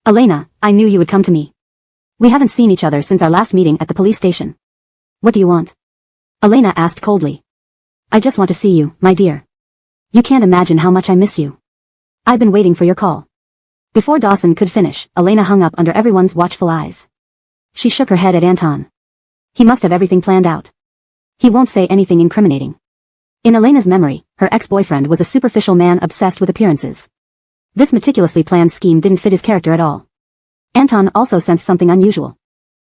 Elena, I knew you would come to me. We haven't seen each other since our last meeting at the police station. What do you want? Elena asked coldly. I just want to see you, my dear. You can't imagine how much I miss you. I've been waiting for your call. Before Dawson could finish, Elena hung up under everyone's watchful eyes. She shook her head at Anton. He must have everything planned out. He won't say anything incriminating. In Elena's memory, her ex-boyfriend was a superficial man obsessed with appearances. This meticulously planned scheme didn't fit his character at all. Anton also sensed something unusual.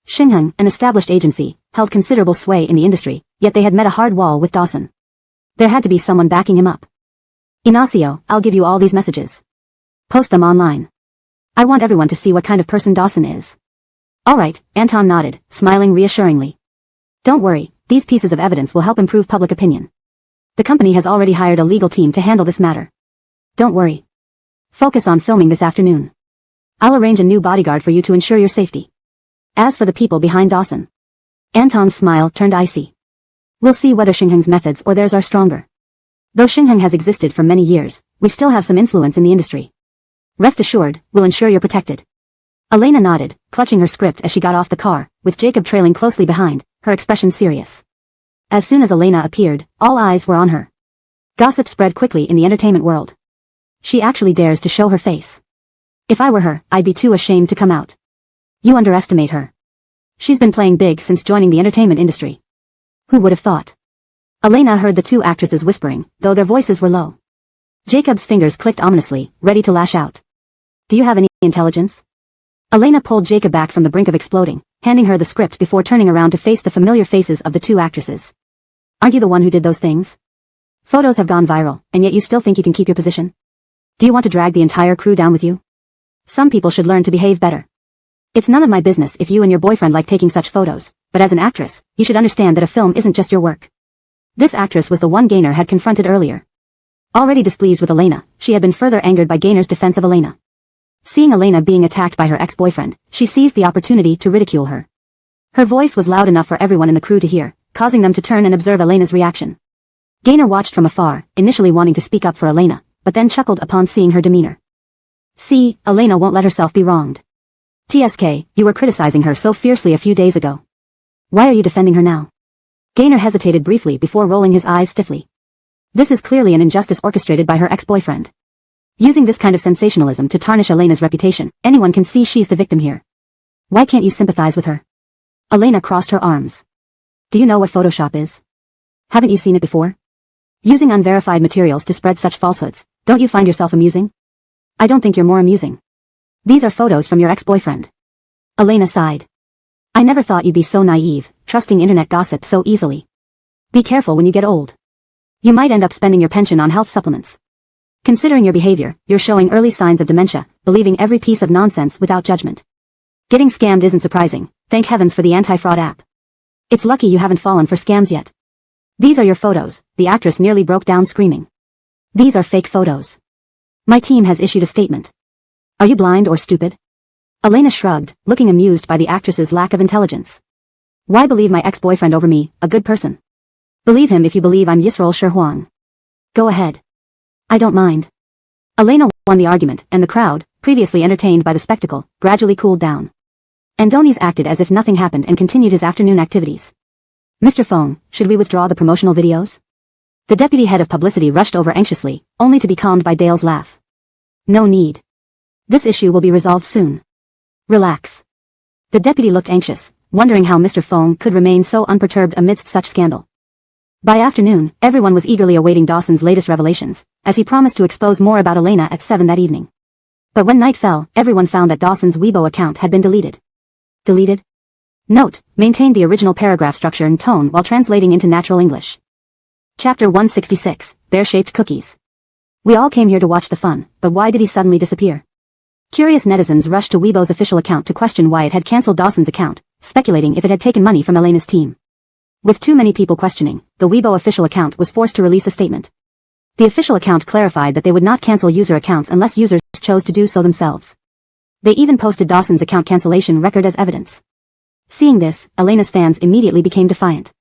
Xinheng, an established agency, held considerable sway in the industry, yet they had met a hard wall with Dawson. There had to be someone backing him up. Ignacio, I'll give you all these messages. Post them online. I want everyone to see what kind of person Dawson is. All right, Anton nodded, smiling reassuringly. Don't worry, these pieces of evidence will help improve public opinion. The company has already hired a legal team to handle this matter. Don't worry. Focus on filming this afternoon. I'll arrange a new bodyguard for you to ensure your safety. As for the people behind Dawson. Anton's smile turned icy. We'll see whether Xinheng's methods or theirs are stronger. Though Xinheng has existed for many years, we still have some influence in the industry. Rest assured, we'll ensure you're protected. Elena nodded, clutching her script as she got off the car, with Jacob trailing closely behind, her expression serious. As soon as Elena appeared, all eyes were on her. Gossip spread quickly in the entertainment world. She actually dares to show her face. If I were her, I'd be too ashamed to come out. You underestimate her. She's been playing big since joining the entertainment industry. Who would have thought? Elena heard the two actresses whispering, though their voices were low. Jacob's fingers clicked ominously, ready to lash out. Do you have any intelligence? Elena pulled Jacob back from the brink of exploding, handing her the script before turning around to face the familiar faces of the two actresses. Aren't you the one who did those things? Photos have gone viral, and yet you still think you can keep your position? Do you want to drag the entire crew down with you? Some people should learn to behave better. It's none of my business if you and your boyfriend like taking such photos, but as an actress, you should understand that a film isn't just your work. This actress was the one Gaynor had confronted earlier. Already displeased with Elena, she had been further angered by Gaynor's defense of Elena. Seeing Elena being attacked by her ex-boyfriend, she seized the opportunity to ridicule her. Her voice was loud enough for everyone in the crew to hear, causing them to turn and observe Elena's reaction. Gaynor watched from afar, initially wanting to speak up for Elena, but then chuckled upon seeing her demeanor. See, Elena won't let herself be wronged. TSK, you were criticizing her so fiercely a few days ago. Why are you defending her now? Gaynor hesitated briefly before rolling his eyes stiffly. This is clearly an injustice orchestrated by her ex-boyfriend. Using this kind of sensationalism to tarnish Elena's reputation, anyone can see she's the victim here. Why can't you sympathize with her? Elena crossed her arms. Do you know what Photoshop is? Haven't you seen it before? Using unverified materials to spread such falsehoods, don't you find yourself amusing? I don't think you're more amusing. These are photos from your ex-boyfriend. Elena sighed. I never thought you'd be so naive, trusting internet gossip so easily. Be careful when you get old. You might end up spending your pension on health supplements. Considering your behavior, you're showing early signs of dementia, believing every piece of nonsense without judgment. Getting scammed isn't surprising, thank heavens for the anti-fraud app. It's lucky you haven't fallen for scams yet. These are your photos, the actress nearly broke down screaming. These are fake photos. My team has issued a statement. Are you blind or stupid? Elena shrugged, looking amused by the actress's lack of intelligence. Why believe my ex-boyfriend over me, a good person? Believe him if you believe I'm Yisrael Sherhuang. Go ahead. I don't mind. Elena won the argument, and the crowd, previously entertained by the spectacle, gradually cooled down. Andonies acted as if nothing happened and continued his afternoon activities. Mr. Phone, should we withdraw the promotional videos? The deputy head of publicity rushed over anxiously, only to be calmed by Dale's laugh. No need. This issue will be resolved soon. Relax. The deputy looked anxious, wondering how Mr. Phone could remain so unperturbed amidst such scandal. By afternoon, everyone was eagerly awaiting Dawson's latest revelations, as he promised to expose more about Elena at 7 that evening. But when night fell, everyone found that Dawson's Weibo account had been deleted. Deleted? Note, maintained the original paragraph structure and tone while translating into natural English. Chapter 166, Bear-Shaped Cookies. We all came here to watch the fun, but why did he suddenly disappear? Curious netizens rushed to Weibo's official account to question why it had cancelled Dawson's account, speculating if it had taken money from Elena's team. With too many people questioning, the Weibo official account was forced to release a statement. The official account clarified that they would not cancel user accounts unless users chose to do so themselves. They even posted Dawson's account cancellation record as evidence. Seeing this, Elena's fans immediately became defiant.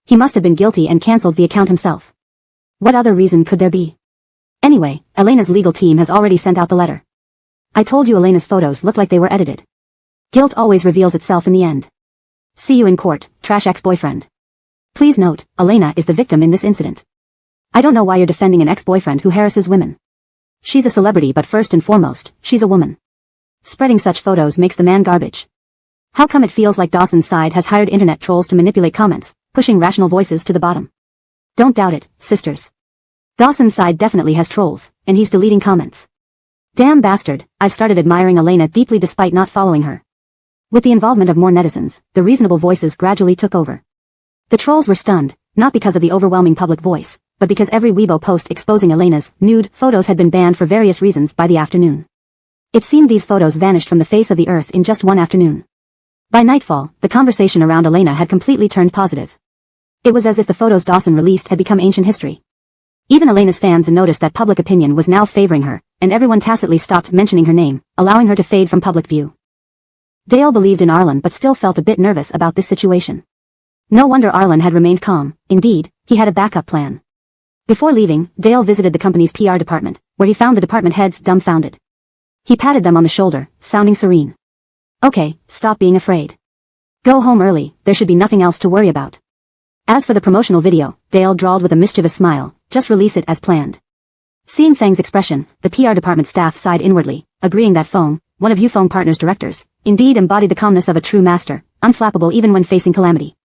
He must have been guilty and cancelled the account himself. What other reason could there be? Anyway, Elena's legal team has already sent out the letter. I told you Elena's photos look like they were edited. Guilt always reveals itself in the end. See you in court, trash ex-boyfriend. Please note, Elena is the victim in this incident. I don't know why you're defending an ex-boyfriend who harasses women. She's a celebrity, but first and foremost, she's a woman. Spreading such photos makes the man garbage. How come it feels like Dawson's side has hired internet trolls to manipulate comments, pushing rational voices to the bottom? Don't doubt it, sisters. Dawson's side definitely has trolls, and he's deleting comments. Damn bastard, I've started admiring Elena deeply despite not following her. With the involvement of more netizens, the reasonable voices gradually took over. The trolls were stunned, not because of the overwhelming public voice, but because every Weibo post exposing Elena's nude photos had been banned for various reasons by the afternoon. It seemed these photos vanished from the face of the earth in just one afternoon. By nightfall, the conversation around Elena had completely turned positive. It was as if the photos Dawson released had become ancient history. Even Elena's fans noticed that public opinion was now favoring her, and everyone tacitly stopped mentioning her name, allowing her to fade from public view. Dale believed in Arlen but still felt a bit nervous about this situation. No wonder Arlen had remained calm. Indeed, he had a backup plan. Before leaving, Dale visited the company's PR department, where he found the department heads dumbfounded. He patted them on the shoulder, sounding serene. Okay, stop being afraid. Go home early, there should be nothing else to worry about. As for the promotional video, Dale drawled with a mischievous smile, just release it as planned. Seeing Fang's expression, the PR department staff sighed inwardly, agreeing that Feng, one of Yufeng Partners' directors, indeed embodied the calmness of a true master, unflappable even when facing calamity.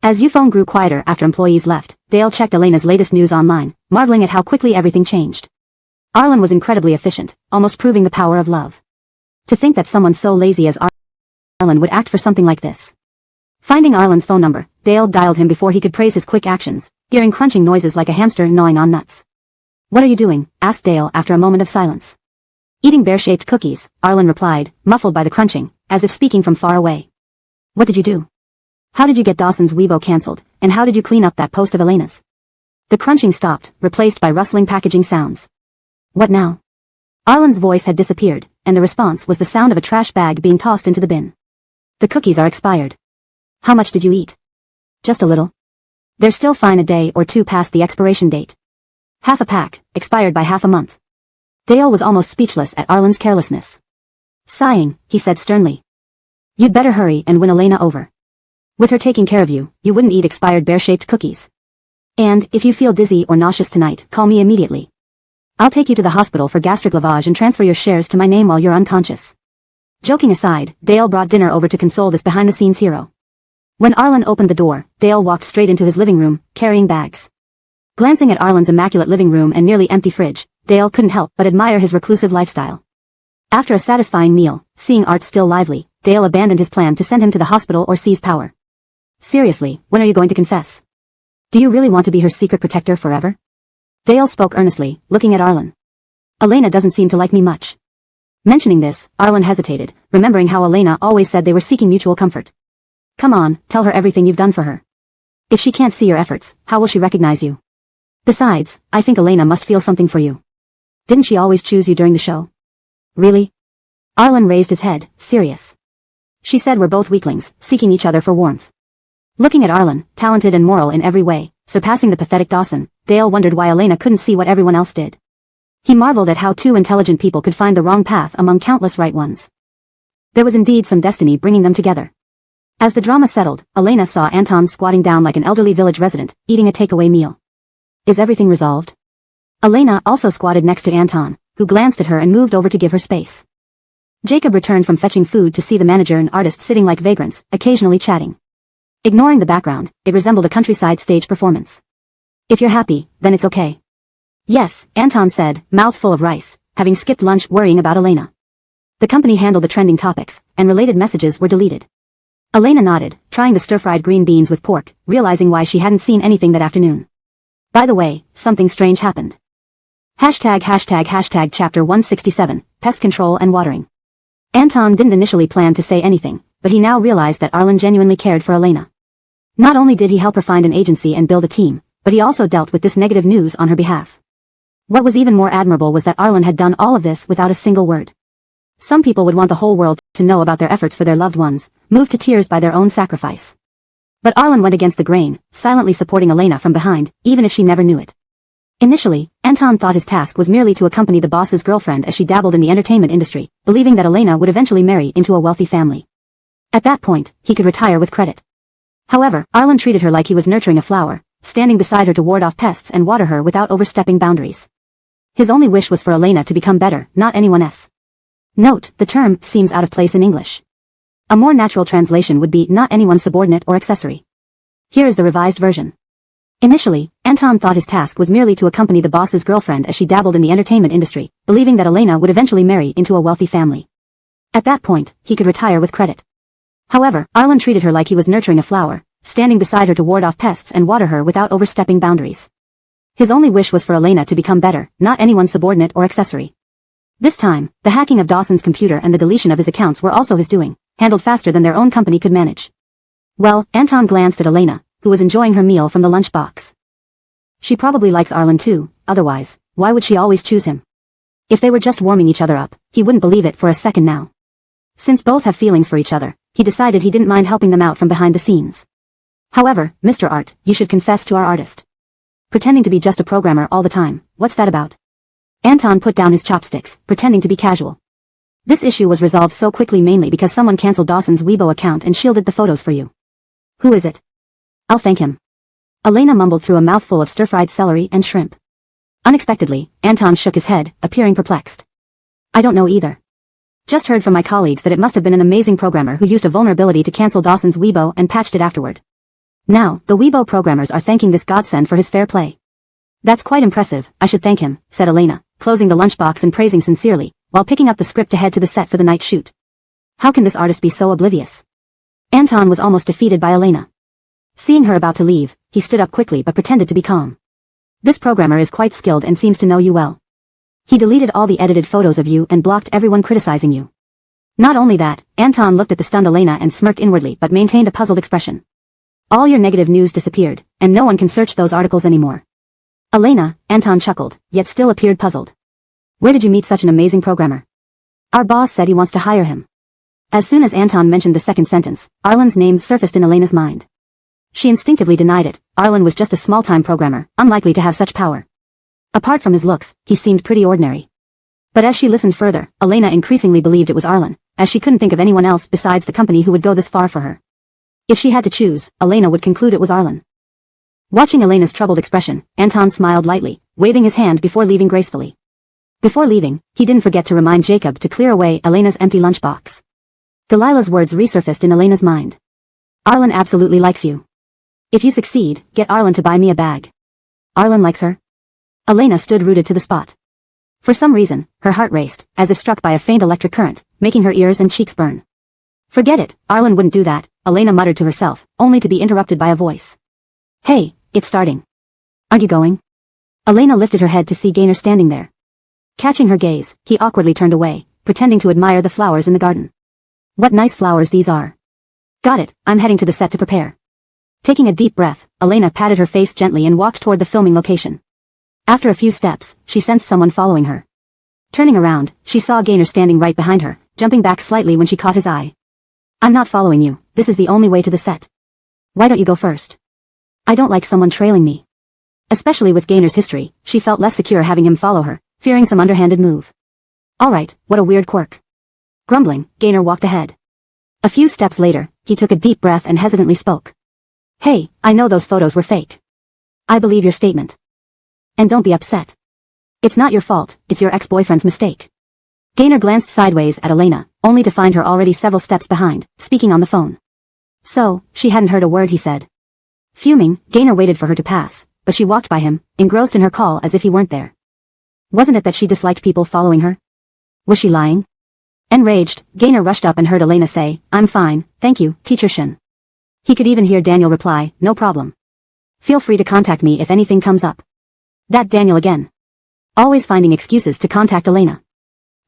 As Yufeng grew quieter after employees left, Dale checked Elena's latest news online, marveling at how quickly everything changed. Arlen was incredibly efficient, almost proving the power of love. To think that someone so lazy as Arlen would act for something like this. Finding Arlen's phone number, Dale dialed him before he could praise his quick actions, hearing crunching noises like a hamster gnawing on nuts. What are you doing? Asked Dale after a moment of silence. Eating bear-shaped cookies, Arlen replied, muffled by the crunching, as if speaking from far away. What did you do? How did you get Dawson's Weibo cancelled, and how did you clean up that post of Elena's? The crunching stopped, replaced by rustling packaging sounds. What now? Arlen's voice had disappeared, and the response was the sound of a trash bag being tossed into the bin. The cookies are expired. How much did you eat? Just a little. They're still fine a day or two past the expiration date. Half a pack, expired by half a month. Dale was almost speechless at Arlen's carelessness. Sighing, he said sternly. You'd better hurry and win Elena over. With her taking care of you, you wouldn't eat expired bear-shaped cookies. And, if you feel dizzy or nauseous tonight, call me immediately. I'll take you to the hospital for gastric lavage and transfer your shares to my name while you're unconscious. Joking aside, Dale brought dinner over to console this behind-the-scenes hero. When Arlen opened the door, Dale walked straight into his living room, carrying bags. Glancing at Arlen's immaculate living room and nearly empty fridge, Dale couldn't help but admire his reclusive lifestyle. After a satisfying meal, seeing Art still lively, Dale abandoned his plan to send him to the hospital or seize power. Seriously, when are you going to confess? Do you really want to be her secret protector forever? Dale spoke earnestly, looking at Arlen. Elena doesn't seem to like me much. Mentioning this, Arlen hesitated, remembering how Elena always said they were seeking mutual comfort. Come on, tell her everything you've done for her. If she can't see your efforts, how will she recognize you? Besides, I think Elena must feel something for you. Didn't she always choose you during the show? Really? Arlen raised his head, serious. She said we're both weaklings, seeking each other for warmth. Looking at Arlen, talented and moral in every way, surpassing the pathetic Dawson, Dale wondered why Elena couldn't see what everyone else did. He marveled at how two intelligent people could find the wrong path among countless right ones. There was indeed some destiny bringing them together. As the drama settled, Elena saw Anton squatting down like an elderly village resident, eating a takeaway meal. Is everything resolved? Elena also squatted next to Anton, who glanced at her and moved over to give her space. Jacob returned from fetching food to see the manager and artist sitting like vagrants, occasionally chatting. Ignoring the background, it resembled a countryside stage performance. If you're happy, then it's okay. Yes, Anton said, mouth full of rice, having skipped lunch worrying about Elena. The company handled the trending topics, and related messages were deleted. Elena nodded, trying the stir-fried green beans with pork, realizing why she hadn't seen anything that afternoon. By the way, something strange happened. Hashtag chapter 167, Pest Control and Watering. Anton didn't initially plan to say anything, but he now realized that Arlen genuinely cared for Elena. Not only did he help her find an agency and build a team, but he also dealt with this negative news on her behalf. What was even more admirable was that Arlen had done all of this without a single word. Some people would want the whole world to know about their efforts for their loved ones, moved to tears by their own sacrifice. But Arlen went against the grain, silently supporting Elena from behind, even if she never knew it. Initially, Anton thought his task was merely to accompany the boss's girlfriend as she dabbled in the entertainment industry, believing that Elena would eventually marry into a wealthy family. At that point, he could retire with credit. However, Arlen treated her like he was nurturing a flower, standing beside her to ward off pests and water her without overstepping boundaries. His only wish was for Elena to become better, not anyone else. Note, the term seems out of place in English. A more natural translation would be not anyone's subordinate or accessory. Here is the revised version. Initially, Anton thought his task was merely to accompany the boss's girlfriend as she dabbled in the entertainment industry, believing that Elena would eventually marry into a wealthy family. At that point, he could retire with credit. However, Arlen treated her like he was nurturing a flower, standing beside her to ward off pests and water her without overstepping boundaries. His only wish was for Elena to become better, not anyone's subordinate or accessory. This time, the hacking of Dawson's computer and the deletion of his accounts were also his doing, handled faster than their own company could manage. Well, Anton glanced at Elena, who was enjoying her meal from the lunchbox. She probably likes Arlen too, otherwise, why would she always choose him? If they were just warming each other up, he wouldn't believe it for a second now. Since both have feelings for each other, he decided he didn't mind helping them out from behind the scenes. However, Mr. Art, you should confess to our artist. Pretending to be just a programmer all the time, what's that about? Anton put down his chopsticks, pretending to be casual. This issue was resolved so quickly mainly because someone cancelled Dawson's Weibo account and shielded the photos for you. Who is it? I'll thank him. Elena mumbled through a mouthful of stir-fried celery and shrimp. Unexpectedly, Anton shook his head, appearing perplexed. I don't know either. Just heard from my colleagues that it must have been an amazing programmer who used a vulnerability to cancel Dawson's Weibo and patched it afterward. Now, the Weibo programmers are thanking this godsend for his fair play. That's quite impressive, I should thank him, said Elena, closing the lunchbox and praising sincerely, while picking up the script to head to the set for the night shoot. How can this artist be so oblivious? Anton was almost defeated by Elena. Seeing her about to leave, he stood up quickly but pretended to be calm. This programmer is quite skilled and seems to know you well. He deleted all the edited photos of you and blocked everyone criticizing you. Not only that, Anton looked at the stunned Elena and smirked inwardly but maintained a puzzled expression. All your negative news disappeared, and no one can search those articles anymore. Elena, Anton chuckled, yet still appeared puzzled. Where did you meet such an amazing programmer? Our boss said he wants to hire him. As soon as Anton mentioned the second sentence, Arlen's name surfaced in Elena's mind. She instinctively denied it. Arlen was just a small-time programmer, unlikely to have such power. Apart from his looks, he seemed pretty ordinary. But as she listened further, Elena increasingly believed it was Arlen, as she couldn't think of anyone else besides the company who would go this far for her. If she had to choose, Elena would conclude it was Arlen. Watching Elena's troubled expression, Anton smiled lightly, waving his hand before leaving gracefully. Before leaving, he didn't forget to remind Jacob to clear away Elena's empty lunchbox. Delilah's words resurfaced in Elena's mind. Arlen absolutely likes you. If you succeed, get Arlen to buy me a bag. Arlen likes her? Elena stood rooted to the spot. For some reason, her heart raced, as if struck by a faint electric current, making her ears and cheeks burn. Forget it, Arlen wouldn't do that, Elena muttered to herself, only to be interrupted by a voice. Hey, it's starting. Aren't you going? Elena lifted her head to see Gaynor standing there. Catching her gaze, he awkwardly turned away, pretending to admire the flowers in the garden. What nice flowers these are. Got it, I'm heading to the set to prepare. Taking a deep breath, Elena patted her face gently and walked toward the filming location. After a few steps, she sensed someone following her. Turning around, she saw Gaynor standing right behind her, jumping back slightly when she caught his eye. I'm not following you, this is the only way to the set. Why don't you go first? I don't like someone trailing me. Especially with Gainer's history, she felt less secure having him follow her, fearing some underhanded move. Alright, what a weird quirk. Grumbling, Gainer walked ahead. A few steps later, he took a deep breath and hesitantly spoke. Hey, I know those photos were fake. I believe your statement. And don't be upset. It's not your fault, it's your ex-boyfriend's mistake. Gainer glanced sideways at Elena, only to find her already several steps behind, speaking on the phone. So, she hadn't heard a word he said. Fuming, Gainer waited for her to pass, but she walked by him, engrossed in her call as if he weren't there. Wasn't it that she disliked people following her? Was she lying? Enraged, Gainer rushed up and heard Elena say, I'm fine, thank you, Teacher Shin. He could even hear Daniel reply, no problem. Feel free to contact me if anything comes up. That Daniel again. Always finding excuses to contact Elena.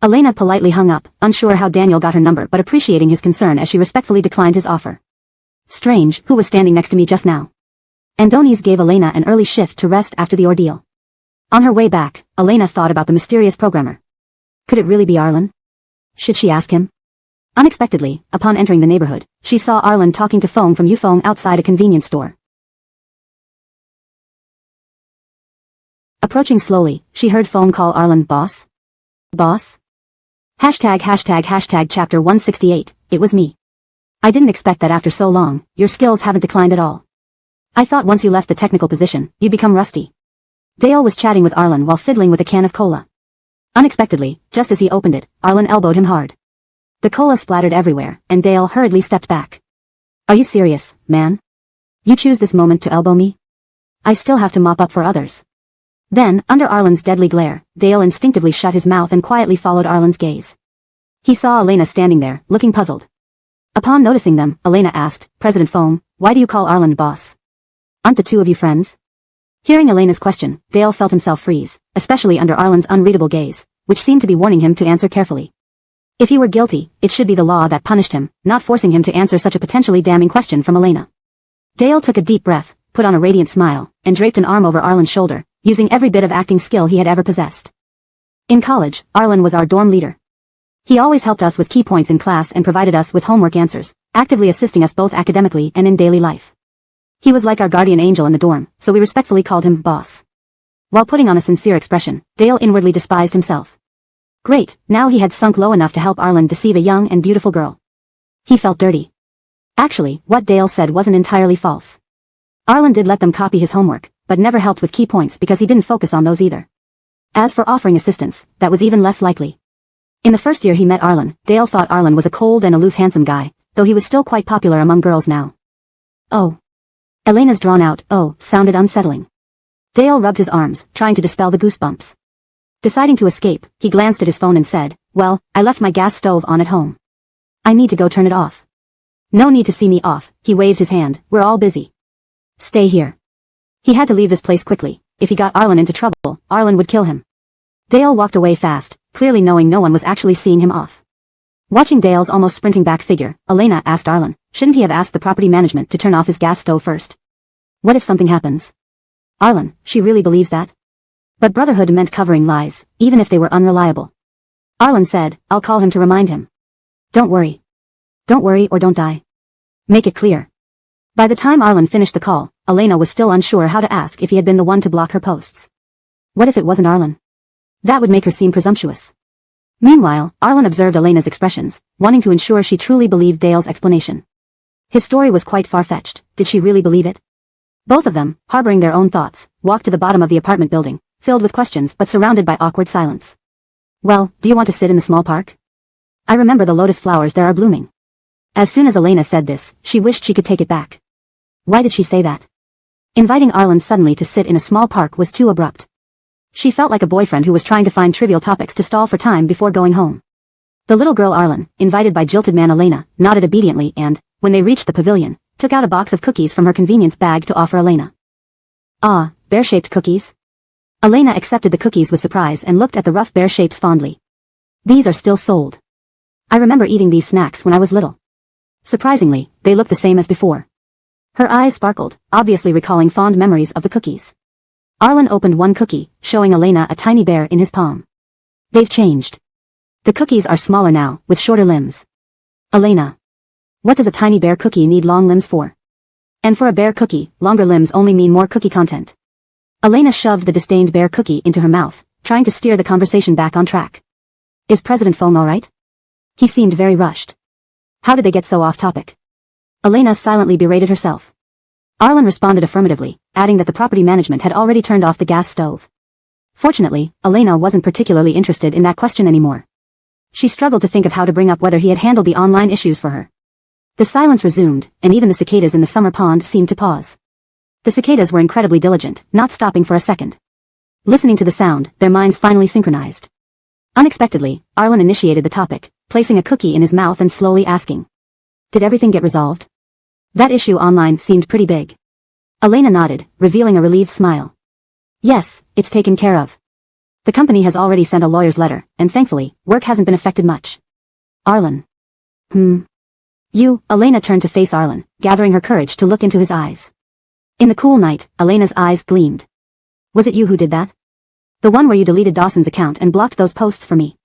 Elena politely hung up, unsure how Daniel got her number but appreciating his concern as she respectfully declined his offer. Strange, who was standing next to me just now? Andonies gave Elena an early shift to rest after the ordeal. On her way back, Elena thought about the mysterious programmer. Could it really be Arlen? Should she ask him? Unexpectedly, upon entering the neighborhood, she saw Arlen talking to Fong from Yufeng outside a convenience store. Approaching slowly, she heard Fong call Arlen boss. Boss? Hashtag chapter 168, it was me. I didn't expect that after so long, your skills haven't declined at all. I thought once you left the technical position, you'd become rusty. Dale was chatting with Arlen while fiddling with a can of cola. Unexpectedly, just as he opened it, Arlen elbowed him hard. The cola splattered everywhere, and Dale hurriedly stepped back. Are you serious, man? You choose this moment to elbow me? I still have to mop up for others. Then, under Arlen's deadly glare, Dale instinctively shut his mouth and quietly followed Arlen's gaze. He saw Elena standing there, looking puzzled. Upon noticing them, Elena asked, President Fong, why do you call Arlen boss? Aren't the two of you friends? Hearing Elena's question, Dale felt himself freeze, especially under Arlen's unreadable gaze, which seemed to be warning him to answer carefully. If he were guilty, it should be the law that punished him, not forcing him to answer such a potentially damning question from Elena. Dale took a deep breath, put on a radiant smile, and draped an arm over Arlen's shoulder, using every bit of acting skill he had ever possessed. In college, Arlen was our dorm leader. He always helped us with key points in class and provided us with homework answers, actively assisting us both academically and in daily life. He was like our guardian angel in the dorm, so we respectfully called him boss. While putting on a sincere expression, Dale inwardly despised himself. Great, now he had sunk low enough to help Arlen deceive a young and beautiful girl. He felt dirty. Actually, what Dale said wasn't entirely false. Arlen did let them copy his homework, but never helped with key points because he didn't focus on those either. As for offering assistance, that was even less likely. In the first year he met Arlen, Dale thought Arlen was a cold and aloof handsome guy, though he was still quite popular among girls now. Oh. Elena's drawn-out "oh" sounded unsettling. Dale rubbed his arms, trying to dispel the goosebumps. Deciding to escape, he glanced at his phone and said, well, I left my gas stove on at home. I need to go turn it off. No need to see me off, he waved his hand, we're all busy. Stay here. He had to leave this place quickly. If he got Arlen into trouble, Arlen would kill him. Dale walked away fast, clearly knowing no one was actually seeing him off. Watching Dale's almost sprinting back figure, Elena asked Arlen, shouldn't he have asked the property management to turn off his gas stove first? What if something happens? Arlen, she really believes that? But brotherhood meant covering lies, even if they were unreliable. Arlen said, I'll call him to remind him. Don't worry. Don't worry or don't die. Make it clear. By the time Arlen finished the call, Elena was still unsure how to ask if he had been the one to block her posts. What if it wasn't Arlen? That would make her seem presumptuous. Meanwhile, Arlen observed Elena's expressions, wanting to ensure she truly believed Dale's explanation. His story was quite far-fetched. Did she really believe it? Both of them, harboring their own thoughts, walked to the bottom of the apartment building, filled with questions but surrounded by awkward silence. Well, do you want to sit in the small park? I remember the lotus flowers there are blooming. As soon as Elena said this, she wished she could take it back. Why did she say that? Inviting Arlen suddenly to sit in a small park was too abrupt. She felt like a boyfriend who was trying to find trivial topics to stall for time before going home. The little girl Arlen, invited by jilted man Elena, nodded obediently and, when they reached the pavilion, took out a box of cookies from her convenience bag to offer Elena. Ah, bear-shaped cookies? Elena accepted the cookies with surprise and looked at the rough bear shapes fondly. These are still sold. I remember eating these snacks when I was little. Surprisingly, they look the same as before. Her eyes sparkled, obviously recalling fond memories of the cookies. Arlen opened one cookie, showing Elena a tiny bear in his palm. They've changed. The cookies are smaller now, with shorter limbs. Elena. What does a tiny bear cookie need long limbs for? And for a bear cookie, longer limbs only mean more cookie content. Elena shoved the disdained bear cookie into her mouth, trying to steer the conversation back on track. Is President Fong alright? He seemed very rushed. How did they get so off topic? Elena silently berated herself. Arlen responded affirmatively, adding that the property management had already turned off the gas stove. Fortunately, Elena wasn't particularly interested in that question anymore. She struggled to think of how to bring up whether he had handled the online issues for her. The silence resumed, and even the cicadas in the summer pond seemed to pause. The cicadas were incredibly diligent, not stopping for a second. Listening to the sound, their minds finally synchronized. Unexpectedly, Arlen initiated the topic, placing a cookie in his mouth and slowly asking. Did everything get resolved? That issue online seemed pretty big. Elena nodded, revealing a relieved smile. Yes, it's taken care of. The company has already sent a lawyer's letter, and thankfully, work hasn't been affected much. Arlen. Elena turned to face Arlen, gathering her courage to look into his eyes. In the cool night, Elena's eyes gleamed. Was it you who did that? The one where you deleted Dawson's account and blocked those posts for me?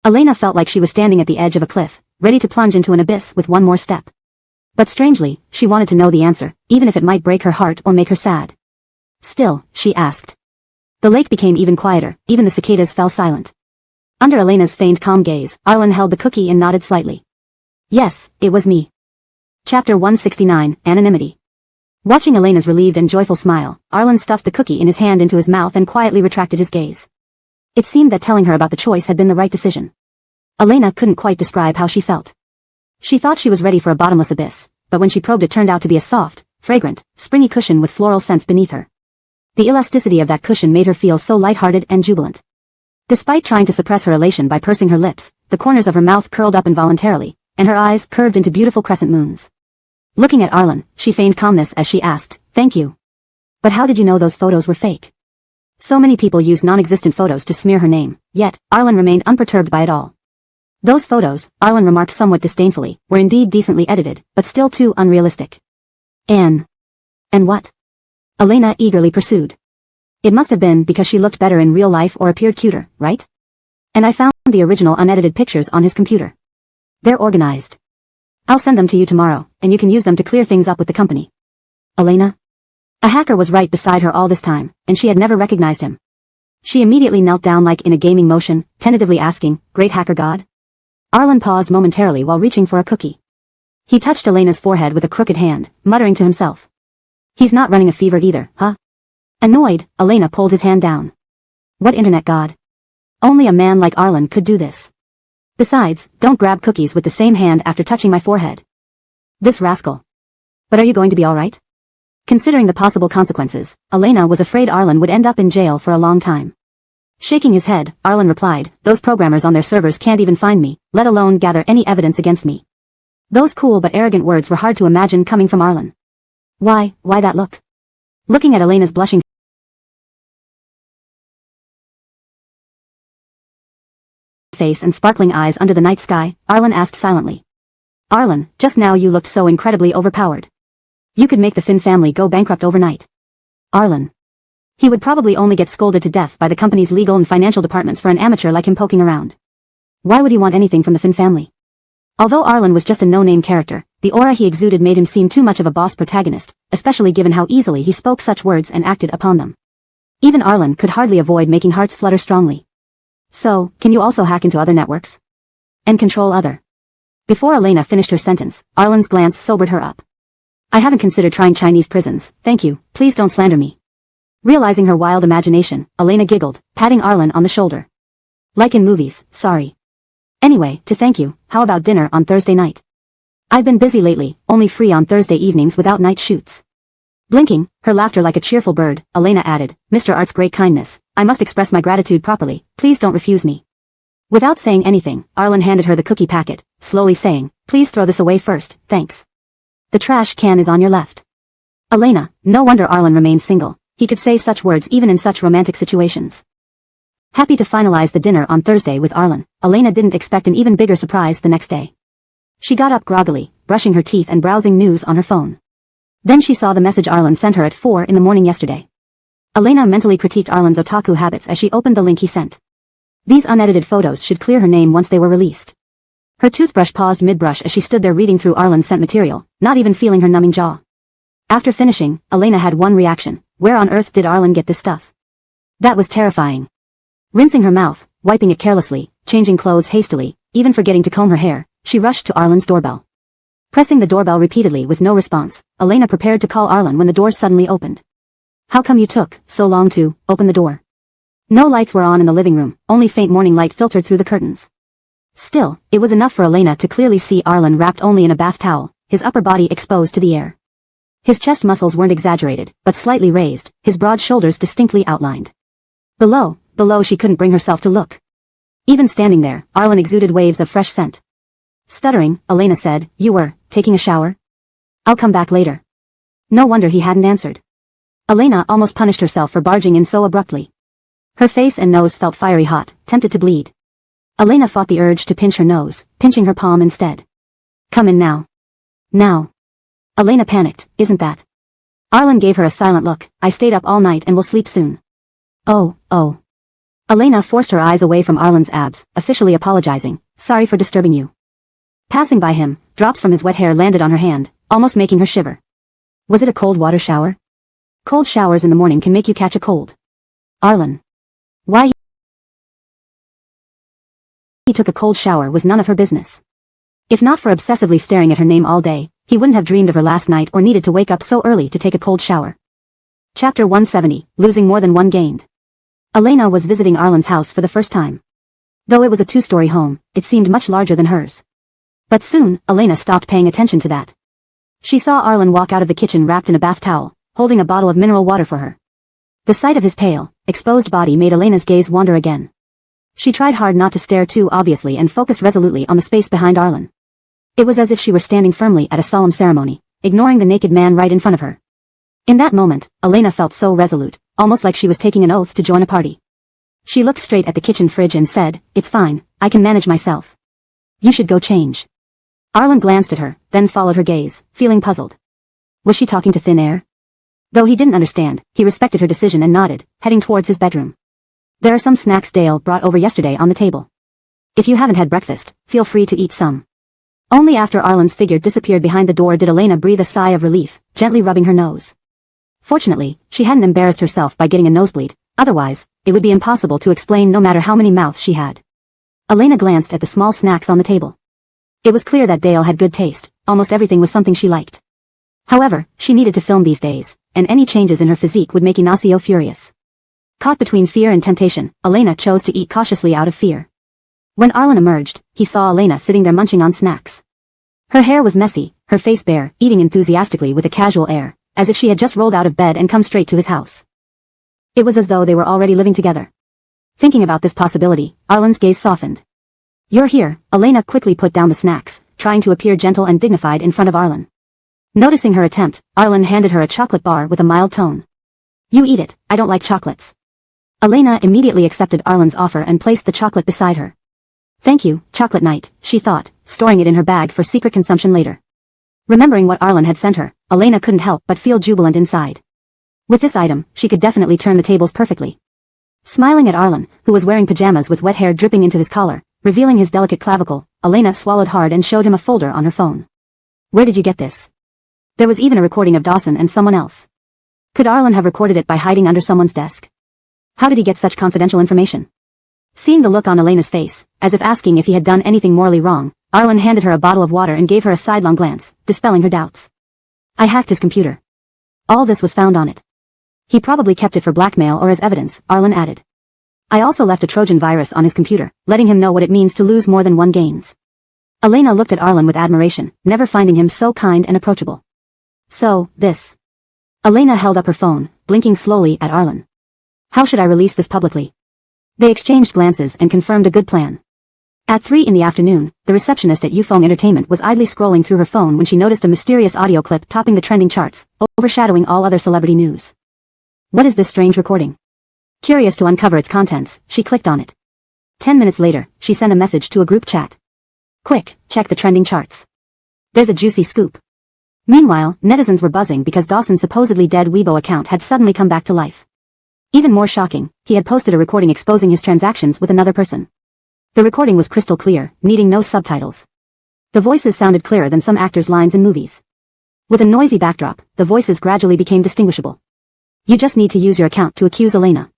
Elena felt like she was standing at the edge of a cliff, ready to plunge into an abyss with one more step. But strangely, she wanted to know the answer, even if it might break her heart or make her sad. Still, she asked. The lake became even quieter, even the cicadas fell silent. Under Elena's feigned calm gaze, Arlen held the cookie and nodded slightly. Yes, it was me. Chapter 169, Anonymity. Watching Elena's relieved and joyful smile, Arlen stuffed the cookie in his hand into his mouth and quietly retracted his gaze. It seemed that telling her about the choice had been the right decision. Elena couldn't quite describe how she felt. She thought she was ready for a bottomless abyss, but when she probed it turned out to be a soft, fragrant, springy cushion with floral scents beneath her. The elasticity of that cushion made her feel so lighthearted and jubilant. Despite trying to suppress her elation by pursing her lips, the corners of her mouth curled up involuntarily, and her eyes curved into beautiful crescent moons. Looking at Arlen, she feigned calmness as she asked, "Thank you. But how did you know those photos were fake?" So many people use non-existent photos to smear her name, yet, Arlen remained unperturbed by it all. Those photos, Arlen remarked somewhat disdainfully, were indeed decently edited, but still too unrealistic. And what? Elena eagerly pursued. It must have been because she looked better in real life or appeared cuter, right? And I found the original unedited pictures on his computer. They're organized. I'll send them to you tomorrow, and you can use them to clear things up with the company. Elena? A hacker was right beside her all this time, and she had never recognized him. She immediately knelt down like in a gaming motion, tentatively asking, "Great hacker god?" Arlen paused momentarily while reaching for a cookie. He touched Elena's forehead with a crooked hand, muttering to himself. He's not running a fever either, huh? Annoyed, Elena pulled his hand down. What internet god? Only a man like Arlen could do this. Besides, don't grab cookies with the same hand after touching my forehead. This rascal. But are you going to be alright? Considering the possible consequences, Elena was afraid Arlen would end up in jail for a long time. Shaking his head, Arlen replied, "Those programmers on their servers can't even find me, let alone gather any evidence against me." Those cool but arrogant words were hard to imagine coming from Arlen. Why that look? Looking at Elena's blushing face and sparkling eyes under the night sky, Arlen asked silently. Arlen, just now you looked so incredibly overpowered. You could make the Finn family go bankrupt overnight. Arlen. He would probably only get scolded to death by the company's legal and financial departments for an amateur like him poking around. Why would he want anything from the Finn family? Although Arlen was just a no-name character, the aura he exuded made him seem too much of a boss protagonist, especially given how easily he spoke such words and acted upon them. Even Arlen could hardly avoid making hearts flutter strongly. So, can you also hack into other networks? And control other? Before Elena finished her sentence, Arlen's glance sobered her up. I haven't considered trying Chinese prisons, thank you, please don't slander me. Realizing her wild imagination, Elena giggled, patting Arlen on the shoulder. Like in movies, sorry. Anyway, to thank you, how about dinner on Thursday night? I've been busy lately, only free on Thursday evenings without night shoots. Blinking, her laughter like a cheerful bird, Elena added, Mr. Art's great kindness, I must express my gratitude properly, please don't refuse me. Without saying anything, Arlen handed her the cookie packet, slowly saying, please throw this away first, thanks. The trash can is on your left. Elena, no wonder Arlen remained single, he could say such words even in such romantic situations. Happy to finalize the dinner on Thursday with Arlen, Elena didn't expect an even bigger surprise the next day. She got up groggily, brushing her teeth and browsing news on her phone. Then she saw the message Arlen sent her at 4 in the morning yesterday. Elena mentally critiqued Arlen's otaku habits as she opened the link he sent. These unedited photos should clear her name once they were released. Her toothbrush paused mid-brush as she stood there reading through Arlen's sent material, not even feeling her numbing jaw. After finishing, Elena had one reaction, Where on earth did Arlen get this stuff? That was terrifying. Rinsing her mouth, wiping it carelessly, changing clothes hastily, even forgetting to comb her hair, she rushed to Arlen's doorbell. Pressing the doorbell repeatedly with no response, Elena prepared to call Arlen when the door suddenly opened. How come you took so long to open the door? No lights were on in the living room, only faint morning light filtered through the curtains. Still, it was enough for Elena to clearly see Arlen wrapped only in a bath towel, his upper body exposed to the air. His chest muscles weren't exaggerated, but slightly raised, his broad shoulders distinctly outlined. Below she couldn't bring herself to look. Even standing there, Arlen exuded waves of fresh scent. Stuttering, Elena said, "You were taking a shower? I'll come back later." No wonder he hadn't answered. Elena almost punished herself for barging in so abruptly. Her face and nose felt fiery hot, tempted to bleed. Elena fought the urge to pinch her nose, pinching her palm instead. "Come in now." "Now." Elena panicked, "Isn't that?" Arlen gave her a silent look. "I stayed up all night and will sleep soon." Oh. Elena forced her eyes away from Arlen's abs, officially apologizing. "Sorry for disturbing you." Passing by him, drops from his wet hair landed on her hand, almost making her shiver. Was it a cold water shower? Cold showers in the morning can make you catch a cold. Arlen. Why he took a cold shower was none of her business. If not for obsessively staring at her name all day, he wouldn't have dreamed of her last night or needed to wake up so early to take a cold shower. Chapter 170, Losing More Than One Gained. Elena was visiting Arlen's house for the first time. Though it was a two-story home, it seemed much larger than hers. But soon, Elena stopped paying attention to that. She saw Arlen walk out of the kitchen wrapped in a bath towel, holding a bottle of mineral water for her. The sight of his pale, exposed body made Elena's gaze wander again. She tried hard not to stare too obviously and focused resolutely on the space behind Arlen. It was as if she were standing firmly at a solemn ceremony, ignoring the naked man right in front of her. In that moment, Elena felt so resolute, almost like she was taking an oath to join a party. She looked straight at the kitchen fridge and said, "It's fine, I can manage myself. You should go change." Arlen glanced at her, then followed her gaze, feeling puzzled. Was she talking to thin air? Though he didn't understand, he respected her decision and nodded, heading towards his bedroom. "There are some snacks Dale brought over yesterday on the table. If you haven't had breakfast, feel free to eat some." Only after Arlen's figure disappeared behind the door did Elena breathe a sigh of relief, gently rubbing her nose. Fortunately, she hadn't embarrassed herself by getting a nosebleed, otherwise, it would be impossible to explain no matter how many mouths she had. Elena glanced at the small snacks on the table. It was clear that Dale had good taste, almost everything was something she liked. However, she needed to film these days, and any changes in her physique would make Ignacio furious. Caught between fear and temptation, Elena chose to eat cautiously out of fear. When Arlen emerged, he saw Elena sitting there munching on snacks. Her hair was messy, her face bare, eating enthusiastically with a casual air, as if she had just rolled out of bed and come straight to his house. It was as though they were already living together. Thinking about this possibility, Arlen's gaze softened. "You're here," Elena quickly put down the snacks, trying to appear gentle and dignified in front of Arlen. Noticing her attempt, Arlen handed her a chocolate bar with a mild tone. "You eat it, I don't like chocolates." Elena immediately accepted Arlen's offer and placed the chocolate beside her. "Thank you, chocolate night," she thought, storing it in her bag for secret consumption later. Remembering what Arlen had sent her, Elena couldn't help but feel jubilant inside. With this item, she could definitely turn the tables perfectly. Smiling at Arlen, who was wearing pajamas with wet hair dripping into his collar, revealing his delicate clavicle, Elena swallowed hard and showed him a folder on her phone. "Where did you get this?" There was even a recording of Dawson and someone else. Could Arlen have recorded it by hiding under someone's desk? How did he get such confidential information? Seeing the look on Elena's face, as if asking if he had done anything morally wrong, Arlen handed her a bottle of water and gave her a sidelong glance, dispelling her doubts. "I hacked his computer. All this was found on it. He probably kept it for blackmail or as evidence," Arlen added. "I also left a Trojan virus on his computer, letting him know what it means to lose more than one gains." Elena looked at Arlen with admiration, never finding him so kind and approachable. "So, this." Elena held up her phone, blinking slowly at Arlen. "How should I release this publicly?" They exchanged glances and confirmed a good plan. At 3 in the afternoon, the receptionist at Yufeng Entertainment was idly scrolling through her phone when she noticed a mysterious audio clip topping the trending charts, overshadowing all other celebrity news. What is this strange recording? Curious to uncover its contents, she clicked on it. 10 minutes later, she sent a message to a group chat. "Quick, check the trending charts. There's a juicy scoop." Meanwhile, netizens were buzzing because Dawson's supposedly dead Weibo account had suddenly come back to life. Even more shocking, he had posted a recording exposing his transactions with another person. The recording was crystal clear, needing no subtitles. The voices sounded clearer than some actors' lines in movies. With a noisy backdrop, the voices gradually became distinguishable. You just need to use your account to accuse Elena.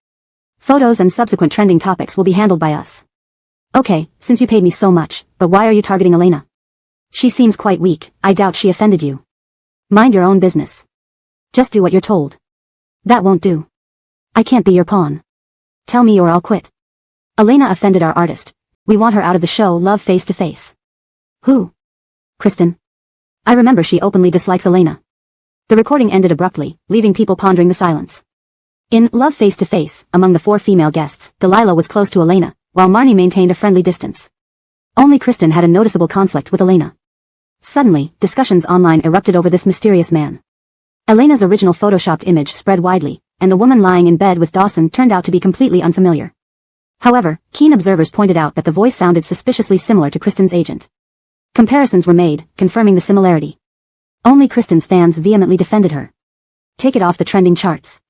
Photos and subsequent trending topics will be handled by us. Okay, since you paid me so much, but why are you targeting Elena? She seems quite weak, I doubt she offended you. Mind your own business. Just do what you're told. That won't do. I can't be your pawn. Tell me or I'll quit. Elena offended our artist. We want her out of the show. Love face to face. Who? Kristen. I remember she openly dislikes Elena. The recording ended abruptly, leaving people pondering the silence. In Love Face to Face, among the 4 female guests, Delilah was close to Elena, while Marnie maintained a friendly distance. Only Kristen had a noticeable conflict with Elena. Suddenly, discussions online erupted over this mysterious man. Elena's original photoshopped image spread widely, and the woman lying in bed with Dawson turned out to be completely unfamiliar. However, keen observers pointed out that the voice sounded suspiciously similar to Kristen's agent. Comparisons were made, confirming the similarity. Only Kristen's fans vehemently defended her. Take it off the trending charts.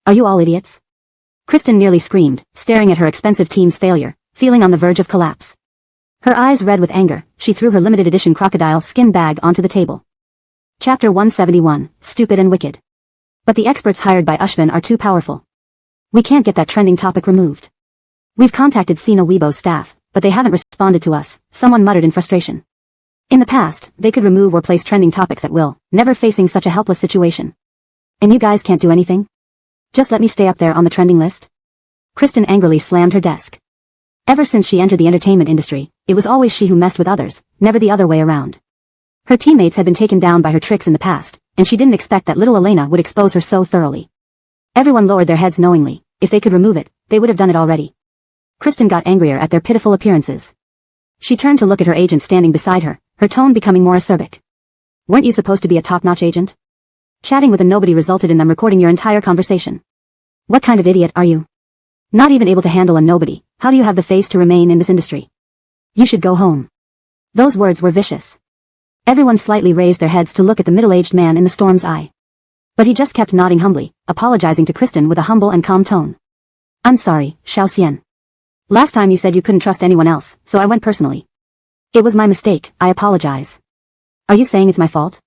Are you all idiots? Kristen nearly screamed, staring at her expensive team's failure, feeling on the verge of collapse. Her eyes red with anger, she threw her limited edition crocodile skin bag onto the table. Chapter 171, Stupid and Wicked. But the experts hired by Ushvin are too powerful. We can't get that trending topic removed. We've contacted Sina Weibo's staff, but they haven't responded to us, someone muttered in frustration. In the past, they could remove or place trending topics at will, never facing such a helpless situation. And you guys can't do anything? Just let me stay up there on the trending list? Kristen angrily slammed her desk. Ever since she entered the entertainment industry, it was always she who messed with others, never the other way around. Her teammates had been taken down by her tricks in the past, and she didn't expect that little Elena would expose her so thoroughly. Everyone lowered their heads knowingly. If they could remove it, they would have done it already. Kristen got angrier at their pitiful appearances. She turned to look at her agent standing beside her, her tone becoming more acerbic. Weren't you supposed to be a top-notch agent? Chatting with a nobody resulted in them recording your entire conversation. What kind of idiot are you? Not even able to handle a nobody, how do you have the face to remain in this industry? You should go home. Those words were vicious. Everyone slightly raised their heads to look at the middle-aged man in the storm's eye. But he just kept nodding humbly, apologizing to Kristen with a humble and calm tone. I'm sorry, Xiao Xian. Last time you said you couldn't trust anyone else, so I went personally. It was my mistake, I apologize. Are you saying it's my fault?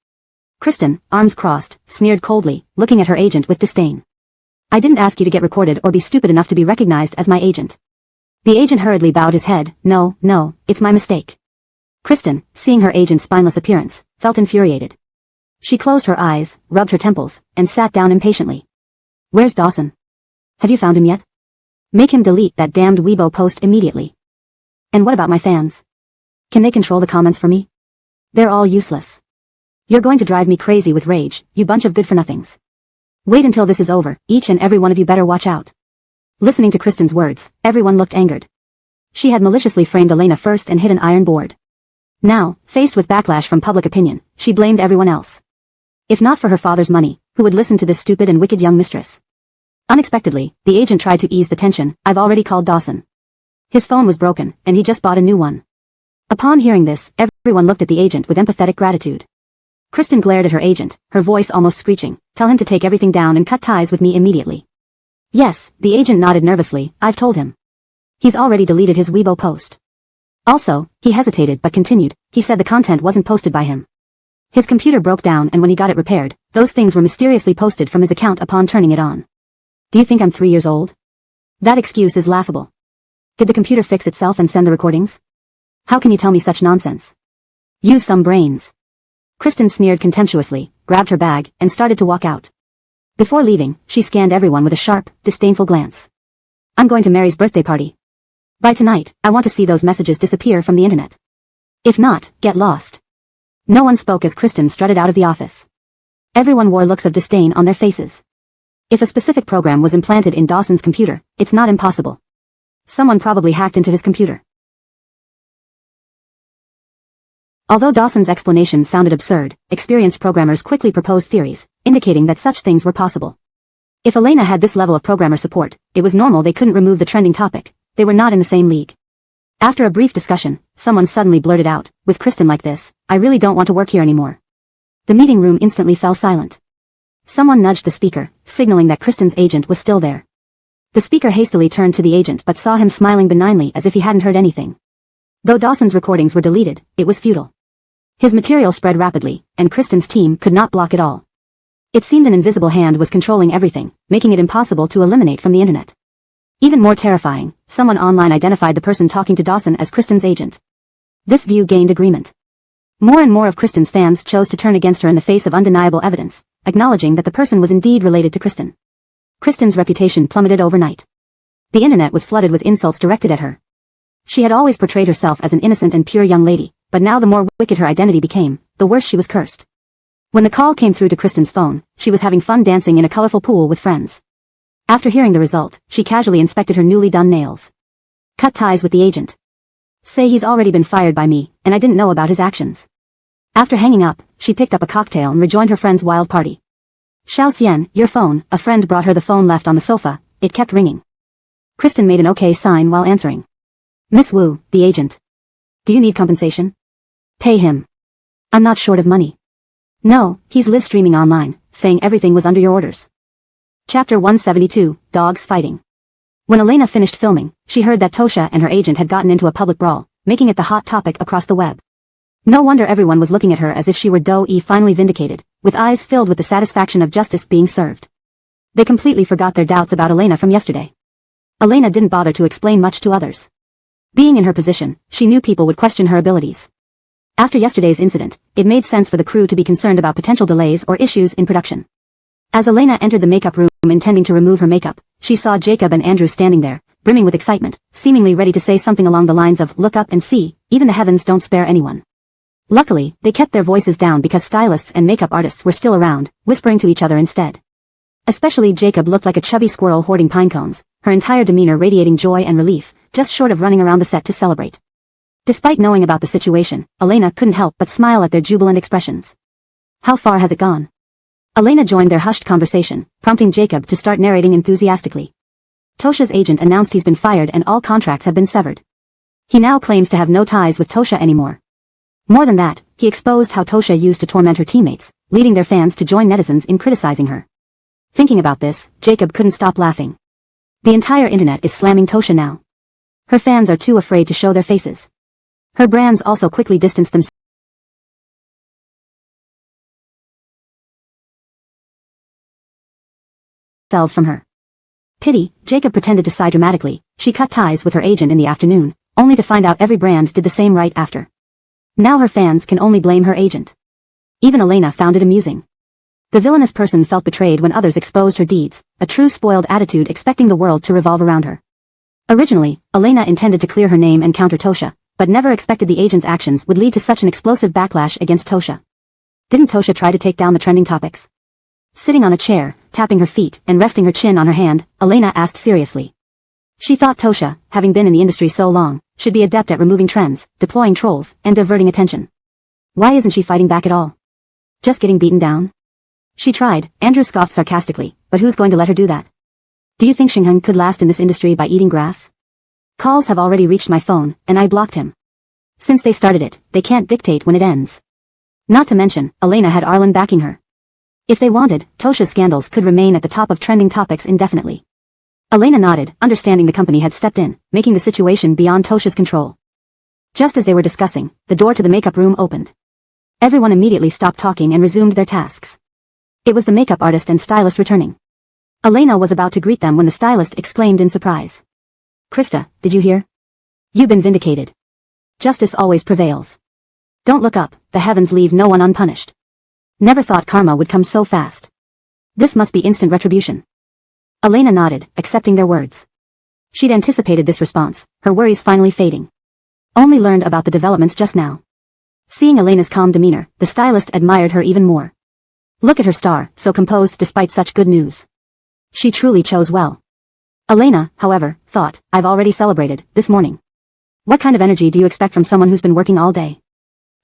Kristen, arms crossed, sneered coldly, looking at her agent with disdain. I didn't ask you to get recorded or be stupid enough to be recognized as my agent. The agent hurriedly bowed his head. No, it's my mistake. Kristen, seeing her agent's spineless appearance, felt infuriated. She closed her eyes, rubbed her temples, and sat down impatiently. Where's Dawson? Have you found him yet? Make him delete that damned Weibo post immediately. And what about my fans? Can they control the comments for me? They're all useless. You're going to drive me crazy with rage, you bunch of good-for-nothings. Wait until this is over, each and every one of you better watch out. Listening to Kristen's words, everyone looked angered. She had maliciously framed Elena first and hit an iron board. Now, faced with backlash from public opinion, she blamed everyone else. If not for her father's money, who would listen to this stupid and wicked young mistress? Unexpectedly, the agent tried to ease the tension. I've already called Dawson. His phone was broken, and he just bought a new one. Upon hearing this, everyone looked at the agent with empathetic gratitude. Kristen glared at her agent, her voice almost screeching. Tell him to take everything down and cut ties with me immediately. Yes, the agent nodded nervously. I've told him. He's already deleted his Weibo post. Also, he hesitated but continued. He said the content wasn't posted by him. His computer broke down and when he got it repaired, those things were mysteriously posted from his account upon turning it on. Do you think I'm 3 years old? That excuse is laughable. Did the computer fix itself and send the recordings? How can you tell me such nonsense? Use some brains. Kristen sneered contemptuously, grabbed her bag, and started to walk out. Before leaving, she scanned everyone with a sharp, disdainful glance. I'm going to Mary's birthday party. By tonight, I want to see those messages disappear from the internet. If not, get lost. No one spoke as Kristen strutted out of the office. Everyone wore looks of disdain on their faces. If a specific program was implanted in Dawson's computer, it's not impossible. Someone probably hacked into his computer. Although Dawson's explanation sounded absurd, experienced programmers quickly proposed theories, indicating that such things were possible. If Elena had this level of programmer support, it was normal they couldn't remove the trending topic. They were not in the same league. After a brief discussion, someone suddenly blurted out, with Kristen like this, I really don't want to work here anymore. The meeting room instantly fell silent. Someone nudged the speaker, signaling that Kristen's agent was still there. The speaker hastily turned to the agent but saw him smiling benignly as if he hadn't heard anything. Though Dawson's recordings were deleted, it was futile. His material spread rapidly, and Kristen's team could not block it all. It seemed an invisible hand was controlling everything, making it impossible to eliminate from the internet. Even more terrifying, someone online identified the person talking to Dawson as Kristen's agent. This view gained agreement. More and more of Kristen's fans chose to turn against her in the face of undeniable evidence, acknowledging that the person was indeed related to Kristen. Kristen's reputation plummeted overnight. The internet was flooded with insults directed at her. She had always portrayed herself as an innocent and pure young lady, but now the more wicked her identity became, the worse she was cursed. When the call came through to Kristen's phone, she was having fun dancing in a colorful pool with friends. After hearing the result, she casually inspected her newly done nails. Cut ties with the agent. Say he's already been fired by me, and I didn't know about his actions. After hanging up, she picked up a cocktail and rejoined her friend's wild party. Xiao Xian, your phone. A friend brought her the phone left on the sofa. It kept ringing. Kristen made an okay sign while answering. Miss Wu, the agent. Do you need compensation? Pay him. I'm not short of money. No, he's live streaming online, saying everything was under your orders. Chapter 172, Dogs Fighting. When Elena finished filming, she heard that Tosha and her agent had gotten into a public brawl, making it the hot topic across the web. No wonder everyone was looking at her as if she were Doe-e finally vindicated, with eyes filled with the satisfaction of justice being served. They completely forgot their doubts about Elena from yesterday. Elena didn't bother to explain much to others. Being in her position, she knew people would question her abilities. After yesterday's incident, it made sense for the crew to be concerned about potential delays or issues in production. As Elena entered the makeup room intending to remove her makeup, she saw Jacob and Andrew standing there, brimming with excitement, seemingly ready to say something along the lines of, "Look up and see, even the heavens don't spare anyone." Luckily, they kept their voices down because stylists and makeup artists were still around, whispering to each other instead. Especially Jacob looked like a chubby squirrel hoarding pine cones, her entire demeanor radiating joy and relief, just short of running around the set to celebrate. Despite knowing about the situation, Elena couldn't help but smile at their jubilant expressions. How far has it gone? Elena joined their hushed conversation, prompting Jacob to start narrating enthusiastically. Tosha's agent announced he's been fired and all contracts have been severed. He now claims to have no ties with Tosha anymore. More than that, he exposed how Tosha used to torment her teammates, leading their fans to join netizens in criticizing her. Thinking about this, Jacob couldn't stop laughing. The entire internet is slamming Tosha now. Her fans are too afraid to show their faces. Her brands also quickly distanced themselves from her. Pity, Jacob pretended to sigh dramatically. She cut ties with her agent in the afternoon, only to find out every brand did the same right after. Now her fans can only blame her agent. Even Elena found it amusing. The villainous person felt betrayed when others exposed her deeds, a true spoiled attitude expecting the world to revolve around her. Originally, Elena intended to clear her name and counter Tosha, but never expected the agent's actions would lead to such an explosive backlash against Tosha. Didn't Tosha try to take down the trending topics? Sitting on a chair, tapping her feet and resting her chin on her hand, Elena asked seriously. She thought Tosha, having been in the industry so long, should be adept at removing trends, deploying trolls, and diverting attention. Why isn't she fighting back at all? Just getting beaten down? She tried, Andrew scoffed sarcastically, but who's going to let her do that? Do you think Xingheng could last in this industry by eating grass? Calls have already reached my phone, and I blocked him. Since they started it, they can't dictate when it ends. Not to mention, Elena had Arlen backing her. If they wanted, Tosha's scandals could remain at the top of trending topics indefinitely. Elena nodded, understanding the company had stepped in, making the situation beyond Tosha's control. Just as they were discussing, the door to the makeup room opened. Everyone immediately stopped talking and resumed their tasks. It was the makeup artist and stylist returning. Elena was about to greet them when the stylist exclaimed in surprise. Krista, did you hear? You've been vindicated. Justice always prevails. Don't look up, the heavens leave no one unpunished. Never thought karma would come so fast. This must be instant retribution. Elena nodded, accepting their words. She'd anticipated this response, her worries finally fading. Only learned about the developments just now. Seeing Elena's calm demeanor, the stylist admired her even more. Look at her star, so composed despite such good news. She truly chose well. Elena, however, thought, I've already celebrated, this morning. What kind of energy do you expect from someone who's been working all day?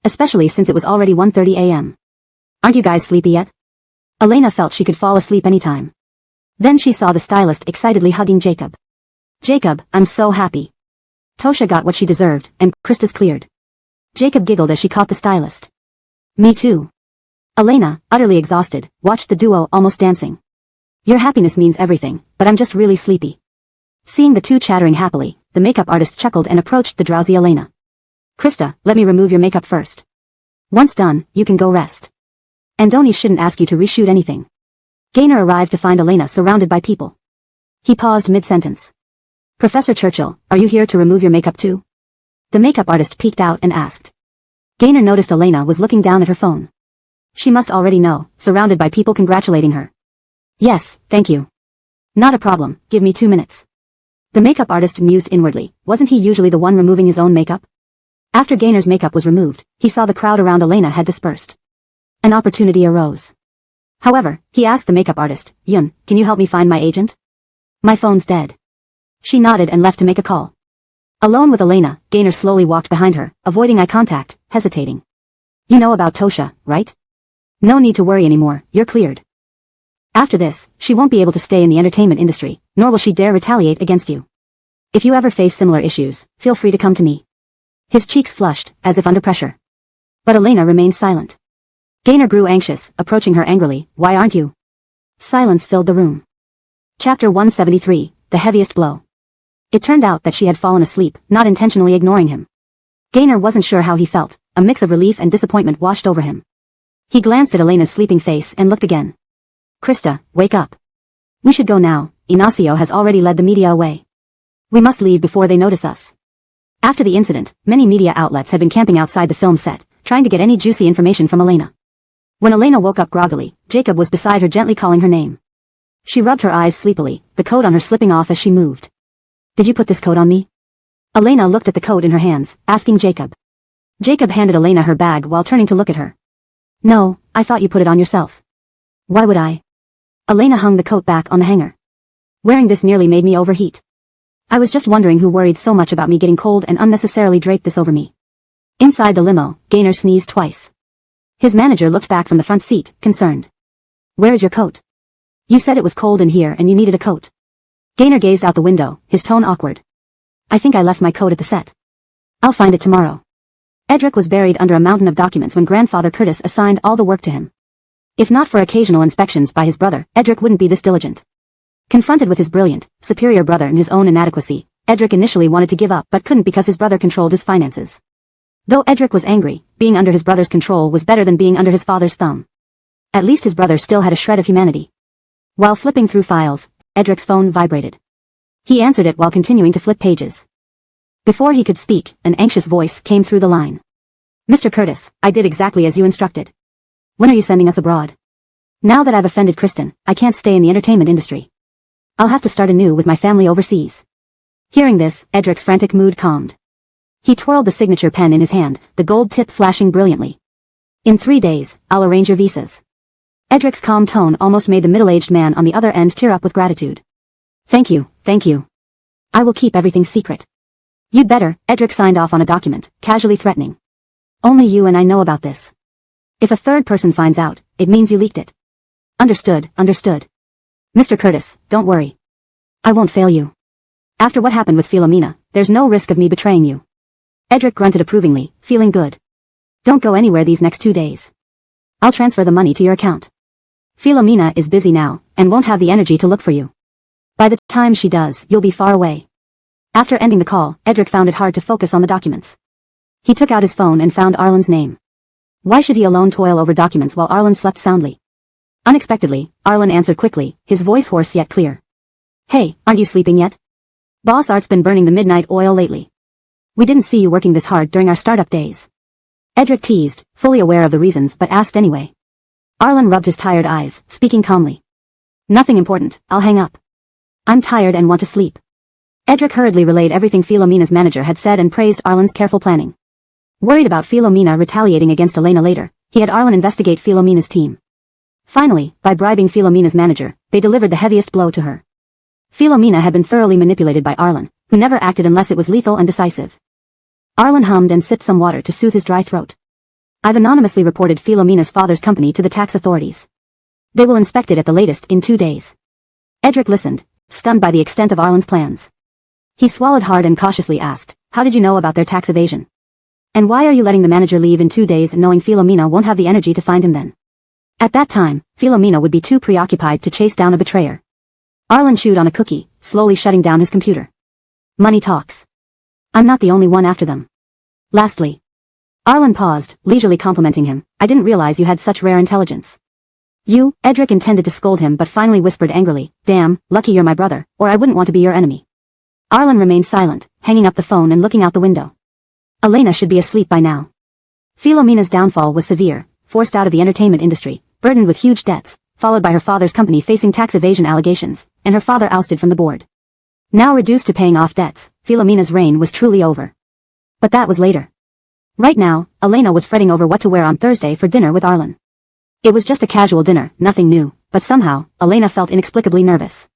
Especially since it was already 1:30 a.m. Aren't you guys sleepy yet? Elena felt she could fall asleep anytime. Then she saw the stylist excitedly hugging Jacob. Jacob, I'm so happy. Tosha got what she deserved, and Krista's cleared. Jacob giggled as she caught the stylist. Me too. Elena, utterly exhausted, watched the duo almost dancing. Your happiness means everything, but I'm just really sleepy. Seeing the two chattering happily, the makeup artist chuckled and approached the drowsy Elena. Krista, let me remove your makeup first. Once done, you can go rest. Andoni shouldn't ask you to reshoot anything. Gaynor arrived to find Elena surrounded by people. He paused mid-sentence. Professor Churchill, are you here to remove your makeup too? The makeup artist peeked out and asked. Gaynor noticed Elena was looking down at her phone. She must already know, surrounded by people congratulating her. Yes, thank you. Not a problem, give me 2 minutes. The makeup artist mused inwardly, wasn't he usually the one removing his own makeup? After Gaynor's makeup was removed, he saw the crowd around Elena had dispersed. An opportunity arose. However, he asked the makeup artist, Yun, can you help me find my agent? My phone's dead. She nodded and left to make a call. Alone with Elena, Gaynor slowly walked behind her, avoiding eye contact, hesitating. You know about Tosha, right? No need to worry anymore, you're cleared. After this, she won't be able to stay in the entertainment industry, nor will she dare retaliate against you. If you ever face similar issues, feel free to come to me. His cheeks flushed, as if under pressure. But Elena remained silent. Gaynor grew anxious, approaching her angrily, why aren't you? Silence filled the room. Chapter 173, The Heaviest Blow. It turned out that she had fallen asleep, not intentionally ignoring him. Gaynor wasn't sure how he felt, a mix of relief and disappointment washed over him. He glanced at Elena's sleeping face and looked again. Krista, wake up. We should go now, Ignacio has already led the media away. We must leave before they notice us. After the incident, many media outlets had been camping outside the film set, trying to get any juicy information from Elena. When Elena woke up groggily, Jacob was beside her gently calling her name. She rubbed her eyes sleepily, the coat on her slipping off as she moved. Did you put this coat on me? Elena looked at the coat in her hands, asking Jacob. Jacob handed Elena her bag while turning to look at her. No, I thought you put it on yourself. Why would I? Elena hung the coat back on the hanger. Wearing this nearly made me overheat. I was just wondering who worried so much about me getting cold and unnecessarily draped this over me. Inside the limo, Gaynor sneezed twice. His manager looked back from the front seat, concerned. Where is your coat? You said it was cold in here and you needed a coat. Gaynor gazed out the window, his tone awkward. I think I left my coat at the set. I'll find it tomorrow. Edric was buried under a mountain of documents when grandfather Curtis assigned all the work to him. If not for occasional inspections by his brother, Edric wouldn't be this diligent. Confronted with his brilliant, superior brother and his own inadequacy, Edric initially wanted to give up but couldn't because his brother controlled his finances. Though Edric was angry, being under his brother's control was better than being under his father's thumb. At least his brother still had a shred of humanity. While flipping through files, Edric's phone vibrated. He answered it while continuing to flip pages. Before he could speak, an anxious voice came through the line. Mr. Curtis, I did exactly as you instructed. When are you sending us abroad? Now that I've offended Kristen, I can't stay in the entertainment industry. I'll have to start anew with my family overseas. Hearing this, Edric's frantic mood calmed. He twirled the signature pen in his hand, the gold tip flashing brilliantly. In 3 days, I'll arrange your visas. Edric's calm tone almost made the middle-aged man on the other end tear up with gratitude. Thank you, thank you. I will keep everything secret. You'd better, Edric signed off on a document, casually threatening. Only you and I know about this. If a third person finds out, it means you leaked it. Understood, understood. Mr. Curtis, don't worry. I won't fail you. After what happened with Philomena, there's no risk of me betraying you. Edric grunted approvingly, feeling good. Don't go anywhere these next 2 days. I'll transfer the money to your account. Philomena is busy now, and won't have the energy to look for you. By the time she does, you'll be far away. After ending the call, Edric found it hard to focus on the documents. He took out his phone and found Arlen's name. Why should he alone toil over documents while Arlen slept soundly? Unexpectedly, Arlen answered quickly, his voice hoarse yet clear. Hey, aren't you sleeping yet? Boss Art's been burning the midnight oil lately. We didn't see you working this hard during our startup days. Edric teased, fully aware of the reasons but asked anyway. Arlen rubbed his tired eyes, speaking calmly. Nothing important, I'll hang up. I'm tired and want to sleep. Edric hurriedly relayed everything Philomena's manager had said and praised Arlen's careful planning. Worried about Philomena retaliating against Elena later, he had Arlen investigate Philomena's team. Finally, by bribing Philomena's manager, they delivered the heaviest blow to her. Philomena had been thoroughly manipulated by Arlen, who never acted unless it was lethal and decisive. Arlen hummed and sipped some water to soothe his dry throat. I've anonymously reported Philomena's father's company to the tax authorities. They will inspect it at the latest in 2 days. Edric listened, stunned by the extent of Arlen's plans. He swallowed hard and cautiously asked, how did you know about their tax evasion? And why are you letting the manager leave in 2 days knowing Philomena won't have the energy to find him then? At that time, Philomena would be too preoccupied to chase down a betrayer. Arlen chewed on a cookie, slowly shutting down his computer. Money talks. I'm not the only one after them. Lastly. Arlen paused, leisurely complimenting him. I didn't realize you had such rare intelligence. Edric intended to scold him but finally whispered angrily, damn, lucky you're my brother, or I wouldn't want to be your enemy. Arlen remained silent, hanging up the phone and looking out the window. Elena should be asleep by now. Philomena's downfall was severe, forced out of the entertainment industry, burdened with huge debts, followed by her father's company facing tax evasion allegations, and her father ousted from the board. Now reduced to paying off debts, Philomena's reign was truly over. But that was later. Right now, Elena was fretting over what to wear on Thursday for dinner with Arlen. It was just a casual dinner, nothing new, but somehow, Elena felt inexplicably nervous.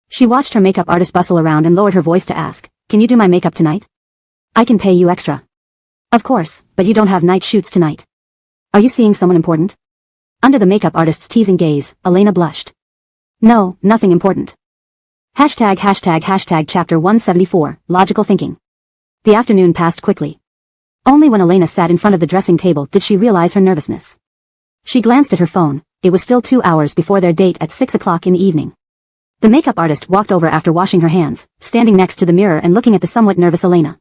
She watched her makeup artist bustle around and lowered her voice to ask, "Can you do my makeup tonight? I can pay you extra." "Of course, but you don't have night shoots tonight. Are you seeing someone important?" Under the makeup artist's teasing gaze, Elena blushed. "No, nothing important." Hashtag Chapter 174, Logical Thinking. The afternoon passed quickly. Only when Elena sat in front of the dressing table did she realize her nervousness. She glanced at her phone. It was still 2 hours before their date at 6 o'clock in the evening. The makeup artist walked over after washing her hands, standing next to the mirror and looking at the somewhat nervous Elena.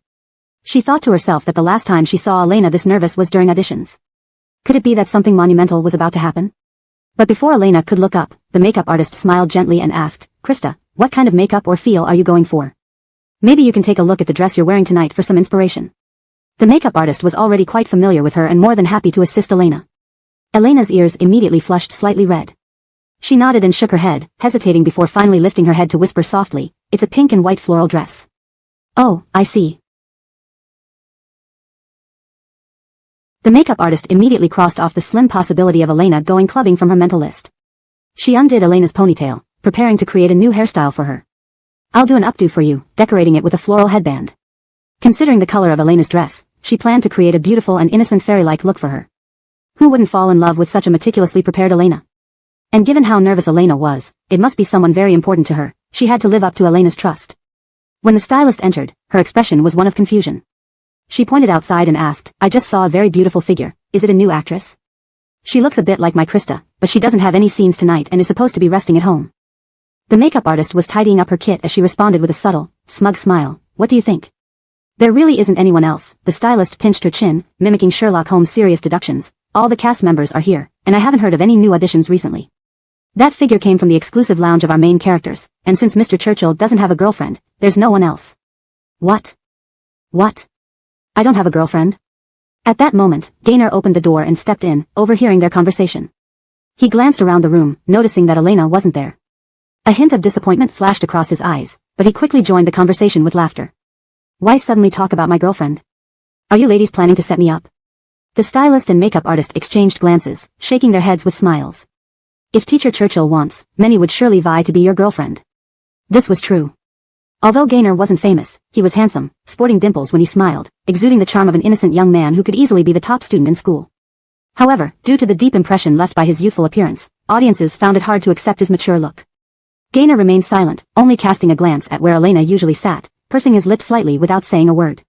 She thought to herself that the last time she saw Elena this nervous was during auditions. Could it be that something monumental was about to happen? But before Elena could look up, the makeup artist smiled gently and asked, "Krista, what kind of makeup or feel are you going for? Maybe you can take a look at the dress you're wearing tonight for some inspiration." The makeup artist was already quite familiar with her and more than happy to assist Elena. Elena's ears immediately flushed slightly red. She nodded and shook her head, hesitating before finally lifting her head to whisper softly, "It's a pink and white floral dress." "Oh, I see." The makeup artist immediately crossed off the slim possibility of Elena going clubbing from her mental list. She undid Elena's ponytail, preparing to create a new hairstyle for her. "I'll do an updo for you, decorating it with a floral headband." Considering the color of Elena's dress, she planned to create a beautiful and innocent fairy-like look for her. Who wouldn't fall in love with such a meticulously prepared Elena? And given how nervous Elena was, it must be someone very important to her. She had to live up to Elena's trust. When the stylist entered, her expression was one of confusion. She pointed outside and asked, "I just saw a very beautiful figure. Is it a new actress?" "She looks a bit like my Krista, but she doesn't have any scenes tonight and is supposed to be resting at home." The makeup artist was tidying up her kit as she responded with a subtle, smug smile. "What do you think?" "There really isn't anyone else." The stylist pinched her chin, mimicking Sherlock Holmes' serious deductions. "All the cast members are here, and I haven't heard of any new auditions recently. That figure came from the exclusive lounge of our main characters, and since Mr. Churchill doesn't have a girlfriend, there's no one else." "What? What? I don't have a girlfriend?" At that moment, Gaynor opened the door and stepped in, overhearing their conversation. He glanced around the room, noticing that Elena wasn't there. A hint of disappointment flashed across his eyes, but he quickly joined the conversation with laughter. "Why suddenly talk about my girlfriend? Are you ladies planning to set me up?" The stylist and makeup artist exchanged glances, shaking their heads with smiles. If Teacher Churchill wants, many would surely vie to be your girlfriend. This was true. Although Gaynor wasn't famous, he was handsome, sporting dimples when he smiled, exuding the charm of an innocent young man who could easily be the top student in school. However, due to the deep impression left by his youthful appearance, audiences found it hard to accept his mature look. Gaynor remained silent, only casting a glance at where Elena usually sat, pursing his lips slightly without saying a word.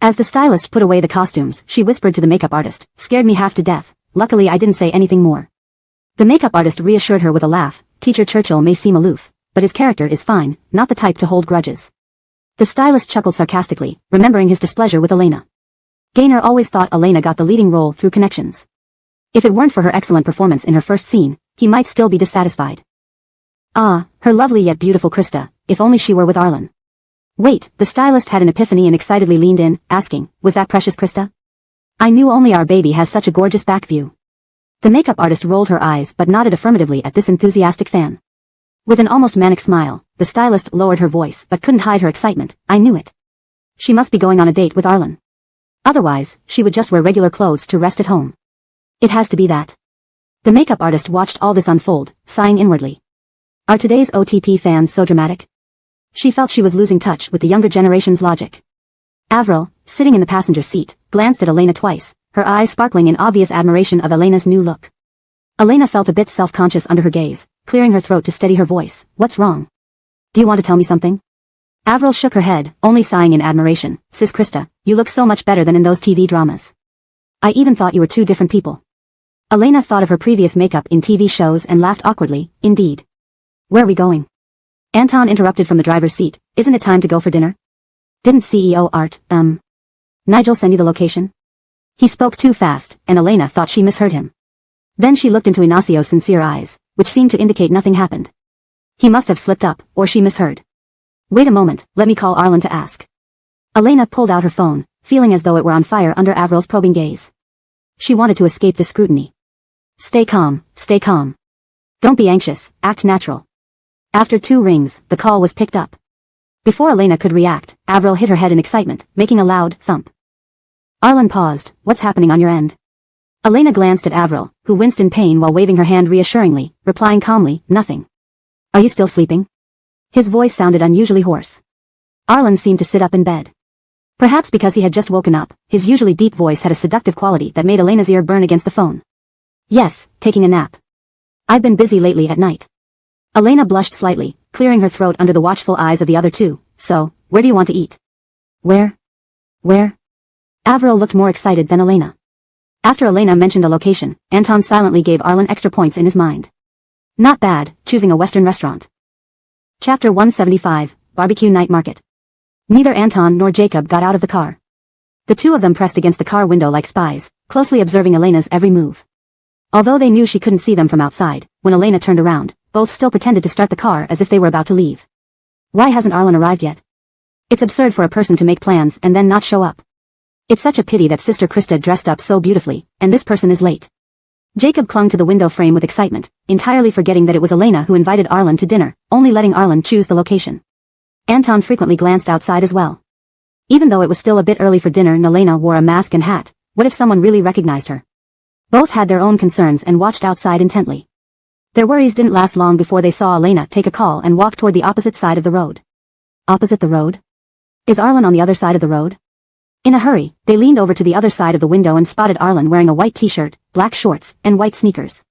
As the stylist put away the costumes, she whispered to the makeup artist, "Scared me half to death. Luckily I didn't say anything more." The makeup artist reassured her with a laugh. Teacher Churchill may seem aloof, but his character is fine, not the type to hold grudges. The stylist chuckled sarcastically, remembering his displeasure with Elena. Gaynor always thought Elena got the leading role through connections. If it weren't for her excellent performance in her first scene, he might still be dissatisfied. Ah, her lovely yet beautiful Krista, if only she were with Arlen. Wait, the stylist had an epiphany and excitedly leaned in, asking, "Was that precious Krista? I knew only our baby has such a gorgeous back view." The makeup artist rolled her eyes but nodded affirmatively at this enthusiastic fan. With an almost manic smile, the stylist lowered her voice but couldn't hide her excitement. "I knew it. She must be going on a date with Arlen. Otherwise, she would just wear regular clothes to rest at home. It has to be that." The makeup artist watched all this unfold, sighing inwardly. Are today's OTP fans so dramatic? She felt she was losing touch with the younger generation's logic. Avril, sitting in the passenger seat, glanced at Elena twice, her eyes sparkling in obvious admiration of Elena's new look. Elena felt a bit self-conscious under her gaze, clearing her throat to steady her voice. "What's wrong? Do you want to tell me something?" Avril shook her head, only sighing in admiration. "Sis Krista, you look so much better than in those TV dramas. I even thought you were two different people." Elena thought of her previous makeup in TV shows and laughed awkwardly. "Indeed. Where are we going?" Anton interrupted from the driver's seat. "Isn't it time to go for dinner? Didn't CEO Nigel send you the location?" He spoke too fast, and Elena thought she misheard him. Then she looked into Inaccio's sincere eyes, which seemed to indicate nothing happened. He must have slipped up, or she misheard. Wait a moment, let me call Arlen to ask. Elena pulled out her phone, feeling as though it were on fire under Avril's probing gaze. She wanted to escape the scrutiny. Stay calm, stay calm. Don't be anxious, act natural. After 2 rings, the call was picked up. Before Elena could react, Avril hit her head in excitement, making a loud thump. Arlen paused. What's happening on your end? Elena glanced at Avril, who winced in pain while waving her hand reassuringly, replying calmly, nothing. Are you still sleeping? His voice sounded unusually hoarse. Arlen seemed to sit up in bed. Perhaps because he had just woken up, his usually deep voice had a seductive quality that made Elena's ear burn against the phone. Yes, taking a nap. I've been busy lately at night. Elena blushed slightly, clearing her throat under the watchful eyes of the other two. So, where do you want to eat? Where? Avril looked more excited than Elena. After Elena mentioned a location, Anton silently gave Arlen extra points in his mind. Not bad, choosing a Western restaurant. Chapter 175, Barbecue Night Market. Neither Anton nor Jacob got out of the car. The two of them pressed against the car window like spies, closely observing Elena's every move. Although they knew she couldn't see them from outside, when Elena turned around, both still pretended to start the car as if they were about to leave. Why hasn't Arlen arrived yet? It's absurd for a person to make plans and then not show up. It's such a pity that Sister Krista dressed up so beautifully, and this person is late. Jacob clung to the window frame with excitement, entirely forgetting that it was Elena who invited Arlen to dinner, only letting Arlen choose the location. Anton frequently glanced outside as well. Even though it was still a bit early for dinner and Elena wore a mask and hat, what if someone really recognized her? Both had their own concerns and watched outside intently. Their worries didn't last long before they saw Elena take a call and walk toward the opposite side of the road. Opposite the road? Is Arlen on the other side of the road? In a hurry, they leaned over to the other side of the window and spotted Arlen wearing a white t-shirt, black shorts, and white sneakers.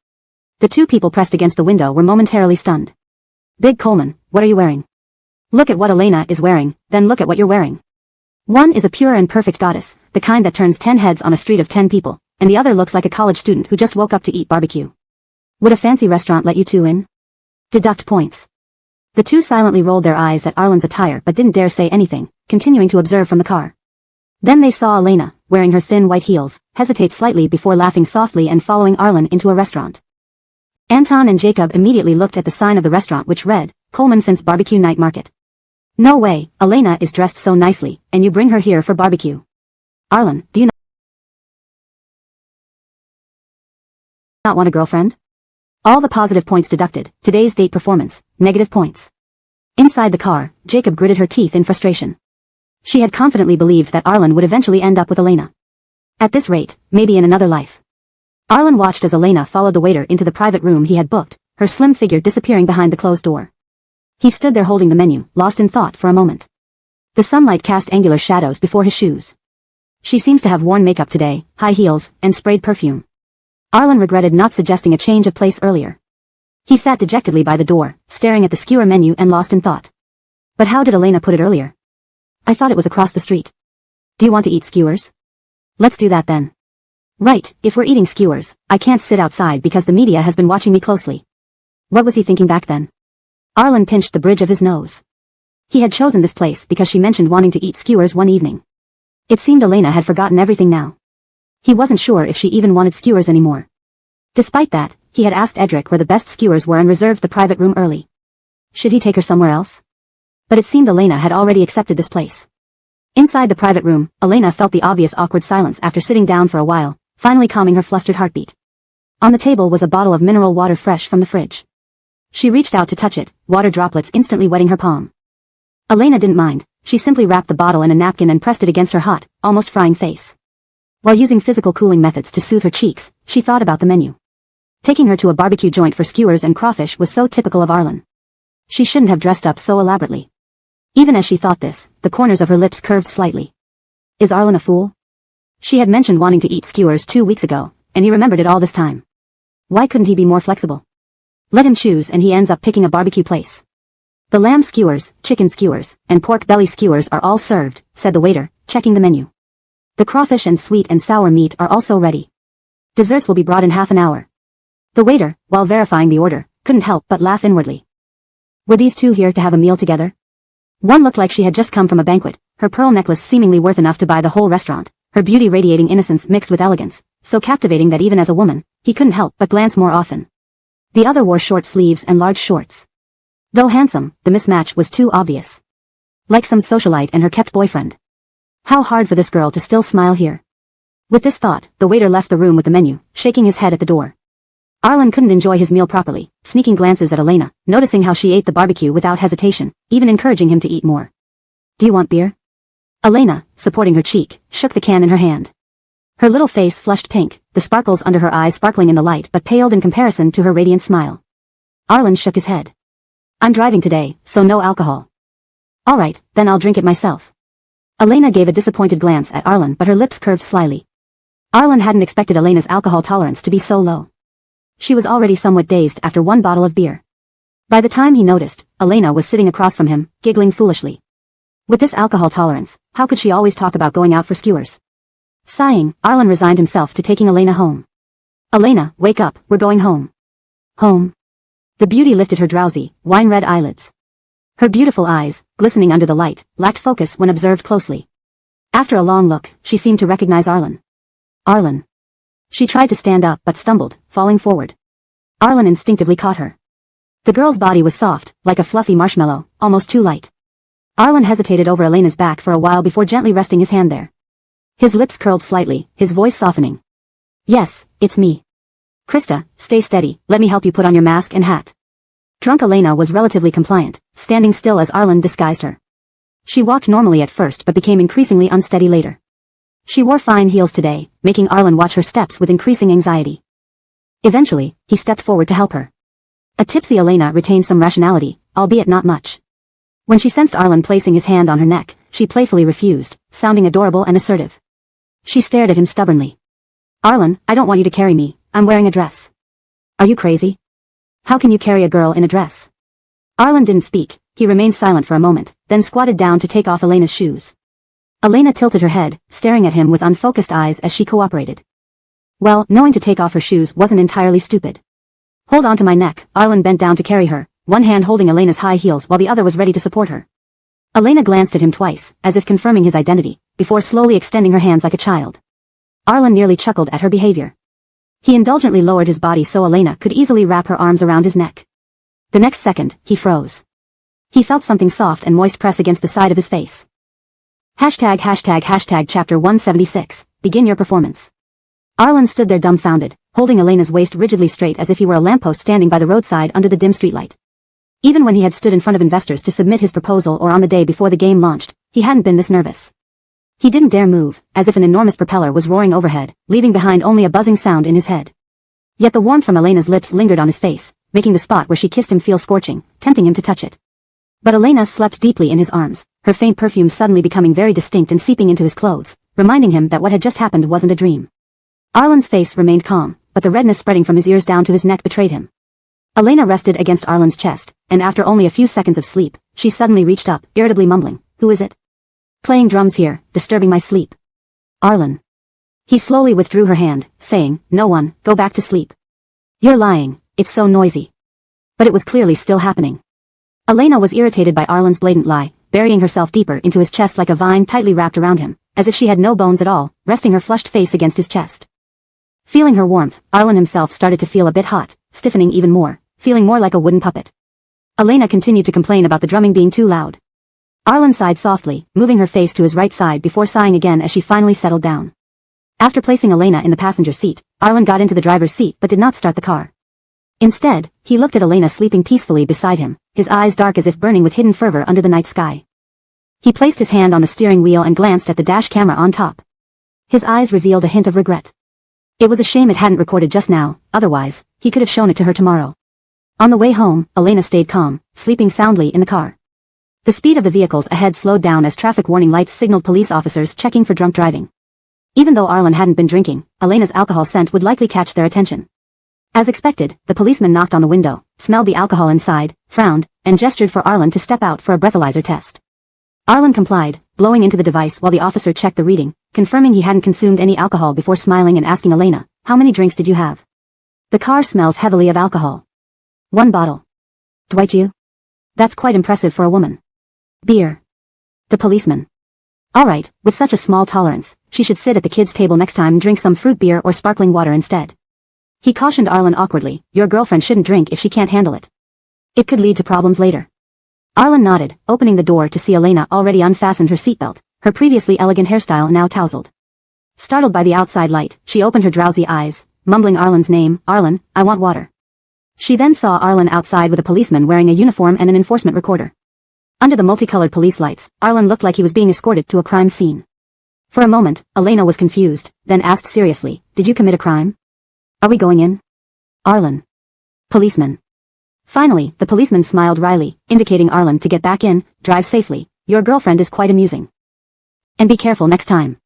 The two people pressed against the window were momentarily stunned. Big Coleman, what are you wearing? Look at what Elena is wearing, then look at what you're wearing. One is a pure and perfect goddess, the kind that turns 10 heads on a street of 10 people, and the other looks like a college student who just woke up to eat barbecue. Would a fancy restaurant let you two in? Deduct points. The two silently rolled their eyes at Arlen's attire but didn't dare say anything, continuing to observe from the car. Then they saw Elena, wearing her thin white heels, hesitate slightly before laughing softly and following Arlen into a restaurant. Anton and Jacob immediately looked at the sign of the restaurant which read, Coleman Finn's Barbecue Night Market. No way, Elena is dressed so nicely, and you bring her here for barbecue. Arlen, do you not want a girlfriend? All the positive points deducted, today's date performance, negative points. Inside the car, Jacob gritted her teeth in frustration. She had confidently believed that Arlen would eventually end up with Elena. At this rate, maybe in another life. Arlen watched as Elena followed the waiter into the private room he had booked, her slim figure disappearing behind the closed door. He stood there holding the menu, lost in thought for a moment. The sunlight cast angular shadows before his shoes. She seems to have worn makeup today, high heels, and sprayed perfume. Arlen regretted not suggesting a change of place earlier. He sat dejectedly by the door, staring at the skewer menu and lost in thought. But how did Elena put it earlier? I thought it was across the street. Do you want to eat skewers? Let's do that then. Right, if we're eating skewers, I can't sit outside because the media has been watching me closely. What was he thinking back then? Arlen pinched the bridge of his nose. He had chosen this place because she mentioned wanting to eat skewers one evening. It seemed Elena had forgotten everything now. He wasn't sure if she even wanted skewers anymore. Despite that, he had asked Edric where the best skewers were and reserved the private room early. Should he take her somewhere else? But it seemed Elena had already accepted this place. Inside the private room, Elena felt the obvious awkward silence after sitting down for a while, finally calming her flustered heartbeat. On the table was a bottle of mineral water fresh from the fridge. She reached out to touch it, water droplets instantly wetting her palm. Elena didn't mind, she simply wrapped the bottle in a napkin and pressed it against her hot, almost frying face. While using physical cooling methods to soothe her cheeks, she thought about the menu. Taking her to a barbecue joint for skewers and crawfish was so typical of Arlen. She shouldn't have dressed up so elaborately. Even as she thought this, the corners of her lips curved slightly. Is Arlen a fool? She had mentioned wanting to eat skewers 2 weeks ago, and he remembered it all this time. Why couldn't he be more flexible? Let him choose and he ends up picking a barbecue place. The lamb skewers, chicken skewers, and pork belly skewers are all served, said the waiter, checking the menu. The crawfish and sweet and sour meat are also ready. Desserts will be brought in half an hour. The waiter, while verifying the order, couldn't help but laugh inwardly. Were these two here to have a meal together? One looked like she had just come from a banquet, her pearl necklace seemingly worth enough to buy the whole restaurant, her beauty radiating innocence mixed with elegance, so captivating that even as a woman, he couldn't help but glance more often. The other wore short sleeves and large shorts. Though handsome, the mismatch was too obvious. Like some socialite and her kept boyfriend. How hard for this girl to still smile here. With this thought, the waiter left the room with the menu, shaking his head at the door. Arlen couldn't enjoy his meal properly, sneaking glances at Elena, noticing how she ate the barbecue without hesitation, even encouraging him to eat more. Do you want beer? Elena, supporting her cheek, shook the can in her hand. Her little face flushed pink, the sparkles under her eyes sparkling in the light but paled in comparison to her radiant smile. Arlen shook his head. I'm driving today, so no alcohol. All right, then I'll drink it myself. Elena gave a disappointed glance at Arlen but her lips curved slyly. Arlen hadn't expected Elena's alcohol tolerance to be so low. She was already somewhat dazed after one bottle of beer. By the time he noticed, Elena was sitting across from him, giggling foolishly. With this alcohol tolerance, how could she always talk about going out for skewers? Sighing, Arlen resigned himself to taking Elena home. Elena, wake up, we're going home. Home. The beauty lifted her drowsy, wine-red eyelids. Her beautiful eyes, glistening under the light, lacked focus when observed closely. After a long look, she seemed to recognize Arlen. Arlen. She tried to stand up but stumbled, falling forward. Arlen instinctively caught her. The girl's body was soft, like a fluffy marshmallow, almost too light. Arlen hesitated over Elena's back for a while before gently resting his hand there. His lips curled slightly, his voice softening. Yes, it's me. Krista, stay steady, let me help you put on your mask and hat. Drunk Elena was relatively compliant, standing still as Arlen disguised her. She walked normally at first but became increasingly unsteady later. She wore fine heels today, making Arlen watch her steps with increasing anxiety. Eventually, he stepped forward to help her. A tipsy Elena retained some rationality, albeit not much. When she sensed Arlen placing his hand on her neck, she playfully refused, sounding adorable and assertive. She stared at him stubbornly. Arlen, I don't want you to carry me, I'm wearing a dress. Are you crazy? How can you carry a girl in a dress? Arlen didn't speak, he remained silent for a moment, then squatted down to take off Elena's shoes. Elena tilted her head, staring at him with unfocused eyes as she cooperated. Well, knowing to take off her shoes wasn't entirely stupid. Hold on to my neck, Arlen bent down to carry her, one hand holding Elena's high heels while the other was ready to support her. Elena glanced at him twice, as if confirming his identity, before slowly extending her hands like a child. Arlen nearly chuckled at her behavior. He indulgently lowered his body so Elena could easily wrap her arms around his neck. The next second, he froze. He felt something soft and moist press against the side of his face. #### Chapter 176, Begin your performance. Arlen stood there dumbfounded, holding Elena's waist rigidly straight as if he were a lamppost standing by the roadside under the dim streetlight. Even when he had stood in front of investors to submit his proposal or on the day before the game launched, he hadn't been this nervous. He didn't dare move, as if an enormous propeller was roaring overhead, leaving behind only a buzzing sound in his head. Yet the warmth from Elena's lips lingered on his face, making the spot where she kissed him feel scorching, tempting him to touch it. But Elena slept deeply in his arms, her faint perfume suddenly becoming very distinct and seeping into his clothes, reminding him that what had just happened wasn't a dream. Arlen's face remained calm, but the redness spreading from his ears down to his neck betrayed him. Elena rested against Arlen's chest, and after only a few seconds of sleep, she suddenly reached up, irritably mumbling, "Who is it? Playing drums here, disturbing my sleep." Arlen. He slowly withdrew her hand, saying, "No one, go back to sleep." "You're lying, it's so noisy." But it was clearly still happening. Elena was irritated by Arlen's blatant lie, burying herself deeper into his chest like a vine tightly wrapped around him, as if she had no bones at all, resting her flushed face against his chest. Feeling her warmth, Arlen himself started to feel a bit hot, stiffening even more, feeling more like a wooden puppet. Elena continued to complain about the drumming being too loud. Arlen sighed softly, moving her face to his right side before sighing again as she finally settled down. After placing Elena in the passenger seat, Arlen got into the driver's seat but did not start the car. Instead, he looked at Elena sleeping peacefully beside him, his eyes dark as if burning with hidden fervor under the night sky. He placed his hand on the steering wheel and glanced at the dash camera on top. His eyes revealed a hint of regret. It was a shame it hadn't recorded just now, otherwise, he could have shown it to her tomorrow. On the way home, Elena stayed calm, sleeping soundly in the car. The speed of the vehicles ahead slowed down as traffic warning lights signaled police officers checking for drunk driving. Even though Arlen hadn't been drinking, Elena's alcohol scent would likely catch their attention. As expected, the policeman knocked on the window, smelled the alcohol inside, frowned, and gestured for Arlen to step out for a breathalyzer test. Arlen complied, blowing into the device while the officer checked the reading, confirming he hadn't consumed any alcohol before smiling and asking Elena, "How many drinks did you have?" "The car smells heavily of alcohol." "1 bottle." "Dwight, you? That's quite impressive for a woman." "Beer." The policeman. "All right, with such a small tolerance, she should sit at the kids' table next time and drink some fruit beer or sparkling water instead. He cautioned Arlen awkwardly, your girlfriend shouldn't drink if she can't handle it. It could lead to problems later. Arlen nodded, opening the door to see Elena already unfastened her seatbelt, her previously elegant hairstyle now tousled. Startled by the outside light, she opened her drowsy eyes, mumbling Arlen's name, Arlen, I want water. She then saw Arlen outside with a policeman wearing a uniform and an enforcement recorder. Under the multicolored police lights, Arlen looked like he was being escorted to a crime scene. For a moment, Elena was confused, then asked seriously, did you commit a crime? Are we going in? Arlen. Policeman. Finally, the policeman smiled wryly, indicating Arlen to get back in, drive safely, your girlfriend is quite amusing. And be careful next time.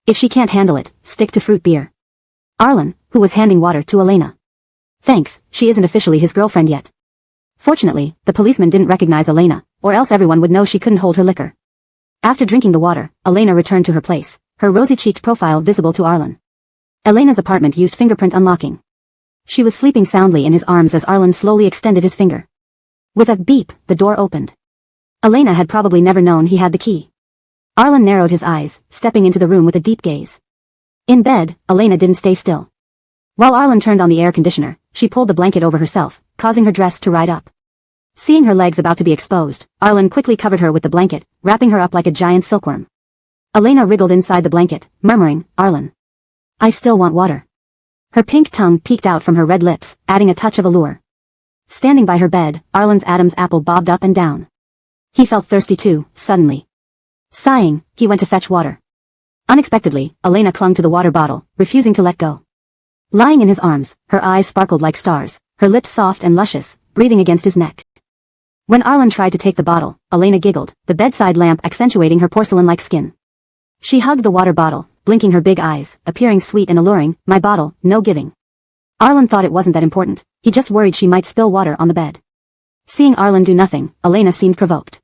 If she can't handle it, stick to fruit beer. Arlen, who was handing water to Elena. Thanks, she isn't officially his girlfriend yet. Fortunately, the policeman didn't recognize Elena, or else everyone would know she couldn't hold her liquor. After drinking the water, Elena returned to her place, her rosy-cheeked profile visible to Arlen. Elena's apartment used fingerprint unlocking. She was sleeping soundly in his arms as Arlen slowly extended his finger. With a beep, the door opened. Elena had probably never known he had the key. Arlen narrowed his eyes, stepping into the room with a deep gaze. In bed, Elena didn't stay still. While Arlen turned on the air conditioner, she pulled the blanket over herself, causing her dress to ride up. Seeing her legs about to be exposed, Arlen quickly covered her with the blanket, wrapping her up like a giant silkworm. Elena wriggled inside the blanket, murmuring, Arlen. I still want water. Her pink tongue peeked out from her red lips, adding a touch of allure. Standing by her bed, Arlen's Adam's apple bobbed up and down. He felt thirsty too, suddenly. Sighing, he went to fetch water. Unexpectedly, Elena clung to the water bottle, refusing to let go. Lying in his arms, her eyes sparkled like stars, her lips soft and luscious, breathing against his neck. When Arlen tried to take the bottle, Elena giggled, the bedside lamp accentuating her porcelain-like skin. She hugged the water bottle, blinking her big eyes, appearing sweet and alluring, my bottle, no giving. Arlen thought it wasn't that important, he just worried she might spill water on the bed. Seeing Arlen do nothing, Elena seemed provoked.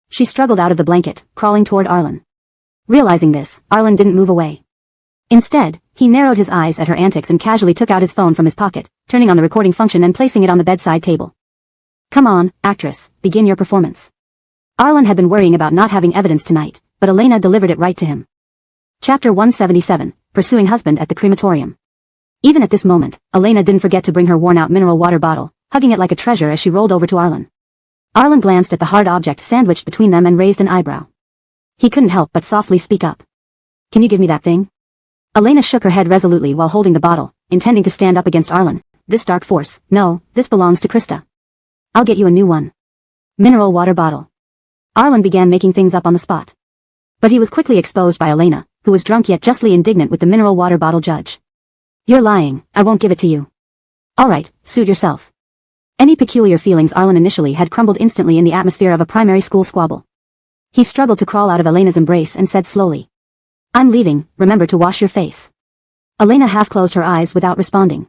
She struggled out of the blanket, crawling toward Arlen. Realizing this, Arlen didn't move away. Instead, he narrowed his eyes at her antics and casually took out his phone from his pocket, turning on the recording function and placing it on the bedside table. Come on, actress, begin your performance. Arlen had been worrying about not having evidence tonight, but Elena delivered it right to him. Chapter 177, Pursuing Husband at the Crematorium. Even at this moment, Elena didn't forget to bring her worn-out mineral water bottle, hugging it like a treasure as she rolled over to Arlen. Arlen glanced at the hard object sandwiched between them and raised an eyebrow. He couldn't help but softly speak up. Can you give me that thing? Elena shook her head resolutely while holding the bottle, intending to stand up against Arlen. This dark force, no, this belongs to Krista. I'll get you a new one. Mineral water bottle. Arlen began making things up on the spot. But he was quickly exposed by Elena, who was drunk yet justly indignant with the mineral water bottle judge. You're lying, I won't give it to you. Alright, suit yourself. Any peculiar feelings Arlen initially had crumbled instantly in the atmosphere of a primary school squabble. He struggled to crawl out of Elena's embrace and said slowly. I'm leaving, remember to wash your face. Elena half closed her eyes without responding.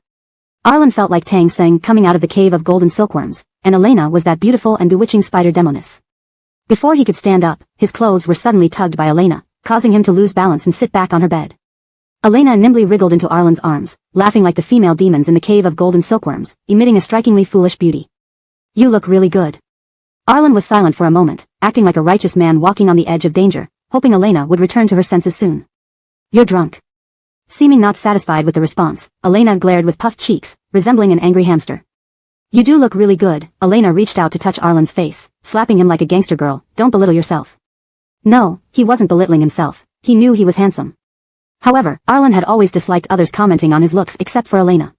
Arlen felt like Tang Seng coming out of the cave of golden silkworms, and Elena was that beautiful and bewitching spider demoness. Before he could stand up, his clothes were suddenly tugged by Elena, causing him to lose balance and sit back on her bed. Elena nimbly wriggled into Arlen's arms, laughing like the female demons in the cave of golden silkworms, emitting a strikingly foolish beauty. You look really good. Arlen was silent for a moment, acting like a righteous man walking on the edge of danger, hoping Elena would return to her senses soon. You're drunk. Seeming not satisfied with the response, Elena glared with puffed cheeks, resembling an angry hamster. You do look really good. Elena reached out to touch Arlen's face, slapping him like a gangster girl. Don't belittle yourself. No, he wasn't belittling himself, he knew he was handsome. However, Arlen had always disliked others commenting on his looks except for Elena.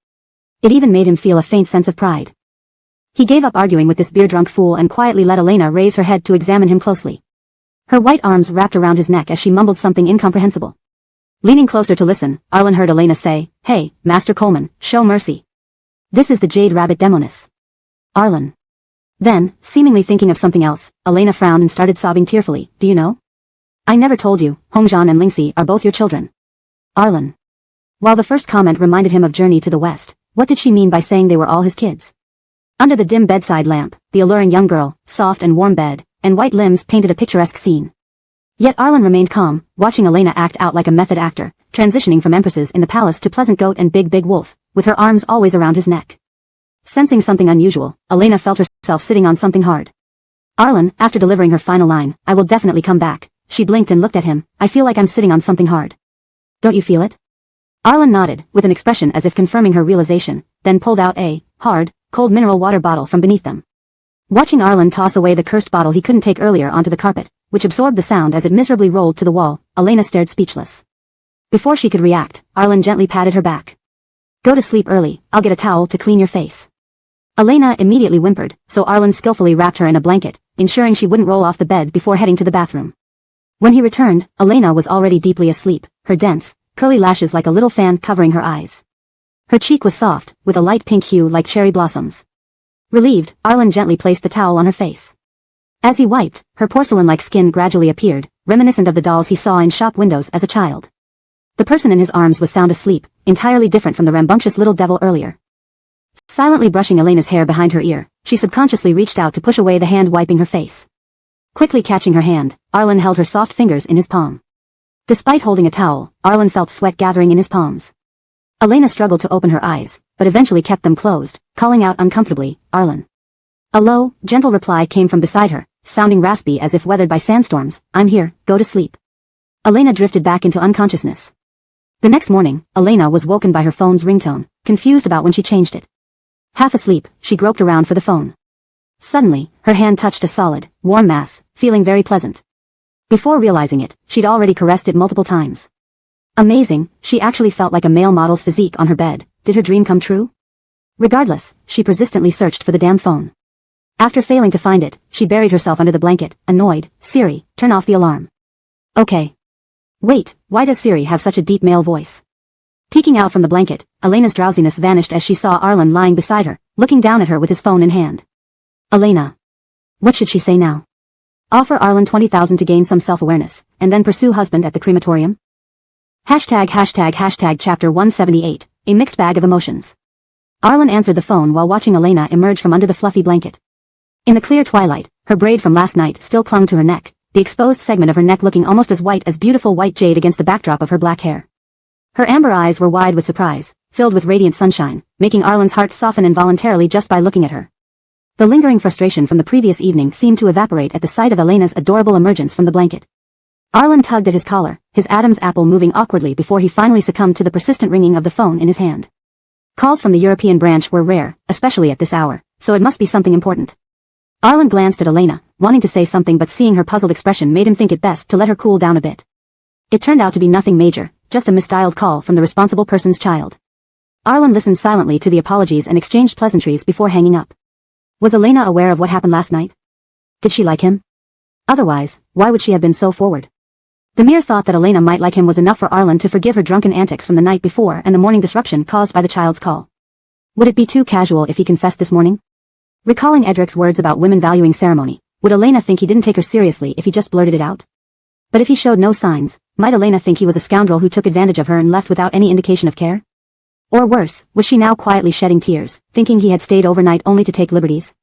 It even made him feel a faint sense of pride. He gave up arguing with this beer-drunk fool and quietly let Elena raise her head to examine him closely. Her white arms wrapped around his neck as she mumbled something incomprehensible. Leaning closer to listen, Arlen heard Elena say, Hey, Master Coleman, show mercy. This is the Jade Rabbit Demoness. Arlen. Then, seemingly thinking of something else, Elena frowned and started sobbing tearfully. Do you know? I never told you, Hongjian and Lingxi are both your children. Arlen. While the first comment reminded him of Journey to the West, what did she mean by saying they were all his kids? Under the dim bedside lamp, the alluring young girl, soft and warm bed, and white limbs painted a picturesque scene. Yet Arlen remained calm, watching Elena act out like a method actor, transitioning from empresses in the palace to pleasant goat and big wolf, with her arms always around his neck. Sensing something unusual, Elena felt herself sitting on something hard. Arlen, after delivering her final line, I will definitely come back, she blinked and looked at him, I feel like I'm sitting on something hard. Don't you feel it? Arlen nodded, with an expression as if confirming her realization, then pulled out a hard, cold mineral water bottle from beneath them. Watching Arlen toss away the cursed bottle he couldn't take earlier onto the carpet, which absorbed the sound as it miserably rolled to the wall, Elena stared speechless. Before she could react, Arlen gently patted her back. Go to sleep early, I'll get a towel to clean your face. Elena immediately whimpered, so Arlen skillfully wrapped her in a blanket, ensuring she wouldn't roll off the bed before heading to the bathroom. When he returned, Elena was already deeply asleep, her dense, curly lashes like a little fan covering her eyes. Her cheek was soft, with a light pink hue like cherry blossoms. Relieved, Arlen gently placed the towel on her face. As he wiped, her porcelain-like skin gradually appeared, reminiscent of the dolls he saw in shop windows as a child. The person in his arms was sound asleep, entirely different from the rambunctious little devil earlier. Silently brushing Elena's hair behind her ear, she subconsciously reached out to push away the hand wiping her face. Quickly catching her hand, Arlen held her soft fingers in his palm. Despite holding a towel, Arlen felt sweat gathering in his palms. Elena struggled to open her eyes, but eventually kept them closed, calling out uncomfortably, Arlen. A low, gentle reply came from beside her, sounding raspy as if weathered by sandstorms, I'm here, go to sleep. Elena drifted back into unconsciousness. The next morning, Elena was woken by her phone's ringtone, confused about when she changed it. Half asleep, she groped around for the phone. Suddenly, her hand touched a solid, warm mass, feeling very pleasant. Before realizing it, she'd already caressed it multiple times. Amazing, she actually felt like a male model's physique on her bed. Did her dream come true? Regardless, she persistently searched for the damn phone. After failing to find it, she buried herself under the blanket, annoyed. Siri, turn off the alarm. Okay. Wait, why does Siri have such a deep male voice? Peeking out from the blanket, Elena's drowsiness vanished as she saw Arlen lying beside her, looking down at her with his phone in hand. Elena. What should she say now? Offer Arlen 20,000 to gain some self-awareness, and then pursue husband at the crematorium? Hashtag chapter 178, a mixed bag of emotions. Arlen answered the phone while watching Elena emerge from under the fluffy blanket. In the clear twilight, her braid from last night still clung to her neck, the exposed segment of her neck looking almost as white as beautiful white jade against the backdrop of her black hair. Her amber eyes were wide with surprise, filled with radiant sunshine, making Arlen's heart soften involuntarily just by looking at her. The lingering frustration from the previous evening seemed to evaporate at the sight of Elena's adorable emergence from the blanket. Arlen tugged at his collar, his Adam's apple moving awkwardly before he finally succumbed to the persistent ringing of the phone in his hand. Calls from the European branch were rare, especially at this hour, so it must be something important. Arlen glanced at Elena, wanting to say something but seeing her puzzled expression made him think it best to let her cool down a bit. It turned out to be nothing major, just a misdialed call from the responsible person's child. Arlen listened silently to the apologies and exchanged pleasantries before hanging up. Was Elena aware of what happened last night? Did she like him? Otherwise, why would she have been so forward? The mere thought that Elena might like him was enough for Arlen to forgive her drunken antics from the night before and the morning disruption caused by the child's call. Would it be too casual if he confessed this morning? Recalling Edric's words about women valuing ceremony, would Elena think he didn't take her seriously if he just blurted it out? But if he showed no signs, might Elena think he was a scoundrel who took advantage of her and left without any indication of care? Or worse, was she now quietly shedding tears, thinking he had stayed overnight only to take liberties?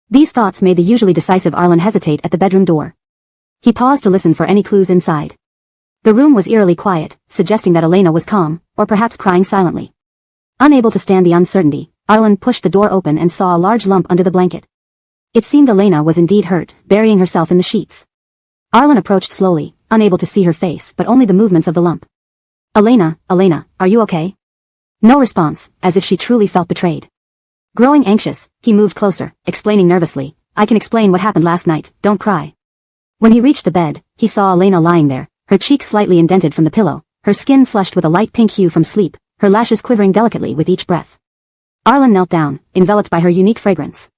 These thoughts made the usually decisive Arlen hesitate at the bedroom door. He paused to listen for any clues inside. The room was eerily quiet, suggesting that Elena was calm, or perhaps crying silently. Unable to stand the uncertainty, Arlen pushed the door open and saw a large lump under the blanket. It seemed Elena was indeed hurt, burying herself in the sheets. Arlen approached slowly, unable to see her face but only the movements of the lump. Elena, are you okay? No response, as if she truly felt betrayed. Growing anxious, he moved closer, explaining nervously, I can explain what happened last night, don't cry. When he reached the bed, he saw Elena lying there, her cheek slightly indented from the pillow, her skin flushed with a light pink hue from sleep, her lashes quivering delicately with each breath. Arlen knelt down, enveloped by her unique fragrance.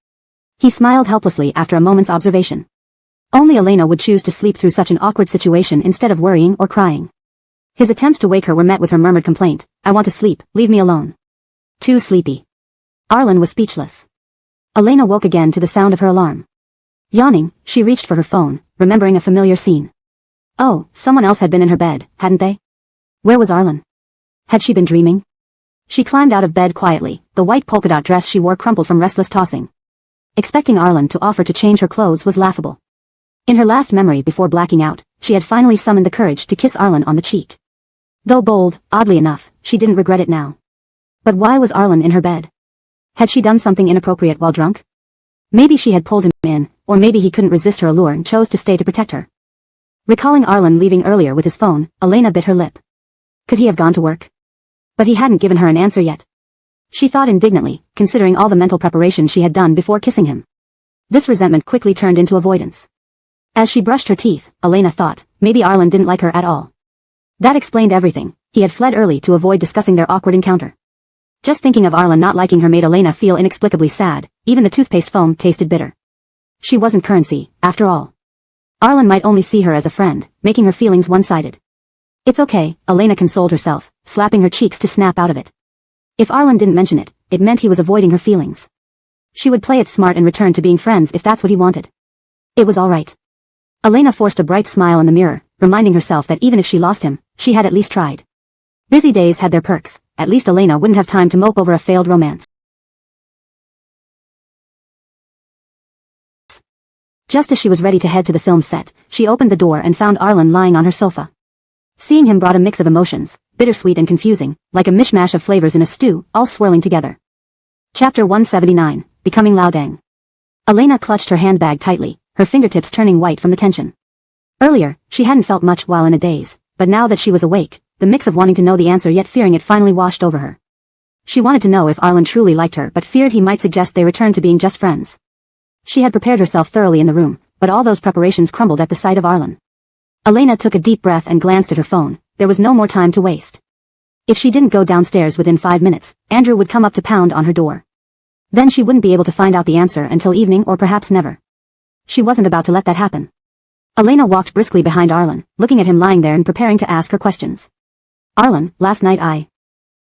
He smiled helplessly after a moment's observation. Only Elena would choose to sleep through such an awkward situation instead of worrying or crying. His attempts to wake her were met with her murmured complaint, I want to sleep, leave me alone. Too sleepy. Arlen was speechless. Elena woke again to the sound of her alarm. Yawning, she reached for her phone, remembering a familiar scene. Oh, someone else had been in her bed, hadn't they? Where was Arlen? Had she been dreaming? She climbed out of bed quietly, the white polka dot dress she wore crumpled from restless tossing. Expecting Arlen to offer to change her clothes was laughable. In her last memory before blacking out, she had finally summoned the courage to kiss Arlen on the cheek. Though bold, oddly enough, she didn't regret it now. But why was Arlen in her bed? Had she done something inappropriate while drunk? Maybe she had pulled him in, or maybe he couldn't resist her allure and chose to stay to protect her. Recalling Arlen leaving earlier with his phone, Elena bit her lip. Could he have gone to work? But he hadn't given her an answer yet. She thought indignantly, considering all the mental preparation she had done before kissing him. This resentment quickly turned into avoidance. As she brushed her teeth, Elena thought, maybe Arlen didn't like her at all. That explained everything. He had fled early to avoid discussing their awkward encounter. Just thinking of Arlen not liking her made Elena feel inexplicably sad. Even the toothpaste foam tasted bitter. She wasn't currency, after all. Arlen might only see her as a friend, making her feelings one-sided. It's okay, Elena consoled herself, slapping her cheeks to snap out of it. If Arlen didn't mention it, it meant he was avoiding her feelings. She would play it smart and return to being friends if that's what he wanted. It was all right. Elena forced a bright smile in the mirror, reminding herself that even if she lost him, she had at least tried. Busy days had their perks. At least Elena wouldn't have time to mope over a failed romance. Just as she was ready to head to the film set, she opened the door and found Arlen lying on her sofa. Seeing him brought a mix of emotions, bittersweet and confusing, like a mishmash of flavors in a stew, all swirling together. Chapter 179, Becoming Laodang. Elena clutched her handbag tightly, her fingertips turning white from the tension. Earlier, she hadn't felt much while in a daze, but now that she was awake, the mix of wanting to know the answer yet fearing it finally washed over her. She wanted to know if Arlen truly liked her but feared he might suggest they return to being just friends. She had prepared herself thoroughly in the room, but all those preparations crumbled at the sight of Arlen. Elena took a deep breath and glanced at her phone. There was no more time to waste. If she didn't go downstairs within 5 minutes, Andrew would come up to pound on her door. Then she wouldn't be able to find out the answer until evening or perhaps never. She wasn't about to let that happen. Elena walked briskly behind Arlen, looking at him lying there and preparing to ask her questions. Arlen, last night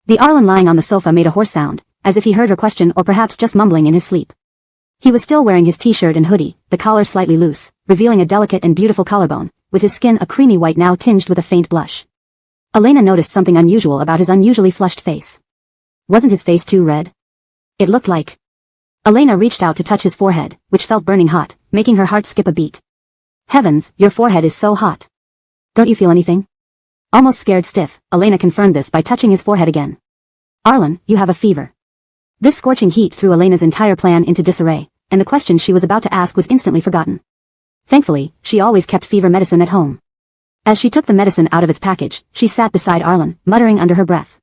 The Arlen lying on the sofa made a hoarse sound, as if he heard her question or perhaps just mumbling in his sleep. He was still wearing his t-shirt and hoodie, the collar slightly loose, revealing a delicate and beautiful collarbone, with his skin a creamy white now tinged with a faint blush. Elena noticed something unusual about his unusually flushed face. Wasn't his face too red? It looked like. Elena reached out to touch his forehead, which felt burning hot, making her heart skip a beat. Heavens, your forehead is so hot. Don't you feel anything? Almost scared stiff, Elena confirmed this by touching his forehead again. Arlen, you have a fever. This scorching heat threw Elena's entire plan into disarray, and the question she was about to ask was instantly forgotten. Thankfully, she always kept fever medicine at home. As she took the medicine out of its package, she sat beside Arlen, muttering under her breath.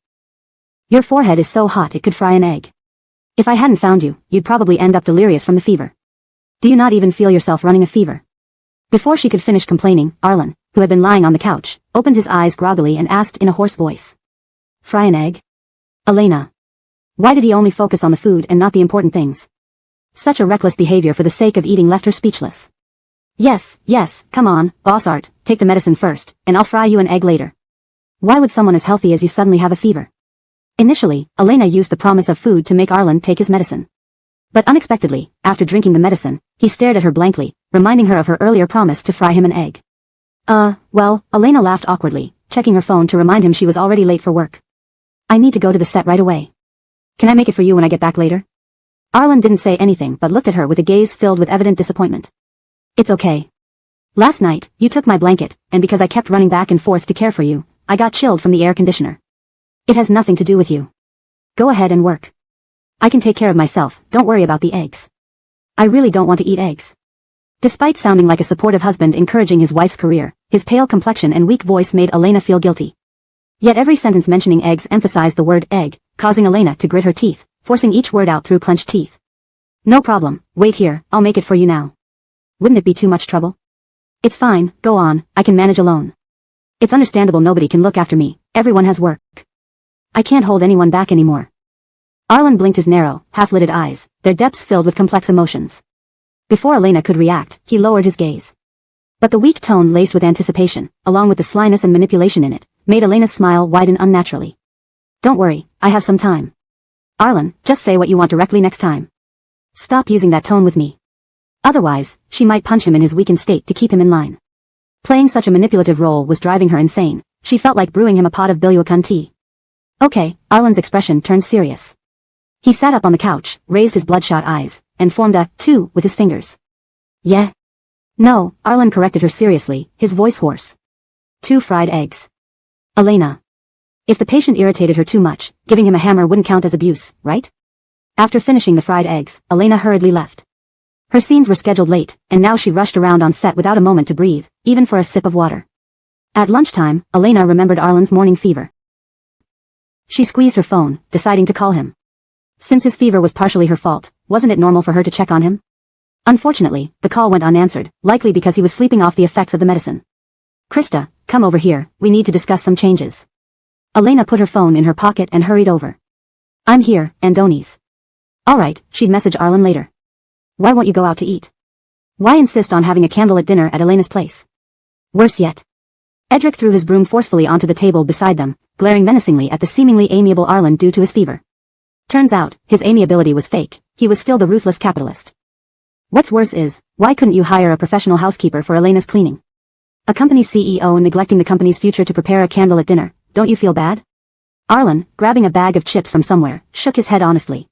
Your forehead is so hot it could fry an egg. If I hadn't found you, you'd probably end up delirious from the fever. Do you not even feel yourself running a fever? Before she could finish complaining, Arlen, who had been lying on the couch, opened his eyes groggily and asked in a hoarse voice. Fry an egg? Elena. Why did he only focus on the food and not the important things? Such a reckless behavior for the sake of eating left her speechless. Yes, come on, boss Art, take the medicine first, and I'll fry you an egg later. Why would someone as healthy as you suddenly have a fever? Initially, Elena used the promise of food to make Arlen take his medicine. But unexpectedly, after drinking the medicine, he stared at her blankly, reminding her of her earlier promise to fry him an egg. Well, Elena laughed awkwardly, checking her phone to remind him she was already late for work. I need to go to the set right away. Can I make it for you when I get back later? Arlen didn't say anything but looked at her with a gaze filled with evident disappointment. It's okay. Last night, you took my blanket, and because I kept running back and forth to care for you, I got chilled from the air conditioner. It has nothing to do with you. Go ahead and work. I can take care of myself, don't worry about the eggs. I really don't want to eat eggs. Despite sounding like a supportive husband encouraging his wife's career, his pale complexion and weak voice made Elena feel guilty. Yet every sentence mentioning eggs emphasized the word egg, causing Elena to grit her teeth, forcing each word out through clenched teeth. No problem, wait here, I'll make it for you now. Wouldn't it be too much trouble? It's fine, go on, I can manage alone. It's understandable nobody can look after me, everyone has work. I can't hold anyone back anymore. Arlen blinked his narrow, half-lidded eyes, their depths filled with complex emotions. Before Elena could react, he lowered his gaze. But the weak tone laced with anticipation, along with the slyness and manipulation in it, made Elena's smile widen unnaturally. Don't worry, I have some time. Arlen, just say what you want directly next time. Stop using that tone with me. Otherwise, she might punch him in his weakened state to keep him in line. Playing such a manipulative role was driving her insane. She felt like brewing him a pot of Billuacan tea. Okay, Arlen's expression turned serious. He sat up on the couch, raised his bloodshot eyes, and formed a 2 with his fingers. Yeah? No, Arlen corrected her seriously, his voice hoarse. 2 fried eggs. Elena. If the patient irritated her too much, giving him a hammer wouldn't count as abuse, right? After finishing the fried eggs, Elena hurriedly left. Her scenes were scheduled late, and now she rushed around on set without a moment to breathe, even for a sip of water. At lunchtime, Elena remembered Arlen's morning fever. She squeezed her phone, deciding to call him. Since his fever was partially her fault, wasn't it normal for her to check on him? Unfortunately, the call went unanswered, likely because he was sleeping off the effects of the medicine. Krista, come over here, we need to discuss some changes. Elena put her phone in her pocket and hurried over. I'm here, Andoni's. Alright, she'd message Arlen later. Why won't you go out to eat? Why insist on having a candlelit dinner at Elena's place? Worse yet. Edric threw his broom forcefully onto the table beside them, glaring menacingly at the seemingly amiable Arlen due to his fever. Turns out, his amiability was fake, he was still the ruthless capitalist. What's worse is, why couldn't you hire a professional housekeeper for Elena's cleaning? A company's CEO neglecting the company's future to prepare a candlelit dinner, don't you feel bad? Arlen, grabbing a bag of chips from somewhere, shook his head honestly.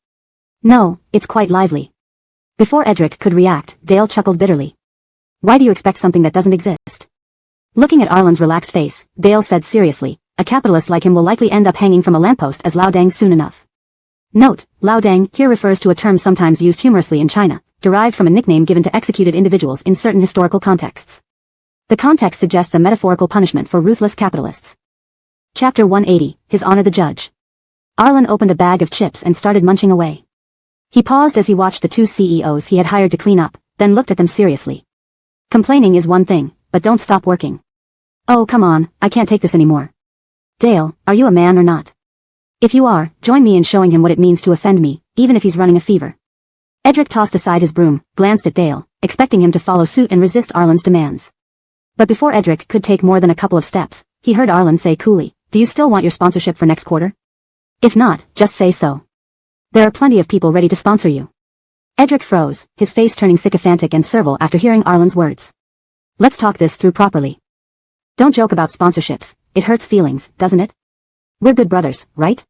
No, it's quite lively. Before Edric could react, Dale chuckled bitterly. Why do you expect something that doesn't exist? Looking at Arlen's relaxed face, Dale said seriously, a capitalist like him will likely end up hanging from a lamppost as Laodang soon enough. Note, Laodang here refers to a term sometimes used humorously in China, derived from a nickname given to executed individuals in certain historical contexts. The context suggests a metaphorical punishment for ruthless capitalists. Chapter 180, His Honor the Judge. Arlen opened a bag of chips and started munching away. He paused as he watched the two CEOs he had hired to clean up, then looked at them seriously. Complaining is one thing, but don't stop working. Oh come on, I can't take this anymore. Dale, are you a man or not? If you are, join me in showing him what it means to offend me, even if he's running a fever. Edric tossed aside his broom, glanced at Dale, expecting him to follow suit and resist Arlen's demands. But before Edric could take more than a couple of steps, he heard Arlen say coolly, do you still want your sponsorship for next quarter? If not, just say so. There are plenty of people ready to sponsor you. Edric froze, his face turning sycophantic and servile after hearing Arlen's words. Let's talk this through properly. Don't joke about sponsorships, it hurts feelings, doesn't it? We're good brothers, right?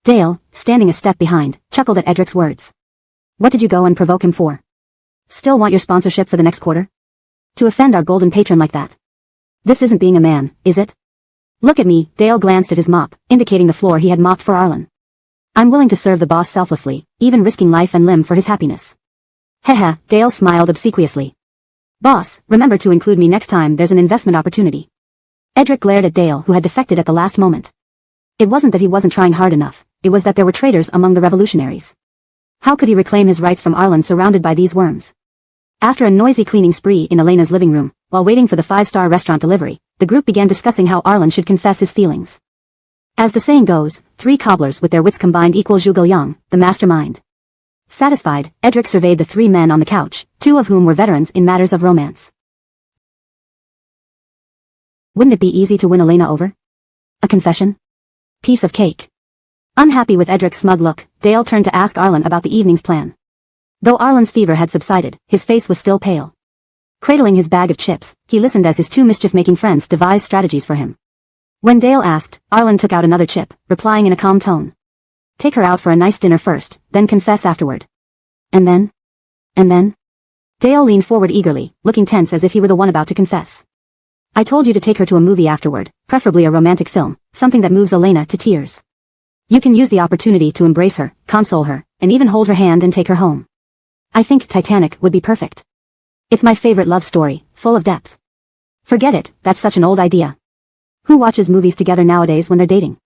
Dale, standing a step behind, chuckled at Edric's words. What did you go and provoke him for? Still want your sponsorship for the next quarter? To offend our golden patron like that? This isn't being a man, is it? Look at me, Dale glanced at his mop, indicating the floor he had mopped for Arlen. I'm willing to serve the boss selflessly, even risking life and limb for his happiness. Haha, Dale smiled obsequiously. Boss, remember to include me next time there's an investment opportunity. Edric glared at Dale who had defected at the last moment. It wasn't that he wasn't trying hard enough, it was that there were traitors among the revolutionaries. How could he reclaim his rights from Arlen surrounded by these worms? After a noisy cleaning spree in Elena's living room, while waiting for the 5-star restaurant delivery, the group began discussing how Arlen should confess his feelings. As the saying goes, 3 cobblers with their wits combined equal Zhuge Liang, the mastermind. Satisfied, Edric surveyed the 3 men on the couch, 2 of whom were veterans in matters of romance. Wouldn't it be easy to win Elena over? A confession? Piece of cake. Unhappy with Edric's smug look, Dale turned to ask Arlen about the evening's plan. Though Arlen's fever had subsided, his face was still pale. Cradling his bag of chips, he listened as his 2 mischief-making friends devised strategies for him. When Dale asked, Arlen took out another chip, replying in a calm tone. Take her out for a nice dinner first, then confess afterward. And then? And then? Dale leaned forward eagerly, looking tense as if he were the one about to confess. I told you to take her to a movie afterward, preferably a romantic film, something that moves Elena to tears. You can use the opportunity to embrace her, console her, and even hold her hand and take her home. I think Titanic would be perfect. It's my favorite love story, full of depth. Forget it, that's such an old idea. Who watches movies together nowadays when they're dating?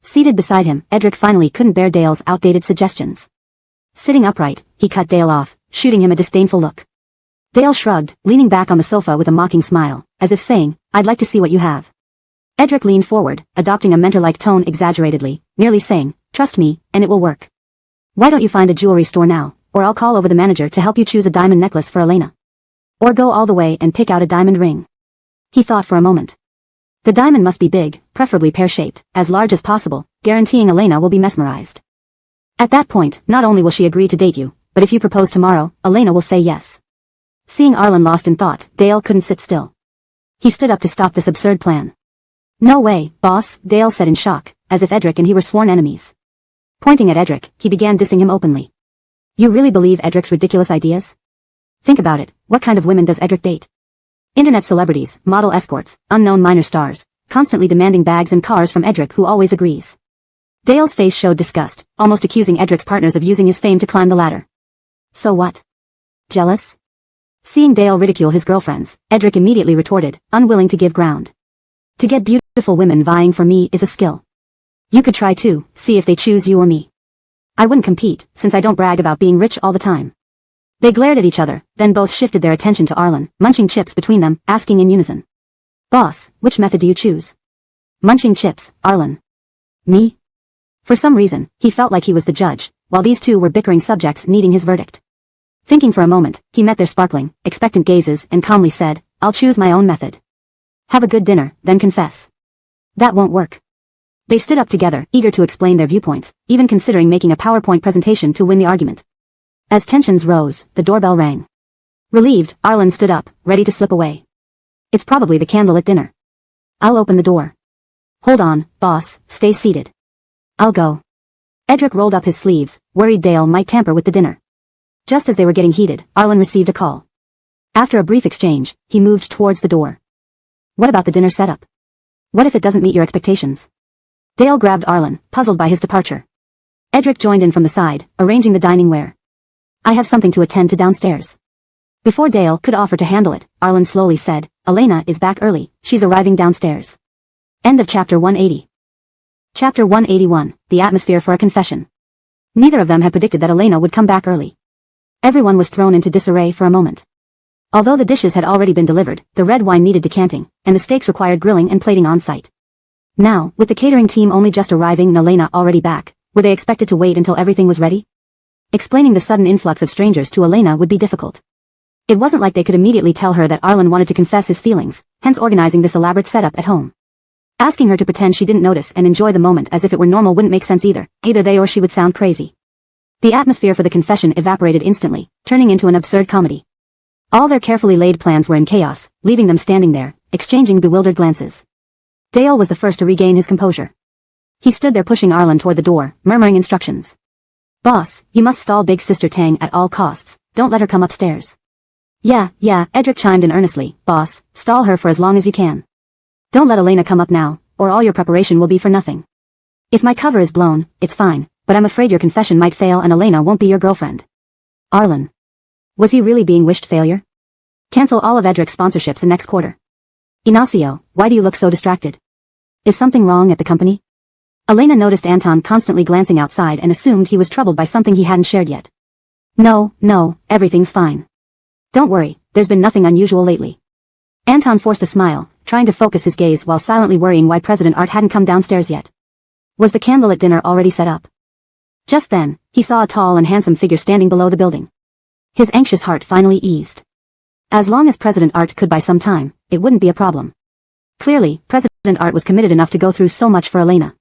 Seated beside him, Edric finally couldn't bear Dale's outdated suggestions. Sitting upright, he cut Dale off, shooting him a disdainful look. Dale shrugged, leaning back on the sofa with a mocking smile, as if saying, I'd like to see what you have. Edric leaned forward, adopting a mentor-like tone exaggeratedly, nearly saying, trust me, and it will work. Why don't you find a jewelry store now, or I'll call over the manager to help you choose a diamond necklace for Elena. Or go all the way and pick out a diamond ring. He thought for a moment. The diamond must be big, preferably pear-shaped, as large as possible, guaranteeing Elena will be mesmerized. At that point, not only will she agree to date you, but if you propose tomorrow, Elena will say yes. Seeing Arlen lost in thought, Dale couldn't sit still. He stood up to stop this absurd plan. No way, boss, Dale said in shock, as if Edric and he were sworn enemies. Pointing at Edric, he began dissing him openly. You really believe Edric's ridiculous ideas? Think about it, what kind of women does Edric date? Internet celebrities, model escorts, unknown minor stars, constantly demanding bags and cars from Edric who always agrees. Dale's face showed disgust, almost accusing Edric's partners of using his fame to climb the ladder. So what? Jealous? Seeing Dale ridicule his girlfriends, Edric immediately retorted, unwilling to give ground. To get beautiful women vying for me is a skill. You could try too, see if they choose you or me. I wouldn't compete, since I don't brag about being rich all the time. They glared at each other, then both shifted their attention to Arlen, munching chips between them, asking in unison. Boss, which method do you choose? Munching chips, Arlen. Me? For some reason, he felt like he was the judge, while these two were bickering subjects needing his verdict. Thinking for a moment, he met their sparkling, expectant gazes and calmly said, I'll choose my own method. Have a good dinner, then confess. That won't work. They stood up together, eager to explain their viewpoints, even considering making a PowerPoint presentation to win the argument. As tensions rose, the doorbell rang. Relieved, Arlen stood up, ready to slip away. It's probably the candlelit dinner. I'll open the door. Hold on, boss, stay seated. I'll go. Edric rolled up his sleeves, worried Dale might tamper with the dinner. Just as they were getting heated, Arlen received a call. After a brief exchange, he moved towards the door. What about the dinner setup? What if it doesn't meet your expectations? Dale grabbed Arlen, puzzled by his departure. Edric joined in from the side, arranging the dining ware. I have something to attend to downstairs. Before Dale could offer to handle it, Arlen slowly said, Elena is back early, she's arriving downstairs. End of chapter 180. Chapter 181, The Atmosphere for a Confession. Neither of them had predicted that Elena would come back early. Everyone was thrown into disarray for a moment. Although the dishes had already been delivered, the red wine needed decanting, and the steaks required grilling and plating on site. Now, with the catering team only just arriving and Elena already back, were they expected to wait until everything was ready? Explaining the sudden influx of strangers to Elena would be difficult. It wasn't like they could immediately tell her that Arlen wanted to confess his feelings, hence organizing this elaborate setup at home. Asking her to pretend she didn't notice and enjoy the moment as if it were normal wouldn't make sense either they or she would sound crazy. The atmosphere for the confession evaporated instantly, turning into an absurd comedy. All their carefully laid plans were in chaos, leaving them standing there, exchanging bewildered glances. Dale was the first to regain his composure. He stood there pushing Arlen toward the door, murmuring instructions. Boss, you must stall big sister Tang at all costs, don't let her come upstairs. Yeah, Edric chimed in earnestly, boss, stall her for as long as you can. Don't let Elena come up now, or all your preparation will be for nothing. If my cover is blown, it's fine, but I'm afraid your confession might fail and Elena won't be your girlfriend. Arlen. Was he really being wished failure? Cancel all of Edric's sponsorships in next quarter. Ignacio, why do you look so distracted? Is something wrong at the company? Elena noticed Anton constantly glancing outside and assumed he was troubled by something he hadn't shared yet. No, everything's fine. Don't worry, there's been nothing unusual lately. Anton forced a smile, trying to focus his gaze while silently worrying why President Art hadn't come downstairs yet. Was the candlelit dinner already set up? Just then, he saw a tall and handsome figure standing below the building. His anxious heart finally eased. As long as President Art could buy some time, it wouldn't be a problem. Clearly, President Art was committed enough to go through so much for Elena.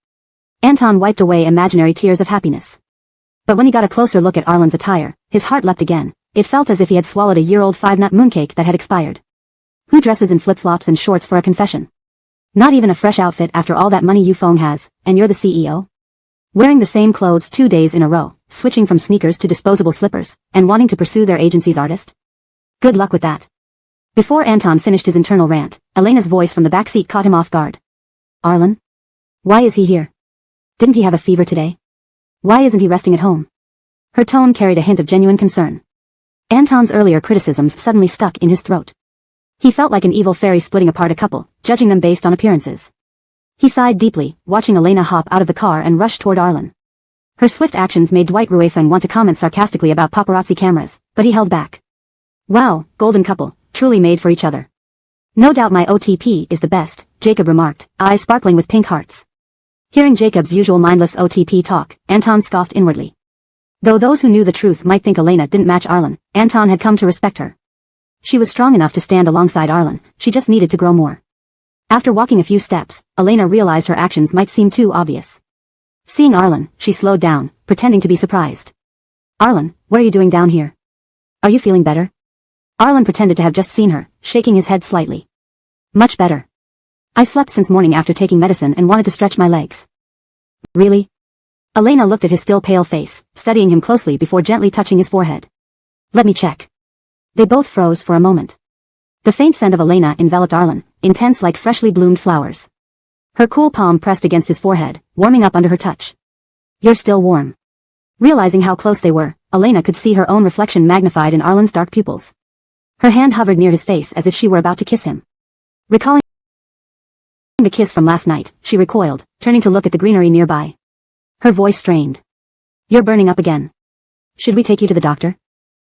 Anton wiped away imaginary tears of happiness. But when he got a closer look at Arlen's attire, his heart leapt again. It felt as if he had swallowed a year-old 5-nut mooncake that had expired. Who dresses in flip-flops and shorts for a confession? Not even a fresh outfit after all that money Yufeng has, and you're the CEO? Wearing the same clothes 2 days in a row, switching from sneakers to disposable slippers, and wanting to pursue their agency's artist? Good luck with that. Before Anton finished his internal rant, Elena's voice from the back seat caught him off guard. Arlen? Why is he here? Didn't he have a fever today? Why isn't he resting at home? Her tone carried a hint of genuine concern. Anton's earlier criticisms suddenly stuck in his throat. He felt like an evil fairy splitting apart a couple, judging them based on appearances. He sighed deeply, watching Elena hop out of the car and rush toward Arlen. Her swift actions made Dwight Ruefeng want to comment sarcastically about paparazzi cameras, but he held back. Wow, golden couple, truly made for each other. No doubt my OTP is the best, Jacob remarked, eyes sparkling with pink hearts. Hearing Jacob's usual mindless OTP talk, Anton scoffed inwardly. Though those who knew the truth might think Elena didn't match Arlen, Anton had come to respect her. She was strong enough to stand alongside Arlen, she just needed to grow more. After walking a few steps, Elena realized her actions might seem too obvious. Seeing Arlen, she slowed down, pretending to be surprised. Arlen, what are you doing down here? Are you feeling better? Arlen pretended to have just seen her, shaking his head slightly. Much better. I slept since morning after taking medicine and wanted to stretch my legs. Really? Elena looked at his still pale face, studying him closely before gently touching his forehead. Let me check. They both froze for a moment. The faint scent of Elena enveloped Arlen, intense like freshly bloomed flowers. Her cool palm pressed against his forehead, warming up under her touch. You're still warm. Realizing how close they were, Elena could see her own reflection magnified in Arlen's dark pupils. Her hand hovered near his face as if she were about to kiss him. Recalling the kiss from last night, she recoiled, turning to look at the greenery nearby. Her voice strained. You're burning up again. Should we take you to the doctor?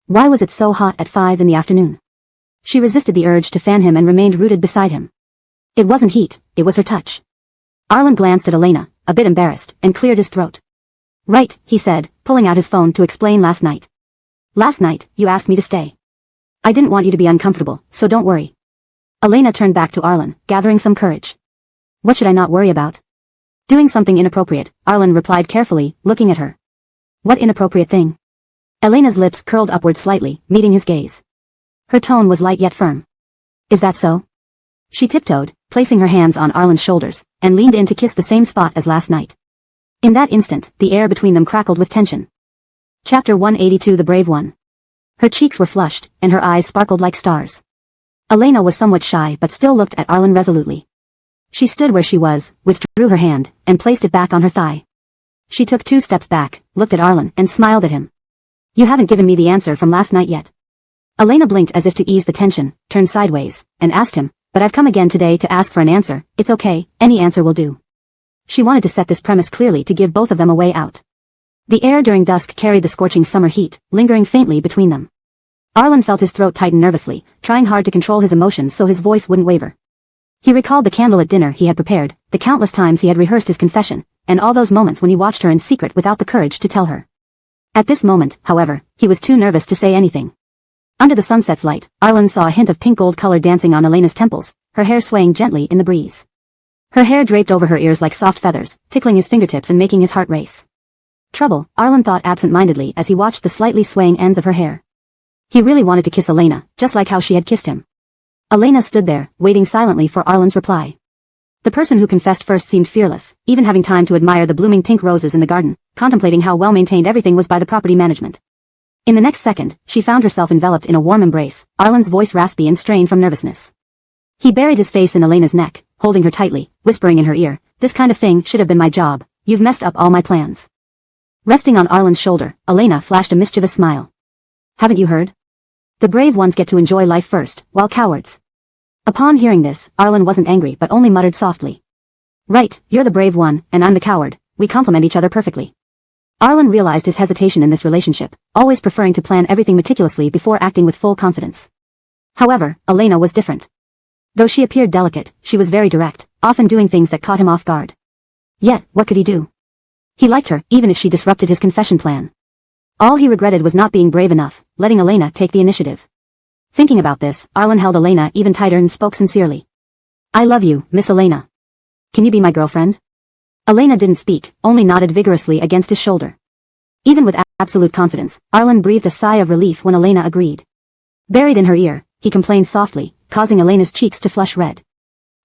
Why was it so hot at 5 in the afternoon? She resisted the urge to fan him and remained rooted beside him. It wasn't heat, it was her touch. Arlen glanced at Elena, a bit embarrassed, and cleared his throat. Right, he said, pulling out his phone to explain last night. Last night, you asked me to stay. I didn't want you to be uncomfortable, so don't worry. Elena turned back to Arlen, gathering some courage. What should I not worry about? Doing something inappropriate, Arlen replied carefully, looking at her. What inappropriate thing? Elena's lips curled upward slightly, meeting his gaze. Her tone was light yet firm. Is that so? She tiptoed, placing her hands on Arlen's shoulders, and leaned in to kiss the same spot as last night. In that instant, the air between them crackled with tension. Chapter 182 The Brave One. Her cheeks were flushed, and her eyes sparkled like stars. Elena was somewhat shy but still looked at Arlen resolutely. She stood where she was, withdrew her hand, and placed it back on her thigh. She took 2 steps back, looked at Arlen, and smiled at him. You haven't given me the answer from last night yet. Elena blinked as if to ease the tension, turned sideways, and asked him, but I've come again today to ask for an answer. It's okay, any answer will do. She wanted to set this premise clearly to give both of them a way out. The air during dusk carried the scorching summer heat, lingering faintly between them. Arlen felt his throat tighten nervously, trying hard to control his emotions so his voice wouldn't waver. He recalled the candlelit dinner he had prepared, the countless times he had rehearsed his confession, and all those moments when he watched her in secret without the courage to tell her. At this moment, however, he was too nervous to say anything. Under the sunset's light, Arlen saw a hint of pink-gold color dancing on Elena's temples, her hair swaying gently in the breeze. Her hair draped over her ears like soft feathers, tickling his fingertips and making his heart race. Trouble, Arlen thought absent-mindedly as he watched the slightly swaying ends of her hair. He really wanted to kiss Elena, just like how she had kissed him. Elena stood there, waiting silently for Arlen's reply. The person who confessed first seemed fearless, even having time to admire the blooming pink roses in the garden, contemplating how well-maintained everything was by the property management. In the next second, she found herself enveloped in a warm embrace, Arlen's voice raspy and strained from nervousness. He buried his face in Elena's neck, holding her tightly, whispering in her ear, "This kind of thing should have been my job. You've messed up all my plans." Resting on Arlen's shoulder, Elena flashed a mischievous smile. Haven't you heard? The brave ones get to enjoy life first, while cowards. Upon hearing this, Arlen wasn't angry but only muttered softly. Right, you're the brave one, and I'm the coward. We complement each other perfectly. Arlen realized his hesitation in this relationship, always preferring to plan everything meticulously before acting with full confidence. However, Elena was different. Though she appeared delicate, she was very direct, often doing things that caught him off guard. Yet, what could he do? He liked her, even if she disrupted his confession plan. All he regretted was not being brave enough, letting Elena take the initiative. Thinking about this, Arlen held Elena even tighter and spoke sincerely. I love you, Miss Elena. Can you be my girlfriend? Elena didn't speak, only nodded vigorously against his shoulder. Even with absolute confidence, Arlen breathed a sigh of relief when Elena agreed. Buried in her ear, he complained softly, causing Elena's cheeks to flush red.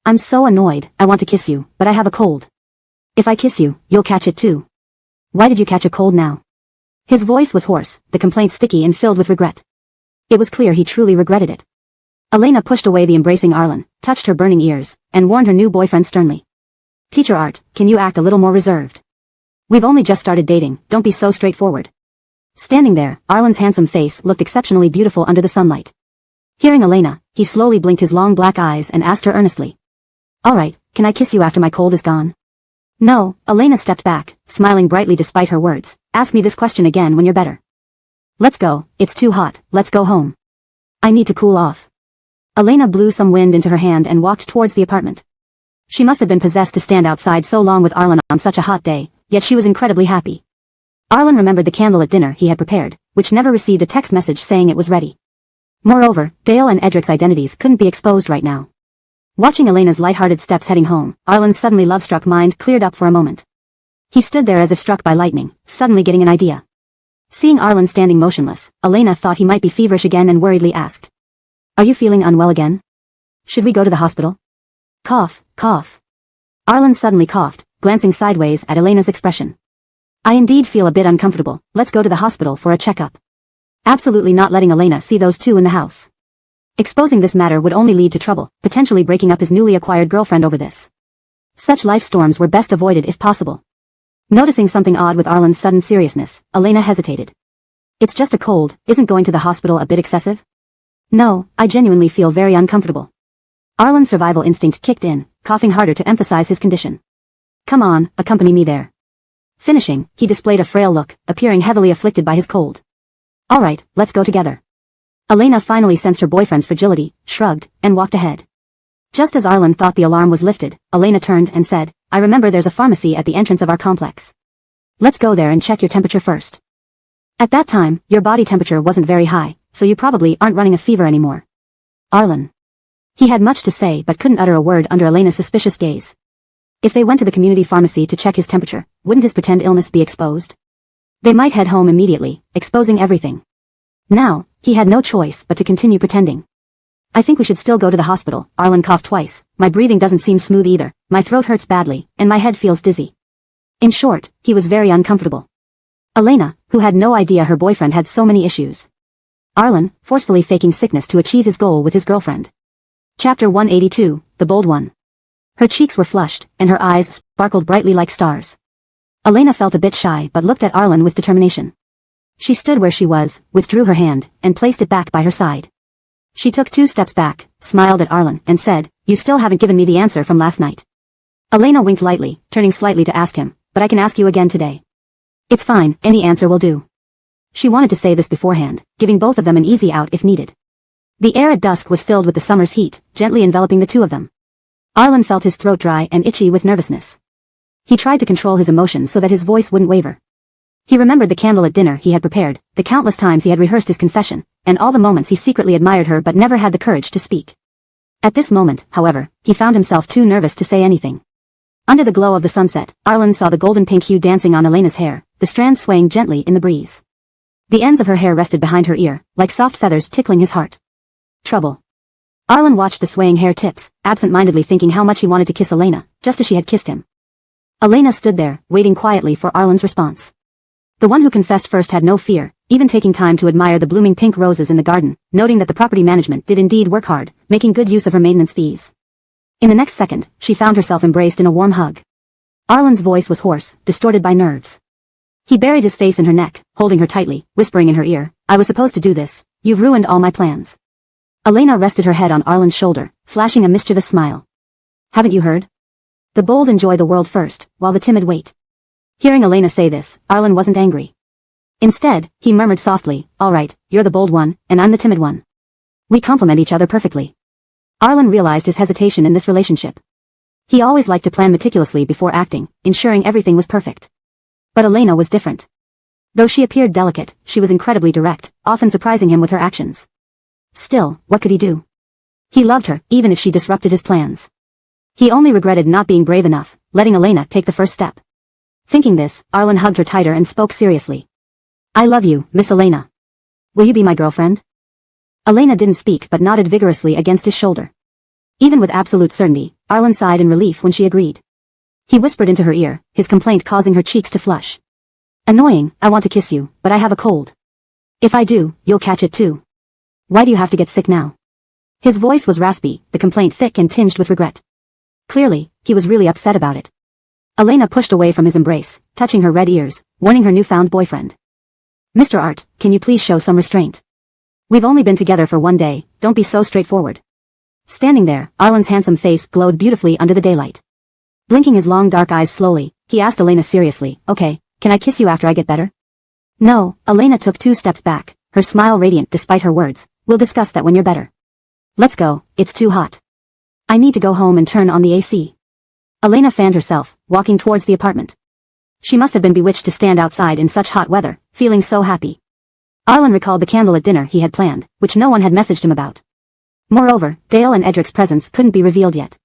I'm so annoyed, I want to kiss you, but I have a cold. If I kiss you, you'll catch it too. Why did you catch a cold now? His voice was hoarse, the complaint sticky and filled with regret. It was clear he truly regretted it. Elena pushed away the embracing Arlen, touched her burning ears, and warned her new boyfriend sternly. Teacher Art, can you act a little more reserved? We've only just started dating, don't be so straightforward. Standing there, Arlen's handsome face looked exceptionally beautiful under the sunlight. Hearing Elena, he slowly blinked his long black eyes and asked her earnestly. Alright, can I kiss you after my cold is gone? No, Elena stepped back, smiling brightly despite her words. Ask me this question again when you're better. Let's go, it's too hot, let's go home. I need to cool off. Elena blew some wind into her hand and walked towards the apartment. She must have been possessed to stand outside so long with Arlen on such a hot day, yet she was incredibly happy. Arlen remembered the candlelit dinner he had prepared, which never received a text message saying it was ready. Moreover, Dale and Edric's identities couldn't be exposed right now. Watching Elena's light-hearted steps heading home, Arlen's suddenly love-struck mind cleared up for a moment. He stood there as if struck by lightning, suddenly getting an idea. Seeing Arlen standing motionless, Elena thought he might be feverish again and worriedly asked. Are you feeling unwell again? Should we go to the hospital? Cough, cough. Arlen suddenly coughed, glancing sideways at Elena's expression. I indeed feel a bit uncomfortable, let's go to the hospital for a checkup. Absolutely not letting Elena see those two in the house. Exposing this matter would only lead to trouble, potentially breaking up his newly acquired girlfriend over this. Such life storms were best avoided if possible. Noticing something odd with Arlen's sudden seriousness, Elena hesitated. It's just a cold, isn't going to the hospital a bit excessive? No, I genuinely feel very uncomfortable. Arlen's survival instinct kicked in, coughing harder to emphasize his condition. Come on, accompany me there. Finishing, he displayed a frail look, appearing heavily afflicted by his cold. Alright, let's go together. Elena finally sensed her boyfriend's fragility, shrugged, and walked ahead. Just as Arlen thought the alarm was lifted, Elena turned and said, I remember there's a pharmacy at the entrance of our complex. Let's go there and check your temperature first. At that time, your body temperature wasn't very high, so you probably aren't running a fever anymore. Arlen. He had much to say but couldn't utter a word under Elena's suspicious gaze. If they went to the community pharmacy to check his temperature, wouldn't his pretend illness be exposed? They might head home immediately, exposing everything. Now, he had no choice but to continue pretending. I think we should still go to the hospital. Arlen coughed twice. My breathing doesn't seem smooth either, my throat hurts badly, and my head feels dizzy. In short, he was very uncomfortable. Elena, who had no idea her boyfriend had so many issues. Arlen, forcefully faking sickness to achieve his goal with his girlfriend. Chapter 182, The Bold One. Her cheeks were flushed, and her eyes sparkled brightly like stars. Elena felt a bit shy but looked at Arlen with determination. She stood where she was, withdrew her hand, and placed it back by her side. She took 2 steps back, smiled at Arlen, and said, You still haven't given me the answer from last night. Elena winked lightly, turning slightly to ask him, But I can ask you again today. It's fine, any answer will do. She wanted to say this beforehand, giving both of them an easy out if needed. The air at dusk was filled with the summer's heat, gently enveloping the two of them. Arlen felt his throat dry and itchy with nervousness. He tried to control his emotions so that his voice wouldn't waver. He remembered the candlelit dinner he had prepared, the countless times he had rehearsed his confession, and all the moments he secretly admired her but never had the courage to speak. At this moment, however, he found himself too nervous to say anything. Under the glow of the sunset, Arlen saw the golden pink hue dancing on Elena's hair, the strands swaying gently in the breeze. The ends of her hair rested behind her ear, like soft feathers tickling his heart. Trouble. Arlen watched the swaying hair tips, absent-mindedly thinking how much he wanted to kiss Elena, just as she had kissed him. Elena stood there, waiting quietly for Arlen's response. The one who confessed first had no fear, even taking time to admire the blooming pink roses in the garden, noting that the property management did indeed work hard, making good use of her maintenance fees. In the next second, she found herself embraced in a warm hug. Arlen's voice was hoarse, distorted by nerves. He buried his face in her neck, holding her tightly, whispering in her ear, I was supposed to do this, you've ruined all my plans. Elena rested her head on Arlen's shoulder, flashing a mischievous smile. Haven't you heard? The bold enjoy the world first, while the timid wait. Hearing Elena say this, Arlen wasn't angry. Instead, he murmured softly, all right, you're the bold one, and I'm the timid one. We complement each other perfectly. Arlen realized his hesitation in this relationship. He always liked to plan meticulously before acting, ensuring everything was perfect. But Elena was different. Though she appeared delicate, she was incredibly direct, often surprising him with her actions. Still, what could he do? He loved her, even if she disrupted his plans. He only regretted not being brave enough, letting Elena take the first step. Thinking this, Arlen hugged her tighter and spoke seriously. I love you, Miss Elena. Will you be my girlfriend? Elena didn't speak but nodded vigorously against his shoulder. Even with absolute certainty, Arlen sighed in relief when she agreed. He whispered into her ear, his complaint causing her cheeks to flush. Annoying, I want to kiss you, but I have a cold. If I do, you'll catch it too. Why do you have to get sick now? His voice was raspy, the complaint thick and tinged with regret. Clearly, he was really upset about it. Elena pushed away from his embrace, touching her red ears, warning her newfound boyfriend. Mr. Art, can you please show some restraint? We've only been together for one day, don't be so straightforward. Standing there, Arlen's handsome face glowed beautifully under the daylight. Blinking his long dark eyes slowly, he asked Elena seriously, okay, can I kiss you after I get better? No, Elena took 2 steps back, her smile radiant despite her words, we'll discuss that when you're better. Let's go, it's too hot. I need to go home and turn on the AC. Elena fanned herself, walking towards the apartment. She must have been bewitched to stand outside in such hot weather, feeling so happy. Arlen recalled the candlelit dinner he had planned, which no one had messaged him about. Moreover, Dale and Edric's presence couldn't be revealed yet.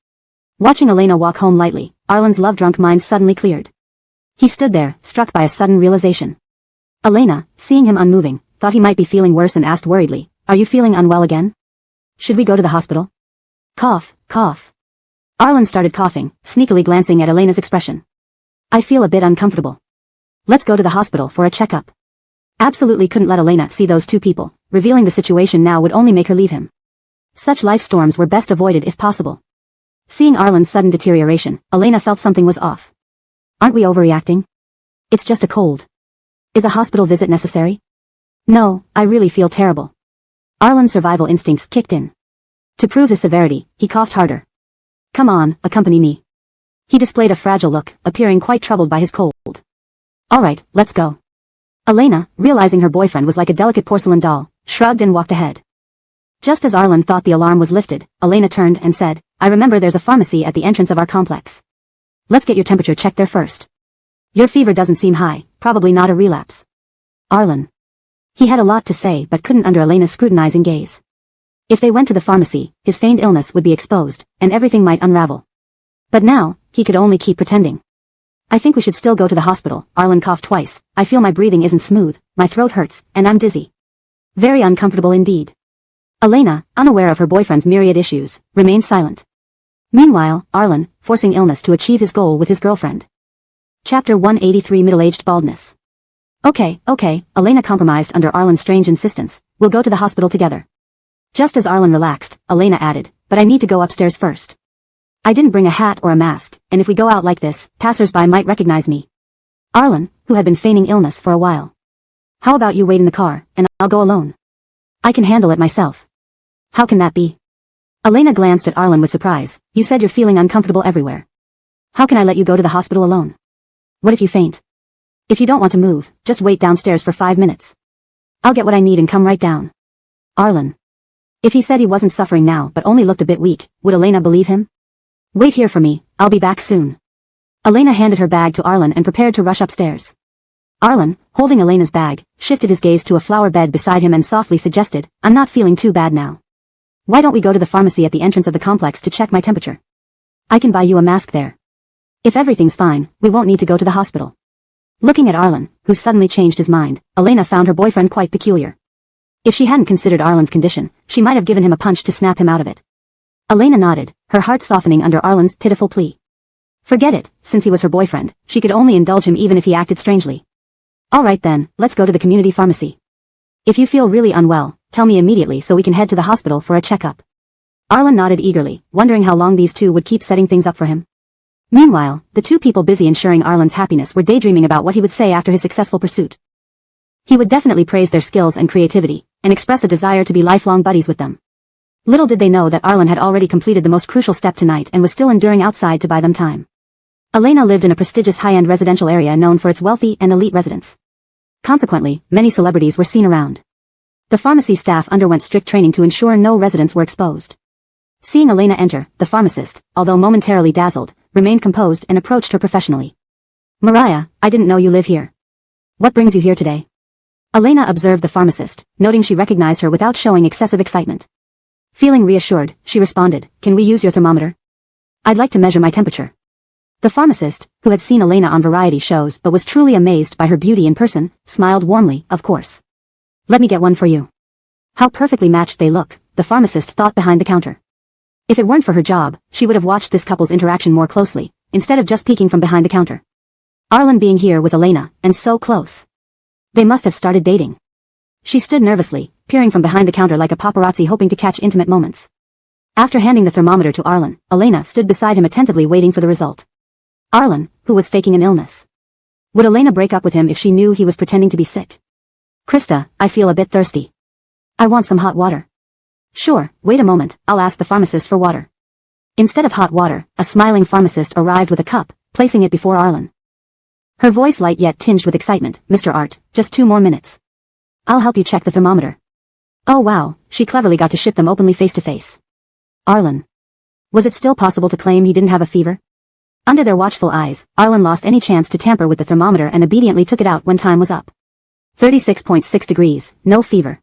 Watching Elena walk home lightly, Arlen's love-drunk mind suddenly cleared. He stood there, struck by a sudden realization. Elena, seeing him unmoving, thought he might be feeling worse and asked worriedly, are you feeling unwell again? Should we go to the hospital? Cough, cough. Arlen started coughing, sneakily glancing at Elena's expression. I feel a bit uncomfortable. Let's go to the hospital for a checkup. Absolutely couldn't let Elena see those two people, revealing the situation now would only make her leave him. Such life storms were best avoided if possible. Seeing Arlen's sudden deterioration, Elena felt something was off. Aren't we overreacting? It's just a cold. Is a hospital visit necessary? No, I really feel terrible. Arlen's survival instincts kicked in. To prove his severity, he coughed harder. Come on, accompany me. He displayed a fragile look, appearing quite troubled by his cold. Alright, let's go. Elena, realizing her boyfriend was like a delicate porcelain doll, shrugged and walked ahead. Just as Arlen thought the alarm was lifted, Elena turned and said, I remember there's a pharmacy at the entrance of our complex. Let's get your temperature checked there first. Your fever doesn't seem high, probably not a relapse. Arlen. He had a lot to say but couldn't under Elena's scrutinizing gaze. If they went to the pharmacy, his feigned illness would be exposed, and everything might unravel. But now, he could only keep pretending. I think we should still go to the hospital. Arlen coughed twice. I feel my breathing isn't smooth, my throat hurts, and I'm dizzy. Very uncomfortable indeed. Elena, unaware of her boyfriend's myriad issues, remained silent. Meanwhile, Arlen, forcing illness to achieve his goal with his girlfriend. Chapter 183 Middle-Aged Baldness. Okay, Elena compromised under Arlen's strange insistence. We'll go to the hospital together. Just as Arlen relaxed, Elena added, but I need to go upstairs first. I didn't bring a hat or a mask, and if we go out like this, passers-by might recognize me. Arlen, who had been feigning illness for a while. How about you wait in the car, and I'll go alone? I can handle it myself. How can that be? Elena glanced at Arlen with surprise. You said you're feeling uncomfortable everywhere. How can I let you go to the hospital alone? What if you faint? If you don't want to move, just wait downstairs for 5 minutes. I'll get what I need and come right down. Arlen. If he said he wasn't suffering now but only looked a bit weak, would Elena believe him? Wait here for me, I'll be back soon. Elena handed her bag to Arlen and prepared to rush upstairs. Arlen, holding Elena's bag, shifted his gaze to a flower bed beside him and softly suggested, I'm not feeling too bad now. Why don't we go to the pharmacy at the entrance of the complex to check my temperature? I can buy you a mask there. If everything's fine, we won't need to go to the hospital. Looking at Arlen, who suddenly changed his mind, Elena found her boyfriend quite peculiar. If she hadn't considered Arlen's condition, she might have given him a punch to snap him out of it. Elena nodded, her heart softening under Arlen's pitiful plea. Forget it, since he was her boyfriend, she could only indulge him even if he acted strangely. Alright then, let's go to the community pharmacy. If you feel really unwell, tell me immediately so we can head to the hospital for a checkup. Arlen nodded eagerly, wondering how long these two would keep setting things up for him. Meanwhile, the two people busy ensuring Arlen's happiness were daydreaming about what he would say after his successful pursuit. He would definitely praise their skills and creativity, and express a desire to be lifelong buddies with them. Little did they know that Arlen had already completed the most crucial step tonight and was still enduring outside to buy them time. Elena lived in a prestigious high-end residential area known for its wealthy and elite residents. Consequently, many celebrities were seen around. The pharmacy staff underwent strict training to ensure no residents were exposed. Seeing Elena enter, the pharmacist, although momentarily dazzled, remained composed and approached her professionally. Mariah, I didn't know you live here. What brings you here today? Elena observed the pharmacist, noting she recognized her without showing excessive excitement. Feeling reassured, she responded, Can we use your thermometer? I'd like to measure my temperature. The pharmacist, who had seen Elena on variety shows but was truly amazed by her beauty in person, smiled warmly, Of course. Let me get one for you. How perfectly matched they look, the pharmacist thought behind the counter. If it weren't for her job, she would have watched this couple's interaction more closely, instead of just peeking from behind the counter. Arlen being here with Elena, and so close. They must have started dating. She stood nervously, peering from behind the counter like a paparazzi hoping to catch intimate moments. After handing the thermometer to Arlen, Elena stood beside him attentively waiting for the result. Arlen, who was faking an illness. Would Elena break up with him if she knew he was pretending to be sick? Krista, I feel a bit thirsty. I want some hot water. Sure, wait a moment, I'll ask the pharmacist for water. Instead of hot water, a smiling pharmacist arrived with a cup, placing it before Arlen. Her voice light yet tinged with excitement, Mr. Art, just 2 more minutes. I'll help you check the thermometer. Oh wow, she cleverly got to ship them openly face to face. Arlen. Was it still possible to claim he didn't have a fever? Under their watchful eyes, Arlen lost any chance to tamper with the thermometer and obediently took it out when time was up. 36.6 degrees, no fever.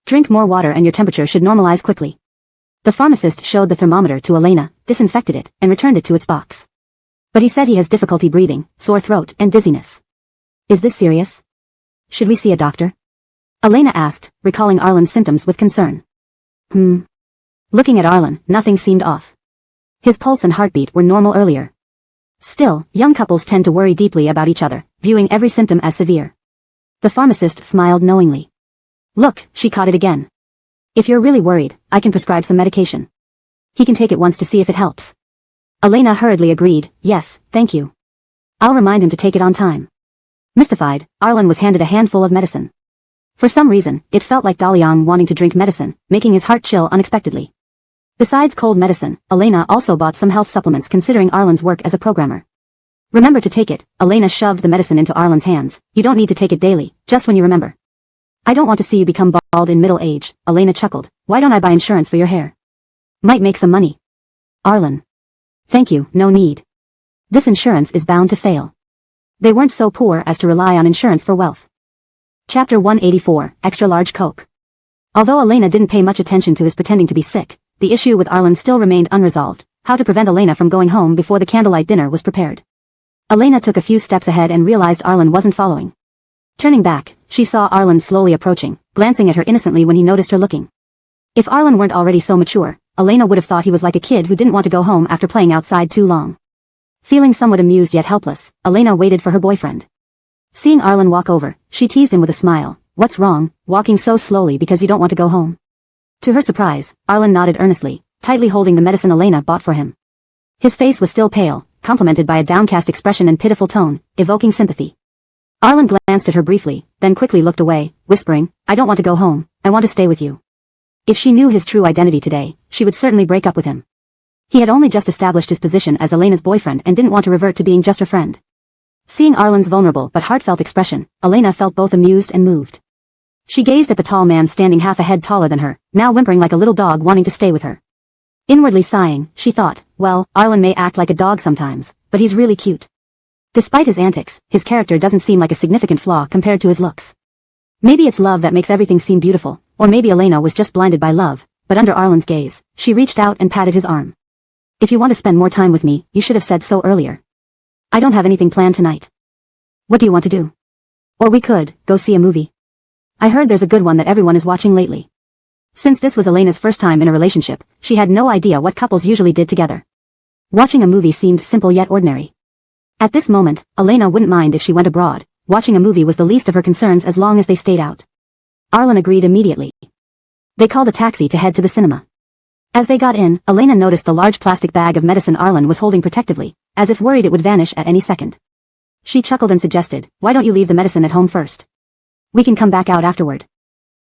Drink more water and your temperature should normalize quickly. The pharmacist showed the thermometer to Elena, disinfected it, and returned it to its box. But he said he has difficulty breathing, sore throat, and dizziness. Is this serious? Should we see a doctor? Elena asked, recalling Arlen's symptoms with concern. Looking at Arlen, nothing seemed off. His pulse and heartbeat were normal earlier. Still, young couples tend to worry deeply about each other, viewing every symptom as severe. The pharmacist smiled knowingly. Look, she caught it again. If you're really worried, I can prescribe some medication. He can take it once to see if it helps. Elena hurriedly agreed, yes, thank you. I'll remind him to take it on time. Mystified, Arlen was handed a handful of medicine. For some reason, it felt like Dalian wanting to drink medicine, making his heart chill unexpectedly. Besides cold medicine, Elena also bought some health supplements considering Arlen's work as a programmer. Remember to take it. Elena shoved the medicine into Arlen's hands. You don't need to take it daily, just when you remember. I don't want to see you become bald in middle age, Elena chuckled. Why don't I buy insurance for your hair? Might make some money. Arlen. Thank you, no need. This insurance is bound to fail. They weren't so poor as to rely on insurance for wealth. Chapter 184, Extra Large Coke. Although Elena didn't pay much attention to his pretending to be sick, the issue with Arlen still remained unresolved, how to prevent Elena from going home before the candlelight dinner was prepared. Elena took a few steps ahead and realized Arlen wasn't following. Turning back, she saw Arlen slowly approaching, glancing at her innocently when he noticed her looking. If Arlen weren't already so mature, Elena would have thought he was like a kid who didn't want to go home after playing outside too long. Feeling somewhat amused yet helpless, Elena waited for her boyfriend. Seeing Arlen walk over, she teased him with a smile. What's wrong, walking so slowly because you don't want to go home? To her surprise, Arlen nodded earnestly, tightly holding the medicine Elena bought for him. His face was still pale, complemented by a downcast expression and pitiful tone, evoking sympathy. Arlen glanced at her briefly, then quickly looked away, whispering, I don't want to go home, I want to stay with you. If she knew his true identity today, she would certainly break up with him. He had only just established his position as Elena's boyfriend and didn't want to revert to being just her friend. Seeing Arlen's vulnerable but heartfelt expression, Elena felt both amused and moved. She gazed at the tall man standing half a head taller than her, now whimpering like a little dog wanting to stay with her. Inwardly sighing, she thought, well, Arlen may act like a dog sometimes, but he's really cute. Despite his antics, his character doesn't seem like a significant flaw compared to his looks. Maybe it's love that makes everything seem beautiful, or maybe Elena was just blinded by love, but under Arlen's gaze, she reached out and patted his arm. If you want to spend more time with me, you should have said so earlier. I don't have anything planned tonight. What do you want to do? Or we could, go see a movie. I heard there's a good one that everyone is watching lately. Since this was Elena's first time in a relationship, she had no idea what couples usually did together. Watching a movie seemed simple yet ordinary. At this moment, Elena wouldn't mind if she went abroad. Watching a movie was the least of her concerns as long as they stayed out. Arlen agreed immediately. They called a taxi to head to the cinema. As they got in, Elena noticed the large plastic bag of medicine Arlen was holding protectively, as if worried it would vanish at any second. She chuckled and suggested, why don't you leave the medicine at home first? We can come back out afterward.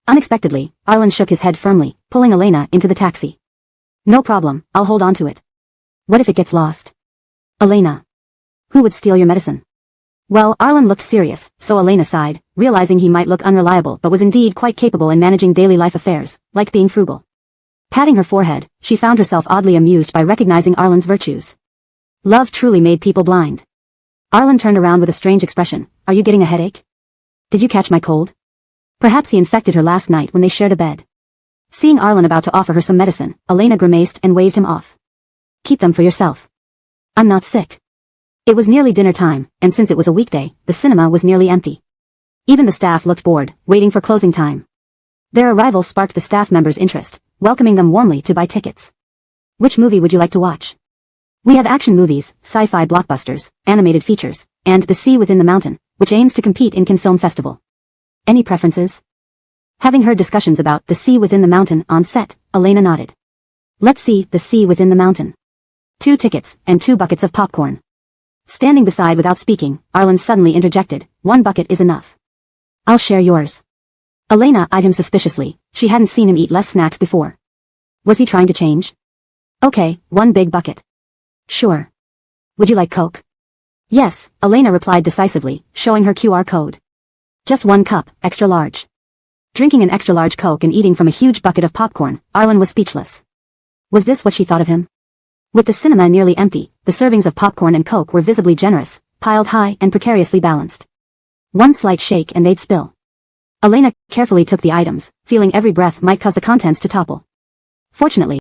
Unexpectedly, Arlen shook his head firmly, pulling Elena into the taxi. No problem, I'll hold on to it. What if it gets lost? Elena. Who would steal your medicine? Well, Arlen looked serious, so Elena sighed, realizing he might look unreliable but was indeed quite capable in managing daily life affairs, like being frugal. Patting her forehead, she found herself oddly amused by recognizing Arlen's virtues. Love truly made people blind. Arlen turned around with a strange expression. Are you getting a headache? Did you catch my cold? Perhaps he infected her last night when they shared a bed. Seeing Arlen about to offer her some medicine, Elena grimaced and waved him off. Keep them for yourself. I'm not sick. It was nearly dinner time, and since it was a weekday, the cinema was nearly empty. Even the staff looked bored, waiting for closing time. Their arrival sparked the staff members' interest, welcoming them warmly to buy tickets. Which movie would you like to watch? We have action movies, sci-fi blockbusters, animated features, and The Sea Within the Mountain, which aims to compete in Cannes Film Festival. Any preferences? Having heard discussions about The Sea Within the Mountain on set, Elena nodded. Let's see The Sea Within the Mountain. 2 tickets, and 2 buckets of popcorn. Standing beside without speaking, Arlen suddenly interjected, 1 bucket is enough. I'll share yours. Elena eyed him suspiciously, she hadn't seen him eat less snacks before. Was he trying to change? Okay, 1 big bucket. Sure. Would you like Coke? Yes, Elena replied decisively, showing her QR code. Just 1 cup, extra large. Drinking an extra large Coke and eating from a huge bucket of popcorn, Arlen was speechless. Was this what she thought of him? With the cinema nearly empty, the servings of popcorn and Coke were visibly generous, piled high and precariously balanced. 1 slight shake and they'd spill. Elena carefully took the items, feeling every breath might cause the contents to topple. Fortunately,